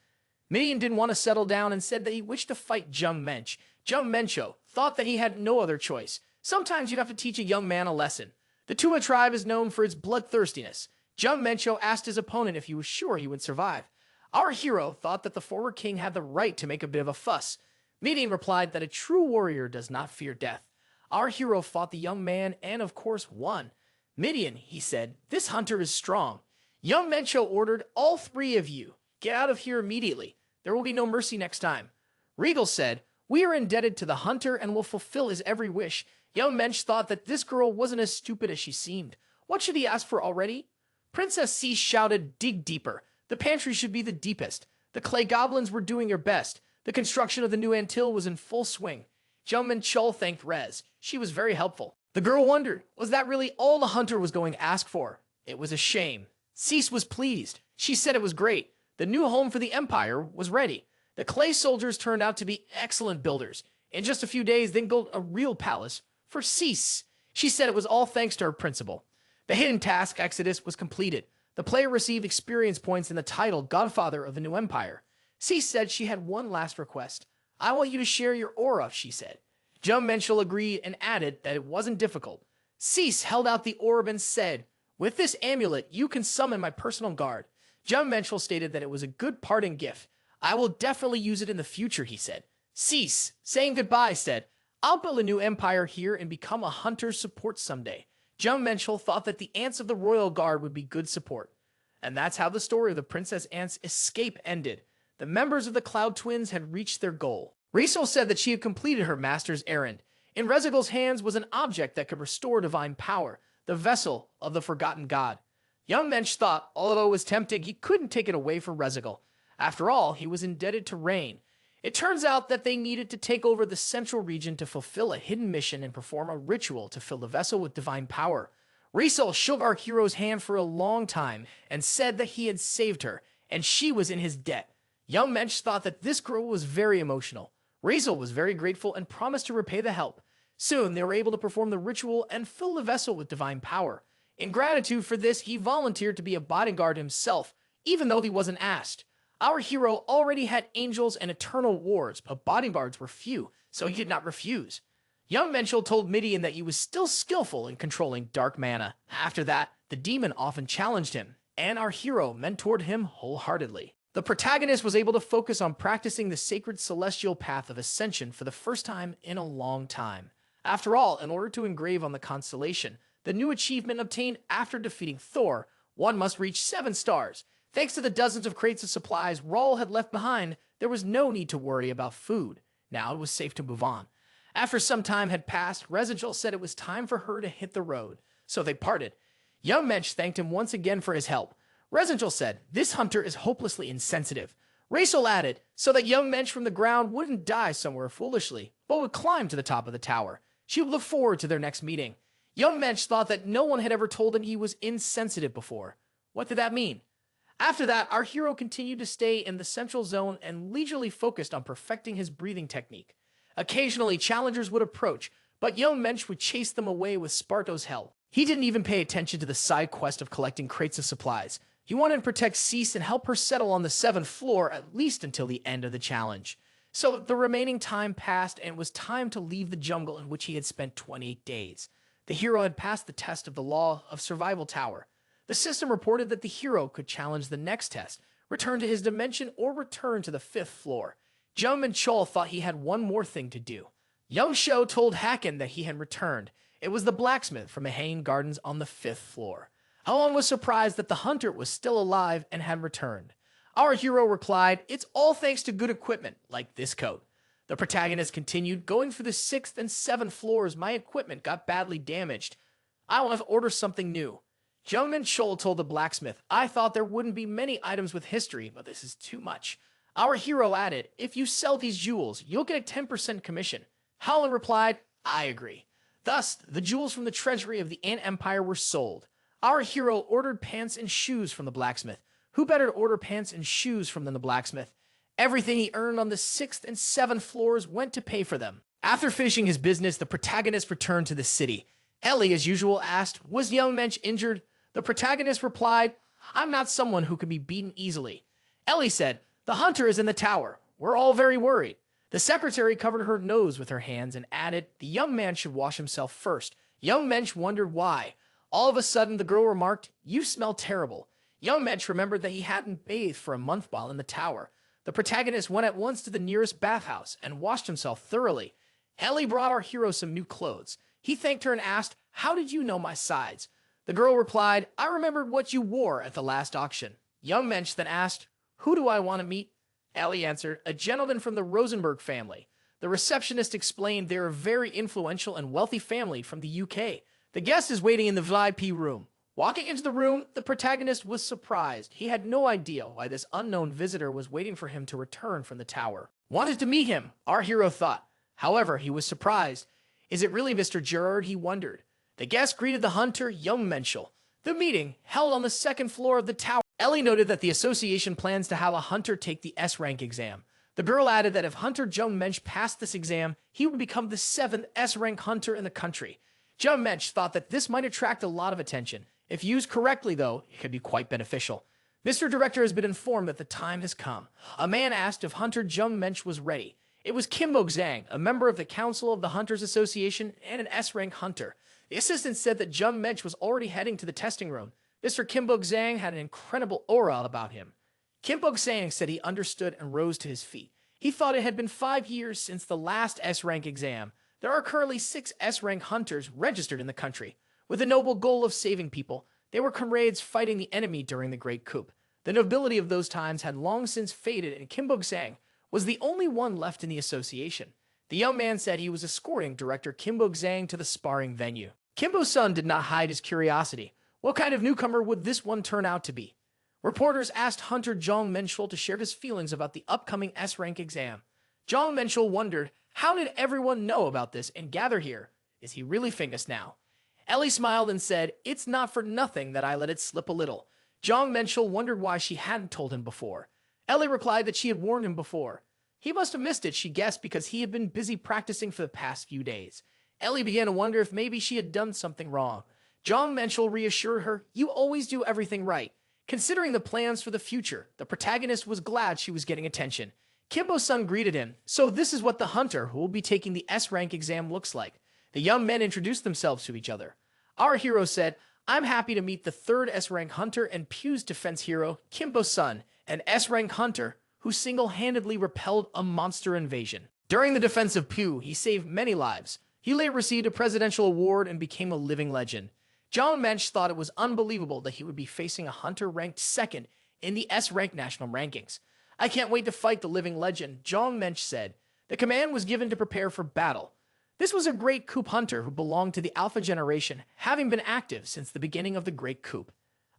Midian didn't want to settle down and said that he wished to fight Jeon Minchul. Jeon Minchul thought that he had no other choice. Sometimes you'd have to teach a young man a lesson. The Tuma tribe is known for its bloodthirstiness. Jeon Minchul asked his opponent if he was sure he would survive. Our hero thought that the former king had the right to make a bit of a fuss. Midian replied that a true warrior does not fear death. Our hero fought the young man and, of course, won. Midian, he said, this hunter is strong. Young Minchul ordered all three of you, get out of here immediately. There will be no mercy next time. Regal said, we are indebted to the hunter and will fulfill his every wish. Young Mensch thought that this girl wasn't as stupid as she seemed. What should he ask for already? Princess C shouted, dig deeper. The pantry should be the deepest. The clay goblins were doing their best. The construction of the new Antil was in full swing. Jeon Minchul thanked Rez. She was very helpful. The girl wondered, was that really all the hunter was going to ask for? It was a shame. Cease was pleased. She said it was great. The new home for the Empire was ready. The clay soldiers turned out to be excellent builders. In just a few days, they built a real palace for Cease. She said it was all thanks to her principal. The hidden task, Exodus, was completed. The player received experience points in the title Godfather of the New Empire. Cease said she had one last request. I want you to share your aura, she said. Jeon Minchul agreed and added that it wasn't difficult. Cease held out the orb and said, with this amulet, you can summon my personal guard. Jeon Minchul stated that it was a good parting gift. I will definitely use it in the future, he said. Cease, saying goodbye, said, I'll build a new empire here and become a hunter's support someday. Jeon Minchul thought that the ants of the royal guard would be good support. And that's how the story of the Princess Ant's escape ended. The members of the Cloud Twins had reached their goal. Riso said that she had completed her master's errand. In Rezigal's hands was an object that could restore divine power, the vessel of the forgotten god. Young Mensch thought, although it was tempting, he couldn't take it away from Rezigal. After all, he was indebted to Rain. It turns out that they needed to take over the central region to fulfill a hidden mission and perform a ritual to fill the vessel with divine power. Riso shook our hero's hand for a long time and said that he had saved her, and she was in his debt. Young Mensch thought that this girl was very emotional. Riso was very grateful and promised to repay the help. Soon, they were able to perform the ritual and fill the vessel with divine power. In gratitude for this, he volunteered to be a bodyguard himself, even though he wasn't asked. Our hero already had angels and eternal wards, but bodyguards were few, so he did not refuse. Young Minchul told Midian that he was still skillful in controlling dark mana. After that, the demon often challenged him, and our hero mentored him wholeheartedly. The protagonist was able to focus on practicing the sacred celestial path of ascension for the first time in a long time. After all, in order to engrave on the constellation, the new achievement obtained after defeating Thor, one must reach 7 stars. Thanks to the dozens of crates of supplies Raul had left behind, there was no need to worry about food. Now it was safe to move on. After some time had passed, Residul said it was time for her to hit the road, so they parted. Young Mensch thanked him once again for his help. Residul said, this hunter is hopelessly insensitive. Raisel added, so that young Mensch from the ground wouldn't die somewhere foolishly, but would climb to the top of the tower. She would look forward to their next meeting. Young Mensch thought that no one had ever told him he was insensitive before. What did that mean? After that, our hero continued to stay in the central zone and leisurely focused on perfecting his breathing technique. Occasionally, challengers would approach, but young Mensch would chase them away with Sparto's help. He didn't even pay attention to the side quest of collecting crates of supplies. He wanted to protect Cease and help her settle on the 7th floor at least until the end of the challenge. So the remaining time passed and it was time to leave the jungle in which he had spent 28 days. The hero had passed the test of the Law of Survival Tower. The system reported that the hero could challenge the next test, return to his dimension, or return to the 5th floor. Jeon Minchul thought he had one more thing to do. Young Shou told Haken that he had returned. It was the blacksmith from Mahane Gardens on the 5th floor. Howon was surprised that the hunter was still alive and had returned. Our hero replied, it's all thanks to good equipment, like this coat. The protagonist continued, going for the 6th and 7th floors, my equipment got badly damaged. I will have to order something new. Jeon Minchul told the blacksmith, I thought there wouldn't be many items with history, but this is too much. Our hero added, if you sell these jewels, you'll get a 10% commission. Howland replied, I agree. Thus, the jewels from the treasury of the Ant Empire were sold. Our hero ordered pants and shoes from the blacksmith. Who better to order pants and shoes from than the blacksmith? Everything he earned on the 6th and 7th floors went to pay for them. After finishing his business, the protagonist returned to the city. Ellie, as usual, asked, was young Mensch injured? The protagonist replied, I'm not someone who can be beaten easily. Ellie said, the hunter is in the tower. We're all very worried. The secretary covered her nose with her hands and added, "The young man should wash himself first." Young Mensch wondered why. All of a sudden, the girl remarked, "You smell terrible." Young Mensch remembered that he hadn't bathed for a month while in the tower. The protagonist went at once to the nearest bathhouse and washed himself thoroughly. Ellie brought our hero some new clothes. He thanked her and asked, "How did you know my size?" The girl replied, "I remembered what you wore at the last auction." Young Mensch then asked, "Who do I want to meet?" Ellie answered, "A gentleman from the Rosenberg family." The receptionist explained they're a very influential and wealthy family from the UK. The guest is waiting in the VIP room. Walking into the room, the protagonist was surprised. He had no idea why this unknown visitor was waiting for him to return from the tower. Wanted to meet him, our hero thought. However, he was surprised. Is it really Mr. Gerard, he wondered. The guest greeted the hunter, Jeon Minchul. The meeting, held on the second floor of the tower. Ellie noted that the association plans to have a hunter take the S-rank exam. The girl added that if Hunter Jeon Minchul passed this exam, he would become the 7th S-rank hunter in the country. Jeon Minchul thought that this might attract a lot of attention. If used correctly, though, it could be quite beneficial. Mr. Director has been informed that the time has come. A man asked if Hunter Jeon Minchul was ready. It was Kimbo Zhang, a member of the Council of the Hunters Association and an S-rank hunter. The assistant said that Jeon Minchul was already heading to the testing room. Mr. Kimbo Zhang had an incredible aura about him. Kimbo Zhang said he understood and rose to his feet. He thought it had been 5 years since the last S-rank exam. There are currently 6 S-rank hunters registered in the country. With the noble goal of saving people, they were comrades fighting the enemy during the Great Coup. The nobility of those times had long since faded, and Kimbo Zhang was the only one left in the association. The young man said he was escorting director Kimbo Zhang to the sparring venue. Kimbo's son did not hide his curiosity. What kind of newcomer would this one turn out to be? Reporters asked Hunter Jeon Minchul to share his feelings about the upcoming S-rank exam. Jeon Minchul wondered, how did everyone know about this and gather here? Is he really famous now? Ellie smiled and said, "It's not for nothing that I let it slip a little." Jeon Minchul wondered why she hadn't told him before. Ellie replied that she had warned him before. He must have missed it, she guessed, because he had been busy practicing for the past few days. Ellie began to wonder if maybe she had done something wrong. Jeon Minchul reassured her, "You always do everything right." Considering the plans for the future, the protagonist was glad she was getting attention. Kimbo's son greeted him. "So this is what the hunter who will be taking the S-rank exam looks like." The young men introduced themselves to each other. Our hero said, "I'm happy to meet the 3rd S-rank hunter and Pew's defense hero, Kimbo's son, an S-rank hunter who single-handedly repelled a monster invasion. During the defense of Pew, he saved many lives. He later received a presidential award and became a living legend." Jeon Minchul thought it was unbelievable that he would be facing a hunter ranked 2nd in the S-rank national rankings. "I can't wait to fight the living legend," Jeon Minchul said. The command was given to prepare for battle. This was a great coup hunter who belonged to the Alpha generation, having been active since the beginning of the Great Coup.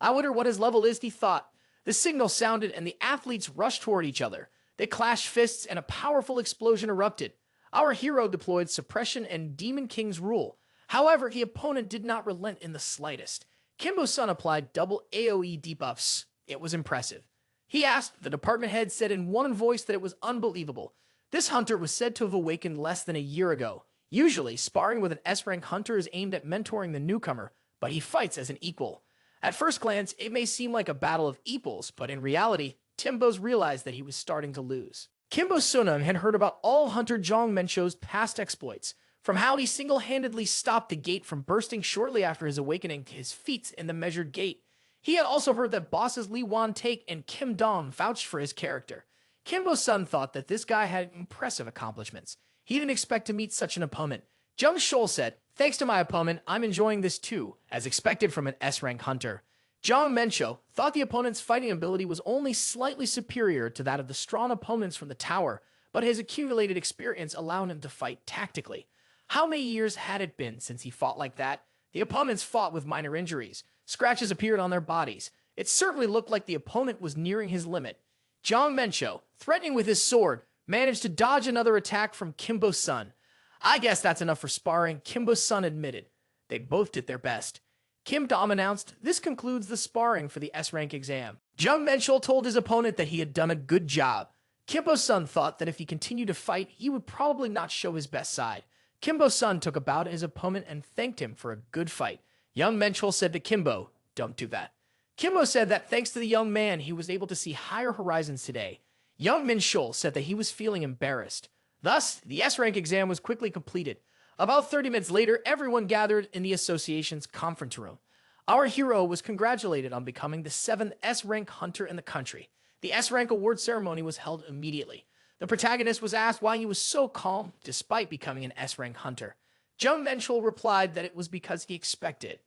"I wonder what his level is," he thought. The signal sounded and the athletes rushed toward each other. They clashed fists and a powerful explosion erupted. Our hero deployed Suppression and Demon King's Rule. However, the opponent did not relent in the slightest. Kimbo's son applied double AoE debuffs. It was impressive. He asked, the department head said in one voice that it was unbelievable. This hunter was said to have awakened less than a year ago. Usually, sparring with an S-rank hunter is aimed at mentoring the newcomer, but he fights as an equal. At first glance, it may seem like a battle of equals, but in reality, Timbos realized that he was starting to lose. Kimbo Sunam had heard about all Hunter Jong Mencho's past exploits, from how he single-handedly stopped the gate from bursting shortly after his awakening to his feats in the measured gate. He had also heard that bosses Lee Wan-taek and Kim Dong vouched for his character. Kimbo's son thought that this guy had impressive accomplishments. He didn't expect to meet such an opponent. Jung Shol said, "Thanks to my opponent, I'm enjoying this too, as expected from an S-rank hunter." Jeon Minchul thought the opponent's fighting ability was only slightly superior to that of the strong opponents from the tower, but his accumulated experience allowed him to fight tactically. How many years had it been since he fought like that? The opponents fought with minor injuries. Scratches appeared on their bodies. It certainly looked like the opponent was nearing his limit. Jeon Minchul, threatening with his sword, managed to dodge another attack from Kimbo's son. "I guess that's enough for sparring," Kimbo's son admitted. They both did their best. Kim Dom announced, "This concludes the sparring for the S-rank exam." Jeon Minchul told his opponent that he had done a good job. Kimbo's son thought that if he continued to fight, he would probably not show his best side. Kimbo's son took a bow to his opponent and thanked him for a good fight. Young Minchul said to Kimbo, "Don't do that." Kimbo said that thanks to the young man, he was able to see higher horizons today. Young Minchul said that he was feeling embarrassed. Thus, the S-Rank exam was quickly completed. About 30 minutes later, everyone gathered in the association's conference room. Our hero was congratulated on becoming the 7th S-Rank hunter in the country. The S-Rank award ceremony was held immediately. The protagonist was asked why he was so calm despite becoming an S-Rank hunter. Jeon Minchul replied that it was because he expected.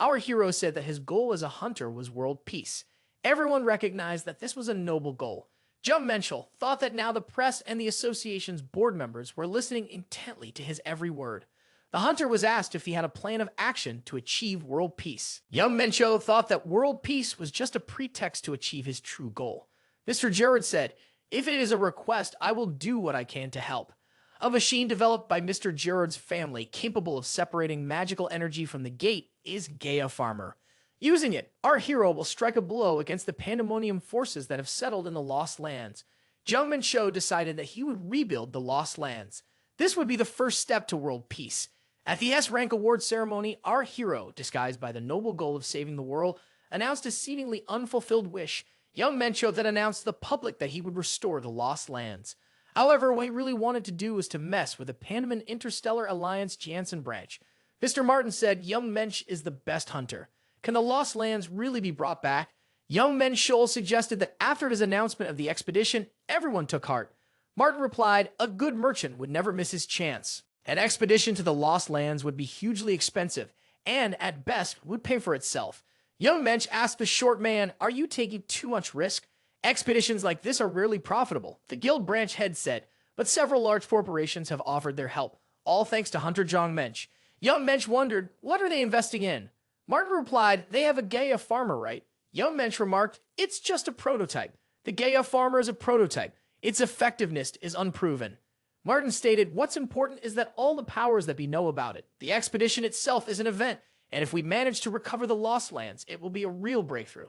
Our hero said that his goal as a hunter was world peace. Everyone recognized that this was a noble goal. Jeon Minchul thought that now the press and the association's board members were listening intently to his every word. The hunter was asked if he had a plan of action to achieve world peace. Jeon Minchul thought that world peace was just a pretext to achieve his true goal. Mr. Gerard said, "If it is a request, I will do what I can to help." A machine developed by Mr. Gerard's family capable of separating magical energy from the gate is Gaia Farmer. Using it, our hero will strike a blow against the Pandemonium forces that have settled in the Lost Lands. Jeon Minchul decided that he would rebuild the Lost Lands. This would be the first step to world peace. At the S-Rank award ceremony, our hero, disguised by the noble goal of saving the world, announced a seemingly unfulfilled wish. Jeon Minchul then announced to the public that he would restore the Lost Lands. However, what he really wanted to do was to mess with the Pandemonium Interstellar Alliance Janssen branch. Mr. Martin said Jeon Minchul is the best hunter. Can the Lost Lands really be brought back? Jeon Minchul suggested that after his announcement of the expedition, everyone took heart. Martin replied, a good merchant would never miss his chance. An expedition to the Lost Lands would be hugely expensive, and at best would pay for itself. Jeon Minchul asked the short man, are you taking too much risk? Expeditions like this are rarely profitable, the guild branch head said, but several large corporations have offered their help, all thanks to Hunter Jeon Minchul. Jeon Minchul wondered, what are they investing in? Martin replied, they have a Gaia Farmer, right? Jeon Minchul remarked, it's just a prototype. The Gaia Farmer is a prototype. Its effectiveness is unproven. Martin stated, what's important is that all the powers that we know about it. The expedition itself is an event, and if we manage to recover the Lost Lands, it will be a real breakthrough.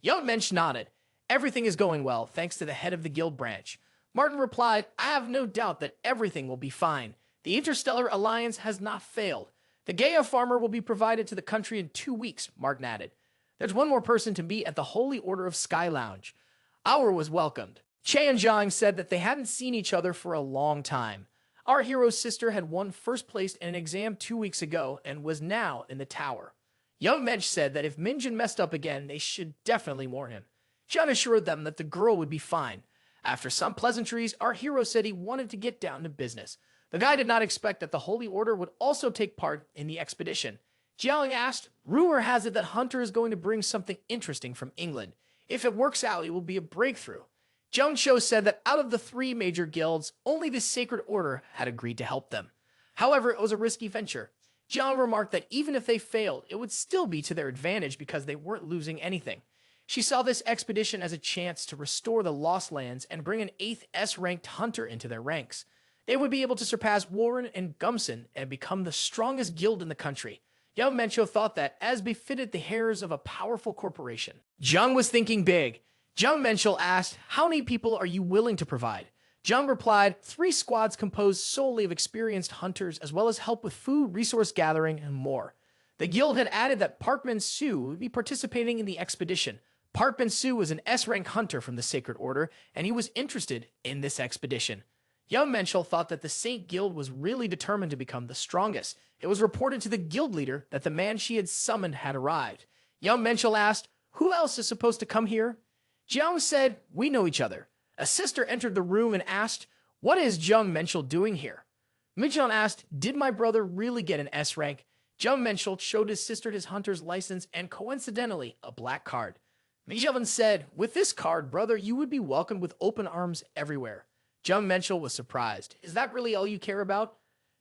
Jeon Minchul nodded. Everything is going well, thanks to the head of the guild branch. Martin replied, I have no doubt that everything will be fine. The Interstellar Alliance has not failed. The Gaia Farmer will be provided to the country in 2 weeks, Martin added. There's one more person to meet at the Holy Order of Sky Lounge. Our was welcomed. Che and Jong said that they hadn't seen each other for a long time. Our hero's sister had won first place in an exam 2 weeks ago and was now in the tower. Jeon Minchul said that if Minjin messed up again, they should definitely warn him. Jeon assured them that the girl would be fine. After some pleasantries, our hero said he wanted to get down to business. The guy did not expect that the Holy Order would also take part in the expedition. Jiang asked, rumor has it that Hunter is going to bring something interesting from England. If it works out, it will be a breakthrough. Jung Cho said that out of the 3 major guilds, only the Sacred Order had agreed to help them. However, it was a risky venture. Jiang remarked that even if they failed, it would still be to their advantage because they weren't losing anything. She saw this expedition as a chance to restore the Lost Lands and bring an 8th S-ranked hunter into their ranks. They would be able to surpass Warren and Gumson and become the strongest guild in the country. Jeon Minchul thought that, as befitted the heirs of a powerful corporation. Jung was thinking big. Jeon Minchul asked, how many people are you willing to provide? Jung replied, 3 squads composed solely of experienced hunters as well as help with food, resource gathering, and more. The guild had added that Park Min-soo would be participating in the expedition. Park Min-soo was an S-rank hunter from the Sacred Order, and he was interested in this expedition. Jeon Minchul thought that the Saint Guild was really determined to become the strongest. It was reported to the guild leader that the man she had summoned had arrived. Jeon Minchul asked, who else is supposed to come here? Jiang said, we know each other. A sister entered the room and asked, what is Jeon Minchul doing here? Minchul asked, did my brother really get an S rank? Jeon Minchul showed his sister his hunter's license and coincidentally a black card. Minchul said, with this card, brother, you would be welcomed with open arms everywhere. Jeon Minchul was surprised. Is that really all you care about?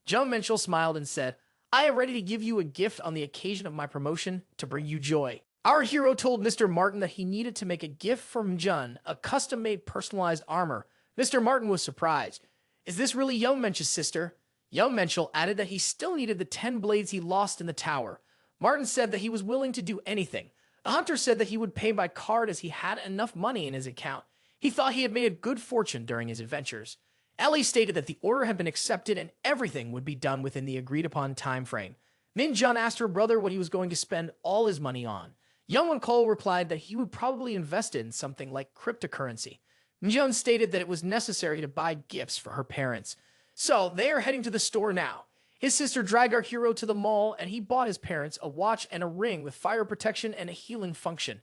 Jeon Minchul smiled and said, I am ready to give you a gift on the occasion of my promotion to bring you joy. Our hero told Mr. Martin that he needed to make a gift from Jeon, a custom-made personalized armor. Mr. Martin was surprised. Is this really Jeon Minchul's sister? Jeon Minchul added that he still needed the 10 blades he lost in the tower. Martin said that he was willing to do anything. The hunter said that he would pay by card as he had enough money in his account. He thought he had made a good fortune during his adventures. Ellie stated that the order had been accepted and everything would be done within the agreed-upon time frame. Min Jun asked her brother what he was going to spend all his money on. Young Cole replied that he would probably invest it in something like cryptocurrency. Min Jun stated that it was necessary to buy gifts for her parents. So they are heading to the store now. His sister dragged our hero to the mall, and he bought his parents a watch and a ring with fire protection and a healing function.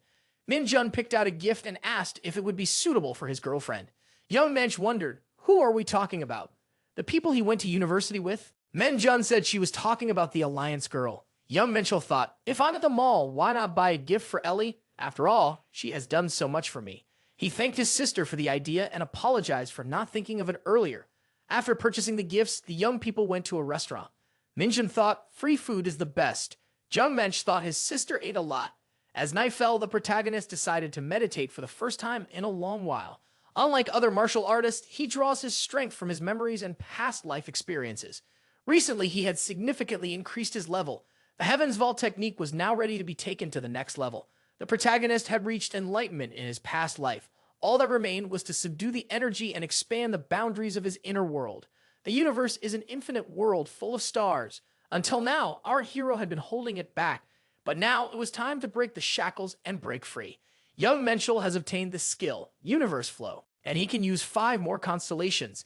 Minjun picked out a gift and asked if it would be suitable for his girlfriend. Young Mensch wondered, who are we talking about? The people he went to university with? Minjun said she was talking about the Alliance girl. Young Minchul thought, if I'm at the mall, why not buy a gift for Ellie? After all, she has done so much for me. He thanked his sister for the idea and apologized for not thinking of it earlier. After purchasing the gifts, the young people went to a restaurant. Minjun thought free food is the best. Jung Mensch thought his sister ate a lot. As night fell, the protagonist decided to meditate for the first time in a long while. Unlike other martial artists, he draws his strength from his memories and past life experiences. Recently, he had significantly increased his level. The Heaven's Vault technique was now ready to be taken to the next level. The protagonist had reached enlightenment in his past life. All that remained was to subdue the energy and expand the boundaries of his inner world. The universe is an infinite world full of stars. Until now, our hero had been holding it back, but now it was time to break the shackles and break free. Young Menschel has obtained the skill, Universe Flow, and he can use 5 more constellations.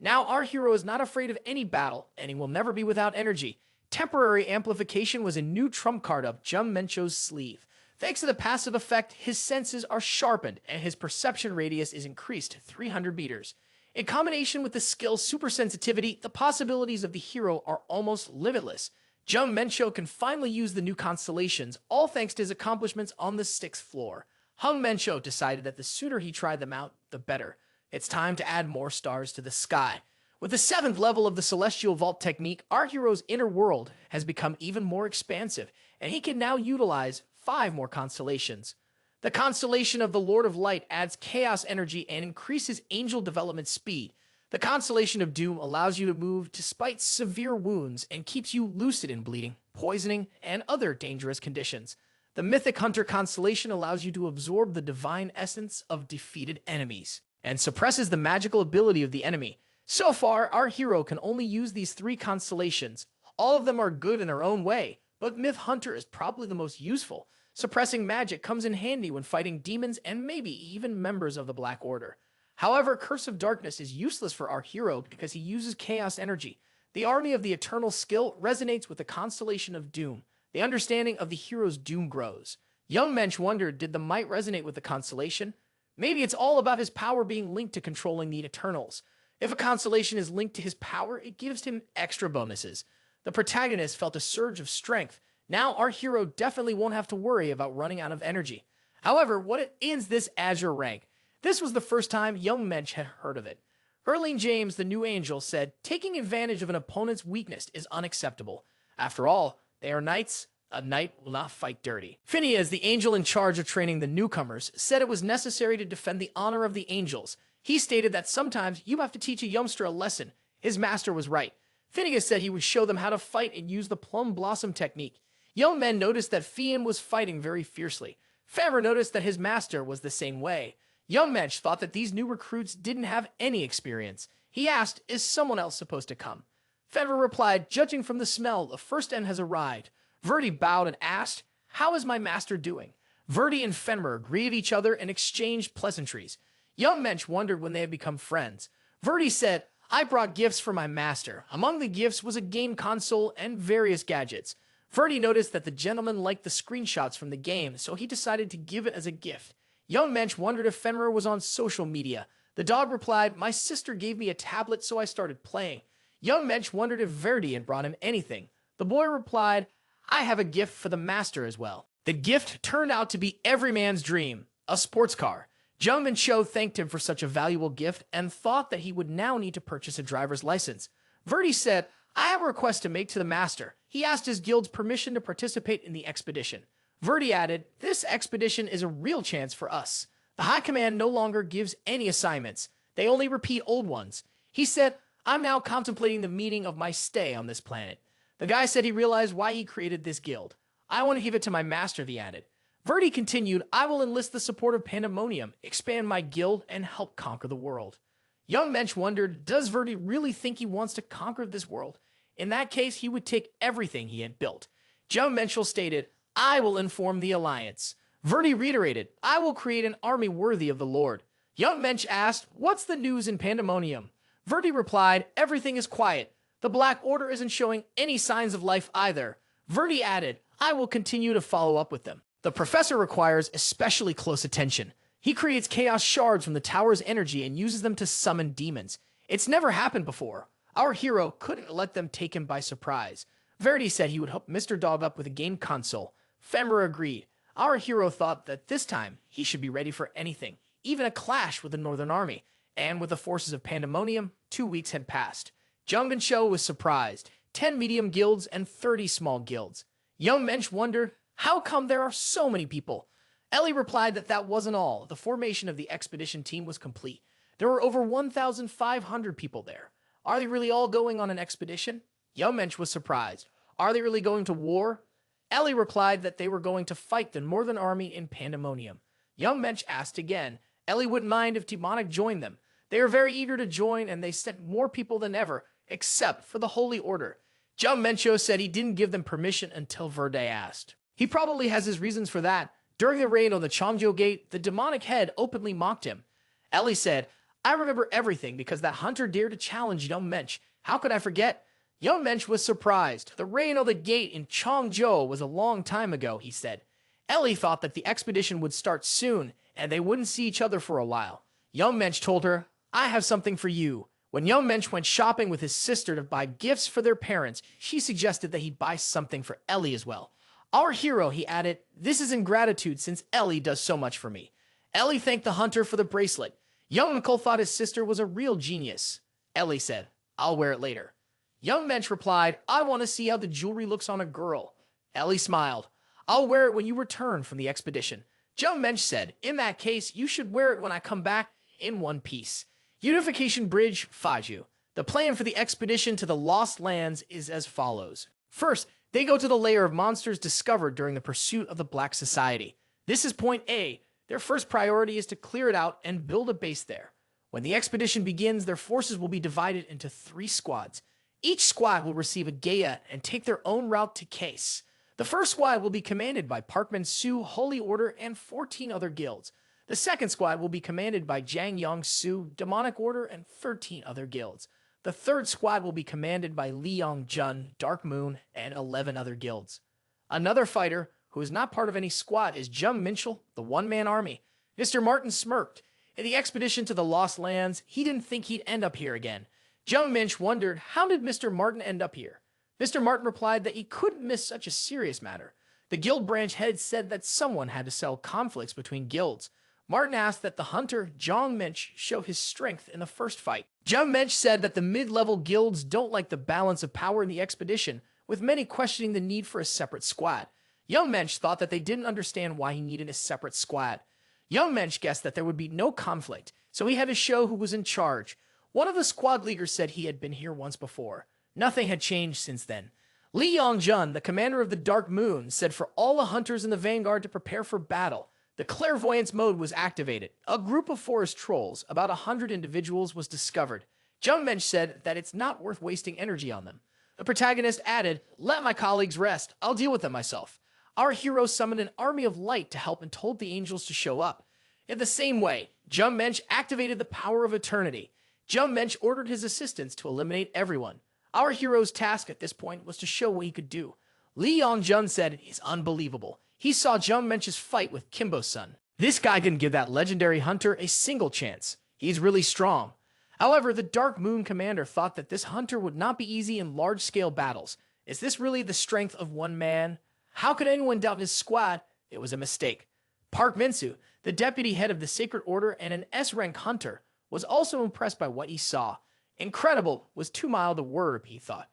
Now our hero is not afraid of any battle, and he will never be without energy. Temporary amplification was a new trump card up Jung Mencho's sleeve. Thanks to the passive effect, his senses are sharpened, and his perception radius is increased to 300 meters. In combination with the skill Super Sensitivity, the possibilities of the hero are almost limitless. Jung Mencho can finally use the new constellations, all thanks to his accomplishments on the 6th floor. Hung Mencho decided that the sooner he tried them out, the better. It's time to add more stars to the sky. With the 7th level of the Celestial Vault technique, our hero's inner world has become even more expansive, and he can now utilize 5 more constellations. The constellation of the Lord of Light adds chaos energy and increases angel development speed. The constellation of Doom allows you to move despite severe wounds and keeps you lucid in bleeding, poisoning, and other dangerous conditions. The Mythic Hunter constellation allows you to absorb the divine essence of defeated enemies and suppresses the magical ability of the enemy. So far, our hero can only use these 3 constellations. All of them are good in their own way, but Myth Hunter is probably the most useful. Suppressing magic comes in handy when fighting demons and maybe even members of the Black Order. However, Curse of Darkness is useless for our hero because he uses chaos energy. The Army of the Eternal skill resonates with the constellation of Doom. The understanding of the hero's doom grows. Young Mensch wondered, did the might resonate with the constellation? Maybe it's all about his power being linked to controlling the Eternals. If a constellation is linked to his power, it gives him extra bonuses. The protagonist felt a surge of strength. Now our hero definitely won't have to worry about running out of energy. However, what ends this Azure rank? This was the first time Young Mensch had heard of it. Erling James, the new angel, said, taking advantage of an opponent's weakness is unacceptable. After all, they are knights. A knight will not fight dirty. Phineas, the angel in charge of training the newcomers, said it was necessary to defend the honor of the angels. He stated that sometimes you have to teach a youngster a lesson. His master was right. Phineas said he would show them how to fight and use the plum blossom technique. Young men noticed that Fian was fighting very fiercely. Fenrir noticed that his master was the same way. Young Mensch thought that these new recruits didn't have any experience. He asked, is someone else supposed to come? Fenrir replied, judging from the smell, the first end has arrived. Verdi bowed and asked, how is my master doing? Verdi and Fenrir greeted each other and exchanged pleasantries. Young Mensch wondered when they had become friends. Verdi said, I brought gifts for my master. Among the gifts was a game console and various gadgets. Verdi noticed that the gentleman liked the screenshots from the game, so he decided to give it as a gift. Young Mensch wondered if Fenrir was on social media. The dog replied, my sister gave me a tablet, so I started playing. Young Mensch wondered if Verdi had brought him anything. The boy replied, I have a gift for the master as well. The gift turned out to be every man's dream, a sports car. Jung Mincho thanked him for such a valuable gift and thought that he would now need to purchase a driver's license. Verdi said, I have a request to make to the master. He asked his guild's permission to participate in the expedition. Verdi added, this expedition is a real chance for us. The High Command no longer gives any assignments. They only repeat old ones. He said, I'm now contemplating the meaning of my stay on this planet. The guy said he realized why he created this guild. I want to give it to my master, he added. Verdi continued, I will enlist the support of Pandemonium, expand my guild, and help conquer the world. Young Mensch wondered, does Verdi really think he wants to conquer this world? In that case, he would take everything he had built. Jung Menschel stated, I will inform the Alliance. Verdi reiterated, I will create an army worthy of the Lord. Young Mensch asked, what's the news in Pandemonium? Verdi replied, everything is quiet. The Black Order isn't showing any signs of life either. Verdi added, I will continue to follow up with them. The professor requires especially close attention. He creates chaos shards from the tower's energy and uses them to summon demons. It's never happened before. Our hero couldn't let them take him by surprise. Verdi said he would hook Mr. Dog up with a game console. Fenrir agreed. Our hero thought that this time he should be ready for anything, even a clash with the Northern Army. And with the forces of Pandemonium, 2 weeks had passed. Jong and Cho was surprised. 10 medium guilds and 30 small guilds. Young Mensch wondered, how come there are so many people? Ellie replied that that wasn't all. The formation of the expedition team was complete. There were over 1,500 people there. Are they really all going on an expedition? Young Mensch was surprised. Are they really going to war? Ellie replied that they were going to fight the Northern Army in Pandemonium. Young Mensch asked again. Ellie wouldn't mind if Demonic joined them. They are very eager to join, and they sent more people than ever, except for the Holy Order. Jeon Minchul said he didn't give them permission until Verdi asked. He probably has his reasons for that. During the raid on the Chongjo Gate, the demonic head openly mocked him. Ellie said, I remember everything because that hunter dared to challenge Young Mensch. How could I forget? Young Mensch was surprised. The raid on the gate in Chongjo was a long time ago, he said. Ellie thought that the expedition would start soon, and they wouldn't see each other for a while. Young Mensch told her, I have something for you. When Young Mensch went shopping with his sister to buy gifts for their parents, she suggested that he buy something for Ellie as well. Our hero, he added, this is in gratitude since Ellie does so much for me. Ellie thanked the hunter for the bracelet. Young Uncle thought his sister was a real genius. Ellie said, I'll wear it later. Young Mensch replied, I want to see how the jewelry looks on a girl. Ellie smiled. I'll wear it when you return from the expedition. Young Mensch said, in that case, you should wear it when I come back in one piece. Unification Bridge, Faju. The plan for the expedition to the Lost Lands is as follows. First, they go to the lair of monsters discovered during the pursuit of the Black Society. This is point A. Their first priority is to clear it out and build a base there. When the expedition begins, their forces will be divided into 3 squads. Each squad will receive a Gaia and take their own route to Case. The first squad will be commanded by Parkman Su, Holy Order, and 14 other guilds. The second squad will be commanded by Jang Yong Su, Demonic Order, and 13 other guilds. The third squad will be commanded by Li Yong Jun, Dark Moon, and 11 other guilds. Another fighter, who is not part of any squad, is Jeon Minchul, the one-man army. Mr. Martin smirked. In the expedition to the Lost Lands, he didn't think he'd end up here again. Jeon Minch wondered, how did Mr. Martin end up here? Mr. Martin replied that he couldn't miss such a serious matter. The guild branch head said that someone had to settle conflicts between guilds. Martin asked that the hunter, Jeon Minch, show his strength in the first fight. Jeon Minch said that the mid-level guilds don't like the balance of power in the expedition, with many questioning the need for a separate squad. Young Mensch thought that they didn't understand why he needed a separate squad. Young Mensch guessed that there would be no conflict, so he had to show who was in charge. One of the squad leaders said he had been here once before. Nothing had changed since then. Li Yongjun, the commander of the Dark Moon, said for all the hunters in the vanguard to prepare for battle. The clairvoyance mode was activated. A group of forest trolls, about 100 individuals, was discovered. Jung Mensch said that it's not worth wasting energy on them. The protagonist added, let my colleagues rest. I'll deal with them myself. Our hero summoned an army of light to help and told the angels to show up. In the same way, Jung Mensch activated the power of eternity. Jung Mensch ordered his assistants to eliminate everyone. Our hero's task at this point was to show what he could do. Li Yongjun said, it's unbelievable. He saw Jung Mensch's fight with Kimbo's son. This guy didn't give that legendary hunter a single chance. He's really strong. However, the Dark Moon commander thought that this hunter would not be easy in large-scale battles. Is this really the strength of one man? How could anyone doubt his squad? It was a mistake. Park Minsu, the deputy head of the Sacred Order and an S-rank hunter, was also impressed by what he saw. Incredible was too mild a word, he thought.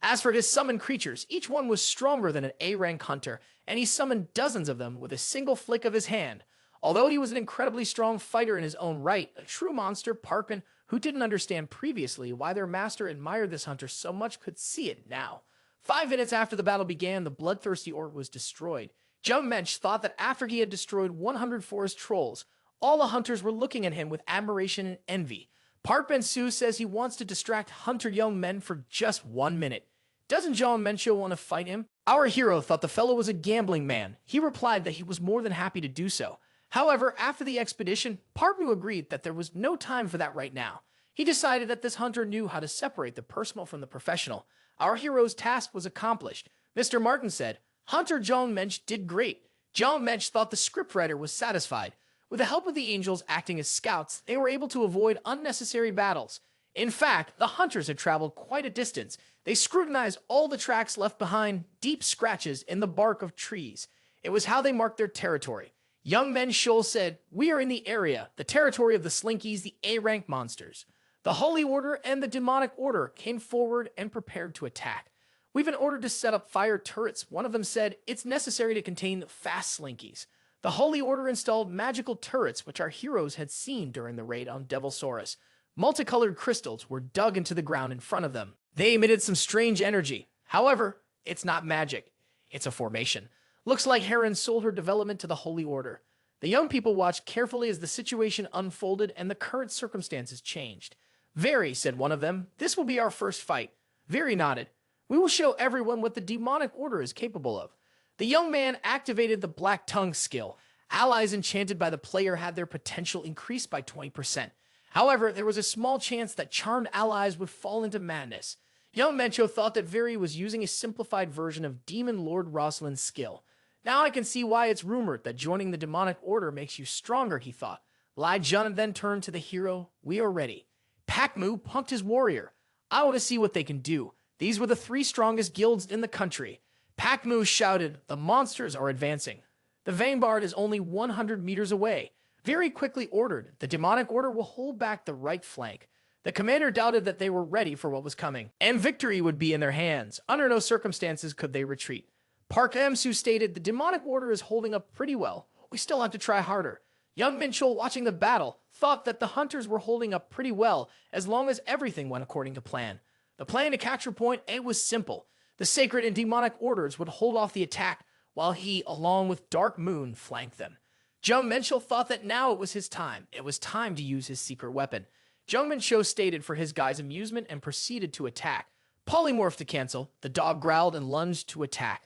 As for his summoned creatures, each one was stronger than an A-rank hunter, and he summoned dozens of them with a single flick of his hand. Although he was an incredibly strong fighter in his own right, a true monster, Parkman, who didn't understand previously why their master admired this hunter so much, could see it now. 5 minutes after the battle began, the bloodthirsty orc was destroyed. Jung Mensch thought that after he had destroyed 100 forest trolls, all the hunters were looking at him with admiration and envy. Park Ben-Su says he wants to distract Hunter Young Men for just 1 minute. Doesn't Jeon Minchul want to fight him? Our hero thought the fellow was a gambling man. He replied that he was more than happy to do so. However, after the expedition, Park Nu agreed that there was no time for that right now. He decided that this hunter knew how to separate the personal from the professional. Our hero's task was accomplished. Mr. Martin said, Hunter Jeon Minchul did great. Jeon Minchul thought the scriptwriter was satisfied. With the help of the angels acting as scouts, they were able to avoid unnecessary battles. In fact, the hunters had traveled quite a distance. They scrutinized all the tracks left behind, deep scratches in the bark of trees. It was how they marked their territory. Young Minchul said, We are in the area, the territory of the Slinkies, the A-rank monsters. The Holy Order and the Demonic Order came forward and prepared to attack. We've been ordered to set up fire turrets. One of them said, It's necessary to contain fast Slinkies. The Holy Order installed magical turrets, which our heroes had seen during the raid on Devilsaurus. Multicolored crystals were dug into the ground in front of them. They emitted some strange energy. However, it's not magic. It's a formation. Looks like Heron sold her development to the Holy Order. The young people watched carefully as the situation unfolded and the current circumstances changed. Very, said one of them, this will be our first fight. Very nodded. We will show everyone what the Demonic Order is capable of. The young man activated the Black Tongue skill. Allies enchanted by the player had their potential increased by 20%. However, there was a small chance that charmed allies would fall into madness. Young Mencho thought that Very was using a simplified version of Demon Lord Rosalind's skill. Now I can see why it's rumored that joining the Demonic Order makes you stronger, he thought. Lai Jun then turned to the hero. We are ready. Pakmu punked his warrior. I want to see what they can do. These were the 3 strongest guilds in the country. Pakmu shouted, The monsters are advancing. The Vanguard is only 100 meters away. Very quickly ordered, the Demonic Order will hold back the right flank. The commander doubted that they were ready for what was coming, and victory would be in their hands. Under no circumstances could they retreat. Park Emsu stated, The Demonic Order is holding up pretty well. We still have to try harder. Young Minchul, watching the battle, thought that the hunters were holding up pretty well as long as everything went according to plan. The plan to capture point A was simple. The Sacred and Demonic Orders would hold off the attack while he, along with Dark Moon, flanked them. Jeon Minchul thought that now it was his time. It was time to use his secret weapon. Jeon Minchul stated for his guys' amusement and proceeded to attack. Polymorph to cancel, the dog growled and lunged to attack.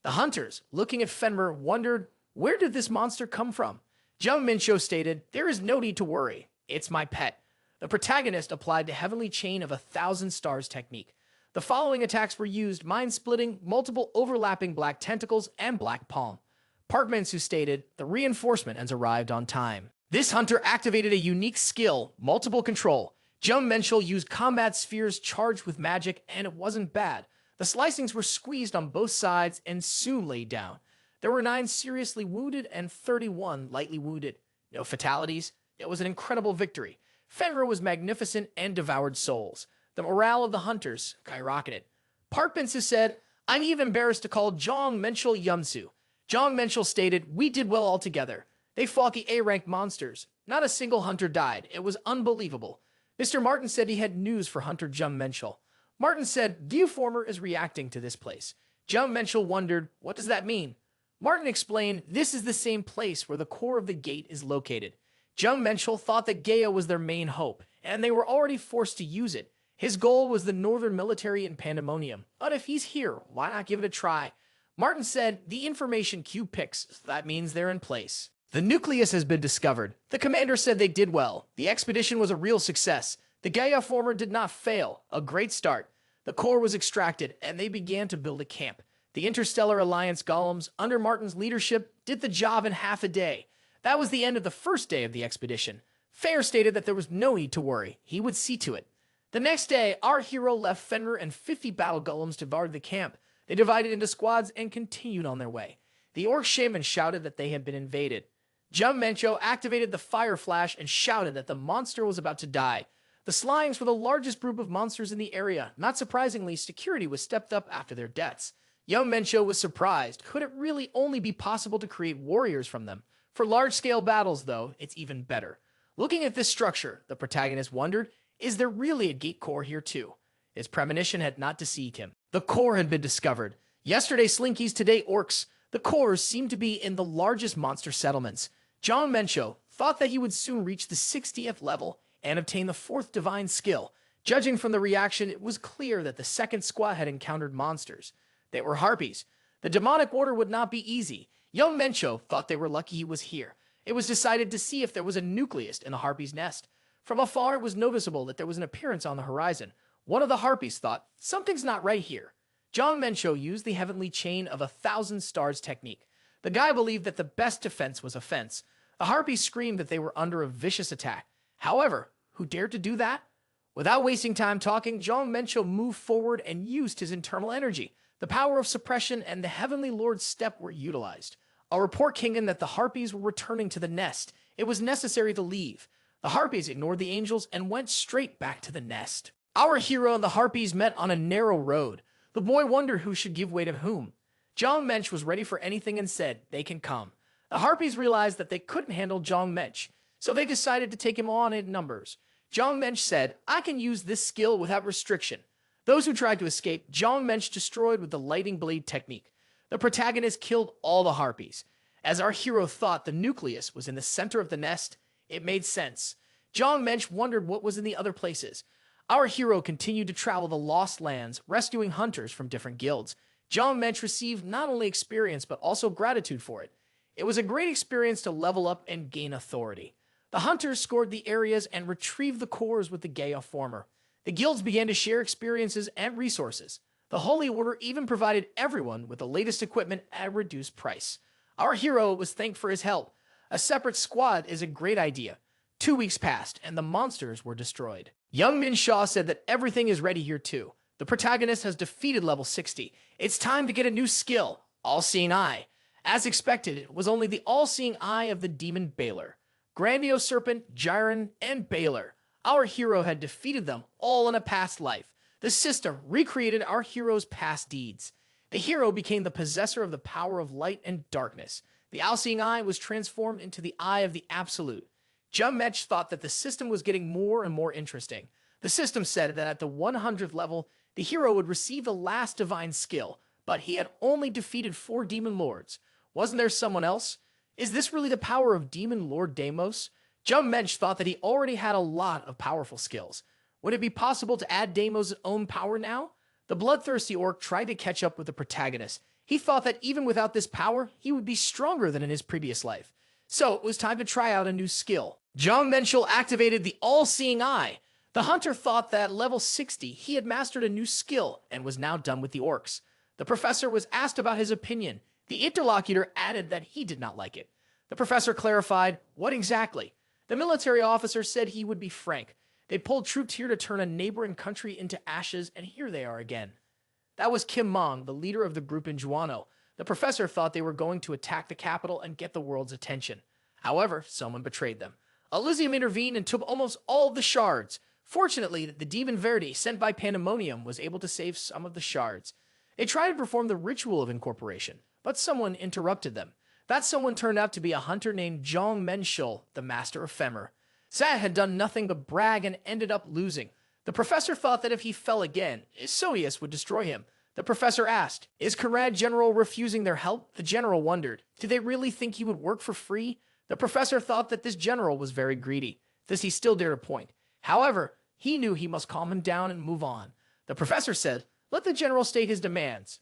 The hunters, looking at Fenrir, wondered, where did this monster come from? Jeon Minchul stated, there is no need to worry. It's my pet. The protagonist applied the Heavenly Chain of 1,000 Stars technique. The following attacks were used, mind-splitting, multiple overlapping black tentacles, and black palm. Park Mansu stated, the reinforcement has arrived on time. This hunter activated a unique skill, multiple control. Jeon Minchul used combat spheres charged with magic, and it wasn't bad. The slicings were squeezed on both sides and soon laid down. There were 9 seriously wounded and 31 lightly wounded. No fatalities. It was an incredible victory. Fenrir was magnificent and devoured souls. The morale of the hunters skyrocketed. Park Binsu said, I'm even embarrassed to call Jong Minchul Yumsu. Jong Minchul stated, we did well altogether. They fought the A-rank monsters. Not a single hunter died. It was unbelievable. Mr. Martin said he had news for Hunter Jeon Minchul. Martin said, Geoformer is reacting to this place. Jeon Minchul wondered, what does that mean? Martin explained, this is the same place where the core of the gate is located. Jeon Minchul thought that Gaia was their main hope, and they were already forced to use it. His goal was the northern military in Pandemonium. But if he's here, why not give it a try? Martin said, the information Q picks, so that means they're in place. The nucleus has been discovered. The commander said they did well. The expedition was a real success. The Gaia former did not fail. A great start. The core was extracted, and they began to build a camp. The Interstellar Alliance golems, under Martin's leadership, did the job in half a day. That was the end of the first day of the expedition. Fair stated that there was no need to worry. He would see to it. The next day, our hero left Fenrir and 50 battle golems to guard the camp. They divided into squads and continued on their way. The orc shaman shouted that they had been invaded. Jeon Minchul activated the fire flash and shouted that the monster was about to die. The Slimes were the largest group of monsters in the area. Not surprisingly, security was stepped up after their deaths. Jeon Minchul was surprised. Could it really only be possible to create warriors from them? For large-scale battles, though, it's even better. Looking at this structure, the protagonist wondered, is there really a gate core here too? His premonition had not deceived him. The core had been discovered. Yesterday Slinkies, today orcs. The cores seemed to be in the largest monster settlements. Jeon Minchul thought that he would soon reach the 60th level and obtain the 4th divine skill. Judging from the reaction, it was clear that the second squad had encountered monsters. They were harpies. The demonic order would not be easy. Young Minchul thought they were lucky he was here. It was decided to see if there was a nucleus in the harpy's nest. From afar, it was noticeable that there was an appearance on the horizon. One of the harpies thought, something's not right here. Jeon Minchul used the heavenly chain of 1,000 stars technique. The guy believed that the best defense was offense. The harpies screamed that they were under a vicious attack. However, who dared to do that? Without wasting time talking, Jeon Minchul moved forward and used his internal energy. The power of suppression and the Heavenly Lord's step were utilized. A report came in that the harpies were returning to the nest. It was necessary to leave. The harpies ignored the angels and went straight back to the nest. Our hero and the harpies met on a narrow road. The boy wondered who should give way to whom. Jeon Minch was ready for anything and said, they can come. The harpies realized that they couldn't handle Jeon Minch, so they decided to take him on in numbers. Jeon Minch said, I can use this skill without restriction. Those who tried to escape, Jeon Minch destroyed with the lightning blade technique. The protagonist killed all the harpies. As our hero thought the nucleus was in the center of the nest, it made sense. Jeon Minch wondered what was in the other places. Our hero continued to travel the lost lands, rescuing hunters from different guilds. Jeon Minch received not only experience but also gratitude for it. It was a great experience to level up and gain authority. The hunters scored the areas and retrieved the cores with the Gaia former. The guilds began to share experiences and resources. The Holy Order even provided everyone with the latest equipment at a reduced price. Our hero was thanked for his help. A separate squad is a great idea. 2 weeks passed, and the monsters were destroyed. Young Min Shaw said that everything is ready here too. The protagonist has defeated level 60. It's time to get a new skill, All-Seeing Eye. As expected, it was only the All-Seeing Eye of the demon Baylor. Grandiose Serpent, Gyron, and Baylor. Our hero had defeated them all in a past life. The system recreated our hero's past deeds. The hero became the possessor of the power of light and darkness. The All-Seeing Eye was transformed into the Eye of the Absolute. Jeon Minch thought that the system was getting more and more interesting. The system said that at the 100th level, the hero would receive the last divine skill, but he had only defeated 4 demon lords. Wasn't there someone else? Is this really the power of Demon Lord Deimos? Jeon Minch thought that he already had a lot of powerful skills. Would it be possible to add Deimos' own power now? The bloodthirsty orc tried to catch up with the protagonist. He thought that even without this power, he would be stronger than in his previous life. So it was time to try out a new skill. Jeon Minchul activated the All-Seeing Eye. The hunter thought that at level 60, he had mastered a new skill and was now done with the orcs. The professor was asked about his opinion. The interlocutor added that he did not like it. The professor clarified, what exactly? The military officer said he would be frank. They pulled troops here to turn a neighboring country into ashes, and here they are again. That was Kim Mong, the leader of the group in Juano. The professor thought they were going to attack the capital and get the world's attention. However, someone betrayed them. Alissium intervened and took almost all of the shards. Fortunately, the demon Verdi sent by Pandemonium was able to save some of the shards. They tried to perform the ritual of incorporation, but someone interrupted them. That someone turned out to be a hunter named Jeon Minchul, the master of Femmer. Zat had done nothing but brag and ended up losing. The professor thought that if he fell again, Soius would destroy him. The professor asked, is Comrade General refusing their help? The general wondered, did they really think he would work for free? The professor thought that this general was very greedy. This he still dared to point. However, he knew he must calm him down and move on. The professor said, let the general state his demands.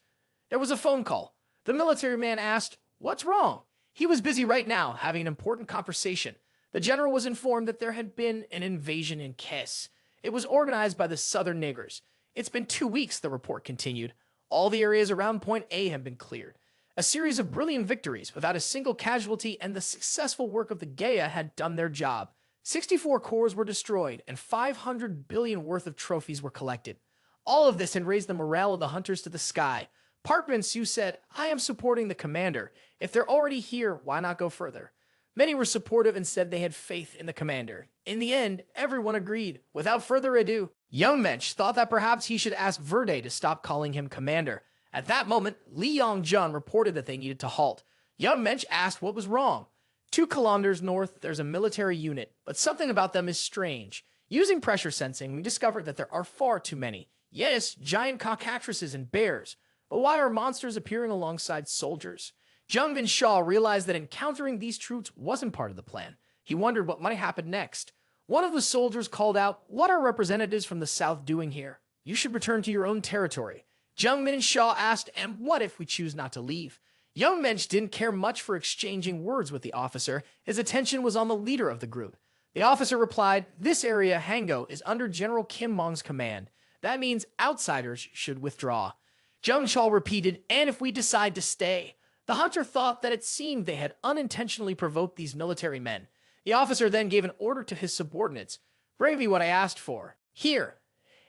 There was a phone call. The military man asked, what's wrong? He was busy right now, having an important conversation. The general was informed that there had been an invasion in Kes. It was organized by the southern niggers. It's been 2 weeks, the report continued. All the areas around Point A have been cleared. A series of brilliant victories without a single casualty, and the successful work of the Gaia had done their job. 64 cores were destroyed, and 500 billion worth of trophies were collected. All of this had raised the morale of the hunters to the sky. Parkman Sue said, I am supporting the commander. If they're already here, why not go further? Many were supportive and said they had faith in the commander. In the end, everyone agreed. Without further ado, Young Mensch thought that perhaps he should ask Verde to stop calling him commander. At that moment, Li Yongjun reported that they needed to halt. Young Mensch asked what was wrong. 2 kilometers north, there's a military unit, but something about them is strange. Using pressure sensing, we discovered that there are far too many. Yes, giant cockatrices and bears. But why are monsters appearing alongside soldiers? Jung Bin Shaw realized that encountering these troops wasn't part of the plan. He wondered what might happen next. One of the soldiers called out, what are representatives from the south doing here? You should return to your own territory. Jung Min Shaw asked, and what if we choose not to leave? Young Mensch didn't care much for exchanging words with the officer. His attention was on the leader of the group. The officer replied, "This area, Hango, is under General Kim Mong's command. That means outsiders should withdraw." Jeon Minchul repeated, "And if we decide to stay." The hunter thought that it seemed they had unintentionally provoked these military men. The officer then gave an order to his subordinates. "Bring me what I asked for. Here."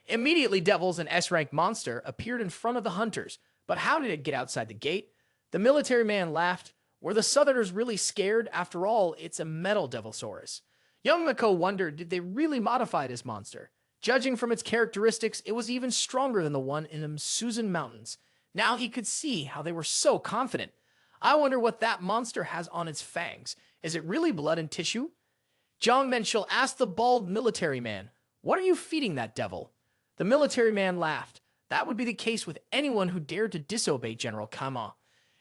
Immediately, devils and S-rank monster appeared in front of the hunters. But how did it get outside the gate? The military man laughed. Were the Southerners really scared? After all, it's a metal devilsaurus. Young Mako wondered, did they really modify this monster? Judging from its characteristics, it was even stronger than the one in the Susan Mountains. Now he could see how they were so confident. I wonder what that monster has on its fangs. Is it really blood and tissue? Jeon Minchul asked the bald military man, "What are you feeding that devil?" The military man laughed. That would be the case with anyone who dared to disobey General Kama.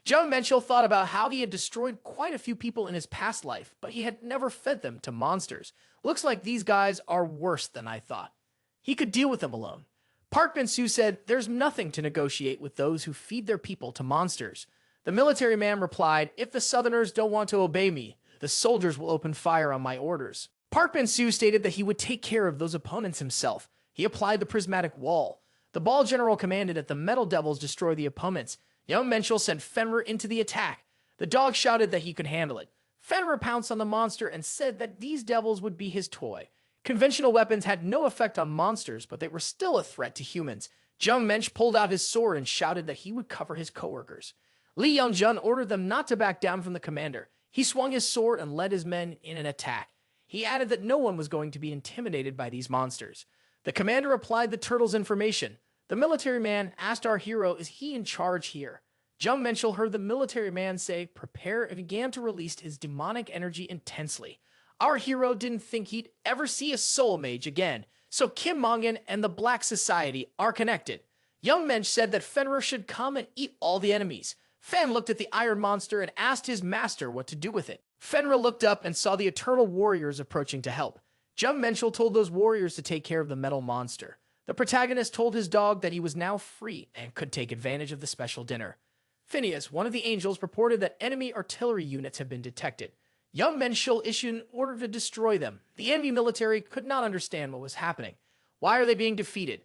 Jeon Minchul thought about how he had destroyed quite a few people in his past life, but he had never fed them to monsters. Looks like these guys are worse than I thought. He could deal with them alone. Park Bin-soo said, "There's nothing to negotiate with those who feed their people to monsters." The military man replied, "If the Southerners don't want to obey me, the soldiers will open fire on my orders." Park Bin-soo stated that he would take care of those opponents himself. He applied the prismatic wall. The ball general commanded that the metal devils destroy the opponents. Jeon Minchul sent Fenrir into the attack. The dog shouted that he could handle it. Fenrir pounced on the monster and said that these devils would be his toy. Conventional weapons had no effect on monsters, but they were still a threat to humans. Jeon Minchul pulled out his sword and shouted that he would cover his coworkers. Lee Young-jun ordered them not to back down from the commander. He swung his sword and led his men in an attack. He added that no one was going to be intimidated by these monsters. The commander applied the turtle's information. The military man asked our hero, "Is he in charge here?" Jeon Minchul heard the military man say, "Prepare," and began to release his demonic energy intensely. Our hero didn't think he'd ever see a soul mage again, so Kim Mongan and the Black Society are connected. Young Mensch said that Fenrir should come and eat all the enemies. Fen looked at the iron monster and asked his master what to do with it. Fenrir looked up and saw the Eternal Warriors approaching to help. Jeon Minchul told those warriors to take care of the metal monster. The protagonist told his dog that he was now free and could take advantage of the special dinner. Phineas, one of the angels, reported that enemy artillery units have been detected. Young Minchul issued an order to destroy them. The enemy military could not understand what was happening. Why are they being defeated?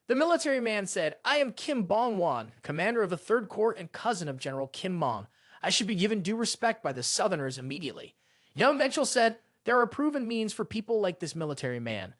The military man said, "I am Kim Bong-won, commander of the 3rd Corps and cousin of General Kim Mong. I should be given due respect by the Southerners immediately." Young Minchul said, "There are proven means for people like this military man."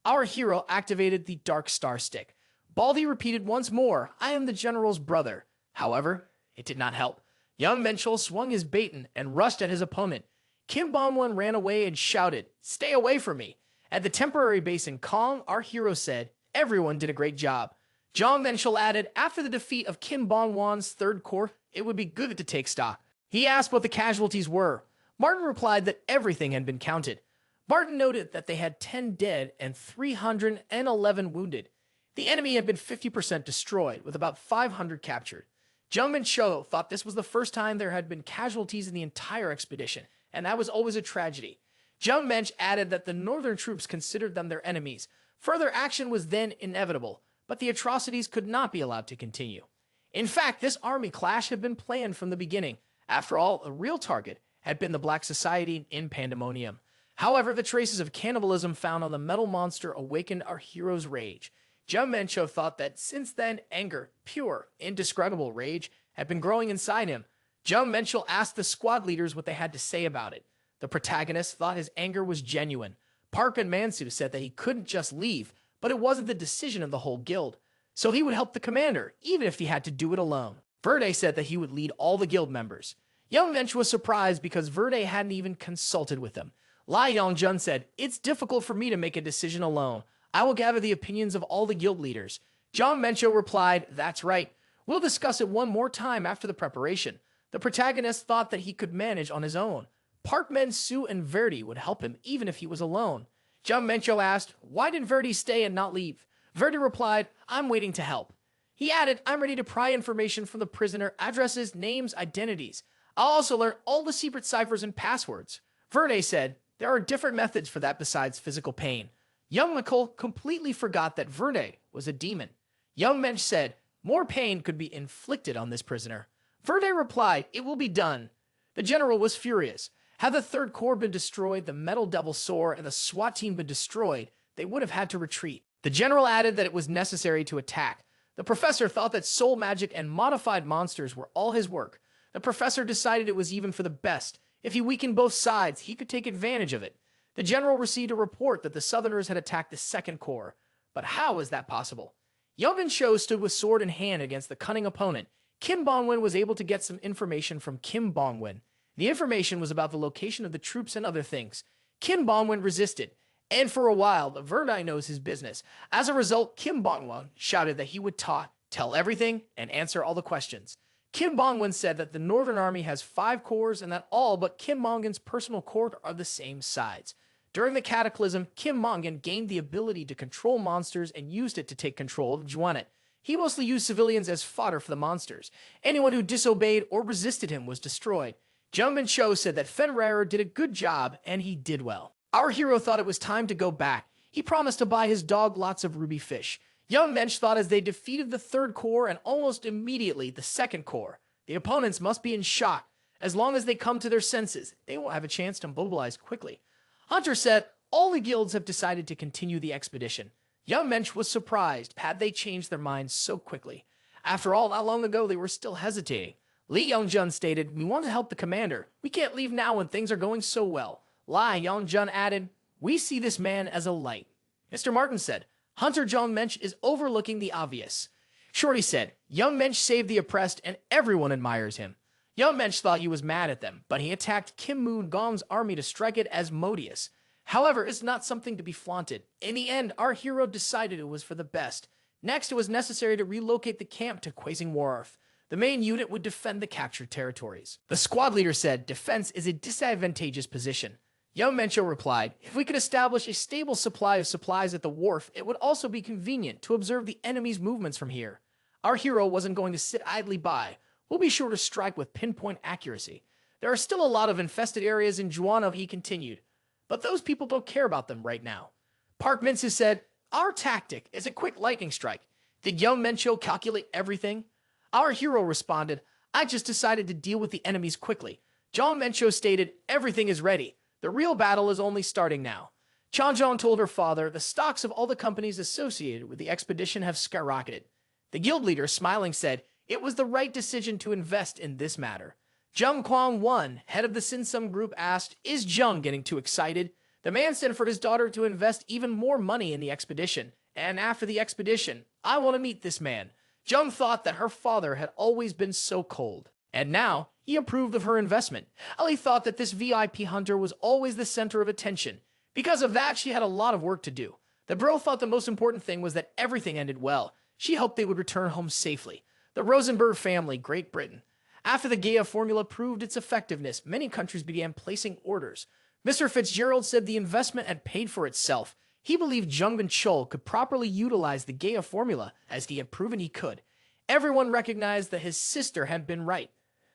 Our hero activated the Dark Star Stick. Baldy repeated once more, "I am the general's brother." However, it did not help. Young Minchul swung his baton and rushed at his opponent. Kim Bong-won ran away and shouted, "Stay away from me." At the temporary base in Kong, our hero said, "Everyone did a great job." Jong Minchul added, after the defeat of Kim Bong-won's 3rd Corps, it would be good to take stock. He asked what the casualties were. Martin replied that everything had been counted. Martin noted that they had 10 dead and 311 wounded. The enemy had been 50% destroyed, with about 500 captured. Jeon Minchul thought this was the first time there had been casualties in the entire expedition, and that was always a tragedy. Jeon Minchul added that the northern troops considered them their enemies. Further action was then inevitable, but the atrocities could not be allowed to continue. In fact, this army clash had been planned from the beginning. After all, the real target had been the Black Society in Pandemonium. However, the traces of cannibalism found on the metal monster awakened our hero's rage. Jeon Minchul thought that since then, anger, pure, indescribable rage, had been growing inside him. Jeon Minchul asked the squad leaders what they had to say about it. The protagonist thought his anger was genuine. Park and Mansu said that he couldn't just leave, but it wasn't the decision of the whole guild. So he would help the commander, even if he had to do it alone. Verde said that he would lead all the guild members. Young Mensch was surprised because Verde hadn't even consulted with him. Lai Yongjun said, "It's difficult for me to make a decision alone. I will gather the opinions of all the guild leaders." Jeon Minchul replied, "That's right. We'll discuss it one more time after the preparation." The protagonist thought that he could manage on his own. Park Men-soo and Verdi would help him even if he was alone. Jeon Minchul asked, "Why did Verdi stay and not leave?" Verdi replied, "I'm waiting to help." He added, "I'm ready to pry information from the prisoner, addresses, names, identities. I'll also learn all the secret ciphers and passwords." Verde said, "There are different methods for that besides physical pain." Young McCall completely forgot that Verde was a demon. Young Mensch said, "More pain could be inflicted on this prisoner." Verde replied, "It will be done." The general was furious. Had the Third Corps been destroyed, the Metal Devil Soar, and the SWAT team been destroyed, they would have had to retreat. The general added that it was necessary to attack. The professor thought that soul magic and modified monsters were all his work. The professor decided it was even for the best. If he weakened both sides, he could take advantage of it. The general received a report that the Southerners had attacked the Second Corps. But how was that possible? Jeon Minchul stood with sword in hand against the cunning opponent. Kim Bong-win was able to get some information from Kim Bong-win. The information was about the location of the troops and other things. Kim Bong-win resisted, and for a while, the Verdai knows his business. As a result, Kim Bong-win shouted that he would tell everything, and answer all the questions. Kim Bong-win said that the Northern Army has 5 corps and that all but Kim Bong-win's personal corps are the same sides. During the Cataclysm, Kim Bong-win gained the ability to control monsters and used it to take control of Juanet. He mostly used civilians as fodder for the monsters. Anyone who disobeyed or resisted him was destroyed. Jeon Minchul said that Fenrir did a good job, and he did well. Our hero thought it was time to go back. He promised to buy his dog lots of ruby fish. Jeon Minchul thought as they defeated the Third Corps and almost immediately the Second Corps, the opponents must be in shock. As long as they come to their senses, they won't have a chance to mobilize quickly. Hunter said all the guilds have decided to continue the expedition. Jeon Minchul was surprised had they changed their minds so quickly. After all, not long ago they were still hesitating. Lee Young-jun stated, "We want to help the commander. We can't leave now when things are going so well." Lai Young-jun added, "We see this man as a light." Mr. Martin said, "Hunter Jeon Minchul is overlooking the obvious." Shorty said, "Jeon Minchul saved the oppressed and everyone admires him." Jeon Minchul thought he was mad at them, but he attacked Kim Moon-gom's army to strike it as modious. However, it's not something to be flaunted. In the end, our hero decided it was for the best. Next, it was necessary to relocate the camp to Kwazing Wharf. The main unit would defend the captured territories. The squad leader said, "Defense is a disadvantageous position." Jeon Minchul replied, "If we could establish a stable supply of supplies at the wharf, it would also be convenient to observe the enemy's movements from here. Our hero wasn't going to sit idly by. We'll be sure to strike with pinpoint accuracy. There are still a lot of infested areas in Juano," he continued, "but those people don't care about them right now." Park Min-soo said, "Our tactic is a quick lightning strike. Did Jeon Minchul calculate everything?" Our hero responded, "I just decided to deal with the enemies quickly." Jeon Minchul stated, "Everything is ready. The real battle is only starting now." Changjong told her father, "The stocks of all the companies associated with the expedition have skyrocketed." The guild leader, smiling, said, "It was the right decision to invest in this matter." Jung Kwang-won, head of the Sinsum group, asked, "Is Jung getting too excited?" The man said for his daughter to invest even more money in the expedition. And after the expedition, "I want to meet this man." Jung thought that her father had always been so cold. And now, he approved of her investment. Ali thought that this VIP hunter was always the center of attention. Because of that, she had a lot of work to do. The bro thought the most important thing was that everything ended well. She hoped they would return home safely. The Rosenberg family, Great Britain. After the Gaia formula proved its effectiveness, many countries began placing orders. Mr. Fitzgerald said the investment had paid for itself. He believed Jeon Minchul could properly utilize the Gaia formula, as he had proven he could. Everyone recognized that his sister had been right.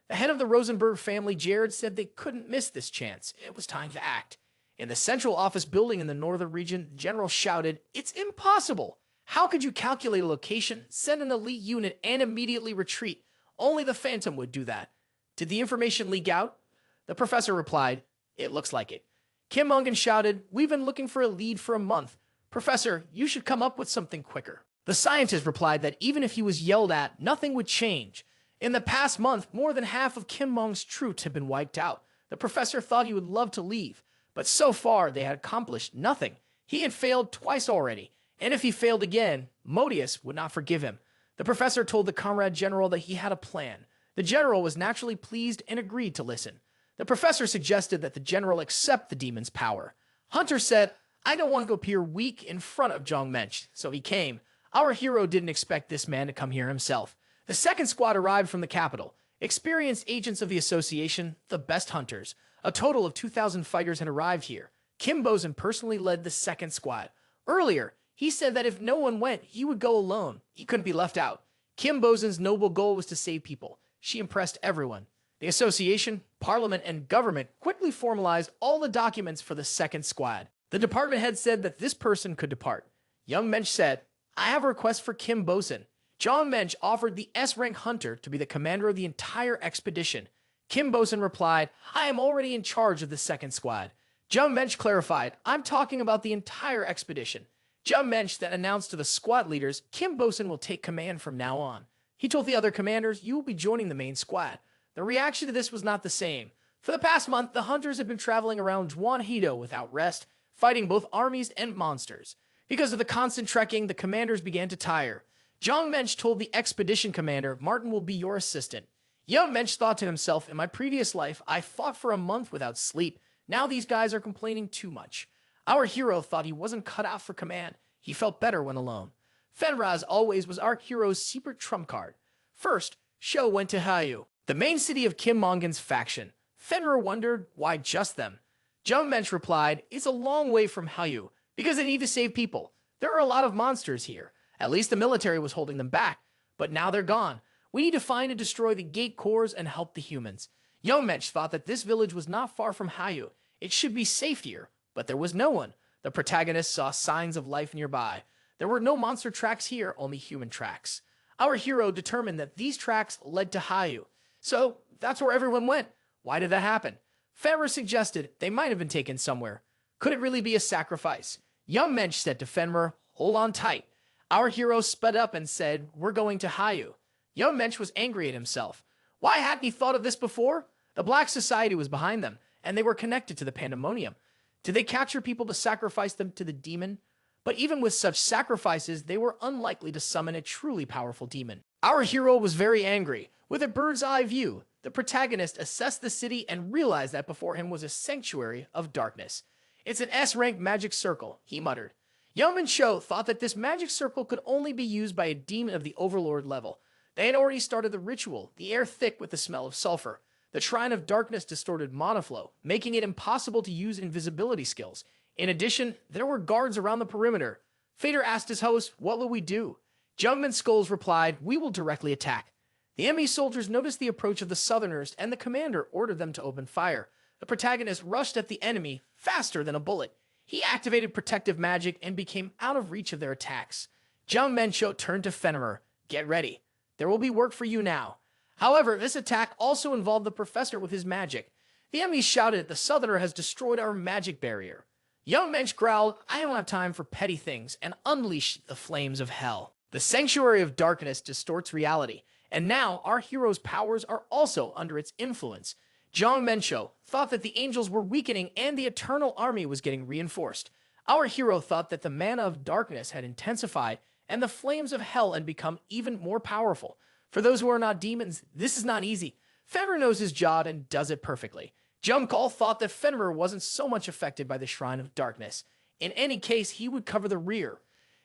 The head of the Rosenberg family, Jared, said they couldn't miss this chance. It was time to act. In the central office building in the northern region, the general shouted, "It's impossible! How could you calculate a location, send an elite unit, and immediately retreat? Only the Phantom would do that." Did the information leak out? The professor replied, "It looks like it." Kim Mungan shouted, "We've been looking for a lead for a month. Professor, you should come up with something quicker." The scientist replied that even if he was yelled at, nothing would change. In the past month, more than half of Kim Mong's troops had been wiped out. The professor thought he would love to leave, but so far they had accomplished nothing. He had failed twice already, and if he failed again, Modius would not forgive him. The professor told the comrade general that he had a plan. The general was naturally pleased and agreed to listen. The professor suggested that the general accept the demon's power. Hunter said, "I don't want to appear weak in front of Jeon Minchul," so he came. Our hero didn't expect this man to come here himself. The second squad arrived from the capital. Experienced agents of the association, the best hunters. A total of 2,000 fighters had arrived here. Kim Boson personally led the second squad. Earlier, he said that if no one went, he would go alone. He couldn't be left out. Kim Boson's noble goal was to save people. She impressed everyone. The association, parliament, and government quickly formalized all the documents for the second squad. The department head said that this person could depart. Jeon Minchul said, "I have a request for Kim Boson." Jeon Minchul offered the S-rank hunter to be the commander of the entire expedition. Kim Bosun replied, I am already in charge of the second squad. Jeon Minchul clarified, I'm talking about the entire expedition. Jeon Minchul then announced to the squad leaders, Kim Bosun will take command from now on. He told the other commanders, you will be joining the main squad. The reaction to this was not the same. For the past month, the hunters have been traveling around Juan-Hito without rest, fighting both armies and monsters. Because of the constant trekking, the commanders began to tire. Jeon Minchul told the expedition commander, Martin will be your assistant. Jeon Minchul thought to himself, in my previous life, I fought for a month without sleep. Now these guys are complaining too much. Our hero thought he wasn't cut out for command. He felt better when alone. Fenra, as always, was our hero's secret trump card. First, Sho went to Hayu, the main city of Kim Mongan's faction. Fenrir wondered why just them. Jeon Minchul replied, it's a long way from Hayu, because they need to save people. There are a lot of monsters here. At least the military was holding them back, but now they're gone. We need to find and destroy the gate cores and help the humans. Jeon Minchul thought that this village was not far from Hayu. It should be safe here, but there was no one. The protagonist saw signs of life nearby. There were no monster tracks here, only human tracks. Our hero determined that these tracks led to Hayu. So that's where everyone went. Why did that happen? Fenrir suggested they might have been taken somewhere. Could it really be a sacrifice? Jeon Minchul said to Fenrir, hold on tight. Our hero sped up and said, we're going to Hayu. Jeon Minchul was angry at himself. Why hadn't he thought of this before? The Black Society was behind them, and they were connected to the Pandemonium. Did they capture people to sacrifice them to the demon? But even with such sacrifices, they were unlikely to summon a truly powerful demon. Our hero was very angry. With a bird's eye view, the protagonist assessed the city and realized that before him was a sanctuary of darkness. It's an S-rank magic circle, he muttered. Jeon Minchul thought that this magic circle could only be used by a demon of the Overlord level. They had already started the ritual, the air thick with the smell of sulfur. The Shrine of Darkness distorted mana flow, making it impossible to use invisibility skills. In addition, there were guards around the perimeter. Fader asked his host, what will we do? Jung Skulls replied, we will directly attack. The enemy soldiers noticed the approach of the Southerners, and the commander ordered them to open fire. The protagonist rushed at the enemy faster than a bullet. He activated protective magic and became out of reach of their attacks. Jeon Minchul turned to Fenrir. Get ready. There will be work for you now. However, this attack also involved the professor with his magic. The enemy shouted, the Southerner has destroyed our magic barrier. Jeon Minchul growled, I don't have time for petty things, and unleashed the flames of hell. The Sanctuary of Darkness distorts reality, and now our hero's powers are also under its influence. Jeon Minchul thought that the angels were weakening and the Eternal Army was getting reinforced. Our hero thought that the mana of darkness had intensified and the flames of hell had become even more powerful. For those who are not demons, this is not easy. Fenrir knows his job and does it perfectly. Jumcall thought that Fenrir wasn't so much affected by the Shrine of Darkness. In any case, he would cover the rear.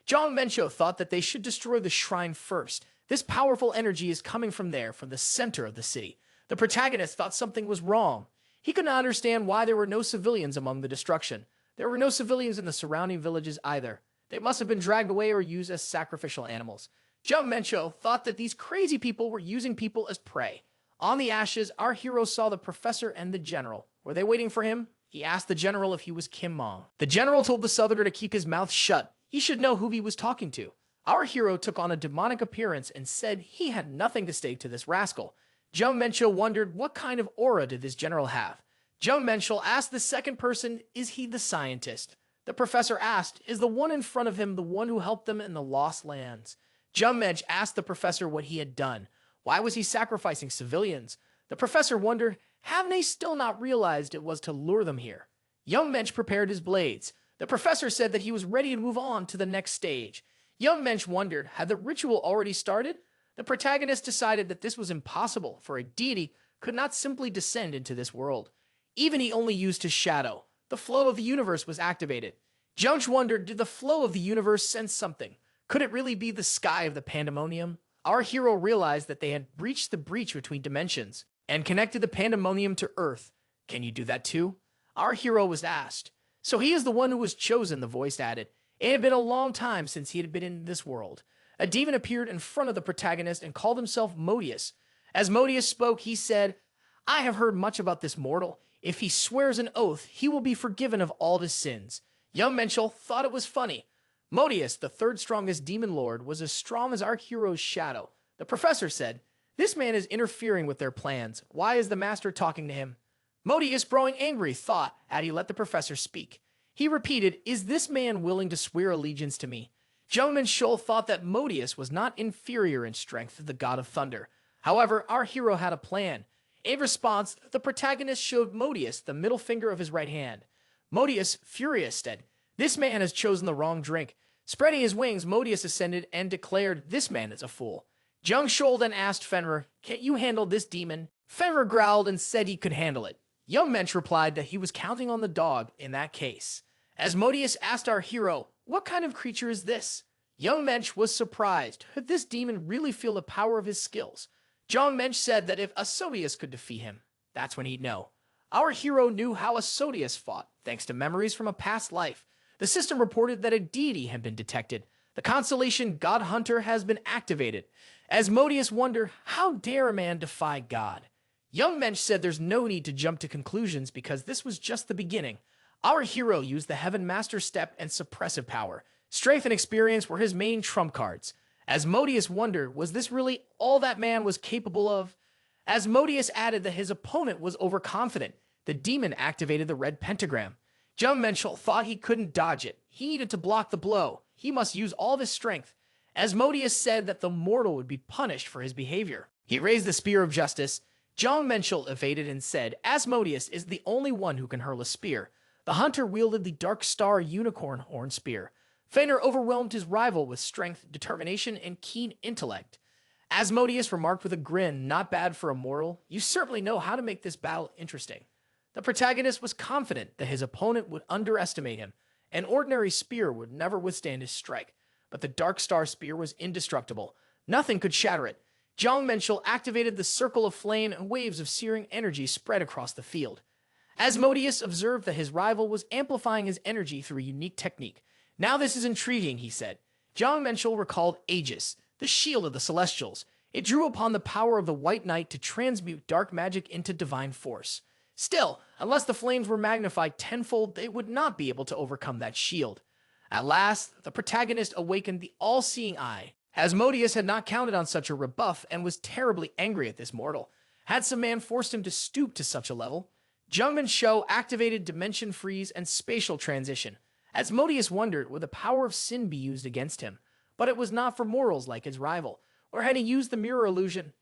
Jeon Minchul thought that they should destroy the shrine first. This powerful energy is coming from there, from the center of the city. The protagonist thought something was wrong. He could not understand why there were no civilians among the destruction. There were no civilians in the surrounding villages either. They must have been dragged away or used as sacrificial animals. Jeon Minchul thought that these crazy people were using people as prey. On the ashes, our hero saw the professor and the general. Were they waiting for him? He asked the general if he was Kim Mong. The general told the Southerner to keep his mouth shut. He should know who he was talking to. Our hero took on a demonic appearance and said he had nothing to say to this rascal. Jeon Minchul wondered what kind of aura did this general have. Jeon Minchul asked the second person, is he the scientist? The professor asked, is the one in front of him the one who helped them in the Lost Lands? Jeon Minchul asked the professor what he had done. Why was he sacrificing civilians? The professor wondered, haven't they still not realized it was to lure them here? Jeon Minchul prepared his blades. The professor said that he was ready to move on to the next stage. Jeon Minchul wondered, had the ritual already started? The protagonist decided that this was impossible, for a deity could not simply descend into this world. Even he only used his shadow. The flow of the universe was activated. Junch wondered, did the flow of the universe sense something? Could it really be the sky of the Pandemonium? Our hero realized that they had breached the breach between dimensions and connected the Pandemonium to Earth. Can you do that too? Our hero was asked. So he is the one who was chosen, the voice added. It had been a long time since he had been in this world. A demon appeared in front of the protagonist and called himself Modius. As Modius spoke, he said, I have heard much about this mortal. If he swears an oath, he will be forgiven of all his sins. Jeon Minchul thought it was funny. Modius, the third strongest demon lord, was as strong as our hero's shadow. The professor said, This man is interfering with their plans. Why is the master talking to him? Modius, growing angry, thought as he let the professor speak. He repeated, "Is this man willing to swear allegiance to me?" Jeon Minchul thought that Modius was not inferior in strength to the god of thunder. However, our hero had a plan. In response, the protagonist showed Modius the middle finger of his right hand. Modius, furious, said, "This man has chosen the wrong drink." Spreading his wings, Modius ascended and declared, "This man is a fool." Jong then asked Fenrir, "Can't you handle this demon?" Fenrir growled and said he could handle it. Young Mensch replied that he was counting on the dog in that case. As Modius asked our hero, "What kind of creature is this?" Young Mensch was surprised. Could this demon really feel the power of his skills? Jong Mensch said that if Asodius could defeat him, that's when he'd know. Our hero knew how Asodius fought, thanks to memories from a past life. The system reported that a deity had been detected. The constellation God Hunter has been activated. As Modius wondered, how dare a man defy God? Young Mensch said there's no need to jump to conclusions because this was just the beginning. Our hero used the Heaven Master Step and suppressive power. Strength and experience were his main trump cards. As Modius wondered, was this really all that man was capable of? As Modius added that his opponent was overconfident, the demon activated the red pentagram. Jeon Minchul thought he couldn't dodge it. He needed to block the blow. He must use all of his strength. As Modius said that the mortal would be punished for his behavior. He raised the Spear of Justice. Jeon Minchul evaded and said, Asmodeus is the only one who can hurl a spear. The hunter wielded the Dark Star Unicorn Horn Spear. Fenrir overwhelmed his rival with strength, determination, and keen intellect. Asmodeus remarked with a grin, "Not bad for a mortal. You certainly know how to make this battle interesting." The protagonist was confident that his opponent would underestimate him. An ordinary spear would never withstand his strike, but the Dark Star Spear was indestructible. Nothing could shatter it. Jeon Minchul activated the circle of flame and waves of searing energy spread across the field. Asmodeus observed that his rival was amplifying his energy through a unique technique. "Now this is intriguing," he said. Jeon Minchul recalled Aegis, the shield of the Celestials. It drew upon the power of the White Knight to transmute dark magic into divine force. Still, unless the flames were magnified tenfold, they would not be able to overcome that shield. At last, the protagonist awakened the all-seeing eye. Asmodeus had not counted on such a rebuff and was terribly angry at this mortal. Had some man forced him to stoop to such a level? Jung Min-sho activated Dimension Freeze and Spatial Transition. Asmodeus wondered, would the power of sin be used against him? But it was not for mortals like his rival. Or had he used the mirror illusion?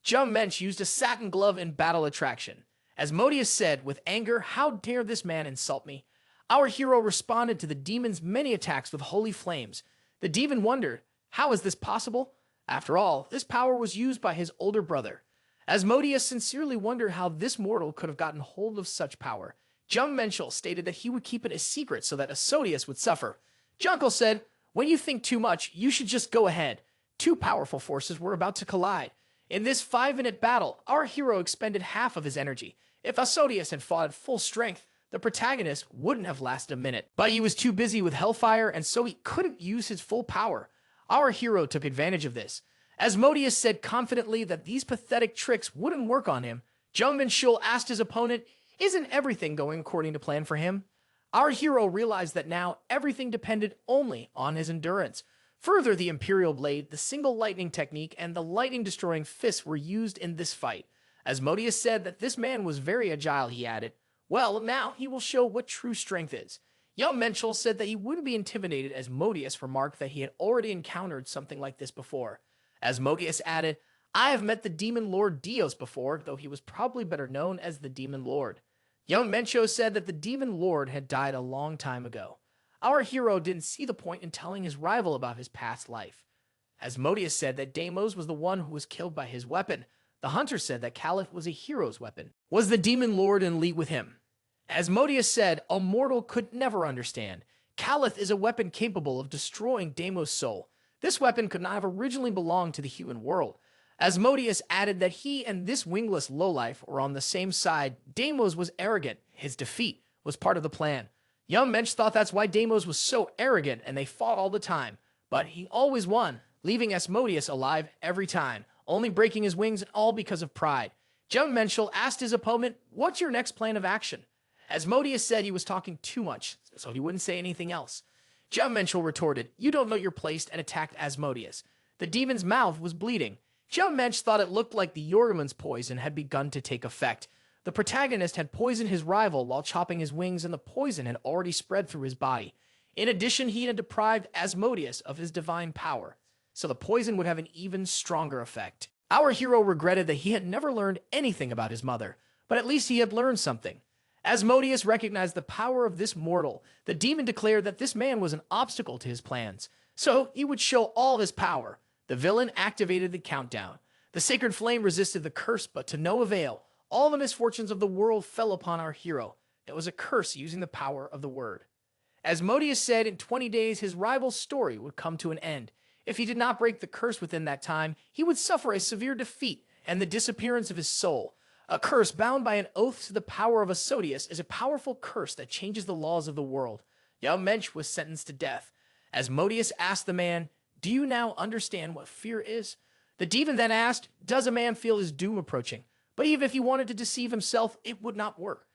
Jeon Minchul used a satin glove in battle attraction. Asmodeus said, with anger, "How dare this man insult me?" Our hero responded to the demon's many attacks with holy flames. The demon wondered, how is this possible? After all, this power was used by his older brother. Asmodeus sincerely wondered how this mortal could have gotten hold of such power. Jeon Minchul stated that he would keep it a secret so that Asmodeus would suffer. Junkel said, "When you think too much, you should just go ahead." Two powerful forces were about to collide. In this 5-minute battle, our hero expended half of his energy. If Asmodeus had fought at full strength, the protagonist wouldn't have lasted a minute. But he was too busy with Hellfire, and so he couldn't use his full power. Our hero took advantage of this. Asmodeus said confidently that these pathetic tricks wouldn't work on him. Jeon Minchul asked his opponent, isn't everything going according to plan for him? Our hero realized that now everything depended only on his endurance. Further, the Imperial Blade, the single lightning technique, and the lightning-destroying fists were used in this fight. Asmodeus said that this man was very agile, he added. Well, now he will show what true strength is. Young Minchul said that he wouldn't be intimidated as Asmodeus remarked that he had already encountered something like this before. Asmodeus added, I have met the Demon Lord Dios before, though he was probably better known as the Demon Lord. Young Mencho said that the Demon Lord had died a long time ago. Our hero didn't see the point in telling his rival about his past life. Asmodeus said that Deimos was the one who was killed by his weapon. The hunter said that Caliph was a hero's weapon. Was the Demon Lord in league with him? Asmodeus said, a mortal could never understand. Caliph is a weapon capable of destroying Deimos' soul. This weapon could not have originally belonged to the human world. Asmodeus added that he and this wingless lowlife were on the same side. Deimos was arrogant. His defeat was part of the plan. Young Mensch thought that's why Deimos was so arrogant and they fought all the time. But he always won, leaving Asmodeus alive every time, only breaking his wings and all because of pride. Jeon Minchul asked his opponent, what's your next plan of action? Asmodeus said he was talking too much, so he wouldn't say anything else. Jeon Minchul retorted, you don't know your place, and attacked Asmodeus. The demon's mouth was bleeding. Jeon Minchul thought it looked like the Yorgamon's poison had begun to take effect. The protagonist had poisoned his rival while chopping his wings, and the poison had already spread through his body. In addition, he had deprived Asmodeus of his divine power, so the poison would have an even stronger effect. Our hero regretted that he had never learned anything about his mother, but at least he had learned something. Asmodeus recognized the power of this mortal. The demon declared that this man was an obstacle to his plans, so he would show all his power. The villain activated the countdown. The sacred flame resisted the curse, but to no avail. All the misfortunes of the world fell upon our hero. It was a curse using the power of the word. Asmodeus said in 20 days his rival's story would come to an end. If he did not break the curse within that time, he would suffer a severe defeat and the disappearance of his soul. A curse bound by an oath to the power of Asmodeus is a powerful curse that changes the laws of the world. Jeon Minchul was sentenced to death. Asmodeus asked the man, "Do you now understand what fear is?" The demon then asked, "Does a man feel his doom approaching?" But even if he wanted to deceive himself, it would not work.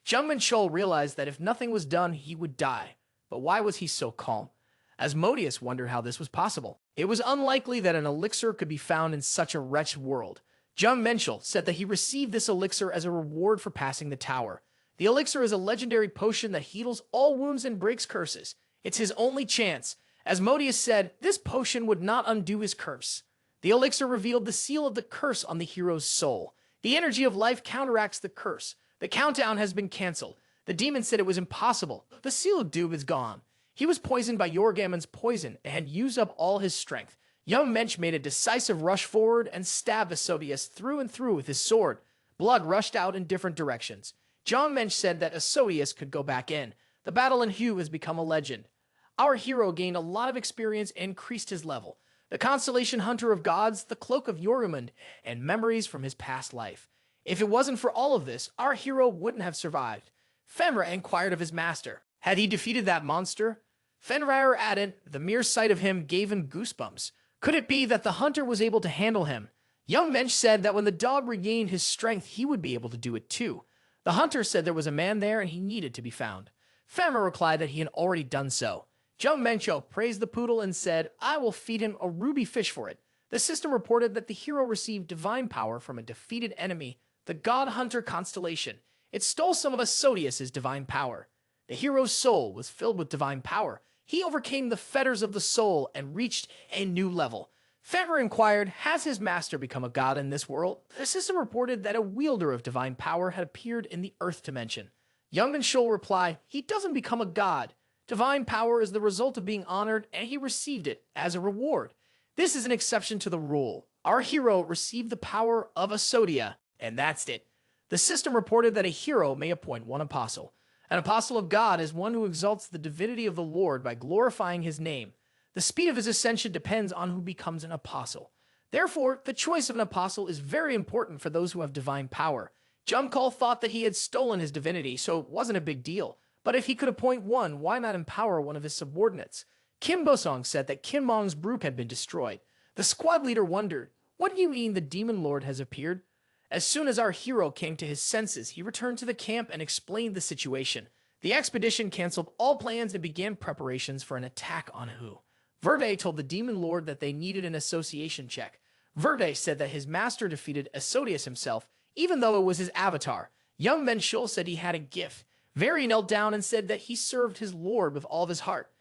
Jeon Minchul realized that if nothing was done, he would die. But why was he so calm? Asmodeus wondered how this was possible. It was unlikely that an elixir could be found in such a wretched world. Jeon Minchul said that he received this elixir as a reward for passing the tower. The elixir is a legendary potion that heals all wounds and breaks curses. It's his only chance. Asmodeus said this potion would not undo his curse. The elixir revealed the seal of the curse on the hero's soul. The energy of life counteracts the curse. The countdown has been canceled. The demon said it was impossible. The seal of doom is gone. He was poisoned by Yorgamon's poison and had used up all his strength. Jeon Minchul made a decisive rush forward and stabbed Asmodeus through and through with his sword. Blood rushed out in different directions. Jeon Minchul said that Asmodeus could go back in. The battle in Hue has become a legend. Our hero gained a lot of experience and increased his level. The constellation Hunter of Gods, the Cloak of Yorgomund, and memories from his past life. If it wasn't for all of this, our hero wouldn't have survived. Fenrir inquired of his master. Had he defeated that monster? Fenrir added, the mere sight of him gave him goosebumps. Could it be that the hunter was able to handle him? Jeon Minchul said that when the dog regained his strength, he would be able to do it too. The hunter said there was a man there and he needed to be found. Fenrir replied that he had already done so. Jeon Minchul praised the poodle and said, I will feed him a ruby fish for it. The system reported that the hero received divine power from a defeated enemy, the God Hunter constellation. It stole some of Asmodeus' divine power. The hero's soul was filled with divine power. He overcame the fetters of the soul and reached a new level. Fenrir inquired, has his master become a god in this world? The system reported that a wielder of divine power had appeared in the Earth dimension. Jeon Minchul replied, he doesn't become a god. Divine power is the result of being honored, and he received it as a reward. This is an exception to the rule. Our hero received the power of Asmodeus, and that's it. The system reported that a hero may appoint one apostle. An apostle of God is one who exalts the divinity of the Lord by glorifying his name. The speed of his ascension depends on who becomes an apostle. Therefore, the choice of an apostle is very important for those who have divine power. Jumkul thought that he had stolen his divinity, so it wasn't a big deal. But if he could appoint one, why not empower one of his subordinates? Kim Bosong said that Kim Mong's brook had been destroyed. The squad leader wondered, what do you mean the demon lord has appeared? As soon as our hero came to his senses, he returned to the camp and explained the situation. The expedition canceled all plans and began preparations for an attack on Hu. Verde told the demon lord that they needed an association check. Verde said that his master defeated Asmodeus himself, even though it was his avatar. Jeon Minchul said he had a gift. Veri knelt down and said that he served his lord with all of his heart.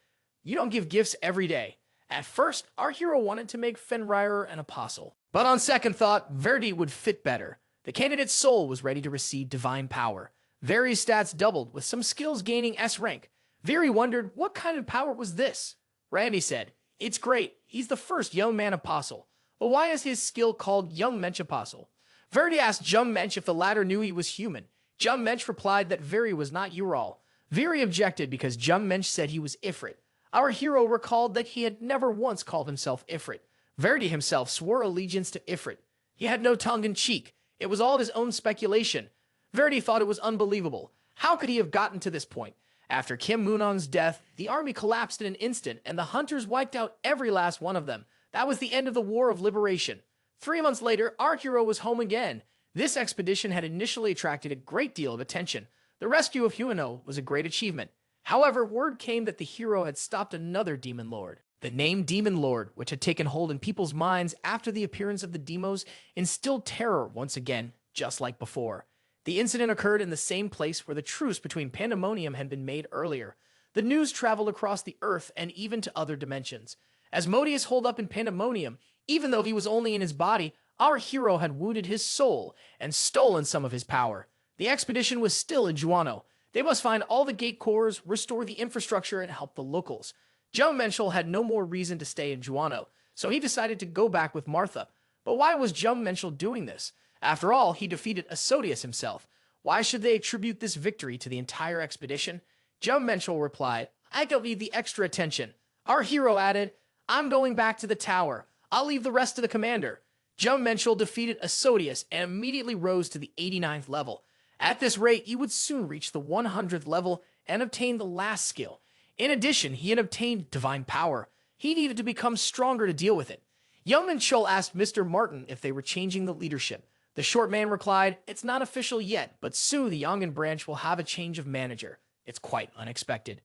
You don't give gifts every day. At first, our hero wanted to make Fenrir an apostle. But on second thought, Verdi would fit better. The candidate's soul was ready to receive divine power. Veri's stats doubled, with some skills gaining S rank. Veri wondered, what kind of power was this? Randy said, it's great. He's the first young man apostle. But why is his skill called Young Mensch Apostle? Verdi asked Jeon Minchul if the latter knew he was human. Jeon Minchul replied that Veri was not Ural. Veri objected because Jeon Minchul said he was Ifrit. Our hero recalled that he had never once called himself Ifrit. Verdi himself swore allegiance to Ifrit. He had no tongue in cheek. It was all his own speculation. Verdi thought it was unbelievable. How could he have gotten to this point? After Kim Moonong's death, the army collapsed in an instant, and the hunters wiped out every last one of them. That was the end of the War of Liberation. 3 months later, our hero was home again. This expedition had initially attracted a great deal of attention. The rescue of Huano was a great achievement. However, word came that the hero had stopped another demon lord. The name Demon Lord, which had taken hold in people's minds after the appearance of the demos, instilled terror once again, just like before. The incident occurred in the same place where the truce between Pandemonium had been made earlier. The news traveled across the earth and even to other dimensions. Asmodeus holed up in Pandemonium, even though he was only in his body, our hero had wounded his soul and stolen some of his power. The expedition was still in Juano. They must find all the gate cores, restore the infrastructure, and help the locals. Jeon Minchul had no more reason to stay in Juano, so he decided to go back with Martha. But why was Jeon Minchul doing this? After all, he defeated Asmodeus himself. Why should they attribute this victory to the entire expedition? Jeon Minchul replied, "I don't need the extra attention." Our hero added, "I'm going back to the tower. I'll leave the rest to the commander." Jeon Minchul defeated Asmodeus and immediately rose to the 89th level. At this rate, he would soon reach the 100th level and obtain the last skill. In addition, he had obtained divine power. He needed to become stronger to deal with it. Jeon Minchul asked Mr. Martin if they were changing the leadership. The short man replied, "It's not official yet, but soon the Yongan branch will have a change of manager. It's quite unexpected."